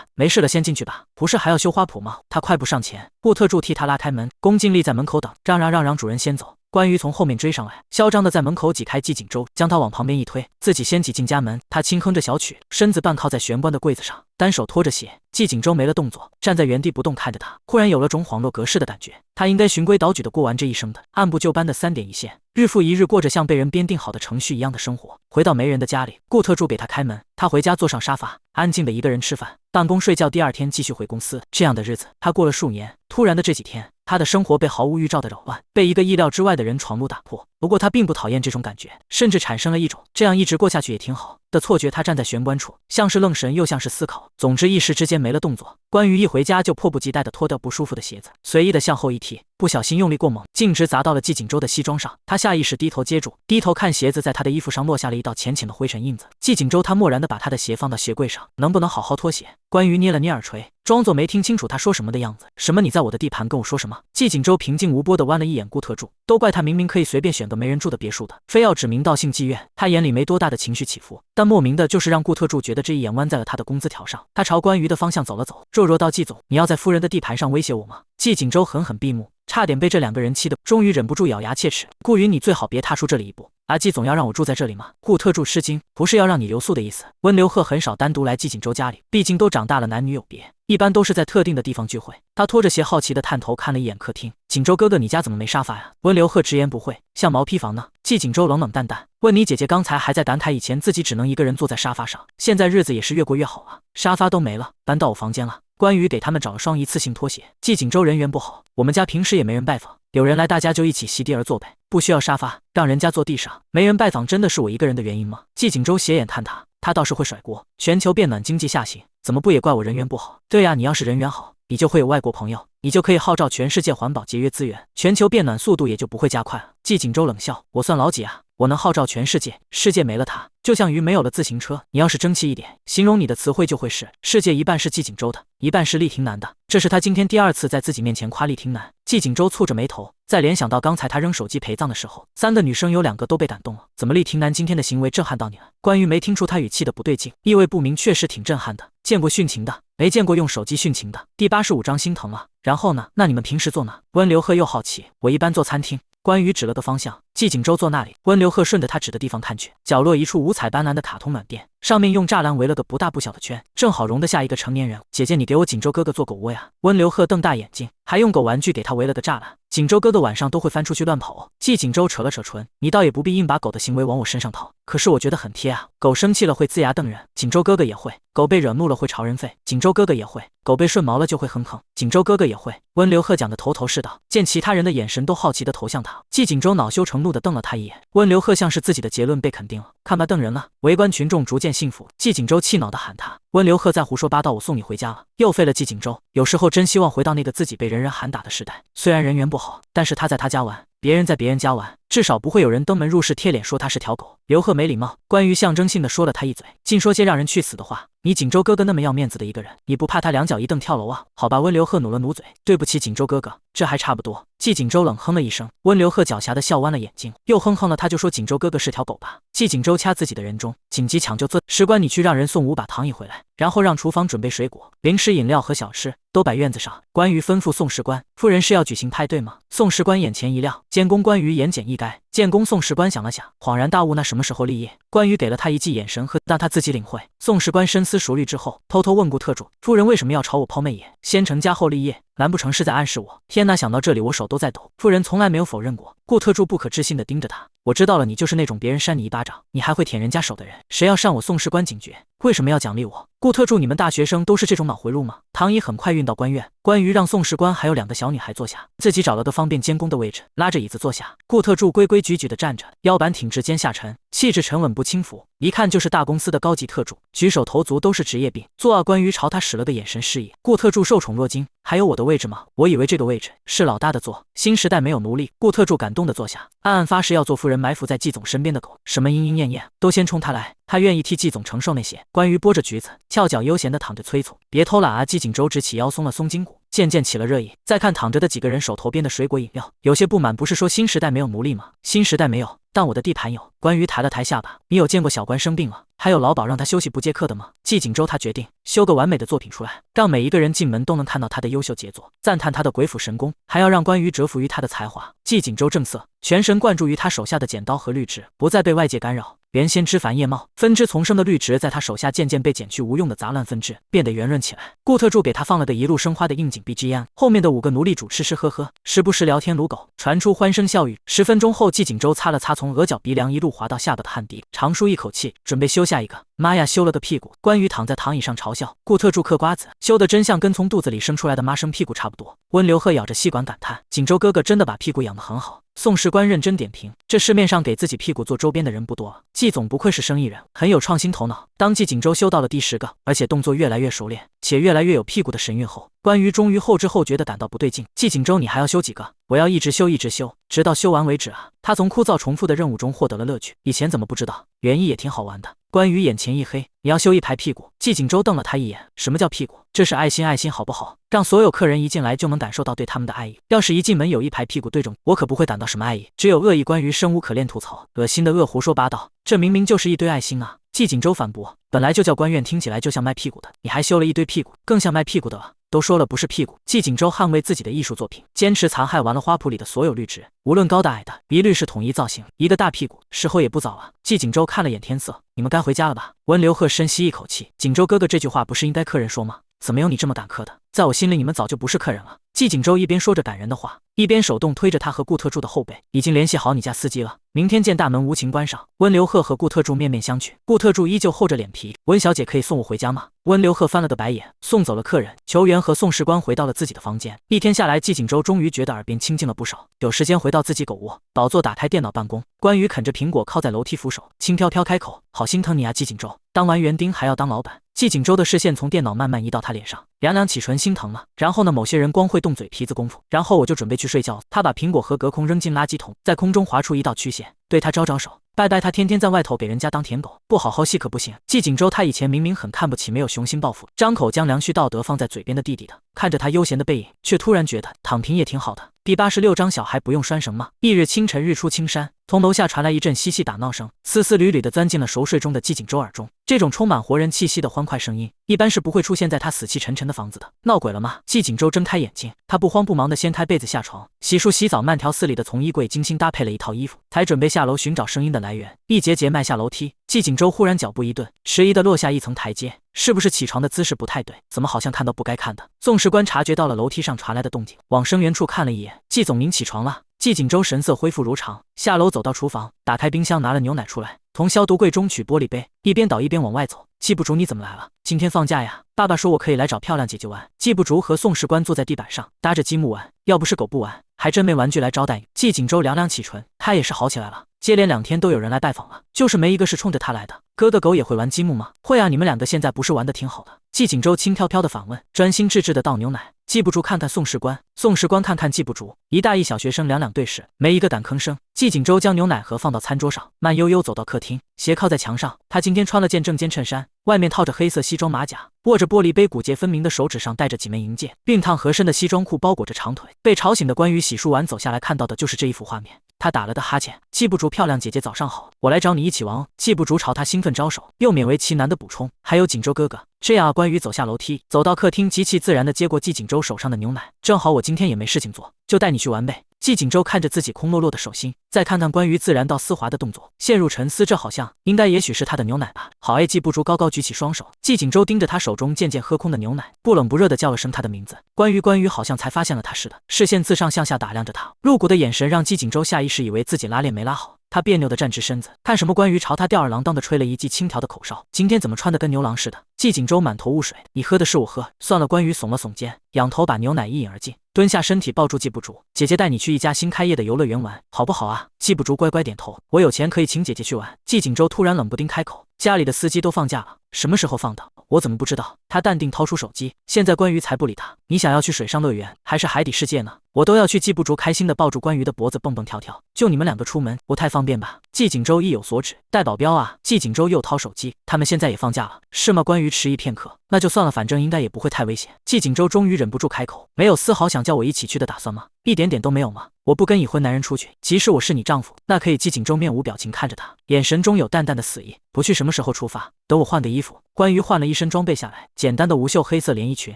没事了，先进去吧。不是还要修花圃吗？他快步上前，顾特助替他拉开门，恭敬立在门口等，让主人先走。关于从后面追上来，嚣张的在门口挤开季锦州，将他往旁边一推，自己先挤进家门。他轻哼着小曲，身子半靠在玄关的柜子上，单手拖着鞋。季锦州没了动作，站在原地不动看着他，忽然有了种恍若隔世的感觉。他应该循规蹈矩的过完这一生的，按部就班的3点一线，日复一日过着像被人编定好的程序一样的生活。回到没人的家里，顾特助给他开门，他回家坐上沙发，安静的一个人吃饭、办公、睡觉，第二天继续回公司。这样的日子他过了数年，突然的这几天，他的生活被毫无预兆的扰乱，被一个意料之外的人闯入打破。不过他并不讨厌这种感觉，甚至产生了一种这样一直过下去也挺好的错觉。他站在玄关处，像是愣神又像是思考，总之一时之间没了动作。关于一回家就迫不及待地脱掉不舒服的鞋子，随意地向后一踢，不小心用力过猛，径直砸到了季锦州的西装上。他下意识低头接住，低头看鞋子，在他的衣服上落下了一道浅浅的灰尘印子。季锦州他漠然地把他的鞋放到鞋柜上，能不能好好脱鞋？关于捏了捏耳垂，装作没听清楚他说什么的样子。什么？你在我的地盘跟我说什么？季锦州平静无波地弯了一眼顾特助，都怪他明明可以随便选个没人住的别墅的，非要指名道姓妓院。他眼里没多大的情绪起伏，但莫名的就是让顾特助觉得这一眼弯在了他的工资条上。他朝关于的方向走了走，弱道：季总，你要在夫人的地盘上威胁我吗？季锦州狠狠闭目，差点被这两个人气得，终于忍不住咬牙切齿。顾云，你最好别踏出这里一步。季总要让我住在这里吗？顾特助吃惊，不是要让你留宿的意思。温流鹤很少单独来季锦州家里，毕竟都长大了，男女有别，一般都是在特定的地方聚会。他拖着鞋好奇的探头看了一眼客厅，锦州哥哥，你家怎么没沙发呀？温流鹤直言不讳，像毛坯房呢。季锦州冷冷淡淡问，你姐姐刚才还在感慨以前自己只能一个人坐在沙发上，现在日子也是越过越好啊，沙发都没了，搬到我房间了。关于给他们找了双一次性拖鞋。季锦州人缘不好，我们家平时也没人拜访，有人来大家就一起席地而坐呗，不需要沙发，让人家坐地上。没人拜访真的是我一个人的原因吗？季锦州斜眼看他倒是会甩锅。全球变暖，经济下行，怎么不也怪我人缘不好？对呀，你要是人缘好，你就会有外国朋友，你就可以号召全世界环保节约资源，全球变暖速度也就不会加快了。季锦州冷笑，我算老几啊？我能号召全世界，世界没了它，就像鱼没有了自行车。你要是争气一点，形容你的词汇就会是世界一半是季锦州的，一半是厉廷南的。这是他今天第2次在自己面前夸厉廷南。季锦州蹙着眉头，再联想到刚才他扔手机陪葬的时候，3个女生有2个都被感动了，怎么厉廷南今天的行为震撼到你了？关于没听出他语气的不对劲，意味不明，确实挺震撼的。见过殉情的，没见过用手机殉情的。第85章心疼了。然后呢？那你们平时坐哪？温流鹤又好奇，我一般坐餐厅。关于指了个方向，季锦州坐那里。温流鹤顺着他指的地方看去，角落一处五彩斑斓的卡通暖垫，上面用栅栏围了个不大不小的圈，正好容得下一个成年人。姐姐，你给我锦州哥哥做狗窝呀？温流鹤瞪大眼睛，还用狗玩具给他围了个栅栏。锦州哥哥晚上都会翻出去乱跑哦。季锦州扯了扯唇，你倒也不必硬把狗的行为往我身上套，可是我觉得很贴啊。狗生气了会龇牙瞪人，锦州哥哥也会；狗被惹怒了会朝人吠，锦州哥哥也会；狗被顺毛了就会哼哼，锦州哥哥也会。温流鹤讲的头头是道，见其他人的眼神都好奇地投向他，季锦州恼羞成怒怒地瞪了他一眼。温流鹤像是自己的结论被肯定了，看吧，瞪人了。围观群众逐渐信服，季景周气恼地喊他：温流鹤再胡说八道，我送你回家了。又废了季景周。有时候真希望回到那个自己被人人喊打的时代，虽然人缘不好，但是他在他家玩，别人在别人家玩，至少不会有人登门入室贴脸说他是条狗。刘鹤没礼貌，关于象征性地说了他一嘴，竟说些让人去死的话。你锦州哥哥那么要面子的一个人，你不怕他两脚一蹬跳楼啊？好吧，温流鹤努了努嘴，对不起锦州哥哥，这还差不多。季锦州冷哼了一声，温流鹤狡黠的笑弯了眼睛，又哼哼了，他就说锦州哥哥是条狗吧。季锦州掐自己的人中，紧急抢救士官，你去让人送5把糖饮回来，然后让厨房准备水果、零食、饮料和小吃，都摆院子上。关于吩咐宋士官，夫人是要举行派对吗？宋士官眼前一亮，监工关于言简意赅。监工宋士官想了想，恍然大悟，那什么时候立业？关于给了他一记眼神和让他自己领会。宋士官深思熟虑之后，偷偷问顾特助，夫人为什么要朝我抛媚眼？先成家后立业，难不成是在暗示我？天哪，想到这里我手都在抖。夫人从来没有否认过。顾特助不可置信地盯着他，我知道了，你就是那种别人扇你一巴掌，你还会舔人家手的人。谁要扇我？宋士官警觉，为什么要奖励我？顾特助，你们大学生都是这种脑回路吗？唐乙很快运到官院，关于让宋士官还有2个小女孩坐下，自己找了个方便监工的位置，拉着椅子坐下。顾特助规规矩矩地站着，腰板挺直，肩下沉，气质沉稳不轻浮，一看就是大公司的高级特助，举手投足都是职业病。坐啊！关于朝他使了个眼神示意。顾特助受宠若惊，还有我的位置吗？我以为这个位置是老大的座。新时代没有奴隶。顾特助感动地坐下，暗暗发誓要做夫人埋伏在季总身边的狗，什么莺莺燕燕都先冲他来，他愿意替季总承受那些。关于剥着橘子，翘脚悠闲地躺着催促，别偷懒啊！季景周直起腰，松了松筋骨，渐渐起了热意。再看躺着的几个人手头边的水果饮料，有些不满，不是说新时代没有奴隶吗？新时代没有，但我的地盘有。关于抬了抬下巴，你有见过小官生病了还有老鸨让他休息不接客的吗？季景周他决定修个完美的作品出来，让每一个人进门都能看到他的优秀杰作，赞叹他的鬼斧神工，还要让关于折服于他的才华。季景周正色，全神贯注于他手下的剪刀和绿植，不再被外界干扰。原先枝繁叶茂、分枝丛生的绿植，在他手下渐渐被剪去无用的杂乱分枝，变得圆润起来。顾特助给他放了个一路生花的应景 BGM， 后面的5个奴隶主吃吃喝喝，时不时聊天撸狗，传出欢声笑语。10分钟后，季景周擦了擦从额角鼻梁一路滑到下巴的汗滴，长舒一口气，准备修下一个。妈呀，修了个屁股！关于躺在躺椅上嘲笑顾特助嗑瓜子，修的真像跟从肚子里生出来的妈生屁股差不多。温流鹤咬着吸管感叹，锦州哥哥真的把屁股养得很好。宋士官认真点评，这市面上给自己屁股做周边的人不多了。季总不愧是生意人，很有创新头脑。当季景周修到了第10个，而且动作越来越熟练，且越来越有屁股的神韵后，关于终于后知后觉地感到不对劲。季景周，你还要修几个？我要一直修一直修，直到修完为止啊！他从枯燥重复的任务中获得了乐趣，以前怎么不知道？原意也挺好玩的。关于眼前一黑，你要修一排屁股。季景周瞪了他一眼，什么叫屁股？这是爱心，爱心好不好？让所有客人一进来就能感受到对他们的爱意。要是一进门有一排屁股对中我，可不会感到什么爱意，只有恶意。关于生无可恋吐槽，恶心的恶胡说八道，这明明就是一堆爱心啊！季景周反驳，本来就叫官院，听起来就像卖屁股的，你还修了一堆屁股，更像卖屁股的了。都说了不是屁股。季景周捍卫自己的艺术作品，坚持残害完了花圃里的所有绿植，无论高的矮的，一律是统一造型，一个大屁股。时候也不早了。季景周看了眼天色，你们该回家了吧？温流鹤深吸一口气，景周哥哥这句话不是应该客人说吗？怎么有你这么赶客的？在我心里你们早就不是客人了。季景周一边说着感人的话，一边手动推着他和顾特助的后背，已经联系好你家司机了，明天见。大门无情关上，温流鹤和顾特助面面相觑，顾特助依旧厚着脸皮，温小姐可以送我回家吗？温流鹤翻了个白眼，送走了客人，球员和宋士官回到了自己的房间。一天下来，季景周终于觉得耳边清静了不少，有时间回到自己狗窝宝座，打开电脑办公。关于啃着苹果靠在楼梯扶手，轻飘飘开口，好心疼你啊季景周，当完园丁还要当老板。季景周的视线从电脑慢慢移到他脸上，凉凉起唇，心疼了。然后呢，某些人光会动嘴皮子功夫，然后我就准备去睡觉。他把苹果核隔空扔进垃圾桶，在空中划出一道曲线，对他招招手，拜拜。他天天在外头给人家当舔狗，不好好戏可不行。季景周他以前明明很看不起没有雄心抱负、张口将良序道德放在嘴边的弟弟的，看着他悠闲的背影，却突然觉得躺平也挺好的。第86章，小孩不用拴绳吗？翌日清晨，日出青山，从楼下传来一阵嬉戏打闹声，丝丝缕缕地钻进了熟睡中的季景周耳中。这种充满活人气息的欢快声音，一般是不会出现在他死气沉沉的房子的。闹鬼了吗？季景周睁开眼睛，他不慌不忙地掀开被子下床，洗漱洗澡，慢条斯理地从衣柜精心搭配了一套衣服，才准备下楼寻找声音的来源。一节节迈下楼梯，季景周忽然脚步一顿，迟疑地落下一层台阶。是不是起床的姿势不太对？怎么好像看到不该看的？宋士官察觉到了楼梯上传来的动静，往声源处看了一眼。季总，您起床了。季景周神色恢复如常，下楼走到厨房，打开冰箱拿了牛奶出来，从消毒柜中取玻璃杯，一边倒一边往外走。季不竹，你怎么来了？今天放假呀？爸爸说我可以来找漂亮姐姐玩。季不竹和宋士官坐在地板上，搭着积木玩，要不是狗不玩，还真没玩具来招待你。季景周凉凉起唇，他也是好起来了，接连2天都有人来拜访了，就是没一个是冲着他来的。哥的狗也会玩积木吗？会啊，你们2个现在不是玩的挺好的？季景周轻飘飘的反问，专心致志的倒牛奶。季不竹看看宋士官，宋士官看看季不竹，一大一小学生两对视，没一个敢吭声。季景周将牛奶盒放到餐桌上，慢悠悠走到客厅，斜靠在墙上。他今天穿了件正肩衬衫，外面套着黑色西装马甲，握着玻璃杯，骨节分明的手指上戴着几枚银戒，熨烫合身的西装裤包裹着长腿。被吵醒的关羽洗漱完走下来，看到的就是这一幅画面。他打了个哈欠，季不竹漂亮姐姐早上好，我来找你一起玩哦。季不竹朝他兴奋招手，又勉为其难的补充，还有锦州哥哥。这样啊，关羽走下楼梯，走到客厅，极其自然的接过季锦州手上的牛奶，正好我今天也没事情做，就带你去玩呗。季锦州看着自己空落落的手心，再看看关羽自然到丝滑的动作，陷入沉思，这好像也许是他的牛奶吧。好哎，季不竹高高举起双手，季锦州盯着他手中渐渐喝空的牛奶，不冷不热的叫了声他的名字，关羽好像才发现了他似的，视线自上向下打量着他，露骨的眼神让季锦州下意识以为自己拉链没拉好。他别扭地站直身子，看什么？关羽朝他吊儿郎当地吹了一记轻佻的口哨。今天怎么穿得跟牛郎似的？季锦州满头雾水。你喝的是我喝，算了。关羽耸了耸肩，仰头把牛奶一饮而尽，蹲下身体抱住季不竹。姐姐带你去一家新开业的游乐园玩，好不好啊？季不竹乖乖点头。我有钱可以请姐姐去玩。季锦州突然冷不丁开口，家里的司机都放假了，什么时候放的？我怎么不知道？他淡定掏出手机，现在关羽才不理他。你想要去水上乐园还是海底世界呢？我都要去。季不竹开心地抱住关羽的脖子蹦蹦跳跳。就你们2个出门不太方便吧？季锦州意有所指，带保镖啊。季锦州又掏手机，他们现在也放假了，是吗？关羽迟疑片刻，那就算了，反正应该也不会太危险。季锦州终于忍不住开口，没有丝毫想叫我一起去的打算吗？一点点都没有吗？我不跟已婚男人出去，即使我是你丈夫，那可以。季锦州面无表情看着他，眼神中有淡淡的死意。不去什么时候出发？等我换个衣服。关羽换了一身装备下来，简单的无袖黑色连衣裙，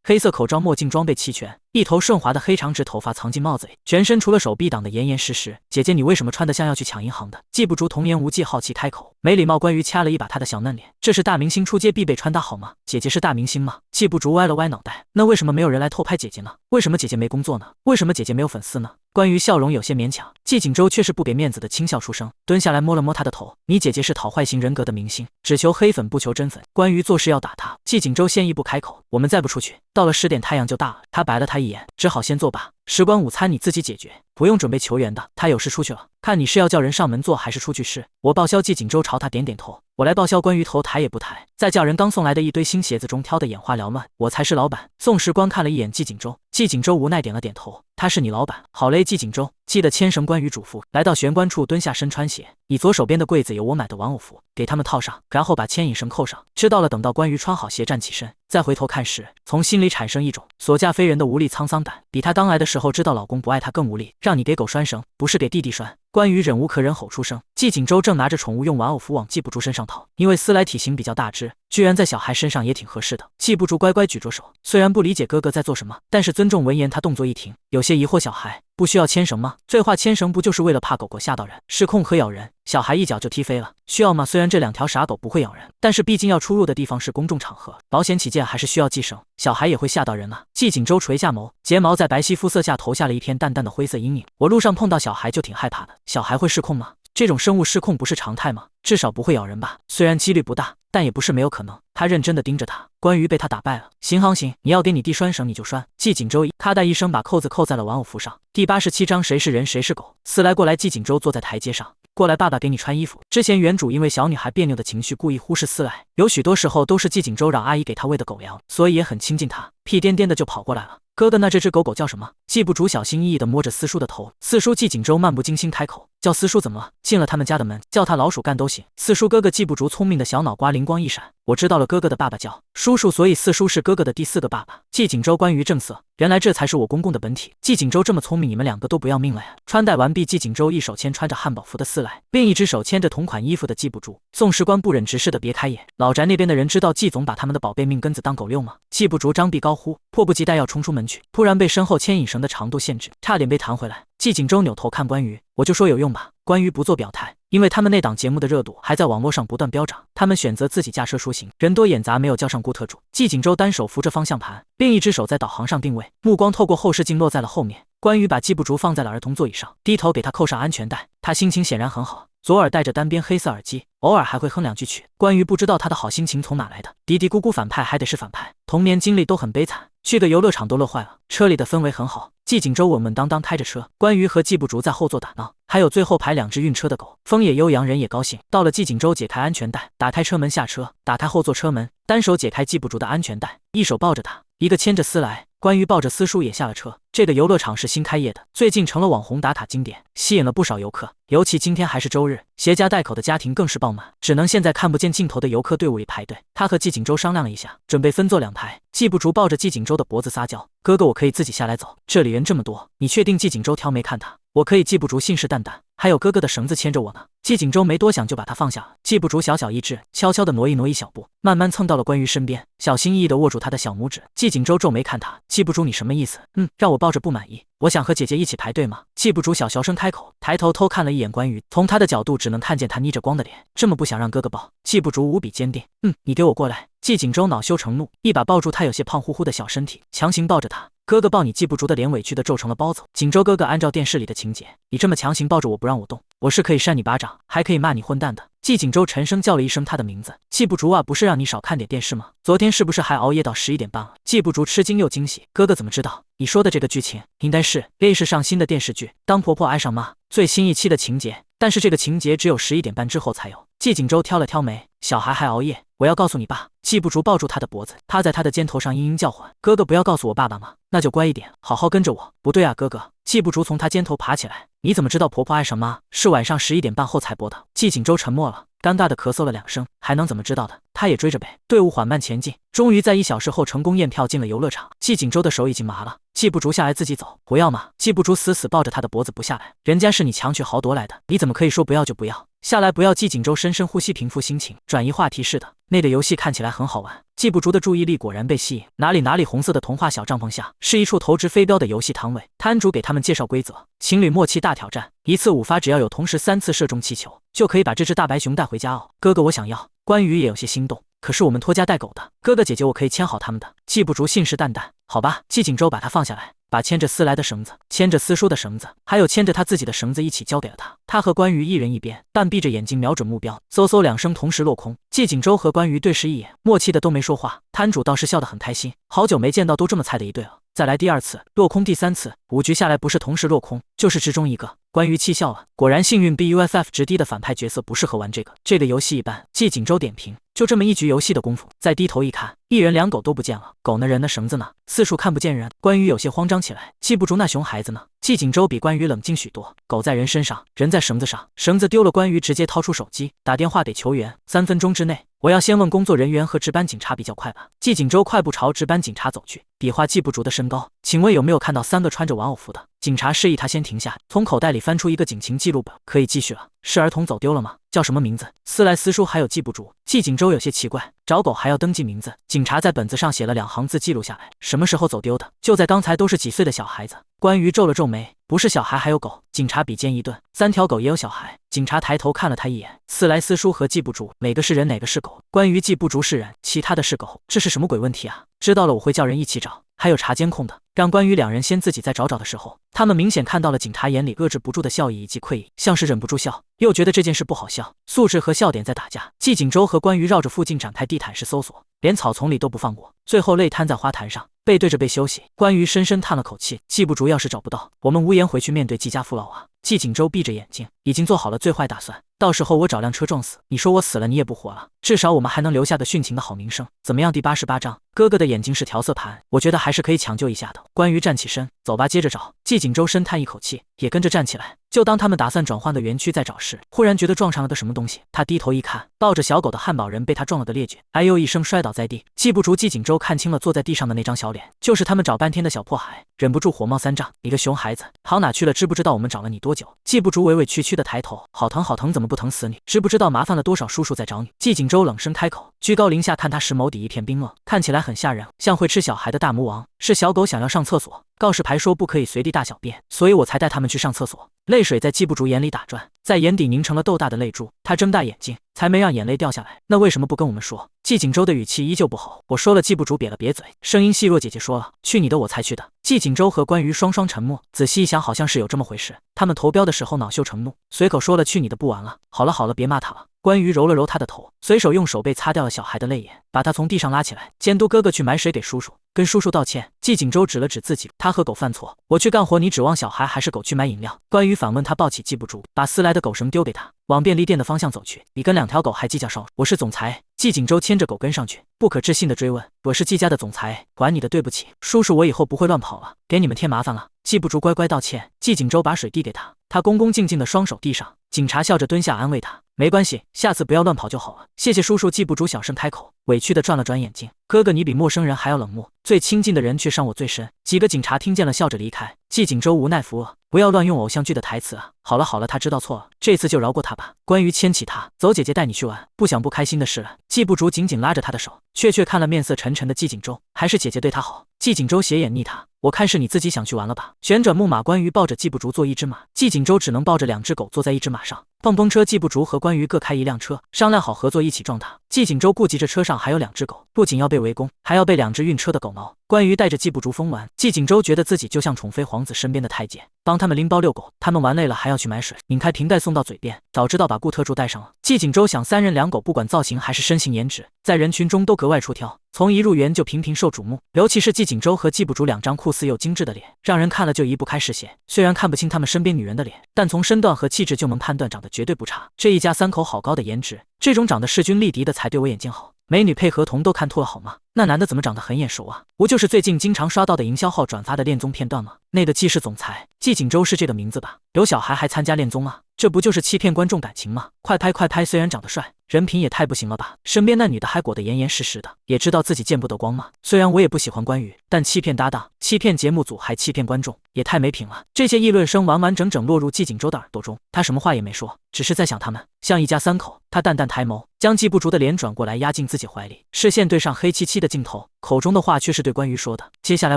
黑色口罩墨镜装备齐全，一头顺滑的黑长直头发藏进帽子里，全身除了手臂挡得严严实实。姐姐，你为什么穿得像要去抢银行的？季不竹童言无忌好奇开口。没礼貌。关羽掐了一把他的小嫩脸，这是大明星出街必备穿搭好吗？姐姐是大明星吗？季不竹歪了歪脑袋，那为什么没有人来偷拍姐姐呢？为什么姐姐没工作呢？为什么姐姐没有粉丝呢？关羽笑容有些勉强，季锦州却是不给面子的轻笑出声，蹲下来摸了摸他的头。你姐姐是讨坏型人格的明星，只求黑粉不求真粉。关羽做事要打他，季锦州先一步开口，我们再不出去，到了10点太阳就大了。他白了他一眼，只好先做吧。使馆午餐你自己解决，不用准备球员的。他有事出去了，看你是要叫人上门做还是出去吃。我报销。季锦州朝他点点头，我来报销。关羽头抬也不抬，再叫人刚送来的一堆新鞋子中挑得眼花缭乱，我才是老板。宋士官看了一眼季锦州，季锦州无奈点了点头，他是你老板。好嘞，季锦州，记得牵绳。关羽嘱咐，来到玄关处蹲下身穿鞋，你左手边的柜子有我买的玩偶服，给他们套上，然后把牵引绳扣上。知道了。等到关羽穿好鞋站起身，再回头看时，从心里产生一种所嫁非人的无力沧桑感，比他刚来的时候知道老公不爱他更无力。让你给狗拴绳，不是给弟弟拴。关羽忍无可忍吼出声。季锦州正拿着宠物用玩偶服往季不竹身上套，因为思来体型比较大只，居然在小孩身上也挺合适的。季不竹乖乖举着手，虽然不理解哥哥在做什么，但是尊重闻言他动作一停，有些疑惑，小孩不需要牵绳吗？这话牵绳不就是为了怕狗狗吓到人，失控和咬人，小孩一脚就踢飞了，需要吗？虽然这2条傻狗不会咬人，但是毕竟要出入的地方是公众场合，保险起见还是需要系绳，小孩也会吓到人啊。季锦州垂下眸，睫毛在白皙肤色下投下了一片淡淡的灰色阴影。我路上碰到小孩就挺害怕的，小孩会失控吗？这种生物失控不是常态吗？至少不会咬人吧？虽然几率不大，但也不是没有可能。他认真地盯着他，关羽被他打败了。行行，你要给你弟拴绳你就拴。季锦州咔嗒一声把扣子扣在了玩偶服上。第87章谁是人谁是狗。思来过来，季锦州坐在台阶上。过来，爸爸给你穿衣服。之前原主因为小女孩别扭的情绪故意忽视思来，有许多时候都是季锦州让阿姨给他喂的狗粮，所以也很亲近他，屁颠颠的就跑过来了。哥哥，那这只狗叫什么？季不竹小心翼翼地摸着四叔的头。四叔。季锦州漫不经心开口，叫四叔。怎么了？进了他们家的门，叫他老鼠干都行。四叔哥哥。季不竹聪明的小脑瓜灵光一闪，我知道了，哥哥的爸爸叫叔叔，所以四叔是哥哥的第4个爸爸。季锦州。关于正色，原来这才是我公公的本体。季锦州这么聪明，你们2个都不要命了呀？穿戴完毕，季锦州一手牵穿着汉堡服的思来，另一只手牵着同款衣服的季不竹。宋士官不忍直视的别开眼，老宅那边的人知道季总把他们的宝贝命根子当狗遛吗？季不竹张臂高呼，迫不及待要冲出门去，突然被身后牵引绳的长度限制，差点被弹回来。季锦州扭头看关羽，我就说有用吧。关羽不做表态，因为他们那档节目的热度还在网络上不断飙涨，他们选择自己驾车出行，人多眼杂，没有叫上顾特助。季锦州单手扶着方向盘，另一只手在导航上定位，目光透过后视镜落在了后面。关羽把季不竹放在了儿童座椅上，低头给他扣上安全带。他心情显然很好，左耳戴着单边黑色耳机，偶尔还会哼两句曲。关于不知道他的好心情从哪来的，嘀嘀咕咕反派还得是反派，童年经历都很悲惨，去个游乐场都乐坏了。车里的氛围很好，季景舟稳稳当当开着车，关于和季不竹在后座打闹，还有最后排2只晕车的狗，风也悠扬，人也高兴。到了季景舟解开安全带，打开车门下车，打开后座车门，单手解开季不竹的安全带，一手抱着他，一个牵着思来。关于抱着思叔也下了车。这个游乐场是新开业的，最近成了网红打卡经典，吸引了不少游客。尤其今天还是周日，携家带口的家庭更是爆满，只能现在看不见尽头的游客队伍里排队。他和季景舟商量了一下，准备分坐2排。季不竹抱着季景舟的脖子撒娇：“哥哥，我可以自己下来走，这里人这么多，你确定？”季景舟挑眉看他：“我可以。”季不竹信誓旦旦：“还有哥哥的绳子牵着我呢。”季景舟没多想就把他放下了。季不竹小小一只，悄悄地挪一小步，慢慢蹭到了关于身边，小心翼翼地握住他的小拇指。季景舟皱眉看他：“季不竹，你什么意思？让我抱着不满意？我想和姐姐一起排队吗？”季不竹小声开口，抬头偷看了一眼关于，从他的角度只能看见他逆着光的脸，这么不想让哥哥抱。季不竹无比坚定：“你给我过来。”季景舟恼羞成怒，一把抱住他有些胖乎乎的小身体，强行抱着他。哥哥抱你！季不竹的脸委屈的皱成了包子。景舟哥哥，按照电视里的情节，你这么强行抱着我不让我动，我是可以扇你巴掌，还可以骂你混蛋的。季景舟沉声叫了一声他的名字。季不竹啊，不是让你少看点电视吗？昨天是不是还熬夜到11点半了？季不竹吃惊又惊喜，哥哥怎么知道？你说的这个剧情应该是电视上新的电视剧《当婆婆爱上妈》最新一期的情节，但是这个情节只有11点半之后才有。季景舟挑了挑眉，小孩还熬夜，我要告诉你爸。季不竹抱住他的脖子，趴在他的肩头上嘤嘤叫唤：“哥哥，不要告诉我爸爸吗？那就乖一点，好好跟着我。”不对啊，哥哥！季不竹从他肩头爬起来，你怎么知道婆婆爱上妈是晚上11点半后才播的？季景舟沉默了，尴尬的咳嗽了2声，还能怎么知道的？他也追着呗。队伍缓慢前进，终于在1小时后成功验票进了游乐场。季景舟的手已经麻了，季不竹下来自己走。不要嘛！季不竹死抱着他的脖子不下来，人家是你强取豪夺来的，你怎么可以说不要就不要？下来不要！季景舟深深呼吸，平复心情，转移话题似的。那个游戏看起来很好玩。季不竹的注意力果然被吸引，哪里红色的童话小帐篷下是一处投掷飞镖的游戏摊位，摊主给他们介绍规则：情侣默契大挑战，一次5发，只要有同时3次射中气球，就可以把这只大白熊带回家哦。哥哥，我想要。关羽也有些心动，可是我们拖家带狗的，哥哥姐姐我可以牵好他们的。季不竹信誓旦旦：好吧。季景舟把他放下来，把牵着思来的绳子、牵着思叔的绳子，还有牵着他自己的绳子一起交给了他。他和关羽一人一边，半闭着眼睛瞄准目标，嗖嗖2声同时落空。季景舟和关羽对视一眼，默契的都没说话。摊主倒是笑得很开心，好久没见到都这么菜的一对了。再来第2次，落空第3次，5局下来不是同时落空，就是之中一个。关羽气笑了，果然幸运 BUFF 值低的反派角色不适合玩这个游戏一般。季景舟点评：就这么1局游戏的功夫，再低头一看，1人2狗都不见了，狗呢？人呢？绳子呢？四处看不见人。关羽有些慌张起来，季不竹那熊孩子呢？季景舟比关羽冷静许多，狗在人身上，人在绳子上，绳子丢了。关羽直接掏出手机打电话给球员，3分钟之内我要先问工作人员和值班警察比较快吧。季景舟快步朝值班警察走去，比划季不竹的身高，请问有没有看到3个穿着玩偶服的？警察示意他先停下，从口袋里翻出一个警情记录本，可以继续了。是儿童走丢了吗？叫什么名字？思来、思叔还有季不竹。季景舟有些奇怪，找狗还要登记名字？警察在本子上写了2行字记录下来，什么时候走丢的？就在刚才，都是几岁的小孩子？关羽皱了皱眉，不是小孩还有狗。警察比肩一顿，3条狗也有小孩。警察抬头看了他一眼，思来、思叔和季不竹，哪个是人哪个是狗？关于季不竹是人，其他的是狗，这是什么鬼问题啊？知道了，我会叫人一起找。还有查监控的，让关羽2人先自己再找的时候，他们明显看到了警察眼里遏制不住的笑意以及愧意，像是忍不住笑，又觉得这件事不好笑。素质和笑点在打架。季景舟和关羽绕着附近展开地毯式搜索，连草丛里都不放过，最后累瘫在花坛上，背对着背休息。关羽深深叹了口气，季不竹要是找不到，我们无颜回去面对季家父老啊。季景舟闭着眼睛，已经做好了最坏打算，到时候我找辆车撞死你，说我死了你也不活了，至少我们还能留下个殉情的好名声。怎么样？第88章，哥哥的眼睛是调色盘，我觉得还是可以抢救一下的。关羽站起身，走吧，接着找。季景舟深叹一口气，也跟着站起来。就当他们打算转换个园区再找时，忽然觉得撞上了个什么东西。他低头一看，抱着小狗的汉堡人被他撞了个趔趄，哎呦一声摔倒在地。季不竹、季景舟看清了坐在地上的那张小脸，就是他们找半天的小破孩，忍不住火冒三丈：你个熊孩子，跑哪去了？知不知道我们找了你多久？季不竹委委屈屈的抬头，好疼好疼，怎么不疼死你？知不知道麻烦了多少叔叔在找你？季景舟冷声开口，居高临下看他时眸底一片冰冷，看起来很吓人，像会吃小孩的大魔王。是小狗想要上厕所，告示牌说不可以随地大小便，所以我才带它们去上厕所。泪水在季不竹眼里打转，在眼底凝成了豆大的泪珠。他睁大眼睛，才没让眼泪掉下来。那为什么不跟我们说？季景周的语气依旧不吼。我说了。季不竹瘪了瘪嘴，声音细弱。姐姐说了，去你的，我才去的。季景周和关于双双沉默，仔细一想，好像是有这么回事。他们投标的时候恼羞成怒，随口说了去你的不完了。好了好了，别骂他了。关于揉了揉他的头，随手用手背擦掉了小孩的泪眼，把他从地上拉起来，监督哥哥去买水给叔叔，跟叔叔道歉。季景周指了指自己，他和狗犯错，我去干活，你指望小孩还是狗去买饮料？关于反问他，抱起季不竹，把撕来的狗绳丢给他，往便利店的方向走去。你跟2条狗还计较少？我是总裁。季景周牵着狗跟上去，不可置信的追问，我是季家的总裁，管你的。对不起，叔叔，我以后不会乱跑了，给你们添麻烦了。季不竹乖乖道歉。季景周把水递给他，他恭恭敬敬的双手递上。警察笑着蹲下安慰他，没关系，下次不要乱跑就好了。谢谢叔叔。季不竹小声开口，委屈的转了转眼睛。哥哥，你比陌生人还要冷漠，最亲近的人却伤我最深。几个警察听见了，笑着离开。季景周无奈扶额，不要乱用偶像剧的台词啊。好了好了，他知道错了，这次就饶过他吧。关于牵起他，走，姐姐带你去玩，不想不开心的事了。季不竹紧紧拉着他的手，却看了面色沉沉的季景周，还是姐姐对他好。季景周斜眼睨他，我看是你自己想去玩了吧。旋转木马，关于抱着季不竹坐一只马，季景周只能抱着2只狗坐在一只马上。碰碰车，季不竹和关于各开一辆车，商量好合作一起撞他。季景周顾及着车上还有2只狗，不仅要被围攻，还要被2只运车的狗挠。关于带着季不竹疯玩，季景周觉得自己就像宠妃皇子身边的太监，帮他们拎包遛狗，他们玩累了还要去买水，拧开瓶带送到嘴边。早知道把顾特助带上了。季景周想，3人2狗不管造型还是身形颜值，在人群中都格外出挑，从一入园就频频受瞩目。尤其是季景周和季不竹2张酷似又精致的脸，让人看了就移不开视线。虽然看不清他们身边女人的脸，但从身段和气质就能判断长得绝对不差。这一家3口好高的颜值，这种长得势均力敌的才对我眼睛好。美女配合童都看秃了好吗？那男的怎么长得很眼熟啊？不就是最近经常刷到的营销号转发的恋综片段吗？那个既是总裁季景周是这个名字吧？有小孩还参加恋综啊？这不就是欺骗观众感情吗？快拍快拍！虽然长得帅，人品也太不行了吧？身边那女的还裹得严严实实的，也知道自己见不得光吗？虽然我也不喜欢关羽，但欺骗搭档、欺骗节目组还欺骗观众，也太没品了。这些议论声完完整整落入季景周的耳朵中，他什么话也没说，只是在想他们像一家3口。他淡淡抬眸，将季不竹的脸转过来压进自己怀里，视线对上黑漆漆的镜头，口中的话却是对关于说的。接下来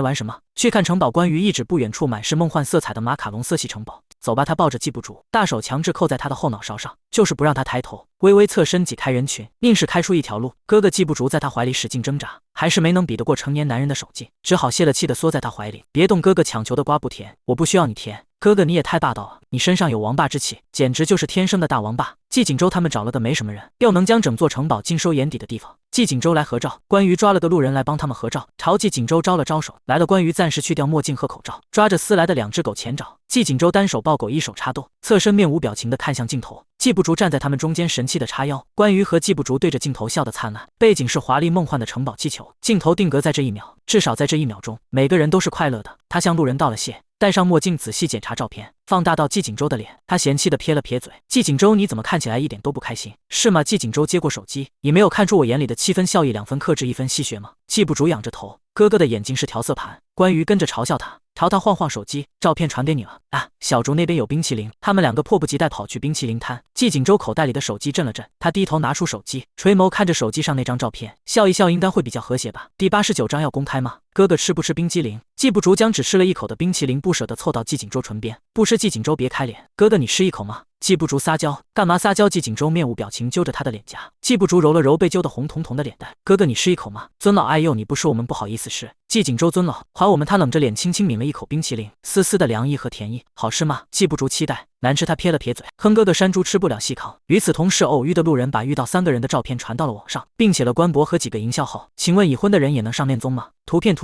玩什么？去看城堡。关于一指不远处满是梦幻色彩的马卡龙色系城堡。走吧。他抱着季不竹，大手强制扣在他的后脑勺上，就是不让他抬头，微微侧身挤开人群，硬是开出一条路。哥哥季不竹在他怀里使劲挣扎，还是没能比得过成年男人的手劲，只好泄了气的缩在他怀里。别动，哥哥强求的瓜不甜，我不需要你甜。哥哥你也太霸道了，你身上有王霸之气，简直就是天生的大王霸。季景周他们找了个没什么人，又能将整座城堡尽收眼底的地方。季景周来合照，关于抓了个路人来帮他们合照，朝季景周招了招手。来了关于暂时去掉墨镜和口罩，抓着撕来的2只狗前找。季景周单手抱狗，一手插兜，侧身面无表情的看向镜头。季不竹站在他们中间，神气的叉腰。关于和季不竹对着镜头笑得灿烂，背景是华丽梦幻的城堡气球，镜头定格在这1秒，至少在这1秒钟，每个人都是快乐的。他向路人道了谢，戴上墨镜仔细检查照片，放大到季景周的脸，他嫌弃的撇了撇嘴。季景周你怎么看起来一点都不开心？是吗？季景周接过手机，你没有看出我眼里的7分笑意2分克制1分戏谑吗？季不竹仰着头，哥哥的眼睛是调色盘。关于跟着嘲笑他，朝他晃晃手机，照片传给你了啊。小竹那边有冰淇淋。他们2个迫不及待跑去冰淇淋摊。季景周口袋里的手机震了震，他低头拿出手机，垂眸看着手机上那张照片，笑一笑应该会比较和谐吧。第89章要公开吗？哥哥吃不吃冰激凌？季不竹将只吃了1口的冰淇淋不舍得凑到季景周唇边。不吃。季景周别开脸，哥哥你吃1口吗？季不竹撒娇，干嘛撒娇？季景周面无表情揪着他的脸颊。季不竹揉了揉被揪得红彤彤的脸蛋，哥哥你吃1口吗？尊老爱幼，你不吃我们不好意思吃。季景周尊老还我们。他冷着脸轻轻抿了1口冰淇淋，丝丝的凉意和甜意，好吃吗？季不竹期待。难吃。他撇了撇嘴，哼，哥哥山猪吃不了细糠。与此同时，偶遇的路人把遇到3个人的照片传到了网上，并且了官博和几个营销号。请问已婚的人也能上恋综吗？图片。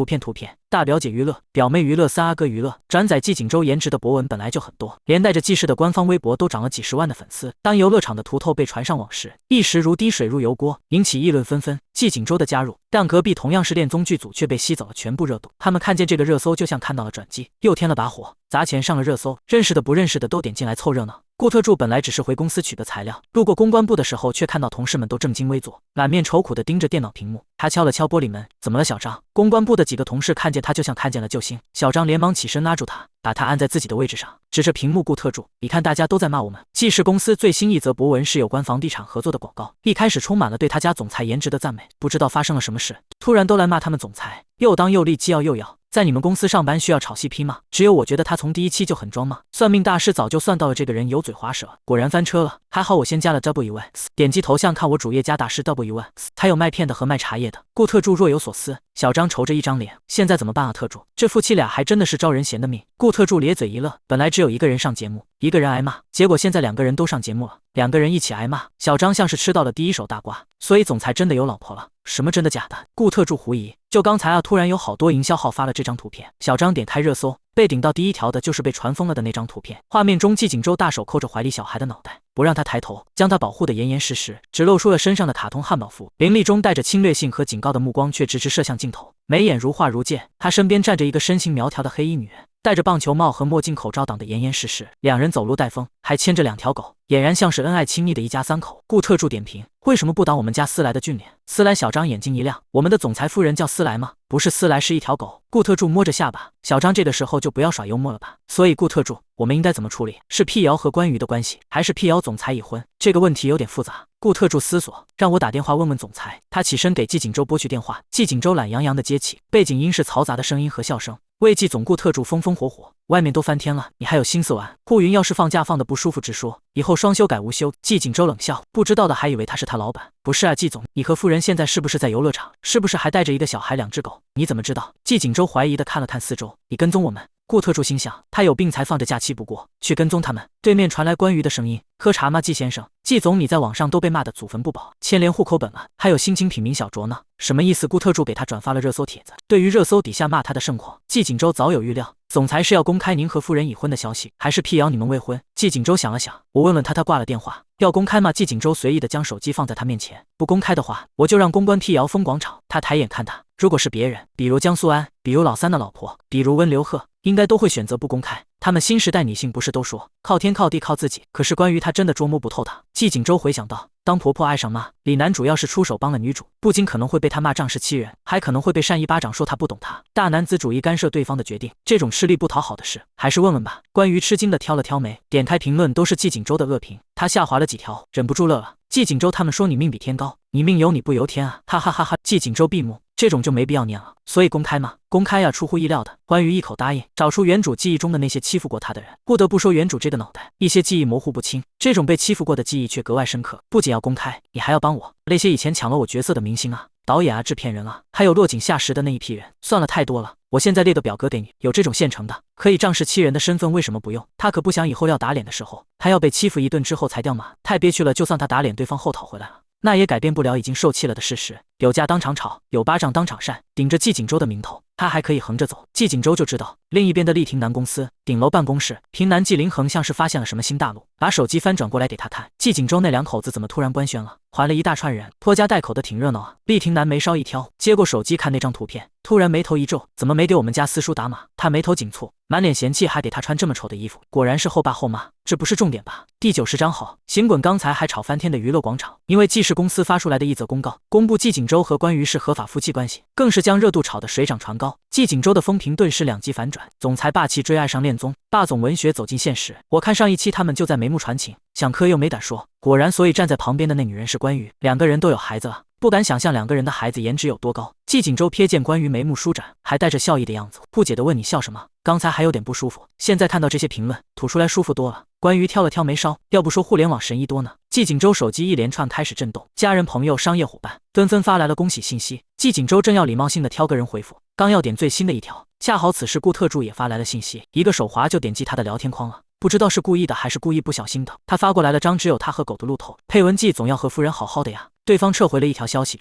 大表姐娱乐，表妹娱乐，3阿哥娱乐。转载季景周颜值的博文本来就很多，连带着季氏的官方微博都涨了几10万的粉丝。当游乐场的图透被传上网时，一时如滴水入油锅，引起议论纷纷。季景周的加入，但隔壁同样是恋综剧组却被吸走了全部热度。他们看见这个热搜，就像看到了转机，又添了把火，砸钱上了热搜，认识的不认识的都点进来凑热闹。顾特助本来只是回公司取个材料，路过公关部的时候，却看到同事们都正襟危坐，满面愁苦地盯着电脑屏幕。他敲了敲玻璃门，怎么了，小张？公关部的几个同事看见他就像看见了救星。小张连忙起身拉住他，把他按在自己的位置上，指着屏幕顾特助，你看大家都在骂我们。纪氏公司最新一则博文是有关房地产合作的广告，一开始充满了对他家总裁颜值的赞美，不知道发生了什么事，突然都来骂他们总裁，又当又立，既要又要。在你们公司上班需要炒 CP 吗？只有我觉得他从第一期就很装吗？算命大师早就算到了这个人油嘴滑舌，果然翻车了。还好我先加了 WX， 点击头像看我主页加大师 WX， 他有卖片的和卖茶叶的。顾特助若有所思，小张愁着一张脸，现在怎么办啊？特助，这夫妻俩还真的是招人嫌的命。顾特助咧嘴一乐，本来只有一个人上节目，一个人挨骂，结果现在两个人都上节目了，两个人一起挨骂。小张像是吃到了第一手大瓜，所以总裁真的有老婆了？什么真的假的？顾特助狐疑。就刚才啊，突然有好多营销号发了这张图片。小张点开热搜，被顶到第一条的就是被传疯了的那张图片。画面中，季景舟大手扣着怀里小孩的脑袋，不让他抬头，将他保护得严严实实，只露出了身上的卡通汉堡服。凌厉中带着侵略性和警告的目光，却直直射向镜头，眉眼如画如剑。他身边站着一个身形苗条的黑衣女人，戴着棒球帽和墨镜，口罩挡得严严实实，两人走路带风，还牵着两条狗，俨然像是恩爱亲密的一家三口。顾特助点评：为什么不挡我们家思来的俊脸？思来小张眼睛一亮，我们的总裁夫人叫思来吗？不是思来，是一条狗。顾特助摸着下巴，小张这个时候就不要耍幽默了吧。所以顾特助，我们应该怎么处理？是辟谣和关于的关系，还是辟谣总裁已婚？这个问题有点复杂。顾特助思索，让我打电话问问总裁。他起身给季景舟拨去电话，季景舟懒洋洋的接起，背景音是嘈杂的声音和笑声。为季总，顾特助风风火火，外面都翻天了，你还有心思玩？顾云要是放假放得不舒服直说，以后双休改无休。季景舟冷笑，不知道的还以为他是他老板。不是啊，季总，你和夫人现在是不是在游乐场？是不是还带着一个小孩两只狗？你怎么知道？季景舟怀疑的看了看四周，你跟踪我们？顾特助心想，他有病才放着假期不过，去跟踪他们。对面传来关于的声音，喝茶吗，季先生？季总，你在网上都被骂得祖坟不保，牵连户口本了，还有心情品茗小酌呢，什么意思？顾特助给他转发了热搜帖子。对于热搜底下骂他的盛况，季景舟早有预料。总裁是要公开您和夫人已婚的消息，还是辟谣你们未婚？季景舟想了想，我问问他，他挂了电话。要公开吗？季景舟随意的将手机放在他面前，不公开的话，我就让公关辟谣封广场。他抬眼看他，如果是别人，比如江苏安，比如老三的老婆，比如温流鹤，应该都会选择不公开。他们新时代女性不是都说靠天靠地靠自己？可是关于他真的捉摸不透他。季景舟回想到，当婆婆爱上妈，李男主要是出手帮了女主，不仅可能会被他骂仗势欺人，还可能会被扇一巴掌说他不懂他，大男子主义干涉对方的决定，这种吃力不讨好的事，还是问问吧。关于吃惊的挑了挑眉，点开评论都是季景舟的恶评，他下滑了几条，忍不住乐了。季景舟他们说你命比天高，你命由你不由天啊，哈哈哈哈！季景舟闭目，这种就没必要念了。所以公开吗？公开呀，出乎意料的，关于一口答应，找出原主记忆中的那些欺负过他的人。不得不说，原主这个脑袋，一些记忆模糊不清，这种被欺负过的记忆却格外深刻。不仅要公开，你还要帮我那些以前抢了我角色的明星啊、导演啊、制片人啊，还有落井下石的那一批人，算了，太多了。我现在列个表格给你，有这种现成的，可以仗势欺人的身份，为什么不用？他可不想以后要打脸的时候，还要被欺负一顿之后才掉马，太憋屈了。就算他打脸对方后讨回来了，那也改变不了已经受气了的事实。有架当场吵，有巴掌当场扇，顶着季景舟的名头，他还可以横着走。季景舟就知道，另一边的丽婷南公司顶楼办公室，平南季凌恒像是发现了什么新大陆，把手机翻转过来给他看。季景舟那两口子怎么突然官宣了，还了一大串人，拖家带口的挺热闹啊。丽婷南眉梢一挑，接过手机看那张图片，突然眉头一皱，怎么没给我们家四叔打码？他眉头紧蹙，满脸嫌弃，还给他穿这么丑的衣服，果然是后爸后妈，这不是重点吧？第90章好，行滚刚才还吵翻天的娱乐广场，因为纪氏公司发出来的一则公告，公布季景舟和关于是合法夫妻关系，更是将热度炒得水涨船高。季景舟的风评顿时两极反转，总裁霸气追爱上恋综，霸总文学走进现实。我看上一期他们就在眉目传情，想磕又没胆说，果然，所以站在旁边的那女人是关于，两个人都有孩子了。不敢想象两个人的孩子颜值有多高。季景舟瞥见关于眉目舒展，还带着笑意的样子，不解地问：“你笑什么？刚才还有点不舒服，现在看到这些评论，吐出来舒服多了。”关于挑了挑眉梢，要不说互联网神医多呢。季景舟手机一连串开始震动，家人、朋友、商业伙伴纷纷发来了恭喜信息。季景舟正要礼貌性的挑个人回复，刚要点最新的一条，恰好此时顾特助也发来了信息，一个手滑就点击他的聊天框了。不知道是故意的还是故意不小心的，他发过来了张只有他和狗的路透，配文季总要和夫人好好的呀。对方撤回了一条消息，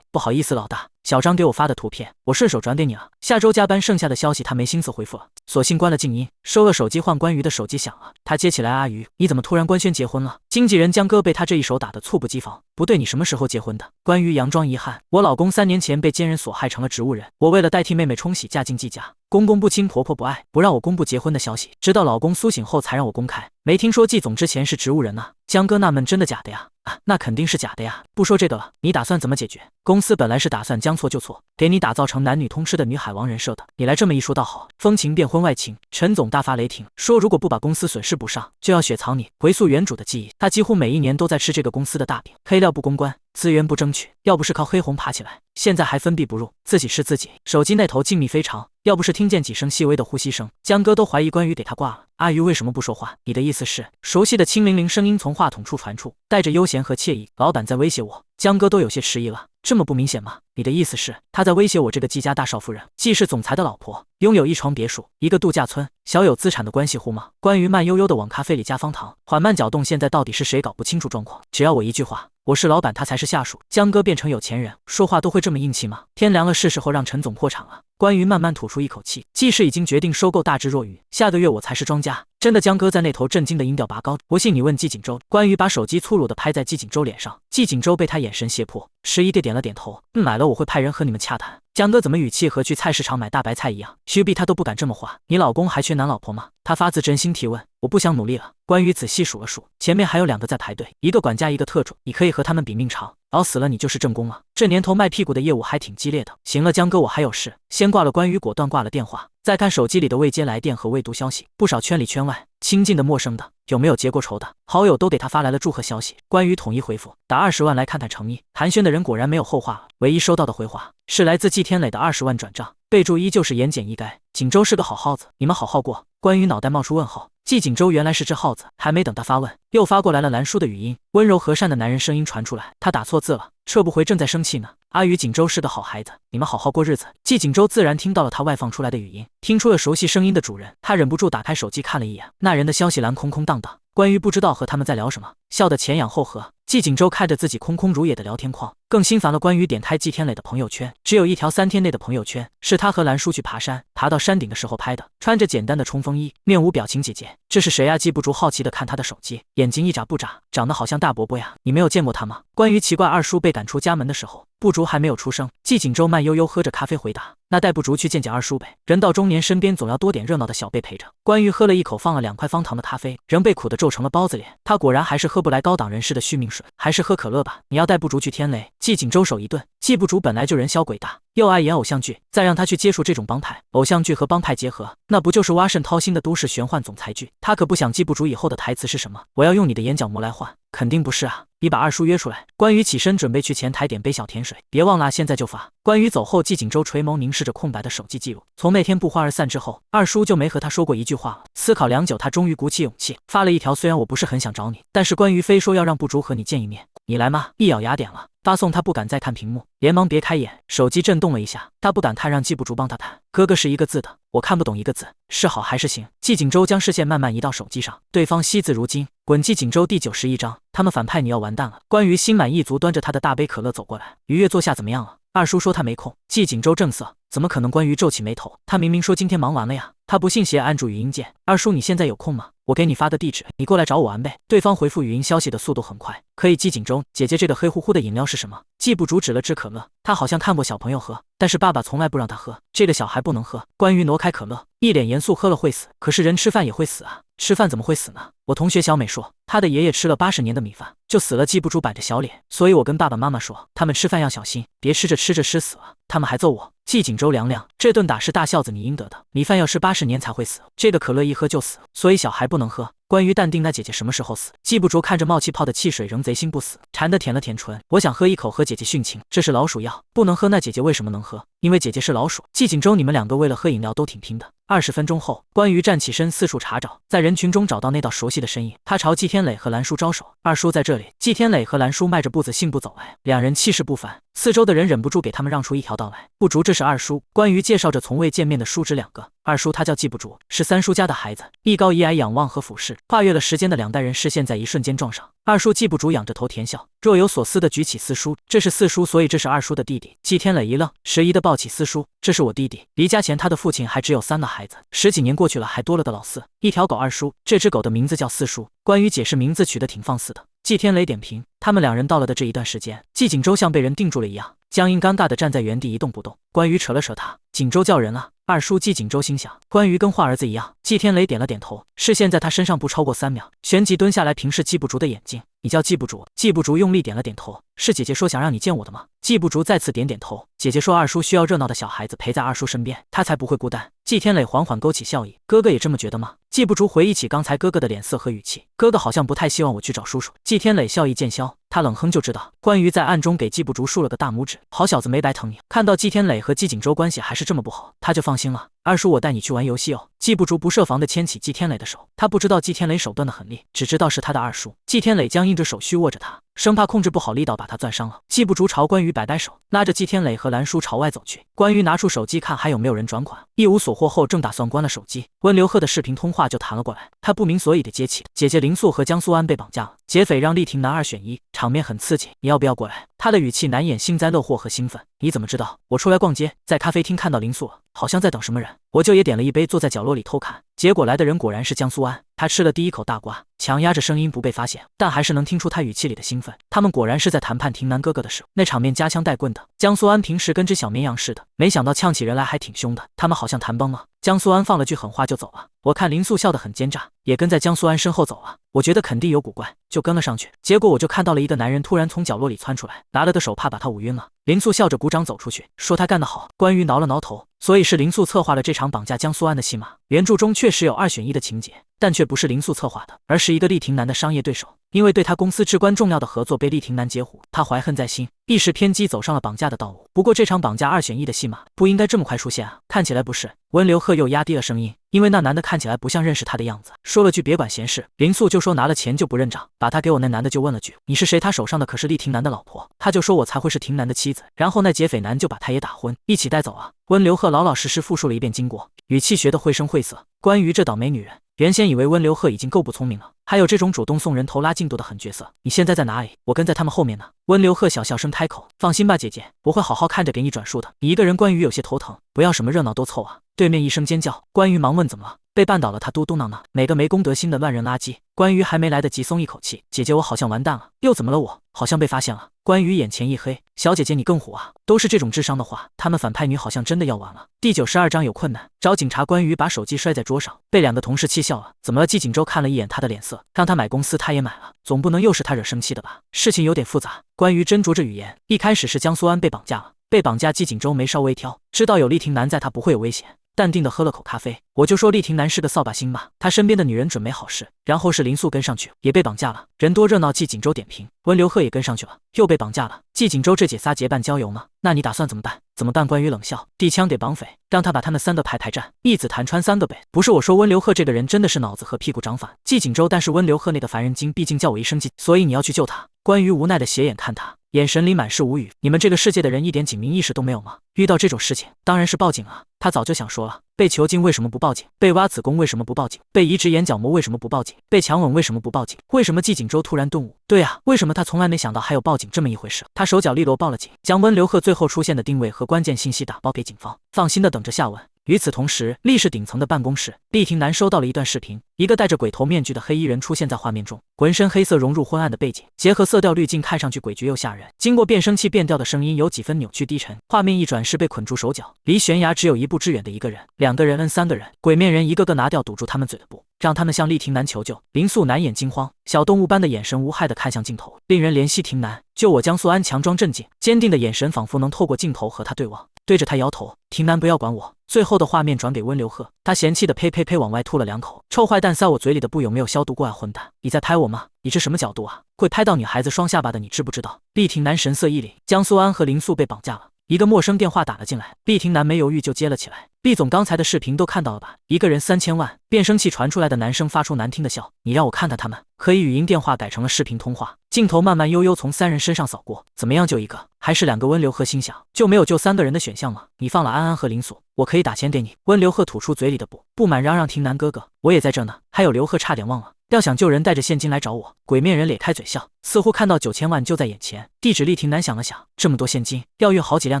不好意思老大，小张给我发的图片，我顺手转给你了。下周加班，剩下的消息他没心思回复了，索性关了静音。收了手机换关于的手机响了，他接起来：“阿鱼，你怎么突然官宣结婚了？”经纪人江哥被他这一手打得猝不及防。不对，你什么时候结婚的？关于佯装遗憾，我老公3年前被奸人所害成了植物人，我为了代替妹妹冲洗嫁进季家，公公不亲婆婆不爱，不让我公布结婚的消息，直到老公苏醒后才让我公开。没听说季总之前是植物人啊？江哥纳闷，真的假的呀？啊，那肯定是假的呀。不说这个了，你打算怎么解决？公司本来是打算将错就错，给你打造成男女通吃的女海王人设的。你来这么一说倒好，风情变婚外情。陈总大发雷霆，说如果不把公司损失补上，就要雪藏你，回溯原主的记忆。他几乎每一年都在吃这个公司的大饼，黑料不公关，资源不争取，要不是靠黑红爬起来，现在还分币不入，自己吃自己。手机那头静谧非常，要不是听见几声细微的呼吸声，江哥都怀疑关羽给他挂了。阿鱼为什么不说话？你的意思是？熟悉的清凌凌声音从话筒处传出，带着悠闲和惬意。老板在威胁我。江哥都有些迟疑了，这么不明显吗？你的意思是他在威胁我这个季家大少夫人，既是总裁的老婆，拥有一床别墅，一个度假村，小有资产的关系户吗？关于慢悠悠的往咖啡里加方糖，缓慢搅动，现在到底是谁搞不清楚状况？只要我一句话，我是老板，他才是下属。江哥变成有钱人，说话都会这么硬气吗？天凉了，是时候让陈总破产了。关于慢慢吐出一口气，季氏已经决定收购大智若愚，下个月我才是庄家。真的？江哥在那头震惊的音调拔高，不信你问季锦州。关于把手机粗鲁的拍在季锦州脸上，季锦州被他眼神胁迫，迟疑地点了点头。买了我会派人和你们洽谈。江哥怎么语气和去菜市场买大白菜一样？徐碧他都不敢这么话。你老公还缺男老婆吗？他发自真心提问。我不想努力了。关于仔细数了数，前面还有2个在排队，一个管家，一个特助，你可以和他们比命长。老死了你就是正宫了。这年头卖屁股的业务还挺激烈的。行了，江哥，我还有事，先挂了。关于果断挂了电话，再看手机里的未接来电和未读消息，不少圈里圈外，亲近的陌生的，有没有结过仇的好友都给他发来了祝贺消息。关于统一回复，打20万来看看诚意。寒暄的人果然没有后话了，唯一收到的回话是来自季天磊的20万转账，备注依旧是言简意赅。锦州是个好耗子，你们好好过。关于脑袋冒出问号，季锦州原来是只耗子。还没等他发问，又发过来了兰叔的语音，温柔和善的男人声音传出来，他打错字了，撤不回，正在生气呢。阿宇，锦州是个好孩子，你们好好过日子。季锦州自然听到了他外放出来的语音，听出了熟悉声音的主人，他忍不住打开手机看了一眼，那人的消息栏空空荡荡。关于不知道和他们在聊什么，笑得前仰后合。季锦州看着自己空空如也的聊天框，更心烦了。关于点开季天磊的朋友圈，只有一条3天内的朋友圈，是他和兰叔去爬山，爬到山顶的时候拍的，穿着简单的冲锋衣，面无表情。姐姐，这是谁啊？季不竹好奇地看他的手机，眼睛一眨不眨，长得好像大伯伯呀。你没有见过他吗？关于奇怪二叔被赶出家门的时候，不竹还没有出声。季锦州慢悠悠喝着咖啡回答，那带不竹去见见二叔呗。人到中年，身边总要多点热闹的小辈陪着。关于喝了一口放了2块方糖的咖啡，仍被苦得皱成了包子脸。他果然还是喝不来高档人士的续命水，还是喝可乐吧。你要带不竹去天雷？季锦州手一顿，季不竹本来就人小鬼大，又爱演偶像剧，再让他去接触这种帮派，偶像剧和帮派结合，那不就是挖肾掏心的都市玄幻总裁剧？他可不想季不竹以后的台词是什么？我要用你的眼角膜来换。肯定不是啊！你把二叔约出来。关羽起身准备去前台点杯小甜水，别忘了现在就发。关羽走后，季锦州垂眸凝视着空白的手机记录。从那天不欢而散之后，二叔就没和他说过一句话了。思考良久，他终于鼓起勇气发了一条：虽然我不是很想找你，但是关于非说要让不竹和你见一面，你来吗？一咬牙点了发送，他不敢再看屏幕，连忙别开眼，手机震动了一下，他不敢看，让季不竹帮他弹。哥哥是一个字的，我看不懂一个字，是好还是行？季锦州将视线慢慢移到手机上，对方惜字如金。滚季锦州第91章，他们反派你要完蛋了。关于心满意足端着他的大杯可乐走过来，愉悦坐下，怎么样了？二叔说他没空。季锦州正色，怎么可能？关于皱起眉头，他明明说今天忙完了呀。他不信邪，按住语音键，二叔你现在有空吗？我给你发的地址，你过来找我完呗。对方回复语音消息的速度很快，可以。季锦州，姐姐这个黑乎乎的饮料是什么？季不竹指了指可乐，他好像看过小朋友喝，但是爸爸从来不让他喝，这个小孩不能喝。关于挪开可乐，一脸严肃，喝了会死，可是人吃饭也会死啊，吃饭怎么会死呢？我同学小美说，她的爷爷吃了80年的米饭就死了。季不竹摆着小脸，所以我跟爸爸妈妈说，他们吃饭要小心，别吃着吃着吃死了，他们还揍我。季锦州凉凉，这顿打是大孝子你应得的，米饭要吃80年才会死，这个可乐一喝就死，所以小孩不能喝。关于淡定，那姐姐什么时候死？季不竹看着冒气泡的汽水，仍贼心不死，馋得舔了舔唇，我想喝一口和姐姐殉情，这是老鼠药，不能喝。那姐姐为什么能喝？因为姐姐是老鼠。季锦州，你们2个为了喝饮料都挺拼的。20分钟后，关于站起身四处查找，在人群中找到那道熟悉的身影，他朝季天磊和兰叔招手，二叔在这里。季天磊和兰叔迈着步子信步走来，2人气势不凡，四周的人忍不住给他们让出一条道来。不竹，这是二叔。关于介绍着从未见面的叔侄2个，二叔他叫季不竹，是三叔家的孩子，一高一矮，仰望和俯视，跨越了时间的2代人视线在一瞬间撞上。二叔季不竹仰着头甜笑，若有所思地举起四叔，这是四叔，所以这是二叔的弟弟。季天磊一愣，迟疑地抱起四叔，这是我弟弟。离家前他的父亲还只有3个孩子，10几年过去了，还多了个老四，一条狗。二叔，这只狗的名字叫四叔。关于解释，名字取得挺放肆的。季天磊点评，他们2人到了的这一段时间，季锦州像被人定住了一样，僵硬尴尬地站在原地一动不动。关于扯了扯他，锦州叫人啊。二叔季锦州心想，关于跟坏儿子一样。季天磊点了点头，视线在他身上不超过3秒，旋即蹲下来平视季不竹的眼睛。你叫季不竹？季不竹用力点了点头。是姐姐说想让你见我的吗？季不竹再次点点头。姐姐说二叔需要热闹的小孩子陪在二叔身边，他才不会孤单。季天磊缓缓勾起笑意，哥哥也这么觉得吗？季不竹回忆起刚才哥哥的脸色和语气，哥哥好像不太希望我去找叔叔。季天磊笑意渐消，他冷哼就知道，关于在暗中给季不竹竖了个大拇指，好小子没白疼你。看到季天磊和季锦州关系还是这么不好，他就放心了。二叔，我带你去玩游戏哦。季不竹不设防地牵起季天磊的手，他不知道季天磊手段的狠厉，只知道是他的二叔。季天磊僵硬着手虚握着他，生怕控制不好力道把他攥伤了。季不竹朝关羽摆摆手，拉着季天磊和兰叔朝外走去。关羽拿出手机看还有没有人转款，一无所获后正打算关了手机，温流鹤的视频通话就弹了过来，他不明所以的接起。姐姐林素和江苏安被绑架了，劫匪让厉霆男2选1，场面很刺激，你要不要过来？他的语气难掩幸灾乐祸和兴奋。你怎么知道？我出来逛街，在咖啡厅看到林素了，好像在等什么人，我就也点了一杯，坐在角落里偷看。结果来的人果然是江苏安，他吃了第一口大瓜，强压着声音不被发现，但还是能听出他语气里的兴奋。他们果然是在谈判霆男哥哥的事，那场面夹枪带棍的。江苏安平时跟只小绵羊似的，没想到呛起人来还挺凶的，他们好像谈崩了。江苏安放了句狠话就走了。我看林素笑得很奸诈，也跟在江苏安身后走了。我觉得肯定有古怪，就跟了上去。结果我就看到了一个男人突然从角落里窜出来，拿了个手帕把他捂晕了。林素笑着鼓掌走出去，说他干得好。关羽挠了挠头，所以是林素策划了这场绑架江苏安的戏码。原著中确实有2选1的情节，但却不是林素策划的，而是一个厉霆男的商业对手。因为对他公司至关重要的合作被厉霆男截胡，他怀恨在心，一时偏激走上了绑架的道路。不过这场绑架2选1的戏码不应该这么快出现啊，看起来不是。温流鹤又压低了声音，因为那男的看起来不像认识他的样子，说了句别管闲事。林素就说拿了钱就不认账，把他给我。那男的就问了句你是谁？他手上的可是厉霆男的老婆，他就说我才会是霆男的妻子。然后那劫匪男就把他也打昏，一起带走啊。温流鹤老老实实复述了一遍经过，语气学得绘声绘色。关于这倒霉女人，原先以为温流鹤已经够不聪明了，还有这种主动送人头拉进度的狠角色。你现在在哪里？我跟在他们后面呢。温流鹤小笑声开口，放心吧姐姐，我会好好看着给你转述的。你一个人关羽有些头疼，不要什么热闹都凑啊。对面一声尖叫，关羽忙问怎么了？被绊倒了，他嘟嘟囔囔，哪个没公德心的乱扔垃圾。关羽还没来得及松一口气，姐姐我好像完蛋了。又怎么了？我好像被发现了。关羽眼前一黑，小姐姐你更虎啊，都是这种智商的话，他们反派女好像真的要完了。第92章有困难，找警察。关羽把手机摔在桌上，被2个同事气笑了。怎么了？季锦州看了一眼他的脸色，让他买公司他也买了，总不能又是他惹生气的吧？事情有点复杂。关羽斟酌着语言，一开始是江苏安被绑架了，被绑架季锦州没稍微挑，知道有厉霆男在他不会有危险，淡定的喝了口咖啡。我就说厉霆男是个扫把星吧，他身边的女人准没好事。然后是林素跟上去，也被绑架了，人多热闹。季锦州点评，温流鹤也跟上去了，又被绑架了。季锦州这姐仨结伴郊游吗？那你打算怎么办？怎么办？关羽冷笑，递枪给绑匪，让他把他们3个排战，一子弹穿3个呗。不是我说，温流鹤这个人真的是脑子和屁股长反。季锦州，但是温流鹤那个烦人精毕竟叫我一声季，所以你要去救他。关羽无奈的斜眼看他，眼神里满是无语。你们这个世界的人一点警民意识都没有吗？遇到这种事情当然是报警啊。他早就想说了，被囚禁为什么不报警？被挖子宫为什么不报警？被移植眼角膜为什么不报警？被强吻为什么不报警？为什么季锦州突然顿悟？对啊，为什么他从来没想到还有报警这么一回事？他手脚利落报了警，将温流鹤最后出现的定位和关键信息打包给警方，放心的等着下文。与此同时，厉氏顶层的办公室，厉霆男收到了一段视频，一个戴着鬼头面具的黑衣人出现在画面中，浑身黑色融入昏暗的背景，结合色调滤镜，看上去诡谲又吓人。经过变声器变调的声音有几分扭曲低沉，画面一转是被捆住手脚，离悬崖只有1步之远的一个人，2个人摁3个人，鬼面人一个个拿掉堵住他们嘴的布，让他们向厉霆男求救。林素难掩惊慌，小动物般的眼神无害地看向镜头，令人怜惜。霆男救我！江苏安强装镇静，坚定的眼神仿佛能透过镜头和他对望，对着他摇头。霆男不要管我。最后的画面转给温流鹤，他嫌弃的呸呸呸往外吐了2口，臭坏蛋，塞我嘴里的布有没有消毒过啊？混蛋，你在拍我吗？你这什么角度啊？会拍到女孩子双下巴的，你知不知道？厉霆男神色一凛，江苏安和林素被绑架了。一个陌生电话打了进来，厉霆男没犹豫就接了起来。厉总，刚才的视频都看到了吧？一个人3000万。变声器传出来的男生发出难听的笑，你让我看看他们。可以语音电话改成了视频通话，镜头慢慢悠悠从3人身上扫过，怎么样？就1个，还是2个？温流鹤心想，就没有救3个人的选项吗？你放了安安和林素，我可以打钱给你。温流鹤吐出嘴里的布，不满嚷嚷，霆男哥哥，我也在这呢。还有流鹤差点忘了，要想救人带着现金来找我。鬼面人咧开嘴笑，似乎看到9000万就在眼前。地址厉霆男想了想，这么多现金，要运好几辆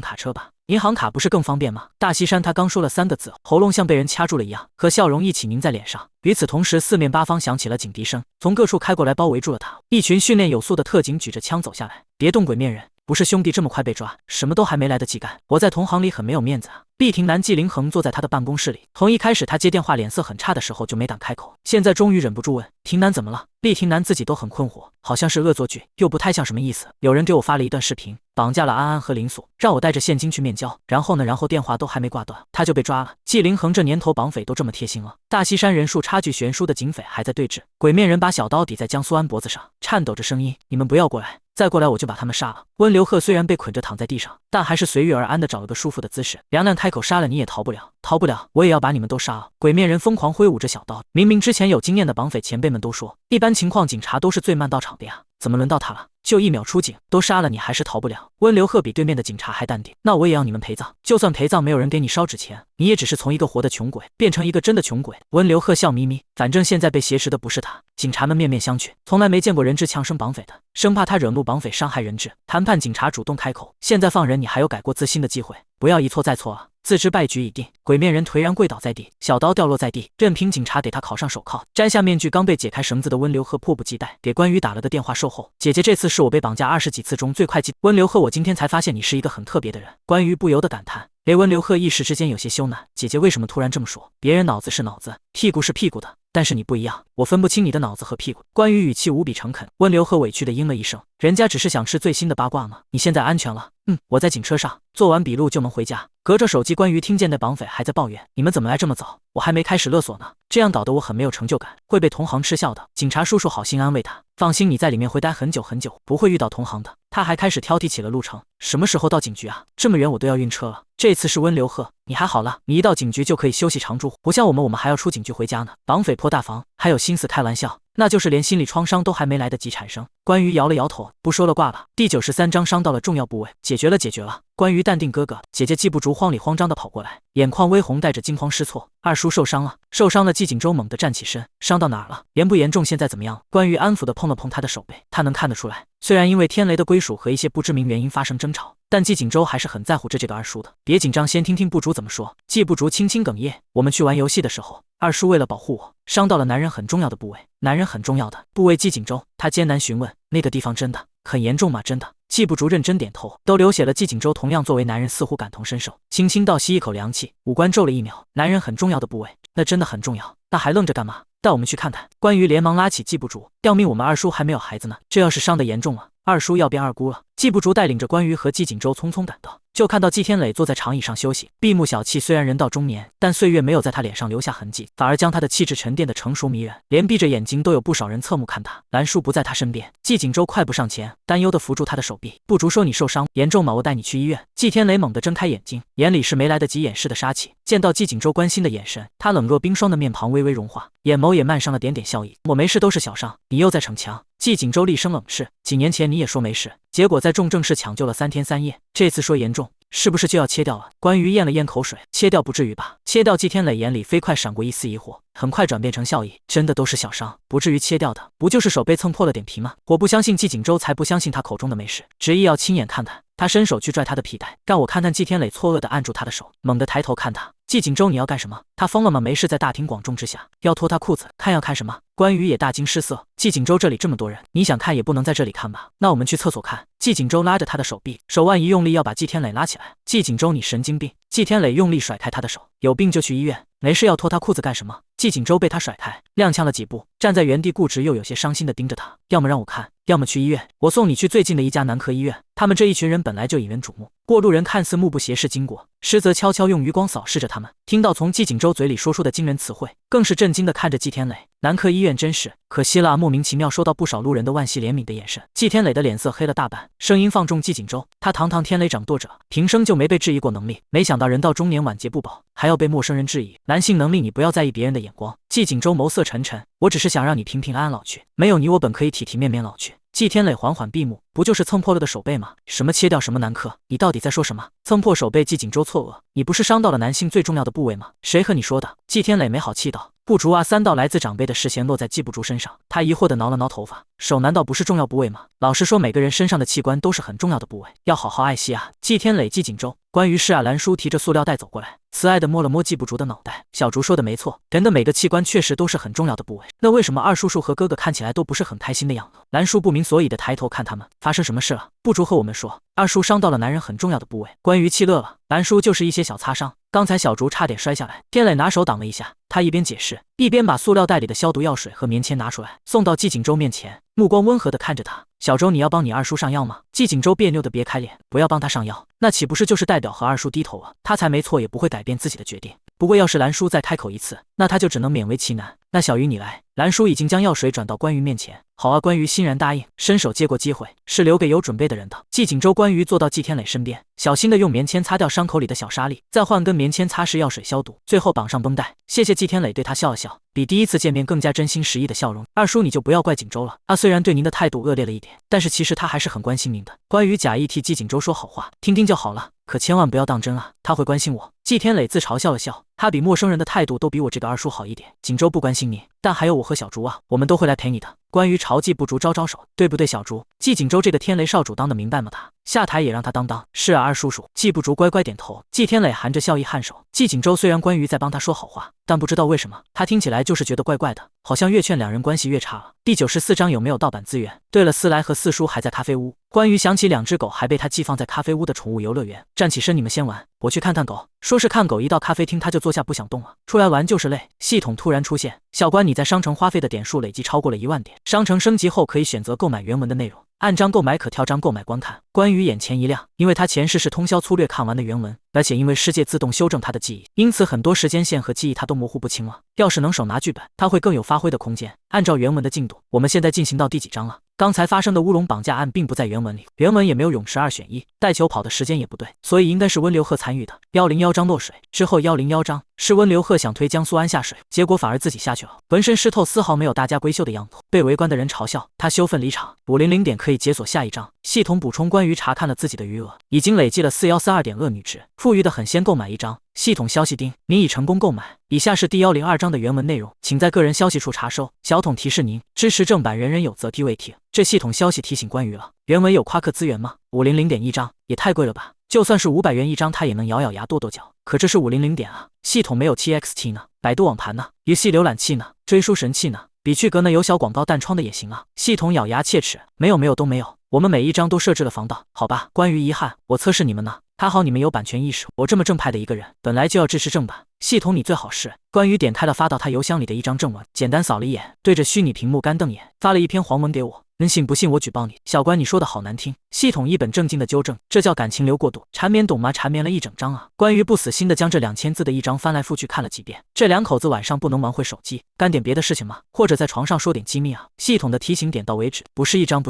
卡车吧？银行卡不是更方便吗？大西山他刚说了3个字，喉咙像被人掐住了一样，和笑容一起凝在脸上。与此同时，四面八方响起了警笛声，从各处开过来，包围住了他。一群训练有素的特警举着枪走下来，别动！鬼面人，不是兄弟这么快被抓，什么都还没来得及干，我在同行里很没有面子啊。毕廷南季凌恒坐在他的办公室里，从一开始他接电话脸色很差的时候就没敢开口，现在终于忍不住问：廷南怎么了？毕廷南自己都很困惑，好像是恶作剧，又不太像什么意思。有人给我发了一段视频，绑架了安安和林素，让我带着现金去面交。然后呢？然后电话都还没挂断，他就被抓了。季凌恒这年头绑匪都这么贴心了。大西山人数差距悬殊的警匪还在对峙，鬼面人把小刀抵在江苏安脖子上，颤抖着声音：你们不要过来，再过来我就把他们杀了。温流鹤虽然被捆着躺在地上，但还是随遇而安的找了个舒服的姿势。凉凉开口：杀了你也逃不了，逃不了，我也要把你们都杀了。鬼面人疯狂挥舞着小刀，明明之前有经验的绑匪前辈们都说，一般情况警察都是最慢到场的呀，怎么轮到他了？就1秒出警，都杀了你还是逃不了。温流鹤比对面的警察还淡定，那我也要你们陪葬，就算陪葬没有人给你烧纸钱，你也只是从一个活的穷鬼变成一个真的穷鬼。温流鹤笑眯眯，反正现在被挟持的不是他。警察们面面相觑，从来没见过人质强生绑匪的，生怕他惹怒绑匪伤害人质。谈判警察主动开口，现在放人你还有改过自新的机会，不要一错再错啊，自知败局已定。鬼面人颓然跪倒在地，小刀掉落在地，任凭警察给他铐上手铐，摘下面具。刚被解开绳子的温流鹤迫不及待给关羽打了个电话售后：姐姐，这次是我被绑架20几次中最快记。温流鹤，我今天才发现你是一个很特别的人。关羽不由得感叹。温流鹤一时之间有些羞赧，姐姐为什么突然这么说？别人脑子是脑子，屁股是屁股的，但是你不一样，我分不清你的脑子和屁股。关羽语气无比诚恳。温流鹤委屈的应了一声，人家只是想吃最新的八卦嘛。你现在安全了？我在警车上，做完笔录就能回家。隔着手机，关羽听见那绑匪还在抱怨：你们怎么来这么早？我还没开始勒索呢，这样搞得我很没有成就感，会被同行嗤笑的。警察叔叔好心安慰他：放心，你在里面会待很久很久，不会遇到同行的。他还开始挑剔起了路程，什么时候到警局啊？这么远我都要晕车了。这次是温流鹤，你还好了，你一到警局就可以休息常住，不像我们还要出警局回家呢。绑匪破大防，还有心思开玩笑，那就是连心理创伤都还没来得及产生。关羽摇了摇头，不说了，挂了。第93章伤到了重要部位，解决了，解决了。关羽淡定，哥哥，姐姐记不住，慌里慌张的跑过来，眼眶微红，带着惊慌失措。二叔受伤了，受伤了。季锦州猛地站起身，伤到哪儿了？严不严重？现在怎么样？关羽安抚地碰了碰他的手背，他能看得出来，虽然因为天雷的归属和一些不知名原因发生争吵，但季锦州还是很在乎这个二叔的。别紧张，先听听部主怎么说。季部主轻轻哽咽，我们去玩游戏的时候，二叔为了保护我，伤到了男人很重要的部位。男人很重要的部位？季锦州，他艰难询问，那个地方真的很严重吗？真的。季部主认真点头，都流血了。季锦州同样作为男人似乎感同身受，轻轻倒吸一口凉气，五官皱了1秒。男人很重要的部位，那真的很重要，那还愣着干嘛？带我们去看看。关羽连忙拉起季部主，要命，我们二叔还没有孩子呢，这要是伤得严重了，二叔要变二姑了。季部主带领着关羽和季锦州匆匆赶到，就看到季天磊坐在长椅上休息，闭目小憩。虽然人到中年，但岁月没有在他脸上留下痕迹，反而将他的气质沉淀的成熟迷人，连闭着眼睛都有不少人侧目看他。兰叔不在他身边，季锦州快步上前，担忧地扶住他的手臂。部主说你受伤严重吗？我带你去医院。季天磊猛地睁开眼睛，眼里是没来得及掩饰的杀气。见到季锦州关心的眼神，他冷若冰霜的面庞微微融化，眼眸也漫上了点点笑意。我没事，都是小伤，你又在逞强。季锦州厉声冷斥，几年前你也说没事，结果在重症室抢救了3天3夜，这次说严重，是不是就要切掉了？关羽咽了咽口水，切掉不至于吧？切掉？季天磊眼里飞快闪过一丝疑惑，很快转变成笑意，真的都是小伤，不至于切掉的，不就是手被蹭破了点皮吗？我不相信。季锦州才不相信他口中的没事，执意要亲眼看看。他伸手去拽他的皮带，让我看看。季天磊错愕地按住他的手，猛地抬头看他。季锦州，你要干什么？他疯了吗？没事，在大庭广众之下要脱他裤子，看要看什么？关羽也大惊失色。季锦州，这里这么多人，你想看也不能在这里看吧？那我们去厕所看。季锦州拉着他的手臂，手腕一用力要把季天磊拉起来。季锦州，你神经病！季天磊用力甩开他的手，有病就去医院，没事要脱他裤子干什么？季锦州被他甩开，踉跄了几步，站在原地固执又有些伤心地盯着他，要么让我看，要么去医院，我送你去最近的一家男科医院。他们这一群人本来就引人瞩目，过路人看似目不斜视经过，实则悄悄用余光扫视着他们。听到从季锦州嘴里说出的惊人词汇，更是震惊地看着季天磊。男科医院真是可惜了，莫名其妙收到不少路人的惋惜怜悯的眼神。季天磊的脸色黑了大半，声音放重。季锦州，他堂堂天雷掌舵者，平生就没被质疑过能力，没想到人到中年晚节不保，还要被陌生人质疑。男性能力你不要在意别人的眼光。季锦州眸色沉沉，我只是想让你平平安安老去，没有你我本可以体体面面老去。季天磊缓缓闭目，不就是蹭破了的手背吗？什么切掉什么男科，你到底在说什么？蹭破手背？季锦州错愕，你不是伤到了男性最重要的部位吗？谁和你说的？季天磊没好气道。部主啊！3道来自长辈的视线落在季部主身上，他疑惑地挠了挠头发，手难道不是重要部位吗？老实说，每个人身上的器官都是很重要的部位，要好好爱惜啊。季天磊、季锦州，关于是啊，蓝叔提着塑料袋走过来，慈爱的摸了摸季不竹的脑袋。小竹说的没错，人的每个器官确实都是很重要的部位。那为什么二叔叔和哥哥看起来都不是很开心的样子？蓝叔不明所以的抬头看他们，发生什么事了？不竹和我们说，二叔伤到了男人很重要的部位。关于气乐了，蓝叔就是一些小擦伤。刚才小竹差点摔下来，天磊拿手挡了一下。他一边解释，一边把塑料袋里的消毒药水和棉签拿出来，送到季景周面前，目光温和地看着他。小周，你要帮你二叔上药吗？季景周别扭地别开脸，不要帮他上药，那岂不是就是代表和二叔低头了？他才没错，也不会改变自己的决定。不过要是蓝叔再开口一次，那他就只能勉为其难。那小鱼你来。蓝叔已经将药水转到关于面前。好啊，关于欣然答应，伸手接过机会，是留给有准备的人的。季景周关于坐到季天磊身边，小心地用棉签擦掉伤口里的小沙粒，再换根棉签擦拭药水消毒，最后绑上绷带。谢谢。季天磊对他笑了笑，比第一次见面更加真心实意的笑容。二叔你就不要怪景周了，他虽然对您的态度恶劣了一点，但是其实他还是很关心您的。关于假意替季景周说好话，听听就好了，可千万不要当真啊，他会关心我。季天磊自嘲笑了笑，他比陌生人的态度都比我这个二叔好一点。景周不关心你，但还有我和小竹啊，我们都会来陪你的。关于朝季不竹招招手，对不对小竹？季景周这个天雷少主当的明白吗？他下台也让他当。是啊，二叔叔。季不竹乖乖点头。季天磊含着笑意颔首。季景周虽然关于在帮他说好话，但不知道为什么他听起来就是觉得怪怪的，好像越劝两人关系越差了。第94章有没有盗版资源？对了，思来和四叔还在咖啡屋。关于想起两只狗还被他寄放在咖啡屋的宠物游乐园，站起身，你们先玩，我去看看狗。说是看狗，一到咖啡厅他就坐下不想动了，出来玩就是累。系统突然出现，小关你在商城花费的点数累计超过了1万点，商城升级后可以选择购买原文的内容，按章购买可跳章购买观看。关于眼前一亮，因为他前世是通宵粗略看完的原文，而且因为世界自动修正他的记忆，因此很多时间线和记忆他都模糊不清了。要是能手拿剧本，他会更有发挥的空间。按照原文的进度，我们现在进行到第几章了？刚才发生的乌龙绑架案并不在原文里，原文也没有泳池2选1，带球跑的时间也不对，所以应该是温流鹤参与的。101章落水之后，101章是温流鹤想推江苏安下水，结果反而自己下去了，浑身湿透，丝毫没有大家闺秀的样子，被围观的人嘲笑，他羞愤离场。500点可以解锁下一章。系统补充，关于查看了自己的余额，已经累计了4142点恶女值，富裕的很，先购买1章。系统消息叮，您已成功购买。以下是第102章的原文内容，请在个人消息处查收。小桶提示您，支持正版，人人有责 TVT。这系统消息提醒关于了。原文有夸克资源吗？500点1章也太贵了吧，就算是500元1章他也能咬咬牙跺跺脚，可这是500点啊。系统没有 7XT 呢，百度网盘呢，游戏浏览器呢，追书神器呢，比去格呢有小广告弹窗的也行啊。系统咬牙切齿，没有都没有，我们每一章都设置了防盗，好吧。关于遗憾，我测试你们呢，还好你们有版权意识，我这么正派的一个人，本来就要支持正版。系统你最好是。关于点开了发到他邮箱里的1章正文，简单扫了一眼，对着虚拟屏幕干瞪眼，发了一篇黄文给我。能信不信我举报你？小关你说的好难听。系统一本正经的纠正，这叫感情流过度。缠绵懂吗？缠绵了一整章啊。关于不死心的将这2000字的1章翻来覆去看了几遍。这两口子晚上不能玩会手机，干点别的事情吗？或者在床上说点机密啊？系统的提醒点到为止，不是一章。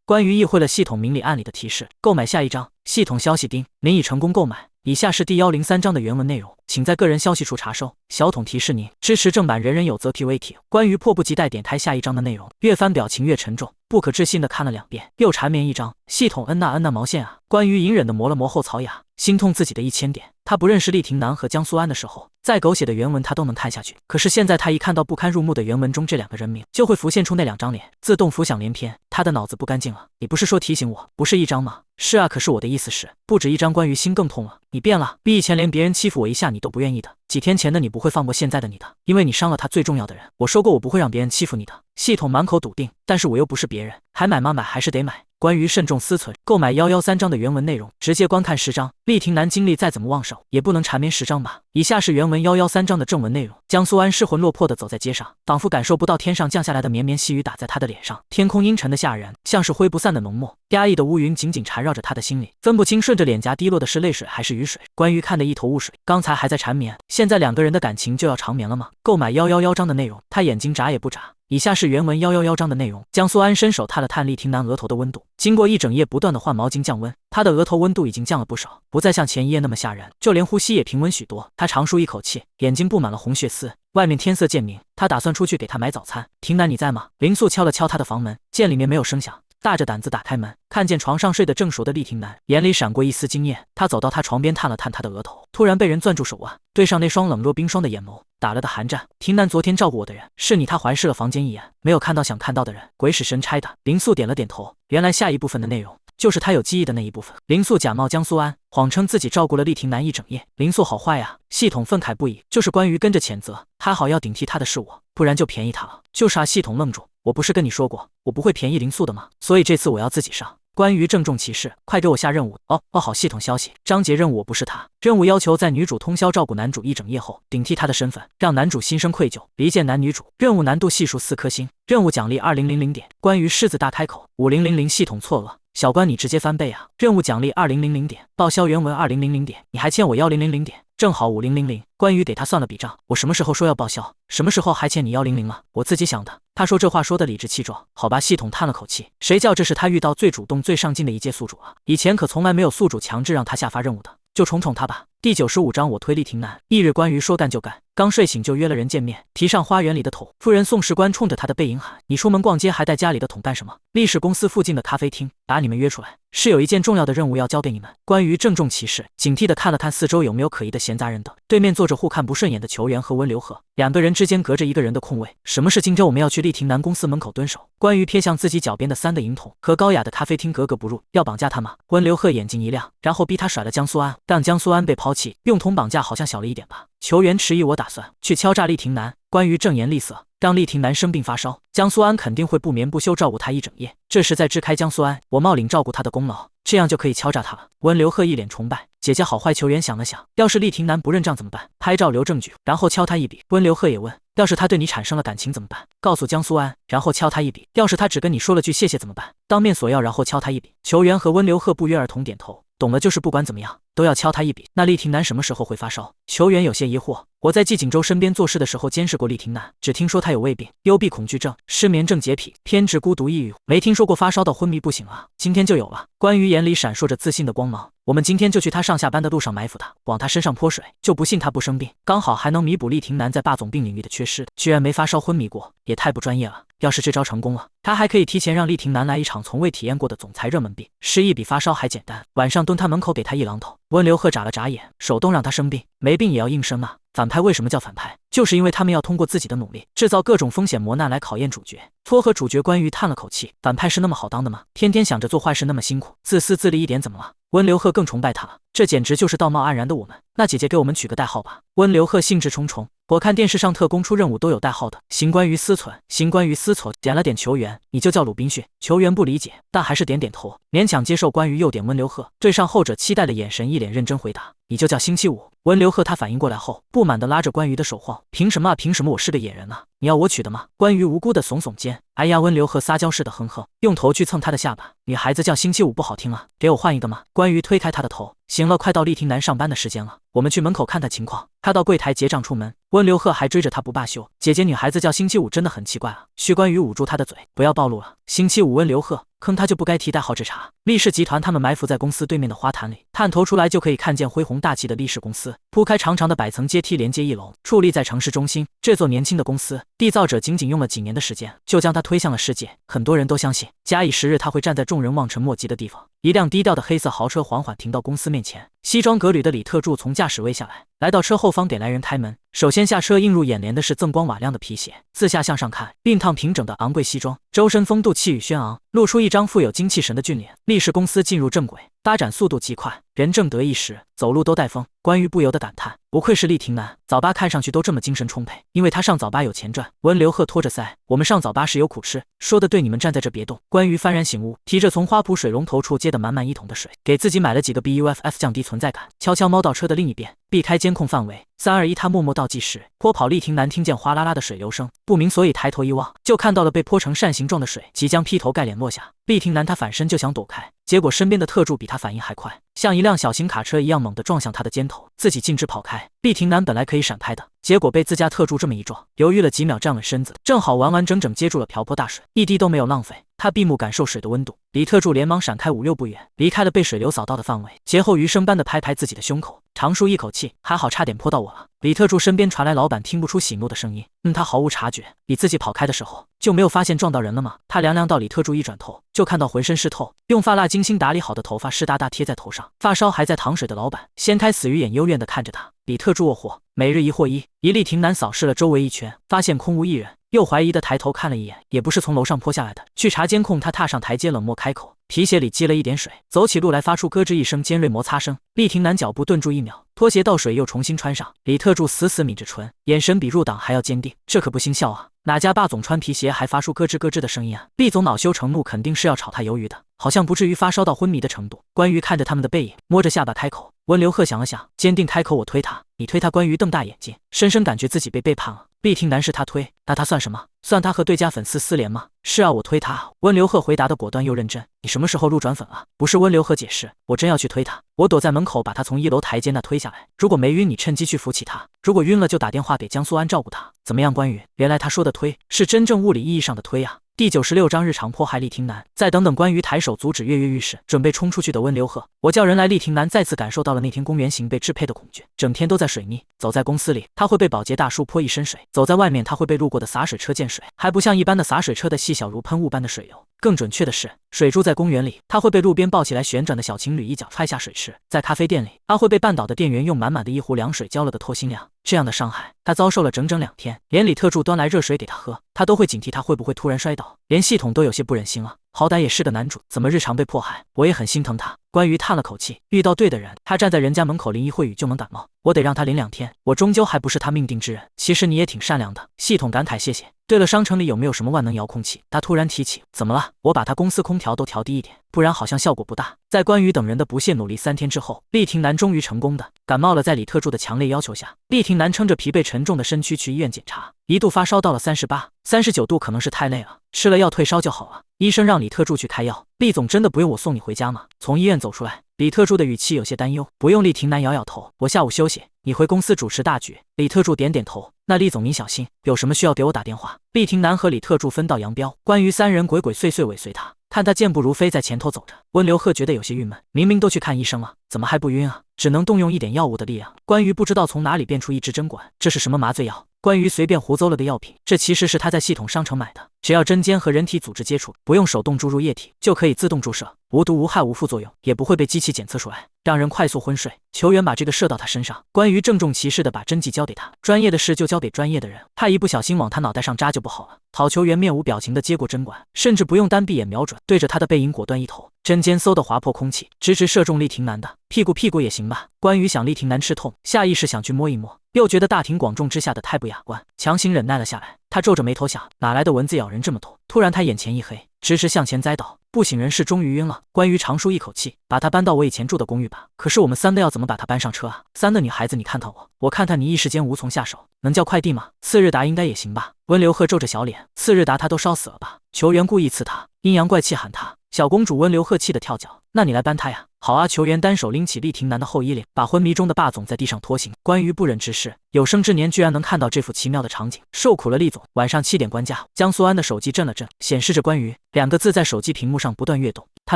关于意会了系统明里暗里的提示，购买下一章。系统消息叮，您已成功购买。以下是第103章的原文内容，请在个人消息处查收。小桶提示您，支持正版，人人有责 TVT。关于迫不及待点开下一章的内容，越翻表情越沉重，不可置信的看了2遍，又缠绵1章。系统恩那毛线啊！关于隐忍的磨了磨后槽牙，心痛自己的1000点。他不认识厉廷南和江苏安的时候，再狗血的原文他都能看下去，可是现在他一看到不堪入目的原文中这2个人名，就会浮现出那2张脸，自动浮想联翩。他的脑子不干净了。你不是说提醒我不是1章吗？是啊，可是我的意思是不止1章。关于心更痛了，你变了，比以前连别人欺负我一下你都不愿意的。几天前的你不会放过现在的你的，因为你伤了他最重要的人。我说过我不会让别人欺负你的。系统满口笃定，但是我又不是别人，还买吗？买还是得买。关于慎重思忖，购买113章的原文内容，直接观看10章。厉廷南精力再怎么旺盛，也不能缠绵10章吧。以下是原文113章的正文内容。江苏安失魂落魄地走在街上，仿佛感受不到天上降下来的绵绵细雨打在他的脸上，天空阴沉的吓人，像是挥不散的浓墨，压抑的乌云紧紧缠绕着他的心里，分不清顺着脸颊滴落的是泪水还是雨水。关于看得一头雾水，刚才还在缠绵，现在2个人的感情就要长眠了吗？购买111章的内容，他眼睛眨也不眨。以下是原文111章的内容。江苏安伸手探了探厉廷南额头的温度，经过一整夜不断的换毛巾降温，他的额头温度已经降了不少，不再像前一夜那么吓人，就连呼吸也平稳许多。他长舒一口气，眼睛布满了红血丝。外面天色渐明，他打算出去给他买早餐。廷南你在吗？林素敲了敲他的房门，见里面没有声响，大着胆子打开门，看见床上睡得正熟的厉廷南，眼里闪过一丝惊艳。他走到他床边探了探他的额头，突然被人攥住手腕，对上那双冷若冰霜的眼眸，打了个寒战。廷南昨天照顾我的人是你？他环视了房间一眼，没有看到想看到的人，鬼使神差的。林素点了点头。原来下一部分的内容就是他有记忆的那一部分。林素假冒江苏安，谎称自己照顾了厉廷南一整夜。林素好坏呀！系统愤慨不已，就是关于跟着谴责，还好要顶替他的是我，不然就便宜他了。就是啊，系统愣住，我不是跟你说过，我不会便宜林素的吗？所以这次我要自己上。关于郑重其事，快给我下任务哦！好，系统消息，章节任务我不是他。任务要求在女主通宵照顾男主一整夜后，顶替他的身份，让男主心生愧疚，离间男女主。任务难度系数4颗星，任务奖励2000点。关于狮子大开口，5000系统错愕。小关你直接翻倍啊！任务奖励2000点，报销原文2000点，你还欠我1000点，正好5000。关于给他算了笔账，我什么时候说要报销，什么时候还欠你100了？我自己想的。他说这话说的理直气壮。好吧，系统叹了口气，谁叫这是他遇到最主动最上进的一届宿主啊，以前可从来没有宿主强制让他下发任务的，就宠宠他吧。第95章我推厉廷南。翌日关于说干就干，刚睡醒就约了人见面，提上花园里的桶。夫人宋士官冲着他的背影喊：你出门逛街还带家里的桶干什么？力士公司附近的咖啡厅，把你们约出来，是有一件重要的任务要交给你们。关于郑重其事，警惕地看了看四周有没有可疑的闲杂人等，对面坐着互看不顺眼的球员和温流鹤，两个人之间隔着一个人的空位。什么事？今天我们要去厉廷南公司门口蹲守。关于瞥向自己脚边的3的银桶，和高雅的咖啡厅格格不入，要绑架他吗？温流鹤眼睛一亮，然后逼他甩了江苏安，让江苏安被抛弃，用桶绑架好像小了一点吧。球员迟疑，我打算去敲诈厉廷南。关于正言厉色，让厉廷南生病发烧，江苏安肯定会不眠不休照顾他一整夜，这时再支开江苏安，我冒领照顾他的功劳，这样就可以敲诈他了。温流鹤一脸崇拜，姐姐好坏。球员想了想，要是厉廷南不认账怎么办？拍照留证据，然后敲他一笔。温流鹤也问，要是他对你产生了感情怎么办？告诉江苏安，然后敲他一笔。要是他只跟你说了句谢谢怎么办？当面索要，然后敲他一笔。球员和温流鹤不约而同点头，懂了，就是不管怎么样都要敲他一笔。那厉廷南什么时候会发烧？球员有些疑惑。我在季景洲身边做事的时候监视过厉廷南，只听说他有胃病、幽闭恐惧症、失眠症、洁癖、偏执、孤独、抑郁，没听说过发烧到昏迷不醒啊。今天就有了。关于眼里闪烁着自信的光芒，我们今天就去他上下班的路上埋伏他，往他身上泼水，就不信他不生病，刚好还能弥补厉廷南在霸总病领域的缺失。居然没发烧昏迷过，也太不专业了。要是这招成功了，他还可以提前让厉廷南来一场从未体验过的总裁热门病，失忆比发烧还简单。晚上蹲他门口给他一榔头。温流鹤眨了眨眼，手动让他生病，没病也要硬生吗？反派为什么叫反派？就是因为他们要通过自己的努力，制造各种风险磨难来考验主角。撮合主角关于叹了口气，反派是那么好当的吗？天天想着做坏事那么辛苦，自私自利一点怎么了？温流鹤更崇拜他了，这简直就是道貌岸然的我们。那姐姐给我们取个代号吧。温流鹤兴致冲冲，我看电视上特工出任务都有代号的。行关于思忖，行关于思忖，点了点球员，你就叫鲁滨逊。球员不理解，但还是点点头，勉强接受。关于又点温流鹤，对上后者期待的眼神，一脸认真回答，你就叫星期五。温流鹤他反应过来后，不满地拉着关于的手晃，凭什么啊？凭什么我是个野人啊？你要我取的吗？关于无辜的耸耸肩，哎呀，温流鹤撒娇似的哼哼，用头去蹭他的下巴。女孩子叫星期五不好听啊，给我换一个吗？关于推开他的头，行了，快到厉廷南上班的时间了，我们去门口看他情况。他到柜台结账出门，温流鹤还追着他不罢休。姐姐，女孩子叫星期五真的很奇怪啊。徐关于捂住他的嘴，不要暴露了。星期五温流鹤，坑他就不该提代号这茬。力士集团他们埋伏在公司对面的花坛里，探头出来就可以看见恢宏大气的力士公司，铺开长长的百层阶梯连接一楼，矗立在城市中心。这座年轻的公司，缔造者仅仅用了几年的时间，就将它推向了世界。很多人都相信，假以时日，他会站在众人望尘莫及的地方。一辆低调的黑色豪车缓缓停到公司面前，西装革履的李特助从驾驶位下来，来到车后方点来人开门。首先下车映入眼帘的是锃光瓦亮的皮鞋，自下向上看，熨烫平整的昂贵西装，周身风度气宇轩昂，露出一张富有精气神的俊脸。力士公司进入正轨，发展速度极快，人正得意时，走路都带风。关于不由得感叹，不愧是厉廷南，早八看上去都这么精神充沛，因为他上早八有钱赚。温流鹤托着腮，我们上早八是有苦吃，说的对，你们站在这别动。关于幡然醒悟，提着从花圃水龙头处接的满满一桶的水，给自己买了几个 BUFF 降低存在感，悄悄猫到车的另一边，避开监控范围。321，他默默倒计时，泼跑。厉廷南听见哗啦啦的水流声，不明所以，抬头一望，就看到了被泼成扇形状的水即将劈头盖脸落下。厉廷南他反身就想躲开，结果身边的特助比他反应还快，像一辆小型卡车一样猛地撞向他的肩头，自己径直跑开。厉廷南本来可以闪开的，结果被自家特助这么一撞，犹豫了几秒，站稳身子，正好完完整整接住了瓢泼大水，一滴都没有浪费。他闭目感受水的温度，李特助连忙闪开5、6步远，离开了被水流扫到的范围，劫后余生般的拍拍自己的胸口，长舒一口气，还好差点泼到我了。李特助身边传来老板听不出喜怒的声音，他毫无察觉，比自己跑开的时候就没有发现撞到人了吗？他凉凉到李特助一转头，就看到浑身湿透，用发蜡精心打理好的头发湿哒哒贴在头上，发烧还在淌水的老板，掀开死鱼眼幽怨地看着他。李特助卧火，每日一货一。厉廷南扫视了周围一圈，发现空无一人，又怀疑的抬头看了一眼，也不是从楼上泼下来的。去查监控，他踏上台阶，冷漠开口，皮鞋里积了一点水，走起路来发出咯吱一声尖锐摩擦声。厉廷南脚步顿住1秒，拖鞋倒水又重新穿上。李特助死死抿着唇，眼神比入党还要坚定。这可不兴笑啊！哪家霸总穿皮鞋还发出咯吱咯吱的声音啊？厉总恼羞成怒，肯定是要炒他鱿鱼的，好像不至于发烧到昏迷的程度。关羽看着他们的背影，摸着下巴开口。温流鹤想了想，坚定开口：“我推他。”你推他？关羽瞪大眼睛，深深感觉自己被背叛了。厉廷南是他推，那他算什么？算他和对家粉丝私联吗？是啊，我推他。温流鹤回答的果断又认真。你什么时候路转粉了？不是温流鹤解释，我真要去推他，我躲在门口把他从1楼台阶那推下来。如果没晕，你趁机去扶起他；如果晕了，就打电话给江苏安照顾他。怎么样，关羽？原来他说的推是真正物理意义上的推啊。第96章日常迫害厉廷南。再等等，关羽抬手阻止跃跃欲试，准备冲出去的温流鹤。我叫人来。厉廷南再次感受到了那天公园行被支配的恐惧，整天都在水逆。走在公司里，他会被保洁大叔泼一身水；走在外面，他会被路过的洒水车溅水，还不像一般的洒水车的细小如喷雾般的水流。更准确的是，水柱在公园里，他会被路边抱起来旋转的小情侣一脚踹下水池；在咖啡店里，他会被绊倒的店员用满满的一壶凉水浇了个透心凉。这样的伤害，他遭受了整整2天，连李特助端来热水给他喝，他都会警惕他会不会突然摔倒，连系统都有些不忍心了。好歹也是个男主，怎么日常被迫害？我也很心疼他。关羽叹了口气，遇到对的人，他站在人家门口淋一会雨就能感冒，我得让他淋2天，我终究还不是他命定之人。其实你也挺善良的。系统感慨谢谢。对了，商城里有没有什么万能遥控器？他突然提起。怎么了？我把他公司空调都调低一点，不然好像效果不大。在关羽等人的不懈努力3天之后，厉廷南终于成功的感冒了。在李特助的强烈要求下，厉廷南撑着疲惫沉重的身躯去医院检查，一度发烧到了38、39度，可能是太累了，吃了药退烧就好了。医生让李特助去开药。厉总，真的不用我送你回家吗？从医院走出来，李特助的语气有些担忧。不用。厉廷南摇摇头，我下午休息，你回公司主持大局。李特助点点头。那厉总您小心，有什么需要给我打电话。厉廷南和李特助分道扬镳，关羽3人鬼鬼祟祟尾随他，看他健步如飞在前头走着。温流鹤觉得有些郁闷，明明都去看医生了，怎么还不晕啊？只能动用一点药物的力量。关羽不知道从哪里变出一支针管，这是什么麻醉药？关羽随便胡诌了个药品，这其实是他在系统商城买的，只要针尖和人体组织接触，不用手动注入液体，就可以自动注射，无毒无害无副作用，也不会被机器检测出来，让人快速昏睡。球员把这个射到他身上，关羽郑重其事地把针剂交给他，专业的事就交给专业的人，怕一不小心往他脑袋上扎就不好了。好球员面无表情地接过针管，甚至不用单闭眼瞄准，对着他的背影果断一投，针尖嗖地划破空气，直直射中厉廷南的屁股也行吧。关羽想厉廷南吃痛，下意识想去摸一摸，又觉得大庭广众之下的太不雅观，强行忍耐了下来。他皱着眉头想，哪来的蚊子咬人这么痛？突然他眼前一黑，直直向前栽倒，不省人事，终于晕了。关羽长舒一口气，把他搬到我以前住的公寓吧。可是我们3的要怎么把他搬上车啊？3的女孩子，你看看我，我看看你，一时间无从下手。能叫快递吗？次日达应该也行吧。温流鹤皱着小脸，次日达他都烧死了吧？球员故意刺他，阴阳怪气喊他小公主。温流鹤气得跳脚，那你来搬他呀？好啊！球员单手拎起厉廷南的后衣领，把昏迷中的霸总在地上拖行。关羽不忍直视，有生之年居然能看到这幅奇妙的场景，受苦了厉总。晚上7点关家，江苏安的手机震了震，显示着关羽2个字在手机屏幕上不断跃动。他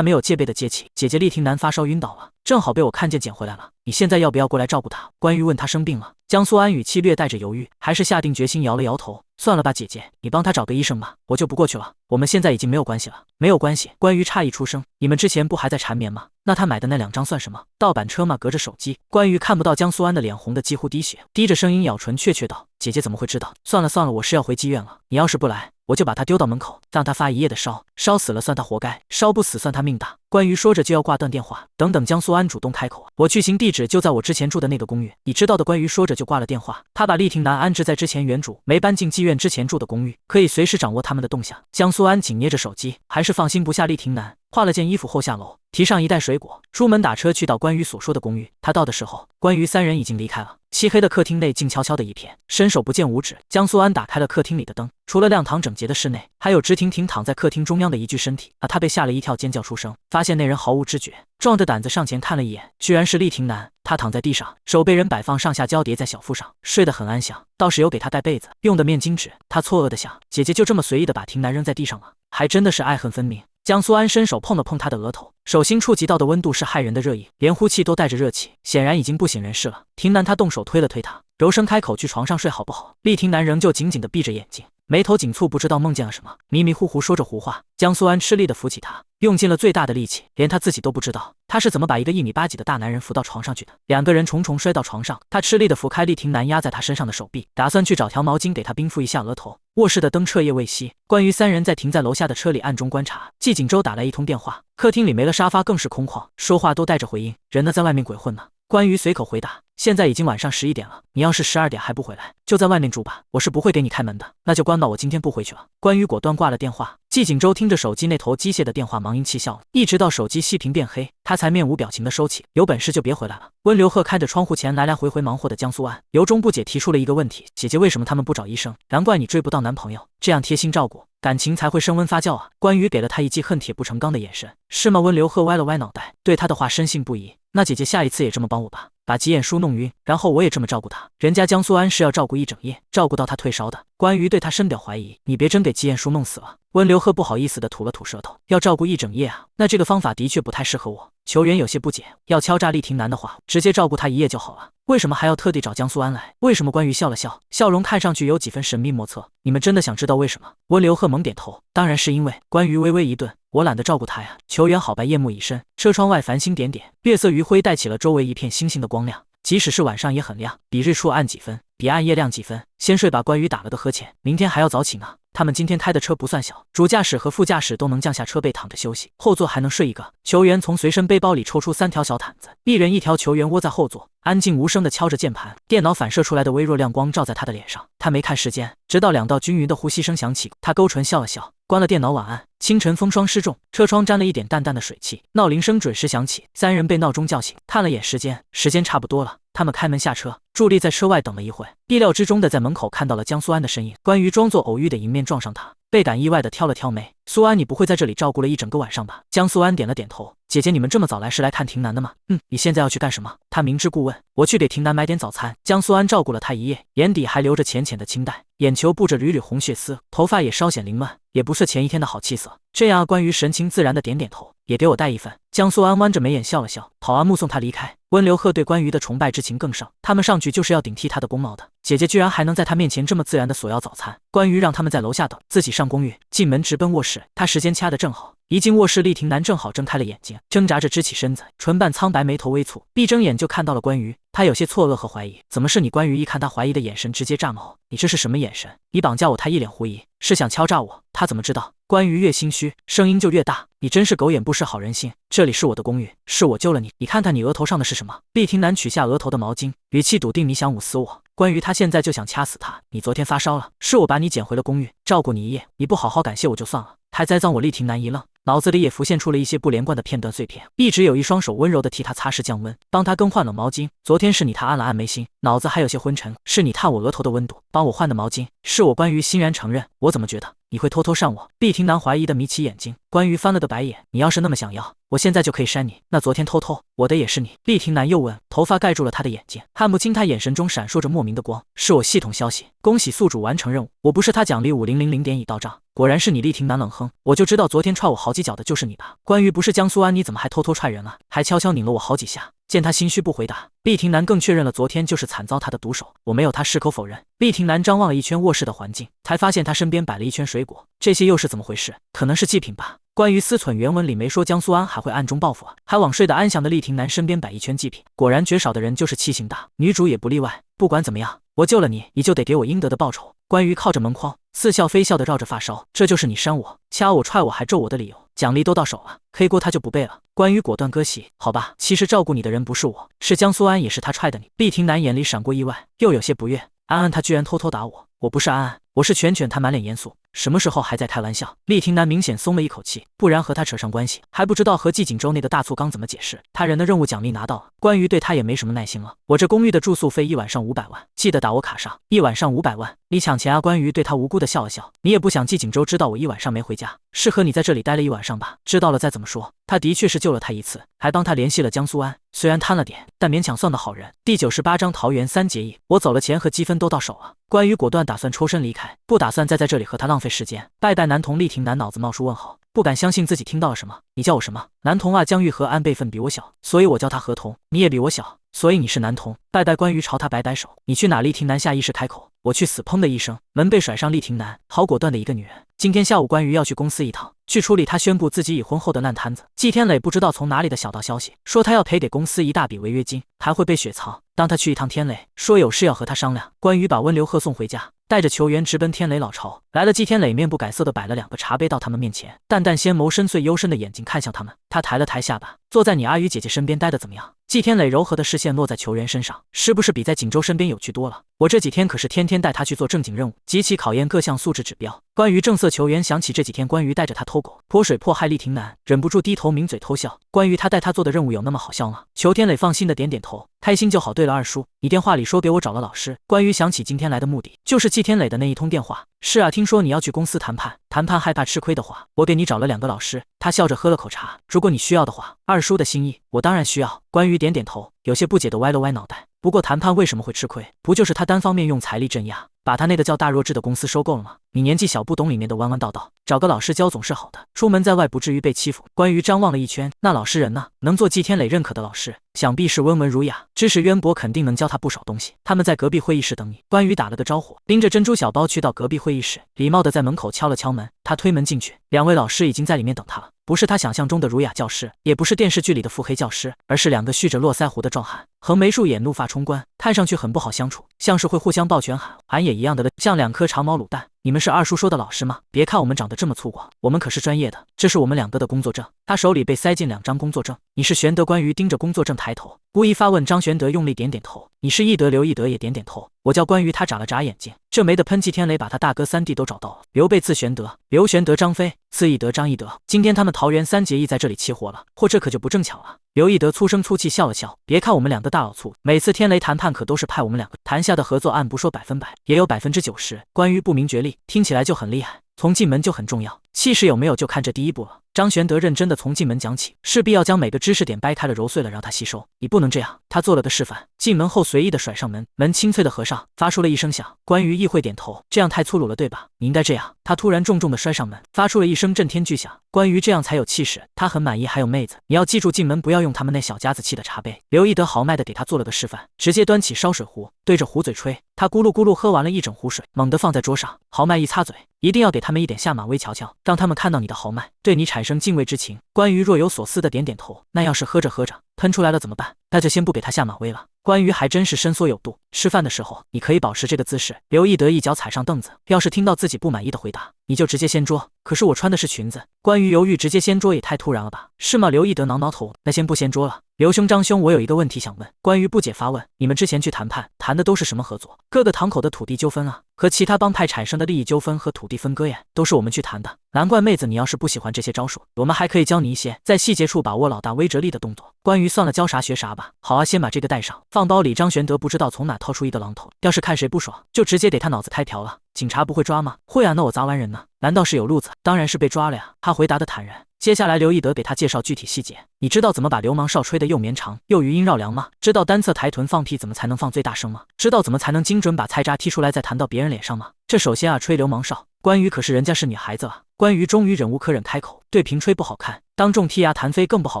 没有戒备的接起，姐姐，厉廷南发烧晕倒了，正好被我看见捡回来了，你现在要不要过来照顾他？关羽问他生病了。江苏安语气略带着犹豫，还是下定决心摇了摇头，算了吧，姐姐，你帮他找个医生吧，我就不过去了。我们现在已经没有关系了。没有关系。关羽诧异出声，你们之前不还在缠绵吗？那他买的那2张算什么？盗版车吗？隔着手机，关羽看不到江苏安的脸红的几乎滴血，低着声音咬唇确确道，姐姐怎么会知道？算了算了，我是要回妓院了，你要是不来，我就把他丢到门口，让他发1夜的烧，烧死了算他活该，烧不死算他命大。关羽说着就要挂断电话，等等，江苏安主动开口，我去行地址就在我之前住的那个公寓，你知道的。关羽说着就挂了电话。他把厉廷南安置在之前原主没搬进妓院之前住的公寓，可以随时掌握他们的动向。江苏安紧捏着手机，还是放心不下厉廷南，换了件衣服后下楼，提上一袋水果，出门打车去到关羽所说的公寓。他到的时候，关羽3人已经离开了。漆黑的客厅内静悄悄的一片，伸手不见五指。江苏安打开了客厅里的灯，除了亮堂整洁的室内，还有直挺挺躺在客厅中央的一具身体。他被吓了一跳，尖叫出声，发现那人毫无知觉，壮着胆子上前看了一眼，居然是厉廷南。他躺在地上，手被人摆放上下交叠在小腹上，睡得很安详，倒是有给他盖被子，用的面巾纸。他错愕的想，姐姐就这么随意的把廷南扔在地上了，还真的是爱恨分明。江苏安伸手碰了碰他的额头，手心触及到的温度是骇人的热意，连呼气都带着热气，显然已经不省人事了。廷南他动手推了推他，柔声开口，去床上睡好不好？厉廷南仍旧紧紧地闭着眼睛，眉头紧蹙，不知道梦见了什么，迷迷糊糊说着胡话。江苏安吃力地扶起他，用尽了最大的力气，连他自己都不知道他是怎么把一个1米8几的大男人扶到床上去的。两个人重重摔到床上，他吃力地扶开厉廷南压在他身上的手臂，打算去找条毛巾给他冰敷一下额头。卧室的灯彻夜未熄，关于三人在停在楼下的车里暗中观察。季锦州打来一通电话，客厅里没了沙发，更是空旷，说话都带着回音，人呢在外面鬼混呢。关于随口回答，现在已经晚上11点了，你要是12点还不回来，就在外面住吧，我是不会给你开门的。那就关吧，我今天不回去了。关于果断挂了电话。季锦州听着手机那头机械的电话，忙阴气笑了，一直到手机熄屏变黑，他才面无表情的收起。有本事就别回来了。温流鹤开着窗户前来来回回忙活的江苏安，由衷不解提出了一个问题：姐姐为什么他们不找医生？难怪你追不到男朋友，这样贴心照顾，感情才会升温发酵啊。关于给了他一记恨铁不成钢的眼神。是吗？温流鹤歪了歪脑袋，对他的话深信不疑。那姐姐下一次也这么帮我吧，把吉眼叔弄晕，然后我也这么照顾他。人家江苏安是要照顾一整夜，照顾到他退烧的。关于对他深表怀疑，你别真给吉眼叔弄死了。温流鹤不好意思地吐了吐舌头，要照顾一整夜啊？那这个方法的确不太适合我。球员有些不解，要敲诈厉廷南的话，直接照顾他一夜就好了，为什么还要特地找江苏安来？为什么？关于笑了笑，笑容看上去有几分神秘莫测。你们真的想知道为什么？温流鹤猛点头，当然是因为……关于微微一顿，我懒得照顾他呀。球员好白，夜幕已深，车窗外繁星点点，月色余晖带起了周围一片星星的光亮。即使是晚上也很亮，比日出暗几分，比暗夜亮几分。先睡吧，关于打了个呵欠，明天还要早起呢。他们今天开的车不算小，主驾驶和副驾驶都能降下车背躺着休息，后座还能睡一个。球员从随身背包里抽出3条小毯子，一人一条，球员窝在后座，安静无声地敲着键盘，电脑反射出来的微弱亮光照在他的脸上。他没看时间，直到2道均匀的呼吸声响起，他勾唇笑了笑，关了电脑，晚安。清晨风霜湿重，车窗沾了一点淡淡的水汽。闹铃声准时响起，三人被闹钟叫醒，看了眼时间，时间差不多了。他们开门下车，伫立在车外等了一会，意料之中的在门口看到了江苏安的身影。关于装作偶遇的迎面撞上他，倍感意外的挑了挑眉。苏安，你不会在这里照顾了一整个晚上吧？江苏安点了点头。姐姐，你们这么早来是来看廷南的吗？你现在要去干什么？他明知故问。我去给廷南买点早餐。江苏安照顾了他一夜，眼底还留着浅浅的青黛，眼球布着缕缕红血丝，头发也稍显凌乱，也不似前一天的好气色。这样啊，关于神情自然的点点头，也给我带一份。江苏安弯着眉眼笑了笑，跑啊，目送他离开。温流鹤对关于的崇拜之情更盛，他们上去就是要顶替他的功劳的。姐姐居然还能在他面前这么自然的索要早餐。关于让他们在楼下等，自己上公寓，进门直奔卧室。他时间掐得正好，一进卧室，厉廷南正好睁开了眼睛，挣扎着支起身子，唇瓣苍白，眉头微蹙，闭睁眼就看到了关于。他有些错愕和怀疑，怎么是你？关于一看他怀疑的眼神，直接炸毛，你这是什么眼神？你绑架我？他一脸狐疑，是想敲诈我？他怎么知道？关于越心虚，声音就越大，你真是狗眼不识好人心。这里是我的公寓，是我救了你，你看看你额头上的是什么？厉廷南取下额头的毛巾，语气笃定，你想捂死我？关于他现在就想掐死他。你昨天发烧了，是我把你捡回了公寓，照顾你一夜，你不好好感谢我就算了，还栽赃我。厉廷南一愣，脑子里也浮现出了一些不连贯的片段碎片，一直有一双手温柔地替他擦拭降温，帮他更换冷毛巾。昨天是你，他按了按眉心，脑子还有些昏沉，是你探我额头的温度，帮我换的毛巾，是我。关于欣然承认，我怎么觉得你会偷偷扇我？厉廷南怀疑的眯起眼睛，关于翻了个白眼，你要是那么想要，我现在就可以扇你。那昨天偷偷我的也是你？厉廷南又问，头发盖住了他的眼睛，看不清他眼神中闪烁着莫名的光。是我。系统消息，恭喜宿主完成任务。我不是他，奖励5000点已到账。果然是你。厉廷南冷哼，我就知道昨天踹我好几脚的就是你吧？关于不是江苏安，你怎么还偷偷踹人了？还悄悄拧了我好几下。见他心虚不回答，厉廷南更确认了昨天就是惨遭他的毒手。我没有，他矢口否认。厉廷南张望了一圈卧室的环境，才发现他身边摆了一圈水果，这些又是怎么回事？可能是祭品吧。关于思忖，原文里没说江苏安还会暗中报复啊。还往睡得安详的厉廷南身边摆一圈祭品，果然绝少的人就是气性大，女主也不例外。不管怎么样，我救了你，你就得给我应得的报酬。关于靠着门框，似笑非笑的绕着发梢，这就是你扇我、掐我、踹我还咒我的理由。奖励都到手了，黑锅他就不背了。关于果断割席，好吧，其实照顾你的人不是我，是江苏安，也是他踹的你。厉廷南眼里闪过意外，又有些不悦。安安他居然偷偷打我，我不是安安，我是卷卷。他满脸严肃，什么时候还在开玩笑？厉廷南明显松了一口气，不然和他扯上关系，还不知道和季锦州那个大醋缸怎么解释。他人的任务奖励拿到了，关于对他也没什么耐心了。我这公寓的住宿费1晚上500万，记得打我卡上。1晚上500万，你抢钱啊？关于对他无辜的笑了笑，你也不想季锦州知道我1晚上没回家，是和你在这里待了1晚上吧？知道了再怎么说。他的确是救了他一次，还帮他联系了江苏安，虽然贪了点，但勉强算个好人。第98章桃园3结义，我走了，钱和积分都到手了。关于果断打算抽身离开，不打算再在这里和他浪费时间。拜拜男童。厉廷南脑子冒出问号，不敢相信自己听到了什么。你叫我什么？男童啊，江玉和安辈分比我小，所以我叫他何童。你也比我小，所以你是男童。拜拜。关于朝他摆摆手。你去哪？厉廷南下意识开口。我去死。砰的一声，门被甩上。厉廷南，好果断的一个女人。今天下午关于要去公司一趟，去处理他宣布自己已婚后的烂摊子。季天磊不知道从哪里的小道消息，说他要赔给公司一大笔违约金，还会被雪藏。当他去一趟天磊，说有事要和他商量。关于把温流鹤送回家，带着球员直奔天磊老巢。来了，季天磊面不改色的摆了2个茶杯到他们面前，淡淡纤眸深邃幽深的眼睛看向他们。他抬了抬下巴，坐在你阿宇姐姐身边待得怎么样？季天磊柔和的视线落在球员身上，是不是比在锦州身边有趣多了？我这几天可是天天带他去做正经任务，极其考验各项素质指标。关于正色球员想起这几天关于带着他偷狗泼水迫害厉廷南，忍不住低头抿嘴偷笑。关于他带他做的任务有那么好笑吗？裘天磊放心的点点头，开心就好。对了，二叔，你电话里说给我找了老师。关于想起今天来的目的，就是季天磊的那一通电话。是啊，听说你要去公司谈判害怕吃亏的话，我给你找了2个老师。他笑着喝了口茶，如果你需要的话，二叔的心意我当然需要。关于点点头，有些不解的歪了歪脑袋。不过谈判为什么会吃亏？不就是他单方面用财力镇压，把他那个叫大弱智的公司收购了吗？你年纪小不懂里面的弯弯道道，找个老师教总是好的，出门在外不至于被欺负。关于张望了一圈，那老师人呢？能做季天磊认可的老师，想必是温文儒雅，知识渊博，肯定能教他不少东西。他们在隔壁会议室等你。关于打了个招呼，拎着珍珠小包去到隔壁会议室，礼貌的在门口敲了敲门。他推门进去，2位老师已经在里面等他了。不是他想象中的儒雅教师，也不是电视剧里的腹黑教师，而是2个蓄着络腮胡的壮汉，横眉竖眼，怒发冲冠，看上去很不好相处，像是会互相抱拳喊俺也一样的，像2颗长毛卤蛋。你们是二叔说的老师吗？别看我们长得这么粗犷，我们可是专业的，这是我们2个的工作证。他手里被塞进2张工作证。你是玄德？关于盯着工作证抬头，故意发问。张玄德用力点点头。你是翼德？刘翼德也点点头。我叫关于。他眨了眨眼睛，这没得喷。季天磊把他大哥3弟都找到了。刘备字玄德，刘玄德张飞，字翼德张翼德。今天他们桃园3结义在这里起火了，或这可就不正巧了。刘翼德粗声粗气笑了笑，别看我们2个大老粗，每次天雷谈判可都是派我们2个谈下的合作案，不说100%，也有90%。关于不明觉厉，听起来就很厉害，从进门就很重要，气势有没有就看这第一步了。张玄德认真的从进门讲起，势必要将每个知识点掰开了揉碎了让他吸收。你不能这样。他做了个示范，进门后随意的甩上门，门清脆的合上，发出了一声响。关于意会点头，这样太粗鲁了对吧？你应该这样。他突然重重的摔上门，发出了一声震天巨响。关于这样才有气势，他很满意。还有妹子，你要记住进门不要用他们那小家子气的茶杯。刘翼德豪迈的给他做了个示范，直接端起烧水壶，对着壶嘴吹。他咕噜咕噜喝完了一整壶水，猛地放在桌上，豪迈一擦嘴，一定要给他们一点下马威瞧瞧，让他们看到你的豪迈，对你产生敬畏之情。关于若有所思的点点头。那要是喝着喝着喷出来了怎么办？那就先不给他下马威了。关于还真是伸缩有度，吃饭的时候你可以保持这个姿势。刘翼德一脚踩上凳子，要是听到自己不满意的回答，你就直接掀桌。可是我穿的是裙子。关于犹豫，直接掀桌也太突然了吧？是吗？刘翼德挠挠头，那先不掀桌了。刘兄张兄，我有一个问题想问。关于不解发问，你们之前去谈判谈的都是什么合作？各个堂口的土地纠纷啊，和其他帮派产生的利益纠纷和土地分割呀，都是我们去谈的。难怪妹子，你要是不喜欢这些招数，我们还可以教你一些在细节处把握老大威慑力的动作。关于算了，教啥学啥吧。好啊，先把这个带上，放包里。张玄德不知道从哪掏出一个榔头，要是看谁不爽，就直接给他脑子开瓢了。警察不会抓吗？会啊，那我砸完人呢？难道是有路子？当然是被抓了呀。他回答的坦然。接下来刘翼德给他介绍具体细节。你知道怎么把流氓哨吹得又绵长又余音绕梁吗？知道单侧抬臀放屁怎么才能放最大声吗？知道怎么才能精准把菜渣踢出来再弹到别人脸上吗？这首先啊，吹流氓哨。关于可是人家是女孩子啊。关于终于忍无可忍开口，对平吹不好看，当众踢牙弹飞更不好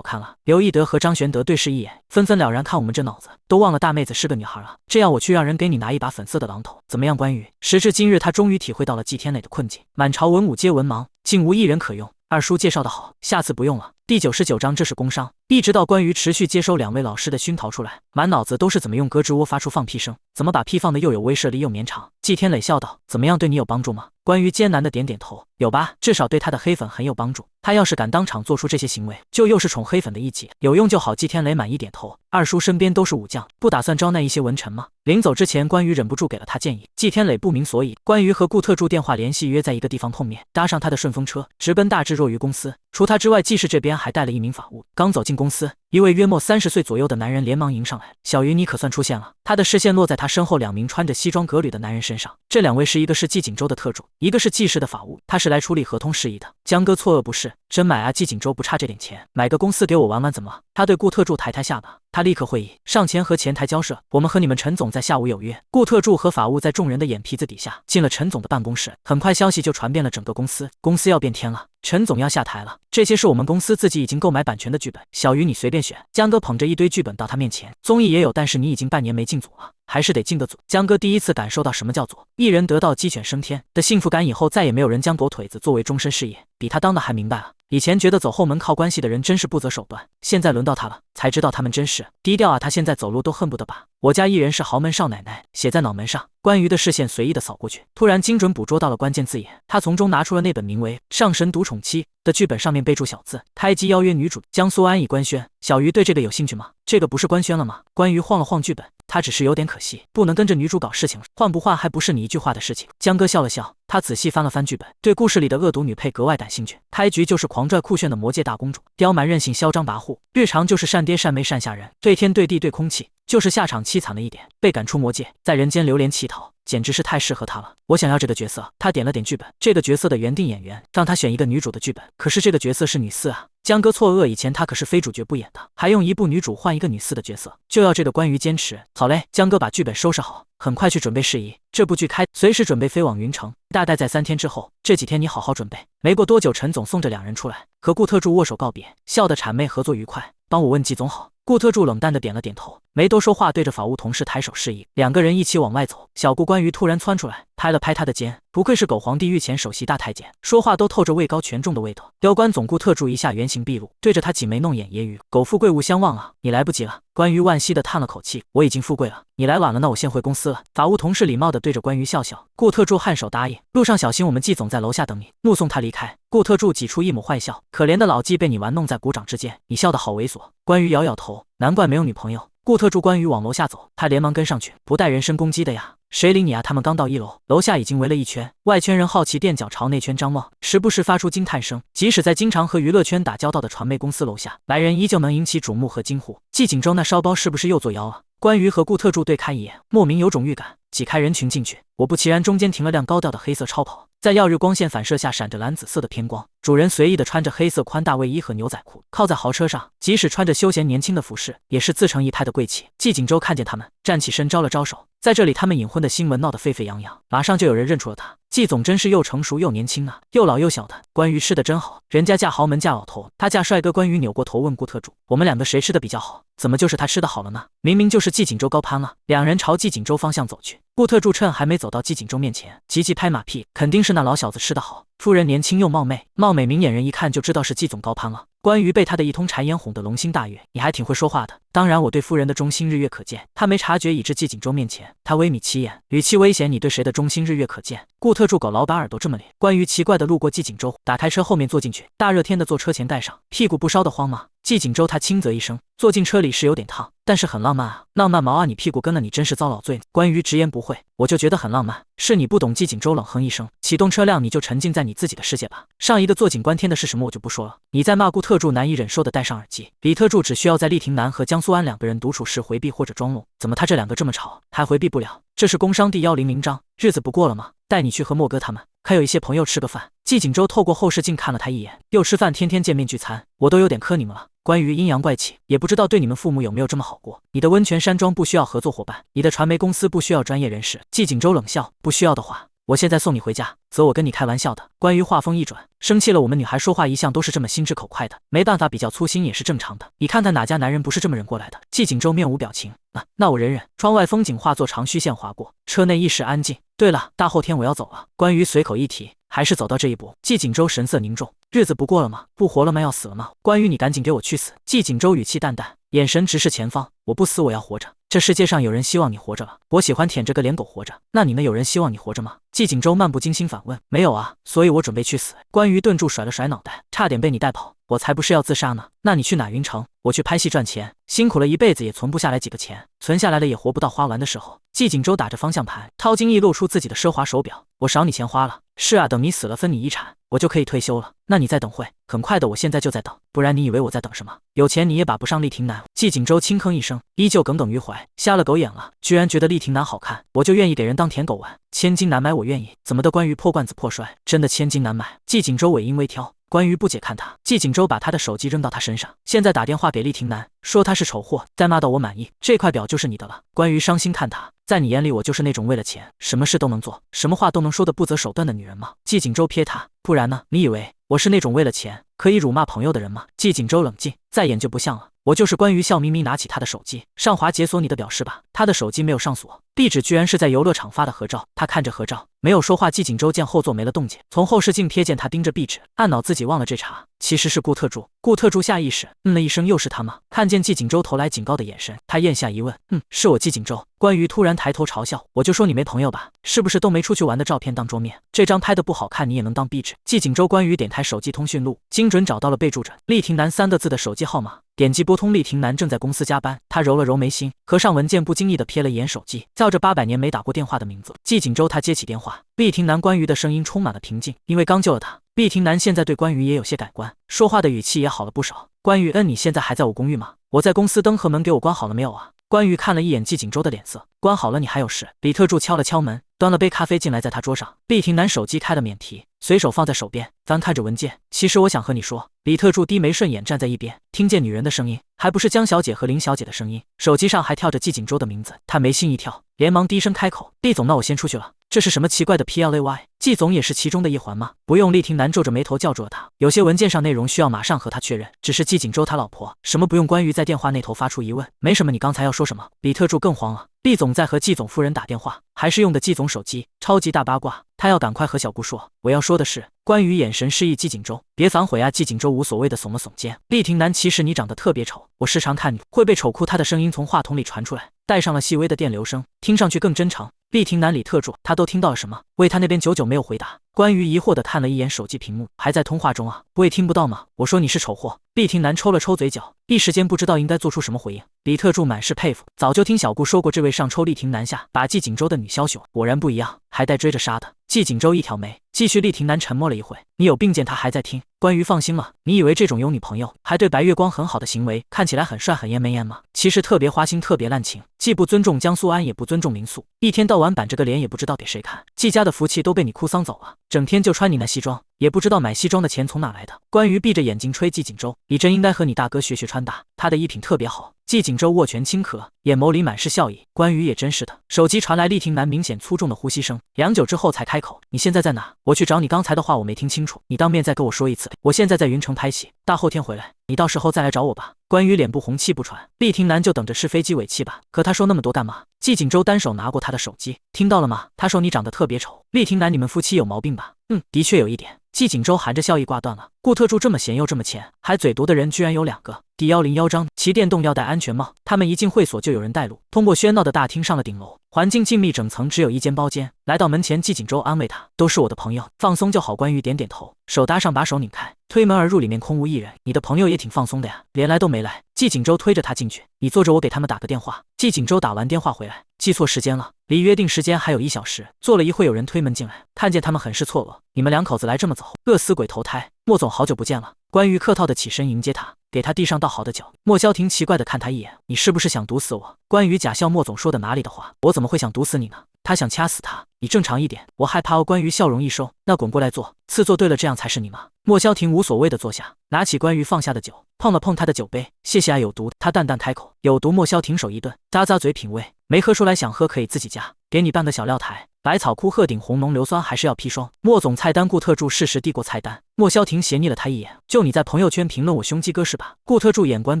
看了。刘翼德和张玄德对视一眼，纷纷了然。看我们这脑子都忘了大妹子是个女孩了，这样我去让人给你拿一把粉色的榔头怎么样？关于时至今日，他终于体会到了季天磊的困境，满朝文武皆文盲，竟无一人可用。二叔介绍的好，下次不用了。第99章，这是工伤。一直到关于持续接收2位老师的熏陶出来，满脑子都是怎么用胳肢窝发出放屁声，怎么把屁放的又有威慑力又绵长。季天磊笑道：怎么样，对你有帮助吗？关于艰难的点点头，有吧，至少对他的黑粉很有帮助。他要是敢当场做出这些行为，就又是宠黑粉的一击，有用就好。季天磊满意点头。二叔身边都是武将，不打算招纳一些文臣吗？临走之前，关于忍不住给了他建议。季天磊不明所以。关于和顾特助电话联系，约在一个地方碰面，搭上他的顺风车，直奔大智若愚公司。除他之外，季氏这边还带了一名法务。刚走进公司，一位约莫30岁左右的男人连忙迎上来：小鱼，你可算出现了。他的视线落在他身后2名穿着西装革履的男人身上，这2位是一个是季锦州的特助，一个是季氏的法务，他是来处理合同事宜的。江哥错愕不是，真买啊，季锦州不差这点钱，买个公司给我玩玩怎么了？他对顾特助抬抬下巴，他立刻会议上前和前台交涉，我们和你们陈总在下午有约。顾特助和法务在众人的眼皮子底下进了陈总的办公室，很快消息就传遍了整个公司，公司要变天了。陈总要下台了，这些是我们公司自己已经购买版权的剧本，小鱼你随便选。江哥捧着一堆剧本到他面前，综艺也有，但是你已经半年没进组了，还是得进个组。江哥第一次感受到什么叫做一人得道鸡犬升天的幸福感，以后再也没有人将狗腿子作为终身事业，比他当的还明白啊。以前觉得走后门靠关系的人真是不择手段，现在轮到他了，才知道他们真是低调啊。他现在走路都恨不得把我家艺人是豪门少奶奶写在脑门上。关于的视线随意的扫过去，突然精准捕捉到了关键字眼，他从中拿出了那本名为《上神独宠妻》的剧本，上面备注小字：胎姬邀约女主江苏安以官宣。小鱼对这个有兴趣吗？这个不是官宣了吗？关于晃了晃剧本，他只是有点可惜，不能跟着女主搞事情了。换不换还不是你一句话的事情。江哥笑了笑，他仔细翻了翻剧本，对故事里的恶毒女配格外感兴趣。开局就是狂拽酷炫的魔界大公主，刁蛮任性嚣张跋扈，日常就是善爹善妹善下人，对天对地对空气，就是下场凄惨了一点，被赶出魔界，在人间流连乞讨，简直是太适合他了。我想要这个角色。他点了点剧本，这个角色的原定演员让他选一个女主的剧本，可是这个角色是女四啊。江哥错愕，以前他可是非主角不演的，还用一部女主换一个女四的角色，就要这个关于坚持。好嘞，江哥把剧本收拾好，很快去准备事宜。这部剧开，随时准备飞往云城，大概在3天之后。这几天你好好准备。没过多久，陈总送着2人出来，和顾特助握手告别，笑得谄媚合作愉快。帮我问季总好。顾特助冷淡的点了点头，没多说话，对着法务同事抬手示意，2个人一起往外走。小顾关于突然窜出来，拍了拍他的肩，不愧是狗皇帝御前首席大太监，说话都透着位高权重的味道。刁官总顾特助一下原形毕露，对着他挤眉弄眼揶揄：苟富贵勿相忘啊，你来不及了。关于惋惜的叹了口气，我已经富贵了，你来晚了，那我先回公司了。法务同事礼貌的对着关于笑笑，顾特助颔首答应，路上小心，我们季总在楼下等你。目送他离开，顾特助挤出一抹坏笑，可怜的老季被你玩弄在股掌之间，你笑得好猥琐。关于摇摇头，难怪没有女朋友。顾特助关于往楼下走，他连忙跟上去，不带人身攻击的呀，谁理你啊？他们刚到1楼，楼下已经围了一圈，外圈人好奇垫脚朝内圈张望，时不时发出惊叹声。即使在经常和娱乐圈打交道的传媒公司楼下，来人依旧能引起瞩目和惊呼。季锦州那烧包是不是又作妖啊？关于和顾特助对看一眼，莫名有种预感，挤开人群进去。果不其然，中间停了辆高调的黑色超跑，在耀日光线反射下闪着蓝紫色的偏光，主人随意的穿着黑色宽大卫衣和牛仔裤，靠在豪车上，即使穿着休闲年轻的服饰，也是自成一派的贵气。季锦州看见他们，站起身招了招手。在这里，他们隐婚的新闻闹得沸沸扬扬，马上就有人认出了他。季总真是又成熟又年轻啊，又老又小的。关于吃的真好，人家嫁豪门嫁老头，他嫁帅哥。关于扭过头问顾特助，我们2个谁吃的比较好？怎么就是他吃的好了呢？明明就是季锦州高攀了。2人朝季锦州方向走去，顾特助趁还没走到季锦州面前，急急拍马屁，肯定是那老小子吃的好。夫人年轻又貌美，明眼人一看就知道是季总高攀了。关于被他的一通谗言哄得龙心大悦，你还挺会说话的。当然我对夫人的忠心日月可见。他没察觉已至季锦州面前，他微眯起眼，语气危险：你对谁的忠心日月可见？顾特助狗老板耳朵这么咧。关于奇怪的路过季锦州，打开车后面坐进去，大热天的坐车前带上，屁股不烧得慌吗？季锦州他轻啧一声，坐进车里是有点烫，但是很浪漫啊。浪漫毛啊，你屁股跟了你真是遭老罪。关于直言不讳，我就觉得很浪漫，是你不懂。季锦州冷哼一声，启动车辆，你就沉浸在你自己的世界吧。上一个坐井观天的是什么我就不说了。你在骂顾特助难以忍受的戴上耳机，李特助只需要在厉廷南和江苏安2个人独处时回避或者装聋。怎么他这2个这么吵还回避不了？这是工商第100名章，日子不过了吗？带你去和莫哥他们还有一些朋友吃个饭。季锦州透过后视镜看了他一眼，又吃饭，天天见面聚餐，我都有点磕你们了。关于阴阳怪气，也不知道对你们父母有没有这么好过。你的温泉山庄不需要合作伙伴，你的传媒公司不需要专业人士。季锦州冷笑，不需要的话，我现在送你回家。则我跟你开玩笑的。关于话锋一转，生气了，我们女孩说话一向都是这么心直口快的，没办法，比较粗心也是正常的。你看看哪家男人不是这么忍过来的？季锦州面无表情，那我忍忍。窗外风景化作长虚线划过，车内一时安静。对了，大后天我要走了。关于随口一提，还是走到这一步。季锦州神色凝重，日子不过了吗？不活了吗？要死了吗？关于你赶紧给我去死！季锦州语气淡淡，眼神直视前方。我不死，我要活着。这世界上有人希望你活着了，我喜欢舔着个脸狗活着。那你们有人希望你活着吗？季锦州漫不经心反问。没有啊，所以我准备去死。关于顿住甩了甩脑袋，差点被你带跑。我才不是要自杀呢。那你去哪云城？我去拍戏赚钱，辛苦了一辈子也存不下来几个钱，存下来了也活不到花完的时候。季锦州打着方向盘，掏金翼露出自己的奢华手表。我少你钱花了。是啊，等你死了分你遗产，我就可以退休了。那你再等会，很快的，我现在就在等。不然你以为我在等什么？有钱你也把不上厉廷南。季锦州轻哼一声，依旧耿耿于怀，瞎了狗眼了，居然觉得厉廷南好看，我就愿意给人当舔狗玩。千金难买我愿意，怎么的？关于破罐子破摔，真的千金难买。季锦州尾音微挑，关于不解看他，季锦州把他的手机扔到他身上，现在打电话给厉廷南，说他是丑货，再骂到我满意，这块表就是你的了。关于伤心看他，在你眼里我就是那种为了钱什么事都能做，什么话都能说的不择手段的女人吗？季锦州瞥他，不然呢？你以为我是那种为了钱可以辱骂朋友的人吗？季锦州冷静，再演就不像了。我就是关于笑眯眯拿起他的手机，上滑解锁你的表示吧。他的手机没有上锁，壁纸居然是在游乐场发的合照。他看着合照，没有说话。季锦州见后座没了动静，从后视镜瞥见他盯着壁纸，暗恼自己忘了这茬，其实是顾特助。顾特助下意识了一声，又是他吗？看见季锦州投来警告的眼神，他咽下一问，是我季锦州。关于突然抬头嘲笑，我就说你没朋友吧？是不是都没出去玩的照片当桌面？这张拍的不好看，你也能当壁纸？季锦州关于点开手机通讯录，精准找到了备注着厉廷南3个字的手机号码。点击拨通，厉廷南正在公司加班。他揉了揉眉心，合上文件，不经意地瞥了一眼手机，叫着800年没打过电话的名字。季锦州他接起电话，厉廷南关于的声音充满了平静，因为刚救了他。厉廷南现在对关于也有些改观，说话的语气也好了不少。关于，你现在还在我公寓吗？我在公司灯和门给我关好了没有啊？关于看了一眼季锦州的脸色，关好了，你还有事？李特助敲了敲门，端了杯咖啡进来，在他桌上。厉廷南手机开了免提，随手放在手边，翻看着文件。其实我想和你说。李特助低眉顺眼站在一边，听见女人的声音，还不是江小姐和林小姐的声音，手机上还跳着季锦州的名字，他眉心一跳，连忙低声开口：厉总，那我先出去了。这是什么奇怪的 PLAY？ 季总也是其中的一环吗？不用。厉廷南皱着眉头叫住了他，有些文件上内容需要马上和他确认，只是季锦州他老婆，什么不用。关于在电话那头发出疑问，没什么，你刚才要说什么？李特助更慌了。厉总在和季总夫人打电话，还是用的季总手机，超级大八卦，他要赶快和小顾说。我要说的是，关于眼神示意季锦州，别反悔啊！季锦州无所谓的耸了耸肩。厉廷南，其实你长得特别丑，我时常看你会被丑哭。他的声音从话筒里传出来，带上了细微的电流声，听上去更真诚。厉廷南，李特助，他都听到了什么？为他那边久久没有回答。关于疑惑的看了一眼手机屏幕，还在通话中啊？不会听不到吗？我说你是丑货。厉廷南抽了抽嘴角，一时间不知道应该做出什么回应。李特助满是佩服，早就听小顾说过，这位上抽厉廷南下，把季锦州的女枭雄，果然不一样，还带追着杀的。季锦州一挑眉，继续。厉廷南沉默了一会，你有病见他还在听。关于放心了，你以为这种有女朋友还对白月光很好的行为，看起来很帅很艳没艳吗？其实特别花心，特别滥情，既不尊重江苏安，也不尊重民宿，一天到晚板着个脸，也不知道给谁看。季家的福气都被你哭丧走了，整天就穿你那西装，也不知道买西装的钱从哪来的。关于闭着眼睛吹季锦州，你真应该和你大哥学学穿搭，他的衣品特别好。季锦州握拳轻咳，眼眸里满是笑意。关于也真是的。手机传来厉廷南明显粗重的呼吸声，良久之后才开口：你现在在哪？我去找你。刚才的话我没听清楚，你当面再跟我说一次。我现在在云城拍戏，大后天回来，你到时候再来找我吧。关于脸部红气不喘，厉廷南就等着是飞机尾气吧。可他说那么多干嘛？季锦州单手拿过他的手机，听到了吗？他说你长得特别丑。厉廷南，你们夫妻有毛病吧？的确有一点。季锦州含着笑意挂断了。顾特助这么闲又这么钱，还嘴毒的人居然有2个。D 101腰章，骑电动要戴安全帽。他们一进会所就有人带路，通过喧闹的大厅上了顶楼，环境静谧，整层只有一间包间。来到门前，季锦州安慰他：都是我的朋友，放松就好。关于点点头，手搭上把手拧开，推门而入，里面空无一人。你的朋友也挺放松的呀，连来都没来。季锦州推着他进去，你坐着，我给他们打个电话。季锦州打完电话回来，记错时间了，离约定时间还有1小时。坐了一会，有人推门进来，看见他们很是错愕，你们2口子来这么早，饿死鬼投胎。莫总好久不见了。关于客套的起身迎接他，给他递上倒好的酒。莫萧庭奇怪的看他一眼，你是不是想毒死我？关于假笑莫总说的哪里的话，我怎么会想毒死你呢？他想掐死他，你正常一点，我害怕哦。关于笑容一收，那滚过来坐，次坐对了，这样才是你吗？莫萧庭无所谓的坐下，拿起关于放下的酒，碰了碰他的酒杯，谢谢啊，有毒。他淡淡开口，有毒。莫萧庭手一顿，咂咂嘴品味，没喝出来，想喝可以自己加，给你半个小料台，百草枯鹤顶红浓硫酸还是要砒霜。莫总菜单。顾特助适时递过菜单。莫萧庭斜睨了他一眼，就你在朋友圈评论我胸肌哥是吧？顾特助眼观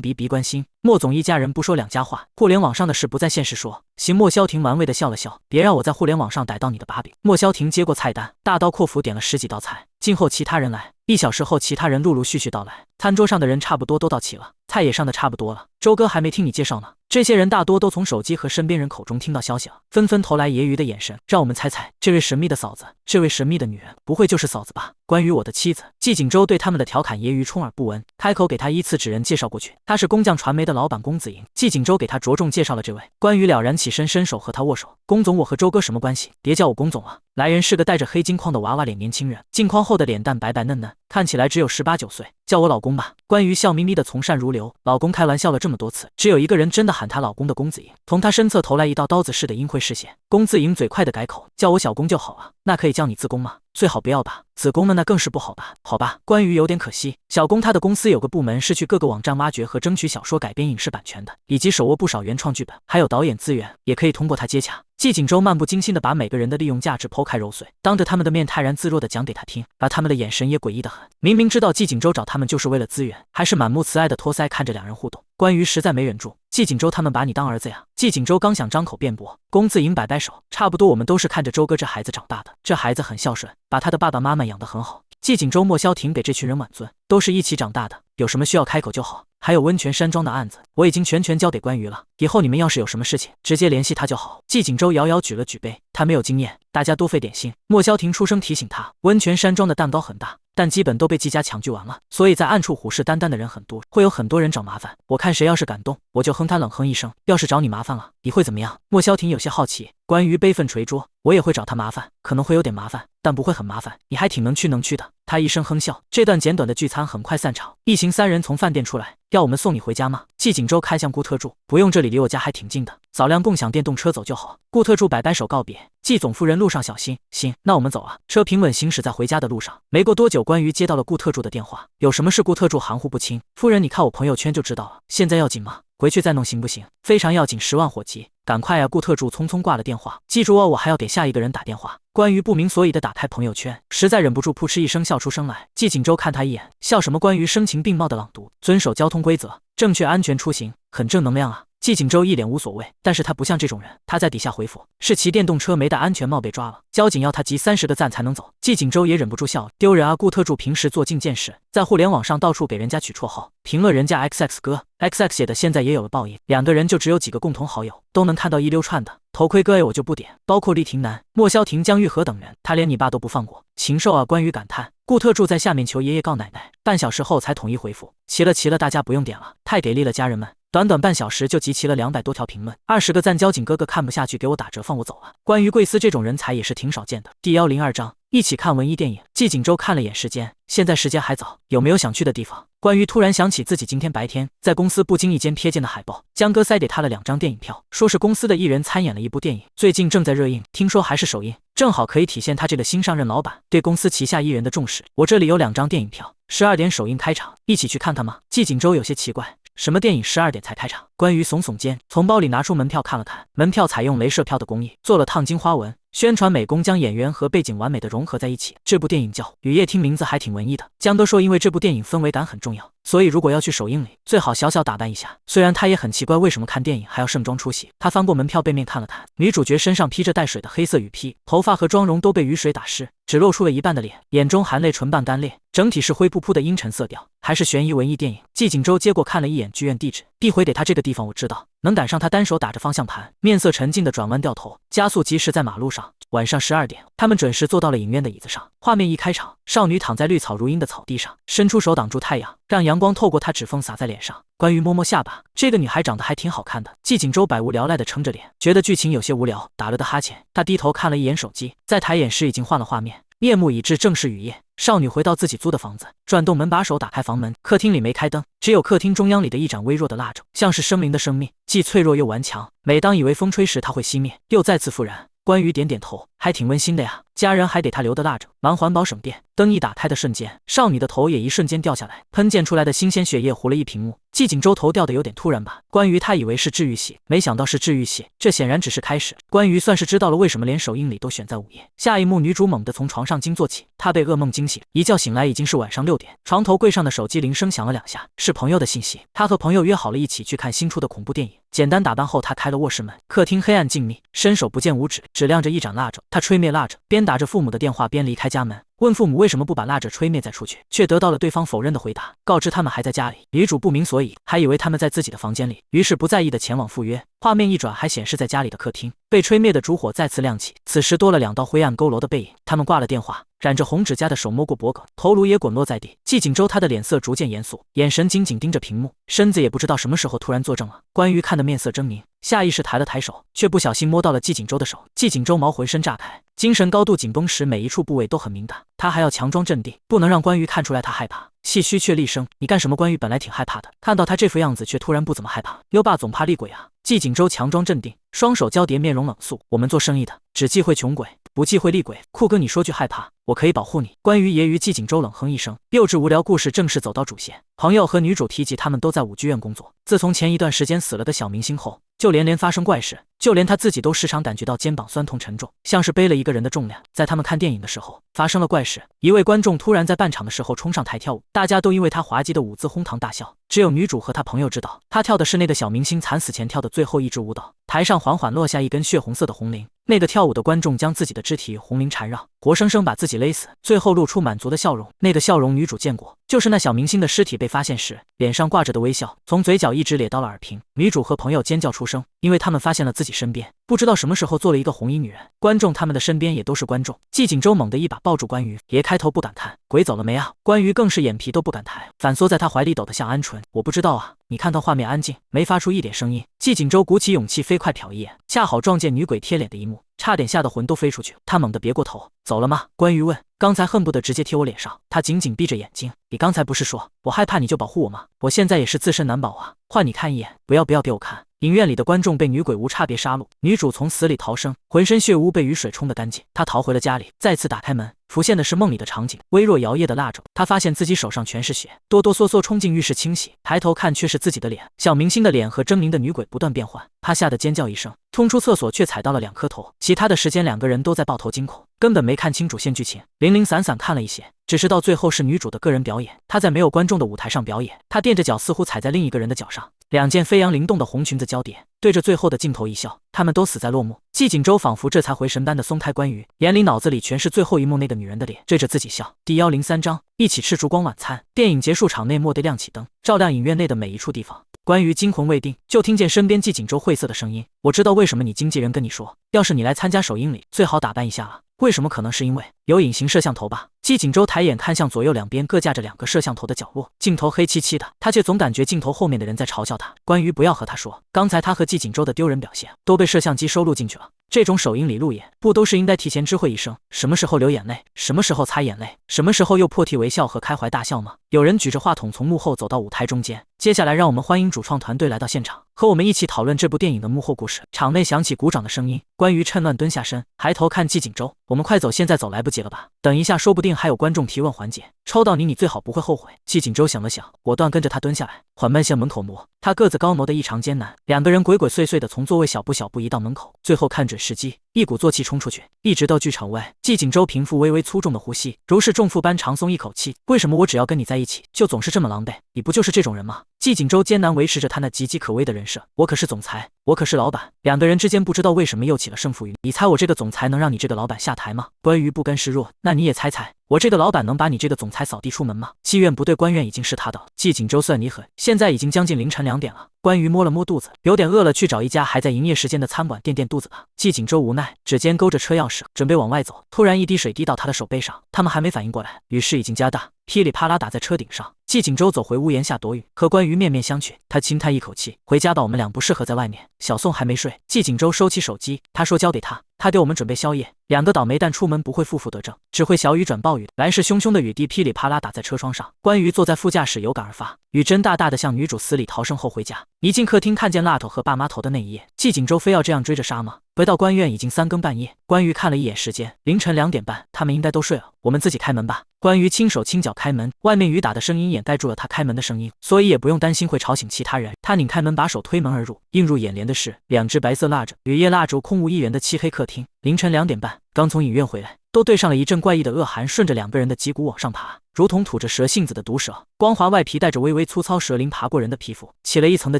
鼻观心，莫总一家人不说2家话，互联网上的事不在现实说。行。莫萧庭玩味的笑了笑，别让我在互联网上逮到你的把柄。莫萧庭接过菜单，大刀阔斧点了10几道菜。静候其他人来。1小时后，其他人陆陆续续到来，餐桌上的人差不多都到齐了，菜也上的差不多了。周哥还没听你介绍呢。这些人大多都从手机和身边人口中听到消息了，纷纷投来揶揄的眼神。让我们猜猜，这位神秘的嫂子，这位神秘的女人，不会就是嫂子吧？关于我的妻子。季锦州对他们的调侃揶揄充耳不闻，开口给他依次指人介绍过去。他是工匠传媒的老板龚子莹。季锦州给他着重介绍了这位。关于了然起身伸手和他握手。龚总，我和周哥什么关系？别叫我龚总了。来人是个戴着黑金框的娃娃脸年轻人，镜框后的脸蛋白白嫩嫩，看起来只有18、19岁。叫我老公吧。关于笑眯眯的从善如流，老公开玩笑了这么多次，只有一个人真的喊她老公的龚子莹。从他身侧投来一道刀子似的阴晦视线，龚子莹嘴快的改口，叫我小公就好啊，那可以叫你自宫吗？最好不要吧。子宫们那更是不好吧？好吧，关于有点可惜。小宫他的公司有个部门是去各个网站挖掘和争取小说改编影视版权的，以及手握不少原创剧本，还有导演资源，也可以通过他接洽。季锦州漫不经心地把每个人的利用价值剖开揉碎，当着他们的面泰然自若地讲给他听，而他们的眼神也诡异得很。明明知道季锦州找他们就是为了资源，还是满目慈爱地托腮看着两人互动。关于实在没忍住，季锦州他们把你当儿子呀？季锦州刚想张口辩驳，龚自颖摆摆手，差不多我们都是看着周哥这孩子长大的，这孩子很孝顺，把他的爸爸妈妈养得很好。季锦州、莫萧婷给这群人挽尊，都是一起长大的，有什么需要开口就好。还有温泉山庄的案子，我已经全权交给关于了，以后你们要是有什么事情，直接联系他就好。季锦州遥遥举了举杯，他没有经验，大家多费点心。莫萧婷出声提醒他，温泉山庄的蛋糕很大，但基本都被季家抢据完了，所以在暗处虎视眈眈的人很多，会有很多人找麻烦。我看谁要是敢动，我就哼他冷哼一声。要是找你麻烦了，你会怎么样？莫萧婷有些好奇。关于悲愤捶桌，我也会找他麻烦，可能会有点麻烦，但不会很麻烦。你还挺能屈能屈的。他一声哼笑。这段简短的聚餐很快散场，一行三人从饭店出来，要我们送你回家吗？季锦州看向顾特助，不用，这里离我家还挺近的，早辆共享电动车走就好。顾特助摆摆手告别，季总夫人路上小心。行，那我们走啊。车平稳行驶在回家的路上，没过多久，关于接到了顾特助的电话，有什么事？顾特助含糊不清。夫人，你看我朋友圈就知道了。现在要紧吗？回去再弄行不行？非常要紧，10万火急。赶快啊！顾特助匆匆挂了电话。记住哦，我还要给下一个人打电话。关于不明所以的打开朋友圈，实在忍不住噗嗤一声笑出声来。季锦州看他一眼，笑什么？关于声情并茂的朗读，遵守交通规则，正确安全出行，很正能量啊。季锦州一脸无所谓，但是他不像这种人。他在底下回复，是骑电动车没戴安全帽被抓了，交警要他集30个赞才能走。季锦州也忍不住笑了，丢人啊！顾特助平时做尽件事，在互联网上到处给人家取绰号，评论人家 XX 哥，XX 写的现在也有了报应，两个人就只有几个共同好友，都能看到一溜串的。头盔哥我就不点，包括厉廷南、莫萧婷、江玉和等人，他连你爸都不放过，禽兽啊！关于感叹，顾特助在下面求爷爷告奶奶，半小时后才统一回复，齐了，大家不用点了，太给力了，家人们。短短半小时就集齐了200多条评论，20个赞，交警哥哥看不下去，给我打折放我走了。关于贵司这种人才也是挺少见的。第102章，一起看文艺电影。季锦州看了眼时间，现在时间还早，有没有想去的地方？关于突然想起自己今天白天在公司不经意间瞥见的海报，江哥塞给他了2张电影票，说是公司的艺人参演了一部电影，最近正在热映，听说还是首映，正好可以体现他这个新上任老板对公司旗下艺人的重视。我这里有2张电影票，12点首映开场，一起去看它吗？季锦州有些奇怪，什么电影12点才开场？关于耸耸肩，从包里拿出门票看了看，门票采用镭射票的工艺，做了烫金花纹，宣传美工将演员和背景完美的融合在一起。这部电影叫《雨夜》，听名字还挺文艺的。江哥说，因为这部电影氛围感很重要，所以如果要去首映里，最好小小打扮一下。虽然他也很奇怪为什么看电影还要盛装出席。他翻过门票背面看了看，女主角身上披着带水的黑色雨披，头发和妆容都被雨水打湿，只露出了一半的脸，眼中含泪，唇瓣干裂，整体是灰扑扑的阴沉色调，还是悬疑文艺电影。季锦州接过看了一眼剧院地址，必回得他这个地方我知道。能赶上他单手打着方向盘，面色沉静的转弯掉头，加速疾驶在马路上。晚上12点，他们准时坐到了影院的椅子上。画面一开场，少女躺在绿草如茵的草地上，伸出手挡住太阳，让阳光透过她指缝洒在脸上。关于摸摸下巴，这个女孩长得还挺好看的。季锦州百无聊赖的撑着脸，觉得剧情有些无聊，打了个哈欠。他低头看了一眼手机，在抬眼时已经换了画面。夜幕已至，正是雨夜。少女回到自己租的房子，转动门把手打开房门。客厅里没开灯，只有客厅中央里的一盏微弱的蜡烛，像是生灵的生命，既脆弱又顽强。每当以为风吹时，它会熄灭，又再次复燃。关于点点头，还挺温馨的呀。家人还得他留的蜡烛，忙环保省电。灯一打开的瞬间，少女的头也一瞬间掉下来，喷溅出来的新鲜血液糊了一屏幕。季锦州头掉的有点突然吧？关于他以为是治愈系，没想到是治愈系，这显然只是开始。关于算是知道了为什么连首映礼都选在午夜。下一幕，女主猛地从床上惊坐起，她被噩梦惊醒，一觉醒来已经是晚上6点。床头柜上的手机铃声响了2下，是朋友的信息。她和朋友约好了一起去看新出的恐怖电影。简单打扮后，她开了卧室门。客厅黑暗静谧，伸手不见五指，只亮着一盏蜡烛。她吹灭蜡烛，边打着父母的电话边离开家门。问父母为什么不把蜡烛吹灭再出去，却得到了对方否认的回答，告知他们还在家里。女主不明所以，还以为他们在自己的房间里，于是不在意的前往赴约。画面一转，还显示在家里的客厅，被吹灭的烛火再次亮起，此时多了2道灰暗佝偻的背影。他们挂了电话，染着红指甲的手摸过脖颈，头颅也滚落在地。季锦州他的脸色逐渐严肃，眼神紧紧盯着屏幕，身子也不知道什么时候突然坐正了。关于看得面色狰狞，下意识抬了抬手，却不小心摸到了季锦州的手。季锦州毛浑身炸开，精神高度紧绷时，每一处部位都很敏感。他还要强装镇定，不能让关于看出来他害怕。气虚却厉声：“你干什么？”关于本来挺害怕的，看到他这副样子，却突然不怎么害怕。优爸总怕厉鬼啊！季锦州强装镇定，双手交叠，面容冷肃：“我们做生意的，只忌讳穷鬼。不忌讳厉鬼。酷哥，你说句害怕，我可以保护你。关于揶揄季景舟冷哼一声，幼稚无聊故事正式走到主线。朋友和女主提及他们都在舞剧院工作，自从前一段时间死了的小明星后，就连连发生怪事，就连他自己都时常感觉到肩膀酸痛沉重，像是背了一个人的重量。在他们看电影的时候发生了怪事，一位观众突然在半场的时候冲上台跳舞，大家都因为他滑稽的舞姿哄堂大笑，只有女主和她朋友知道，她跳的是那个小明星惨死前跳的最后一支舞蹈。台上缓缓落下一根血红色的红绫，那个跳舞的观众将自己的肢体红绫缠绕，活生生把自己勒死，最后露出满足的笑容。那个笑容女主见过，就是那小明星的尸体被发现时脸上挂着的微笑，从嘴角一直咧到了耳屏。女主和朋友尖叫出声，因为他们发现了自己身边不知道什么时候坐了一个红衣女人。观众他们的身边也都是观众。季景舟猛地一把抱住关于，别开头不敢看，鬼走了没啊？关于更是眼皮都不敢抬，反缩在他怀里抖得像鹌鹑。我不知道啊。你看到画面安静，没发出一点声音。季景舟鼓起勇气飞快瞟一眼，恰好撞见女鬼贴脸的一幕，差点吓得魂都飞出去。他猛地别过头，走了吗？关于问。刚才恨不得直接贴我脸上。他紧紧闭着眼睛。你刚才不是说我害怕你就保护我吗？我现在也是自身难保啊。换你看一眼。不要给我看。影院里的观众被女鬼无差别杀戮，女主从死里逃生，浑身血污被雨水冲得干净。她逃回了家里，再次打开门，浮现的是梦里的场景，微弱摇曳的蜡烛。她发现自己手上全是血，哆哆嗦嗦冲进浴室清洗，抬头看却是自己的脸，小明星的脸和狰狞的女鬼不断变换。她吓得尖叫一声，冲出厕所却踩到了2颗头。其他的时间两个人都在抱头惊恐，根本没看清主线剧情，零零散散看了一些，只是到最后是女主的个人表演。她在没有观众的舞台上表演，她垫着脚似乎踩在另一个人的脚上，2件飞扬灵动的红裙子交叠，对着最后的镜头一笑，他们都死在落幕。季景舟仿佛这才回神般的松开关于，眼里脑子里全是最后一幕那个女人的脸，对着自己笑。第103章，一起吃烛光晚餐。电影结束，场内蓦地亮起灯，照亮影院内的每一处地方。关于惊魂未定，就听见身边季景舟晦涩的声音：我知道为什么你经纪人跟你说，要是你来参加首映礼，最好打扮一下啊。为什么？可能是因为有隐形摄像头吧。季景舟抬眼看向左右两边各架着2个摄像头的角落，镜头黑漆漆的，他却总感觉镜头后面的人在嘲笑他。关于不要和他说，刚才他和季景舟的丢人表现都被摄像机收录进去了。这种首映礼路演，不都是应该提前知会一声，什么时候流眼泪，什么时候擦眼泪，什么时候又破涕为笑和开怀大笑吗？有人举着话筒从幕后走到舞台中间，接下来让我们欢迎主创团队来到现场，和我们一起讨论这部电影的幕后故事。场内响起鼓掌的声音。关于趁乱蹲下身，抬头看季景舟，我们快走，现在走来不及了吧？等一下说不定还有观众提问环节，抽到你最好不会后悔。季景舟想了想，果断跟着他蹲下来，缓慢向门口挪。他个子高，挪得异常艰难，2个人鬼鬼祟祟的从座位小步移到门口，最后看准时机，一鼓作气冲出去，一直到剧场外。季景舟平复微微粗重的呼吸，如释重负般长松一口气。为什么我只要跟你在一起，就总是这么狼狈？你不就是这种人吗？季景舟艰难维持着他那岌岌可危的人设，我可是总裁，我可是老板。2个人之间不知道为什么又起了胜负欲。你猜我这个总裁能让你这个老板下台吗？关于不甘示弱，那你也猜猜，我这个老板能把你这个总裁扫地出门吗？妓院不对，官院已经是他的了。季景舟算你狠，现在已经将近凌晨2点了。关于摸了摸肚子，有点饿了，去找一家还在营业时间的餐馆垫肚子吧。季景舟无奈，指尖勾着车钥匙，准备往外走，突然一滴水滴到他的手背上，他们还没反应过来，雨势已经加大，噼里啪啦打在车顶上。季景舟走回屋檐下躲雨，和关于面面相觑。他轻叹一口气，回家吧，我们俩不适合在外面。小宋还没睡。季景舟收起手机，他说交给他，他给我们准备宵夜。2个倒霉蛋出门不会负负得正，只会小雨转暴雨。来势汹汹的雨滴噼里啪啦打在车窗上，关于坐在副驾驶有感而发，雨真大大的向女主死里逃生后回家。一进客厅看见辣头和爸妈头的那一夜，季景舟非要这样追着杀吗？回到官院已经3更半夜，关于看了一眼时间，凌晨2点半，他们应该都睡了，我们自己开门吧。关于轻手轻脚开门，外面雨打的声音掩盖住了他开门的声音，所以也不用担心会吵醒其他人。他拧开门把手推门而入，映入眼帘的是2只白色蜡烛，雨夜蜡烛空无一人的漆黑客厅。凌晨2点半，刚从影院回来，都对上了一阵怪异的恶寒，顺着2个人的脊骨往上爬，如同吐着蛇信子的毒蛇，光滑外皮带着微微粗糙蛇鳞爬过人的皮肤，起了一层的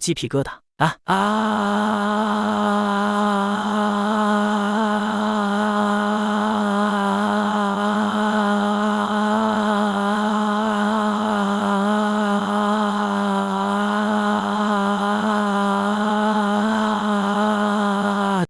鸡皮疙瘩。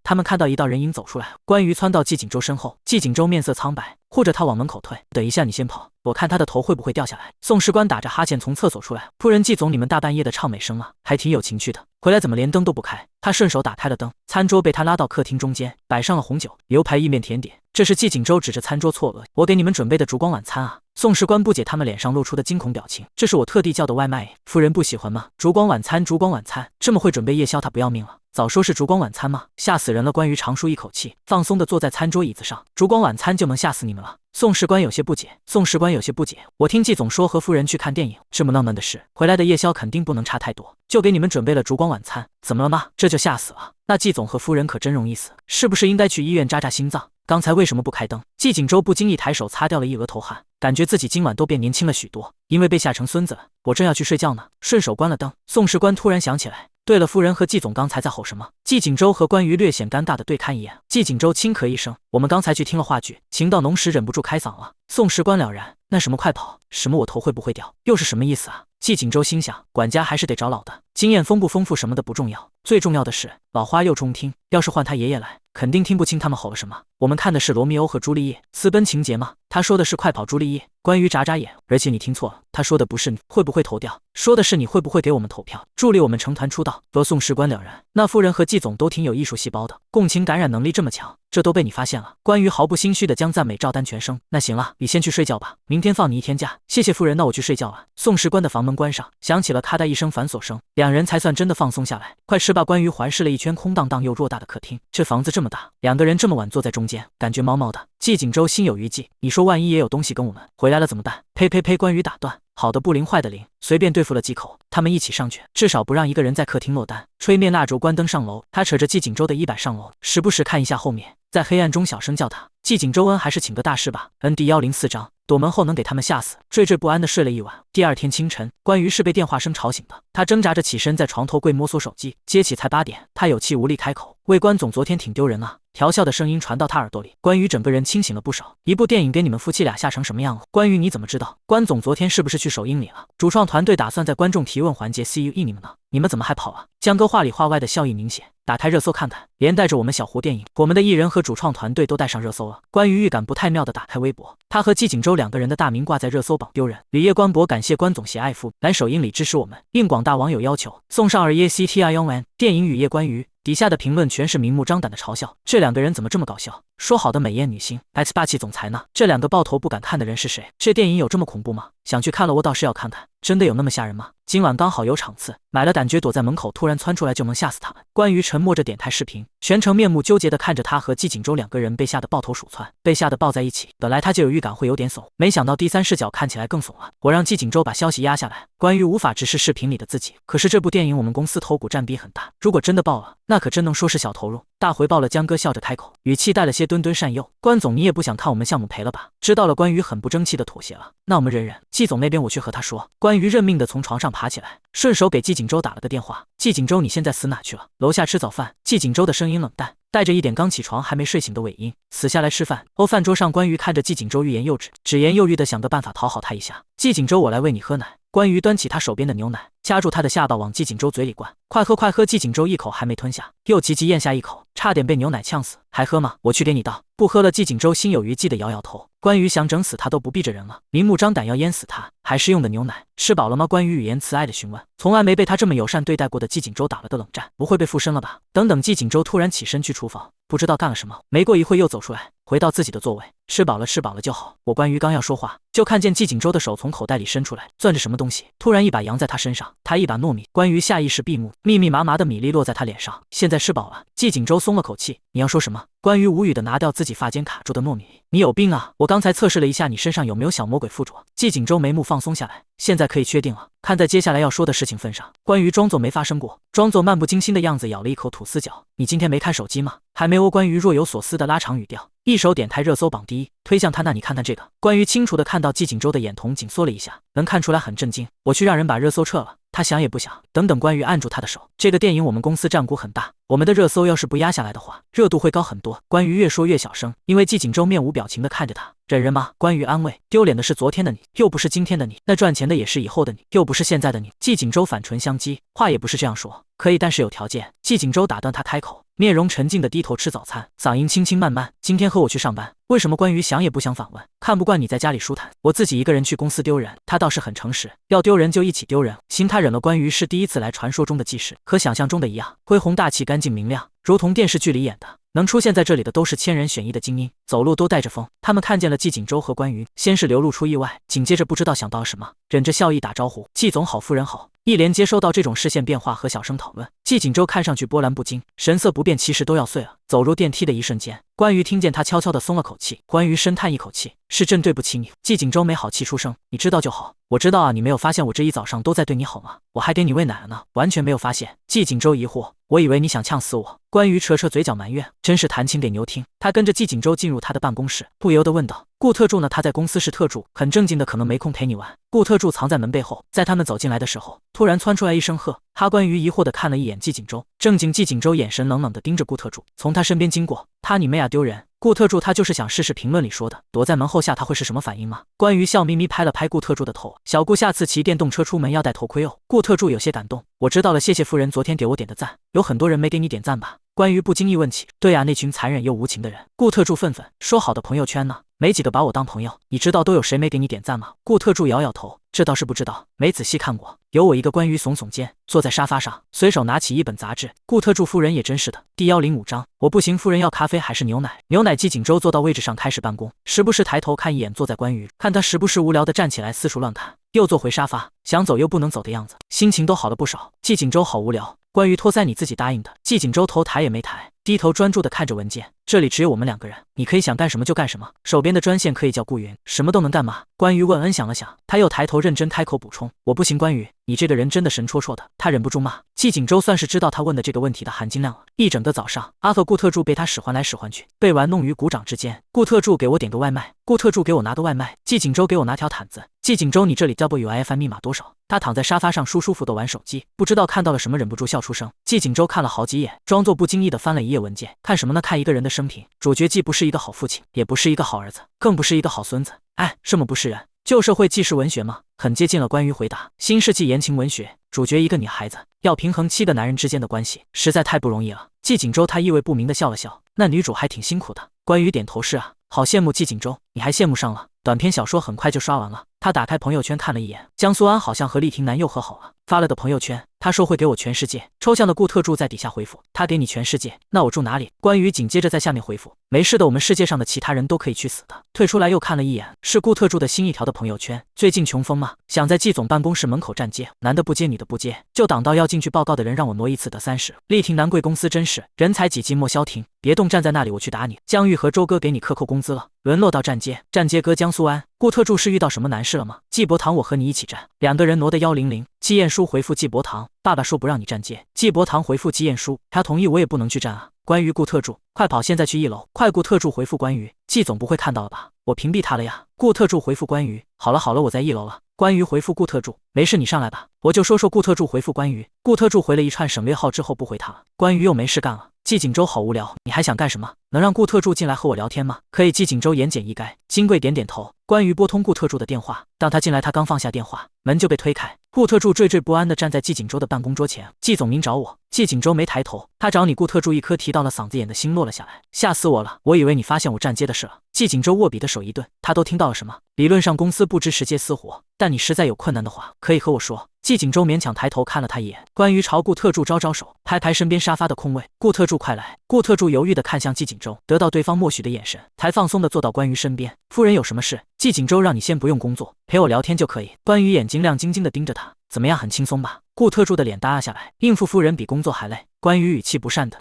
他们看到一道人影走出来，关于窜到季景舟身后，季景舟面色苍白，护着他往门口退。等一下，你先跑，我看他的头会不会掉下来。宋士官打着哈欠从厕所出来，仆人季总，你们大半夜的唱美声啊，还挺有情趣的，回来怎么连灯都不开？他顺手打开了灯，餐桌被他拉到客厅中间，摆上了红酒、牛排、意面、甜点。这是季景舟指着餐桌错愕，我给你们准备的烛光晚餐啊。宋士官不解他们脸上露出的惊恐表情，这是我特地叫的外卖，夫人不喜欢吗？烛光晚餐，烛光晚餐，这么会准备夜宵，他不要命了。早说是烛光晚餐嘛，吓死人了！关于长舒一口气，放松地坐在餐桌椅子上。烛光晚餐就能吓死你们了？宋士官有些不解。我听季总说和夫人去看电影，这么浪漫的事，回来的夜宵肯定不能差太多，就给你们准备了烛光晚餐。怎么了吗？这就吓死了。那季总和夫人可真容易死，是不是应该去医院扎扎心脏？刚才为什么不开灯？季景周不经意抬手擦掉了一额头汗，感觉自己今晚都变年轻了许多。因为被吓成孙子了，我正要去睡觉呢，顺手关了灯。宋士官突然想起来，对了，夫人和季总刚才在吼什么？季景周和关于略显尴尬的对看一眼。季景周轻咳一声，我们刚才去听了话剧，情到浓时忍不住开嗓了。宋士官了然，那什么快跑，什么我头会不会掉，又是什么意思啊？季景周心想，管家还是得找老的，经验丰不丰富什么的不重要，最重要的是老花又中听，要是换他爷爷来，肯定听不清他们吼了什么。我们看的是罗密欧和朱丽叶私奔情节吗？他说的是快跑朱丽叶。关于眨眨眼，而且你听错了，他说的不是你会不会投掉，说的是你会不会给我们投票，助力我们成团出道。和宋士官了然，那夫人和季总都挺有艺术细胞的，共情感染能力这么强，这都被你发现了。关于毫不心虚的将赞美照单全收。那行了，你先去睡觉吧，明天放你一天假。谢谢夫人，那我去睡觉了。宋士官的房门关上，响起了咔嗒一声反锁声，两人才算真的放松下来。快吃吧。关于环视了一圈空荡荡又偌大的客厅，这房子这么大，两个人这么晚坐在中间，感觉毛毛的。季景周心有余悸，你说万一也有东西跟我们回来了怎么办？呸呸呸！关于打断，好的不灵坏的灵，随便对付了几口，他们一起上去，至少不让一个人在客厅落单。吹灭蜡烛，关灯上楼，他扯着季景周的衣摆上楼，时不时看一下后面，在黑暗中小声叫他。季景周恩还是请个大师吧。ND104章。躲门后能给他们吓死，惴惴不安地睡了一晚。第二天清晨，关于是被电话声吵醒的，他挣扎着起身，在床头柜摸索手机，接起才8点，他有气无力开口：“喂，关总，昨天挺丢人啊。”调笑的声音传到他耳朵里，关于整个人清醒了不少。一部电影给你们夫妻俩吓成什么样了？关于你怎么知道？关总昨天是不是去首映礼了？主创团队打算在观众提问环节 CUE 你们呢？你们怎么还跑啊？江哥话里话外的笑意明显。打开热搜看看，连带着我们小胡电影，我们的艺人和主创团队都带上热搜了。关于预感不太妙的打开微博，他和季景周两个人的大名挂在热搜榜，丢人。李叶关博感谢关总携爱夫来首映礼支持我们，应广大网友要求送上2ECTION 电影雨夜关于。底下的评论全是明目张胆的嘲笑，这两个人怎么这么搞笑？说好的美艳女星 X 霸气总裁呢？这两个爆头不敢看的人是谁？这电影有这么恐怖吗？想去看了，我倒是要看看，真的有那么吓人吗？今晚刚好有场次，买了胆怯躲在门口，突然窜出来就能吓死他们。关于沉默着点开视频，全程面目纠结地看着他和季景周两个人被吓得抱头鼠窜，被吓得抱在一起。本来他就有预感会有点怂，没想到第三视角看起来更怂了。我让季景周把消息压下来，关于无法直视视频里的自己。可是这部电影我们公司头股占比很大，如果真的爆了，那可真能说是小投入。大回报了，江哥笑着开口，语气带了些敦善诱。关总，你也不想看我们项目赔了吧？知道了。关于很不争气的妥协了，那我们忍忍。季总那边我去和他说。关于认命的从床上爬起来，顺手给季景周打了个电话。季景周，你现在死哪去了？楼下吃早饭。季景周的声音冷淡，带着一点刚起床还没睡醒的尾音。死下来吃饭。饭桌上，关于看着季景周欲言又止，欲言又止的想个办法讨好他一下。季景周，我来喂你喝奶。关于端起他手边的牛奶，掐住他的下巴往季景周嘴里灌，快喝快喝！季景周一口还没吞下，又急急咽下一口，差点被牛奶呛死。还喝吗？我去给你倒。不喝了。季景周心有余悸的摇摇头。关于想整死他都不避着人了，明目张胆要淹死他，还是用的牛奶。吃饱了吗？关于语言慈爱的询问，从来没被他这么友善对待过的季景周打了个冷战，不会被附身了吧？等等，季景周突然起身去厨房，不知道干了什么，没过一会又走出来，回到自己的座位。吃饱了，吃饱了就好。我关于刚要说话，就看见季景周的手从口袋里伸出来，攥着什么东西，突然一把扬在他身上，他一把糯米。关于下意识闭目，密密麻麻的米粒落在他脸上。现在吃饱了。季景周松了口气。你要说什么？关于无语的拿掉自己发间卡住的糯米。你有病啊！我刚才测试了一下你身上有没有小魔鬼附着。季景周眉目放松下来，现在可以确定了。看在接下来要说的事情份上，关于庄总没发生过。庄总漫不经心的样子，咬了一口吐司饺。你今天没看手机吗？还没哦。关于若有所思的拉长语调，一手点开热搜榜第一，推向他。那你看看这个。关于清楚的看到季景周的眼瞳紧缩了一下，能看出来很震惊。我去让人把热搜撤了。他想也不想，等等。关于按住他的手，这个电影我们公司占股很大，我们的热搜要是不压下来的话，热度会高很多。关于越说越小声，因为季景周面无表情的看着他。忍人吗？关于安慰。丢脸的是昨天的你，又不是今天的你，那赚钱的也是以后的你，又不是现在的你。季景周反唇相讥，话也不是这样说，可以，但是有条件。季景周打断他开口，面容沉静的低头吃早餐，嗓音轻轻慢慢。今天和我去上班。为什么？关于想也不想反问。看不惯你在家里舒坦，我自己一个人去公司丢人。他倒是很诚实，要丢人就一起丢人。行，他忍了。关于是第一次来传说中的记事，和想象中的一样，恢宏大气，干净明亮，如同电视剧里演的。能出现在这里的都是千人选一的精英，走路都带着风。他们看见了季景周和关于，先是流露出意外，紧接着不知道想到了什么，忍着笑意打招呼：季总好，夫人好。一连接收到这种视线变化和小声讨论，季锦州看上去波澜不惊，神色不变，其实都要碎了。走入电梯的一瞬间，关于听见他悄悄地松了口气，关于深叹一口气，是真对不起你。季锦州没好气出声，你知道就好。我知道啊，你没有发现我这一早上都在对你好吗？我还给你喂奶了呢，完全没有发现。季锦州疑惑，我以为你想呛死我。关于扯扯嘴角埋怨，真是弹琴给牛听。他跟着季锦州进入他的办公室，不由得问道：顾特助呢？他在公司是特助，很正经的，可能没空陪你玩。顾特助藏在门背后，在他们走进来的时候，突然窜出来一声喝。哈关于疑惑的看了一眼季锦州，正经季锦州眼神冷冷的盯着顾特助，从他身边经过。他你妹啊，丢人！顾特助他就是想试试评论里说的，躲在门后下他会是什么反应吗？关于笑眯眯拍了拍顾特助的头，小顾下次骑电动车出门要戴头盔哦。顾特助有些感动，我知道了，谢谢夫人昨天给我点的赞，有很多人没给你点赞吧？关于不经意问起，对啊，那群残忍又无情的人。顾特助愤愤说好的朋友圈呢？没几个把我当朋友，你知道都有谁没给你点赞吗？顾特助摇摇头，这倒是不知道，没仔细看过。有我一个。关于耸耸肩，坐在沙发上，随手拿起一本杂志。顾特助夫人也真是的。第105章，我不行，夫人要咖啡还是牛奶？牛奶。季锦州坐到位置上开始办公，时不时抬头看一眼坐在关于，看他时不时无聊的站起来四处乱看，又坐回沙发，想走又不能走的样子，心情都好了不少。季锦州好无聊。关于托腮你自己答应的。季锦州头抬也没抬，低头专注地看着文件。这里只有我们2个人，你可以想干什么就干什么。手边的专线可以叫顾云，什么都能干吗？关于问恩想了想，他又抬头认真开口补充：我不行，关于，你这个人真的神戳戳的。他忍不住骂。季锦州算是知道他问的这个问题的含金量了。一整个早上，阿和顾特助被他使唤来使唤去，被玩弄于股掌之间。顾特助给我点个外卖，顾特助给我拿个外卖，季锦州给我拿条毯子。季锦州，你这里 WIFI 密码多少？他躺在沙发上舒舒服的玩手机，不知道看到了什么，忍不住笑出声。季锦州看了好几眼，装作不经意的翻了一页文件。看什么呢？看一个人的生平。主角既不是一个好父亲，也不是一个好儿子，更不是一个好孙子。哎，这么不是人？旧社会纪实文学吗？很接近了。关于回答，新世纪言情文学，主角一个女孩子要平衡7个男人之间的关系，实在太不容易了。季锦州他意味不明的笑了笑，那女主还挺辛苦的。关于点头是啊，好羡慕。季锦州，你还羡慕上了？短篇小说很快就刷完了。他打开朋友圈看了一眼，江苏安好像和厉婷南又和好了，发了的朋友圈。他说会给我全世界。抽象的顾特助在底下回复，他给你全世界，那我住哪里？关于紧接着在下面回复，没事的，我们世界上的其他人都可以去死的。退出来又看了一眼，是顾特助的新一条的朋友圈。最近穷疯吗？想在季总办公室门口站街，男的不接女的不接，就挡到要进去报告的人，让我挪一次得30。厉婷南贵公司真是人才济济莫消停，别动，站在那里我去打你。江玉和周哥给你克扣工资了，沦落到站街。站街哥江苏安，顾特助是遇到什么难事了吗？季伯堂，我和你一起站。2个人挪的100。季彦书回复季伯堂，爸爸说不让你站街。季伯堂回复季彦书，他同意我也不能去站啊。关于顾特助，快跑，现在去1楼。快！顾特助回复关于，季总不会看到了吧？我屏蔽他了呀。顾特助回复关于，好了好了，我在1楼了。关于回复顾特助，没事你上来吧，我就说说。顾特助回复关于，顾特助回了一串省略号之后不回他了。关于又没事干了。季锦州好无聊，你还想干什么？能让顾特助进来和我聊天吗？可以。季锦州言简意赅。金贵点点头。关于拨通顾特助的电话，当他进来，他刚放下电话，门就被推开。顾特助惴惴不安地站在季锦州的办公桌前。季总您找我？季锦州没抬头。他找你。顾特助一颗提到了嗓子眼的心落了下来。吓死我了，我以为你发现我站街的事了。季锦州握笔的手一顿，他都听到了什么？理论上公司不支持接私活，但你实在有困难的话，可以和我说。季锦州勉强抬头看了他一眼。关于朝顾特助招招手，拍拍身边沙发的空位。顾特助快来。顾特助犹豫地看向季锦州，得到对方默许的眼神，才放松地坐到关于身边。夫人有什么事？季锦州让你先不用工作，陪我聊天就可以。关于眼睛亮晶晶地盯着他，怎么样，很轻松吧？顾特助的脸耷拉下来，应付夫人比工作还累。关于语气不善的，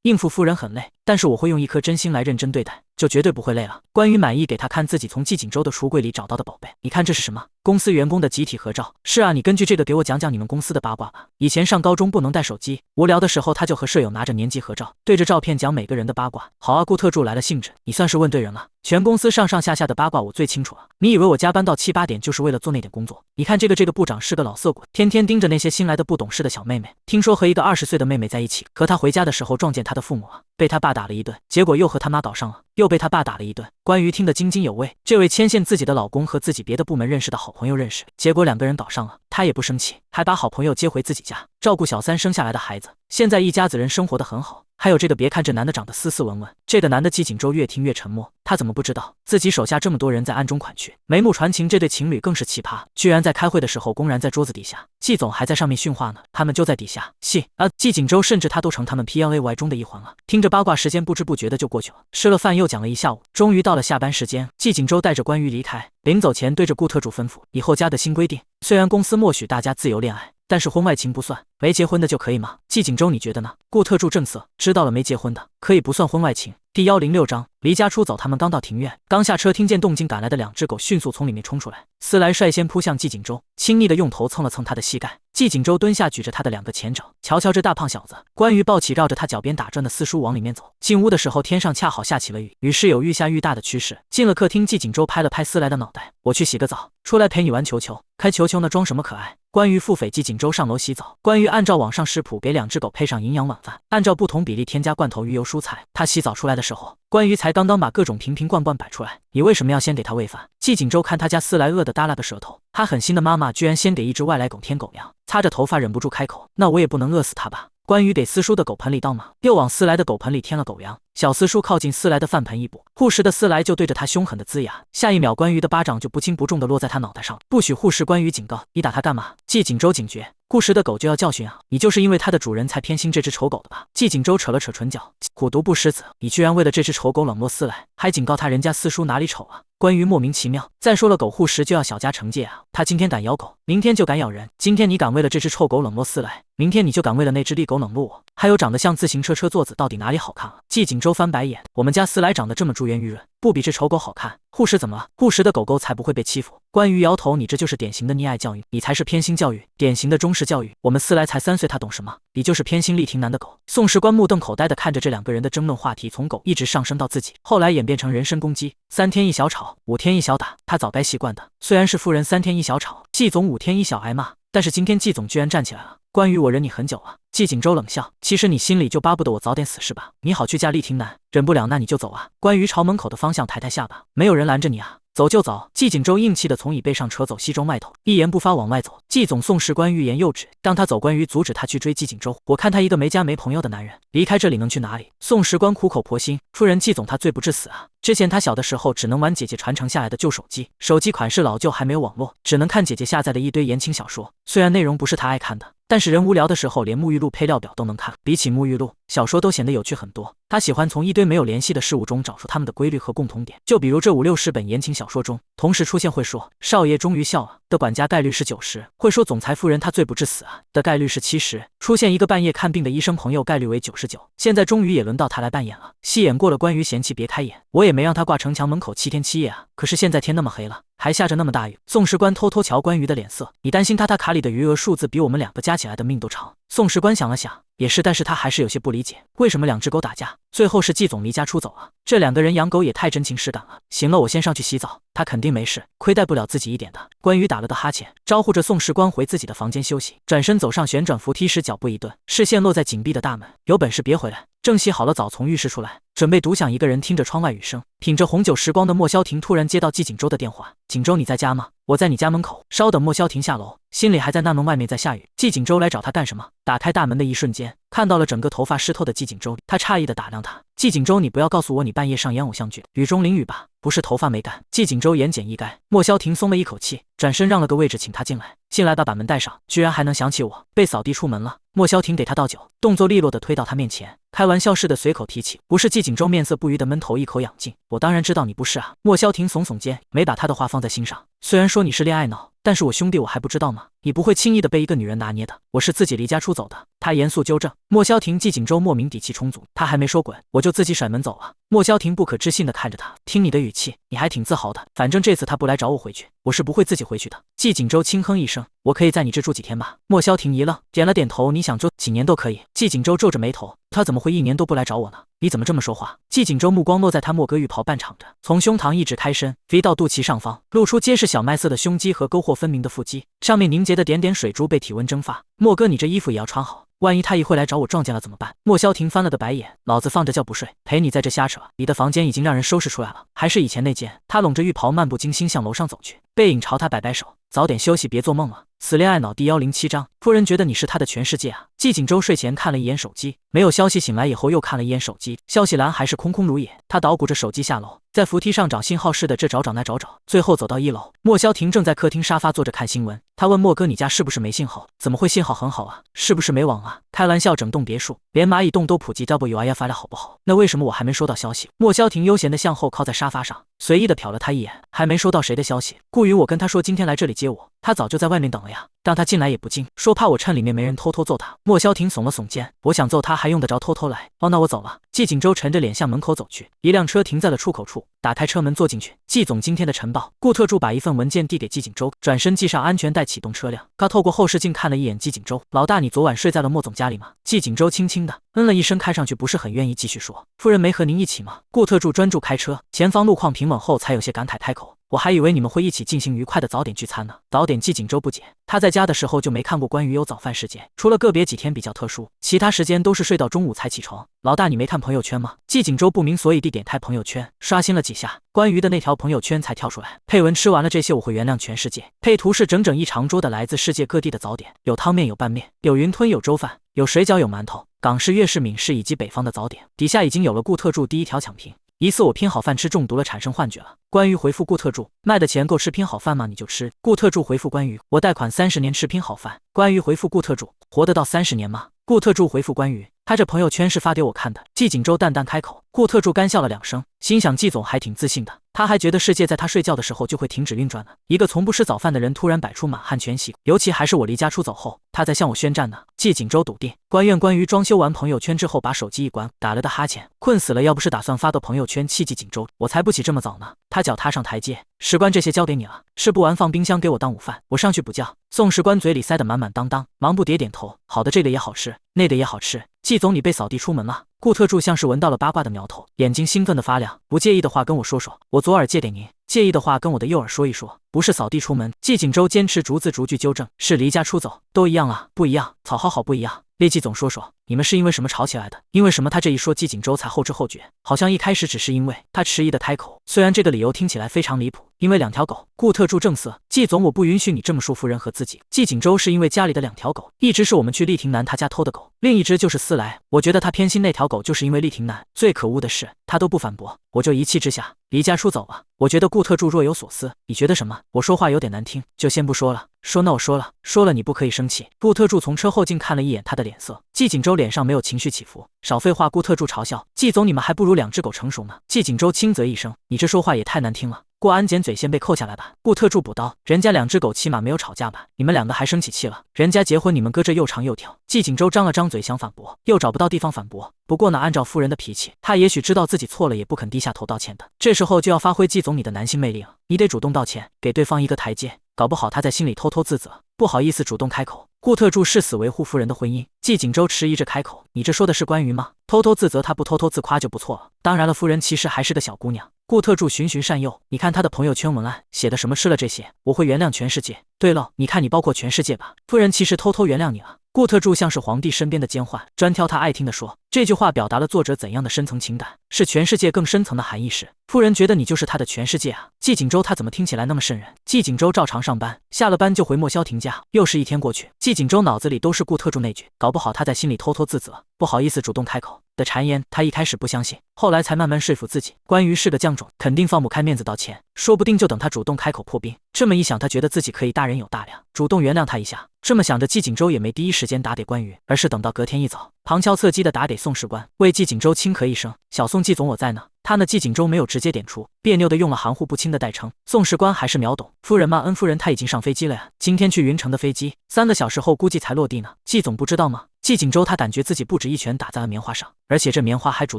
应付夫人很累，但是我会用一颗真心来认真对待，就绝对不会累了。关于满意给他看自己从季锦州的橱柜里找到的宝贝，你看这是什么？公司员工的集体合照。是啊，你根据这个给我讲讲你们公司的八卦吧。以前上高中不能带手机，无聊的时候他就和舍友拿着年级合照，对着照片讲每个人的八卦。好啊，顾特助来了兴致，你算是问对人了。全公司上上下下的八卦我最清楚了。你以为我加班到7、8点就是为了做那点工作？你看这个部长是个老色鬼，天天盯着那些新来的不懂事的小妹妹，听说和一个20岁的妹妹在一起，可他回家的时候撞见他的父母了，被他爸打了一顿，结果又和他妈搞上了，又被他爸打了一顿。关于听得津津有味，这位牵线自己的老公和自己别的部门认识的好朋友认识，结果2个人搞上了，他也不生气，还把好朋友接回自己家，照顾小3生下来的孩子，现在一家子人生活得很好。还有这个，别看这男的长得斯斯文文，这个男的季锦州越听越沉默，他怎么不知道自己手下这么多人在暗中款去？眉目传情，这对情侣更是奇葩，居然在开会的时候公然在桌子底下，季总还在上面训话呢，他们就在底下戏啊！季锦州甚至他都成他们 PLAY 中的一环了。听着八卦，时间不知不觉的就过去了，吃了饭又讲了一下午，终于到了下班时间，季锦州带着关于离开，临走前对着顾特助吩咐，以后加的新规定，虽然公司默许大家自由恋爱，但是婚外情不算，没结婚的就可以吗？季景舟你觉得呢？顾特助正色，知道了，没结婚的可以不算婚外情。第106章离家出走。他们刚到庭院，刚下车，听见动静赶来的2只狗迅速从里面冲出来。思来率先扑向季景舟，亲昵的用头蹭了蹭他的膝盖。季景舟蹲下，举着他的2个前爪，瞧瞧这大胖小子。关羽抱起绕着他脚边打转的四叔往里面走。进屋的时候，天上恰好下起了雨，雨势有愈下愈大的趋势。进了客厅，季景舟拍了拍思来的脑袋，我去洗个澡，出来陪你玩球球。开球球呢，装什么可爱？关羽腹诽季景舟上楼洗澡。关羽按照网上食谱给2只狗配上营养晚饭，按照不同比例添加罐头、鱼油、蔬菜。他洗澡出来的时候，关羽才刚刚把各种瓶瓶罐罐摆出来。你为什么要先给他喂饭？季景舟看他家思来饿得耷拉个舌头，他狠心的妈妈居然先给一只外来狗添狗粮，擦着头发忍不住开口：那我也不能饿死他吧？关羽给四叔的狗盆里倒马，又往思来的狗盆里添了狗粮。小四叔靠近思来的饭盆一步，护食的思来就对着他凶狠的呲牙。下一秒，关羽的巴掌就不轻不重的落在他脑袋上。不许护食！关羽警告：你打他干嘛？季景舟警觉，护食的狗就要教训啊！你就是因为它的主人才偏心这只丑狗的吧？季景舟扯了扯唇角，虎毒不食子，你居然为了这只丑狗冷落思来，还警告他人家四叔哪里丑啊？关羽莫名其妙，再说了，狗护食就要小家惩戒啊！他今天敢咬狗，明天就敢咬人。今天你敢为了这只臭狗冷落思来，明天你就敢为了那只厉狗冷落我。还有长得像自行车车座子，到底哪里好看啊？季景舟翻白眼，我们家思来长得这么珠圆玉润，不比这丑狗好看。护食怎么了？护食的狗狗才不会被欺负。关羽摇头，你这就是典型的溺爱教育，你才是偏心教育，典型的中式教育。我们思来才3岁，他懂什么？你就是偏心厉霆男的狗。宋士官目瞪口呆地看着这2个人的争论话题，从狗一直上升到自己，后来演变成人身攻击。3天一小吵，5天一小打，他早该习惯的。虽然是夫人3天一小吵，季总5天一小挨骂，但是今天季总居然站起来了。关羽，我忍你很久了。季景舟冷笑，其实你心里就巴不得我早点死是吧？你好去嫁厉霆男，忍不了那你就走啊。关羽朝门口的方向抬抬下巴，没有人拦着你啊，走就走。季景舟硬气的从椅背上扯走西装外头，一言不发往外走。季总宋士官欲言又止，让他走。关羽阻止他去追季景舟，我看他一个没家没朋友的男人，离开这里能去哪里？宋士官苦口婆心，夫人季总他罪不至死啊。之前他小的时候只能玩姐姐传承下来的旧手机，手机款式老旧，还没有网络，只能看姐姐下载的一堆言情小说。虽然内容不是他爱看的，但是人无聊的时候连沐浴露配料表都能看，比起沐浴露，小说都显得有趣很多。他喜欢从一堆没有联系的事物中找出他们的规律和共同点，就比如这5、60本言情小说中，同时出现会说少爷终于笑了的管家概率是90%，会说总裁夫人她罪不至死啊的概率是70%，出现一个半夜看病的医生朋友概率为99%。现在终于也轮到他来扮演了，戏演过了。关羽嫌弃别开演，我也没让他挂城墙门口7天7夜啊，可是现在天那么黑了，还下着那么大雨。宋士官偷偷瞧关羽的脸色，你担心他卡里的余额数字比我们2个加起来的命都长。宋士官想了想，也是，但是他还是有些不理解，为什么2只狗打架，最后是季总离家出走了？这2个人养狗也太真情实感了。行了，我先上去洗澡，他肯定没事，亏待不了自己一点的。关羽打了个哈欠，招呼着宋士官回自己的房间休息，转身走上旋转扶梯时脚步一顿，视线落在紧闭的大门，有本事别回来。正洗好了澡从浴室出来，准备独享一个人听着窗外雨声，品着红酒时光的莫萧婷突然接到季景舟的电话，景舟你在家吗？我在你家门口，稍等。莫萧婷下楼，心里还在纳闷外面在下雨，季景舟来找他干什么？打开大门的一瞬间，看到了整个头发湿透的季景舟，他诧异的打量他，季景舟你不要告诉我你半夜上演偶像剧，雨中淋雨吧？不是头发没干。季景舟言简意赅。莫萧婷松了一口气，转身让了个位置请他进来。进来吧，把门带上。居然还能想起我，被扫地出门了。莫萧婷给他倒酒，动作利落的推到他面前，开玩笑似的随口提起，不是。季景舟面色不愉的闷头一口氧劲，我当然知道你不是啊。莫萧婷耸耸肩，没把他的话放在心上。虽然说你是恋爱脑，但是我兄弟我还不知道吗？你不会轻易的被一个女人拿捏的，我是自己离家出走的。他严肃纠正。莫萧婷，季景舟莫名底气充足，他还没说滚，我就自己甩门走了。莫萧婷不可置信的看着他，听你的语气，你还挺自豪的。反正这次他不来找我回去，我是不会自己回去的。季景舟轻哼一声，我可以在你这住几天吧？莫萧婷一愣，点了点头，你想住几年都可以。季景舟皱着眉头，他怎么会1年都不来找我呢？你怎么这么说话？季景舟目光落在他莫哥浴袍半敞着，从胸膛一直开伸，飞到肚脐上方，露出结实小麦色的胸肌和沟壑分明的腹肌，上面凝结的点点水珠被体温蒸发。莫哥，你这衣服也要穿好，万一他一会来找我撞见了怎么办？莫萧婷翻了个白眼，老子放着觉不睡，陪你在这瞎扯。你的房间已经让人收拾出来了，还是以前那间。他拢着浴袍漫不经心向楼上走去，背影朝他摆摆手，早点休息，别做梦了。死恋爱脑第107章，夫人觉得你是他的全世界啊。季景舟睡前看了一眼手机，没有消息，醒来以后又看了一眼手机，消息栏还是空空如也。他捣鼓着手机下楼，在扶梯上找信号似的这找找那找找，最后走到1楼。莫萧婷正在客厅沙发坐着看新闻，他问莫哥，你家是不是没信号？怎么会信号很好啊？是不是没网啊？开玩笑，整栋别墅连蚂蚁洞都普及 WiFi 了好不好？那为什么我还没收到消息？莫萧婷悠闲的向后靠在沙发上，随意的瞟了他一眼，还没收到谁的消息？顾允我跟他说今天来这里接我，他早就在外面等了呀，让他进来也不进，说怕我趁里面没人偷偷揍他。莫萧庭耸了耸肩，我想揍他还用得着偷偷来？哦，那我走了。季景舟沉着脸向门口走去，一辆车停在了出口处，打开车门坐进去。季总今天的晨报。顾特助把一份文件递给季景舟，转身系上安全带，启动车辆。他透过后视镜看了一眼季景舟，老大，你昨晚睡在了莫总家里吗？季景舟轻轻的了一声，看上去不是很愿意继续说。夫人没和您一起吗？顾特助专注开车，前方路况平稳后才有些感慨开口。我还以为你们会一起进行愉快的早点聚餐呢。早点，季景舟不解，他在家的时候就没看过关于有早饭事件，除了个别几天比较特殊，其他时间都是睡到中午才起床。老大，你没看朋友圈吗？季景舟不明所以地点开朋友圈，刷新了几下，关于的那条朋友圈才跳出来，配文吃完了这些我会原谅全世界。配图是整整一长桌的来自世界各地的早点，有汤面，有拌面，有云吞，有粥饭，有水饺，有馒头，港式、粤式、闽式以及北方的早点。底下已经有了顾特助第一条抢评，疑似我偏好饭吃中毒了，产生幻觉了。关于回复顾特助，卖的钱够吃拼好饭吗？你就吃。顾特助回复关于，我贷款30年吃拼好饭。关于回复顾特助，活得到30年吗？顾特助回复关于，他这朋友圈是发给我看的。季景舟淡淡开口，顾特助干笑了2声，心想季总还挺自信的，他还觉得世界在他睡觉的时候就会停止运转呢。一个从不吃早饭的人突然摆出满汉全席，尤其还是我离家出走后，他在向我宣战呢。季景舟笃定。关于装修完朋友圈之后把手机一关，打了个哈欠，困死了，要不是打算发到朋友圈气季景舟，我才不起这么早呢。他脚踏上台阶，事关这些交给你了，吃不完放冰箱给我当午饭，我上去补觉。宋士官嘴里塞得满满当当，忙不迭点头，好的，这个也好吃，那个也好吃。季总，你被扫地出门了。顾特助像是闻到了八卦的苗头，眼睛兴奋的发亮。不介意的话跟我说说，我左耳借给您；介意的话跟我的右耳说一说。不是扫地出门，季景舟坚持逐字逐句纠正，是离家出走。都一样啊，不一样。草好不一样。列季总说说，你们是因为什么吵起来的？因为什么？他这一说，季景舟才后知后觉，好像一开始只是因为他迟疑的开口，虽然这个理由听起来非常离谱，因为2条狗。顾特助正色，季总，我不允许你这么说夫人和自己。季景舟是因为家里的2条狗，一只是我们去厉廷南他家偷的狗，另一只就是思来。我觉得他偏心那条狗，就是因为厉廷南。最可恶的是，他都不反驳，我就一气之下离家出走了。我觉得顾特助若有所思，你觉得什么？我说话有点难听，就先不说了。说那我说了你不可以生气。顾特助从车后镜看了一眼他的脸色，季景舟脸上没有情绪起伏。少废话，顾特助嘲笑，季总你们还不如2只狗成熟呢。季景舟轻啧一声，你这说话也太难听了。过安检嘴先被扣下来吧。顾特助补刀，人家2只狗起码没有吵架吧？你们2个还生起气了？人家结婚你们搁这又长又挑。季景舟张了张嘴想反驳，又找不到地方反驳。不过呢，按照夫人的脾气，他也许知道自己错了，也不肯低下头道歉的。这时候就要发挥季总你的男性魅力了，你得主动道歉，给对方一个台阶，搞不好他在心里偷偷自责，不好意思主动开口。顾特助誓死维护夫人的婚姻，季景舟迟疑着开口，你这说的是关于吗？偷偷自责他不偷偷自夸就不错了。当然了，夫人其实还是个小姑娘。顾特助循循善诱，你看他的朋友圈文案写的什么？吃了这些我会原谅全世界。对了，你看你包括全世界吧，夫人其实偷偷原谅你了。顾特助像是皇帝身边的监宦，专挑他爱听的说。这句话表达了作者怎样的深层情感？是全世界更深层的含义是，夫人觉得你就是他的全世界啊。季景舟他怎么听起来那么瘆人？季景舟照常上班，下了班就回莫萧庭家。又是一天过去，季景舟脑子里都是顾特助那句，搞不好他在心里偷偷自责，不好意思主动开口的谗言。他一开始不相信，后来才慢慢说服自己，关于是个犟种，肯定放不开面子道歉，说不定就等他主动开口破冰。这么一想，他觉得自己可以大人有大量，主动原谅他一下。这么想着，季景舟也没第一时间打给关羽，而是等到隔天一早，旁敲侧击的打给宋士官，为季景舟轻咳一声，小宋季总我在呢。他呢，季景舟没有直接点出，别扭的用了含糊不清的代称。宋士官还是秒懂，夫人吗？恩夫人，他已经上飞机了呀，今天去云城的飞机3个小时后估计才落地呢。季总不知道吗？季景舟他感觉自己不止一拳打在了棉花上，而且这棉花还主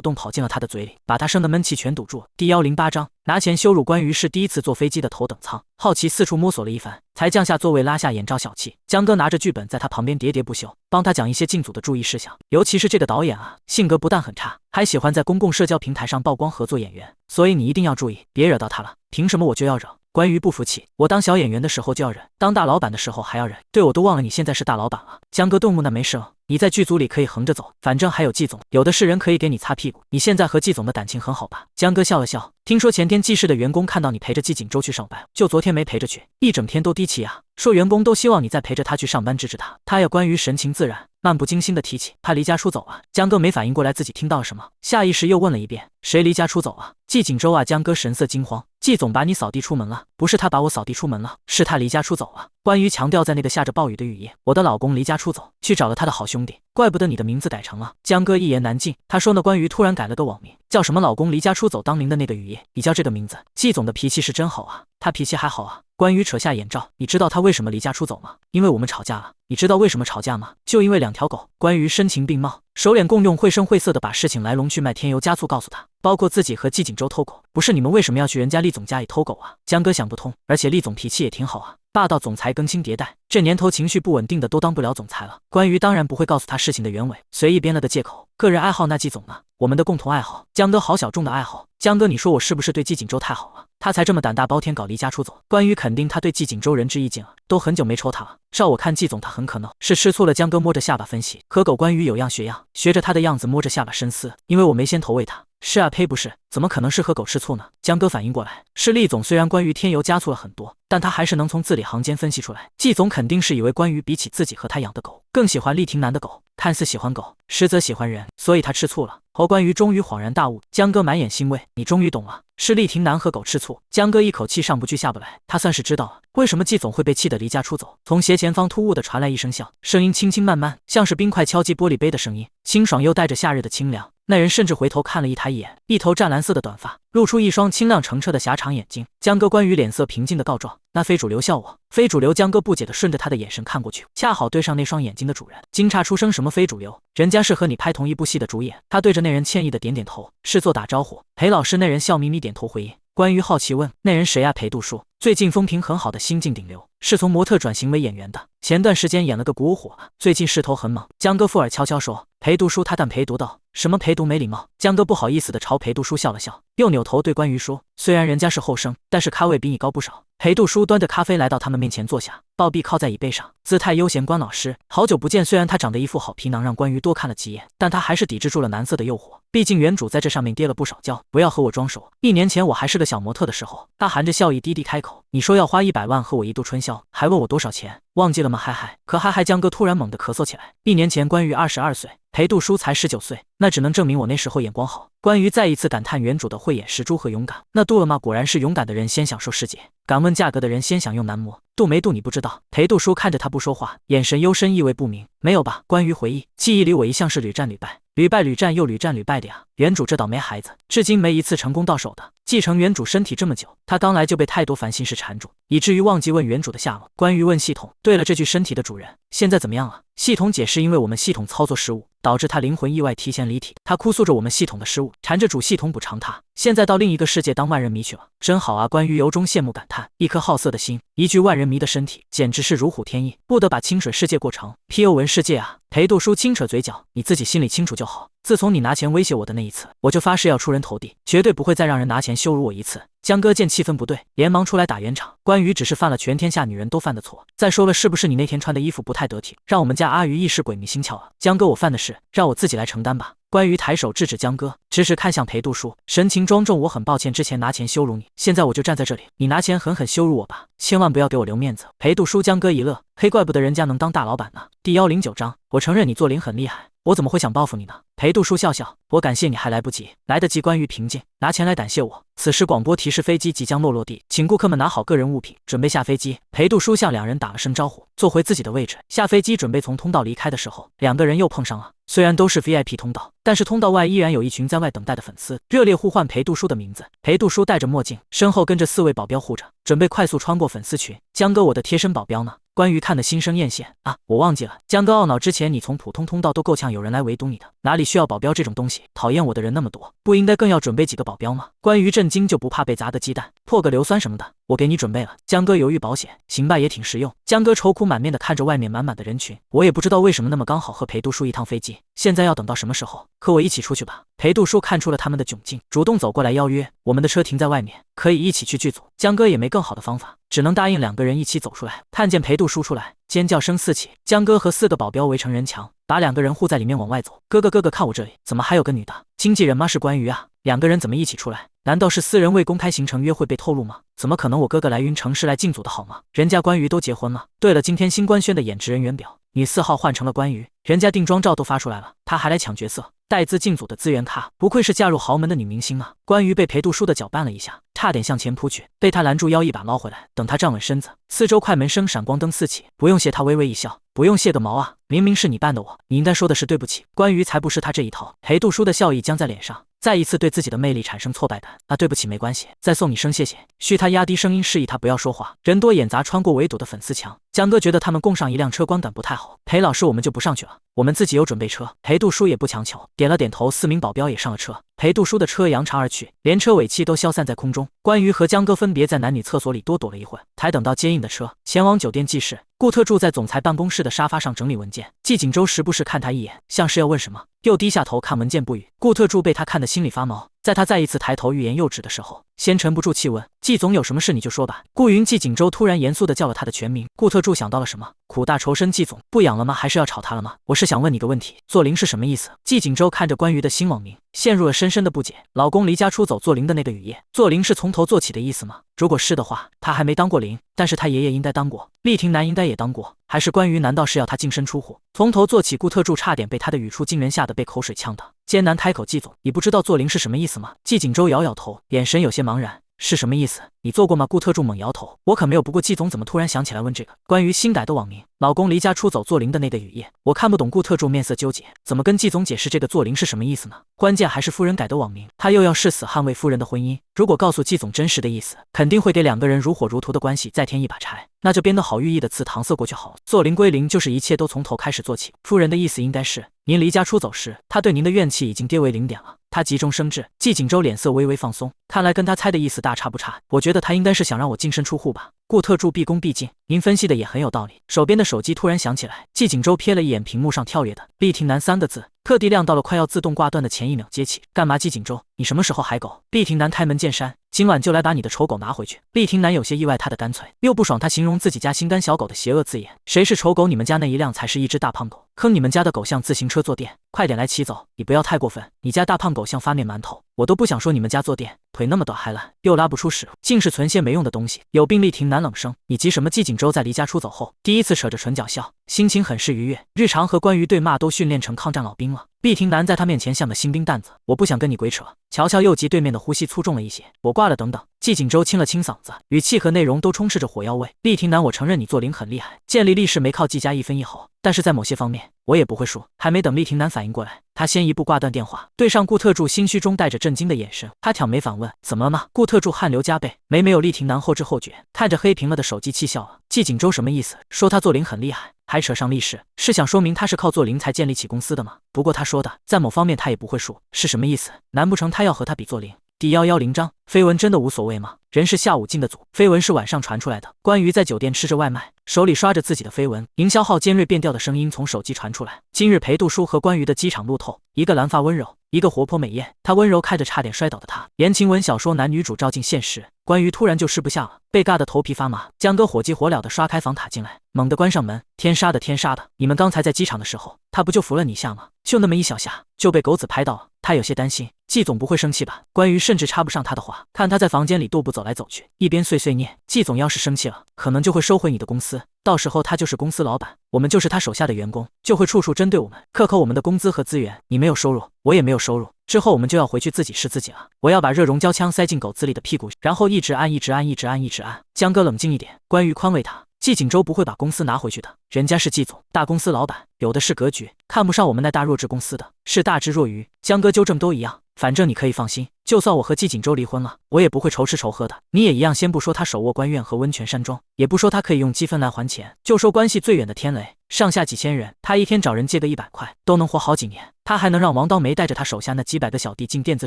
动跑进了他的嘴里，把他生的闷气全堵住了。第108章拿钱羞辱关于是第一次坐飞机的头等舱，好奇四处摸索了一番，才降下座位拉下眼罩小气。江哥拿着剧本在他旁边喋喋不休，帮他讲一些进组的注意事项，尤其是这个导演啊，性格不但很差，还喜欢在公共社交平台上曝光合作演员，所以你一定要注意，别惹到他了。凭什么我就要惹？关于不服气，我当小演员的时候就要忍，当大老板的时候还要忍，对我都忘了你现在是大老板了。江哥顿悟，那没事了，你在剧组里可以横着走，反正还有季总，有的是人可以给你擦屁股。你现在和季总的感情很好吧？江哥笑了笑，听说前天季氏的员工看到你陪着季景舟去上班，就昨天没陪着去，一整天都低气压，说员工都希望你再陪着他去上班支持他。他也关于神情自然漫不经心的提起，他离家出走啊。江哥没反应过来自己听到了什么，下意识又问了一遍，谁离家出走啊？季景舟啊。江哥神色惊慌，季总把你扫地出门了？不是他把我扫地出门了，是他离家出走了。关于强调在那个下着暴雨的雨夜，我的老公离家出走，去找了他的好兄弟，怪不得你的名字改成了。江哥一言难尽，他说呢，关于突然改了个网名，叫什么老公离家出走当年的那个雨夜，你叫这个名字。季总的脾气是真好啊，他脾气还好啊。关羽扯下眼罩，你知道他为什么离家出走吗？因为我们吵架了。你知道为什么吵架吗？就因为2条狗。关羽声情并茂，手脸共用，绘声绘色的把事情来龙去脉添油加醋告诉他，包括自己和季锦州偷狗。不是你们为什么要去人家厉总家里偷狗啊？江哥想不通，而且厉总脾气也挺好啊。霸道总裁更新迭代，这年头情绪不稳定的都当不了总裁了。关羽当然不会告诉他事情的原委，随意编了个借口。个人爱好那季总呢？我们的共同爱好。江哥好小众的爱好。江哥，你说我是不是对季锦州太好了？他才这么胆大包天搞离家出走。关羽肯定他对季锦州仁至义尽了，都很久没抽他了。照我看，季总他很可能是吃醋了。江哥摸着下巴分析，可狗关羽有样学样，学着他的样子摸着下巴深思，因为我没先投喂他。是啊，呸，不是，怎么可能是和狗吃醋呢？江哥反应过来，是厉总。虽然关羽添油加醋了很多，但他还是能从字里行间分析出来，季总肯定是以为关羽比起自己和他养的狗，更喜欢厉廷南的狗，看似喜欢狗，实则喜欢人，所以他吃醋了。后关羽终于恍然大悟，江哥满眼欣慰，你终于懂了，是厉廷南和狗吃醋。江哥一口气上不去下不来，他算是知道了为什么季总会被气得离家出走。从斜前方突兀的传来一声笑，声音轻轻慢慢，像是冰块敲击玻璃杯的声音，清爽又带着夏日的清凉。那人甚至回头看了他一眼，一头湛蓝色的短发，露出一双清亮澄澈的狭长眼睛。江哥关羽脸色平静的告状，那非主流笑我。非主流。江哥不解的顺着他的眼神看过去，恰好对上那双眼睛的主人。惊诧出声，什么非主流？人家是和你拍同一部戏的主演。他对着那人歉意的点点头，是做打招呼。裴老师。那人笑眯眯点头回应。关羽好奇问，那人谁啊？裴杜叔，最近风评很好的新晋顶流，是从模特转型为演员的，前段时间演了个鼓舞火了，最近势头很猛。江哥附耳悄悄说，裴杜叔他但裴读道，什么裴读没礼貌？江哥不好意思的朝裴杜叔笑了笑，又扭头对关羽说，虽然人家是后生，但是咖位比你高不少。裴杜叔端着咖啡来到他们面前坐下，抱臂靠在椅背上，姿态悠闲。关老师，好久不见。虽然他长得一副好皮囊，让关羽多看了几眼，但他还是抵制住了蓝色的诱惑，毕竟原主在这上面跌了不少跤。不要和我装熟，1年前我还是个小模特的时候。他含着笑意低低开口，你说要花100万和我一度春宵，还问我多少钱，忘记了吗？嗨嗨。可嗨嗨。江哥突然猛地咳嗽起来。1年前关羽22岁，裴杜叔才19岁，那只能证明我那时候眼光好。关羽再一次感叹原主的慧眼识珠和勇敢。那度了吗？果然是勇敢的人先享受世界，敢问价格的人先享用男模。度没度你不知道。裴杜叔看着他不说话，眼神幽深，意味不明。没有吧？关羽回忆，记忆里我一向是屡战屡败，屡败屡战又屡战屡败的呀。原主这倒霉孩子，至今没一次成功到手的。继承原主身体这么久，他刚来就被太多烦心事缠住，以至于忘记问原主的下落。关羽问系统，对了，这具身体的主人现在怎么样了？系统解释，因为我们系统操作失误，导致他灵魂意外提前离体。他哭诉着我们系统的失误，缠着主系统补偿他，现在到另一个世界当万人迷去了，真好啊！关羽由衷羡慕感叹，一颗好色的心，一具万人迷的身体，简直是如虎添翼，不得把清水世界过成 PO 文世界啊！裴杜叔轻扯嘴角，你自己心里清楚就好。自从你拿钱威胁我的那一次，我就发誓要出人头地，绝对不会再让人拿钱羞辱我一次。江哥见气氛不对，连忙出来打圆场。关羽只是犯了全天下女人都犯的错。再说了，是不是你那天穿的衣服不太得体，让我们家阿鱼一时鬼迷心窍了？江哥，我犯的事让我自己来承担吧。关羽抬手制止江哥，直直看向裴杜叔，神情庄重。我很抱歉之前拿钱羞辱你，现在我就站在这里，你拿钱狠狠羞辱我吧，千万不要给我留面子。裴杜叔。江哥一乐，嘿，怪不得人家能当大老板呢。第109章，我承认你做零很厉害，我怎么会想报复你呢？裴杜叔笑笑，我感谢你还来不及，来得及。关羽平静，拿钱来感谢我。此时广播提示飞机即将落地，请顾客们拿好个人物品，准备下飞机。裴杜叔向两人打了声招呼，坐回自己的位置。下飞机准备从通道离开的时候，两个人又碰上了。虽然都是 VIP 通道，但是通道外依然有一群在外等待的粉丝，热烈呼唤裴杜叔的名字。裴杜叔戴着墨镜，身后跟着4位保镖护着，准备快速穿过粉丝群。江哥，我的贴身保镖呢？关羽看得心生艳羡啊，我忘记了。江哥懊恼，之前你从普通通道都够呛有人来围堵你的，哪里需要保镖这种东西？讨厌我的人那么多，不应该更要准备几个保镖吗？关羽震惊，就不怕被砸的鸡蛋破个硫酸什么的？我给你准备了。江哥犹豫，保险行吧，也挺实用。江哥愁苦满面的看着外面满满的人群，我也不知道为什么那么刚好和裴杜叔一趟飞机，现在要等到什么时候？和我一起出去吧。裴杜叔看出了他们的窘境，主动走过来邀约，我们的车停在外面，可以一起去剧组。江哥也没更好的方法，只能答应两个人一起走出来。看见裴杜叔出来，尖叫声四起，江哥和4个保镖围成人墙，把两个人护在里面往外走。哥哥，看我这里，怎么还有个女的？经纪人吗？是关羽啊。两个人怎么一起出来？难道是私人未公开行程约会被透露吗？怎么可能？我哥哥来云城是来进组的好吗？人家关羽都结婚了。对了，今天新官宣的演职人员表，女4号换成了关羽，人家定妆照都发出来了，他还来抢角色，带资进组的资源咖，不愧是嫁入豪门的女明星啊！关羽被裴杜叔的搅拌了一下，差点向前扑去，被他拦住腰，一把捞回来。等他站稳身子，四周快门声闪光灯四起。不用谢，他微微一笑，不用谢个毛啊，明明是你扮的我，你应该说的是对不起。关羽才不是他这一套。裴杜叔的笑意僵在脸上，再一次对自己的魅力产生挫败感。啊，对不起，没关系，再送你声谢谢。嘘，他压低声音示意他不要说话。人多眼杂，穿过围堵的粉丝墙。江哥觉得他们共上一辆车观感不太好。裴老师，我们就不上去了，我们自己有准备车。裴杜叔也不强求，点了点头。4名保镖也上了车。裴杜叔的车扬长而去，连车尾气都消散在空中。关于和江哥分别在男女厕所里多躲了一会，才等到接应的车，前往酒店记事。顾特助在总裁办公室的沙发上整理文件，季锦州时不时看他一眼，像是要问什么，又低下头看文件不语。顾特助被他看得心里发毛，在他再一次抬头欲言又止的时候，先沉不住气问：“季总，有什么事你就说吧。”顾云。季锦州突然严肃地叫了他的全名。顾特助想到了什么，苦大仇深。季总，不养了吗？还是要炒他了吗？我是想问你个问题，做零是什么意思？季锦州看着关于的新网名，陷入了深深的不解。老公离家出走做零的那个雨夜，做零是从头做起的意思吗？如果是的话，他还没当过零，但是他爷爷应该当过，厉廷南应该也当过，还是关于难道是要他净身出户，从头做起？顾特助差点被他的语出惊人吓得被口水呛到，艰难开口：“季总，你不知道做零是什么意思吗？”季锦州摇摇头，眼神有些茫然。是什么意思？你做过吗？顾特助猛摇头，我可没有。不过季总怎么突然想起来问这个？关于新改的网名，老公离家出走做零的那个雨夜，我看不懂。顾特助面色纠结，怎么跟季总解释这个做零是什么意思呢？关键还是夫人改的网名，他又要誓死捍卫夫人的婚姻。如果告诉季总真实的意思，肯定会给2个人如火如荼的关系再添一把柴，那就编得好寓意的词搪塞过去好了。做零归零，就是一切都从头开始做起。夫人的意思应该是，您离家出走时，他对您的怨气已经跌为0点了。他急中生智，季锦州脸色微微放松，看来跟他猜的意思大差不差。我觉得他应该是想让我净身出户吧。顾特助毕恭毕敬，您分析的也很有道理。手边的手机突然响起来，季锦州瞥了一眼屏幕上跳跃的“厉廷南”3个字，特地亮到了快要自动挂断的前1秒接起。干嘛？季锦州，你什么时候海狗？厉廷南开门见山，今晚就来把你的丑狗拿回去。厉廷南有些意外，他的干脆又不爽他形容自己家心肝小狗的邪恶字眼。谁是丑狗？你们家那一辆才是一只大胖狗，坑你们家的狗像自行车坐垫，快点来骑走！你不要太过分，你家大胖狗像发面馒头，我都不想说你们家坐垫，腿那么短还懒，又拉不出屎，尽是存些没用的东西，有病！厉廷南冷声，你急什么？季锦州在离家出走后，第一次扯着唇角笑，心情很是愉悦。日常和关于对骂都训练成抗战老兵了。厉廷南在他面前像个新兵蛋子，我不想跟你鬼扯。乔乔又急，对面的呼吸粗重了一些，我挂了，等等。季锦州清了清嗓子，语气和内容都充斥着火药味。厉廷南，我承认你做零很厉害，建立力士没靠季家一分一毫，但是在某些方面我也不会输。还没等厉廷南反应过来，他先一步挂断电话，对上顾特助心虚中带着震惊的眼神。他挑眉反问：“怎么了吗？”顾特助汗流浃背，没有厉廷南后知后觉，看着黑屏了的手机气笑了。季锦州什么意思？说他做零很厉害，还扯上力士，是想说明他是靠做零才建立起公司的吗？不过他说的在某方面他也不会输，是什么意思？难不成他要和他比做零？第110章，绯闻真的无所谓吗？人是下午进的组，绯闻是晚上传出来的。关于在酒店吃着外卖，手里刷着自己的绯闻，营销号尖锐变调的声音从手机传出来。今日裴杜叔和关于的机场路透，一个蓝发温柔，一个活泼美艳。他温柔看着差点摔倒的他，言情文小说男女主照进现实。关于突然就吃不下了，被尬得头皮发麻。江哥火急火燎的刷开房塔进来，猛地关上门。天杀的天杀的，你们刚才在机场的时候，他不就扶了你一下吗？就那么一小下，就被狗子拍到了。他有些担心，季总不会生气吧？关于甚至插不上他的话，看他在房间里踱步走来走去，一边碎碎念：季总要是生气了，可能就会收回你的公司，到时候他就是公司老板，我们就是他手下的员工，就会处处针对我们，克扣我们的工资和资源。你没有收入，我也没有收入，之后我们就要回去自己是自己了。我要把热熔胶枪塞进狗子里的屁股，然后一直按，一直按，一直按，一直按。江哥冷静一点，关于宽慰他。季锦州不会把公司拿回去的，人家是季总，大公司老板，有的是格局，看不上我们那大弱智公司的，是大智若愚。江哥纠正，都一样，反正你可以放心，就算我和季锦州离婚了，我也不会愁吃愁喝的。你也一样，先不说他手握官院和温泉山庄，也不说他可以用积分来还钱，就说关系最远的天雷，上下几千人，他一天找人借个100块都能活好几年。他还能让王刀梅带着他手下那几百个小弟进电子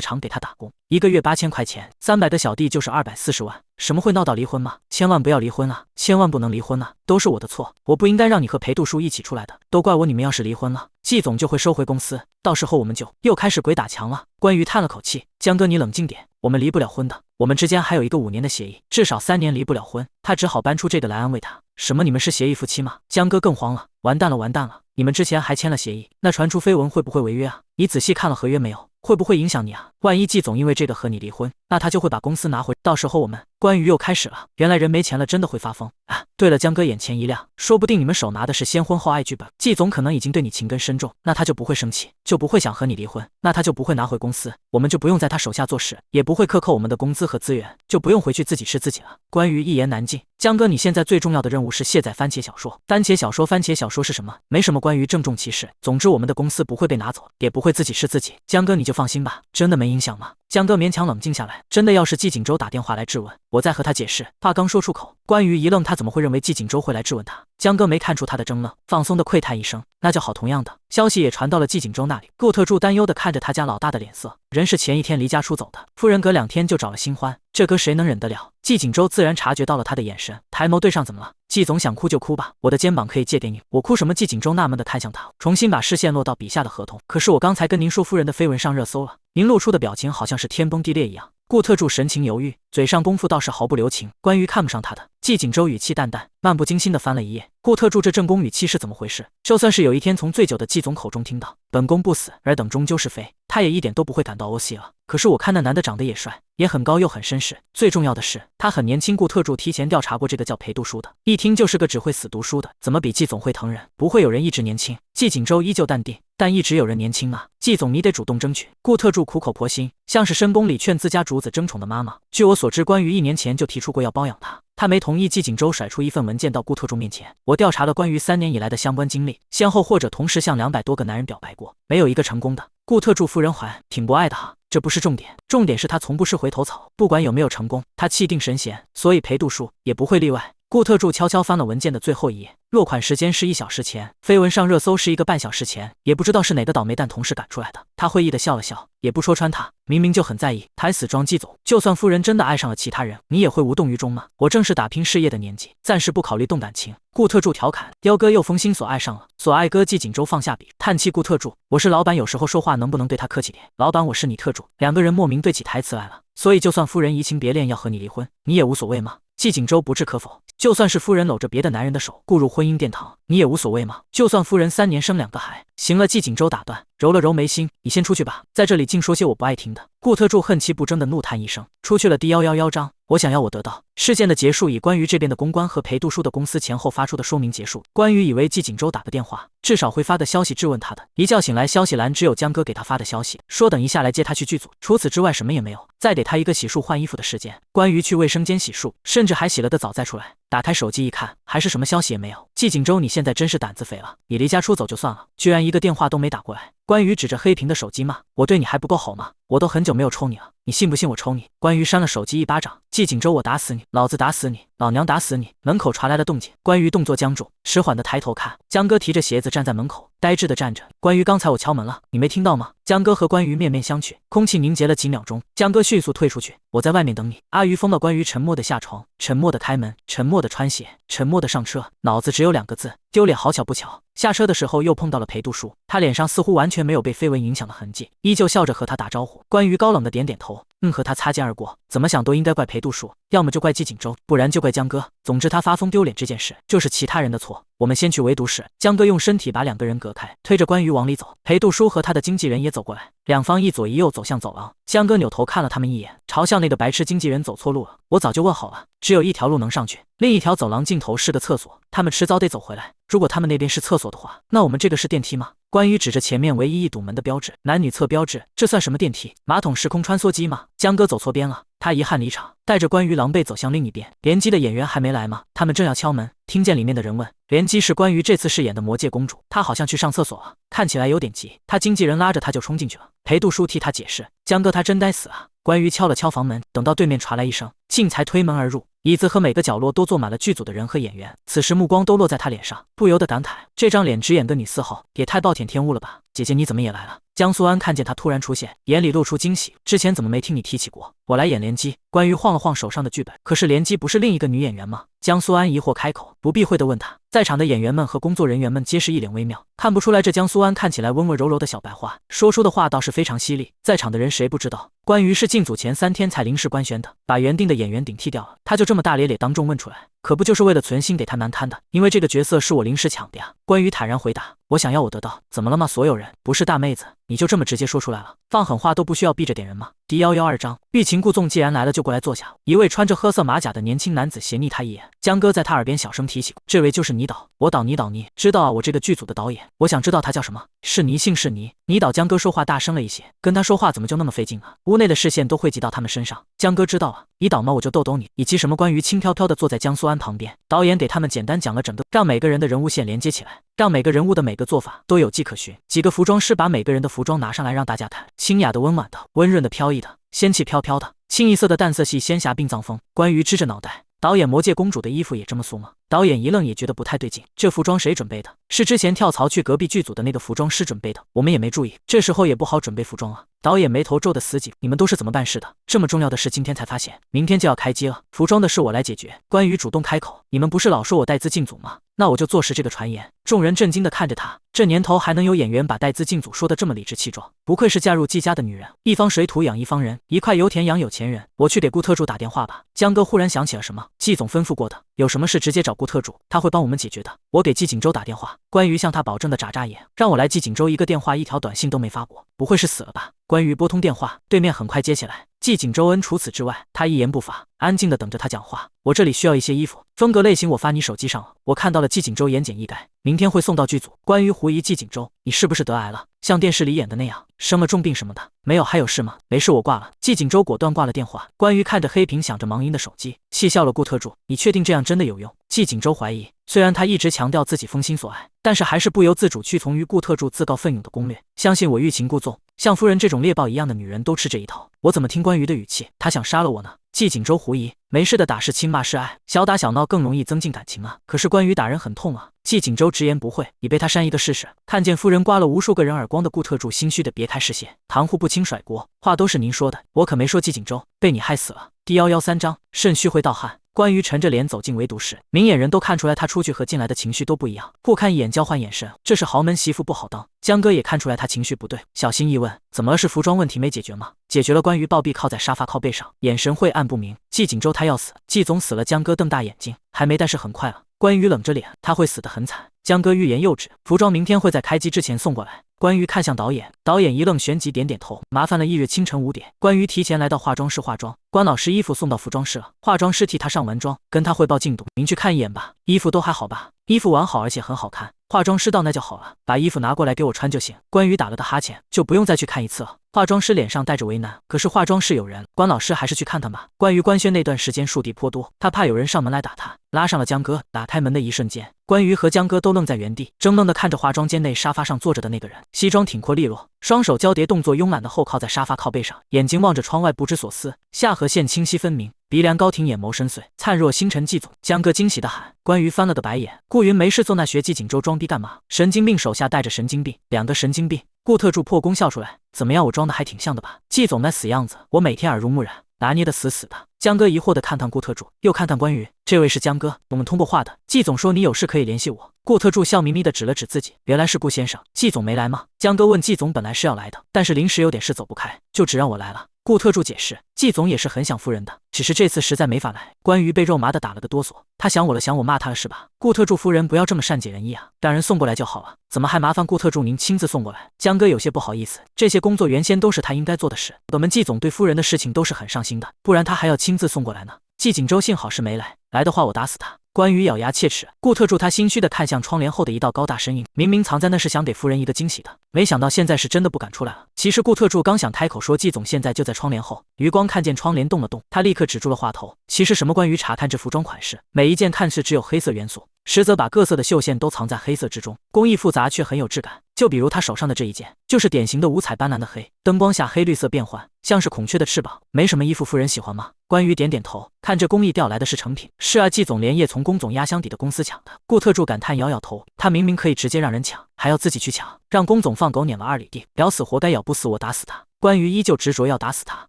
厂给他打工，一个月8000块钱，300个小弟就是240万。什么会闹到离婚吗？千万不要离婚啊，千万不能离婚啊，都是我的错，我不应该让你和裴杜叔一起出来的，都怪我。你们要是离婚了，季总就会收回公司，到时候我们就又开始鬼打墙了。关于叹了口气，江哥你冷静点，我们离不了婚的，我们之间还有一个5年的协议，至少3年离不了婚。他只好搬出这个来安慰他。什么？你们是协议夫妻吗？江哥更慌了，完蛋了完蛋了，你们之前还签了协议，那传出绯闻会不会违约啊？你仔细看了合约没有？会不会影响你啊？万一季总因为这个和你离婚，那他就会把公司拿回，到时候我们关于又开始了。原来人没钱了真的会发疯啊！对了，江哥眼前一亮，说不定你们手拿的是先婚后爱剧本，季总可能已经对你情根深重，那他就不会生气，就不会想和你离婚，那他就不会拿回公司，我们就不用在他手下做事，也不会克扣我们的工资和资源，就不用回去自己吃自己了。关于一言难尽，江哥，你现在最重要的任务是卸载番茄小说。番茄小说，番茄小说是什么？没什么关于郑重其事。总之，我们的公司不会被拿走，也不会自己是自己。江哥，你就放心吧，真的没影响吗？江哥勉强冷静下来，真的要是季锦州打电话来质问，我再和他解释。话刚说出口，关于一愣，他怎么会认为季锦州会来质问他？江哥没看出他的怔愣，放松的喟叹一声，那就好。同样的消息也传到了季锦州那里，顾特助担忧的看着他家老大的脸色，人是前一天离家出走的，夫人隔2天就找了新欢，这搁谁能忍得了？季锦州自然察觉到了他的眼神，抬眸对上，怎么了？季总想哭就哭吧，我的肩膀可以借给你。我哭什么？季锦州纳闷的看向他，重新把视线落到笔下的合同。可是我刚才跟您说，夫人的绯闻上热搜了。您露出的表情好像是天崩地裂一样。顾特助神情犹豫，嘴上功夫倒是毫不留情。关于看不上他的，季锦州语气淡淡，漫不经心地翻了一页。顾特助这正宫语气是怎么回事？就算是有一天从醉酒的季总口中听到本宫不死，尔等终究是非，他也一点都不会感到欧气了。可是我看那男的长得也帅，也很高又很绅士，最重要的是他很年轻。顾特助提前调查过这个叫裴度书的，一听就是个只会死读书的，怎么比季总会疼人？不会有人一直年轻。季锦州依旧淡定，但一直有人年轻啊，季总你得主动争取。顾特助苦口婆心，像是深宫里劝自家主子争宠的妈妈。据我所知，关于1年前就提出过要包养他，他没同意。季锦州甩出一份文件到顾特助面前，我调查了关于3年以来的相关经历，先后或者同时向200多个男人表白过，没有一个成功的。顾特助夫人还挺不爱的哈。这不是重点，重点是他从不是回头草，不管有没有成功，他气定神闲，所以裴度书也不会例外。顾特助悄悄翻了文件的最后一页，落款时间是1小时前，绯闻上热搜是1个半小时前，也不知道是哪个倒霉蛋同事赶出来的。他会意的笑了笑，也不戳穿他，明明就很在意，还死装季总。就算夫人真的爱上了其他人，你也会无动于衷吗？我正是打拼事业的年纪，暂时不考虑动感情。顾特助调侃，雕哥又封心所爱上了，所爱哥。季锦州放下笔，叹气。顾特助，我是老板，有时候说话能不能对他客气点？老板，我是你特助。2个人莫名对起台词来了，所以就算夫人移情别恋要和你离婚，你也无所谓吗？季锦州不置可否。就算是夫人搂着别的男人的手步入婚姻殿堂，你也无所谓吗？就算夫人3年生2个孩，行了。季锦州打断，揉了揉眉心，你先出去吧，在这里净说些我不爱听的。顾特助恨气不争的怒叹一声，出去了。第111章，我想要我得到。事件的结束以关于这边的公关和裴度书的公司前后发出的说明结束。关于以为季锦州打的电话，至少会发的消息质问他的，一觉醒来消息栏只有江哥给他发的消息，说等一下来接他去剧组，除此之外什么也没有。再给他一个洗漱换衣服的时间，关于去卫生间洗漱，甚至还洗了的澡再出来。打开手机一看，还是什么消息也没有。季锦州，你现在真是胆子肥了，你离家出走就算了，居然一个电话都没打过来。关于指着黑屏的手机骂，我对你还不够吼吗？我都很久没有抽你了，你信不信我抽你？关于扇了手机一巴掌，季锦州，我打死你，老子打死你，老娘打死你！门口传来了动静，关于动作僵住，迟缓的抬头看，江哥提着鞋子站在门口，呆滞的站着。关于刚才我敲门了，你没听到吗？江哥和关于面面相觑，空气凝结了几秒钟，江哥迅速退出去，我在外面等你。阿谀疯了。关于沉默的下床，沉默的开门，沉默的穿鞋，沉默的上车，脑子只有2个字，丢脸。好巧不巧，下车的时候又碰到了裴度书，他脸上似乎完全没有被绯闻影响的痕迹，依旧笑着和他打招呼。关于高冷的点点头，和他擦肩而过。怎么想都应该怪裴度书，要么就怪季锦州，不然就怪江哥。总之他发疯丢脸这件事就是其他人的错。我们先去唯独室。江哥用身体把2个人隔开，推着关于往里走。裴度书和他的经纪人也走过来，两方一左一右走向走廊。江哥扭头看了他们一眼，嘲笑那个白痴经纪人走错路了。我早就问好了，只有一条路能上去，另一条走廊尽头是个厕所，他们迟早得走回来。如果他们那边是厕所的话，那我们这个是电梯吗？关于指着前面唯一一堵门的标志，男女厕标志，这算什么电梯？马桶时空穿梭机吗？江哥走错边了，他遗憾离场，带着关于狼狈走向另一边。联机的演员还没来吗？他们正要敲门，听见里面的人问，联机是关于这次饰演的魔界公主，她好像去上厕所了，看起来有点急。他经纪人拉着他就冲进去了。裴度书替他解释，江哥他真该死啊。关于敲了敲房门，等到对面传来一声进才推门而入，椅子和每个角落都坐满了剧组的人和演员，此时目光都落在他脸上，不由得感慨，这张脸只演个女4号，也太暴殄天物了吧。姐姐你怎么也来了？江苏安看见他突然出现，眼里露出惊喜，之前怎么没听你提起过？我来演联机。关于晃了晃手上的剧本，可是联机不是另一个女演员吗？江苏安疑惑开口，不避讳地问他。在场的演员们和工作人员们皆是一脸微妙，看不出来这江苏安看起来温温柔柔的小白话，说出的话倒是非常犀利。在场的人谁不知道，关于是进组前3天才临时官宣的，把原定的演员顶替掉了，他就这么大咧咧当众问出来，可不就是为了存心给他难堪的？因为这个角色是我临时抢的呀。关于坦然回答，我想要我得到，怎么了吗？所有人不是大妹子，你就这么直接说出来了，放狠话都不需要避着点人吗？第112章，欲擒故纵，既然来了就过来坐下。一位穿着褐色马甲的年轻男子斜睨他一眼，江哥在他耳边小声提醒：“这位就是倪导，我导倪导倪，知道啊，我这个剧组的导演。我想知道他叫什么？是倪，姓是倪。”倪导江哥说话大声了一些，跟他说话怎么就那么费劲啊？屋内的视线都汇集到他们身上。江哥知道啊，倪导嘛，我就逗逗你，以及什么关于轻飘飘的坐在江苏安旁边。导演给他们简单讲了整个，让每个人的人物线连接起来，让每个人物的每个做法都有迹可循。几个服装师把每个人的服装拿上来让大家看，清雅的、温婉的、温润的、飘逸的、仙气飘飘的，清一色的淡色系仙侠殡葬风。关于支着脑袋，导演魔界公主的衣服也这么素吗？导演一愣，也觉得不太对劲。这服装谁准备的？是之前跳槽去隔壁剧组的那个服装师准备的，我们也没注意。这时候也不好准备服装啊。导演眉头皱得死紧，你们都是怎么办事的？这么重要的事今天才发现，明天就要开机了。服装的事我来解决。关于主动开口，你们不是老说我带资进组吗？那我就坐实这个传言。众人震惊地看着他，这年头还能有演员把带资进组说得这么理直气壮，不愧是嫁入季家的女人。一方水土养一方人，一块油田养有钱人。我去给顾特助打电话吧。江哥忽然想起了什么，季总吩咐过的，有什么事直接找顾特助，他会帮我们解决的。我给季锦州打电话，关于向他保证的眨眨眼，让我来季锦州一个电话一条短信都没发过，不会是死了吧？关于拨通电话，对面很快接起来。季锦州恩除此之外，他一言不发，安静地等着他讲话。我这里需要一些衣服，风格类型我发你手机上了。我看到了季锦州言简意赅，明天会送到剧组。关于狐疑季锦州，你是不是得癌了？像电视里演的那样，生了重病什么的？没有，还有事吗？没事，我挂了。季锦州果断挂了电话。关于看着黑屏响着忙音的手机，气笑了顾特助，你确定这样真的有用？季锦州怀疑，虽然他一直强调自己封心所爱，但是还是不由自主屈从于顾特助自告奋勇的攻略。相信我欲擒故纵，像夫人这种猎豹一样的女人都吃这一套。我怎么听关于的语气，他想杀了我呢？季锦州狐疑，没事的打是亲，骂是爱，小打小闹更容易增进感情啊。可是关于打人很痛啊。季锦州直言不讳，你被他扇一个试试。看见夫人刮了无数个人耳光的顾特助心虚的别开视线，含糊不清甩锅，话都是您说的，我可没说季锦州，被你害死了。第113章，肾虚会盗汗。关于沉着脸走进围读室，明眼人都看出来他出去和进来的情绪都不一样，互看一眼交换眼神，这是豪门媳妇不好当。江哥也看出来他情绪不对，小心一问，怎么了？是服装问题没解决吗？解决了。关于暴毙靠在沙发靠背上，眼神晦暗不明。季锦州他要死，季总死了。江哥瞪大眼睛，还没，但是很快了。关于冷着脸，他会死得很惨。江哥欲言又止，服装明天会在开机之前送过来。关于看向导演，导演一愣，旋即点点头，麻烦了。翌日清晨5点，关于提前来到化妆室化妆，关老师衣服送到服装室了，化妆师替他上完妆，跟他汇报进度。您去看一眼吧，衣服都还好吧？衣服完好，而且很好看。化妆师道那就好了，把衣服拿过来给我穿就行。关于打了个哈欠，就不用再去看一次了。化妆师脸上带着为难，可是化妆室有人，关老师还是去看看吧。关于官宣那段时间树敌颇多，他怕有人上门来打他，拉上了江哥。打开门的一瞬间，关于和江哥都愣在原地，怔愣地看着化妆间内沙发上坐着的那个人，西装挺阔利落，双手交叠动作慵懒的后靠在沙发靠背上，眼睛望着窗外不知所思，下颌线清晰分明，鼻梁高挺，眼眸深邃，灿若星辰。季总，江哥惊喜地喊。关于翻了个白眼，顾云没事做那学季锦州装逼干嘛？神经病手下带着神经病，两个神经病。顾特助破功笑出来，怎么样，我装的还挺像的吧？季总那死样子，我每天耳濡目染，拿捏的死死的。江哥疑惑地看看顾特助，又看看关于，这位是江哥，我们通过话的。季总说你有事可以联系我。顾特助笑眯眯地指了指自己，原来是顾先生。季总没来吗？江哥问。季总本来是要来的，但是临时有点事走不开，就只让我来了。顾特助解释，季总也是很想夫人的，只是这次实在没法来。关于被肉麻的打了个哆嗦，他想我了，想我骂他了是吧？顾特助夫人不要这么善解人意啊，让人送过来就好了，怎么还麻烦顾特助您亲自送过来？江哥有些不好意思，这些工作原先都是他应该做的事，我们季总对夫人的事情都是很上心的，不然他还要亲自送过来呢。季锦州幸好是没来，来的话我打死他。关于咬牙切齿，顾特助他心虚地看向窗帘后的一道高大身影，明明藏在那是想给夫人一个惊喜的，没想到现在是真的不敢出来了。其实顾特助刚想开口说季总现在就在窗帘后，余光看见窗帘动了动，他立刻止住了话头。其实什么关于查看这服装款式，每一件看似只有黑色元素，实则把各色的绣线都藏在黑色之中，工艺复杂却很有质感。就比如他手上的这一件，就是典型的五彩斑斓的黑，灯光下黑绿色变换，像是孔雀的翅膀。没什么衣服，夫人喜欢吗？关于点点头，看这工艺调来的是成品。是啊，季总连夜从龚总压箱底的公司抢的。顾特助感叹，摇摇头，他明明可以直接让人抢，还要自己去抢，让龚总放狗撵了2里地，咬死活该，咬不死我打死他。关于依旧执着要打死他。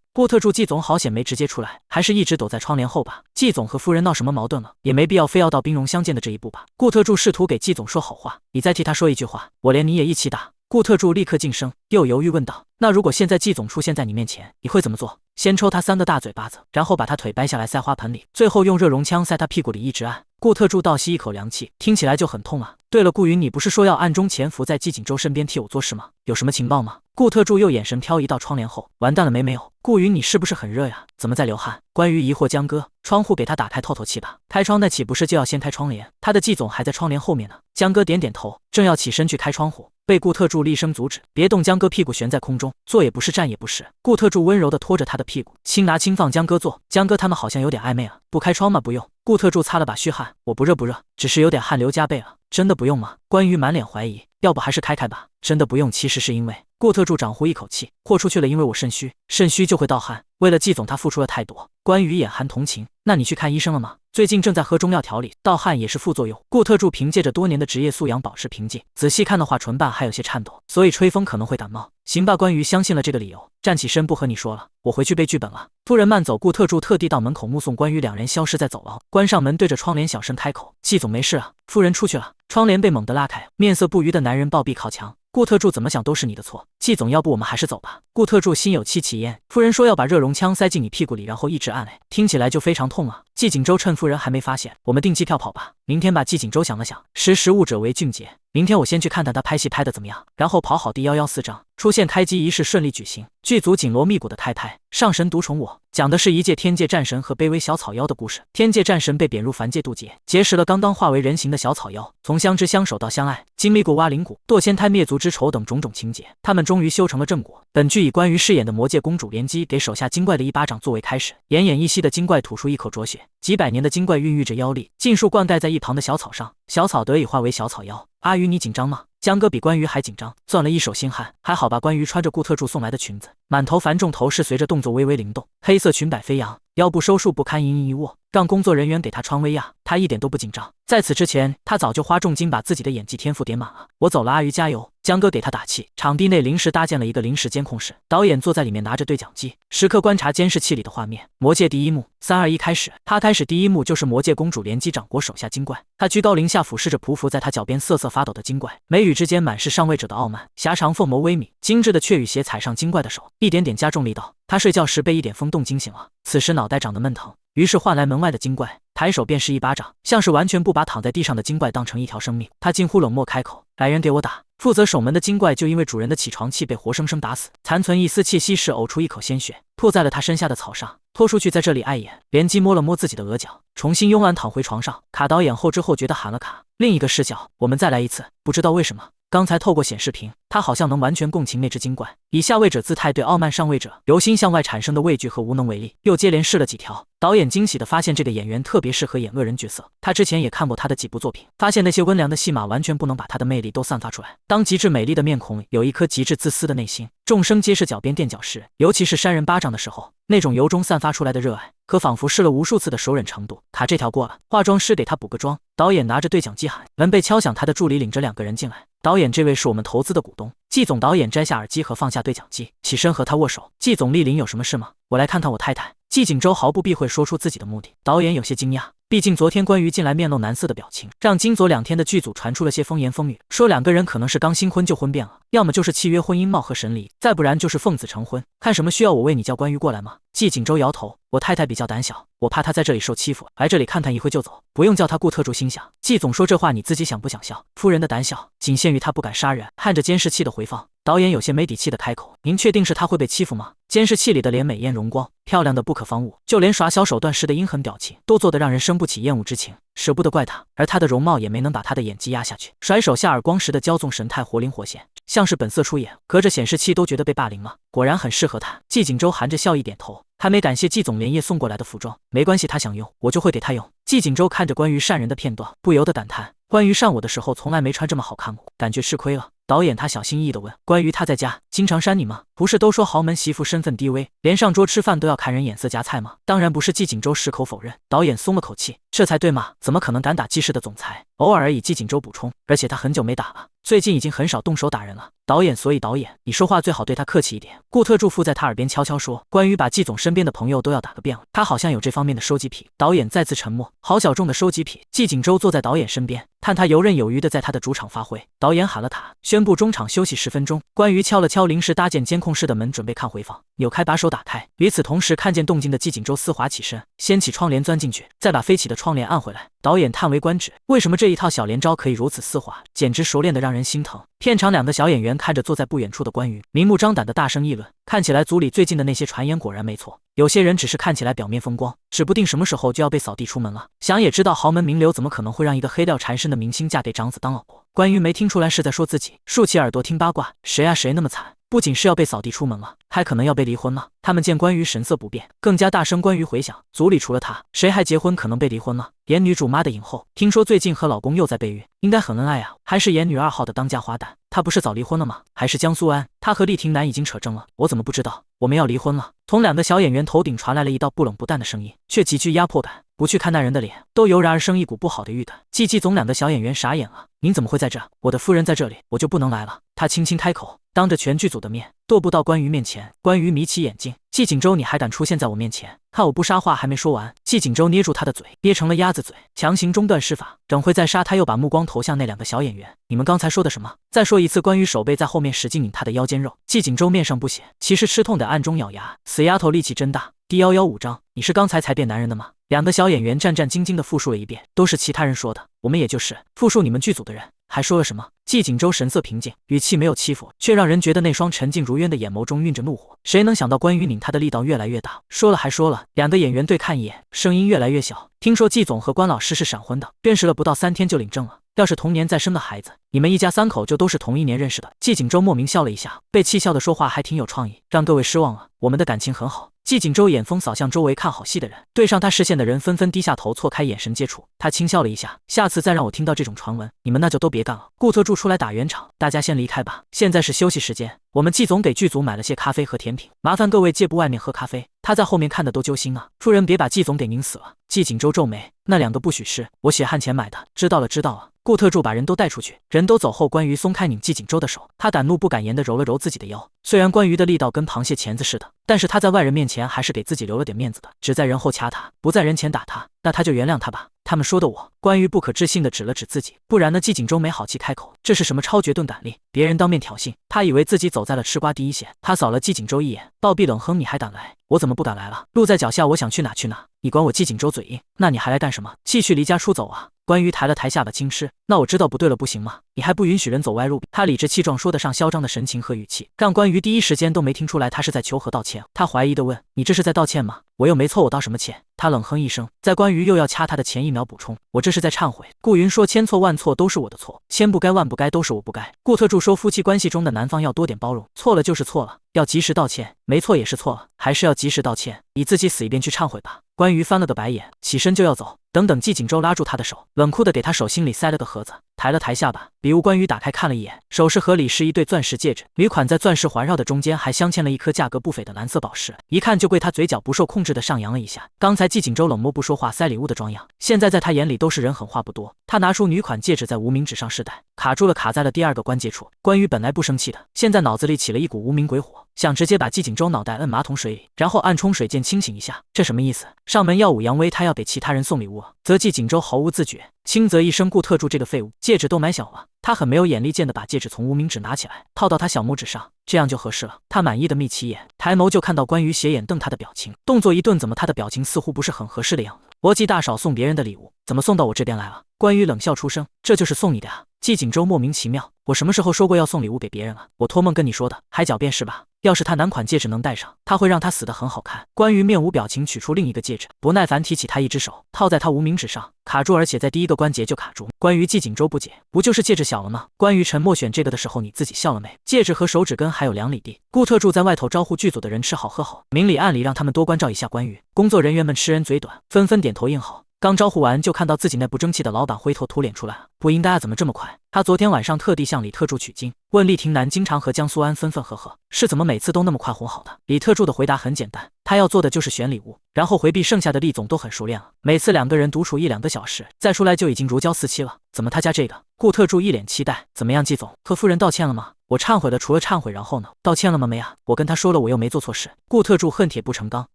顾特助，季总好险没直接出来，还是一直躲在窗帘后吧？季总和夫人闹什么矛盾了？也没必要非要到兵戎相见的这一步吧？顾特助试图给季总说好话，你再替他说一句话，我连你也一起打。顾特助立刻噤声，又犹豫问道：“那如果现在季总出现在你面前，你会怎么做？”先抽他3个大嘴巴子，然后把他腿掰下来塞花盆里，最后用热熔枪塞他屁股里一直按。顾特柱倒吸一口凉气，听起来就很痛啊。对了，顾云，你不是说要暗中潜伏在季景舟身边替我做事吗？有什么情报吗？顾特柱又眼神飘移到窗帘后，完蛋了没有？顾云，你是不是很热呀？怎么在流汗？关于疑惑江哥，窗户给他打开透透气吧。开窗那岂不是就要先开窗帘？他的季总还在窗帘后面呢。江哥点点头，正要起身去开窗户，被顾特柱厉声阻止：“别动！”江哥屁股悬在空中，坐也不是，站也不是。顾特柱温柔地拖着他的屁股，轻拿轻放。江哥坐。江哥他们好像有点暧昧啊。不开窗吗？不用。顾特柱擦了把虚汗，我不热，只是有点汗流浃背了。真的不用吗？关于满脸怀疑，要不还是开吧。真的不用，其实是因为……顾特柱长呼一口气，豁出去了，因为我肾虚，肾虚就会盗汗。为了季总，他付出了太多。关于眼含同情，那你去看医生了吗？最近正在喝中药调理，盗汗也是副作用。顾特柱凭借着多年的职业素养保持平静，仔细看的话，唇瓣还有些颤抖，所以吹风可能会感冒。行吧，关于相信了这个理由，站起身不和你说了，我回去背剧本了。夫人慢走，顾特柱特地到门口目送关于两人消失在走廊，关上门，对着窗帘小声开口：“季总没事啊。”夫人出去了。窗帘被猛地拉开，面色不愉的男人暴毙靠墙。顾特柱怎么想都是你的错，季总，要不我们还是走吧。顾特柱心有戚戚焉，夫人说要把热熔枪塞进你屁股里，然后一直按，听起来就非常痛啊。季景舟趁夫人还没发现，我们订机票跑吧。明天吧。季景舟想了想，识物者为俊杰，明天我先去看看他拍戏拍得怎么样，然后跑好第114章，出现开机仪式顺利举行。剧组紧锣密鼓的太太上神独宠我，讲的是一介天界战神和卑微小草妖的故事。天界战神被贬入凡界渡劫，结识了刚刚化为人形的小草妖，从相知相守到相爱，经历过挖灵谷、堕仙胎灭族之仇等种种情节，他们终于修成了正果。本剧以关于饰演的魔界公主连击给手下精怪的一巴掌作为开始，奄奄一息的精怪吐出一口浊血，几百年的精怪孕育着妖力，尽数灌溉在一旁的小草上，小草得以化为小草妖。阿鱼，你紧张吗？江哥比关于还紧张，攥了一手心汗。还好吧。关于穿着顾特柱送来的裙子，满头繁重，头饰随着动作微微灵动，黑色裙摆飞扬，腰部收束不堪，盈盈一握，让工作人员给他穿威亚，他一点都不紧张。在此之前，他早就花重金把自己的演技天赋点满了。我走了，阿鱼加油。江哥给他打气。场地内临时搭建了一个临时监控室，导演坐在里面拿着对讲机，时刻观察监视器里的画面。魔界第一幕，3、2、1，开始。他开始第一幕就是魔界公主莲姬掌国手下精怪，他居高临下俯视着匍匐在他脚边瑟瑟发抖的精怪，眉宇之间满是上位者的傲慢，狭长凤眸微抿，精致的雀羽鞋踩上精怪的手，一点点加重力道。他睡觉时被一点风动惊醒了，此时脑袋长得闷疼，于是唤来门外的精怪，抬手便是一巴掌，像是完全不把躺在地上的精怪当成一条生命。他近乎冷漠开口：“来人，给我打！”负责守门的精怪就因为主人的起床气被活生生打死，残存一丝气息时呕出一口鲜血，吐在了他身下的草上。拖出去，在这里碍眼。莲姬摸了摸自己的额角，重新慵懒躺回床上。卡导演后知后觉地喊了卡。另一个视角，我们再来一次。不知道为什么，刚才透过显示屏，他好像能完全共情那只精怪。以下位者姿态对傲慢上位者由心向外产生的畏惧和无能为力，又接连试了几条。导演惊喜地发现这个演员特别适合演恶人角色，他之前也看过他的几部作品，发现那些温良的戏码完全不能把他的魅力都散发出来。当极致美丽的面孔有一颗极致自私的内心，众生皆是脚边垫脚石，尤其是扇人巴掌的时候，那种由衷散发出来的热爱，可仿佛试了无数次的手忍程度。卡这条过了，化妆师给他补个妆。导演拿着对讲机喊，门被敲响，他的助理领着2个人进来。导演，这位是我们投资的股东季总。导演摘下耳机和放下对讲机，起身和他握手。季总莅临有什么事吗？我来看看我太太。季景舟毫不避讳说出自己的目的。导演有些惊讶，毕竟昨天关于进来面露难色的表情，让今左2天的剧组传出了些风言风语，说2个人可能是刚新婚就婚变了，要么就是契约婚姻貌合神离，再不然就是奉子成婚。看什么需要我为你叫关于过来吗？季景舟摇头，我太太比较胆小，我怕她在这里受欺负，来这里看看一会就走，不用叫她。顾特柱心想，季总说这话你自己想不想笑？夫人的胆小仅限于她不敢杀人。看着监视器的回放，导演有些没底气的开口，您确定是她会被欺负吗？监视器里的脸美艳容光，漂亮的不可方物，就连耍小手段时的阴狠表情都做得让人生不起厌恶之情，舍不得怪她，而她的容貌也没能把她的演技压下去，甩手下耳光时的骄纵神态活灵活现，像是本色出演，隔着显示器都觉得被霸凌了，果然很适合她。季景舟含着笑意点头，还没感谢季总连夜送过来的服装，没关系，他想用我就会给他用。季景舟看着关于善人的片段，不由得感叹，关于善我的时候从来没穿这么好看过，感觉吃亏了。导演他小心翼翼地问，关于他在家经常扇你吗？不是都说豪门媳妇身份低微，连上桌吃饭都要看人眼色夹菜吗？当然不是。季景舟矢口否认。导演松了口气，这才对嘛，怎么可能敢打季氏的总裁？偶尔而已。季景舟补充，而且他很久没打了，最近已经很少动手打人了。导演，所以导演你说话最好对他客气一点。顾特柱附在他耳边悄悄说，关于把季总身边的朋友都要打个遍了，他好像有这方面的收集癖。导演再次沉默，好小众的收集癖。季景舟坐在导演身边，看他游刃有余的在他的主场发挥。导演喊了卡，宣宣布中场休息10分钟。关于敲了敲临时搭建监控室的门，准备看回放，扭开把手打开。与此同时，看见动静的季锦州丝滑起身，掀起窗帘钻进去，再把飞起的窗帘按回来。导演叹为观止，为什么这一套小连招可以如此丝滑，简直熟练的让人心疼。片场2个小演员看着坐在不远处的关羽，明目张胆的大声议论，看起来组里最近的那些传言果然没错，有些人只是看起来表面风光，指不定什么时候就要被扫地出门了。想也知道豪门名流怎么可能会让一个黑料缠身的明星嫁给长子当老婆。关羽没听出来是在说自己，竖起耳朵听八卦，谁啊谁那么惨，不仅是要被扫地出门了，还可能要被离婚了。他们见关羽神色不变，更加大声。关羽回想，组里除了他，谁还结婚可能被离婚了？演女主妈的影后，听说最近和老公又在备孕，应该很恩爱啊。还是演女2号的当家花旦，她不是早离婚了吗？还是江苏安，她和厉婷楠已经扯证了，我怎么不知道？我们要离婚了。从2个小演员头顶传来了一道不冷不淡的声音，却极具压迫感。不去看那人的脸，都油然而生一股不好的预感。季总2个小演员傻眼了，您怎么会在这？我的夫人在这里，我就不能来了。他轻轻开口，当着全剧组的面踱步到关羽面前。关羽眯起眼睛，季锦州，你还敢出现在我面前？看我不杀！话还没说完，季锦州捏住他的嘴，憋成了鸭子嘴，强行中断施法。等会再杀他，又把目光投向那2个小演员。你们刚才说的什么？再说一次。关羽手背在后面使劲拧他的腰间肉，季锦州面上不显，其实吃痛的暗中咬牙。死丫头力气真大。第115章，你是刚才才变男人的吗？2个小演员战战兢兢地复述了一遍，都是其他人说的，我们也就是复述你们剧组的人。还说了什么？季锦州神色平静，语气没有欺负，却让人觉得那双沉静如渊的眼眸中蕴着怒火。谁能想到关羽拧他的力道越来越大？说了还说了，2个演员对看一眼，声音越来越小。听说季总和关老师是闪婚的，认识了不到3天就领证了。要是同年再生的孩子，你们一家3口就都是同一年认识的。季锦州莫名笑了一下，被气笑的说话还挺有创意，让各位失望了，我们的感情很好。季锦州眼风扫向周围看好戏的人，对上他视线的人纷纷低下头，错开眼神接触。他轻笑了一下，下次再让我听到这种传闻，你们那就都别干了。顾特助出来打圆场，大家先离开吧，现在是休息时间。我们季总给剧组买了些咖啡和甜品，麻烦各位借步外面喝咖啡。他在后面看的都揪心啊，夫人别把季总给拧死了。季锦州皱眉，那2个不许吃，我血汗钱买的。知道了知道了。顾特助把人都带出去，人都走后，关羽松开拧季锦州的手，他敢怒不敢言地揉了揉自己的腰。虽然关羽的力道跟螃蟹钳子似的，但是他在外人面前还是给自己留了点面子的，只在人后掐他，不在人前打他，那他就原谅他吧。他们说的我，关羽不可置信地指了指自己，不然呢？季锦州没好气开口，这是什么超绝顿胆力？别人当面挑衅，他以为自己走在了吃瓜第一线。他扫了季锦州一眼，暴毙冷哼，你还敢来？我怎么不敢来了？路在脚下，我想去哪去哪，你管我季锦州嘴硬？那你还来干什么？继续离家出走啊！关羽抬了抬下巴轻嗤，那我知道不对了，不行吗？你还不允许人走歪路？他理直气壮说得上嚣张的神情和语气，让关羽第一时间都没听出来他是在求和道歉。他怀疑地问，你这是在道歉吗？我又没错，我道什么歉？他冷哼一声，在关羽又要掐他的前一秒补充，我这是在忏悔。顾云说，千错万错都是我的错，千不该万不该都是我不该。顾特助说，夫妻关系中的男方要多点包容，错了就是错了，要及时道歉，没错也是错了，还是要及时道歉，你自己死一遍去忏悔吧。关羽翻了个白眼，起身就要走。等等，季锦州拉住他的手，冷酷地给他手心里塞了个盒子，抬了抬下巴。礼物关羽打开看了一眼，首饰盒里是一对钻石戒指，女款在钻石环绕的中间还镶嵌了一颗价格不菲的蓝色宝石，一看就贵。他嘴角不受控制地上扬了一下。刚才季锦州冷漠不说话塞礼物的装样，现在在他眼里都是人狠话不多。他拿出女款戒指，在无名指上试戴，卡住了，卡在了第2个关节处。关羽本来不生气的，现在脑子里起了一股无名鬼火，想直接把季锦州脑袋摁马桶水里，然后按冲水键清醒一下。这什么意思？上门耀武扬威，他要给其他人送礼物啊？则季锦州毫无自觉，轻则一声，顾特助这个废物，戒指都买小了。他很没有眼力见地把戒指从无名指拿起来，套到他小拇指上，这样就合适了。他满意的眯起眼，抬眸就看到关羽斜眼瞪他的表情，动作一顿，怎么他的表情似乎不是很合适的样子？国际大嫂送别人的礼物，怎么送到我这边来了？关羽冷笑出声，这就是送你的啊。季锦州莫名其妙，我什么时候说过要送礼物给别人了？我托梦跟你说的，还狡辩是吧？要是他男款戒指能戴上，他会让他死得很好看。关羽面无表情取出另一个戒指，不耐烦提起他一只手，套在他无名指上，卡住，而且在第1个关节就卡住。关羽季锦州不解，不就是戒指小了吗？关羽沉默，选这个的时候你自己笑了没？戒指和手指根还有2里地。顾特助在外头招呼剧组的人吃好喝好，明里暗里让他们多关照一下关羽。工作人员们吃人嘴短，纷纷点头应好。刚招呼完，就看到自己那不争气的老板灰头土脸出来了。不应该啊，怎么这么快？他昨天晚上特地向李特助取经，问厉婷楠经常和江苏安分分合合，是怎么每次都那么快哄好的？李特助的回答很简单，他要做的就是选礼物，然后回避剩下的。厉总都很熟练了，每次2个人独处1-2个小时，再出来就已经如胶似漆了。怎么他家这个？顾特助一脸期待，怎么样，季总和夫人道歉了吗？我忏悔了，除了忏悔，然后呢？道歉了吗？没啊，我跟他说了，我又没做错事。顾特助恨铁不成钢，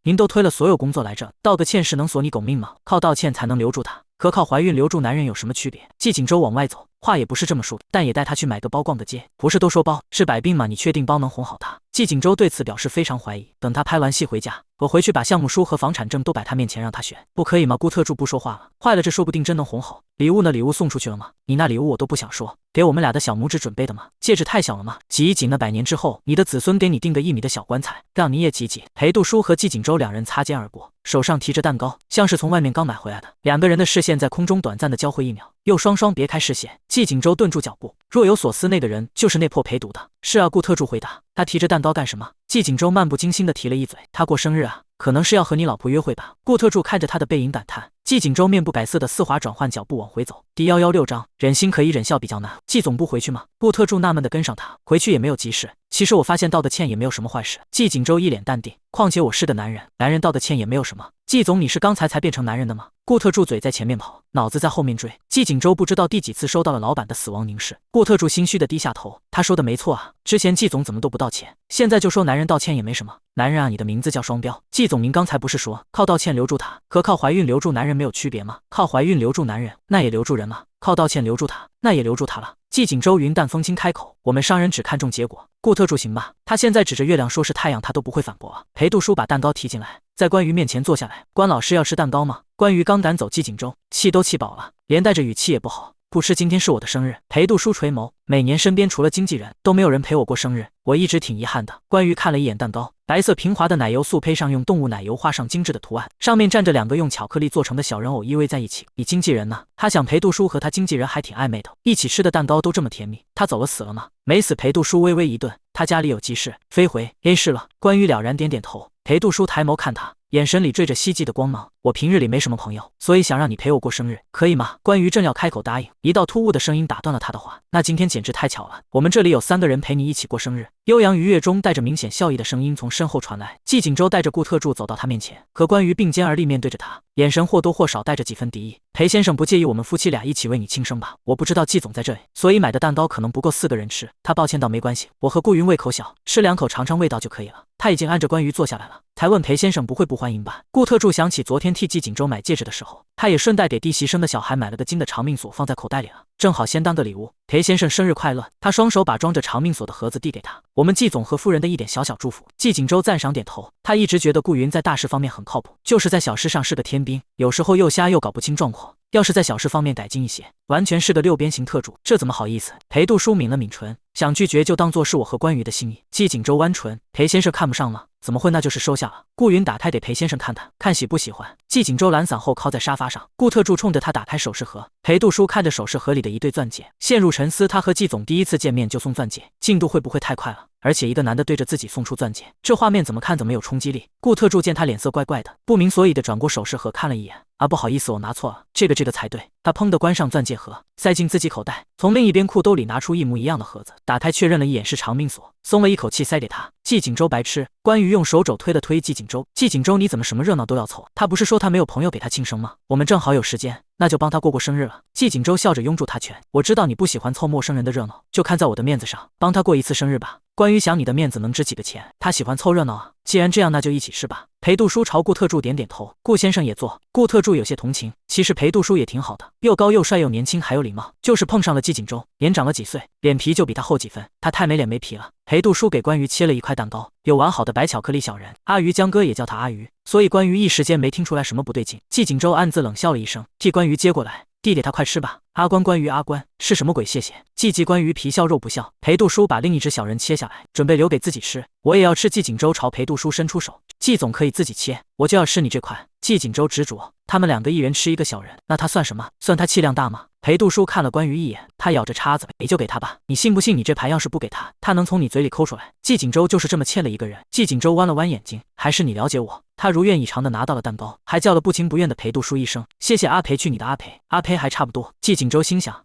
您都推了所有工作来着，道个歉是能锁你狗命吗？靠道歉才能留住他。和靠怀孕留住男人有什么区别？季锦州往外走，话也不是这么说的，但也带他去买个包逛个街。不是都说包是百病吗？你确定包能哄好他？季锦州对此表示非常怀疑。等他拍完戏回家，我回去把项目书和房产证都摆他面前让他选，不可以吗？顾特助不说话了。坏了，这说不定真能哄好。礼物呢？礼物送出去了吗？你那礼物我都不想说，给我们俩的小拇指准备的吗？戒指太小了吗？挤一挤呢，100年之后，你的子孙给你订个1米的小棺材，让你也挤挤。裴杜叔和季锦州两人擦肩而过，手上提着蛋糕，像是从外面刚买回来的。两个人的视线在空中短暂的交汇1秒，又双双别开视线。季锦州顿住脚步，若有所思，那个人就是那破陪读的。是啊，顾特助回答。他提着蛋糕干什么？季锦州漫不经心地提了一嘴，他过生日啊，可能是要和你老婆约会吧。顾特助看着他的背影感叹。季锦州面不改色的丝滑转换脚步往回走。第116章，忍心可以，忍笑比较难。季总不回去吗？顾特助纳闷地跟上他，回去也没有急事。其实我发现道个歉也没有什么坏事。季锦州一脸淡定，况且我是个男人，男人道个歉也没有什么。季总，你是刚才变成男人的吗？顾特助嘴在前面跑，脑子在后面追。季锦州不知道第几次收到了老板的死亡凝视。顾特助心虚的低下头，他说的没错啊，之前季总怎么都不道歉，现在就说男人道歉也没什么。男人啊，你的名字叫双标。季总，您刚才不是说靠道歉留住他，和靠怀孕留住男人没有区别吗？靠怀孕留住男人，那也留住人吗？靠道歉留住他，那也留住他了。季锦州云淡风轻开口，我们商人只看重结果。顾特助行吧，他现在指着月亮说是太阳，他都不会反驳啊。裴杜叔把蛋糕提进来，在关于面前坐下来。关老师要吃蛋糕吗？关于刚赶走季锦州，气都气饱了，连带着语气也不好。不吃，今天是我的生日。裴杜叔垂眸，每年身边除了经纪人，都没有人陪我过生日，我一直挺遗憾的。关于看了一眼蛋糕，白色平滑的奶油素配上用动物奶油画上精致的图案，上面站着2个用巧克力做成的小人偶依偎在一起。你经纪人呢？他想裴杜叔和他经纪人还挺暧昧的，一起吃的蛋糕都这么甜蜜。他走了死了吗？没死。裴杜叔微微一顿，他家里有急事，飞回 A 市了。关于了然点点头。裴杜叔抬眸看他，眼神里缀着希冀的光芒。我平日里没什么朋友，所以想让你陪我过生日，可以吗？关于正要开口答应，一道突兀的声音打断了他的话。那今天简直太巧了，我们这里有3个人陪你一起过生日。悠扬愉悦中带着明显笑意的声音从身后传来。季锦州带着顾特助走到他面前，和关于并肩而立，面对着他，眼神或多或少带着几分敌意。裴先生不介意我们夫妻俩一起为你庆生吧？我不知道季总在这里，所以买的蛋糕可能不够4个人吃。他抱歉道，没关系，我和顾云胃口小，吃2口尝尝味道就可以了。他已经按着关于坐下来了，才问裴先生不会不欢迎吧？顾特助想起昨天替季锦州买戒指的时候，他也顺带给弟媳生的小孩买了个金的长命锁放在口袋里了，正好先当个礼物。裴先生生日快乐！他双手把装着长命锁的盒子递给他，我们季总和夫人的一点小小祝福。季锦州赞赏点头，他一直觉得顾云在大事方面很靠谱，就是在小事上是个天兵，有时候又瞎又搞不清状况。要是在小事方面改进一些，完全是个6边形特助，这怎么好意思？裴杜叔抿了抿唇，想拒绝就当做是我和关羽的心意。季锦州弯唇，裴先生看不上了？怎么会？那就是收下了。顾云打开给裴先生看看，看喜不喜欢。季锦州懒散后靠在沙发上，顾特助冲着他打开首饰盒。裴杜叔看着首饰盒里的一对钻戒，陷入沉思。他和季总第一次见面就送钻戒，进度会不会太快了？而且一个男的对着自己送出钻戒，这画面怎么看怎么有冲击力。顾特助见他脸色怪怪的，不明所以的转过首饰盒看了一眼。啊，不好意思，我拿错了，这个才对。他砰地关上钻戒盒，塞进自己口袋，从另一边裤兜里拿出一模一样的盒子，打开确认了一眼是长命锁，松了一口气塞给他。季锦州白痴。关羽用手肘推了推季锦州，季锦州你怎么什么热闹都要凑？他不是说他没有朋友给他庆生吗？我们正好有时间，那就帮他过生日了。季锦州笑着拥住他拳，我知道你不喜欢凑陌生人的热闹，就看在我的面子上，帮他过一次生日吧。关于想你的面子能值几个钱？他喜欢凑热闹啊。既然这样，那就一起吃吧。裴杜叔朝顾特助点点头，顾先生也坐。顾特助有些同情，其实裴杜叔也挺好的，又高又帅又年轻还有礼貌，就是碰上了季锦州，年长了几岁，脸皮就比他厚几分，他太没脸没皮了。裴杜叔给关羽切了一块蛋糕，有完好的白巧克力小人，阿鱼江哥也叫他阿鱼，所以关羽一时间没听出来什么不对劲。季锦州暗自冷笑了一声，替关羽接过来，递给他，快吃吧。阿关关羽阿关是什么鬼？谢谢。季关羽皮笑肉不笑。裴杜叔把另一只小人切下来，准备留给自己吃。我也要吃。季锦州朝裴杜叔伸出手，季总可以自己切，我就要吃你这块。季锦州执着，他们2个一人吃一个小人，那他算什么？算他气量大吗？裴杜叔看了关羽一眼，他咬着叉子，你就给他吧，你信不信你这盘要是不给他，他能从你嘴里抠出来？季锦州就是这么欠了一个人。季锦州弯了弯眼睛，还是你了解我。他如愿以偿的拿到了蛋糕，还叫了不情不愿的裴杜叔一声谢谢。阿裴去你的阿裴，阿裴还差不多。季锦州心想，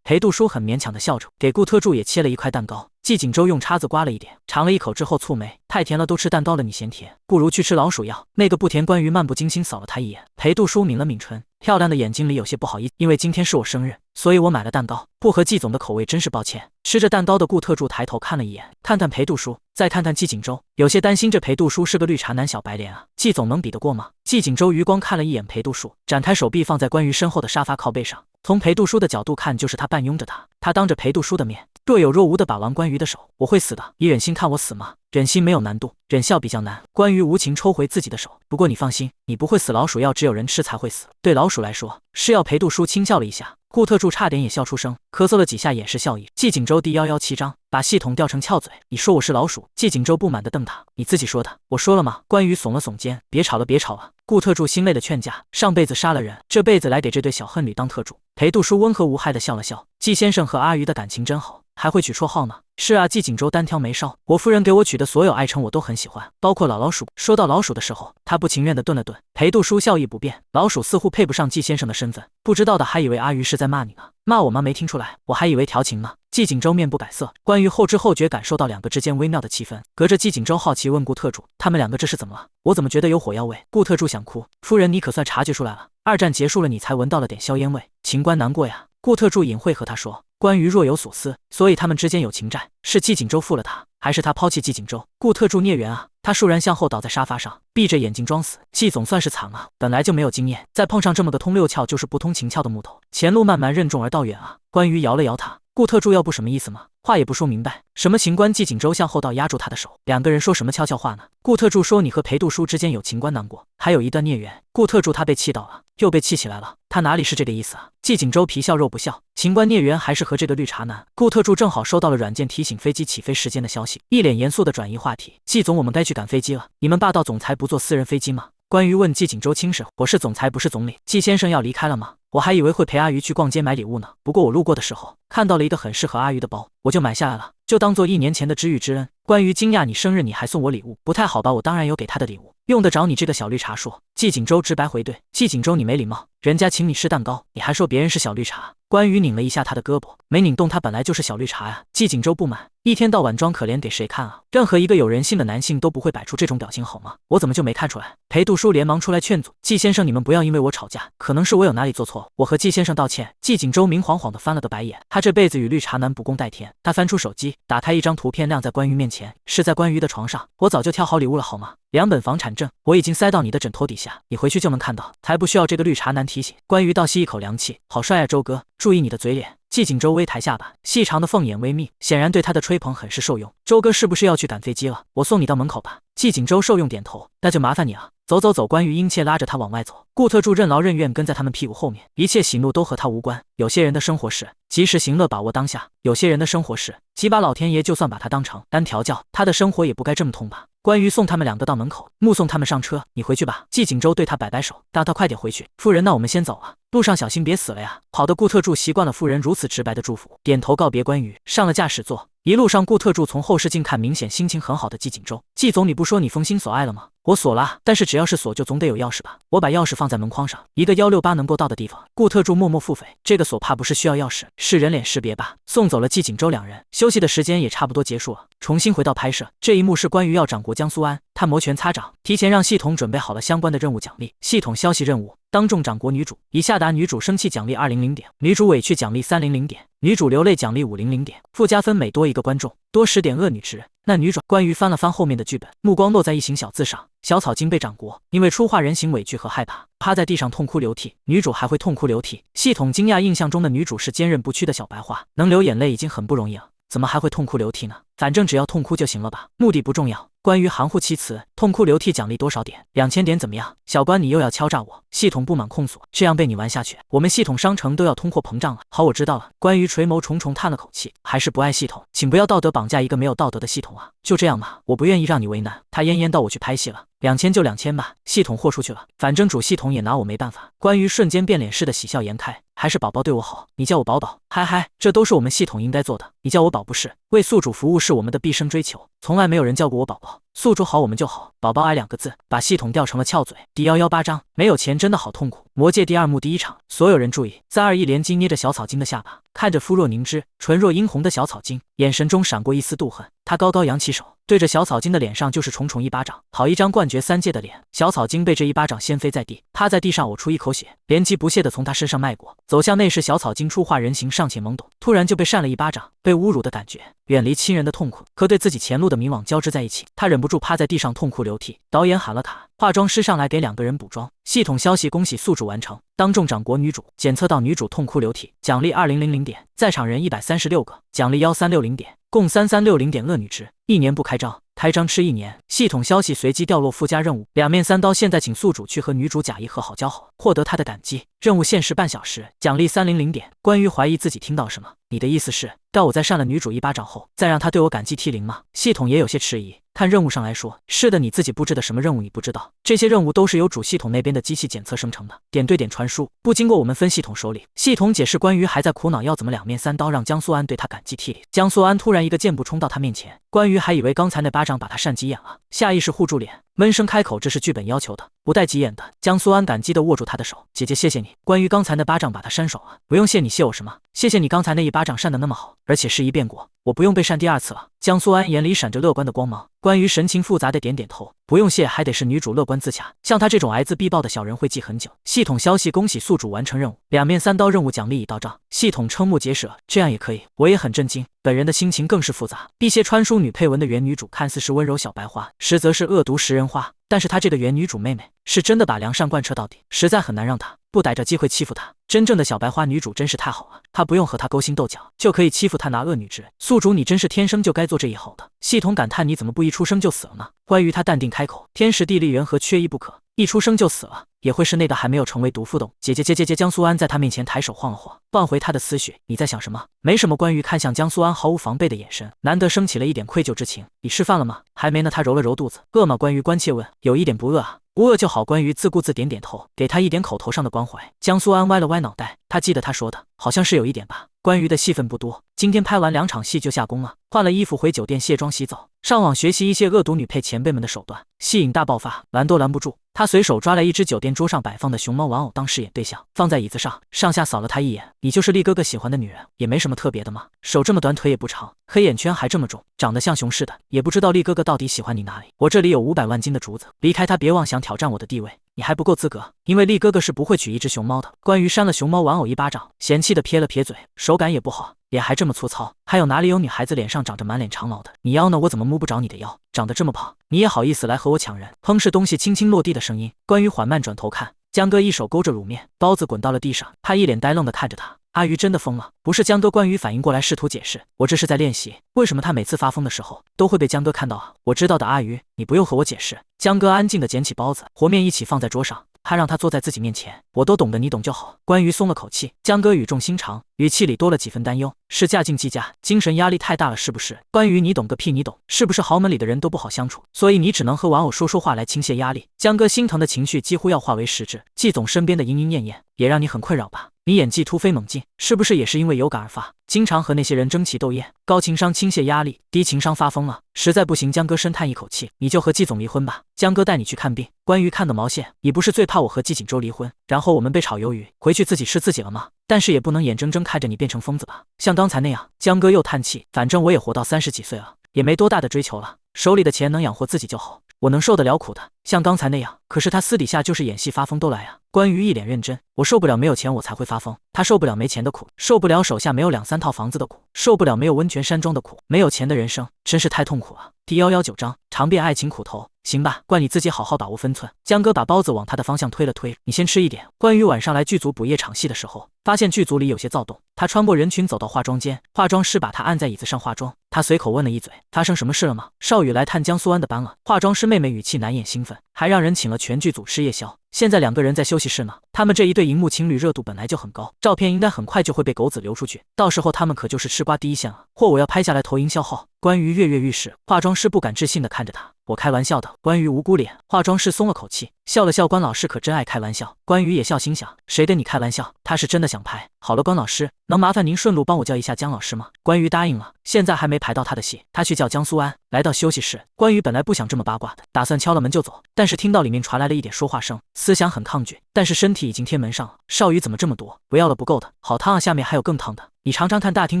裴杜叔很勉强的笑着，给顾特助也切了一块蛋糕。季锦州用叉子刮了一点，尝了一口之后蹙眉，太甜了，都吃蛋糕了，你嫌甜，不如去吃老鼠药。那个不甜。关羽漫不经心扫了他一眼，裴杜叔抿了抿唇，漂亮的眼睛里有些不好意思，因为今天是我生日，所以我买了蛋糕，不合季总的口味，真是抱歉。吃着蛋糕的顾特助抬头看了一眼，看看裴度书，再看看季景周，有些担心这裴度书是个绿茶男小白脸啊，季总能比得过吗？季景周余光看了一眼裴度书，展开手臂放在关于身后的沙发靠背上。从裴度书的角度看，就是他半拥着他，他当着裴度书的面若有若无地把玩关于的手。我会死的，你忍心看我死吗？忍心没有难度，忍笑比较难。关于无情抽回自己的手，不过你放心，你不会死。老鼠药只有人吃才会死，对老鼠来说是药。裴度书轻笑了一下，顾特助差点也笑出声，咳嗽了几下掩饰笑意。季景周第117章把系统调成翘嘴，你说我是老鼠？季景周不满地瞪他，你自己说的。我说了吗？关于耸了耸肩，别吵了别吵了。顾特助心累的劝架，上辈子杀了人，这辈子来给这对小恨侣当特助。裴度书温和无害地笑了笑，季先生和阿鱼的感情真好，还会取绰号呢。是啊，季景周单挑眉梢，我夫人给我取的所有爱称我都很喜欢，包括老老鼠。说到老鼠的时候，他不情愿地顿了顿。裴度书笑意不变，老鼠似乎配不上季先生的身份，不知道的还以为阿鱼是在骂你呢。骂我吗？没听出来，我还以为调情呢。季景周面不改色，关于后知后觉感受到两个之间微妙的气氛，隔着季景周好奇问顾特助，他们两个这是怎么了？我怎么觉得有火药味？顾特助想哭，夫人你可算察觉出来了，二战结束了你才闻到了点硝烟味，情关难过呀。顾特助隐晦和他说，关于若有所思，所以他们之间有情债，是季景周负了他，还是他抛弃季景周？顾特助孽缘啊！他倏然向后倒在沙发上，闭着眼睛装死。季总算是惨啊，本来就没有经验，再碰上这么个通六窍就是不通情窍的木头，前路漫漫任重而道远啊。关于摇了摇他，顾特助要不什么意思吗？话也不说明白，什么情关？季景周向后倒压住他的手，两个人说什么悄悄话呢？顾特助说你和裴度书之间有情关难过，还有一段孽缘。顾特助他被气到了，又被气起来了，他哪里是这个意思啊？季景周皮笑肉不笑，情关孽缘还是和这个绿茶男？顾特助正好收到了软件提醒飞机起飞时间的消息，一脸严肃的转移话题，季总我们该去赶飞机了，你们霸道总裁不坐私人飞机吗？关于问季景周轻视，我是总裁不是总理。季先生要离开了吗？我还以为会陪阿鱼去逛街买礼物呢，不过我路过的时候看到了一个很适合阿鱼的包，我就买下来了，就当做1年前的知遇之恩。关于惊讶你生日你还送我礼物，不太好吧？我当然有给他的礼物，用得着你这个小绿茶说？季景周直白回怼，季景周你没礼貌，人家请你吃蛋糕，你还说别人是小绿茶。关于拧了一下他的胳膊，没拧动，他本来就是小绿茶呀。季景周不满，一天到晚装可怜给谁看啊？任何一个有人性的男性都不会摆出这种表情好吗？我怎么就没看出来？裴度书连忙出来劝阻，季先生你们不要因为我吵架，可能是我有哪里做错，我和季先生道歉。季景周明晃晃地翻了个白眼，他这辈子与绿茶男不共戴天。他翻出手机，打开一张图片亮在关于面前，是在关于的床上，我早就挑好礼物了好吗？2本房产证，我已经塞到你的枕头底下，你回去就能看到，才不需要这个绿茶男提醒。关于倒吸一口凉气，好帅啊周哥，注意你的嘴脸。季景周微抬下巴，细长的凤眼微眯，显然对他的吹捧很是受用。周哥是不是要去赶飞机了？我送你到门口吧。季景周受用点头，那就麻烦你了。走走走，关于殷切拉着他往外走，顾特助任劳任怨跟在他们屁股后面，一切喜怒都和他无关。有些人的生活是及时行乐，把握当下；有些人的生活是几把老天爷就算把他当成单调教，他的生活也不该这么痛吧。关于送他们两个到门口，目送他们上车，你回去吧。季景周对他摆摆手，让他快点回去。夫人，那我们先走了，路上小心别死了呀。好的，顾特助习惯了夫人如此直白的祝福，点头告别关羽，上了驾驶座。一路上顾特助从后视镜看明显心情很好的季景周，季总你不说你封心锁爱了吗？我锁了，但是只要是锁就总得有钥匙吧。我把钥匙放在门框上，一个168能够到的地方。顾特助默默腹诽，这个锁怕不是需要钥匙，是人脸识别吧。送走了季景周两人，休息的时间也差不多结束了，重新回到拍摄。这一幕是关于要掌国江苏安，他摩拳擦掌，提前让系统准备好了相关的任务奖励。系统消息任务，当众掌国女主，已下达女主生气奖励200点，女主委屈奖励300点，女主流泪奖励500点，附加分每多一个观众多10点恶女之人。那女主关于翻了翻后面的剧本，目光落在一行小字上，小草精被掌国，因为初化人形委屈和害怕，趴在地上痛哭流涕，女主还会痛哭流涕。系统惊讶，印象中的女主是坚韧不屈的小白花，能流眼泪已经很不容易了，怎么还会痛哭流涕呢？反正只要痛哭就行了吧，目的不重要。关于含糊其辞，痛哭流涕奖励多少点？2000点怎么样？小关你又要敲诈我？系统不满控诉，这样被你玩下去，我们系统商城都要通货膨胀了。好，我知道了。关于垂眸重重叹了口气，还是不爱系统，请不要道德绑架一个没有道德的系统啊！就这样吧，我不愿意让你为难。他奄奄道我去拍戏了，2000就2000吧，系统豁出去了，反正主系统也拿我没办法。关于瞬间变脸式的喜笑颜开，还是宝宝对我好，你叫我宝宝，嗨嗨，这都是我们系统应该做的，你叫我宝不是？为宿主服务是我们的毕生追求，从来没有人叫过我宝宝。宿主好我们就好，宝宝爱2个字，把系统调成了翘嘴。第118章，没有钱真的好痛苦。魔戒第2幕第1场，所有人注意，321连击捏着小草精的下巴，看着肤若凝脂、唇若殷红的小草精，眼神中闪过一丝妒恨。他高高扬起手，对着小草精的脸上就是重重一巴掌，好一张冠绝3届的脸。小草精被这一巴掌掀飞在地，趴在地上呕出一口血，连急不懈地从他身上迈过，走向内室。小草精初化人形尚且懵懂，突然就被扇了一巴掌，被侮辱的感觉，远离亲人的痛苦和对自己前路的迷惘交织在一起，他忍不住趴在地上痛哭流涕。导演喊了卡，化妆师上来给2个人补妆。系统消息：恭喜宿主完成，当众掌掴女主，检测到女主痛哭流涕，奖励2000点，在场人136个，奖励1360点，共3360点。恶女值1年不开张，开张吃1年。系统消息随即掉落附加任务：两面三刀。现在请宿主去和女主假意和好交好，获得她的感激。任务限时半小时，奖励300点。关于怀疑自己听到什么，你的意思是要我在扇了女主一巴掌后，再让她对我感激涕零吗？系统也有些迟疑。看任务上来说，是的，你自己布置的什么任务你不知道？这些任务都是由主系统那边的机器检测生成的，点对点传输，不经过我们分系统手里。系统解释，关于还在苦恼要怎么两面三刀让江苏安对他感激涕零。江苏安突然一个箭步冲到他面前，关于还以为刚才那巴掌把他扇急眼了，下意识护住脸，闷声开口，这是剧本要求的，不带急眼的。江苏安感激地握住他的手，姐姐谢谢你。关于刚才那巴掌把他扇手啊，不用谢，你谢我什么？谢谢你刚才那一巴掌扇得那么好，而且是一变果，我不用被扇第2次了。江苏安眼里闪着乐观的光芒，关于神情复杂的点点头，不用谢，还得是女主乐观自洽，像他这种睚眦必报的小人会记很久。系统消息：恭喜宿主完成任务，两面三刀任务奖励已到账。系统瞠目结舌，这样也可以？我也很震惊，本人的心情更是复杂。一些穿书女配文的原女主看似是温柔小白花，实则是恶毒食人花，但是她这个原女主妹妹是真的把良善贯彻到底，实在很难让她不逮着机会欺负她。真正的小白花女主真是太好了，她不用和她勾心斗角，就可以欺负她拿恶女值。宿主你真是天生就该做这一行的。系统感叹，你怎么不一出生就死了呢？关于他淡定开口，天时地利人和缺一不可，一出生就死了，也会是那个还没有成为毒妇的姐姐。江苏安在他面前抬手晃了晃，放回他的思绪。你在想什么？没什么。关于看向江苏安毫无防备的眼神，难得升起了一点愧疚之情。你吃饭了吗？还没呢。他揉了揉肚子。饿吗？关于关切问。有一点不饿啊。不饿就好。关于自顾自点点头，给他一点口头上的关怀。江苏安歪了歪脑袋，他记得他说的好像是有一点吧。关于的戏份不多，今天拍完2场戏就下工了，换了衣服回酒店卸妆洗澡，上网学习一些恶毒女配前辈们的手段，戏瘾大爆发，拦都拦不住。他随手抓来一只酒店桌上摆放的熊猫玩偶当饰演对象，放在椅子上，上下扫了他一眼。你就是力哥哥喜欢的女人，也没什么特别的吗？手这么短，腿也不长，黑眼圈还这么重，长得像熊似的，也不知道力哥哥到底喜欢你哪里。我这里有500万斤的竹子，离开他别妄想挑战我的地位，你还不够资格，因为力哥哥是不会娶一只熊猫的。关于扇了熊猫玩偶一巴掌，嫌弃的撇了撇嘴，手感也不好，脸还这么粗糙，还有哪里有女孩子脸上长着满脸长毛的？你腰呢？我怎么摸不着你的腰？长得这么胖，你也好意思来和我抢人？砰，是东西轻轻落地的声音。关于缓慢转头看，江哥一手勾着卤面，包子滚到了地上，他一脸呆愣的看着他。阿鱼真的疯了？不是江哥。关于反应过来试图解释，我这是在练习，为什么他每次发疯的时候都会被江哥看到啊？我知道的，阿鱼，你不用和我解释。江哥安静的捡起包子和面一起放在桌上，他让他坐在自己面前，我都懂得，你懂就好。关于松了口气，江哥语重心长，语气里多了几分担忧，是嫁进季家，精神压力太大了是不是？关于你懂个屁，你懂？是不是豪门里的人都不好相处，所以你只能和玩偶说说话来倾泻压力？江哥心疼的情绪几乎要化为实质，季总身边的莺莺燕燕也让你很困扰吧？你演技突飞猛进，是不是也是因为有感而发，经常和那些人争奇斗艳？高情商倾泻压力，低情商发疯了，实在不行，江哥深叹一口气，你就和季总离婚吧，江哥带你去看病。关于看的毛线，你不是最怕我和季锦州离婚，然后我们被炒鱿鱼，回去自己吃自己了吗？但是也不能眼睁睁看着你变成疯子吧？像刚才那样。江哥又叹气，反正我也活到30几岁了，也没多大的追求了，手里的钱能养活自己就好，我能受得了苦的。像刚才那样，可是他私底下就是演戏发疯都来啊。关于一脸认真，我受不了没有钱我才会发疯，他受不了没钱的苦，受不了手下没有2、3套房子的苦，受不了没有温泉山庄的苦，没有钱的人生真是太痛苦了。第119章尝遍爱情苦头。行吧，怪你自己好好把握分寸。江哥把包子往他的方向推了推，你先吃一点。关于晚上来剧组补夜场戏的时候，发现剧组里有些躁动，他穿过人群走到化妆间，化妆师把他按在椅子上化妆，他随口问了一嘴，发生什么事了吗？少宇来探江苏安的班了。化妆师妹妹语气难掩兴奋，还让人请了全剧组吃夜宵。现在2个人在休息室呢，他们这一对荧幕情侣热度本来就很高，照片应该很快就会被狗子流出去，到时候他们可就是吃瓜第一线了。或我要拍下来投营销号。关于跃跃欲试，化妆师不敢置信地看着他，我开玩笑的。关于无辜脸，化妆师松了口气，笑了笑。关老师可真爱开玩笑。关于也笑，心想谁跟你开玩笑，他是真的想拍。好了，关老师，能麻烦您顺路帮我叫一下江老师吗？关于答应了，现在还没排到他的戏，他去叫江苏安。来到休息室，关于本来不想这么八卦的，打算敲了门就走，但是听到里面传来了一点说话声，思想很抗拒，但是身体已经贴门上了。少宇怎么这么多？不要了不够的，好烫啊，下面还有更烫的。你常常看大庭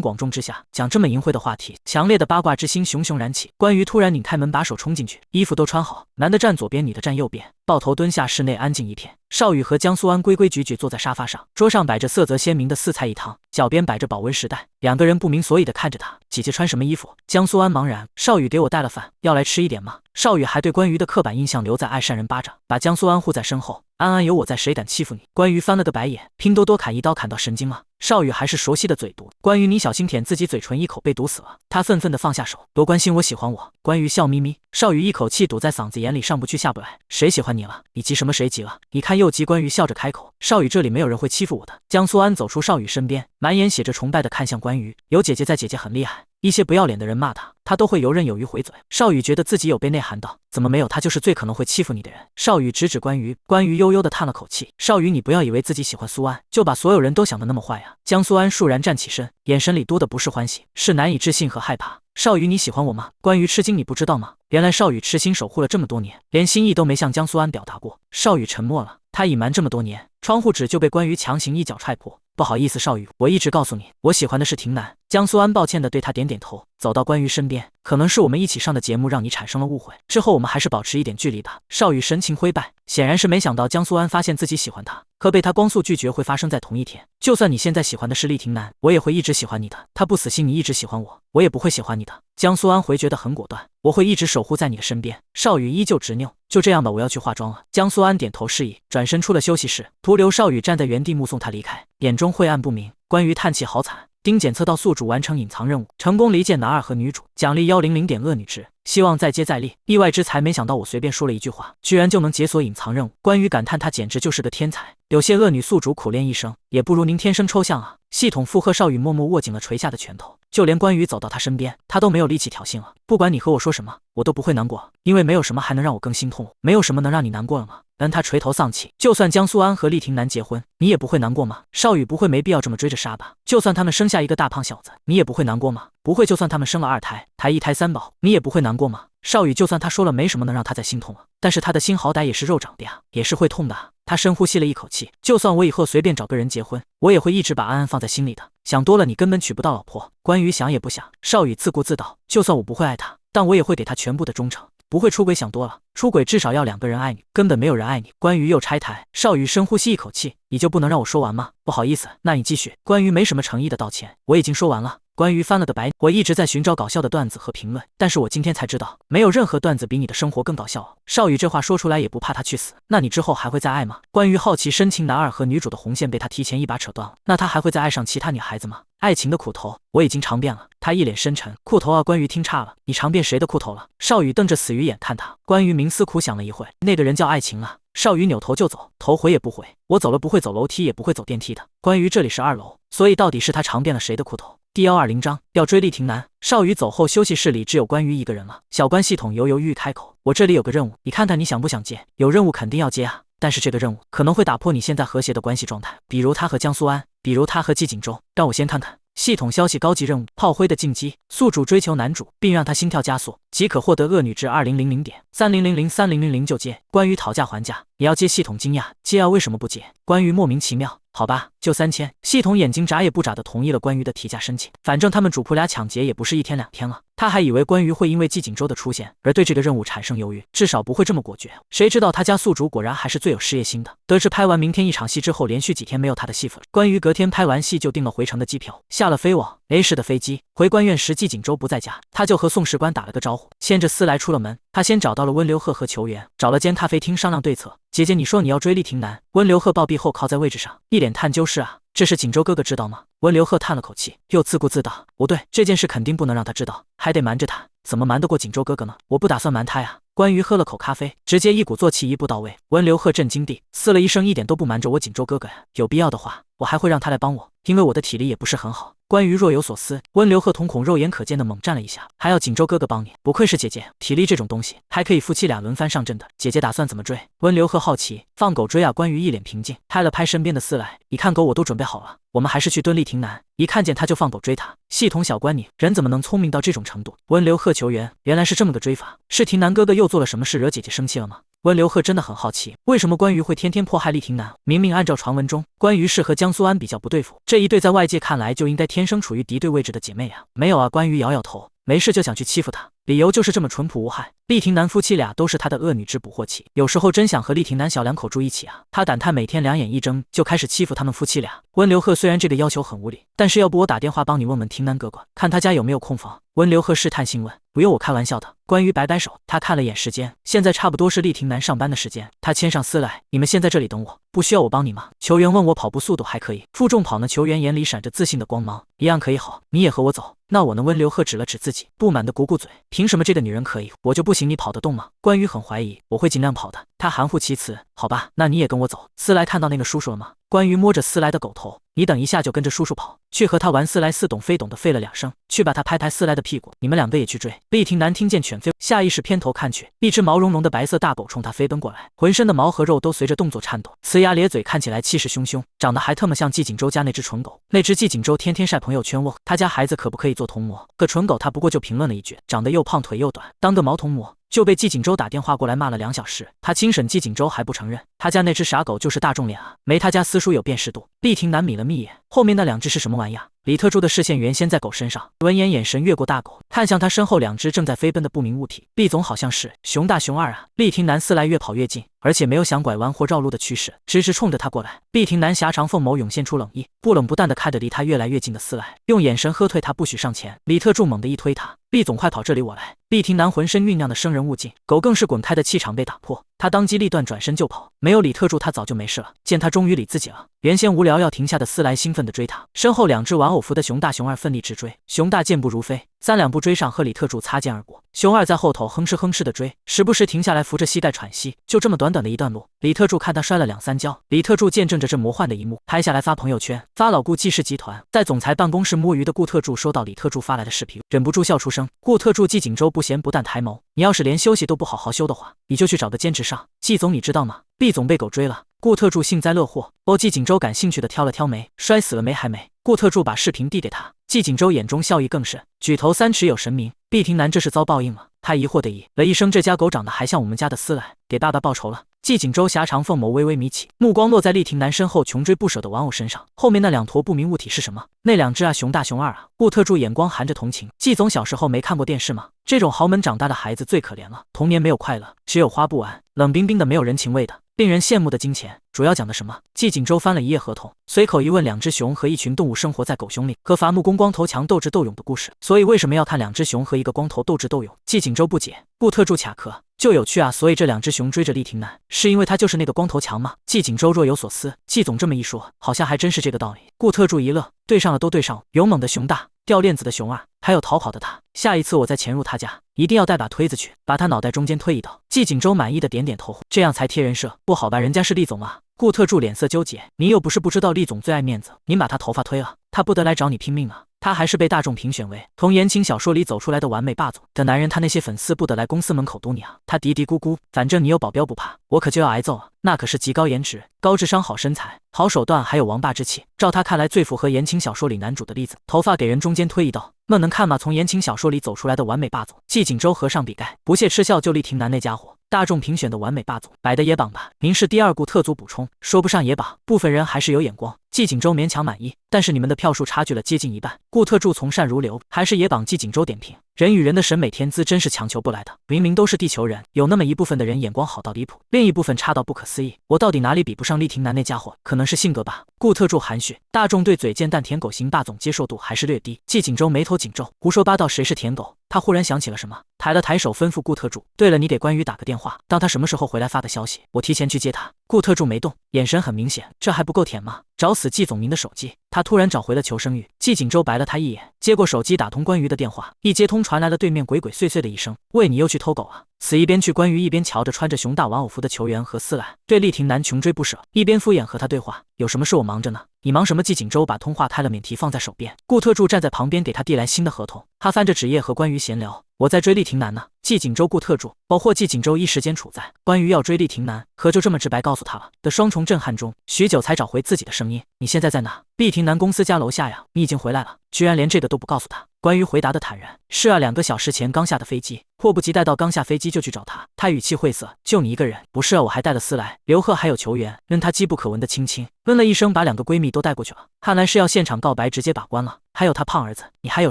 广众之下讲这么淫秽的话题，强烈的八卦之心熊熊燃起。关于突然拧开门把手冲进去，衣服都穿好，男的站左边，女的站右边，抱头蹲下，室内安静一片。邵雨和江苏安规规矩矩坐在沙发上，桌上摆着色泽鲜明的4菜1汤，脚边摆着保温时带，两个人不明所以的看着他。姐姐穿什么衣服？江苏安茫然。邵雨给我带了饭，要来吃一点吗？邵雨还对关于的刻板印象留在爱扇人巴掌，把江苏安护在身后。安安有我在，谁敢欺负你？关于翻了个白眼，拼多多砍一刀砍到神经了。邵雨还是熟悉的嘴毒，关于你小心舔自己嘴唇，一口被毒死了。他愤愤地放下手，多关心我，喜欢我。关于笑眯眯，邵雨一口气堵在嗓子眼里，上不去下不来。谁喜欢你了？你急什么？谁急了？你看又急。关于笑着开口，邵雨这里没有人会欺负我的。江苏安走出邵雨身边，满眼写着崇拜的看向关于，有姐姐在，姐姐很厉害。一些不要脸的人骂他，他都会游刃有余回嘴。邵雨觉得自己有被内涵到，怎么没有？他就是最可能会欺负你的人。邵雨指指关于，关于悠悠的叹了口气。邵雨，你不要以为自己喜欢苏安，就把所有人都想得那么坏啊！江苏安倏然站起身，眼神里多的不是欢喜，是难以置信和害怕。邵雨，你喜欢我吗？关于吃惊，你不知道吗？原来邵雨痴心守护了这么多年，连心意都没向江苏安表达过。邵雨沉默了，他隐瞒这么多年，窗户纸就被关于强行一脚踹破。不好意思，邵雨，我一直告诉你，我喜欢的是亭南。江苏安抱歉地对他点点头，走到关于身边。可能是我们一起上的节目让你产生了误会，之后我们还是保持一点距离吧。邵雨神情灰败，显然是没想到江苏安发现自己喜欢他，可被他光速拒绝会发生在同一天。就算你现在喜欢的是厉亭南，我也会一直喜欢你的。他不死心你一直喜欢我，我也不会喜欢你的。江苏安回绝得很果断，我会一直守护在你的身边。邵雨依旧执拗，就这样吧，我要去化妆了。江苏安点头示意，转身出了休息室，徒留邵雨站在原地目送他离开，眼中晦暗不明。关于叹气好惨。丁检测到宿主完成隐藏任务，成功离间男二和女主，奖励100点恶女值，希望再接再厉。意外之财，没想到我随便说了一句话，居然就能解锁隐藏任务。关于感叹他简直就是个天才，有些恶女宿主苦练一生，也不如您天生抽象啊。系统附和，邵雨默默握紧了垂下的拳头，就连关于走到他身边，他都没有力气挑衅了。不管你和我说什么，我都不会难过，因为没有什么还能让我更心痛，没有什么能让你难过了吗？他垂头丧气，就算江苏安和厉亭南结婚，你也不会难过吗？邵雨不会没必要这么追着杀吧？就算他们生下一个大胖小子，你也不会难过吗？不会，就算他们生了2胎，1胎3宝，你也不会难过吗？邵雨就算他说了没什么能让他再心痛了，但是他的心好歹也是肉长的呀，也是会痛的啊。他深呼吸了一口气，就算我以后随便找个人结婚，我也会一直把安安放在心里的。想多了，你根本娶不到老婆。关于想也不想，邵雨自顾自道，就算我不会爱他，但我也会给他全部的忠诚。不会出轨，想多了，出轨至少要2个人爱你，根本没有人爱你。关于又拆台，邵雨深呼吸一口气，你就不能让我说完吗？不好意思，那你继续。关于没什么诚意的道歉，我已经说完了。关于翻了个白，我一直在寻找搞笑的段子和评论，但是我今天才知道，没有任何段子比你的生活更搞笑。邵雨这话说出来也不怕他去死，那你之后还会再爱吗？关于好奇深情男二和女主的红线被他提前一把扯断了，那他还会再爱上其他女孩子吗？爱情的苦头我已经尝遍了。他一脸深沉，裤头啊，关于听差了，你尝遍谁的裤头了？邵雨瞪着死鱼眼看他。关于冥思苦想了一会，那个人叫爱情啊。邵雨扭头就走，头回也不回，我走了不会走楼梯，也不会走电梯的。关于这里是2楼，所以到底是他尝遍了谁的裤头？第120章要追厉亭南。邵雨走后，休息室里只有关于一个人了。小关系统犹豫开口，我这里有个任务，你看看你想不想接？有任务肯定要接啊，但是这个任务可能会打破你现在和谐的关系状态，比如他和江苏安，比如他和季锦州。让我先看看。系统消息：高级任务，炮灰的进击，宿主追求男主，并让他心跳加速，即可获得恶女值2000点，30003000就接。关于讨价还价，也要接。系统惊讶，接啊，为什么不接？关于莫名其妙，好吧，就3000。系统眼睛眨也不眨的同意了关于的提价申请，反正他们主仆俩抢劫也不是1天2天了。他还以为关于会因为季锦州的出现而对这个任务产生犹豫，至少不会这么果决。谁知道他家宿主果然还是最有事业心的。得知拍完明天一场戏之后，连续几天没有他的戏份。关于隔天拍完戏就订了回城的机票，下了飞往 A 市的飞机。回关院时，季锦州不在家，他就和宋士官打了个招呼，牵着思来出了门。他先找到了温流鹤和球员，找了间咖啡厅商量对策。姐姐，你说你要追厉亭南？温流鹤暴毙后靠在位置上，一脸探究。是啊，这事锦州哥哥知道吗？温流鹤叹了口气，又自顾自道：不对，这件事肯定不能让他知道，还得瞒着他。怎么瞒得过锦州哥哥呢？我不打算瞒他呀。关于喝了口咖啡，直接一鼓作气一步到位。温流鹤震惊地嘶了一声，一点都不瞒着我锦州哥哥呀，有必要的话，我还会让他来帮我，因为我的体力也不是很好。关于若有所思，温流鹤瞳孔肉眼可见的猛战了一下，还要锦州哥哥帮你？不愧是姐姐，体力这种东西还可以夫妻俩轮番上阵的。姐姐打算怎么追？温流鹤好奇。放狗追啊。关于一脸平静，拍了拍身边的思来，你看狗我都准备好了，我们还是去蹲厉亭南，一看见他就放狗追他。系统小关，你人怎么能聪明到这种程度？温流鹤球员，原来是这么个追法，是亭南哥哥又做了什么事惹姐姐生气了吗？温流鹤真的很好奇，为什么关羽会天天迫害厉廷南？明明按照传闻中，关羽是和江苏安比较不对付，这一对在外界看来就应该天生处于敌对位置的姐妹啊。没有啊，关羽摇摇头，没事就想去欺负她，理由就是这么淳朴无害。厉廷南夫妻俩都是他的恶女之捕获器，有时候真想和厉廷南小两口住一起啊。他胆探每天两眼一睁就开始欺负他们夫妻俩。温流鹤虽然这个要求很无理，但是要不我打电话帮你问问廷南哥哥，看他家有没有空房。温流鹤试探性问，不用，我开玩笑的。关羽摆摆手，他看了眼时间，现在差不多是厉廷南上班的时间，他牵上丝来，你们先在这里等我，不需要我帮你吗？球员问我跑步速度还可以，负重跑呢。球员眼里闪着自信的光芒，一样可以。好，你也和我走。那我呢？温流鹤指了指自己，不满的鼓鼓嘴，凭什么这个女人可以，我就不行？你跑得动吗？关羽很怀疑，我会尽量跑的。他含糊其辞，好吧，那你也跟我走。思来看到那个叔叔了吗？关羽摸着思来的狗头，你等一下就跟着叔叔跑，去和他玩。思来似懂非懂的吠了两声，去把他拍思来的屁股，你们两个也去追。厉廷南听见犬吠，下意识偏头看去，一只毛茸茸的白色大狗冲他飞奔过来，浑身的毛和肉都随着动作颤抖，呲牙咧嘴，看起来气势汹汹，长得还特么像季锦州家那只蠢狗。那只季锦州天天晒朋友圈喔，他家孩子可不可以做童模？可蠢狗他不过就评论了一句，长得又胖腿又短，当个毛童模。就被季锦州打电话过来骂了2小时，他亲审季锦州还不承认，他家那只傻狗就是大众脸啊，没他家私塾有辨识度。厉廷南眯了眯眼，后面那2只是什么玩意儿？李特助的视线原先在狗身上，闻言眼神越过大狗，看向他身后2只正在飞奔的不明物体。厉总好像是熊大熊二啊！厉廷南思来越跑越近，而且没有想拐弯或绕路的趋势，直直冲着他过来。厉廷南狭长凤眸涌现出冷意，不冷不淡地看着离他越来越近的思来，用眼神喝退他不许上前。李特助猛地一推他，厉总快跑，这里我来！厉廷南浑身酝酿的生人勿近，狗更是滚开的气场被打破，他当机立断转身就跑，没有李特助他早就没事了。见他终于理自己了，原先无聊要停下的思来兴奋地追他，身后2只玩偶服的熊大熊二奋力直追，熊大健步如飞，3两步追上和李特助擦肩而过，熊二在后头哼哧哼哧地追，时不时停下来扶着膝盖喘息。就这么短短的一段路，李特助看他摔了2、3跤，李特助见证着这魔幻的一幕，拍下来发朋友圈，发老顾纪氏集团。在总裁办公室摸鱼的顾特助收到李特助发来的视频，忍不住笑出声。顾特助季锦州不咸不淡抬眸，你要是连休息都不好好休的话，你就去找个兼职上。季总你知道吗？厉总被狗追了。顾特助幸灾乐祸，季锦州感兴趣的挑了挑眉，摔死了没还没。顾特助把视频递给他，季锦州眼中笑意更甚，举头3尺有神明。厉廷南这是遭报应了。他疑惑地咦了一声，这家狗长得还像我们家的思来，给爸爸报仇了。季锦州狭长凤眸微微眯起，目光落在厉廷南身后穷追不舍的玩偶身上，后面那2坨不明物体是什么？那2只啊，熊大熊二啊！顾特助眼光含着同情，季总小时候没看过电视吗？这种豪门长大的孩子最可怜了，童年没有快乐，只有花不完，冷冰冰的没有人情味的，令人羡慕的金钱。主要讲的什么？季锦州翻了一页合同，随口一问，2只熊和一群动物生活在狗熊里，和伐木工光头强斗智斗勇的故事。所以为什么要看2只熊和一个光头斗智斗勇？季锦州不解。顾特助卡壳，就有趣啊！所以这2只熊追着厉廷南，是因为他就是那个光头强吗？季锦州若有所思，季总这么一说，好像还真是这个道理。顾特助一乐，对上了都对上了，勇猛的熊大，掉链子的熊二，还有逃跑的他。下一次我再潜入他家，一定要带把推子去，把他脑袋中间推一刀。季锦州满意的点点头，这样才贴人设。不好吧，人家是厉总啊！顾特助脸色纠结，你又不是不知道厉总最爱面子，您把他头发推了，他不得来找你拼命啊！他还是被大众评选为从言情小说里走出来的完美霸总的男人，他那些粉丝不得来公司门口堵你啊！他嘀嘀咕咕，反正你有保镖不怕，我可就要挨揍啊！那可是极高颜值、高智商、好身材、好手段，还有王霸之气。照他看来，最符合言情小说里男主的例子，头发给人中间推一刀，那能看吗？从言情小说里走出来的完美霸总。季锦州合上笔盖，不屑嗤笑，就厉廷南那家伙。大众评选的完美霸总，摆的野榜吧？您是第2顾特组补充，说不上野榜，部分人还是有眼光。季锦州勉强满意，但是你们的票数差距了接近1半。顾特助从善如流，还是野榜。季锦州点评：人与人的审美天资真是强求不来的，明明都是地球人，有那么一部分的人眼光好到离谱，另一部分差到不可思议。我到底哪里比不上厉廷南那家伙？可能是性格吧。顾特助含蓄，大众对嘴贱蛋舔狗型霸总接受度还是略低。季锦州眉头紧皱，胡说八道，谁是舔狗？他忽然想起了什么，抬了抬手吩咐顾特助：对了，你给关羽打个电话，当他什么时候回来发的消息，我提前去接他。顾特助没动，眼神很明显，这还不够舔吗？找死季总您的手机。他突然找回了求生欲。季锦州白了他一眼，接过手机打通关羽的电话，一接通传来了对面鬼鬼祟祟的一声：喂，你又去偷狗啊？此一边去，关羽一边瞧着穿着熊大玩偶服的球员和思来，对厉廷南穷追不舍，一边敷衍和他对话。有什么事我忙着呢，你忙什么？季锦州把通话开了免提放在手边，顾特助站在旁边给他递来新的合同。他翻着纸页和关羽闲聊：我在追厉廷南呢。季锦州、顾特助，包括季锦州一时间处在关羽要追厉廷南，可就这么直白告诉他了的双重震撼中，许久才找回自己的声音：你现在在哪？厉廷南公司家楼下呀，你已经回来了。居然连这个都不告诉他。关羽回答的坦然：是啊，2个小时前刚下的飞机，迫不及待到刚下飞机就去找他。他语气晦涩：“就你一个人？不是啊，我还带了思来、刘贺还有球员。”任他机不可闻的亲亲，嗯了一声，把2个闺蜜都带过去了。看来是要现场告白，直接把关了。还有他胖儿子，你还有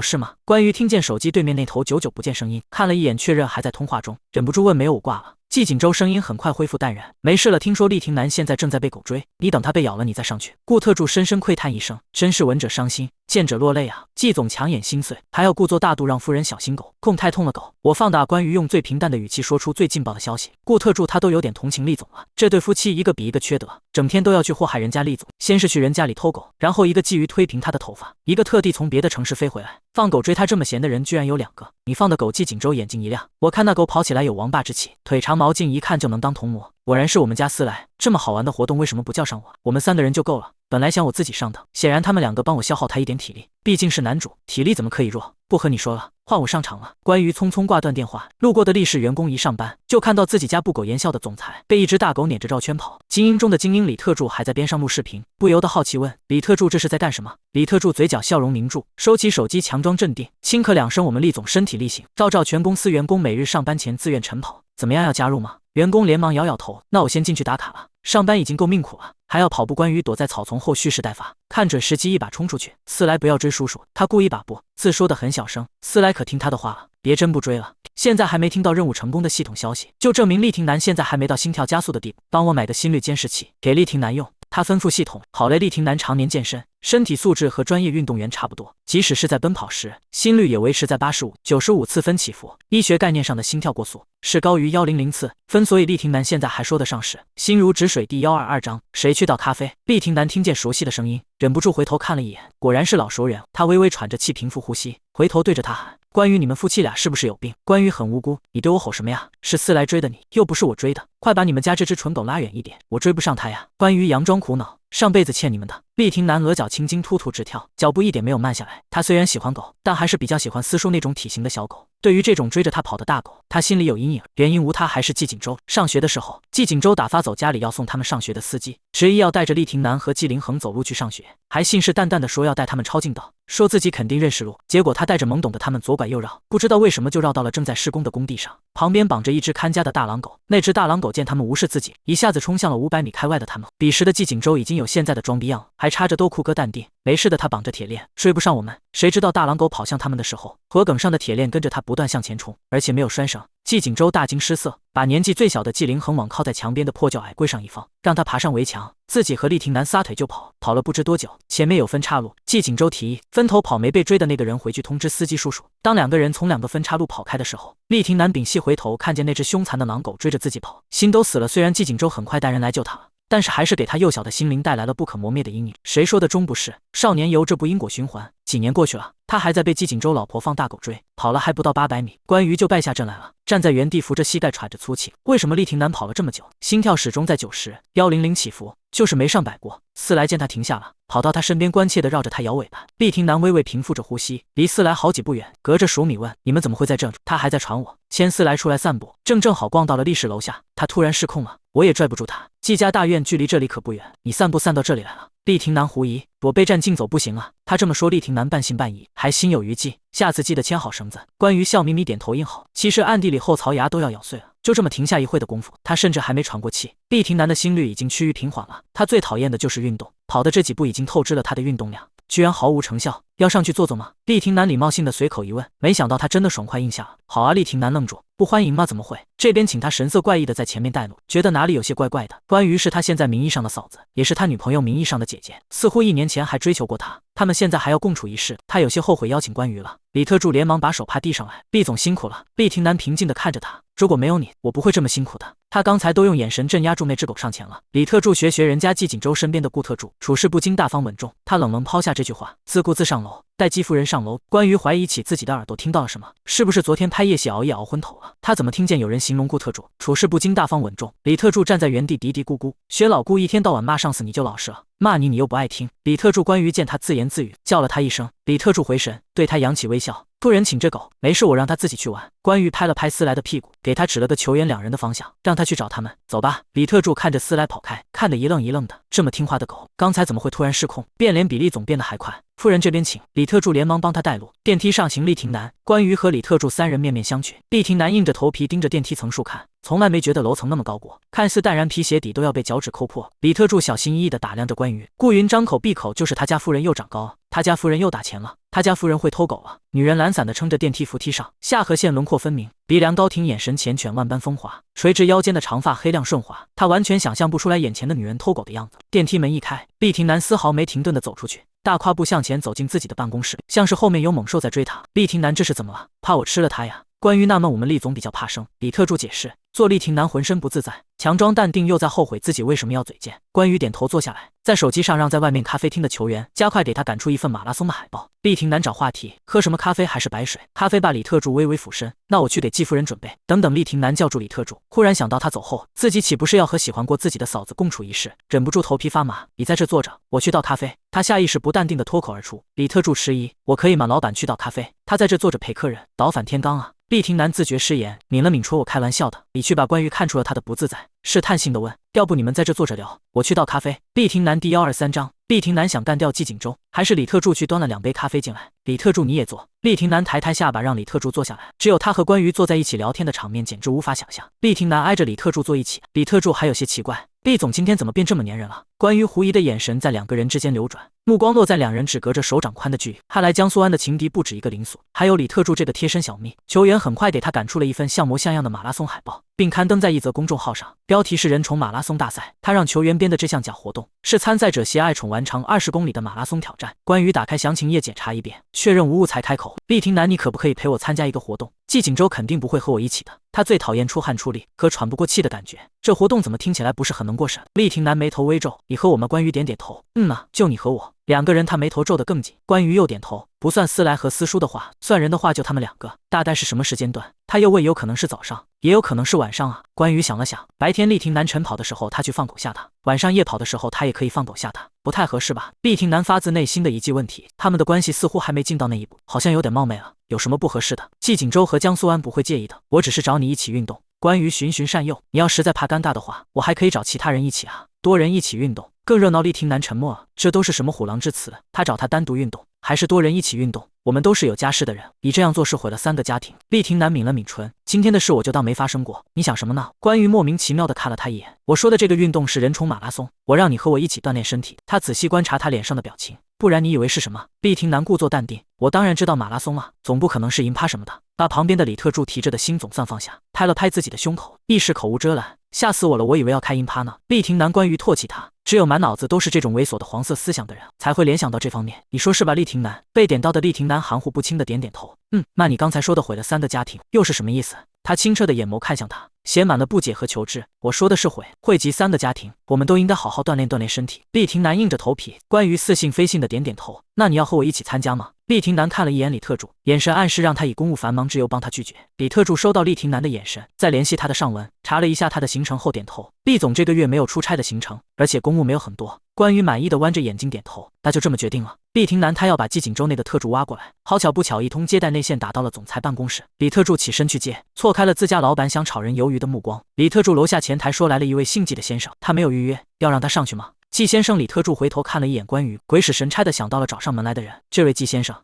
事吗？关于听见手机对面那头久久不见声音，看了一眼确认还在通话中，忍不住问：“没有我挂了？”季锦州声音很快恢复淡然：“没事了，听说厉廷南现在正在被狗追，你等他被咬了你再上去。”顾特助深深喟叹一声，真是闻者伤心，见者落泪啊！季总强颜心碎，还要故作大度让夫人小心狗，痛太痛了狗。我放大关于用最平淡的语气说出最劲爆的消息，顾特助他都有点同情厉总了。这对夫妻一个比一个缺德，整天都要去祸害人家厉总，先是去人家里偷狗，然后一个觊觎推平他的头发，一个特地从别的城市飞回来。放狗追他这么闲的人居然有2个，你放的狗？季锦州眼睛一亮，我看那狗跑起来有王霸之气，腿长毛劲，一看就能当童模。果然是我们家思来，这么好玩的活动为什么不叫上我？我们3个人就够了。本来想我自己上的，显然他们2个帮我消耗他一点体力，毕竟是男主，体力怎么可以弱？不和你说了，换我上场了。关于匆匆挂断电话，路过的厉氏员工一上班就看到自己家不苟言笑的总裁被一只大狗撵着绕圈跑，精英中的精英李特助还在边上录视频，不由得好奇问：“李特助这是在干什么？”李特助嘴角笑容凝住，收起手机，强装镇定，轻咳2声：“我们厉总身体力行，照全公司员工每日上班前自愿晨跑，怎么样，要加入吗？”员工连忙摇摇头：“那我先进去打卡了，上班已经够命苦了，还要跑步。”关于躲在草丛后蓄势待发，看准时机一把冲出去。思来不要追叔叔，他故意把不字说得很小声，思来可听他的话了，别真不追了。现在还没听到任务成功的系统消息，就证明厉廷南现在还没到心跳加速的地步。帮我买个心率监视器给厉廷南用。他吩咐系统。好嘞，厉廷南常年健身，身体素质和专业运动员差不多，即使是在奔跑时，心率也维持在85、95次分起伏。医学概念上的心跳过速是高于100次分，所以厉廷南现在还说得上是心如止水。第122章，谁去倒咖啡？厉廷南听见熟悉的声音，忍不住回头看了一眼，果然是老熟人。他微微喘着气，平复呼吸，回头对着他喊：“关于你们夫妻俩是不是有病？”关于很无辜，你对我吼什么呀？是思来追的你，又不是我追的，快把你们家这只蠢狗拉远一点，我追不上它呀。关于佯装苦恼，上辈子欠你们的。厉廷南额角青筋突突直跳，脚步一点没有慢下来。他虽然喜欢狗，但还是比较喜欢私塾那种体型的小狗。对于这种追着他跑的大狗，他心里有阴影。原因无他，还是季锦州。上学的时候，季锦州打发走家里要送他们上学的司机，执意要带着厉廷南和季凌恒走路去上学，还信誓旦旦地说要带他们抄近道，说自己肯定认识路。结果他带着懵懂的他们左拐右绕，不知道为什么就绕到了正在施工的工地上，旁边绑着一只看家的大狼狗。那只大狼狗见他们无视自己，一下子冲向了500米开外的他们。彼时的季锦州已经有现在的装逼样，还插着兜裤哥淡定，没事的，他绑着铁链，追不上我们。谁知道大狼狗跑向他们的时候，河梗上的铁链跟着他不断向前冲，而且没有拴绳。季锦州大惊失色，把年纪最小的季凌恒往靠在墙边的破旧矮柜上一放，让他爬上围墙，自己和厉廷南撒腿就跑。跑了不知多久，前面有分岔路，季锦州提议分头跑，没被追的那个人回去通知司机叔叔。当2个人从2个分岔路跑开的时候，厉廷南屏息回头，看见那只凶残的狼狗追着自己跑，心都死了。虽然季锦州很快带人来救他了，但是还是给他幼小的心灵带来了不可磨灭的阴影。谁说的终不是？少年游，这不因果循环。几年过去了，他还在被季锦州老婆放大狗追，跑了还不到800米，关于就败下阵来了，站在原地扶着膝盖喘着粗气。为什么厉廷南跑了这么久，心跳始终在90、100起伏，就是没上百过？思来见他停下了，跑到他身边，关切地绕着他摇尾巴。厉廷南微微平复着呼吸，离思来好几步远，隔着数米问：“你们怎么会在这？”他还在传我，牵思来出来散步，正好逛到了厉氏楼下，他突然失控了，我也拽不住他。季家大院距离这里可不远，你散步散到这里来了？厉廷南狐疑，躲备战竞走不行啊。他这么说，厉廷南半信半疑，还心有余悸，下次记得牵好绳子。关于笑眯眯点头应好，其实暗地里后槽牙都要咬碎了。就这么停下一会的功夫，他甚至还没喘过气。厉廷南的心率已经趋于平缓了，他最讨厌的就是运动，跑的这几步已经透支了他的运动量，居然毫无成效。要上去坐坐吗？厉廷南礼貌性的随口一问，没想到他真的爽快应下了。好啊。厉廷南愣住，不欢迎吗？怎么会？这边请他神色怪异的在前面带路，觉得哪里有些怪怪的。关于是他现在名义上的嫂子，也是他女朋友名义上的姐姐，似乎1年前还追求过他，他们现在还要共处一室，他有些后悔邀请关于了。李特助连忙把手帕递上来，厉总辛苦了。厉廷南平静地看着他，如果没有你，我不会这么辛苦的。他刚才都用眼神镇压住那只狗上前了。李特助学人家季锦州身边的顾特助，处事不惊，大方稳重。他冷抛下这句话，自顾自上楼，带季夫人上楼。关于怀疑起自己的耳朵听到了什么，是不是昨天拍夜戏熬夜熬昏头了？他怎么听见有人形容顾特助处事不惊，大方稳重？李特助站在原地嘀嘀咕咕，学老顾一天到晚骂上司你就老实了，骂你又不爱听。李特助关于见他自言自语，叫了他一声。李特助回神，对他扬起微笑。夫人请这狗，没事我让他自己去玩。关羽拍了拍思来的屁股，给他指了个球员两人的方向，让他去找他们。走吧。李特助看着思来跑开，看得一愣一愣的，这么听话的狗，刚才怎么会突然失控，变脸比例总变得还快？夫人这边请。李特助连忙帮他带路。电梯上行，厉廷南、关羽和李特助三人面面相觑。厉廷南硬着头皮盯着电梯层数看，从来没觉得楼层那么高过，看似淡然皮鞋底都要被脚趾抠破。李特助小心翼翼地打量着关羽，顾云张口闭口就是他家夫人又长高啊，他家夫人又打钱了，他家夫人会偷狗了。女人懒散地撑着电梯扶梯上，下颌线轮廓分明，鼻梁高挺，眼神缱绻，万般风华，垂直腰间的长发黑亮顺滑，他完全想象不出来眼前的女人偷狗的样子。电梯门一开，厉廷南丝毫没停顿地走出去，大跨步向前走进自己的办公室，像是后面有猛兽在追他。厉廷南这是怎么了？怕我吃了他呀？关于纳闷我们厉总比较怕生。李特助解释。做厉廷南浑身不自在，强装淡定，又在后悔自己为什么要嘴贱。关羽点头坐下来，在手机上让在外面咖啡厅的球员加快给他赶出一份马拉松的海报。厉廷南找话题，喝什么咖啡还是白水？咖啡吧。李特助微微俯身，那我去给季夫人准备。等等。厉廷南叫住李特助，忽然想到他走后自己岂不是要和喜欢过自己的嫂子共处一室，忍不住头皮发麻。你在这坐着，我去倒咖啡。他下意识不淡定的脱口而出。李特助迟疑，我可以吗？老板去倒咖啡，他在这坐着陪客人，倒反天罡啊。厉廷南自觉失言，抿了抿唇，我开玩笑的。你去吧。关羽看出了他的不自在，试探性的问，要不你们在这坐着聊，我去倒咖啡。厉廷南第123章。厉廷南想干掉季锦州，还是李特助去端了2杯咖啡进来。李特助你也坐。厉廷南抬抬下巴让李特助坐下来，只有他和关羽坐在一起聊天的场面简直无法想象。厉廷南挨着李特助坐一起，李特助还有些奇怪，厉总今天怎么变这么粘人了？关羽狐疑的眼神在两个人之间流转，目光落在两人只隔着手掌宽的距离。看来江苏安的情敌不止一个林素，还有李特助这个贴身小蜜。球员很快给他赶出了一份像模像样的马拉松海报，并刊登在一则公众号上，标题是人宠马拉松大赛。他让球员编的这项假活动是参赛者携爱宠完成20公里的马拉松挑战。关羽打开详情页检查一遍，确认无误才开口，厉廷南你可不可以陪我参加一个活动？季锦州肯定不会和我一起的，他最讨厌出汗出力可喘不过气的感觉，这活动怎么听起来不是很能过审？厉廷南眉头微皱，你和我吗？关羽点点头，啊，就你和我。两个人他眉头皱得更紧。关羽又点头，不算思来和思书的话，算人的话就他们两个。大概是什么时间段？他又问，有可能是早上，也有可能是晚上啊。关羽想了想，白天厉廷南晨跑的时候他去放狗吓他，晚上夜跑的时候他也可以放狗吓他，不太合适吧？厉廷南发自内心的一记问题，他们的关系似乎还没进到那一步，好像有点冒昧了。有什么不合适的？季锦州和江苏安不会介意的，我只是找你一起运动。关羽循循善诱，你要实在怕尴尬的话，我还可以找其他人一起啊，多人一起运动更热闹。厉廷南沉默了，这都是什么虎狼之词？他找他单独运动，还是多人一起运动？我们都是有家室的人，你这样做是毁了3个家庭。厉廷南抿了抿唇，今天的事我就当没发生过。你想什么呢？关羽莫名其妙地看了他一眼，我说的这个运动是人宠马拉松，我让你和我一起锻炼身体。他仔细观察他脸上的表情，不然你以为是什么？厉廷南故作淡定，我当然知道马拉松了，总不可能是银趴什么的。把旁边的李特助提着的心总算放下，拍了拍自己的胸口，一时口无遮拦，吓死我了，我以为要开银趴呢。厉廷南关羽唾弃他，只有满脑子都是这种猥琐的黄色思想的人才会联想到这方面，你说是吧？厉廷南。被点到的厉廷南含糊不清的点点头，那你刚才说的毁了3个家庭又是什么意思？他清澈的眼眸看向他，写满了不解和求知。我说的是惠及3个家庭，我们都应该好好锻炼锻炼身体。厉廷南硬着头皮，关羽似信非信的点点头，那你要和我一起参加吗？厉廷南看了一眼李特助，眼神暗示让他以公务繁忙之忧帮他拒绝。李特助收到厉廷南的眼神，再联系他的上文，查了一下他的行程后点头，厉总这个月没有出差的行程，而且公务没有很多。关羽满意的弯着眼睛点头，那就这么决定了。厉廷南他要把季锦州内的特助挖过来，好巧不巧一通接待内线打到了总裁办公室。李特助起身去接，错开了自家老板想炒人鱿鱼的目光。李特助楼下前台说来了一位姓季的先生，他没有预约，要让他上去吗？季先生。李特助回头看了一眼关羽，鬼使神差的想到了找上门来的人，这位季先生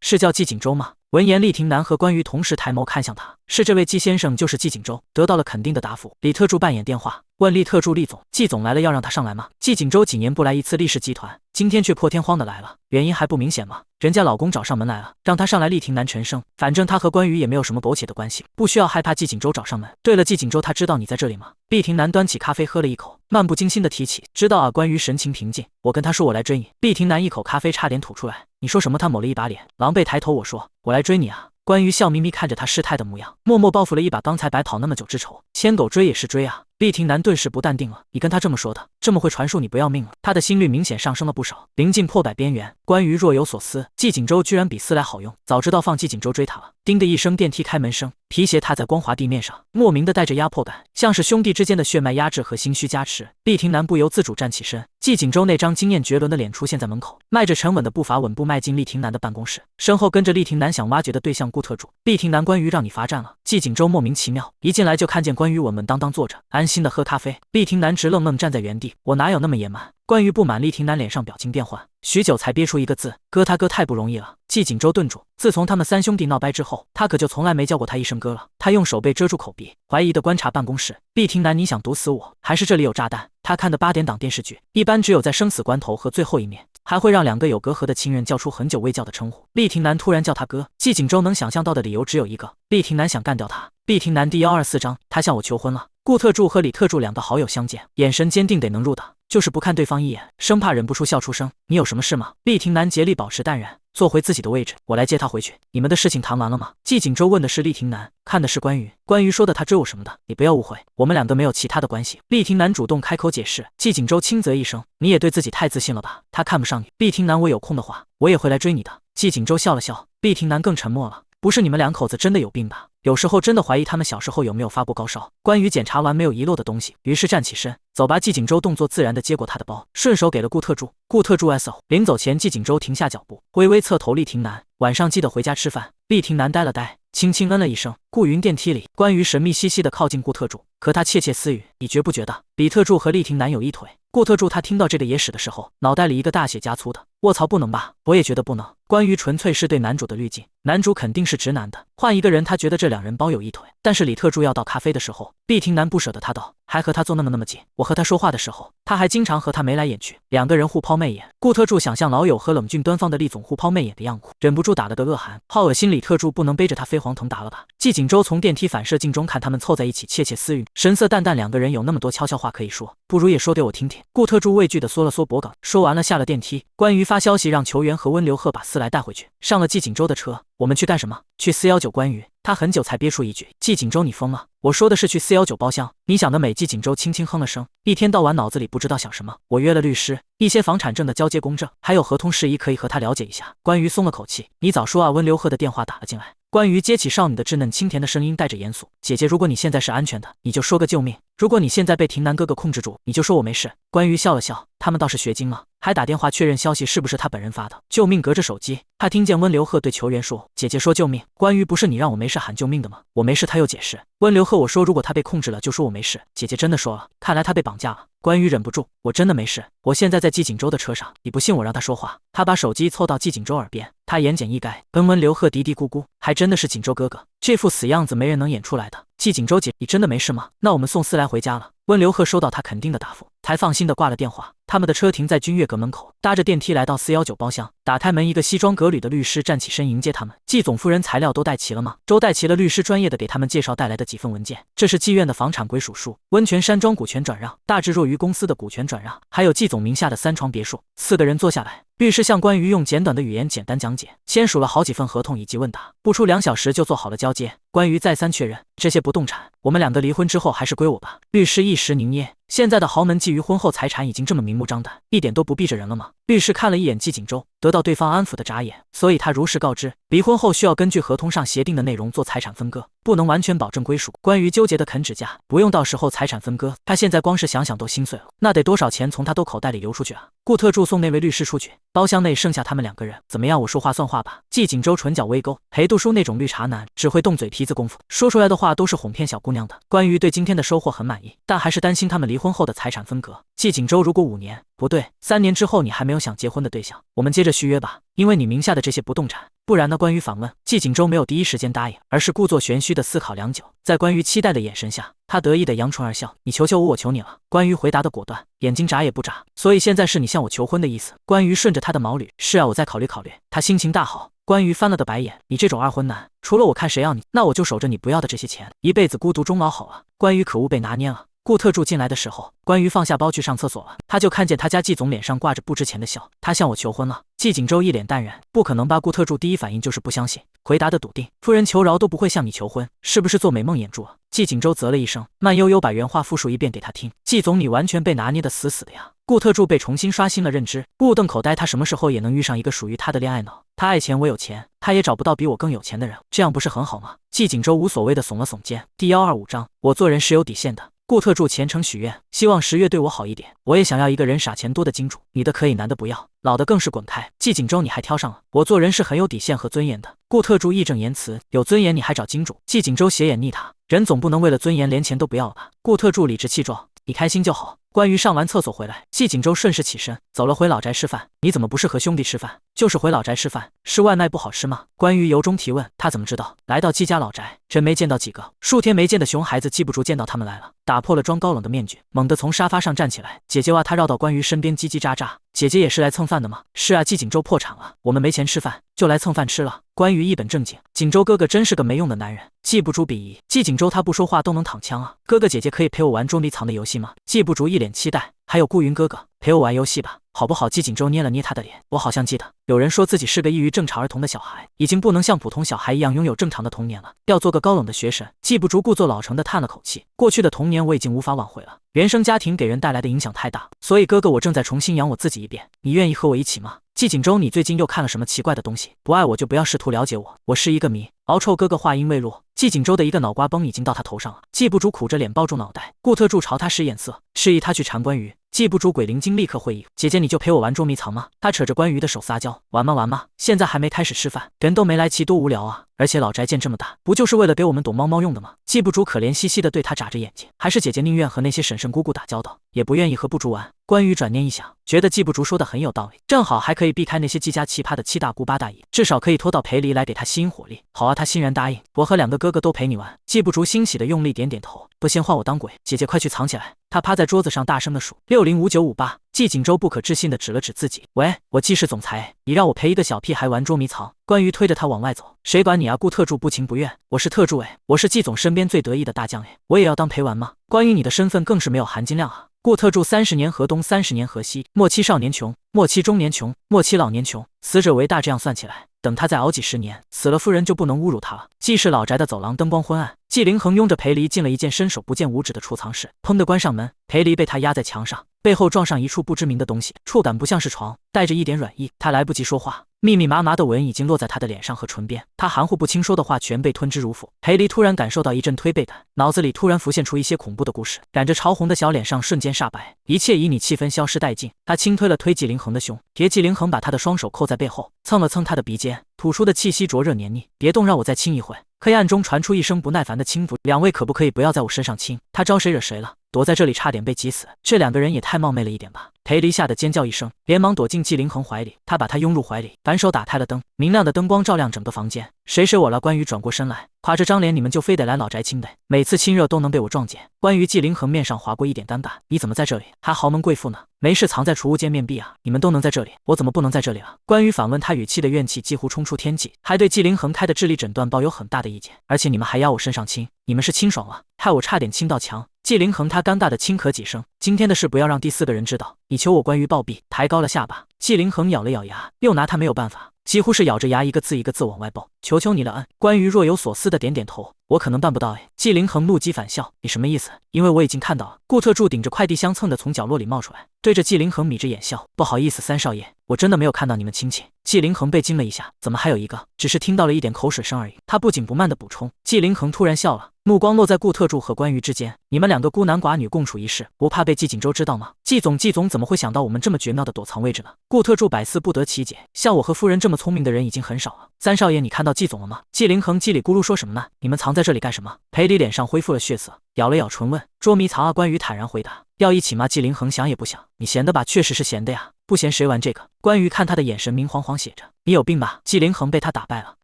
是叫季锦州吗？闻言，厉廷南和关羽同时抬眸看向他，是这位季先生就是季锦州。得到了肯定的答复，李特助扮演电话问厉特助，厉总，季总来了，要让他上来吗？季锦州几年不来一次厉氏集团，今天却破天荒的来了，原因还不明显吗？人家老公找上门来了，让他上来。厉廷南沉声，反正他和关羽也没有什么苟且的关系，不需要害怕季锦州找上门。对了，季锦州他知道你在这里吗？厉廷南端起咖啡喝了一口，漫不经心的提起，知道啊。关羽神情平静，我跟他说我来追你。厉廷南一口咖啡差点吐出来，你说什么？他抹了一把脸，狼狈抬头，我说我来追你啊。关羽笑眯眯看着他失态的模样，默默报复了一把刚才白跑那么久之仇。牵狗追也是追啊。厉廷南顿时不淡定了，你跟他这么说的，这么会传述你不要命了？他的心率明显上升了不少，临近破百边缘。关于若有所思，季锦州居然比思来好用，早知道放季锦州追他了。叮的一声，电梯开门声，皮鞋踏在光滑地面上，莫名的带着压迫感，像是兄弟之间的血脉压制和心虚加持。厉廷南不由自主站起身，季锦州那张惊艳绝伦的脸出现在门口，迈着沉稳的步伐稳步迈进厉廷南的办公室，身后跟着厉廷南想挖掘的对象顾特助。厉廷南，关于让你罚站了。季锦州莫名其妙，一进来就看见关于稳稳当当坐着，安心的喝咖啡。厉廷南直愣愣站在原地，我哪有那么野蛮？关于不满，厉廷南脸上表情变换，许久才憋出一个字：哥。他哥太不容易了。季锦州顿住，自从他们三兄弟闹掰之后，他可就从来没叫过他一声哥了。他用手背遮住口鼻，怀疑的观察办公室。厉廷南，你想毒死我，还是这里有炸弹？他看的8点档电视剧，一般只有在生死关头和最后一面，还会让2个有隔阂的亲人叫出很久未叫的称呼。厉廷南突然叫他哥，季锦州能想象到的理由只有一个：厉廷南想干掉他。厉廷南第124章，他向我求婚了。顾特助和李特助2个好友相见，眼神坚定得能入的，就是不看对方一眼，生怕忍不住笑出声。你有什么事吗？厉廷南竭力保持淡然，坐回自己的位置。我来接他回去。你们的事情谈完了吗？季锦州问的是厉廷南，看的是关于。关于说的他追我什么的，你不要误会，我们2个没有其他的关系。厉廷南主动开口解释。季锦州轻啧一声，你也对自己太自信了吧？他看不上你。厉廷南，我有空的话，我也会来追你的。季锦州笑了笑。厉廷南更沉默了。不是你们2口子真的有病吧？有时候真的怀疑他们小时候有没有发过高烧。关于检查完没有遗漏的东西，于是站起身，走吧。季锦州动作自然地接过他的包，顺手给了顾特助。顾特助 SO。临走前，季锦州停下脚步，微微侧头。厉廷南，晚上记得回家吃饭。厉廷南呆了呆，轻轻嗯了一声。顾云电梯里，关于神秘兮兮地靠近顾特助，和他窃窃私语，你觉不觉得李特助和厉廷南有一腿？顾特助他听到这个野史的时候，脑袋里一个大写加粗的，卧槽，不能吧？我也觉得不能。关于纯粹是对男主的滤镜，男主肯定是直男的，换一个人他觉得这2人包有一腿。但是李特助要倒咖啡的时候，厉廷南不舍得他倒，还和他坐那么近。我和他说话的时候，他还经常和他眉来眼去，2个人互抛媚眼。顾特助想象老友和冷峻端方的厉总互抛媚眼的样子，忍不住打了个恶寒，好恶心。李特助不能背着他飞黄腾达了吧？季锦州从电梯反射镜中看他们凑在一起窃窃私语，神色淡淡，2个人有那么多悄悄话可以说，不如也说给我听听。顾特助畏惧地缩了缩脖颈，说完了下了电梯。关于发消息让球员和温流鹤把思来带回去，上了季锦州的车。我们去干什么？去419。关于他很久才憋出一句，季锦州你疯了？我说的是去419包厢，你想得美。季锦州轻轻哼了声，一天到晚脑子里不知道想什么。我约了律师，一些房产证的交接公证，还有合同事宜可以和他了解一下。关于松了口气，你早说啊。温流鹤的电话打了进来，关于接起少女的稚嫩清甜的声音带着严肃，姐姐，如果你现在是安全的，你就说个救命；如果你现在被廷南哥哥控制住，你就说我没事。关于笑了笑，他们倒是学精了，还打电话确认消息是不是他本人发的。救命隔着手机，他听见温流鹤对球员说，姐姐说救命。关于不是你让我没事喊救命的吗？我没事。他又解释，温流鹤我说如果他被控制了就说我没事。姐姐真的说了，看来他被绑架了。关于忍不住，我真的没事，我现在在季锦州的车上，你不信我让他说话。他把手机凑到季锦州耳边，他言简意赅跟温流鹤嘀嘀咕咕，还真的是锦州哥哥，这副死样子没人能演出来的。季锦州姐，你真的没事吗？那我们送思来回家了。温流鹤收到他肯定的答复，才放心的挂了电话。他们的车停在君悦阁门口，搭着电梯来到419包厢，打开门，一个西装革履的律师站起身迎接他们。季总夫人材料都带齐了吗？周带齐了。律师专业的给他们介绍带来的几份文件，这是妓院的房产归属书，温泉山庄股权转让，大智若愚公司的股权转让，还有季总名下的3床别墅。4个人坐下来，律师向关于用简短的语言简单讲解，签署了好几份合同以及问答，不出2小时就做好了交接。关于再三确认，这些不动产我们2个离婚之后还是归我吧。律师一时凝噎，现在的豪门觊觎婚后财产已经这么明目张胆，一点都不避着人了吗？律师看了一眼季锦州，得到对方安抚的眨眼，所以他如实告知，离婚后需要根据合同上协定的内容做财产分割，不能完全保证归属。关于纠结的啃指甲，不用到时候财产分割，他现在光是想想都心碎了，那得多少钱从他兜口袋里流出去啊？顾特助送那位律师出去，包厢内剩下他们2个人。怎么样，我说话算话吧？季锦州唇角微勾，裴杜叔那种绿茶男只会动嘴皮子功夫，说出来的话都是哄骗小姑娘的。关于对今天的收获很满意，但还是担心他们离婚后的财产分割。季锦州，如果5年不对3年之后你还没有想结婚的对象，我们接着续约吧，因为你名下的这些不动产，不然呢？关于反问，季锦州没有第一时间答应，而是故作玄虚的思考良久，在关于期待的眼神下，他得意的扬唇而笑，你求求我，我求你了。关于回答的果断，眼睛眨也不眨，所以现在是你向我求婚的意思？关于顺着他的毛捋，是啊，我再考虑考虑。他心情大好。关于翻了的白眼，你这种二婚男，除了我看谁要你？那我就守着你不要的这些钱，一辈子孤独终老好了。关于可恶被拿捏了，顾特助进来的时候，关于放下包去上厕所了，他就看见他家季总脸上挂着不知钱的笑。他向我求婚了。季景舟一脸淡然，不可能吧？顾特助第一反应就是不相信，回答的笃定。夫人求饶都不会向你求婚，是不是做美梦魇住了？季景舟啧了一声，慢悠悠把原话复述一遍给他听。季总，你完全被拿捏得死死的呀！顾特助被重新刷新了认知，目瞪口呆。他什么时候也能遇上一个属于他的恋爱脑？他爱钱，我有钱，他也找不到比我更有钱的人，这样不是很好吗？季景舟无所谓的耸了耸肩。第125章，我做人是有底线的。顾特助虔诚许愿，希望10月对我好一点。我也想要一个人傻钱多的金主，女的可以，男的不要，老的更是滚开。季景舟，你还挑上了？我做人是很有底线和尊严的。顾特助义正言辞，有尊严你还找金主？季景舟斜眼睨他，人总不能为了尊严连钱都不要了吧？顾特助理直气壮，你开心就好。关于上完厕所回来，季景舟顺势起身走了回老宅吃饭。你怎么不是和兄弟吃饭，就是回老宅吃饭？是外卖不好吃吗？关于由衷提问，他怎么知道？来到季家老宅，真没见到几个，数天没见的熊孩子记不住见到他们来了，打破了装高冷的面具，猛地从沙发上站起来。姐姐哇，他绕到关于身边叽叽喳喳。姐姐也是来蹭饭的吗？是啊，季景舟破产了，我们没钱吃饭，就来蹭饭吃了。关于一本正经，景舟哥哥真是个没用的男人，季不竹鄙夷。季景舟他不说话都能躺枪啊，哥哥姐姐可以陪我玩捉迷藏的游戏吗？季不竹一脸期待。还有顾云哥哥，陪我玩游戏吧，好不好？季景舟捏了捏他的脸，我好像记得有人说自己是个异于正常儿童的小孩，已经不能像普通小孩一样拥有正常的童年了，要做个高冷的学神。季不竹故作老成的叹了口气，过去的童年我已经无法挽回了，原生家庭给人带来的影响太大，所以哥哥我正在重新养我自己一遍，你愿意和我一起吗？季景舟，你最近又看了什么奇怪的东西？不爱我就不要试图了解我，我是一个谜。敖臭哥哥话音未落，季景舟的一个脑瓜崩已经到他头上了。季不竹苦着脸抱住脑袋，顾特助朝他使眼色，示意他去缠关羽。季不竹鬼灵精立刻会意，姐姐你就陪我玩捉迷藏吗？他扯着关羽的手撒娇，玩吗玩吗？现在还没开始吃饭，人都没来齐，多无聊啊！而且老宅建这么大，不就是为了给我们躲猫猫用的吗？季不竹可怜兮兮地对他眨着眼睛，还是姐姐宁愿和那些婶婶姑姑打交道，也不愿意和不竹玩。关羽转念一想，觉得季不竹说的很有道理，正好还可以避开那些季家奇葩的七大姑八大姨，至少可以拖到裴离来给他吸引火力。好啊，他欣然答应，我和2个哥哥都陪你玩。季不竹欣喜的用力点点头，不嫌换我当鬼，姐姐快去藏起来。他趴在桌子上大声的数605958。季景舟不可置信的指了指自己，喂，我季氏总裁，你让我陪一个小屁孩玩捉迷藏？关羽推着他往外走，谁管你啊？顾特助不情不愿，我是特助哎，我是季总身边最得意的大将哎，我也要当陪玩吗？关于你的身份更是没有含金量啊。顾特助30年河东30年河西，末期少年穷，末期中年穷，末期老年穷，死者为大，这样算起来，等他再熬几10年，死了夫人就不能侮辱他了。季氏老宅的走廊灯光昏暗，季灵横拥着裴离进了一间伸手不见五指的储藏室，砰的关上门，裴离被他压在墙上，背后撞上一处不知名的东西，触感不像是床，带着一点软意。他来不及说话，密密麻麻的纹已经落在他的脸上和唇边，他含糊不清说的话全被吞之如腐。裴离突然感受到一阵推背感，脑子里突然浮现出一些恐怖的故事，染着潮红的小脸上瞬间煞白，一切旖旎气氛消失殆尽。他轻推了推季灵横的胸，季灵横把他的双手扣在背后，蹭了蹭他的鼻尖，吐出的气息灼热黏腻。别动，让我再亲一会。黑暗中传出一声不耐烦的轻抚，两位可不可以不要在我身上亲？他招谁惹谁了？躲在这里差点被挤死，这2个人也太冒昧了一点吧。裴离吓得尖叫一声，连忙躲进季灵横怀里，他把他拥入怀里，反手打开了灯，明亮的灯光照亮整个房间。谁我了？关羽转过身来，垮着张脸，你们就非得来老宅亲呗？每次亲热都能被我撞见。关羽季灵横面上划过一点尴尬，你怎么在这里？还豪门贵妇呢？没事藏在储物间面壁啊？你们都能在这里，我怎么不能在这里了？关羽反问，他语气的怨气几乎冲出天际，还对季灵横开的智力诊断抱有很大的意见。而且你们还压我身上亲，你们是亲爽了，害我差点亲到墙。季灵横他尴尬的轻咳几声，今天的事不要让第4个人知道，你求我关羽暴毙。抬高了下巴，季灵横咬了咬牙，又拿他没有办法，几乎是咬着牙一个字一个字往外爆，求求你了，关羽若有所思的点点头，我可能办不到哎。季灵横怒极反笑，你什么意思？因为我已经看到了。顾特助顶着快递箱蹭的从角落里冒出来，对着季灵横眯着眼笑，不好意思，3少爷，我真的没有看到你们亲戚。季灵横被惊了一下，怎么还有一个？只是听到了一点口水声而已。他不紧不慢的补充。季灵横突然笑了，目光落在顾特助和关羽之间，你们2个孤男寡女共处一室，不怕被季景舟知道吗？季总怎么会想到我们这么绝妙的躲藏位置呢？顾特助百思不得其解，像我和夫人这么聪明的人已经很少了。3少爷，你看到季总了吗？季灵横叽里咕噜说什么呢？你们藏在这里干什么？裴离脸上恢复了血色，咬了咬唇问，捉迷藏啊。关羽坦然回答，要一起吗？季灵横想也不想，你闲的吧？确实是闲的呀，不闲谁玩这个？关羽看他的眼神明晃晃，写着你有病吧？季灵横被他打败了。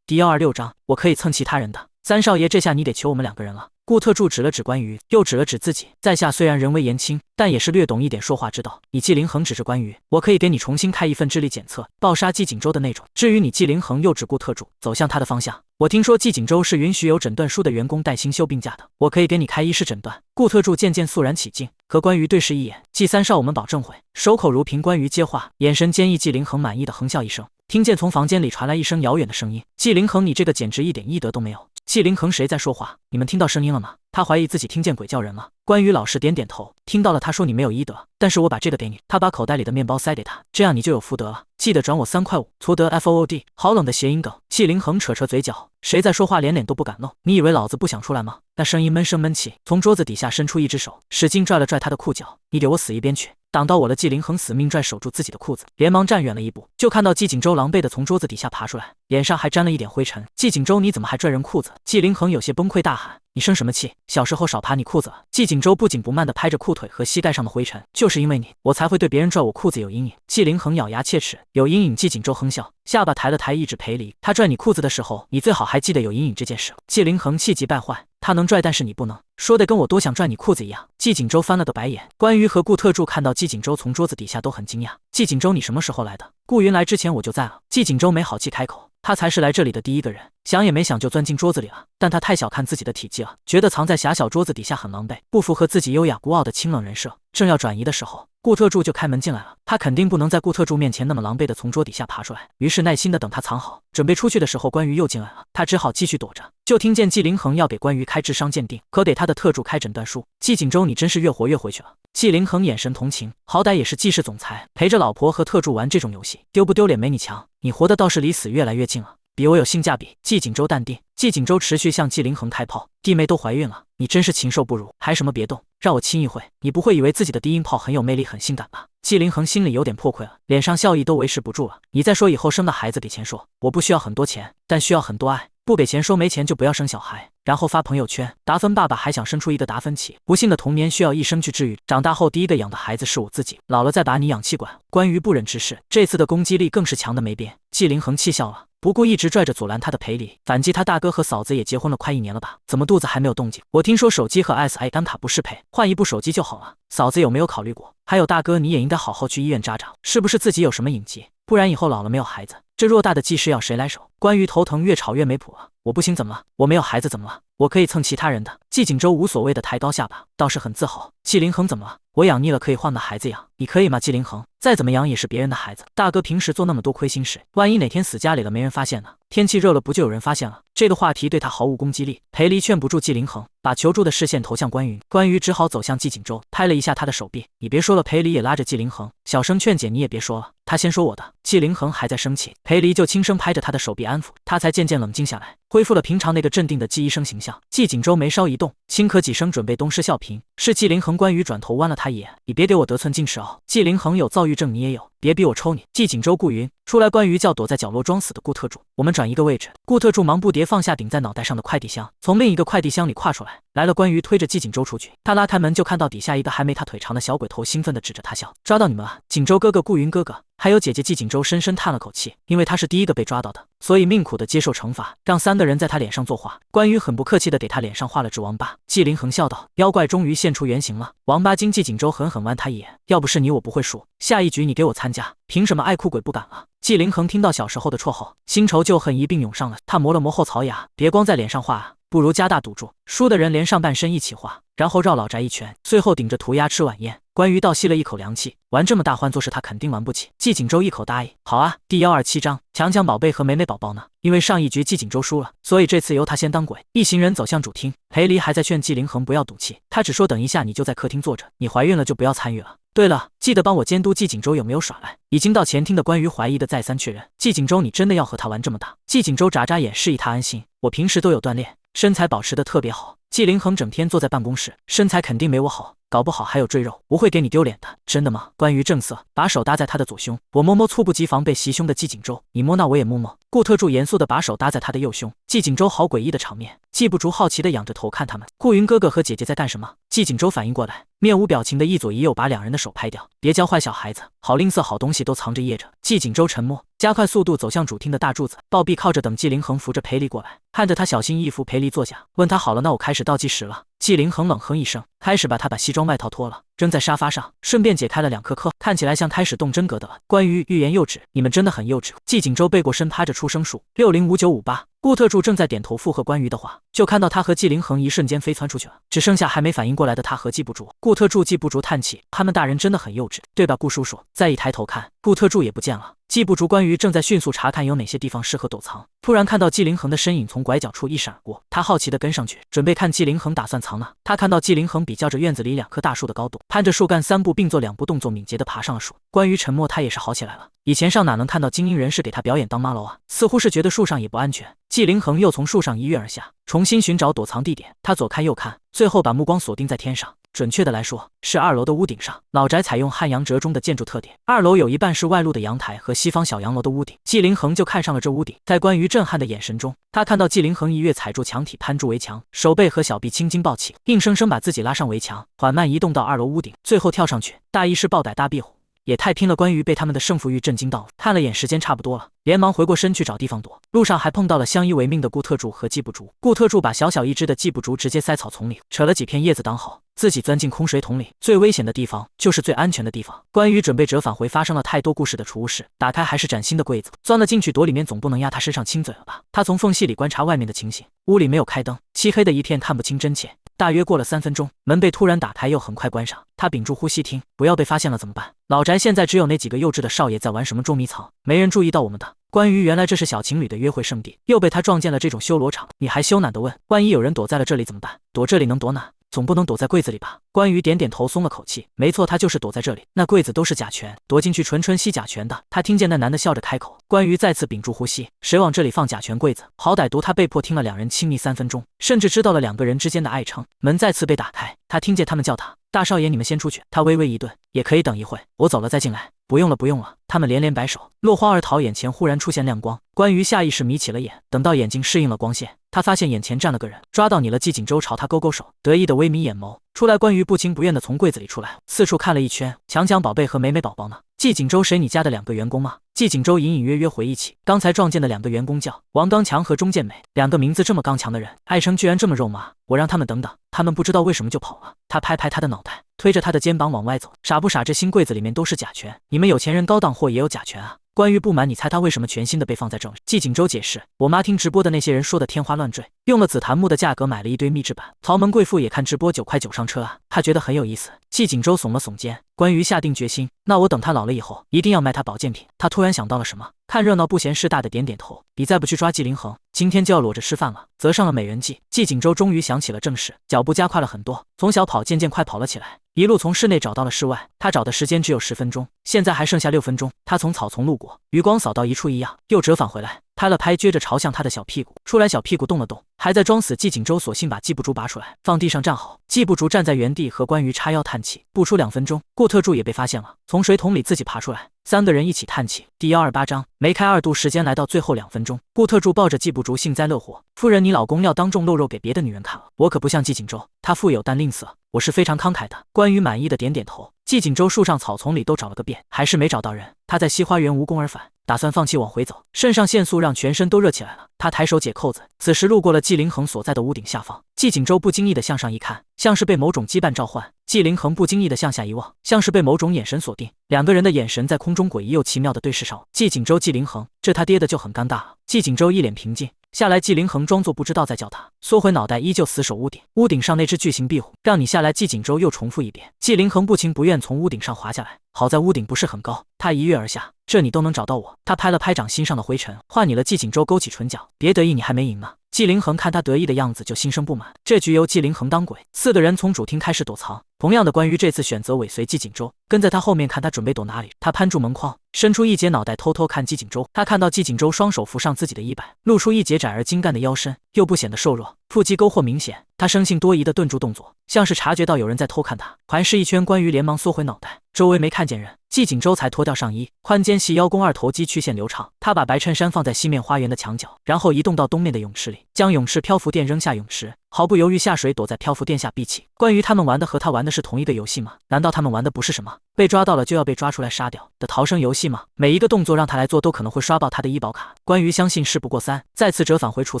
第126章，我可以蹭其他人的。3少爷，这下你得求我们2个人了。顾特助指了指关羽，又指了指自己，在下虽然人微言轻，但也是略懂一点说话之道。以纪灵恒指着关羽，我可以给你重新开一份智力检测，暴杀纪景州的那种。至于你纪灵恒又指顾特助，走向他的方向。我听说纪景州是允许有诊断书的员工带薪休病假的，我可以给你开医师诊断。顾特助渐渐肃然起敬，和关羽对视一眼。纪三少，我们保证会守口如瓶。关羽接话，眼神坚毅。纪灵恒满意的哼笑一声，听见从房间里传来一声遥远的声音：纪灵恒，你这个简直一点医德都没有。纪灵恒，谁在说话？你们听到声音了吗？他怀疑自己听见鬼叫人了。关羽老实点点头，听到了。他说你没有医德，但是我把这个给你。他把口袋里的面包塞给他，这样你就有福德了。记得转我3块5。图德 FOOD。好冷的谐音梗。纪灵恒扯嘴角，谁在说话连脸都不敢露？你以为老子不想出来吗？那声音闷声闷气，从桌子底下伸出一只手，使劲拽了拽他的裤脚。你给我死一边去！挡到我了！纪灵恒死命拽守住自己的裤子，连忙站远了一步，就看到纪景州狼狈的从桌子底下爬出来，脸上还沾了一点灰尘。纪景州，你怎么还拽人裤子？纪灵恒有些崩溃大喊：你生什么气？小时候少爬你裤子了。纪景州不紧不慢地拍着裤腿和膝盖上的灰尘，就是因为你，我才会对别人拽我裤子有阴影。纪灵恒咬牙切齿：有阴影？纪景州哼笑，下巴抬了抬，一指裴离：他拽你裤子的时候，你最好还记得有阴影这件事。纪灵恒气急败坏：他能拽，但是你不能，说的跟我多想拽你裤子一样。纪景州翻了个白眼。关羽和顾特助看到纪景州从桌子底下都很惊讶。纪景州，你什么时候来的？顾云来之前我就在了。纪景州没好气开口，他才是来这里的第一个人，想也没想就钻进桌子里了。但他太小看自己的体积了，觉得藏在狭小桌子底下很狼狈，不符合自己优雅孤傲的清冷人设。正要转移的时候，顾特助就开门进来了。他肯定不能在顾特助面前那么狼狈的从桌底下爬出来，于是耐心的等他藏好，准备出去的时候，关羽又进来了。他只好继续躲着。就听见纪灵恒要给关羽开智商鉴定，可给他的特助开诊断书。纪景州，你真是越活越回去了。纪灵恒眼神同情，好歹也是纪氏总裁，陪着老婆和特助玩这种游戏，丢不丢脸没你强。你活的倒是离死越来越近了，比我有性价比。纪景州淡定。纪景州持续向纪灵恒开炮，弟妹都怀孕了，你真是禽兽不如，还什么别动，让我亲一会。你不会以为自己的低音炮很有魅力很性感吧？纪灵恒心里有点破溃了，脸上笑意都维持不住了。你再说以后生的孩子给钱说，我不需要很多钱，但需要很多爱。不给钱说没钱就不要生小孩，然后发朋友圈。达芬爸爸还想生出一个达芬奇，不幸的童年需要一生去治愈，长大后第一个养的孩子是我自己，老了再把你养气管。关羽不忍直视，这次的攻击力更是强的没边。纪灵恒气笑了，不顾一直拽着阻拦他的裴离，反击他大哥和嫂子也结婚了快1年了吧？怎么肚子还没有动静？我听说手机和 SIM 卡不适配，换一部手机就好了。嫂子有没有考虑过？还有大哥，你也应该好好去医院扎扎，是不是自己有什么隐疾？不然以后老了没有孩子，这偌大的计事要谁来守？关羽头疼，越吵越没谱了。我不行怎么了？我没有孩子怎么了？我可以蹭其他人的。纪景州无所谓的抬高下巴，倒是很自豪。纪灵恒怎么了？我养腻了，可以换个孩子养，你可以吗？纪灵恒，再怎么养也是别人的孩子。大哥平时做那么多亏心事，万一哪天死家里了没人发现呢？天气热了不就有人发现了？这个话题对他毫无攻击力。裴离劝不住纪灵恒，把求助的视线投向关羽。关羽只好走向纪景州，拍了一下他的手臂。你别说了。裴离也拉着纪灵恒，小声劝解，你也别说了，他先说我的。纪灵恒还在生气，裴离就轻声拍着他的手臂安抚他，才渐渐冷静下来，恢复了平常那个镇定的纪医生形象。纪景州眉梢一动，轻咳几声，准备东施效颦。是纪灵恒。关羽转头剜了他一眼，你别给我得寸进尺哦。纪灵恒有躁郁症，你也有，别逼我抽你。纪景州、顾云出来。关羽叫躲在角落装死的顾特助，我们转一个位置。顾特助忙不迭放下顶在脑袋上的快递箱，从另一个快递箱里跨出来。来了。关羽推着纪景州出去，他拉开门就看到底下一个还没他腿长的小鬼头，兴奋地指着他笑：抓到你们了，景州哥哥、顾云哥哥，还有姐姐。纪景州深深叹了口气，因为他是第一个被抓到的，所以命苦的接受惩罚，让3个人在他脸上作画。关羽很不客气地给他脸上画了只王八。纪灵恒笑道：妖怪终于现出原形了。王八精。纪景州狠狠剜他一眼，要不是你我不会输，下一局你给我参加，凭什么爱哭鬼不敢了？纪灵恒听到小时候的绰号，新仇旧恨一并涌上了。他磨了磨后槽牙，别光在脸上画啊，不如加大赌注，输的人连上半身一起画，然后绕老宅一圈，最后顶着涂鸦吃晚宴。关羽倒吸了一口凉气，玩这么大欢作事他肯定玩不起。纪景州一口答应。好啊。第127章，强强宝贝和美美宝宝呢？因为上一局纪景州输了，所以这次由他先当鬼。一行人走向主厅，裴离还在劝纪灵恒不要赌气，他只说等一下你就在客厅坐着，你怀孕了就不要参与了。对了，记得帮我监督纪景州有没有耍赖。已经到前厅的关羽怀疑的再三确认，纪景州，你真的要和他玩这么大？纪景州眨眨眼示意他安心，我平时都有锻炼，身材保持的特别好。纪灵恒整天坐在办公室，身材肯定没我好，搞不好还有赘肉，不会给你丢脸的。真的吗？关于正色，把手搭在他的左胸，我摸摸猝不及防被袭胸的季景舟，你摸那我也摸摸。顾特柱严肃地把手搭在他的右胸，季景舟好诡异的场面。季不竹好奇地仰着头看他们，顾云哥哥和姐姐在干什么？季景舟反应过来，面无表情的一左一右把两人的手拍掉，别教坏小孩子，好吝啬，好东西都藏着掖着。季景舟沉默，加快速度走向主厅的大柱子，暴毙靠着等季凌恒扶着裴离过来，看着他小心翼翼扶裴离坐下，问他好了，那我开始倒计时了。季凌恒冷哼一声，开始把西装外套脱了，扔在沙发上，顺便解开了2颗颗，看起来像开始动真格的了。关于欲言又止，你们真的很幼稚。季景舟背过身趴着出声数605958。顾特柱正在点头附和关于的话，就看到他和季凌恒一瞬间飞窜出去了，只剩下还没反应过来的他和季不竹。顾特柱季不竹叹气，他们大人真的很幼稚，对吧顾叔叔？再一抬头看，顾特柱也不见了。季不竹关于正在迅速查看有哪些地方适合躲藏，突然看到季凌恒的身影从拐角处一闪而过，他好奇地跟上去，准备看季凌恒打算藏哪。他看到季凌恒比较着院子里2棵大树的高度，攀着树干3步并作2步动作敏捷地爬上了树。关于沉默，他也是好起来了，以前上哪能看到精英人士给他表演当妈楼啊？似乎是觉得树上也不安全。季凌恒又从树上一跃而下，重新寻找躲藏地点。他左看右看，最后把目光锁定在天上。准确的来说，是2楼的屋顶上。老宅采用汉阳折中的建筑特点，2楼有一半是外露的阳台和西方小洋楼的屋顶。季凌恒就看上了这屋顶，在关于震撼的眼神中，他看到季凌恒一跃踩住墙体，攀住围墙，手背和小臂青筋暴起，硬生生把自己拉上围墙，缓慢移动到2楼屋顶，最后跳上去，大意是抱逮大壁虎。也太拼了！关于被他们的胜负欲震惊到，看了眼时间差不多了，连忙回过身去找地方躲。路上还碰到了相依为命的顾特柱和季不竹。顾特柱把小小一只的季不竹直接塞草丛里，扯了几片叶子挡好，自己钻进空水桶里。最危险的地方就是最安全的地方。关于准备折返回发生了太多故事的储物室，打开还是崭新的柜子，钻了进去，躲里面总不能压他身上亲嘴了吧？他从缝隙里观察外面的情形，屋里没有开灯，漆黑的一片，看不清真切。大约过了3分钟，门被突然打开又很快关上，他屏住呼吸听，不要被发现了怎么办？老宅现在只有那几个幼稚的少爷在玩什么捉迷藏，没人注意到我们的。关于原来这是小情侣的约会圣地，又被他撞见了这种修罗场，你还羞赧地问，万一有人躲在了这里怎么办？躲这里能躲哪？总不能躲在柜子里吧？关于点点头，松了口气。没错，他就是躲在这里。那柜子都是甲醛，躲进去纯吸甲醛的。他听见那男的笑着开口。关于再次屏住呼吸，谁往这里放甲醛柜子？好歹毒，他被迫听了2人亲密3分钟，甚至知道了2个人之间的爱称。门再次被打开，他听见他们叫他。大少爷，你们先出去。他微微一顿，也可以等一会，我走了再进来。不用了，不用了。他们连连摆手，落荒而逃。眼前忽然出现亮光，关于下意识眯起了眼。等到眼睛适应了光线，他发现眼前站了个人，抓到你了。季景舟朝他勾勾手，得意的微眯眼眸。出来，关于不情不愿的从柜子里出来，四处看了一圈。强强宝贝和美美宝宝呢？季景舟，谁？你家的2个员工吗？季景舟隐隐约约回忆起刚才撞见的2个员工叫王刚强和钟健美，2个名字这么刚强的人，爱称居然这么肉麻。我让他们等等，他们不知道为什么就跑了。他拍拍他的脑袋，推着他的肩膀往外走。傻不傻？这新柜子里面都是甲醛，你们有钱人高档货也有甲醛啊。关于不满，你猜他为什么全新的被放在这里？季景舟解释，我妈听直播的那些人说的天花乱坠，用了紫檀木的价格买了一堆秘制版。曹门贵妇也看直播，9块9上车啊，他觉得很有意思。季景舟耸了耸肩，关于下定决心，那我等他老了以后，一定要卖他保健品。他突然想到了什么，看热闹不嫌事大的点点头，你再不去抓季凌恒，今天就要裸着吃饭了。择上了美人计，季景舟终于想起了正事，脚步加快了很多，从小跑渐渐快跑了起来，一路从室内找到了室外。他找的时间只有10分钟，现在还剩下6分钟。他从草丛路过，余光扫到一处异样，又折返回来，拍了拍撅着朝向他的小屁股，出来小屁股动了动，还在装死。季景舟索性把季不竹拔出来，放地上站好。季不竹站在原地和关于叉腰叹气。不出2分钟，顾特柱也被发现了，从水桶里自己爬出来，3个人一起叹气。第128章没开2度，时间来到最后2分钟，顾特柱抱着季不竹幸灾乐祸。夫人，你老公要当众露肉给别的女人看了，我可不像季景舟，他富有但吝啬，我是非常慷慨的。关于满意的点点头。季景舟树上草丛里都找了个遍，还是没找到人。他在西花园无功而返，打算放弃往回走。肾上腺素让全身都热起来了，他抬手解扣子，此时路过了季凌恒所在的屋顶下方。季景舟不经意地向上一看，像是被某种羁绊召唤。季凌恒不经意地向下一望，像是被某种眼神锁定。2个人的眼神在空中诡异又奇妙地对视上。季景舟、季凌恒，这他爹的就很尴尬了。季景舟一脸平静下来，季凌恒装作不知道在叫他，缩回脑袋，依旧死守屋顶。屋顶上那只巨型壁虎，让你下来。季景舟又重复一遍。季凌恒不情不愿从屋顶上滑下来，好在屋顶不是很高，他一跃而下。这你都能找到我？他拍了拍掌心上的灰尘，换你了。季景舟勾起唇角，别得意，你还没赢呢。季凌恒看他得意的样子就心生不满，这局由季凌恒当鬼。4个人从主厅开始躲藏，同样的关于这次选择尾随季景舟，跟在他后面看他准备躲哪里。他攀住门框，伸出一截脑袋偷偷看季景舟。他看到季景舟双手扶上自己的衣摆，露出一截窄而精干的腰身，又不显得瘦弱，腹肌沟壑明显。他生性多疑地顿住动作，像是察觉到有人在偷看他，环视一圈，关羽连忙缩回脑袋，周围没看见人。季锦州才脱掉上衣，宽肩细腰弓二头肌曲线流畅。他把白衬衫放在西面花园的墙角，然后移动到东面的泳池里，将泳池漂浮垫扔下泳池，毫不犹豫下水，躲在漂浮垫下闭气。关于他们玩的和他玩的是同一个游戏吗？难道他们玩的不是什么被抓到了就要被抓出来杀掉的逃生游戏吗？每一个动作让他来做都可能会刷爆他的医保卡。关于相信事不过三，再次折返回储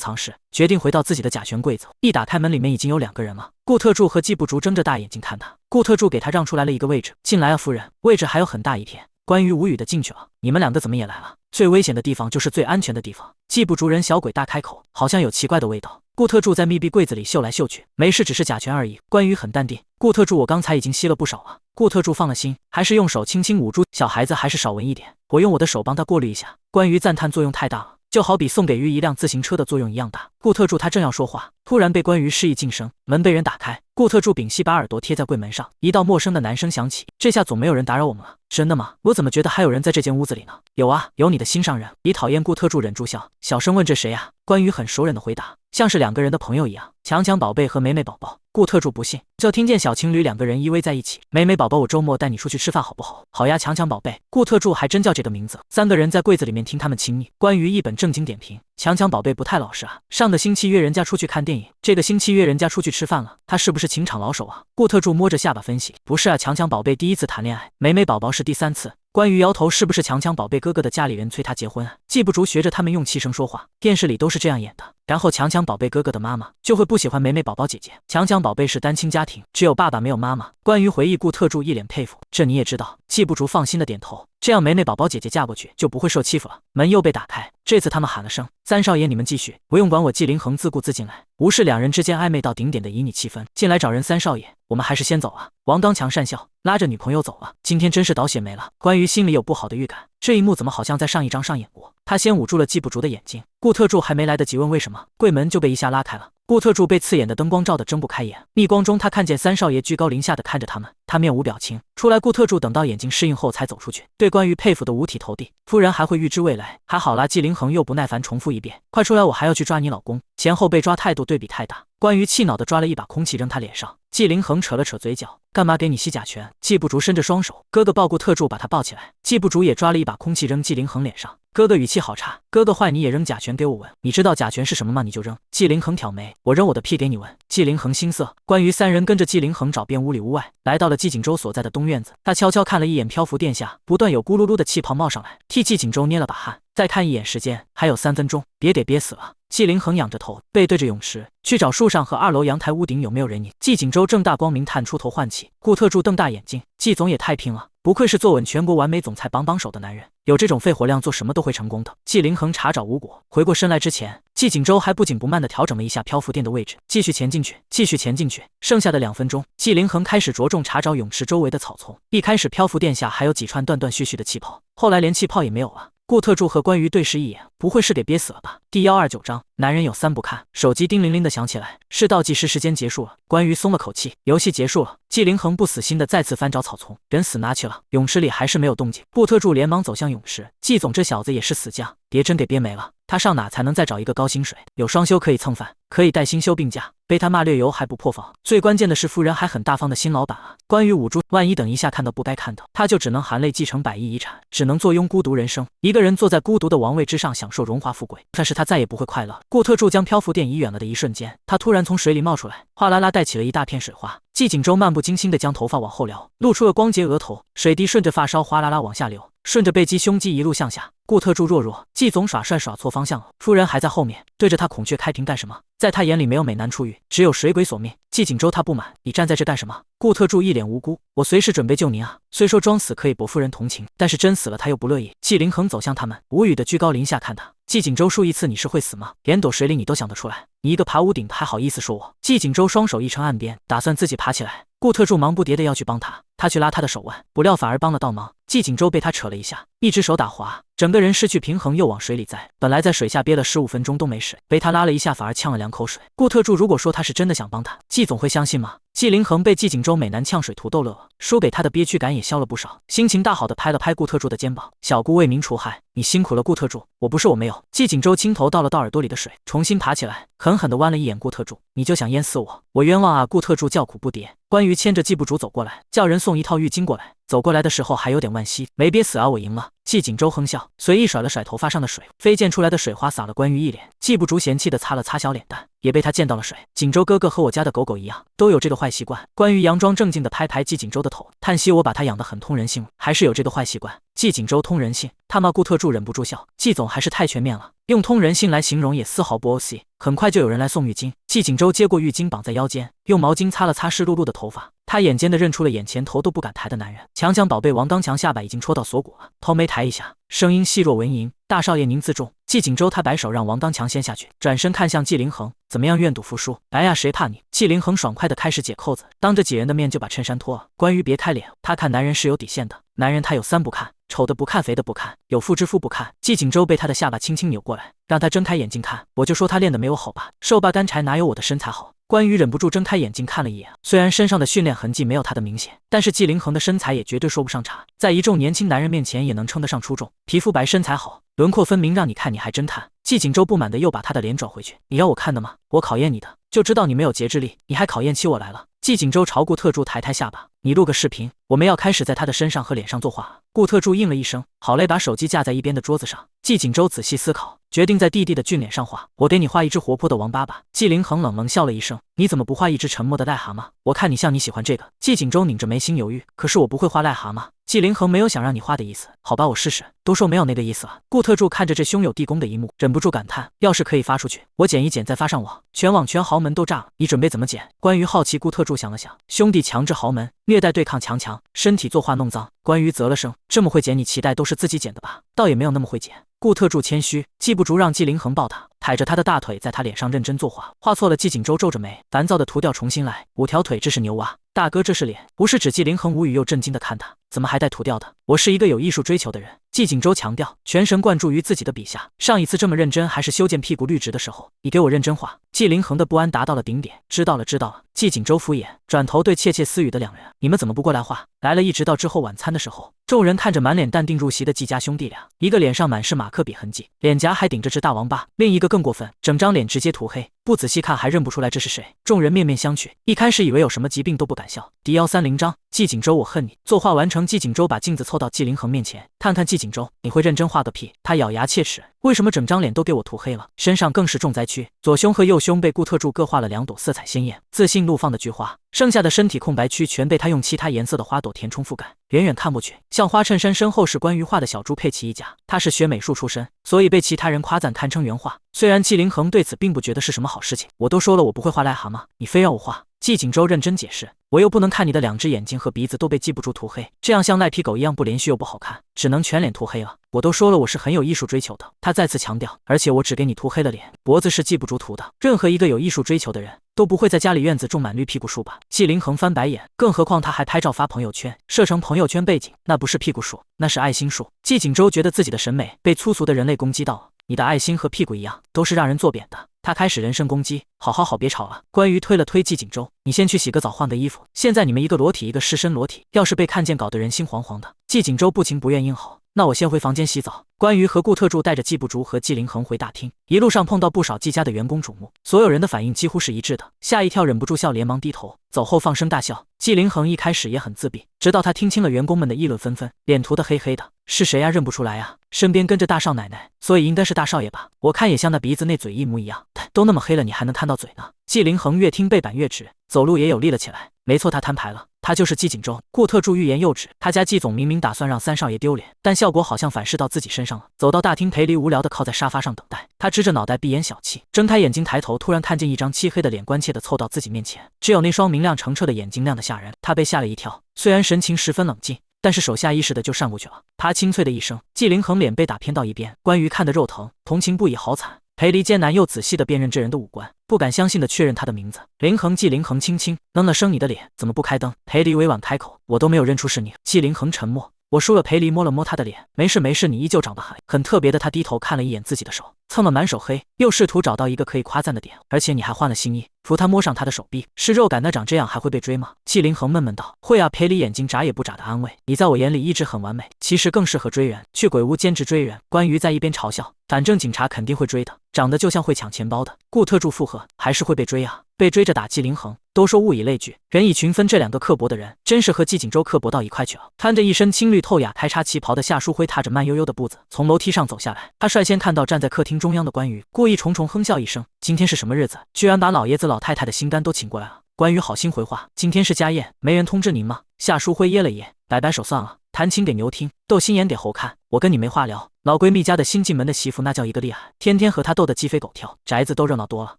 藏室，决定回到自己的甲醛柜子。一打开门，里面已经有2个人了。顾特助和季不竹睁着大眼睛看他，顾特助给他让出来了一个位置。进来啊，夫人，位置还有很大一片。关于无语的进去了，你们2个怎么也来了？最危险的地方就是最安全的地方。季不竹人小鬼大开口，好像有奇怪的味道。顾特助在密闭柜子里嗅来嗅去，没事，只是甲醛而已。关于很淡定，顾特助，我刚才已经吸了不少了。顾特助放了心，还是用手轻轻捂住。小孩子还是少闻一点，我用我的手帮他过滤一下。关于赞叹作用太大了，就好比送给鱼一辆自行车的作用一样大。顾特助他正要说话，突然被关于示意噤声，门被人打开。顾特助屏息，把耳朵贴在柜门上，一道陌生的男声响起：“这下总没有人打扰我们了。”真的吗？我怎么觉得还有人在这间屋子里呢？有啊，有你的心上人。李讨厌。顾特助忍住笑，小声问：“这谁啊？”关于很熟稔的回答，像是2个人的朋友一样，强强宝贝和美美宝宝。顾特助不信，就听见小情侣2个人依偎在一起。美美宝宝，我周末带你出去吃饭好不好？好呀，强强宝贝。顾特助还真叫这个名字。3个人在柜子里面听他们亲昵。关于一本正经点评：强强宝贝不太老实啊，上个星期约人家出去看电影，这个星期约人家出去吃饭了，他是不是情场老手啊？顾特助摸着下巴分析：不是啊，强强宝贝第1次谈恋爱，美美宝宝是第3次。关于摇头，是不是强强宝贝哥哥的家里人催他结婚啊？季不竹学着他们用气声说话，电视里都是这样演的。然后强强宝贝哥哥的妈妈就会不喜欢美美宝宝姐姐。强强宝贝是单亲家庭，只有爸爸没有妈妈。关于回忆，顾特助一脸佩服，这你也知道？季不竹放心的点头，这样美美宝宝姐姐嫁过去就不会受欺负了。门又被打开，这次他们喊了声：“3少爷，你们继续，不用管我。”季凌恒自顾自进来，无视2人之间暧昧到顶点的旖旎气氛，进来找人。3少爷，我们还是先走啊。王刚强讪笑，拉着女朋友走了。今天真是倒血霉了。关于心里有不好的预感，这一幕怎么好像在上一章上演过？他先捂住了季不竹的眼睛，顾特助还没来得及问为什么，柜门就被一下拉开了。顾特助被刺眼的灯光照得睁不开眼，逆光中他看见3少爷居高临下的看着他们，他面无表情。出来，顾特助等到眼睛适应后才走出去，对关于佩服的五体投地。夫人还会预知未来，还好啦。季凌恒又不耐烦重复一遍：“快出来，我还要去抓你老公。”前后被抓态度对比太大，关于气恼的抓了一把空气扔他脸上。季凌恒扯了扯嘴角：“干嘛给你吸甲醛？”季不竹伸着双手，哥哥抱顾特助把他抱起来。季不竹也抓了一把空气扔季凌恒脸上。哥哥语气好差，哥哥坏，你也扔甲醛给我闻？你知道甲醛是什么吗？你就扔。季凌恒挑眉：“我扔我的屁给你闻。”季凌恒心塞。关于3人跟着季凌恒找遍屋里屋外，来到了季锦州所在的东院子。他悄悄看了一眼漂浮垫下，不断有咕噜噜的气泡冒上来，替季锦州捏了把汗。再看一眼时间，还有3分钟，别得憋死了。季凌恒仰着头，背对着泳池，去找树上和2楼阳台屋顶有没有人影。季锦州正大光明探出头唤起，顾特助瞪大眼睛：“季总也太拼了，不愧是坐稳全国完美总裁榜榜首的男人，有这种肺活量做什么都会成功的。”季凌恒查找无果，回过身来之前，季锦州还不紧不慢地调整了一下漂浮垫的位置，继续前进去，继续前进去。剩下的2分钟，季凌恒开始着重查找泳池周围的草丛。一开始漂浮垫下还有几串断断续续的气泡，后来连气泡也没有了。顾特助和关于对视一眼，不会是给憋死了吧？第129章，男人有3不看。手机叮铃铃的响起来，是倒计时时间结束了。关于松了口气，游戏结束了。季凌恒不死心的再次翻找草丛，人死哪去了？泳池里还是没有动静。顾特助连忙走向泳池，季总这小子也是死犟，别真给憋没了。他上哪才能再找一个高薪水？有双休可以蹭饭，可以带薪休病假，被他骂略油还不破防。最关键的是夫人还很大方的新老板啊。关于捂住，万一等一下看到不该看的，他就只能含泪继承100亿遗产，只能坐拥孤独人生，一个人坐在孤独的王位之上享受荣华富贵，但是他再也不会快乐。顾特助将漂浮垫移远了的一瞬间，他突然从水里冒出来，哗啦啦带起了一大片水花。季锦州漫不经心地将头发往后撩，露出了光洁额头，水滴顺着发梢哗啦啦往下流，顺着背肌胸肌一路向下。顾特助弱，季总耍帅耍错方向了，夫人还在后面，对着他孔雀开屏干什么？在他眼里没有美男出狱，只有水鬼索命。季锦州他不满，你站在这干什么？顾特助一脸无辜，我随时准备救您啊。虽说装死可以博夫人同情，但是真死了他又不乐意。季凌恒走向他们，无语的居高临下看他。季锦州数一次你是会死吗？连躲水里你都想得出来，你一个爬屋顶的还好意思说我？季锦州双手一撑岸边，打算自己爬起来。顾特助忙不迭的要去帮他，他去拉她的手腕，不料反而帮了倒忙。季锦州被他扯了一下，一只手打滑，整个人失去平衡又往水里栽。本来在水下憋了15分钟都没事，被他拉了一下反而呛了2口水。顾特助如果说他是真的想帮他，季总会相信吗？季凌恒被季锦州美男呛水涂逗乐了，输给他的憋屈感也消了不少，心情大好的拍了拍顾特助的肩膀：“小顾为民除害，你辛苦了，顾特助。我不是我没有。”季锦州倾头倒了倒耳朵里的水，重新爬起来，狠狠地剜了一眼顾特助：“你就想淹死我？我冤枉啊！”顾特助叫苦不迭。关于牵着季部主走过来，叫人送一套浴巾过来。走过来的时候还有点惋惜，没憋死啊，我赢了。季锦州哼笑，随意甩了甩头发上的水，飞溅出来的水花洒了关羽一脸。季部主嫌弃的擦了擦小脸蛋，也被他溅到了水。锦州哥哥和我家的狗狗一样，都有这个坏习惯。关羽佯装正经的拍拍季锦州的头，叹息我把他养得很通人性，还是有这个坏习惯。季锦州通人性，他骂顾特助忍不住笑，季总还是太全面了，用通人性来形容也丝毫不 OC。很快就有人来送浴巾，季锦州接过浴巾绑在腰间，用毛巾擦了擦湿漉漉的头发。他眼尖的认出了眼前头都不敢抬的男人，强强宝贝王刚强下巴已经戳到锁骨了，头没抬一下，声音细若蚊蝇：“大少爷您自重。”季锦州他摆手让王刚强先下去，转身看向季凌恒：“怎么样，愿赌服输？来呀，谁怕你？”季凌恒爽快的开始解扣子，当着几人的面就把衬衫脱了。关于别开脸，他看男人是有底线的，男人他有3不看：丑的不看，肥的不看，有妇之夫不看。季锦州被他的下巴轻轻扭过来，让他睁开眼睛看，我就说他练的没我好吧，瘦巴干柴哪有我的身材好。关羽忍不住睁开眼睛看了一眼，虽然身上的训练痕迹没有他的明显，但是季凌恒的身材也绝对说不上差，在一众年轻男人面前也能称得上出众，皮肤白身材好，轮廓分明，让你看你还真叹。季锦州不满的又把他的脸转回去，你要我看的吗？我考验你的，就知道你没有节制力，你还考验起我来了。季锦州朝顾特助抬抬下巴，你录个视频，我们要开始在他的身上和脸上作画。顾特助应了一声，好嘞，把手机架在一边的桌子上。季锦州仔细思考，决定在弟弟的俊脸上画，我给你画一只活泼的王八吧。季凌恒冷冷笑了一声，你怎么不画一只沉默的癞蛤蟆？我看你像你喜欢这个。季锦州拧着眉心犹豫，可是我不会画癞蛤蟆。季凌恒没有想让你画的意思，好吧，我试试。都说没有那个意思了。顾特助看着这兄友弟恭的一幕，忍不住感叹，要是可以发出去，我剪一剪再发上网，全网全豪门都炸了。你准备怎么剪？关于好奇，顾特助想了想，兄弟强制豪门，虐待对抗强，身体作画弄脏。关于啧了声，这么会剪，你脐带都是自己剪的吧？倒也没有那么会剪。顾特助谦虚，季不竹让季凌恒抱他，抬着他的大腿在他脸上认真作画，画错了季锦州皱着眉，烦躁的涂掉重新来。5条腿，这是牛蛙。大哥，这是脸，不是指季凌恒无语又震惊的看他，怎么还带涂掉的？我是一个有艺术追求的人。季锦州强调，全神贯注于自己的笔下。上一次这么认真还是修建屁股绿植的时候，你给我认真画。季凌恒的不安达到了顶点，知道了。季锦州敷衍，转头对窃窃私语的2人，你们怎么不过来画？来了。一直到之后晚餐的时候，众人看着满脸淡定入席的季家兄弟俩，一个脸上满是马克笔痕迹，脸颊还顶着只大王八，另一个更过分，整张脸直接涂黑，不仔细看还认不出来这是谁。众人面面相觑，一开始以为有什么疾病都不敢笑。敌130章，季锦州我恨你。作画完成，季锦州把镜子凑到季凌恒面前，看看季锦州，你会认真画个屁？他咬牙切齿，为什么整张脸都给我涂黑了？身上更是重灾区，左胸和右胸被顾特助各画了2朵色彩鲜艳、自信怒放的菊花，剩下的身体空白区全被他用其他颜色的花朵填充覆盖。远远看不去，像花衬衫身后是关于画的小猪佩奇一家。他是学美术出身，所以被其他人夸赞堪称原画。虽然季凌恒对此并不觉得是什么好事情，我都说了我不会画癞蛤蟆，你非让我画。季锦州认真解释，我又不能看你的2只眼睛和鼻子都被记不住涂黑，这样像赖皮狗一样不连续又不好看，只能全脸涂黑了。我都说了我是很有艺术追求的，他再次强调，而且我只给你涂黑了脸，脖子是记不住涂的。任何一个有艺术追求的人都不会在家里院子种满绿屁股树吧？季凌恒翻白眼，更何况他还拍照发朋友圈，设成朋友圈背景，那不是屁股树，那是爱心树。季锦州觉得自己的审美被粗俗的人类攻击到了，你的爱心和屁股一样，都是让人坐扁的。他开始人身攻击，好，别吵了。关于推了推季锦州，你先去洗个澡换个衣服，现在你们一个裸体一个湿身裸体，要是被看见搞得人心惶惶的。季锦州不情不愿应好，那我先回房间洗澡。关于和顾特助带着季不竹和季凌恒回大厅，一路上碰到不少季家的员工瞩目，所有人的反应几乎是一致的，吓一跳忍不住笑，连忙低头，走后放声大笑。季凌恒一开始也很自闭，直到他听清了员工们的议论纷纷，脸涂得黑黑的，是谁呀？认不出来呀？身边跟着大少奶奶，所以应该是大少爷吧？我看也像那鼻子那嘴一模一样，都那么黑了你还能摊到嘴呢？季凌恒越听背板越直，走路也有力了起来。没错，他摊牌了，他就是季锦州。顾特助欲言又止，他家季总明明打算让3少爷丢脸，但效果好像反噬到自己身上了。走到大厅，裴离无聊地靠在沙发上等待，他支着脑袋闭眼小气，睁开眼睛抬头，突然看见一张漆黑的脸关切地凑到自己面前，只有那双明亮澄澈的眼睛亮得吓人，他被吓了一跳，虽然神情十分冷静，但是手下意识的就上过去了。啪，清脆的一声，季凌恒脸被打偏到一边。关于看得肉疼，同情不已，好惨。裴离艰难又仔细地辨认这人的五官，不敢相信地确认他的名字。林恒。季凌恒轻轻愣了声，你的脸怎么不开灯？裴离委婉开口，我都没有认出是你。季凌恒沉默。我输了。裴离摸了摸他的脸，没事没事，你依旧长得很特别的。他低头看了一眼自己的手，蹭了满手黑，又试图找到一个可以夸赞的点，而且你还换了新衣服。他摸上他的手臂，是肉感的，长这样还会被追吗？季凌恒闷闷道，会啊。裴离眼睛眨也不眨的安慰，你在我眼里一直很完美，其实更适合追人，去鬼屋兼职追人。关于在一边嘲笑，反正警察肯定会追的，长得就像会抢钱包的。顾特助附和，还是会被追啊，被追着打。季凌恒，都说物以类聚，人以群分，这两个刻薄的人真是和季锦州刻薄到一块去了。穿着一身青绿透雅开叉旗袍的夏书辉踏着慢悠悠的步子从楼梯上走下来，他率先看到站在客厅中央的关羽，故意重重哼笑一声，今天是什么日子，居然把老爷子老太太的心肝都请过来了。关羽好心回话，今天是家宴，没人通知您吗？夏书辉噎了噎，摆摆手，算了，弹琴给牛听，斗心眼给猴看，我跟你没话聊。老闺蜜家的新进门的媳妇那叫一个厉害，天天和她斗得鸡飞狗跳，宅子都热闹多了，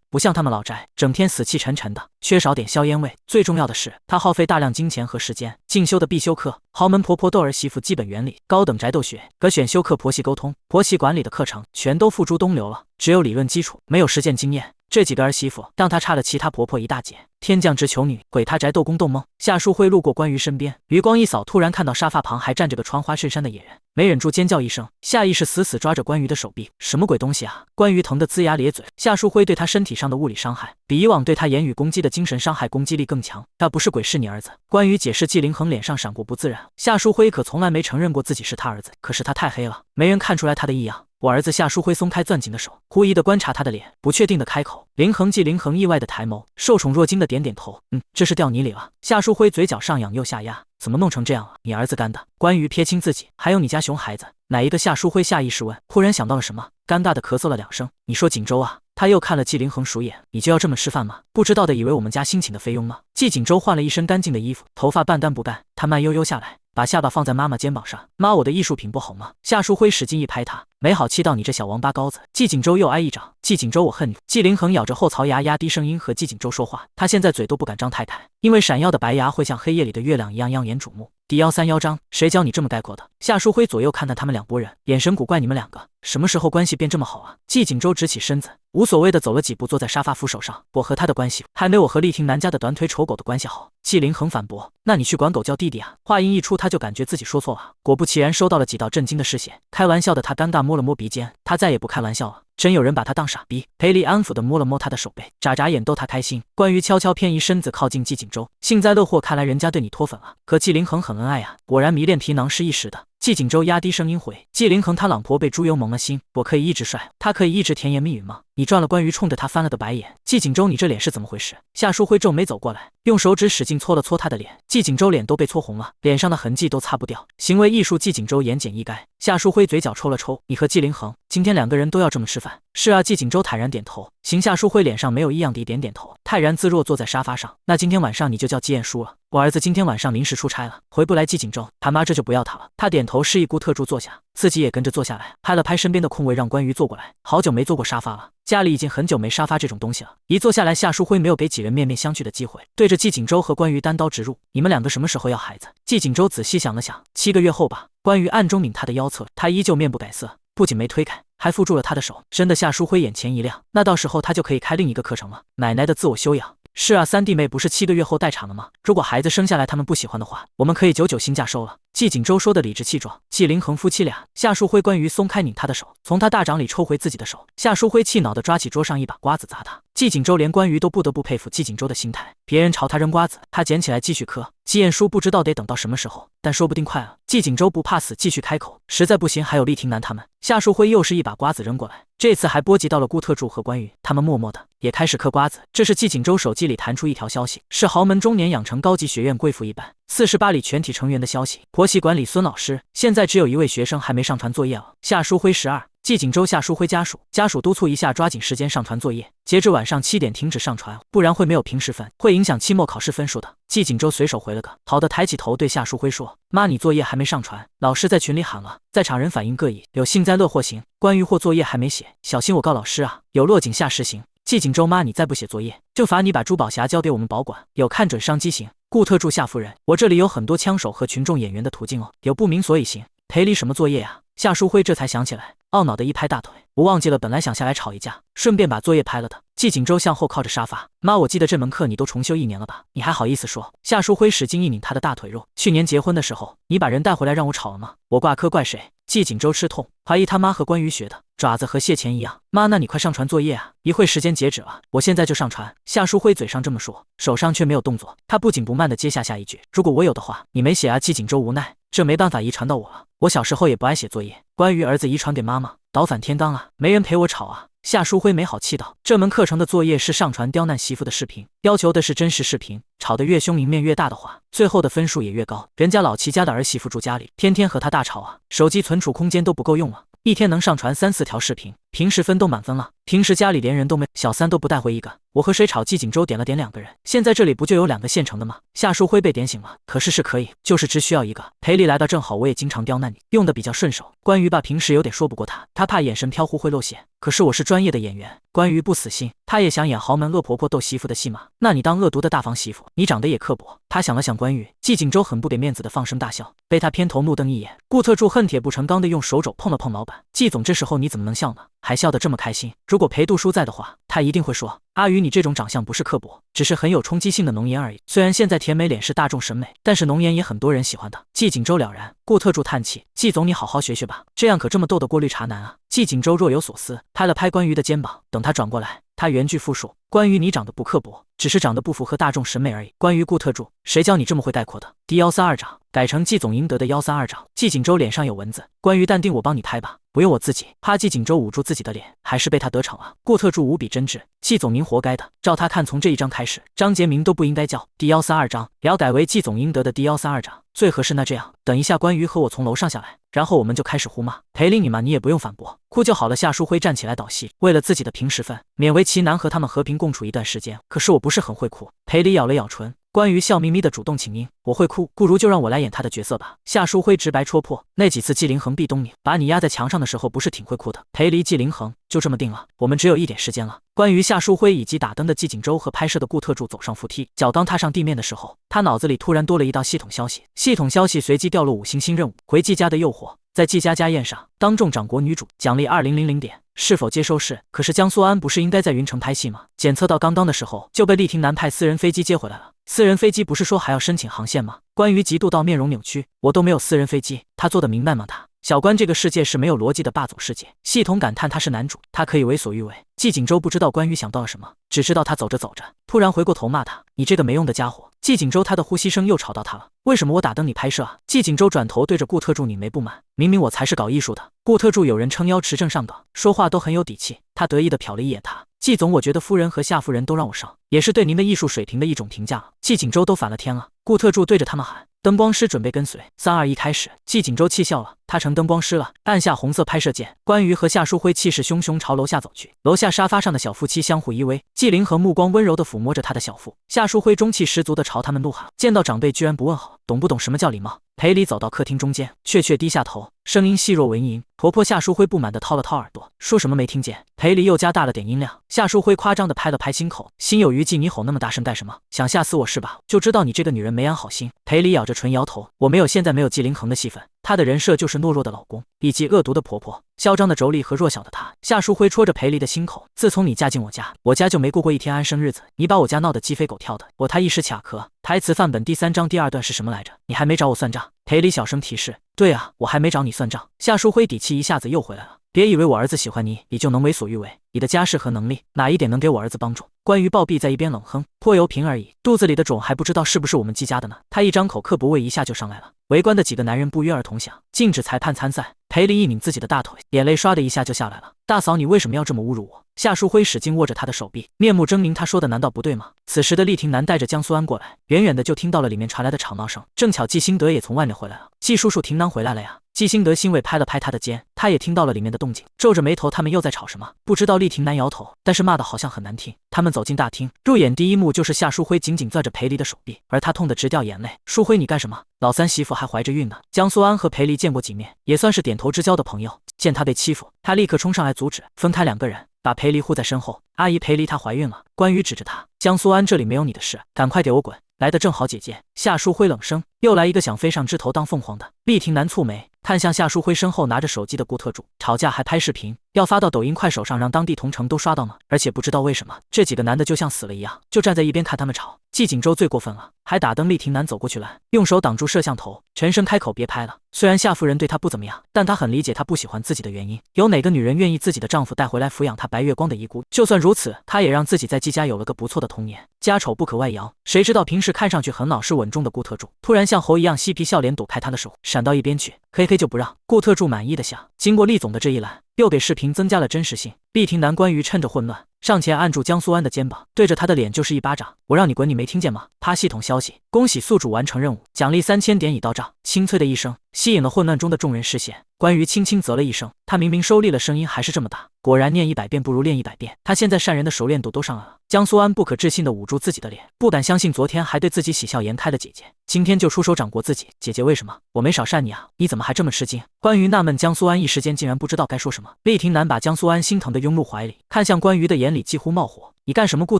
不像他们老宅，整天死气沉沉的，缺少点硝烟味。最重要的是，她耗费大量金钱和时间进修的必修课，豪门婆婆斗儿媳妇基本原理、高等宅斗学、可选修课、婆媳沟通、婆媳管理的课程，全都付诸东流了，只有理论基础，没有实践经验。这几个儿媳妇让她差了其他婆婆一大截，天降之囚女，鬼她宅斗宫斗梦。夏书辉路过关羽身边，余光一扫，突然看到沙发旁还站着个穿花衬衫的野人，没忍住尖叫一声，下意识死死抓着关羽的手臂。什么鬼东西啊！关羽疼得龇牙咧嘴。夏书辉对他身体上的物理伤害，比以往对他言语攻击的精神伤害攻击力更强。他不是鬼，是你儿子。关羽解释。季凌恒脸上闪过不自然。夏书辉可从来没承认过自己是他儿子，可是他太黑了，没人看出来他的异样。我儿子。夏书辉松开攥紧的手，狐疑地观察他的脸，不确定地开口。凌恒。季凌恒意外地抬眸，受宠若惊地点点头，这是掉泥里了。夏书辉嘴角上扬又下压，怎么弄成这样了？你儿子干的。关羽撇清自己，还有你家熊孩子，哪一个？夏书辉下意识问，忽然想到了什么，尴尬地咳嗽了两声。你说锦州啊？他又看了季凌恒熟眼，你就要这么吃饭吗？不知道的以为我们家新请的菲佣呢。季锦州换了一身干净的衣服，头发半干不干，他慢悠悠下来，把下巴放在妈妈肩膀上。妈，我的艺术品不好吗？夏书辉使劲一拍他，没好气道，你这小王八羔子。季锦州又挨一掌。季锦州，我恨你。季凌恒咬着后槽牙，压低声音和季锦州说话，他现在嘴都不敢张太开，因为闪耀的白牙会像黑夜里的月亮一样耀眼瞩目。第131章，谁教你这么概括的？夏书辉左右看看他们两拨人，眼神古怪，你们两个什么时候关系变这么好啊？季锦州直起身子，无所谓的走了几步，坐在沙发扶手上。我和他的关系还没我和丽婷南家的短腿丑狗的关系好。季凌恒反驳，那你去管狗叫弟弟啊？话音一出，他就感觉自己说错了，果不其然收到了几道震惊的视线。开玩笑的他尴尬摸了摸鼻尖，他再也不开玩笑了，真有人把他当傻逼。裴离安抚地摸了摸他的手背，眨眨眼逗他开心。关于悄悄偏移身子靠近季锦州，幸灾乐祸，看来人家对你脱粉了。可季凌恒很恩爱啊，果然迷恋皮囊是一时的。季锦州压低声音回，季凌恒他老婆被猪油蒙了心，我可以一直帅，他可以一直甜言蜜语吗？你赚了。关于冲着他翻了个白眼，季锦州你这脸是怎么回事？夏书辉皱眉走过来，用手指使劲搓了搓他的脸，季锦州脸都被搓红了，脸上的痕迹都擦不掉，行为艺术。季锦州言简意赅。夏书辉嘴角抽了抽，你和季凌恒今天两个人都要这么吃饭？是啊。季锦州坦然点头。行。夏书辉脸上没有异样的一点点头，泰然自若坐在沙发上。那今天晚上你就叫季彦书了，我儿子今天晚上临时出差了，回不来。季锦州，他妈这就不要他了。他点头示意顾特助坐下，自己也跟着坐下来，拍了拍身边的空位，让关羽坐过来。好久没坐过沙发了，家里已经很久没沙发这种东西了。一坐下来，夏书辉没有给几人面面相觑的机会，对着季锦州和关羽单刀直入，你们两个什么时候要孩子？季锦州仔细想了想，7个月后吧。关羽暗中抿他的腰侧，他依旧面不改色，不仅没推开，还扶住了他的手。真的。夏书辉眼前一亮，那到时候他就可以开另一个课程了，奶奶的自我修养。是啊，三弟妹不是7个月后待产了吗？如果孩子生下来他们不喜欢的话，我们可以99薪价收了。季锦州说的理直气壮。季凌恒夫妻俩。夏书辉。关羽松开拧他的手，从他大掌里抽回自己的手。夏书辉气恼地抓起桌上一把瓜子砸他。季锦州连关羽都不得不佩服季锦州的心态，别人朝他扔瓜子，他捡起来继续嗑。季彦书不知道得等到什么时候，但说不定快了。季锦州不怕死，继续开口，实在不行还有丽婷南他们。夏书辉又是一把瓜子扔过来，这次还波及到了顾特助和关羽，他们默默的也开始嗑瓜子。这时季锦州手机里弹出一条消息，是豪门中年养成高级学院贵妇一班48里全体成员的消息，婆媳管理孙老师，现在只有一位学生还没上传作业了。夏书辉12。季锦州。夏书辉家属督促一下，抓紧时间上传作业，截至晚上7点停止上传，不然会没有平时分，会影响期末考试分数的。季锦州随手回了个好的，抬起头对夏书辉说，妈，你作业还没上传，老师在群里喊了。在场人反应各异，有幸灾乐祸型，关于或作业还没写，小心我告老师啊，有落井下石型。季锦州，妈，你再不写作业，就罚你把珠宝匣交给我们保管，有看准商机型。顾特助。夏夫人，我这里有很多枪手和群众演员的途径哦，有不明所以型。赔礼什么作业呀？夏书辉这才想起来，懊恼的一拍大腿，我忘记了，本来想下来吵一架，顺便把作业拍了的。季锦州向后靠着沙发，妈，我记得这门课你都重修1年了吧？你还好意思说？夏书辉使劲一拧他的大腿肉。去年结婚的时候，你把人带回来让我吵了吗？我挂科怪谁？季锦州吃痛，怀疑他妈和关于学的，爪子和蟹钳一样。妈，那你快上传作业啊！一会时间截止了，我现在就上传。夏书辉嘴上这么说，手上却没有动作。他不紧不慢地接下一句：如果我有的话，你没写啊？季锦州无奈，这没办法遗传到我了。我小时候也不爱写作业，关于儿子遗传给妈妈，倒反天罡啊！没人陪我吵啊！夏书辉没好气道：这门课程的作业是上传刁难媳妇的视频，要求的是真实视频，吵得越凶赢面越大的话，最后的分数也越高。人家老齐家的儿媳妇住家里，天天和他大吵啊，手机存储空间都不够用了，一天能上传3、4条视频，平时分都满分了。平时家里连人都没，小三都不带回一个。我和谁吵？季锦州点了点2个人，现在这里不就有2个现成的吗？夏书辉被点醒了，可是可以，就是只需要1个。裴丽来的正好，我也经常刁难你，用的比较顺手。关于爸平时有点说不过他怕眼神飘忽会露馅，可是我是专业的演员，关于不死心，他也想演豪门恶婆婆斗媳妇的戏码，那你当恶毒的大房媳妇，你长得也刻薄。他想了想关于，季锦州很不给面子的放声大笑，被他偏头怒瞪一眼。顾特助恨铁不成钢的用手肘碰了碰老板，季总这时候你怎么能笑呢？还笑得这么开心？如果裴杜叔在的话，他一定会说，阿宇你这种长相不是刻薄，只是很有冲击性的浓颜而已。虽然现在甜美脸是大众审美，但是浓颜也很多人喜欢的。季锦州了然，顾特助叹气，季总你好好学学吧，这样可这么斗得过绿茶男啊？季锦州若有所思，拍了拍关于的肩膀，等他转过来，他原句复述：关于你长得不刻薄，只是长得不符合大众审美而已。关于顾特助，谁教你这么会概括的？第132章改成季总应得的132章。季锦州脸上有蚊子，关于淡定，我帮你拍吧，不用我自己。怕季锦州捂住自己的脸，还是被他得逞了。顾特助无比真挚，季总您活该的。照他看，从这一章开始，张杰明都不应该叫第132章，要改为季总应得的第132章最合适。那这样，等一下关于和我从楼上下来，然后我们就开始互骂。裴丽你骂你也不用反驳，哭就好了。夏书辉站起来导戏，为了自己的平时分，勉为其难和他们和平共处一段时间。可是我不是很会哭。裴丽咬了咬唇，关于笑眯眯的主动请缨，我会哭，不如就让我来演他的角色吧。夏书辉直白戳破，那几次季凌恒壁咚你把你压在墙上的时候，不是挺会哭的？裴离季凌恒就这么定了，我们只有一点时间了。关于夏书辉以及打灯的季锦州和拍摄的顾特助走上扶梯，脚刚踏上地面的时候，他脑子里突然多了一道系统消息，系统消息随即掉落5星新任务，回季家的诱惑，在季家家宴上当众掌国女主，奖励2000点，是否接收是？可是江苏安不是应该在云城拍戏吗？检测到刚刚的时候就被厉霆南派私人飞机接回来了。私人飞机不是说还要申请航线吗？关于极度到面容扭曲，我都没有私人飞机，他做得明白吗？他小关这个世界是没有逻辑的霸总世界。系统感叹他是男主，他可以为所欲为。季锦州不知道关于想到了什么，只知道他走着走着，突然回过头骂他：你这个没用的家伙！季锦州他的呼吸声又吵到他了。为什么我打灯你拍摄啊？季锦州转头对着顾特助拧眉不满，明明我才是搞艺术的。顾特助有人撑腰持正上岗，说话都很有底气。他得意地瞟了一眼他，季总，我觉得夫人和夏夫人都让我上，也是对您的艺术水平的一种评价了。季锦州都反了天了。顾特助对着他们喊，灯光师准备跟随，3、2、1开始。季锦州气笑了，他成灯光师了，按下红色拍摄键。关于和夏书辉气势汹汹朝楼下走去，楼下沙发上的小夫妻相互依偎，季凌和目光温柔地抚摸着他的小腹，夏书辉中气十足地朝他们怒喊，见到长辈居然不问好，懂不懂什么叫礼貌？裴离走到客厅中间，怯低下头，声音细若蚊蝇。婆婆夏书辉不满地掏了掏耳朵，说什么没听见？裴离又加大了点音量。夏书辉夸张地拍了拍心口，心有余悸，你吼那么大声干什么？想吓死我是吧？就知道你这个女人没安好心。裴离咬着唇摇头，我没有，现在没有季凌恒的戏份，她的人设就是懦弱的老公以及恶毒的婆婆，嚣张的妯娌和弱小的她。夏书辉戳着裴离的心口，自从你嫁进我家，我家就没过过一天安生日子，你把我家闹得鸡飞狗跳的，我他一时卡壳。台词范本第3章第2段是什么来着？你还没找我算账？裴离小声提示。对啊，我还没找你算账。夏书辉底气一下子又回来了。别以为我儿子喜欢你，你就能为所欲为。你的家世和能力哪一点能给我儿子帮助？关于暴毙在一边冷哼，泼油瓶而已，肚子里的种还不知道是不是我们季家的呢。他一张口刻薄味一下就上来了。围观的几个男人不约而同想禁止裁判参赛。裴离一拧自己的大腿，眼泪唰的一下就下来了。大嫂，你为什么要这么侮辱我？夏书辉使劲握着他的手臂，面目狰狞。他说的难道不对吗？此时的厉霆南带着江苏安过来，远远的就听到了里面传来的吵闹声。正巧季兴德也从外面回来了。季叔叔，霆囊回来了呀！季兴德欣慰拍了拍他的肩，他也听到了里面的动静，皱着眉头，他们又在吵什么？不知道。厉霆南摇头，但是骂的好像很难听。他们走进大厅，入眼第一幕就是夏书辉紧紧攥着裴离的手臂，而他痛得直掉眼泪。书辉，你干什么？老三媳妇还怀着孕呢。江苏安和裴离见过几面，也算是点头之交的朋友。见他被欺负，他立刻冲上来阻止，分开2个人，把裴离护在身后。阿姨，裴离她怀孕了。关羽指着他，江苏安，这里没有你的事，赶快给我滚！来的正好，姐姐。夏书辉冷声，又来一个想飞上枝头当凤凰的。厉霆南蹙眉，看向夏书辉身后拿着手机的顾特助，吵架还拍视频，要发到抖音、快手上，让当地同城都刷到吗？而且不知道为什么，这几个男的就像死了一样，就站在一边看他们吵。季锦州最过分了，还打灯。厉婷南走过去拦，用手挡住摄像头，沉声开口：“别拍了。”虽然夏夫人对她不怎么样，但她很理解她不喜欢自己的原因。有哪个女人愿意自己的丈夫带回来抚养她白月光的遗孤？就算如此，她也让自己在季家有了个不错的童年。家丑不可外扬，谁知道平时看上去很老实稳重的顾特助，突然像猴一样嬉皮笑脸躲开她的手，闪到一边去。KK 就不让。顾特助满意的想，经过厉总的这一拦，又给视频增加了真实性。厉婷南关于趁着混乱上前按住江苏安的肩膀，对着他的脸就是一巴掌。我让你滚，你没听见吗？啪！系统消息，恭喜宿主完成任务，奖励3000点已到账。清脆的一声吸引了混乱中的众人视线。关于轻轻啧了一声，他明明收力了，声音还是这么大。果然念100遍不如练100遍，他现在善人的熟练度都上来了。江苏安不可置信地捂住自己的脸，不敢相信昨天还对自己喜笑颜开的姐姐，今天就出手掌掴自己。姐姐，为什么？我没少善你啊，你怎么还这么吃惊？关于纳闷，江苏安一时间竟然不知道该说什么。厉婷南把江苏安心疼地拥入怀里，看向关于的眼里几乎冒火。你干什么？顾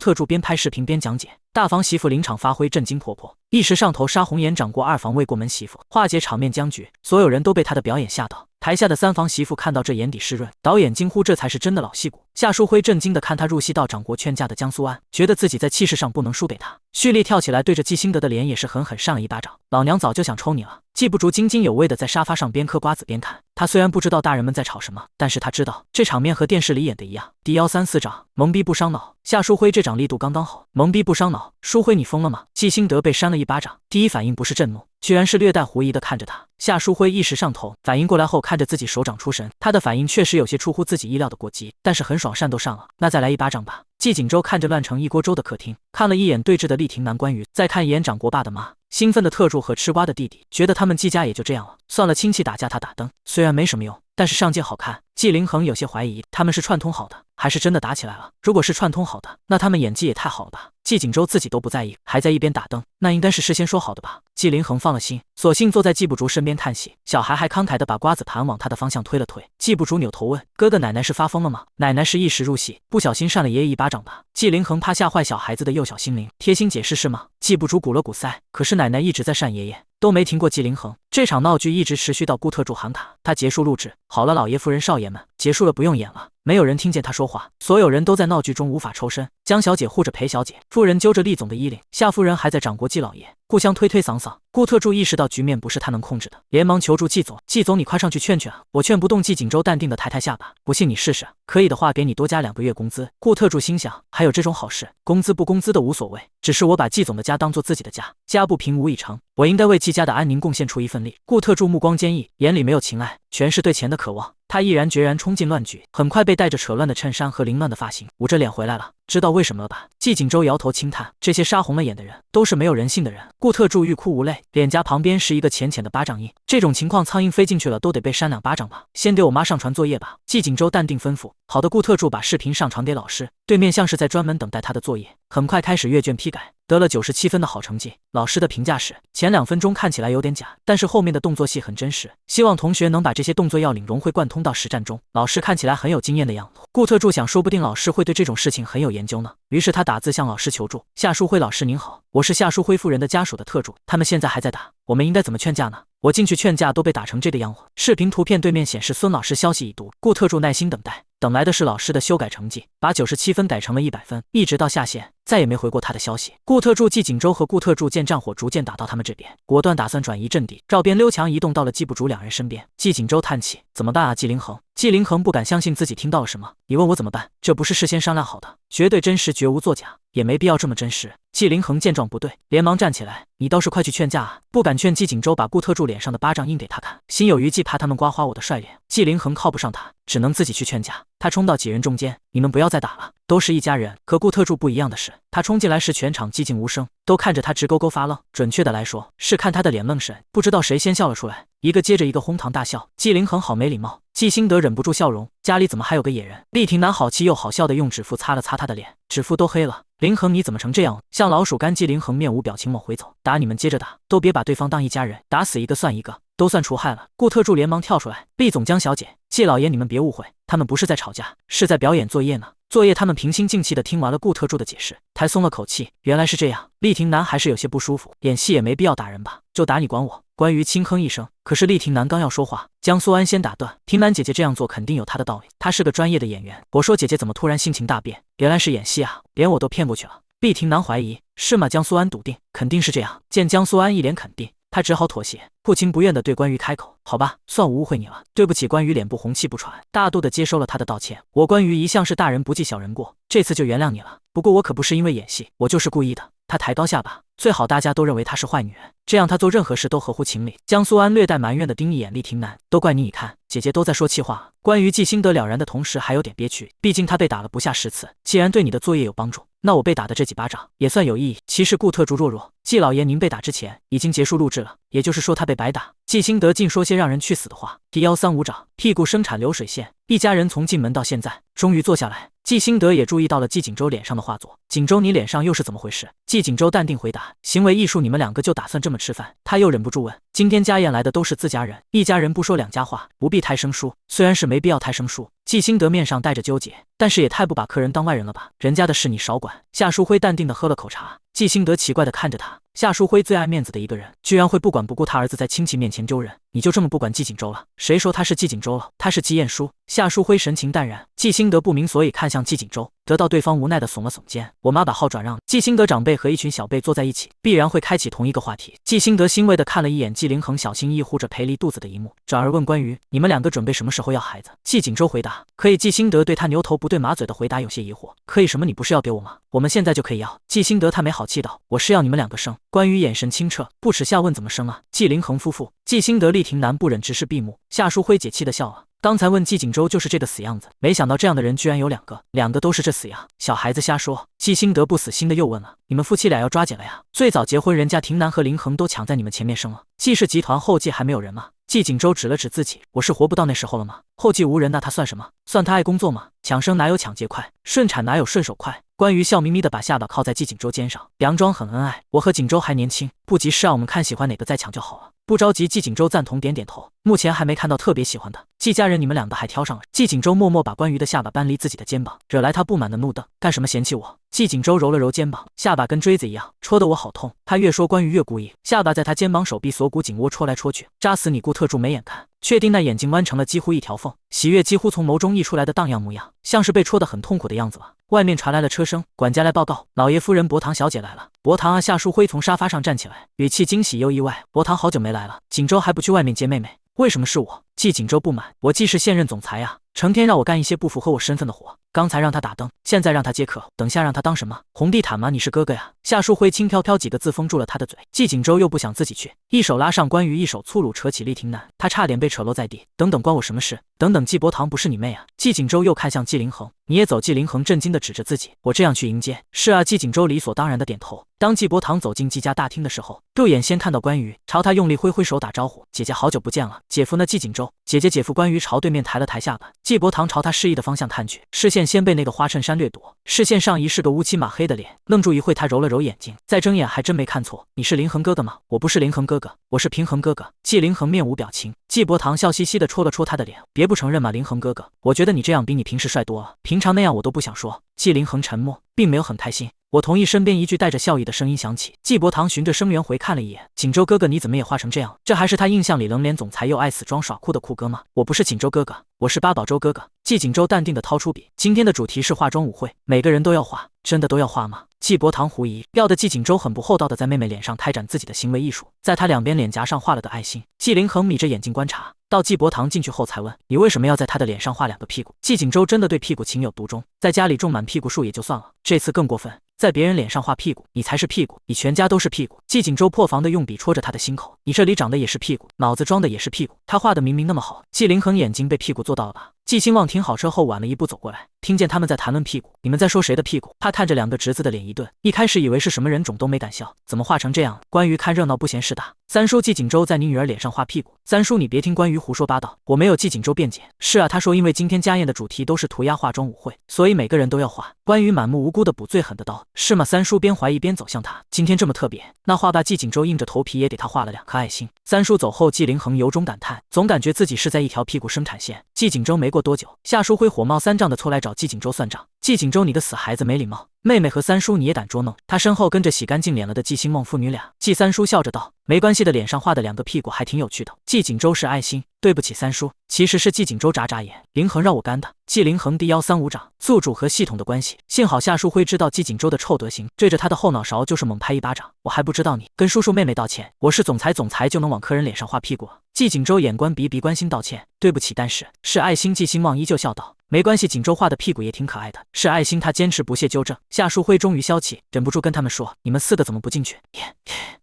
特助边拍视频边讲解。大房媳妇临场发挥，震惊婆婆，一时上头杀红眼掌过二房未过门媳妇，化解场面僵局。所有人都被她的表演吓到。台下的3房媳妇看到这眼底湿润，导演惊呼：这才是真的老戏骨。夏淑辉震惊地看他入戏到掌掴劝架的江苏安，觉得自己在气势上不能输给他。蓄力跳起来，对着季兴德的脸也是狠狠扇了一巴掌。老娘早就想抽你了。季不竹津津有味地在沙发上边嗑瓜子边看，他虽然不知道大人们在吵什么，但是他知道这场面和电视里演的一样。第134掌，懵逼不伤脑。夏淑辉这掌力度刚刚好，懵逼不伤脑。淑辉你疯了吗？季兴德被扇了一巴掌，第一反应不是震怒，居然是略带狐疑地看着他。夏淑辉一时上头，反应过来后看着自己手掌出神，他的反应确实有些出乎自己意料的过激，但是很爽，扇都上了，那再来一巴掌吧。季锦州看着乱成一锅粥的客厅，看了一眼对峙的厉婷南关羽，再看一眼掌掴爸的妈，兴奋的特助和吃瓜的弟弟，觉得他们季家也就这样了。算了，亲戚打架他打灯，虽然没什么用，但是上街好看。季凌恒有些怀疑他们是串通好的，还是真的打起来了。如果是串通好的，那他们演技也太好了吧。季锦州自己都不在意，还在一边打灯，那应该是事先说好的吧。季凌恒放了心，索性坐在季不竹身边看戏。小孩还慷慨地把瓜子盘往他的方向推了推。季不竹扭头问：哥哥，奶奶是发疯了吗？奶奶是一时入戏，不小心扇了爷爷一巴掌吧。季凌恒怕吓坏小孩子的幼小心灵，贴心解释是吗？季不竹鼓了鼓腮，可是奶奶一直在扇爷爷，都没停过。季凌恒，这场闹剧一直持续到顾特助喊卡，他结束录制。好了，老爷夫人少爷们，结束了，不用演了。没有人听见他说话，所有人都在闹剧中无法抽身。江小姐护着裴小姐，夫人揪着厉总的衣领，夏夫人还在掌掴季老爷，互相推推搡搡。顾特助意识到局面不是他能控制的，连忙求助季总：季总，你快上去劝劝啊！我劝不动。季锦州淡定地抬抬下巴：不信你试试，可以的话给你多加2个月工资。顾特助心想，还有这种好事？工资不工资的无所谓，只是我把季总的家当做自己的家，家不平无以成，我应该为季家的安宁贡献出一份力。顾特助目光坚毅，眼里没有情爱，全是对钱的渴望。他毅然决然冲进乱局，很快被带着扯乱的衬衫和凌乱的发型，捂着脸回来了。知道为什么了吧？季锦州摇头轻叹，这些杀红了眼的人都是没有人性的人。顾特助欲哭无泪，脸颊旁边是一个浅浅的巴掌印。这种情况，苍蝇飞进去了都得被扇2巴掌吧？先给我妈上传作业吧。季锦州淡定吩咐。好的，顾特助把视频上传给老师，对面像是在专门等待他的作业。很快开始阅卷批改，得了97分的好成绩。老师的评价是：前2分钟看起来有点假，但是后面的动作戏很真实，希望同学能把这些动作要领融会贯通到实战中。老师看起来很有经验的样子。顾特助想，说不定老师会对这种事情很有研究呢。于是他打字向老师求助：夏淑辉老师您好，我是夏淑辉夫人的家属的特助，他们现在还在打，我们应该怎么劝架呢？我进去劝架都被打成这个样子。视频图片对面显示孙老师消息已读。顾特助耐心等待，等来的是老师的修改成绩，把97分改成了100分，一直到下线再也没回过他的消息。顾特助、季锦州和顾特助见战火逐渐打到他们这边，果断打算转移阵地，绕边溜墙移动到了季不竹2人身边。季锦州叹气：怎么办啊？季凌恒。季凌恒不敢相信自己听到了什么，你问我怎么办？这不是事先商量好的，绝对真实，绝无作假，也没必要这么真实。季凌恒见状不对，连忙站起来：你倒是快去劝架啊！不敢劝。季锦州把顾特助脸上的巴掌印给他看，心有余悸，怕他们刮花我的帅脸。季凌恒靠不上他，只能自己去劝架。他冲到几人中间：你们不要再打了，都是一家人。可顾特助不一样的是，他冲进来时全场寂静无声，都看着他直勾勾发愣。准确的来说，是看他的脸愣神。不知道谁先笑了出来，一个接着一个哄堂大笑。季凌恒好没礼貌。季兴德忍不住笑容：家里怎么还有个野人？厉婷南好气又好笑的用指腹擦了擦他的脸，指腹都黑了。凌恒你怎么成这样了？像老鼠干。季凌恒面无表情往回走：打你们接着打，都别把对方当一家人，打死一个算一个，都算除害了。顾特助连忙跳出来：厉总、江小姐、季老爷，你们别误会，他们不是在吵架，是在表演作业呢。作业。他们平心静气地听完了顾特助的解释，才松了口气。原来是这样。厉婷南还是有些不舒服，演戏也没必要打人吧，就打你管我。关于轻哼一声。可是厉婷南刚要说话，江苏安先打断：“婷南姐姐这样做肯定有她的道理，她是个专业的演员。”我说：“姐姐怎么突然性情大变？原来是演戏啊，连我都骗过去了。”厉婷南怀疑：“是吗？”江苏安笃定：“肯定是这样。”见江苏安一脸肯定，他只好妥协，不情不愿地对关于开口：“好吧，算我误会你了，对不起。”关于脸部红气不喘，大度地接收了他的道歉。我关于一向是大人不计小人过，这次就原谅你了。不过我可不是因为演戏，我就是故意的。他抬高下巴，最好大家都认为她是坏女人，这样她做任何事都合乎情理。江苏安略带埋怨地盯一眼厉婷南，都怪你，你看姐姐都在说气话。关于季心得了然的同时还有点憋屈，毕竟他被打了不下10次。既然对你的作业有帮助，那我被打的这几巴掌也算有意义。其实顾特竹若若，季老爷您被打之前已经结束录制了，也就是说他被白打。季心得竟说些让人去死的话。第135掌，屁股生产流水线。一家人从进门到现在，终于坐下来。季心得也注意到了季锦州脸上的画作。锦州，你脸上又是怎么回事？季锦州淡定回答：行为艺术，你们两个就打算这么吃饭？他又忍不住问：今天家宴来的都是自家人，一家人不说两家话，不必太生疏。虽然是没必要太生疏，季心得面上带着纠结，但是也太不把客人当外人了吧？人家的事你少管。夏淑辉淡定地喝了口茶。季心得奇怪地看着他，夏淑辉最爱面子的一个人，居然会不管不顾他儿子在亲戚面前丢人，你就这么不管季锦州了？谁说他是季锦州了？他是季晏殊。夏淑辉神情淡然，季心得不明所以看向季锦州，得到对方无奈地耸了耸肩。我妈把号转让，季心得长辈和一群小辈坐在一起，必然会开启同一个话题。季心得欣慰地看了一眼季凌恒小心翼翼护着裴离肚子的一幕，转而问关于你们两个准备什么时候要孩子？季锦州回答可以。季心得对他牛头不对马嘴的回答有些疑惑，可以什么？你不是要给我吗？我们现在就可以要。季心得他没好气道，我是要你们两个生。关于眼神清澈，不耻下问怎么生啊？季凌恒夫妇。季心得厉廷南不忍直视闭目。夏淑辉解气地笑了，刚才问季锦州就是这个死样子，没想到这样的人居然有两个都是这死样。小孩子瞎说。季心得不死心的又问了，你们夫妻俩要抓紧了呀，最早结婚人家廷南和凌恒都抢在你们前面生了，季氏集团后继还没有人吗？季锦州指了指自己，我是活不到那时候了吗？后继无人，那他算什么？算他爱工作吗？抢生哪有抢劫快，顺产哪有顺手快？关于笑眯眯的把下巴靠在季锦州肩上，佯装很恩爱。我和锦州还年轻，不急事啊，我们看喜欢哪个再抢就好了。不着急。季锦州赞同点点头，目前还没看到特别喜欢的。季家人你们两个还挑上了。季锦州默默把关于的下巴搬离自己的肩膀，惹来他不满的怒瞪，干什么嫌弃我？季锦州揉了揉肩膀，下巴跟锥子一样，戳得我好痛。他越说关于越故意，下巴在他肩膀手臂锁骨颈窝戳来戳去，扎死你顾特柱没眼看。确定那眼睛弯成了几乎一条缝，喜悦几乎从眸中溢出来的荡漾模样，像是被戳得很痛苦的样子了。外面传来了车声，管家来报告，老爷夫人伯堂小姐来了。伯堂啊！夏淑辉从沙发上站起来，语气惊喜又意外。伯堂好久没来了，锦州还不去外面接妹妹？为什么是我？季锦州不满，我既是现任总裁啊，成天让我干一些不符合我身份的活，刚才让他打灯，现在让他接客，等下让他当什么？红地毯吗？你是哥哥呀？夏淑辉轻飘飘几个字封住了他的嘴。季锦州又不想自己去，一手拉上关羽，一手粗鲁扯起厉廷南，他差点被扯落在地。等等，关我什么事？等等，季伯堂不是你妹啊？季锦州又看向季凌恒，你也走？季凌恒震惊地指着自己，我这样去迎接？是啊。季锦州理所当然的点头。当季伯堂走进季家大厅的时候，肉眼先看到关羽，朝他用力挥挥手打招呼，姐姐好久不见了。姐夫呢？季锦州，姐姐姐夫。关羽朝对面抬了抬下巴，季伯堂朝他示意的方向看去，视线先被那个花衬衫掠夺，视线上移是个乌漆嘛黑的脸，愣住一会，他揉了揉眼睛，再睁眼还真没看错，你是凌恒哥哥吗？我不是凌恒哥哥，我是平衡哥哥。季凌恒面无表情，季伯堂笑嘻嘻地戳了戳他的脸，别不承认嘛，凌恒哥哥，我觉得你这样比你平时帅多了，平常那样我都不想说。季凌恒沉默，并没有很开心。我同意。身边一句带着笑意的声音响起，季伯堂循着声源回看了一眼，锦州哥哥你怎么也画成这样？这还是他印象里冷脸总裁又爱死装耍酷的酷哥吗？我不是锦州哥哥，我是八宝粥哥哥。季锦州淡定地掏出笔，今天的主题是化妆舞会，每个人都要画，真的都要画吗？季伯堂狐疑，要的。季锦州很不厚道地在妹妹脸上开展自己的行为艺术，在她两边脸颊上画了个爱心。季凌恒眯着眼睛观察，到季伯堂进去后才问，你为什么要在他的脸上画两个屁股？季锦州真的对屁股情有独钟，在家里种满屁股树也就算了，这次更过分，在别人脸上画屁股，你才是屁股，你全家都是屁股。季锦州破防地用笔戳着他的心口，你这里长的也是屁股，脑子装的也是屁股，他画的明明那么好。季凌恒眼睛被屁股做到了吧？季兴旺停好车后晚了一步走过来，听见他们在谈论屁股，你们在说谁的屁股？他看着两个侄子的脸一顿，一开始以为是什么人种都没敢笑，怎么画成这样？关于看热闹不嫌事大。三叔，季锦州在你女儿脸上画屁股。三叔，你别听关于胡说八道，我没有。季锦州辩解，是啊，他说因为今天家宴的主题都是涂鸦化妆舞会，所以每个人都要画。关于满目无辜的补最狠的刀，是吗？三叔边怀疑边走向他，今天这么特别，那画吧。季锦州硬着头皮也给他画了两颗爱心。三叔走后，季凌恒由衷感叹，总感觉自己是在一条屁股生产线。季锦州没过多久，夏淑辉火冒三丈的凑来找季锦州算账。季锦州，你的死孩子没礼貌，妹妹和三叔你也敢捉弄？他身后跟着洗干净脸了的季兴梦父女俩。季三叔笑着道：“没关系的，脸上画的2个屁股还挺有趣的。”季景周是爱心，对不起三叔，其实是季景周眨眨眼，凌恒让我干的。季凌恒第135掌，宿主和系统的关系。幸好夏淑辉知道季景周的臭德行，对着他的后脑勺就是猛拍一巴掌。我还不知道你，跟叔叔妹妹道歉。我是总裁，总裁就能往客人脸上画屁股？季景周眼观鼻，关心道歉，对不起，但是是爱心。季兴望依旧笑道：“没关系，景周画的屁股也挺可爱的，是爱心。”他坚持不懈纠正。夏淑辉终于消气，忍不住跟他们说：“你们4个怎么不进去？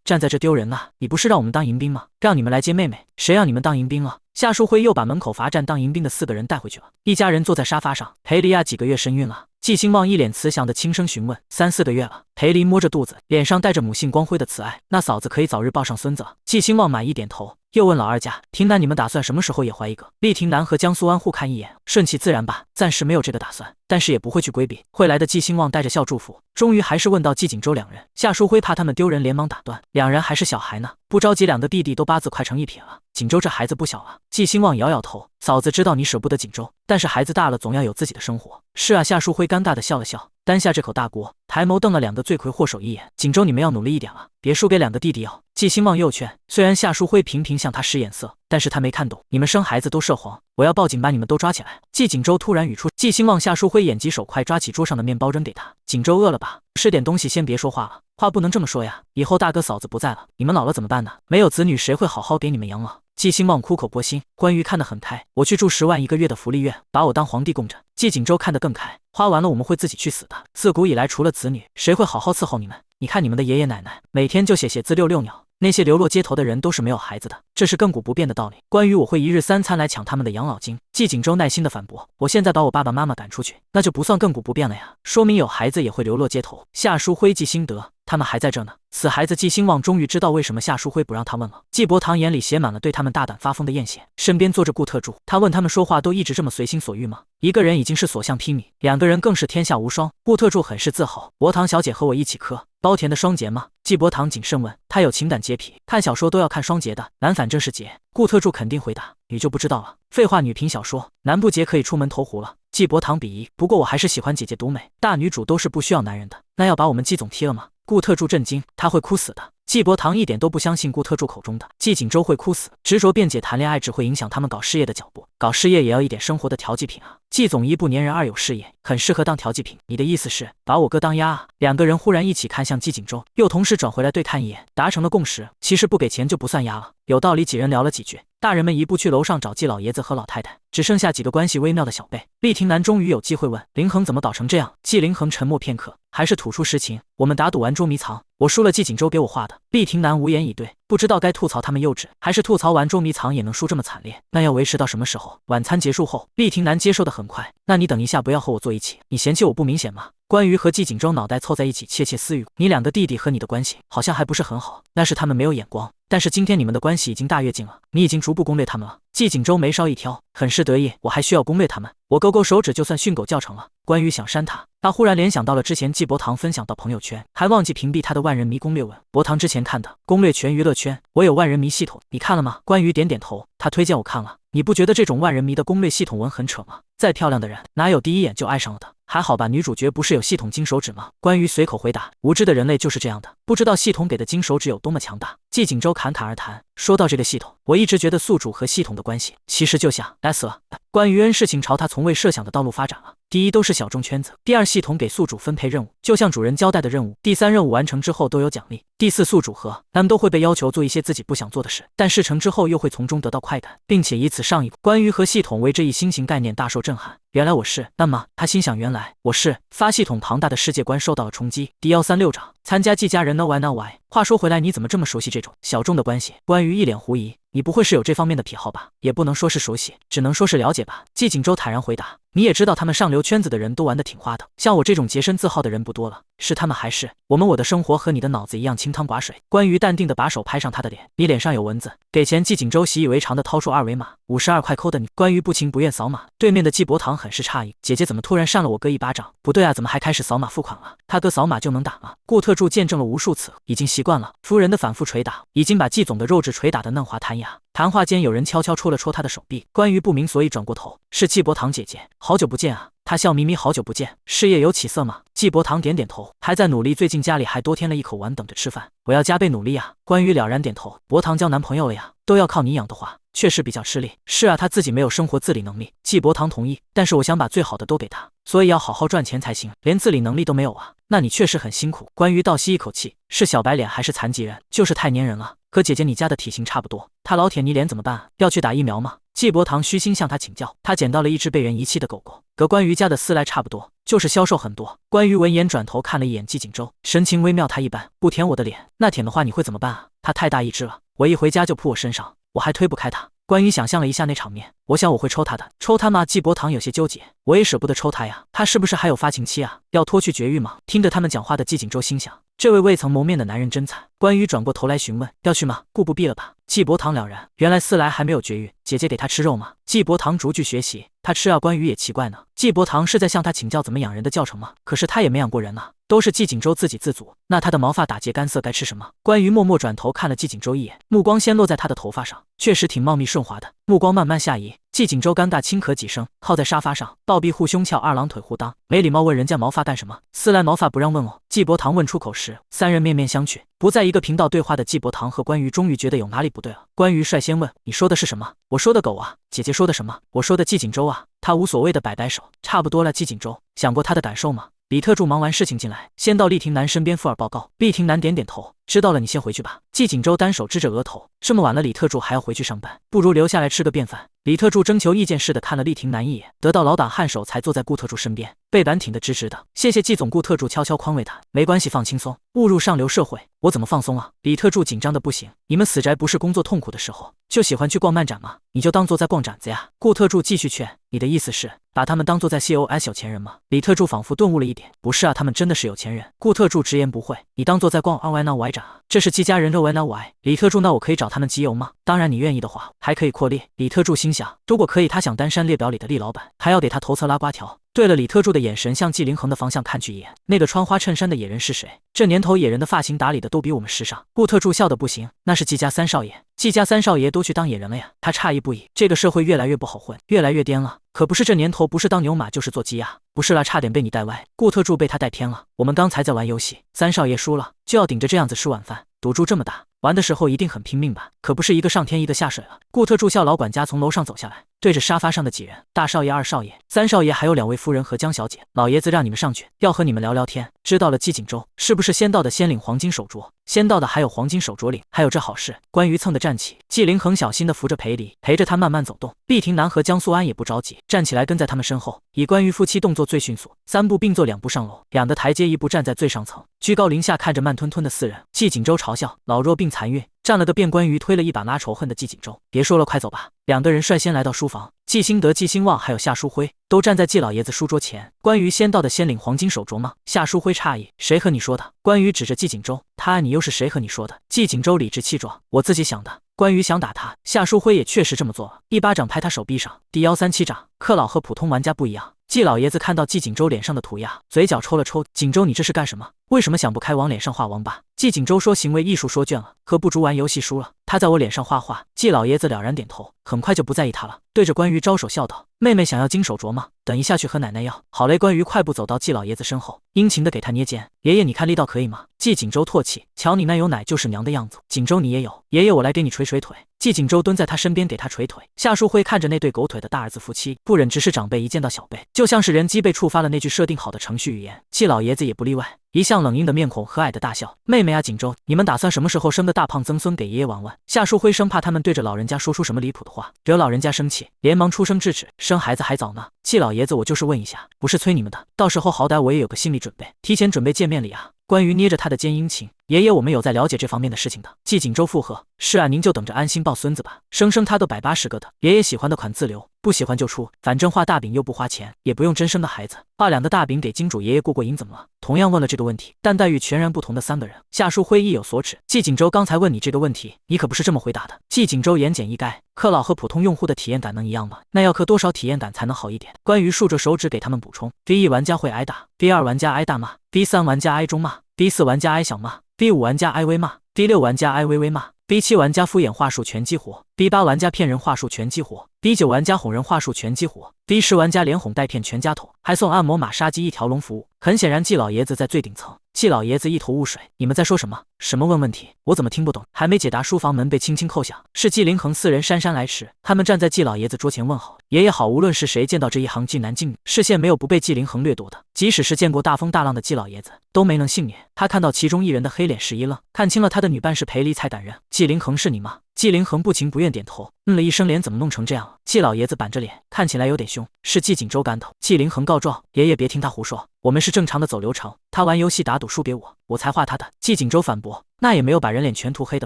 站在这丢人啊！你不是让我们当迎宾吗？让你们来接妹妹，谁让你们当迎宾了？”夏淑辉又把门口罚站当迎宾的4个人带回去了。一家人坐在沙发上，裴离亚几个月身孕了？季兴望一脸慈祥的轻声询问。3、4个月了。裴离摸着肚子，脸上带着母性光辉的慈爱。那嫂子可以早日抱上孙子了。季兴望满意点头，又问老二家：“婷楠，你们打算什么时候也怀一个？”厉婷楠和江苏安互看一眼，顺其自然吧，暂时没有这个打算，但是也不会去规避。会来的季兴望带着笑祝福。终于还是问到季景周2人。夏淑辉怕他们丢人，连忙打断：“2人还是小孩呢，不着急，2个弟弟都8字快成1撇了。景周这孩子不小啊。”季兴望摇摇头：“嫂子知道你舍不得景周，但是孩子大了总要有自己的生活。”是啊。夏淑辉尴尬的笑了笑，担下这口大锅，抬眸瞪了2个罪魁祸首一眼：“景周，你们要努力一点啊，别输给2个弟弟哦。”季兴望又劝，虽然夏淑辉频频向他使眼色，但是他没看懂。你们生孩子都涉黄，我要报警把你们都抓起来。季景周突然语出，季兴望夏淑辉眼疾手快，抓起桌上的面包扔给他：“景周饿了吧？吃点东西，先别说话了。话不能这么说呀，以后大哥嫂子不在了，你们老了怎么办呢？没有子女，谁会好好给你们养老？”季兴望苦口婆心，关于看得很开，我去住10万1个月的福利院，把我当皇帝供着。季景周看得更开，花完了我们会自己去死的。自古以来，除了子女，谁会好好伺候你们？你看你们的爷爷奶奶，每天就写字遛鸟。那些流落街头的人都是没有孩子的，这是亘古不变的道理。关于我会1日3餐来抢他们的养老金，季景周耐心的反驳：“我现在把我爸爸妈妈赶出去，那就不算亘古不变了呀，说明有孩子也会流落街头。”夏淑辉季兴德他们还在这呢。死孩子季兴望终于知道为什么夏淑辉不让他问了。季伯堂眼里写满了对他们大胆发疯的艳羡，身边坐着顾特助，他问他们说话都一直这么随心所欲吗？一个人已经是所向披靡，2个人更是天下无双。顾特助很是自豪：“伯堂小姐和我一起磕，包甜的双节吗？”季伯堂谨慎问：“他有情感洁癖，看小说都要看双节的，男反正是节。”顾特助肯定回答：“女就不知道了。废话，女频小说，男不节可以出门投湖了。”季伯堂鄙夷：“不过我还是喜欢姐姐独美，大女主都是不需要男人的。那要把我们季总踢了吗？”顾特助震惊：“他会哭死的。”季伯堂一点都不相信顾特助口中的季景周会哭死，执着辩解谈恋爱只会影响他们搞事业的脚步，搞事业也要一点生活的调剂品啊。季总1不粘人，2有事业，很适合当调剂品。你的意思是把我哥当鸭啊？2个人忽然一起看向季景周，又同时转回来对看一眼，达成了共识。其实不给钱就不算鸭了。有道理。几人聊了几句，大人们一步去楼上找季老爷子和老太太，只剩下几个关系微妙的小辈。厉廷南终于有机会问：“凌恒怎么搞成这样？”季凌恒沉默片刻，还是吐出实情：“我们打赌玩捉迷藏，我输了，季景周给我画的。”厉廷南无言以对，不知道该吐槽他们幼稚，还是吐槽玩捉迷藏也能输这么惨烈，那要维持到什么时候？晚餐结束后，厉廷南接受的很快：“那你等一下不要和我坐一起，你嫌弃我不明显吗？”关于和季景周脑袋凑在一起窃窃私语，你2个弟弟和你的关系好像还不是很好，那是他们没有眼光。但是今天你们的关系已经大跃进了，你已经逐步攻略他们了。季景周眉梢一挑，很是得意：“我还需要攻略他们？我勾勾手指就算训狗教程了。”关于想删他忽然联想到了之前季伯堂分享到朋友圈，还忘记屏蔽他的万人迷攻略文。伯堂之前看的攻略全娱乐圈，我有万人迷系统，你看了吗？关于点点头，他推荐我看了。你不觉得这种万人迷的攻略系统文很扯吗？再漂亮的人哪有第一眼就爱上了的？还好吧，女主角不是有系统金手指吗？关于随口回答：“无知的人类就是这样的，不知道系统给的金手指有多么强大。”季景周侃侃而谈，说到这个系统，我一直觉得宿主和系统的关系其实就像 S 了。关于恩事情朝他从未设想的道路发展了。第一都是小众圈子，第二系统给宿主分配任务，就像主人交代的任务，第三任务完成之后都有奖励，第四宿主和他们都会被要求做一些自己不想做的事，但事成之后又会从中得到快感，并且以此上一步。关于和系统为这一新型概念大受震撼，原来我是，那么他心想原来我是，发系统庞大的世界观受到了冲击。第136章参加季家人 No Why No Why。话说回来，你怎么这么熟悉这种小众的关系？关于一脸狐疑，你不会是有这方面的癖好吧？也不能说是熟悉，只能说是了解吧。季景周坦然回答：“你也知道他们上流圈子的人都玩得挺花的，像我这种洁身自好的人不多了，是他们还是我们？我的生活和你的脑子一样清汤寡水。”关于淡定的把手拍上他的脸：“你脸上有蚊子。”给钱。季景周习以为常的掏出二维码，52块扣的你。关于不情不愿扫码，对面的季伯堂很是诧异：“姐姐怎么突然扇了我哥一巴掌？不对啊，怎么还开始扫码付款了？他哥扫码就能打吗？”顾特助见证了无数次，已经习惯了夫人的反复捶打，已经把季总的肉质捶打得嫩滑弹牙。谈话间，有人悄悄戳了戳他的手臂。关于不明所以转过头，是季伯堂姐姐，好久不见啊。他笑眯眯，好久不见，事业有起色吗？季伯堂点点头，还在努力，最近家里还多添了一口碗等着吃饭，我要加倍努力啊。关羽了然点头，伯堂交男朋友了呀？都要靠你养的话，确实比较吃力。是啊，他自己没有生活自理能力。季伯堂同意，但是我想把最好的都给他，所以要好好赚钱才行，连自理能力都没有啊。那你确实很辛苦。关羽倒吸一口气，是小白脸还是残疾人？就是太粘人了。和姐姐你家的体型差不多，他老铁你脸怎么办啊？要去打疫苗吗？季伯堂虚心向他请教。他捡到了一只被人遗弃的狗狗，和关羽家的饲来差不多，就是消瘦很多。关羽闻言转头看了一眼季锦州，神情微妙。他一般不舔我的脸，那舔的话你会怎么办啊？他太大一只了，我一回家就扑我身上，我还推不开他。关羽想象了一下那场面，我想我会抽他的。抽他吗？季伯堂有些纠结，我也舍不得抽他呀，他是不是还有发情期啊？要拖去绝育吗？听着他们讲话的季锦州心想，这位未曾谋面的男人真惨。关羽转过头来询问，要去吗？顾不必了吧？季伯堂了然，原来饲来还没有绝育，姐姐给他吃肉吗？季伯堂逐句学习，他吃啊。关羽也奇怪呢，季伯堂是在向他请教怎么养人的教程吗？可是他也没养过人啊，都是季锦州自给自足，那他的毛发打结干涩该吃什么？关羽默默转头看了季锦州一眼，目光先落在他的头发上，确实挺茂密顺滑的。目光慢慢下移，季锦州尴尬轻咳几声，靠在沙发上，倒臂护胸翘，二郎腿互当，没礼貌问人家毛发淡什么？饲来毛发不让问哦。季伯堂问出口时，三人面面相觑，不在一个频道对话的季伯堂和关羽终于觉得有哪里不对了。关羽率先问，你说的是什么？我说的狗啊。姐姐说的什么？我说的季锦州啊。他无所谓的摆摆手，差不多了。季锦州想过他的感受吗？李特助忙完事情进来，先到厉廷南身边附耳报告。厉廷南点点头，知道了，你先回去吧。季锦州单手支着额头，这么晚了，李特助还要回去上班，不如留下来吃个便饭。李特助征求意见似的看了厉廷南一眼，得到老党颔首，才坐在顾特助身边，背板挺得直直的。谢谢季总。顾特助悄悄宽慰他，没关系，放轻松，误入上流社会，我怎么放松啊？李特助紧张的不行，你们死宅不是工作痛苦的时候就喜欢去逛漫展吗？你就当做在逛展子呀。顾特助继续劝，你的意思是把他们当做在 COS 有钱人吗？李特助仿佛顿悟了一点，不是啊，他们真的是有钱人。顾特助直言不讳，你当做在逛 RY 展啊？这是季家人热 YY。李特助，那我可以找他们集邮吗？当然，你愿意的话，还可以扩列。李特助心想，如果可以，他想单山列表里的厉老板，还要给他头侧拉瓜条。对了，李特助的眼神向季凌恒的方向看去一眼，那个穿花衬衫的野人是谁？这年头野人的发型打理的都比我们时尚。顾特助笑得不行，那是季家三少爷，季家三少爷都去当野人了呀。他诧异不已，这个社会越来越不好混，越来越颠了。可不是，这年头不是当牛马就是做鸡鸭。不是啦，差点被你带歪。顾特助被他带偏了，我们刚才在玩游戏，三少爷输了就要顶着这样子吃晚饭，赌注这么大，玩的时候一定很拼命吧？可不是一个上天一个下水了。顾特助笑，老管家从楼上走下来，对着沙发上的几人，大少爷、二少爷、三少爷还有两位夫人和江小姐，老爷子让你们上去，要和你们聊聊天。知道了。季锦州是不是先到的先领黄金手镯？先到的还有黄金手镯领，还有这好事。关羽蹭的站起，季凌恒小心的扶着裴礼，陪着他慢慢走动。厉廷南和江苏安也不着急，站起来跟在他们身后，以关羽夫妻动作最迅速，三步并作两步上楼，两个台阶一步站在最上层，居高临下看着慢吞吞的四人。季锦州嘲笑，老弱病残孕，占了个便。关羽推了一把拉仇恨的季锦州，别说了，快走吧。两个人率先来到书房，季兴德、季兴旺还有夏书辉都站在季老爷子书桌前。关羽先到的先领黄金手镯吗？夏书辉诧异，谁和你说的？关羽指着季锦州，他按你又是谁和你说的？季锦州理直气壮，我自己想的。关羽想打他，夏书辉也确实这么做了，一巴掌拍他手臂上。第137掌，克老和普通玩家不一样。季老爷子看到季锦州脸上的涂鸦，嘴角抽了抽，锦州你这是干什么？为什么想不开往脸上画王八？季锦州说，行为艺术说倦了，可不如玩游戏输了，他在我脸上画画。季老爷子了然点头，很快就不在意他了，对着关羽招手笑道，妹妹想要金手镯吗？等一下去和奶奶要。好嘞。关羽快步走到季老爷子身后，殷勤的给他捏肩，爷爷你看力道可以吗？季锦州唾弃，瞧你那有奶就是娘的样子。锦州你也有，爷爷我来给你捶捶腿。季锦州蹲在他身边给他捶腿。夏书辉看着那对狗腿的大儿子夫妻，不忍直视长辈一见到小辈，就像是人机被触发了那句设定好的程序语言。季老爷子也不例外，一向冷硬的面孔和蔼的大笑。妹妹啊，锦州，你们打算什么时候生个大胖曾孙给爷爷玩玩？夏书辉生怕他们对着老人家说出什么离谱的话，惹老人家生气，连忙出声制止，生孩子还早呢。季老爷子，我就是问一下，不是催你们的，到时候好歹我也有个心理准备，提前准备见面礼啊。关羽捏着他的肩殷勤，爷爷我们有在了解这方面的事情的。季锦州附和，是啊，您就等着安心抱孙子吧，生他都180个的，爷爷喜欢的款自留，不喜欢就出，反正画大饼又不花钱，也不用真生的孩子，画2的大饼给金主爷爷过过瘾怎么了？同样问了这个问题，但待遇全然不同的3个人。夏书辉意有所指，季锦州刚才问你这个问题，你可不是这么回答的。季锦州言简意赅，氪老和普通用户的体验感能一样吗？那要氪多少体验感才能好一点？关羽竖着手指给他们补充 ：V1 玩家会挨打 ，V2 玩家挨大骂 ，V3 玩家挨中骂 ，V4 玩家挨小骂 ，V5 玩家挨微骂 ，V6 玩家挨微微骂 B7 玩家敷衍话术全激活 ，B8 玩家骗人话术全激活。B9 玩家哄人话术全激活 ，D10 玩家连哄带骗全家桶，还送按摩马杀鸡一条龙服务。很显然，季老爷子在最顶层。季老爷子一头雾水，你们在说什么？什么问问题？我怎么听不懂？还没解答，书房门被轻轻叩响，是季凌恒4人姗姗来迟。他们站在季老爷子桌前问好，爷爷好。无论是谁见到这一行俊男俊女，视线没有不被季凌恒掠夺的。即使是见过大风大浪的季老爷子，都没能幸免。他看到其中一人的黑脸时一愣，看清了他的女伴是裴离，才敢认。季凌恒是你吗？季凌恒不情不愿点头，了一声，脸怎么弄成这样了？季老爷子板着脸，看起来有点凶，是季锦州干的。季凌恒告状，爷爷别听他胡说，我们是正常的走流程，他玩游戏打赌输给我，我才画他的。季锦州反驳，那也没有把人脸全涂黑的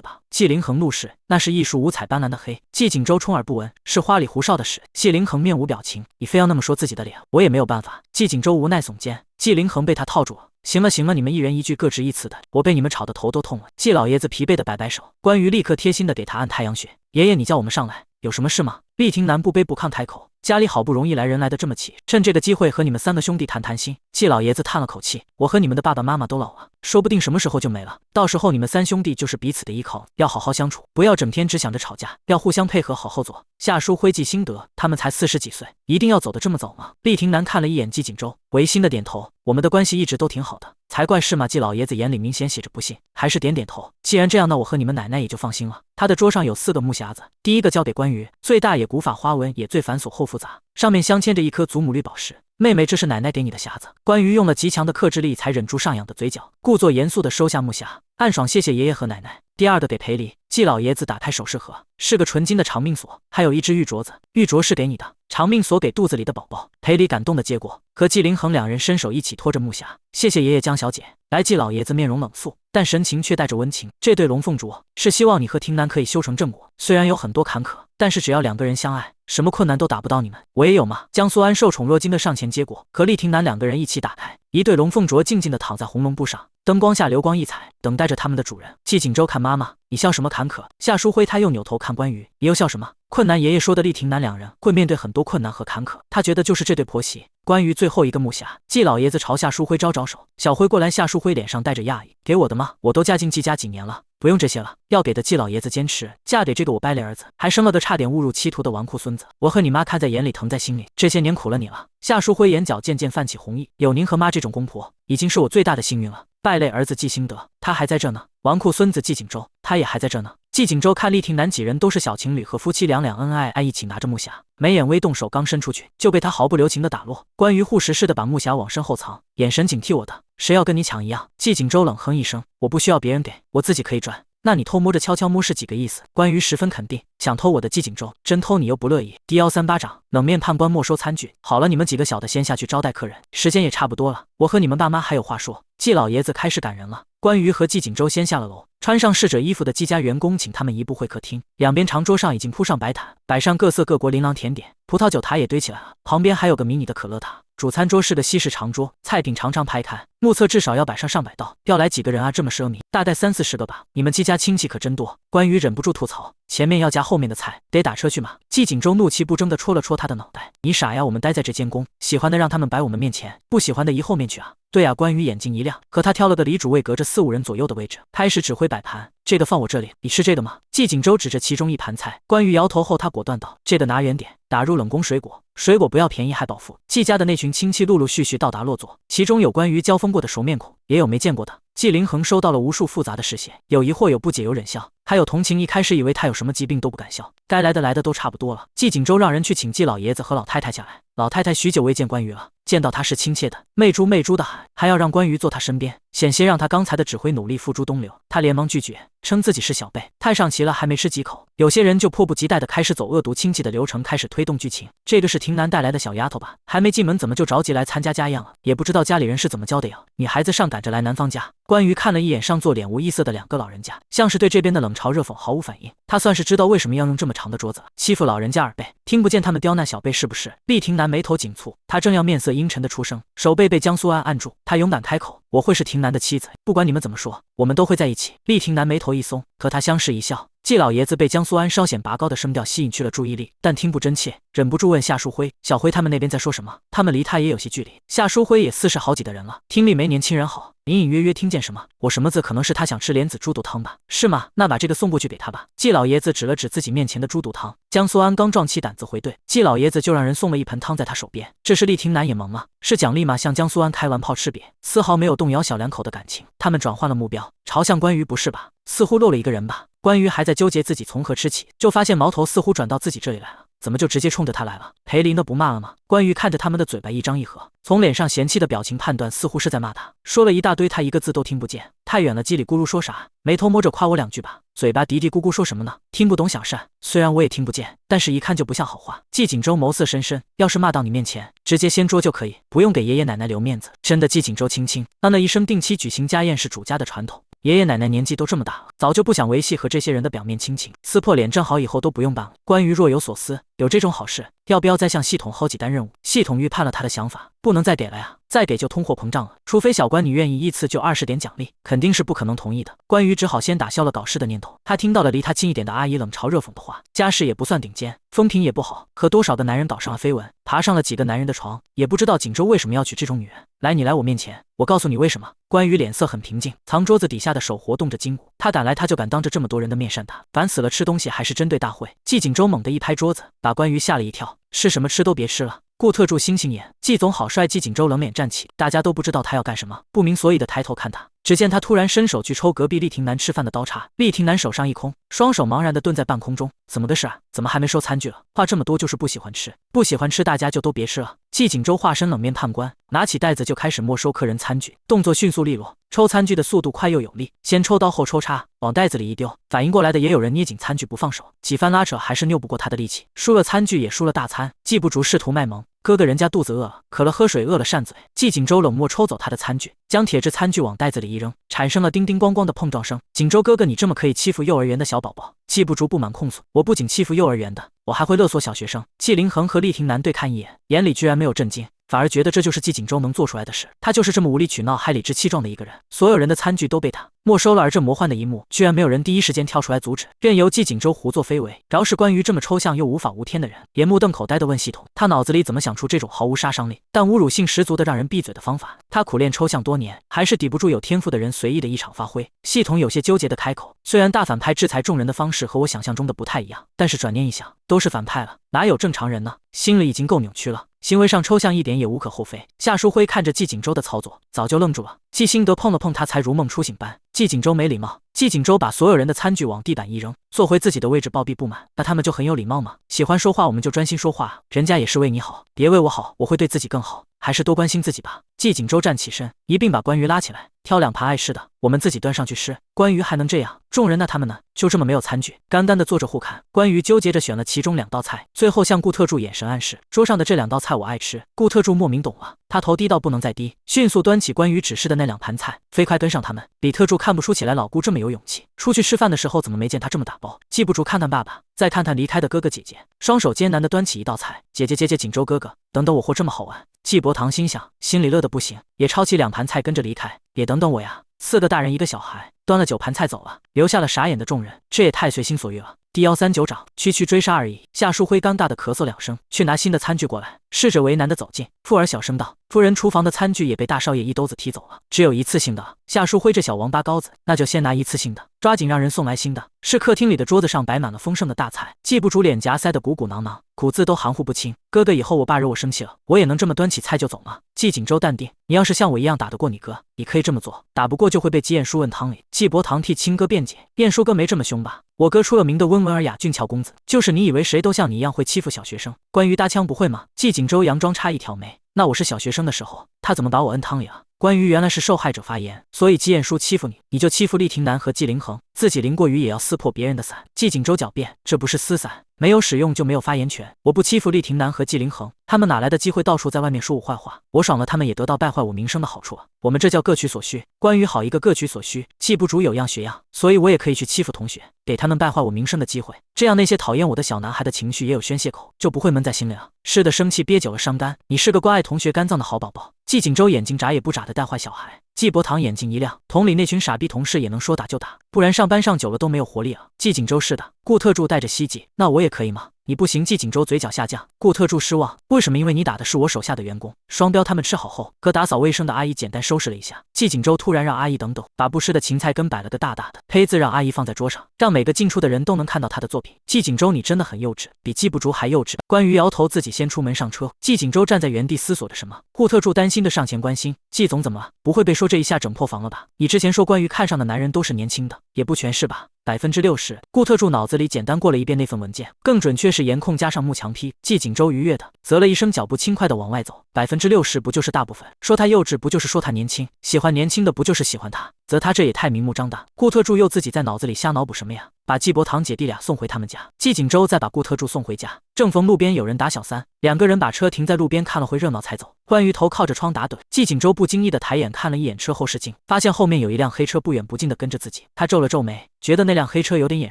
吧？季凌恒怒视，那是艺术五彩斑斓的黑。季锦州充耳不闻，是花里胡哨的事。季凌恒面无表情，你非要那么说自己的脸，我也没有办法。季锦州无奈耸肩，季凌恒被他套住了。行了行了，你们一人一句各执一词的，我被你们吵得头都痛了。季老爷子疲惫的摆摆手，关羽立刻贴心的给他按太阳穴。爷爷，你叫我们上来，有什么事吗？厉廷南不卑不亢开口，家里好不容易来人来的这么齐，趁这个机会和你们3个兄弟谈谈心。季老爷子叹了口气，我和你们的爸爸妈妈都老了，说不定什么时候就没了，到时候你们3兄弟就是彼此的依靠，要好好相处，不要整天只想着吵架，要互相配合，好后座。夏书辉季心得，他们才40几岁，一定要走得这么早吗？厉廷南看了一眼季锦州，违心的点头，我们的关系一直都挺好的，才怪是吗？季老爷子眼里明显写着不信，还是点点头。既然这样，那我和你们奶奶也就放心了。他的桌上有4个木匣子，第一个交给关羽，最大也古法花纹，也最繁琐后复杂，上面镶嵌着一颗祖母绿宝石。妹妹，这是奶奶给你的匣子。关羽用了极强的克制力才忍住上扬的嘴角，故作严肃地收下木匣，暗爽谢谢爷爷和奶奶。第二个给裴离，季老爷子打开首饰盒，是个纯金的长命锁，还有一只玉镯子，玉镯是给你的，长命锁给肚子里的宝宝。裴离感动地接过，和季凌恒2人伸手一起拖着木匣，谢谢爷爷江小姐。来，季老爷子面容冷肃，但神情却带着温情。这对龙凤镯是希望你和廷南可以修成正果，虽然有很多坎坷，但是只要2个人相爱，什么困难都打不到你们。我也有嘛。江苏安受宠若惊的上前接过，和厉廷南2个人一起打开，一对龙凤镯静静地躺在红龙布上，灯光下流光溢彩，等待着他们的主人。季锦州看妈妈，你笑什么坎坷？夏书辉他又扭头看关羽，你又笑什么困难？爷爷说的厉廷南2人会面对很多困难和坎坷，他觉得就是这对婆媳。关于最后一个木匣，季老爷子朝夏书辉招招手，小辉过来。夏书辉脸上带着讶异，给我的吗？我都嫁进季家几年了，不用这些了。要给的。季老爷子坚持，嫁给这个我败类儿子，还生了个差点误入歧途的纨绔孙子，我和你妈看在眼里，疼在心里，这些年苦了你了。夏书辉眼角渐渐泛起红意，有您和妈这种公婆，已经是我最大的幸运了。败类儿子季兴德，他还在这呢；纨绔孙子季锦州，他也还在这呢。季锦州看厉廷南几人都是小情侣，和夫妻两恩爱爱，一起拿着木匣，眉眼微动，手刚伸出去，就被他毫不留情的打落。关于护食似的把木匣往身后藏，眼神警惕我的，谁要跟你抢一样？季锦州冷哼一声，我不需要别人给，我自己可以赚。那你偷摸着悄悄摸是几个意思？关于十分肯定，想偷我的季锦州，真偷你又不乐意。低腰3巴掌，冷面判官没收餐具。好了，你们几个小的先下去招待客人，时间也差不多了，我和你们爸妈还有话说。季老爷子开始赶人了。关羽和季锦州先下了楼，穿上侍者衣服的季家员工请他们移步会客厅，两边长桌上已经铺上白毯，摆上各色各国琳琅甜点，葡萄酒塔也堆起来了，旁边还有个迷你的可乐塔。主餐桌是个西式长桌，菜品常常排开，目测至少要摆上上百道。要来几个人啊？这么奢靡，大概30-40个吧。你们季家亲戚可真多。关羽忍不住吐槽，前面要加后面的菜，得打车去吗？季锦州怒气不争地戳了戳他的脑袋，你傻呀？我们待在这监工，喜欢的让他们摆我们面前，不喜欢的移后面去啊。对啊，关羽眼睛一亮，可他挑了个离主位隔着4-5人左右的位置，开始指挥摆盘。这个放我这里，你吃这个吗？季锦州指着其中一盘菜，关羽摇头后，他果断道：这个拿远点，打入冷宫水果，水果不要便宜还饱腹。季家的那群亲戚陆陆续续到达落座，其中有关于交锋过的熟面孔，也有没见过的。季凌恒收到了无数复杂的视线，有疑惑，有不解，有忍笑，还有同情。一开始以为他有什么疾病都不敢笑，该来的都差不多了。季锦州让人去请季老爷子和老太太下来，老太太许久未见关羽了，见到他是亲切的媚猪媚猪的喊，还要让关羽坐他身边，险些让他刚才的指挥努力付诸东流。他连忙拒绝，称自己是小辈，太上齐了，还没吃几口。有些人就迫不及待地开始走恶毒亲戚的流程，开始推动剧情。这个是廷南带来的小丫头吧？还没进门怎么就着急来参加家宴了？也不知道家里人是怎么教的呀。女孩子上赶着来男方家。关羽看了一眼上座脸无异色的2个老人家，像是对这边的冷嘲热讽毫无反应。他算是知道为什么要用这么长的桌子，欺负老人家2辈，听不见他们刁难小辈是不是？厉廷南眉头紧蹙，他正要面色阴沉的出声，手背被江苏安按住，他勇敢开口，我会是廷南的妻子，不管你们怎么说，我们都会在一起。厉廷南眉头一松，和他相视一笑，季老爷子被江苏安稍显拔高的声调吸引去了注意力，但听不真切，忍不住问夏淑辉：“小辉他们那边在说什么？他们离他也有些距离。”夏淑辉也40好几的人了，听力没年轻人好。隐隐约约听见什么，我什么字？可能是他想吃莲子猪肚汤吧？是吗？那把这个送过去给他吧。季老爷子指了指自己面前的猪肚汤。江苏安刚壮起胆子回怼，季老爷子就让人送了一盆汤在他手边。这是厉廷南也懵了，是奖励吗？向江苏安开完炮吃瘪，丝毫没有动摇小两口的感情。他们转换了目标，朝向关羽，不是吧？似乎漏了一个人吧？关羽还在纠结自己从何吃起，就发现矛头似乎转到自己这里来了。怎么就直接冲着他来了？裴林的不骂了吗？关羽看着他们的嘴巴一张一合，从脸上嫌弃的表情判断似乎是在骂他，说了一大堆他一个字都听不见。太远了，叽里咕噜说啥？眉头摸着夸我两句吧，嘴巴嘀嘀咕咕说什么呢？听不懂小善，虽然我也听不见，但是一看就不像好话。季锦州眸色深深，要是骂到你面前，直接掀桌就可以，不用给爷爷奶奶留面子。真的，季锦州轻轻那一生定期举行家宴是主家的传统。爷爷奶奶年纪都这么大了，早就不想维系和这些人的表面亲情，撕破脸正好以后都不用办了。关羽若有所思，有这种好事，要不要再向系统薅几单任务？系统预判了他的想法，不能再给了呀，再给就通货膨胀了。除非小关你愿意依次就20点奖励，肯定是不可能同意的。关羽只好先打消了搞事的念头。他听到了离他近一点的阿姨冷嘲热讽的话，家世也不算顶尖，风评也不好，和多少个男人搞上了绯闻，爬上了几个男人的床，也不知道锦州为什么要娶这种女人。来，你来我面前，我告诉你为什么。关羽脸色很平静，藏桌子底下的手活动着筋骨。他敢来，他就敢当着这么多人的面扇他，烦死了！吃东西还是针对大会。季锦州猛地一拍桌子，把关羽吓了一跳。是什么吃都别吃了。顾特助星星眼，季总好帅！季锦州冷脸站起，大家都不知道他要干什么，不明所以的抬头看他。只见他突然伸手去抽隔壁厉廷南吃饭的刀叉，厉廷南手上一空，双手茫然地蹲在半空中。怎么个事啊？怎么还没收餐具了？话这么多就是不喜欢吃，不喜欢吃大家就都别吃了。季锦州化身冷面判官，拿起袋子就开始没收客人餐具，动作迅速利落，抽餐具的速度快又有力，先抽刀后抽叉，往袋子里一丢。反应过来的也有人捏紧餐具不放手，几番拉扯还是拗不过他的力气，输了餐具也输了大餐。季不竹试图卖萌，哥哥人家肚子饿了，渴了喝水，饿了扇嘴。季锦州冷漠抽走他的餐具，将铁质餐具往袋子里一扔，产生了叮叮咣咣的碰撞声。锦州哥哥，你这么可以欺负幼儿园的小宝宝？季不竹不满控诉，我不仅欺负幼儿园的，我还会勒索小学生。季凌恒和厉廷南对看一眼，眼里居然没有震惊，反而觉得这就是季锦州能做出来的事。他就是这么无理取闹还理直气壮的一个人。所有人的餐具都被他没收了，而这魔幻的一幕居然没有人第一时间跳出来阻止，任由季锦州胡作非为。饶是关于这么抽象又无法无天的人，也目瞪口呆地问系统，他脑子里怎么想出这种毫无杀伤力但侮辱性十足的让人闭嘴的方法？他苦练抽象多年，还是抵不住有天赋的人随意的一场发挥。系统有些纠结地开口，虽然大反派制裁众人的方式和我想象中的不太一样，但是转念一想，都是反派了，哪有正常人呢？心里已经够扭曲了，行为上抽象一点也无可厚非。夏淑辉看着季锦州的操作，早就愣住了。季辛德碰了碰他，才如梦初醒般。季锦州没礼貌。季锦州把所有人的餐具往地板一扔，坐回自己的位置，暴毙不满。那他们就很有礼貌吗？喜欢说话我们就专心说话，人家也是为你好，别为我好，我会对自己更好，还是多关心自己吧。季锦州站起身，一并把关羽拉起来，挑2盘爱吃的，我们自己端上去吃。关羽还能这样？众人那他们呢？就这么没有餐具，干干的坐着互看。关羽纠结着选了其中2道菜，最后向顾特助眼神暗示，桌上的这2道菜我爱吃。顾特助莫名懂了，他头低到不能再低，迅速端起关羽指示的那2盘菜，飞快跟上他们。李特助看不出起来老顾这么有勇气，出去吃饭的时候怎么没见他这么打包？记不住看看爸爸，再看看离开的哥哥姐姐，双手艰难地端起一道菜，姐姐锦州哥哥，等等我货这么好玩。季伯堂心想，心里乐得不行，也抄起2盘菜跟着离开。别等等我呀！4个大人1个小孩，端了9盘菜走了，留下了傻眼的众人。这也太随心所欲了。第139掌，区区追杀而已。夏淑辉尴尬地咳嗽2声，去拿新的餐具过来，试着为难地走近。富儿小声道：“夫人，厨房的餐具也被大少爷一兜子踢走了，只有一次性的。”夏淑辉这小王八羔子，那就先拿一次性的，抓紧让人送来新的。是客厅里的桌子上摆满了丰盛的大菜，季不竹脸颊塞得鼓鼓囊囊，苦字都含糊不清。哥哥，以后我爸惹我生气了，我也能这么端起菜就走吗？季锦州淡定，你要是像我一样打得过你哥，你可以这么做，打不过就会被鸡燕叔问汤里。季伯堂替亲哥辩解，燕叔哥没这么凶吧？我哥出了名的温文尔雅俊俏公子，就是你以为谁都像你一样会欺负小学生？关于搭腔不会吗？季锦州佯装插一条眉，那我是小学生的时候，他怎么把我摁汤里了？关于原来是受害者发言，所以季燕叔欺负你，你就欺负厉廷南和季凌恒，自己淋过雨也要撕破别人的伞。季锦州狡辩，这不是撕伞，没有使用就没有发言权。我不欺负厉廷南和季凌恒，他们哪来的机会到处在外面说我坏话？我爽了，他们也得到败坏我名声的好处啊。我们这叫各取所需。关于好一个各取所需，季不竹有样学样，所以我也可以去欺负同学，给他们败坏我名声的机会。这样那些讨厌我的小男孩的情绪也有宣泄口，就不会闷在心里了。是的，生气憋久了伤肝。你是个关爱同学肝脏的好宝宝。季锦州眼睛眨也不眨的带坏小孩。季伯堂眼睛一亮，同里那群傻逼同事也能说打就打，不然上班上久了都没有活力了。季锦州是的，顾特助带着希冀，那我也可以吗？你不行。季锦州嘴角下降，顾特助失望，为什么？因为你打的是我手下的员工。双标他们吃好后，和打扫卫生的阿姨简单收拾了一下。季锦州突然让阿姨等等，把不湿的芹菜根摆了个大大的胚字，让阿姨放在桌上，让每个进出的人都能看到他的作品。季锦州，你真的很幼稚，比季不竹还幼稚。关于摇头，自己先出门上车。季锦州站在原地思索着什么。顾特助担心的上前关心，季总怎么了？不会被说这一下整破防了吧？你之前说关于看上的男人都是年轻的，也不全是吧？60%。顾特助脑子里简单过了一遍那份文件，更准确是颜控加上幕墙批。季锦州愉悦的啧了一声，脚步轻快的往外走。60%不就是大部分？说他幼稚不就是说他年轻？喜欢年轻的不就是喜欢他？则他这也太明目张胆。顾特助又自己在脑子里瞎脑补什么呀？把季伯堂姐弟俩送回他们家，季锦州再把顾特助送回家。正逢路边有人打小三，两个人把车停在路边看了会热闹才走。关于头靠着窗打盹，季锦州不经意的抬眼看了一眼车后视镜，发现后面有一辆黑车不远不近的跟着自己。他皱了皱眉，觉得那辆黑车有点眼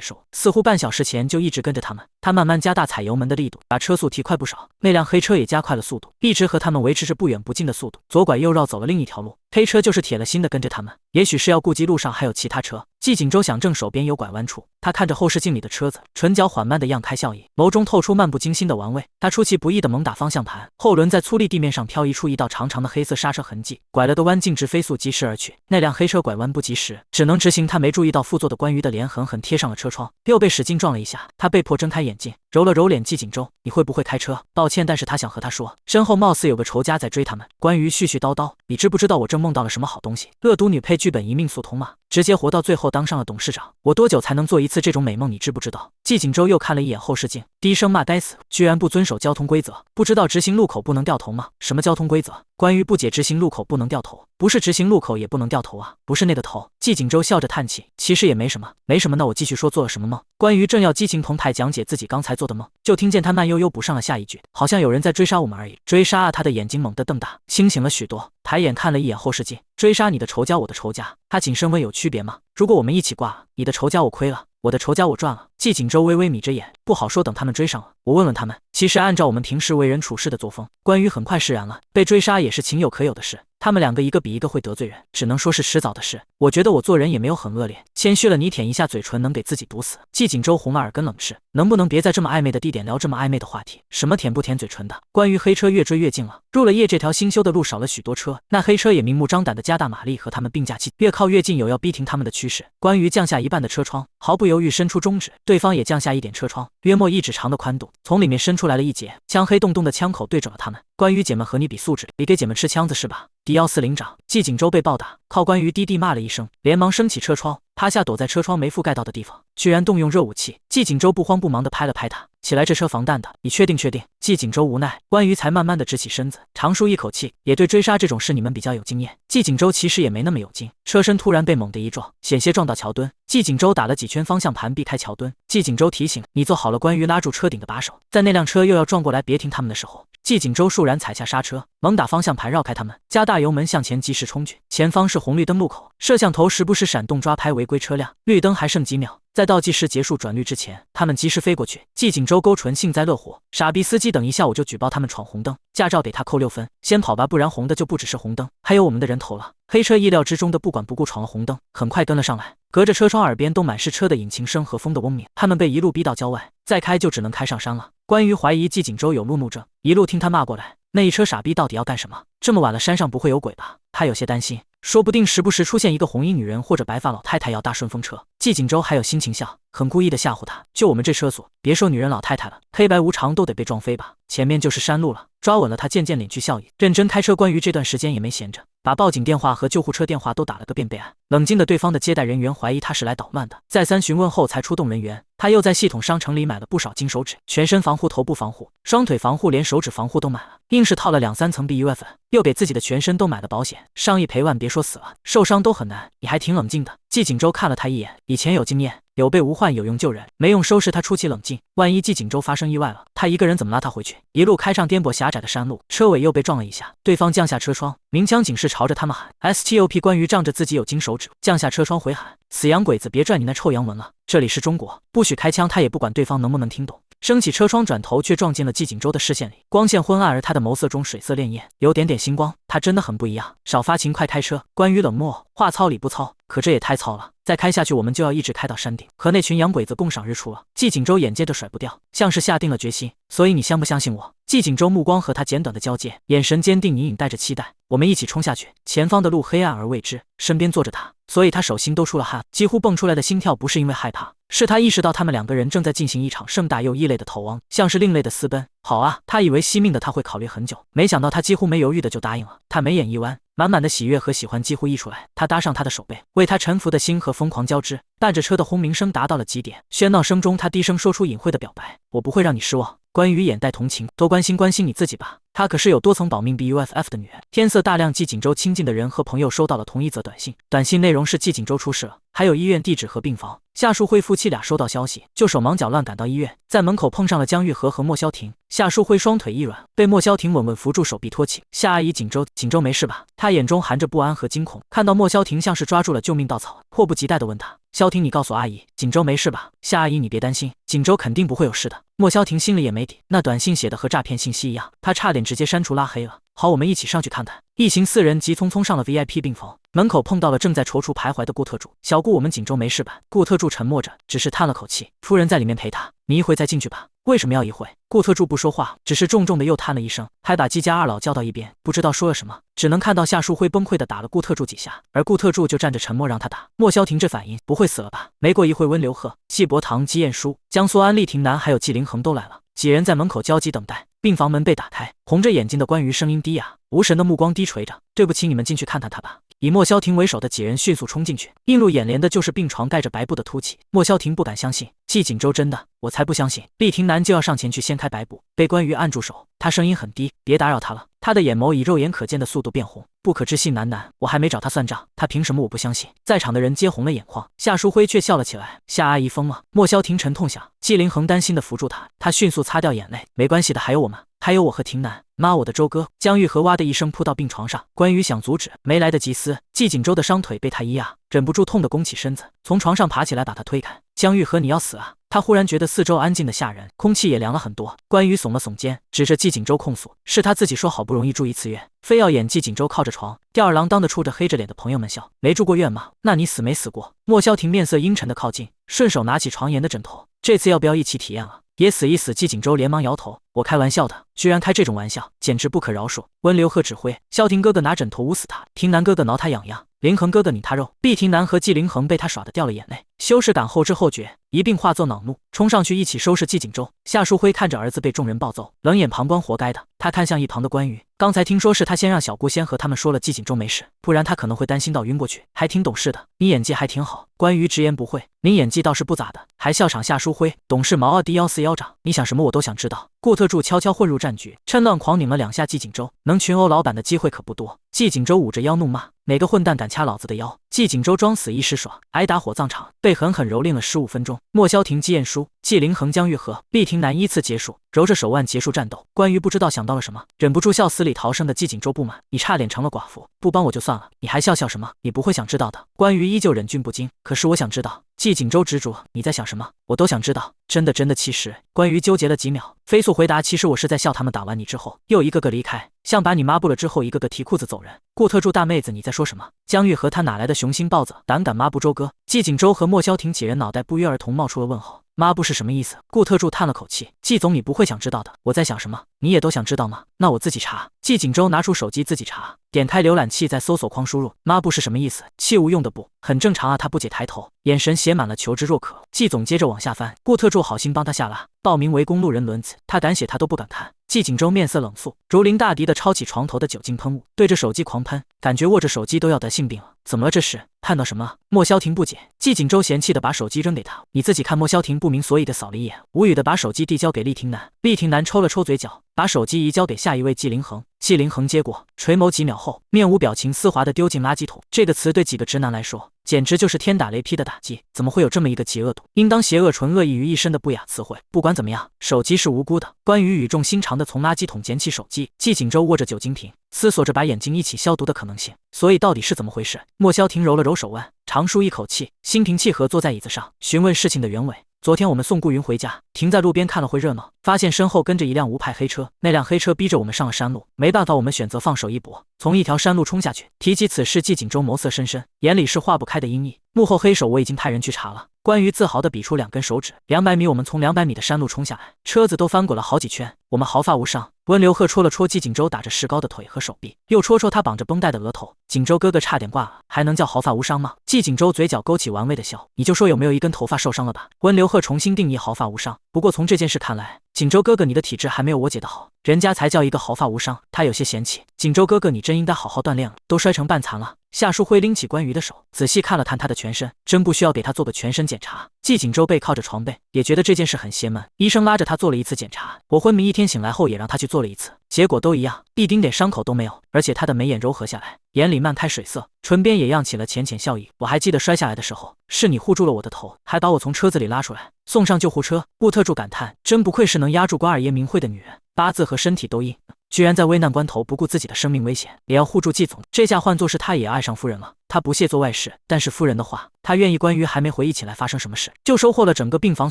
熟，似乎半小时前就一直跟着他们。他慢慢加大踩油门的力度，把车速提快不少。那辆黑车也加快了速度，一直和他们维持着不远不近的速度，左拐右绕走了另一条路。黑车就是铁了心的跟着他们，也许是要顾及路上还有其他车。季锦州想正手边有拐弯处，他看着后视镜里的车子，唇角缓慢的漾开笑意，眸中透出漫不经心的玩味。他出其不意的猛打方向盘，后轮在粗砺地面上漂移出一道长长的黑色刹车痕迹，拐了的弯径直飞速疾驰而去。那辆黑车拐弯不及时，只能直行。他没注意到副座的关于的脸狠狠贴上了车窗，又被使劲撞了一下。他被迫睁开眼睛，揉了揉脸。季锦州，你会不会开车？抱歉，但是他想和他说，身后貌似有个仇家在追他们。关于絮絮叨叨，你知不知道我正梦到了什么好东西？恶毒女配剧本一命速通吗？直接活到最后当上了董事长，我多久才能做一次这种美梦？你知不知道？季锦州又看了一眼后视镜，低声骂该死，居然不遵守交通规则，不知道直行路口不能掉头吗？什么交通规则？关于不解，直行路口不能掉头，不是直行路口也不能掉头啊，不是那个头。季锦州笑着叹气，其实也没什么，没什么。那我继续说做了什么梦。关于正要激情澎湃讲解自己刚才做的梦，就听见他慢悠悠补上了下一句，好像有人在追杀我们而已。追杀啊！他的眼睛猛地瞪大，清醒了许多，抬眼看了一眼后视镜，追杀你的仇家，我的仇家，他紧身温有区别吗？如果我们一起挂，你的仇家我亏了，我的仇家我赚了。季锦州微微眯着眼，不好说，等他们追上了，我问问他们。其实按照我们平时为人处事的作风，关于很快释然了，被追杀也是情有可有的事。他们两个一个比一个会得罪人，只能说是迟早的事。我觉得我做人也没有很恶劣，谦虚了你舔一下嘴唇能给自己毒死。季锦州红了耳根，冷斥，能不能别在这么暧昧的地点聊这么暧昧的话题？什么舔不舔嘴唇的？关于黑车越追越近了，入了夜这条新修的路少了许多车，那黑车也明目张胆的加大马力和他们并驾齐驱，越靠越近，有要逼停他们的趋势。关于降下一半的车窗，毫不犹豫伸出中指，对方也降下一点车窗，约莫1指长的宽度，从里面伸出来了一截枪，黑洞洞的枪口对准了他们。关于姐们和你比素质，比给姐们吃枪子是吧？迪奥司令长，季锦州被暴打，靠关于低地骂了一声，连忙升起车窗，趴下躲在车窗没覆盖到的地方，居然动用热武器。季锦州不慌不忙地拍了拍他，起来，这车防弹的，你确定？确定。季锦州无奈，关于才慢慢地直起身子，长舒一口气，也对追杀这种事你们比较有经验。季锦州其实也没那么有劲，车身突然被猛地一撞，险些撞到桥墩。季锦州打了几圈方向盘避开桥墩。季锦州提醒你做好了关于拉住车顶的把手，在那辆车又要撞过来别停他们的时候，季锦州倏然踩下刹车，猛打方向盘绕开他们，加大油门向前及时冲去。前方是红绿灯路口，摄像头时不时闪动抓拍违规车辆，绿灯还剩几秒，在倒计时结束转绿之前，他们及时飞过去。季锦州勾唇幸灾乐祸，傻逼司机，等一下我就举报他们闯红灯，驾照给他扣6分，先跑吧，不然红的就不只是红灯，还有我们的人头了。黑车意料之中的不管不顾闯了红灯，很快跟了上来，隔着车窗耳边都满是车的引擎声和风的嗡鸣，他们被一路逼到郊外，再开就只能开上山了。关于怀疑季锦州有路怒症，一路听他骂过来，那一车傻逼到底要干什么？这么晚了，山上不会有鬼吧？他有些担心，说不定时不时出现一个红衣女人或者白发老太太要搭顺风车。季锦州还有心情笑，很故意的吓唬他，就我们这车速，别说女人老太太了，黑白无常都得被撞飞吧。前面就是山路了，抓稳了他，渐渐敛去笑意，认真开车。关于这段时间也没闲着，把报警电话和救护车电话都打了个遍备案。冷静的对方的接待人员怀疑他是来捣乱的，再三询问后才出动人员。他又在系统商城里买了不少金手指，全身防护、头部防护、双腿防护，连手指防护都买了，硬是套了2-3层 BUF 粉，又给自己的全身都买了保险，上亿赔万，别说死了，受伤都很难。你还挺冷静的。季锦州看了他一眼，以前有经验，有备无患，有用救人，没用收拾他出奇冷静。万一季锦州发生意外了，他一个人怎么拉他回去？一路开上颠簸狭窄的山路，车尾又被撞了一下，对方降下车窗，鸣枪警示，朝着他们喊 STOP。关于仗着自己有金手指，降下车窗回喊，死洋鬼子，别拽你那臭洋文了，这里是中国，不许开枪。他也不管对方能不能听懂，升起车窗，转头却撞进了季景舟的视线里，光线昏暗，而他的眸色中水色潋滟，有点点星光。他真的很不一样。少发情，快开车。关于冷漠，话糙理不糙，可这也太糙了。再开下去，我们就要一直开到山顶，和那群洋鬼子共赏日出了。季景舟眼接着甩不掉，像是下定了决心。所以你相不相信我？季景舟目光和他简短的交界，眼神坚定，隐隐带着期待。我们一起冲下去。前方的路黑暗而未知，身边坐着他，所以他手心都出了汗，几乎蹦出来的心跳不是因为害怕，是他意识到他们两个人正在进行一场盛大又异类的逃亡，像是另类的私奔。好啊，他以为惜命的他会考虑很久，没想到他几乎没犹豫的就答应了。他眉眼一弯，满满的喜悦和喜欢几乎溢出来。他搭上他的手背，为他臣服的心和疯狂交织。带着车的轰鸣声达到了极点，喧闹声中他低声说出隐晦的表白：我不会让你失望。关于眼带同情，多关心关心你自己吧。她可是有多层保命 BUFF 的女人。天色大亮，季景舟亲近的人和朋友收到了同一则短信，短信内容是季景舟出事了，还有医院地址和病房。夏淑慧夫妻俩收到消息，就手忙脚乱赶到医院，在门口碰上了江玉和莫萧婷。夏淑慧双腿一软，被莫萧婷稳稳扶住手臂托起。夏阿姨，景舟没事吧？她眼中含着不安和惊恐，看到莫萧婷像是抓住了救命稻草，迫不及待地问她：萧婷，你告诉阿姨，景舟没事吧？夏阿姨，你别担心，景舟肯定不会有事的。莫萧婷心里也没底，那短信写的和诈骗信息一样，她差点直接删除拉黑了。好，我们一起上去看看。一行4人急匆匆上了 VIP 病房，门口碰到了正在踌躇徘徊的顾特助。小顾，我们景舟没事吧？顾特助沉默着，只是叹了口气。夫人在里面陪他，你一会再进去吧。为什么要一会？顾特助不说话，只是重重的又叹了一声，还把季家二老叫到一边，不知道说了什么，只能看到夏淑慧崩溃的打了顾特助几下，而顾特助就站着沉默让他打。莫萧婷这反应，不会死了吧？没过一会，温流鹤、季伯堂、季彦书、江苏安厉亭南还有季凌恒都来了，几人在门口焦急等待。病房门被打开，红着眼睛的关于声音低哑，无神的目光低垂着。对不起，你们进去看看他吧。以莫萧婷为首的几人迅速冲进去，映入眼帘的就是病床盖着白布的凸起。莫萧婷不敢相信，季景舟真的，我才不相信。厉亭南就要上前去掀开白布，被关于按住手，他声音很低，别打扰他了。他的眼眸以肉眼可见的速度变红，不可置信喃喃：我还没找他算账，他凭什么我不相信？在场的人皆红了眼眶，夏淑辉却笑了起来。夏阿姨疯了。莫萧婷沉痛想，季凌恒担心的扶住他，他迅速擦掉眼泪，没关系的，还有我们，还有我和亭南。妈，我的周哥！江玉和哇的一声扑到病床上，关羽想阻止，没来得及撕，季景舟的伤腿被他一压，忍不住痛得弓起身子，从床上爬起来把他推开。江玉和，你要死啊！他忽然觉得四周安静的吓人，空气也凉了很多。关羽耸了耸肩，指着季景舟控诉：是他自己说好不容易住一次院，非要演季景舟靠着床，吊儿郎当的冲着黑着脸的朋友们笑。没住过院吗？那你死没死过？莫萧婷面色阴沉的靠近，顺手拿起床沿的枕头，这次要不要一起体验了？也死一死！季景舟连忙摇头：我开玩笑的，居然开这种玩笑，简直不可饶恕！温流鹤指挥，萧婷哥哥拿枕头捂死他，亭南哥哥挠他痒痒，凌恒哥哥拧他肉。毕亭南和季凌恒被他耍得掉了眼泪，修饰感后知后觉，一并化作恼怒，冲上去一起收拾季景舟。夏淑辉看着儿子被众人暴揍，冷眼旁观，活该的。他看向一旁的关羽，刚才听说是他先让小姑先和他们说了季景舟没事，不然他可能会担心到晕过去，还挺懂事的。你演技还挺好。关羽直言不讳，您演技倒是不咋的，还笑场。夏淑辉懂事毛2D14腰掌，你想什么我都想知道。顾特助悄悄混入战局，趁乱狂拧了2下季景舟，能群殴老板的机会可不多。季景舟捂着腰怒骂：哪个混蛋敢掐老子的腰？季景舟装死一时爽，挨打火葬场，被狠狠蹂躏了15分钟。莫萧婷、季彦书、季凌恒、江玉和、厉亭南依次结束，揉着手腕结束战斗。关羽不知道想到了什么，忍不住笑死里逃生的季景舟不满：你差点成了寡妇，不帮我就算了，你还笑什么？你不会想知道的。关羽依旧忍俊不禁，可是我想知道。季景舟执着：你在想什么？我都想知道。真的。其实关羽纠结了几秒，飞速回答：其实我是在笑他们打完你之后，又一个个离开，像把你抹布了之后，一个个提裤子走人。顾特助大妹子，你在说什么？江玉和他哪来的雄心豹子，胆敢抹布周哥？季景舟和莫萧婷几人脑袋不约而同冒出了问号。抹布是什么意思？顾特助叹了口气：季总，你不会想知道的。我在想什么，你也都想知道吗？那我自己查。季景舟拿出手机自己查，点开浏览器，在搜索框输入抹布是什么意思？器物用的布，很正常啊。他不解抬头，眼神写满了求知若渴。季总接着往下翻，顾特助好心帮他下拉，报名为公路人轮子，他敢写他都不敢看。季景舟面色冷肃，如临大敌的抄起床头的酒精喷雾，对着手机狂喷，感觉握着手机都要得性病了。怎么了这是？看到什么了？莫萧婷不解，季景舟嫌弃的把手机扔给他，你自己看。莫萧婷不明所以的扫了一眼，无语的把手机递交给厉亭南。厉亭南抽了抽嘴角，把手机移交给下一位季凌恒。季凌恒接过，垂眸几秒后，面无表情丝滑的丢进垃圾桶。这个词对几个直男来说，简直就是天打雷劈的打击。怎么会有这么一个极恶毒、应当邪恶纯恶意于一身的不雅词汇？不管怎么样，手机是无辜的。关羽语重心长的从垃圾桶捡起手机，季景舟握着酒精瓶，思索着把眼睛一起消毒的可能性。所以到底是怎么回事？莫萧婷揉了揉手腕，长舒一口气，心平气和坐在椅子上，询问事情的原委。昨天我们送顾云回家，停在路边看了会热闹，发现身后跟着一辆无牌黑车，那辆黑车逼着我们上了山路，没办法，我们选择放手一搏，从一条山路冲下去。提起此事，季景周眸色深深，眼里是化不开的阴翳。幕后黑手我已经派人去查了。关于自豪地比出2根手指。200米，我们从200米的山路冲下来，车子都翻滚了好几圈，我们毫发无伤。温流鹤戳了戳季景周打着石膏的腿和手臂，又戳戳他绑着绷带的额头。景周哥哥差点挂了，还能叫毫发无伤吗？季景周嘴角勾起玩味的笑，你就说有没有一根头发受伤了吧？温流鹤重新定义毫发无伤。不过从这件事看来，景周哥哥你的体质还没有我姐的好，人家才叫一个毫发无伤。他有些嫌弃，景周哥哥你真应该好好锻炼了，都摔成半残了。夏淑辉拎起关于的手，仔细看了看他的全身，真不需要给他做个全身检查。季景周背靠着床背，也觉得这件事很邪门。医生拉着他做了一次检查，我昏迷一天醒来后也让他去做了一次，结果都一样，一丁点伤口都没有，而且他的眉眼柔和下来，眼里漫开水色，唇边也漾起了浅浅笑意。我还记得摔下来的时候，是你护住了我的头，还把我从车子里拉出来，送上救护车。顾特助感叹，真不愧是能压住关二爷名讳的女人，八字和身体都硬，居然在危难关头不顾自己的生命危险，也要护住季总。这下换作是他也爱上夫人了。他不屑做外事，但是夫人的话，他愿意。关于还没回忆起来发生什么事，就收获了整个病房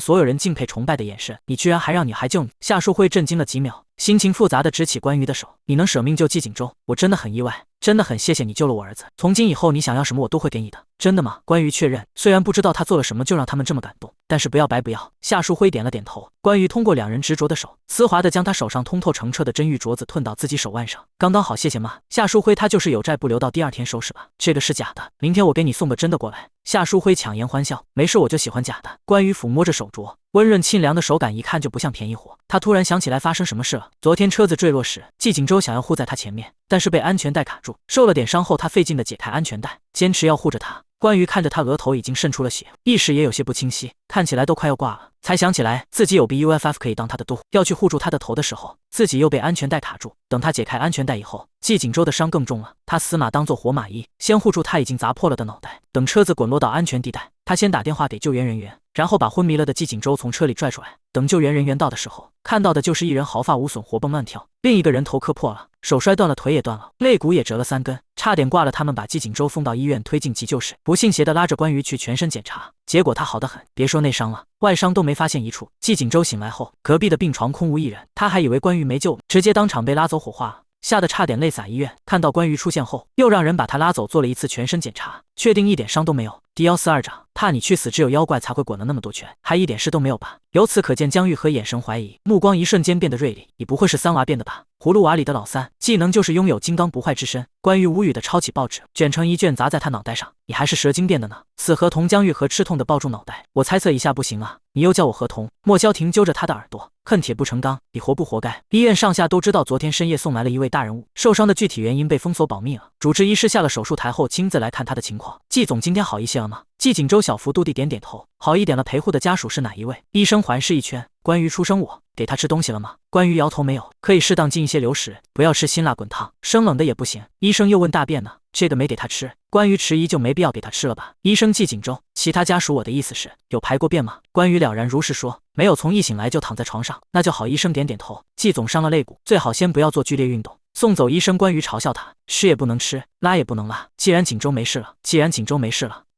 所有人敬佩崇拜的眼神。你居然还让女孩救你！夏淑慧震惊了几秒，心情复杂的执起关于的手。你能舍命救季景周，我真的很意外，真的很谢谢你救了我儿子。从今以后你想要什么我都会给你的。真的吗？关于确认，虽然不知道他做了什么就让他们这么感动，但是不要白不要。夏淑辉点了点头。关于通过2人执着的手，丝滑的将他手上通透澄澈的真玉镯子吞到自己手腕上，刚刚好，谢谢妈。夏淑辉他就是有债不留到第2天收拾吧，这个是假的，明天我给你送个真的过来。夏淑辉强颜欢笑，没事，我就喜欢假的。关于抚摸着手镯，温润沁凉的手感一看就不像便宜货。他突然想起来发生什么事了。昨天车子坠落时，季景周想要护在他前面，但是被安全带卡住，受了点伤后，他费劲的解开安全带，坚持要护着他。关于看着他额头已经渗出了血，意识也有些不清晰，看起来都快要挂了，才想起来自己有 BUFF 可以当他的督，要去护住他的头的时候，自己又被安全带卡住。等他解开安全带以后，季景周的伤更重了，他死马当做活马医，先护住他已经砸破了的脑袋。等车子滚落到安全地带，他先打电话给救援人员，然后把昏迷了的季景周从车里拽出来。等救援人员到的时候，看到的就是一人毫发无损，活蹦乱跳，另一个人头磕破了，手摔断了，腿也断了，肋骨也折了3根，差点挂了。他们把季景周送到医院，推进急救室，不信邪的拉着关于去全身检查，结果他好得很，别说内伤了，外伤都没发现一处。季景周醒来后，隔壁的病床空无一人，他还以为关于没救了，直接当场被拉走火化了，吓得差点泪洒医院。看到关于出现后，又让人把他拉走做了一次全身检查，确定一点伤都没有。D142长，怕你去死，只有妖怪才会滚了那么多圈，还一点事都没有吧？由此可见，江玉和眼神怀疑，目光一瞬间变得锐利。你不会是三娃变的吧？葫芦娃里的老三，技能就是拥有金刚不坏之身。关于无语的抄起报纸，卷成一卷砸在他脑袋上。你还是蛇精变的呢？死河童。江玉和吃痛的抱住脑袋。我猜测一下，不行啊，你又叫我河童。莫萧婷揪着他的耳朵，恨铁不成钢，你活不活该？医院上下都知道，昨天深夜送来了一位大人物，受伤的具体原因被封锁保密了。主治医师下了手术台后亲自来看他的情况。季总今天好一些了吗？季景周小幅度地点点头，好一点了。陪护的家属是哪一位？医生环视一圈。关于出生我给他吃东西了吗？关于摇头没有，可以适当进一些流食，不要吃辛辣滚烫，生冷的也不行。医生又问大便呢？这个没给他吃。关于迟疑就没必要给他吃了吧？医生季景周，其他家属我的意思是有排过便吗？关于了然如实说，没有，从一醒来就躺在床上。那就好。医生点点头。季总伤了肋骨，最好先不要做剧烈运动。送走医生，关于嘲笑他，吃也不能吃，拉也不能拉。既然景周没事了，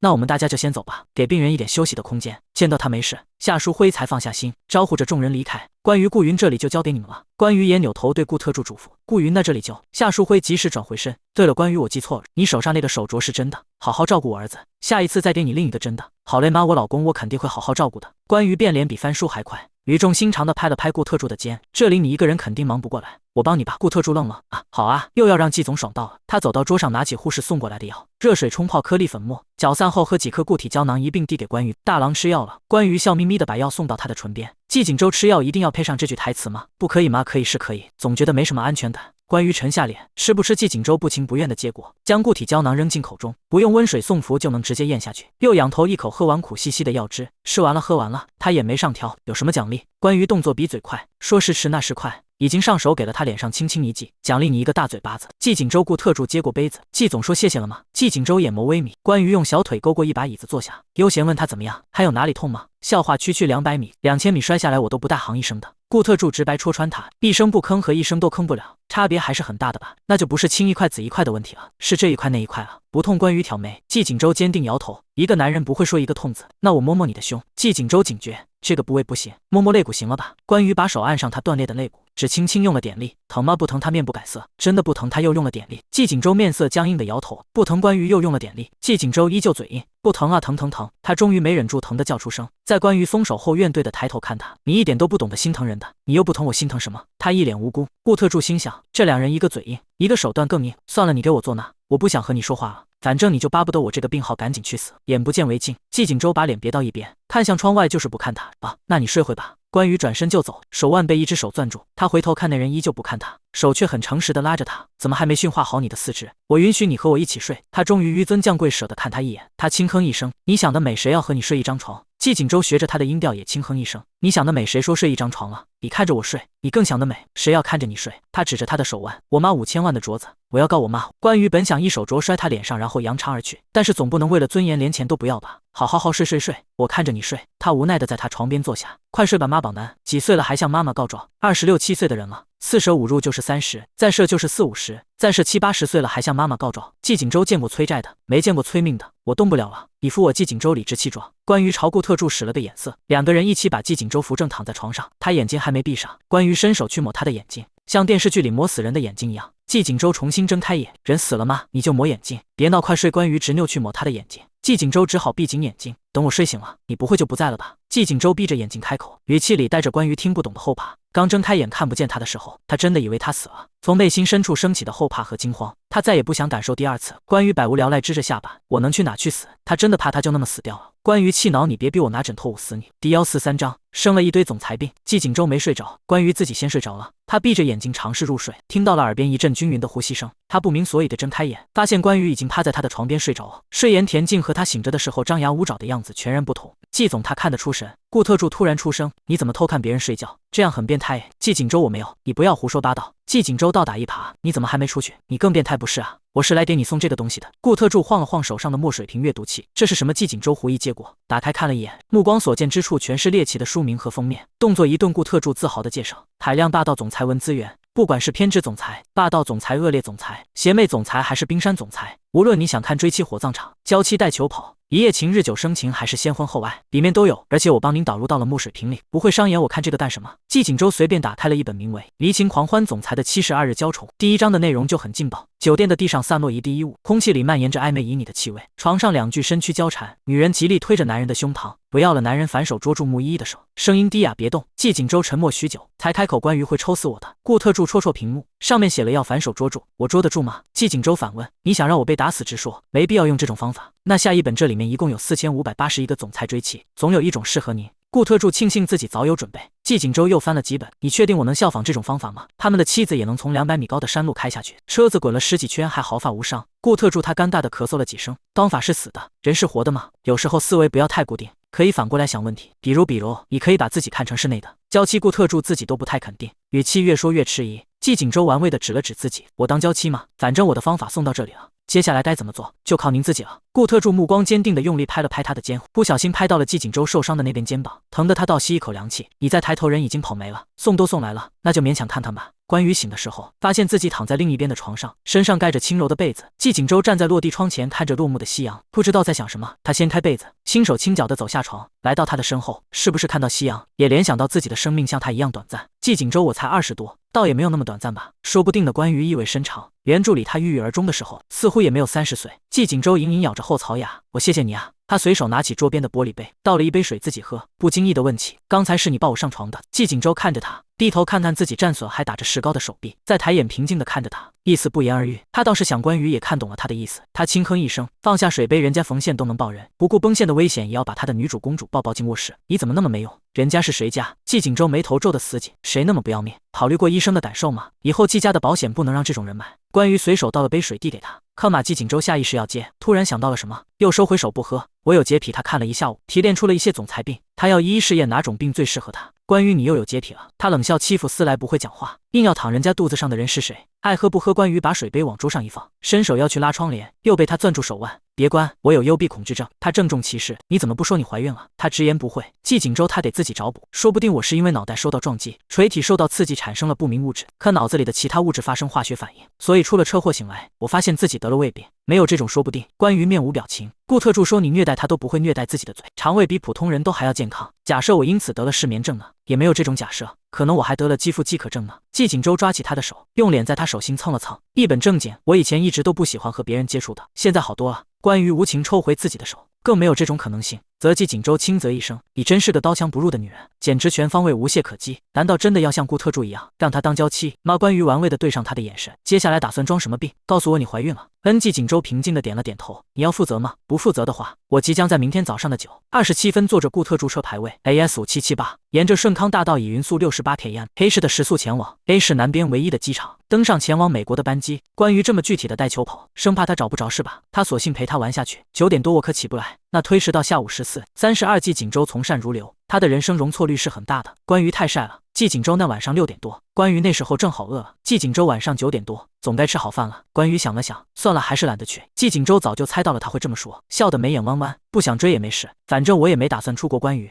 那我们大家就先走吧，给病人一点休息的空间。见到他没事，夏淑辉才放下心，招呼着众人离开。关于顾云这里就交给你们了。关于也扭头对顾特助嘱咐，顾云那这里就……夏淑辉及时转回身。对了，关于我记错了，你手上那个手镯是真的，好好照顾我儿子，下一次再给你另一个真的。好嘞妈，我老公我肯定会好好照顾的。关于变脸比翻书还快，语重心长的拍了拍顾特助的肩，这里你一个人肯定忙不过来，我帮你吧。顾特助愣了，啊，好啊，又要让季总爽到了。他走到桌上，拿起护士送过来的药，热水冲泡颗粒粉末，搅散后和几颗固体胶囊一并递给关于。大郎吃药了。关于笑眯眯的把药送到他的唇边。季景周吃药一定要配上这句台词吗？不可以吗？可以是可以，总觉得没什么安全感。关于沉下脸，吃不吃？季景周不情不愿的接过，将固体胶囊扔进口中，不用温水送服就能直接咽下去。又仰头一口喝完苦兮兮的药汁，吃完了喝完了，他眼眉上挑，有什么奖励？关于动作比嘴快，说时迟那时快，已经上手给了他脸上轻轻一记，奖励你一个大嘴巴子。季景周顾特助接过杯子，季总说谢谢了吗？季景周眼眸微眯。关于用小腿勾过一把椅子坐下，悠闲问他怎么样，还有哪里痛吗？笑话区区200米，2000米摔下来我都不带行一声的。顾特助直白戳穿他，一声不吭和一声都吭不了，差别还是很大的吧？那就不是青一块紫一块的问题了，是这一块那一块了。不痛。关于挑眉，季景周坚定摇头，一个男人不会说一个痛字。那我摸摸你的胸。季景周警觉，这个部位不行，摸摸肋骨行了吧？关羽把手按上他断裂的肋骨，只轻轻用了点力。疼吗？不疼。他面不改色，真的不疼。他又用了点力。季景周面色僵硬的摇头，不疼。关羽又用了点力，季景周依旧嘴硬，不疼啊，疼疼疼。他终于没忍住疼的叫出声。在关羽松手后，怨怼的抬头看他，你一点都不懂得心疼人的，你又不疼我心疼什么？他一脸无辜。顾特助心想，这两人一个嘴硬，一个手段更硬，算了，你给我坐那，我不想和你说话了。反正你就巴不得我这个病号赶紧去死。眼不见为净。季景周把脸别到一边，看向窗外，就是不看他。啊，那你睡会吧。关羽转身就走，手腕被一只手攥住。他回头看那人，依旧不看他，手却很诚实的拉着他。怎么还没驯化好你的四肢？我允许你和我一起睡。他终于纡尊降贵，舍得看他一眼。他轻哼一声，你想得美，谁要和你睡一张床？季景周学着他的音调也轻哼一声，你想得美，谁说睡一张床了？你看着我睡，你更想得美，谁要看着你睡？他指着他的手腕，我妈5000万的镯子，我要告我妈。关羽本想一手镯摔他脸上，然后扬长而去，但是总不能为了尊严连钱都不要吧？好睡，我看着你睡。他无奈的在他床边坐下，快睡吧，妈宝男，几岁了还向妈妈告状？26、7岁的人了，4舍5入就是30，再射就是40、50，再射7、80岁了还向妈妈告状。季景周见过催债的，没见过催命的，我动不了了，你扶我。季景周理直气壮。关羽朝顾特助使了个眼色，两个人一起把季景周扶正躺在床上，他眼睛还没闭上，关羽伸手去抹他的眼睛，像电视剧里磨死人的眼睛一样。季景周重新睁开眼，人死了吗？你就磨眼睛，别闹，快睡。关羽执拗去抹他的眼睛，季景周只好闭紧眼睛，等我睡醒了，你不会就不在了吧？季景周闭着眼睛开口，语气里带着关羽听不懂的后怕。刚睁开眼看不见他的时候，他真的以为他死了，从内心深处升起的后怕和惊慌，他再也不想感受第二次。关羽百无聊赖支着下巴，我能去哪去死？他真的怕他就那么死掉了。关羽气恼，你别逼我拿枕头捂死你。第143章生了一堆总裁病。季景周没睡着，关羽自己先睡着了。他闭着眼睛尝试入睡，听到了耳边一阵均匀的呼吸声，他不明所以的睁开眼，发现关羽已经趴在他的床边睡着了。睡颜恬静和他醒着的时候张牙舞爪的样子全然不同。季总，他看得出神。顾特助突然出声，你怎么偷看别人睡觉？这样很变态。季景周，我没有，你不要胡说八道。季景周倒打一耙，你怎么还没出去？你更变态不是啊？我是来给你送这个东西的。顾特助晃了晃手上的墨水瓶阅读器，这是什么？季景周狐疑接过，打开看了一眼，目光所见之处全是猎奇的书名和封面，动作一顿。顾特助自豪的介绍，海量霸道总裁文资源，不管是偏执总裁、霸道总裁、恶劣总裁、邪魅总裁还是冰山总裁，无论你想看追妻火葬场、娇妻带球跑、一夜情日久生情还是先婚后爱，里面都有，而且我帮您导入到了墨水瓶里，不会伤眼。我看这个干什么？季景周随便打开了一本名为《离情狂欢总裁的72日娇宠》，第一章的内容就很劲爆。酒店的地上散落一地衣物，空气里蔓延着暧昧旖旎的气味，床上两具身躯交缠，女人极力推着男人的胸膛，不要了。男人反手捉住穆依依的手，声音低哑，别动。季景周沉默许久，才开口，关羽会抽死我的。顾特助戳戳屏幕，上面写了要反手捉住，我捉得住吗？季景周反问，你想让我被打死直说，没必要用这种方法。那下一本，这里面一共有4581个总裁追妻，总有一种适合您。顾特助庆幸自己早有准备。季景周又翻了几本，你确定我能效仿这种方法吗？他们的妻子也能从200米高的山路开下去，车子滚了10几圈还毫发无伤。顾特助他尴尬的咳嗽了几声，方法是死的，人是活的吗？有时候思维不要太固定，可以反过来想问题，比如你可以把自己看成是内的娇妻。顾特助自己都不太肯定，语气越说越迟疑。季景周玩味的指了指自己，我当娇妻吗？反正我的方法送到这里了，接下来该怎么做就靠您自己了。顾特助目光坚定的用力拍了拍他的肩，不小心拍到了季景周受伤的那边肩膀，疼得他倒吸一口凉气。你再抬头，人已经跑没了。送都送来了，那就勉强看看吧。关羽醒的时候，发现自己躺在另一边的床上，身上盖着轻柔的被子。季景周站在落地窗前，看着落幕的夕阳，不知道在想什么。他掀开被子，轻手轻脚的走下床，来到他的身后。是不是看到夕阳，也联想到自己的生命像他一样短暂？季景周，我才20多，倒也没有那么短暂吧。说不定的。关羽意味深长。原著里他郁郁而终的时候，似乎也没有30岁。季景周隐隐咬着后槽牙，我谢谢你啊。他随手拿起桌边的玻璃杯，倒了一杯水自己喝，不经意的问起，刚才是你抱我上床的？季景周看着他，低头看看自己战损还打着石膏的手臂，再抬眼平静的看着他，意思不言而喻。他倒是想关羽也看懂了他的意思，他轻哼一声，放下水杯，人家冯宪都能抱人，不顾崩线的危险也要把他的女主公主抱进卧室，你怎么那么没用？人家是谁家？季景周眉头皱得死紧，谁那么不要命？考虑过医生的感受吗？以后季家的保险不能让这种人买。关羽随手倒了杯水递给他，可马季景周下意识要接，突然想到了什么，又收回手不喝。我有洁癖，他看了一下午，提炼出了一些总裁病，他要一一试验哪种病最适合他。关羽，你又有洁癖了。他冷笑，欺负思来不会讲话，硬要躺人家肚子上的人是谁？爱喝不喝？关羽把水杯往桌上一放，伸手要去拉窗帘，又被他攥住手腕。别关，我有幽闭恐惧症。他郑重其事，你怎么不说你怀孕了？他直言不讳。季锦州他得自己找补，说不定我是因为脑袋受到撞击，垂体受到刺激产生了不明物质，可脑子里的其他物质发生化学反应，所以出了车祸醒来，我发现自己得了胃病。没有这种说不定。关于面无表情，顾特助说你虐待他都不会虐待自己的嘴，肠胃比普通人都还要健康。假设我因此得了失眠症呢？也没有这种假设，可能我还得了肌肤饥渴症呢。季锦州抓起他的手，用脸在他手心蹭了蹭，一本正经，我以前一直都不喜欢和别人接触的，现在好多了。关于无情抽回自己的手，更没有这种可能性。则季锦州轻啧一声，你真是个刀枪不入的女人，简直全方位无懈可击。难道真的要像顾特助一样，让她当娇妻吗？关于玩味的对上他的眼神，接下来打算装什么病？告诉我你怀孕了。季锦州平静的点了点头。你要负责吗？不负责的话，我即将在明天早上的9:27分坐着顾特助车牌位 AS5778，沿着顺康大道以匀速68铁一 A 市的时速前往 A 市南边唯一的机场，登上前往美国的班机。关于这么具体的带球跑，生怕他找不着是吧？他索性陪他玩下去。9点多我可起不来，那推迟到下午14:32。季锦州从善如流，他的人生容错率是很大的。关于太晒了，季锦州那晚上6点多，关于那时候正好饿了。季锦州晚上9点多总该吃好饭了。关于想了想，算了，还是懒得去。季锦州早就猜到了他会这么说，笑得眉眼弯弯，不想追也没事，反正我也没打算出国。关于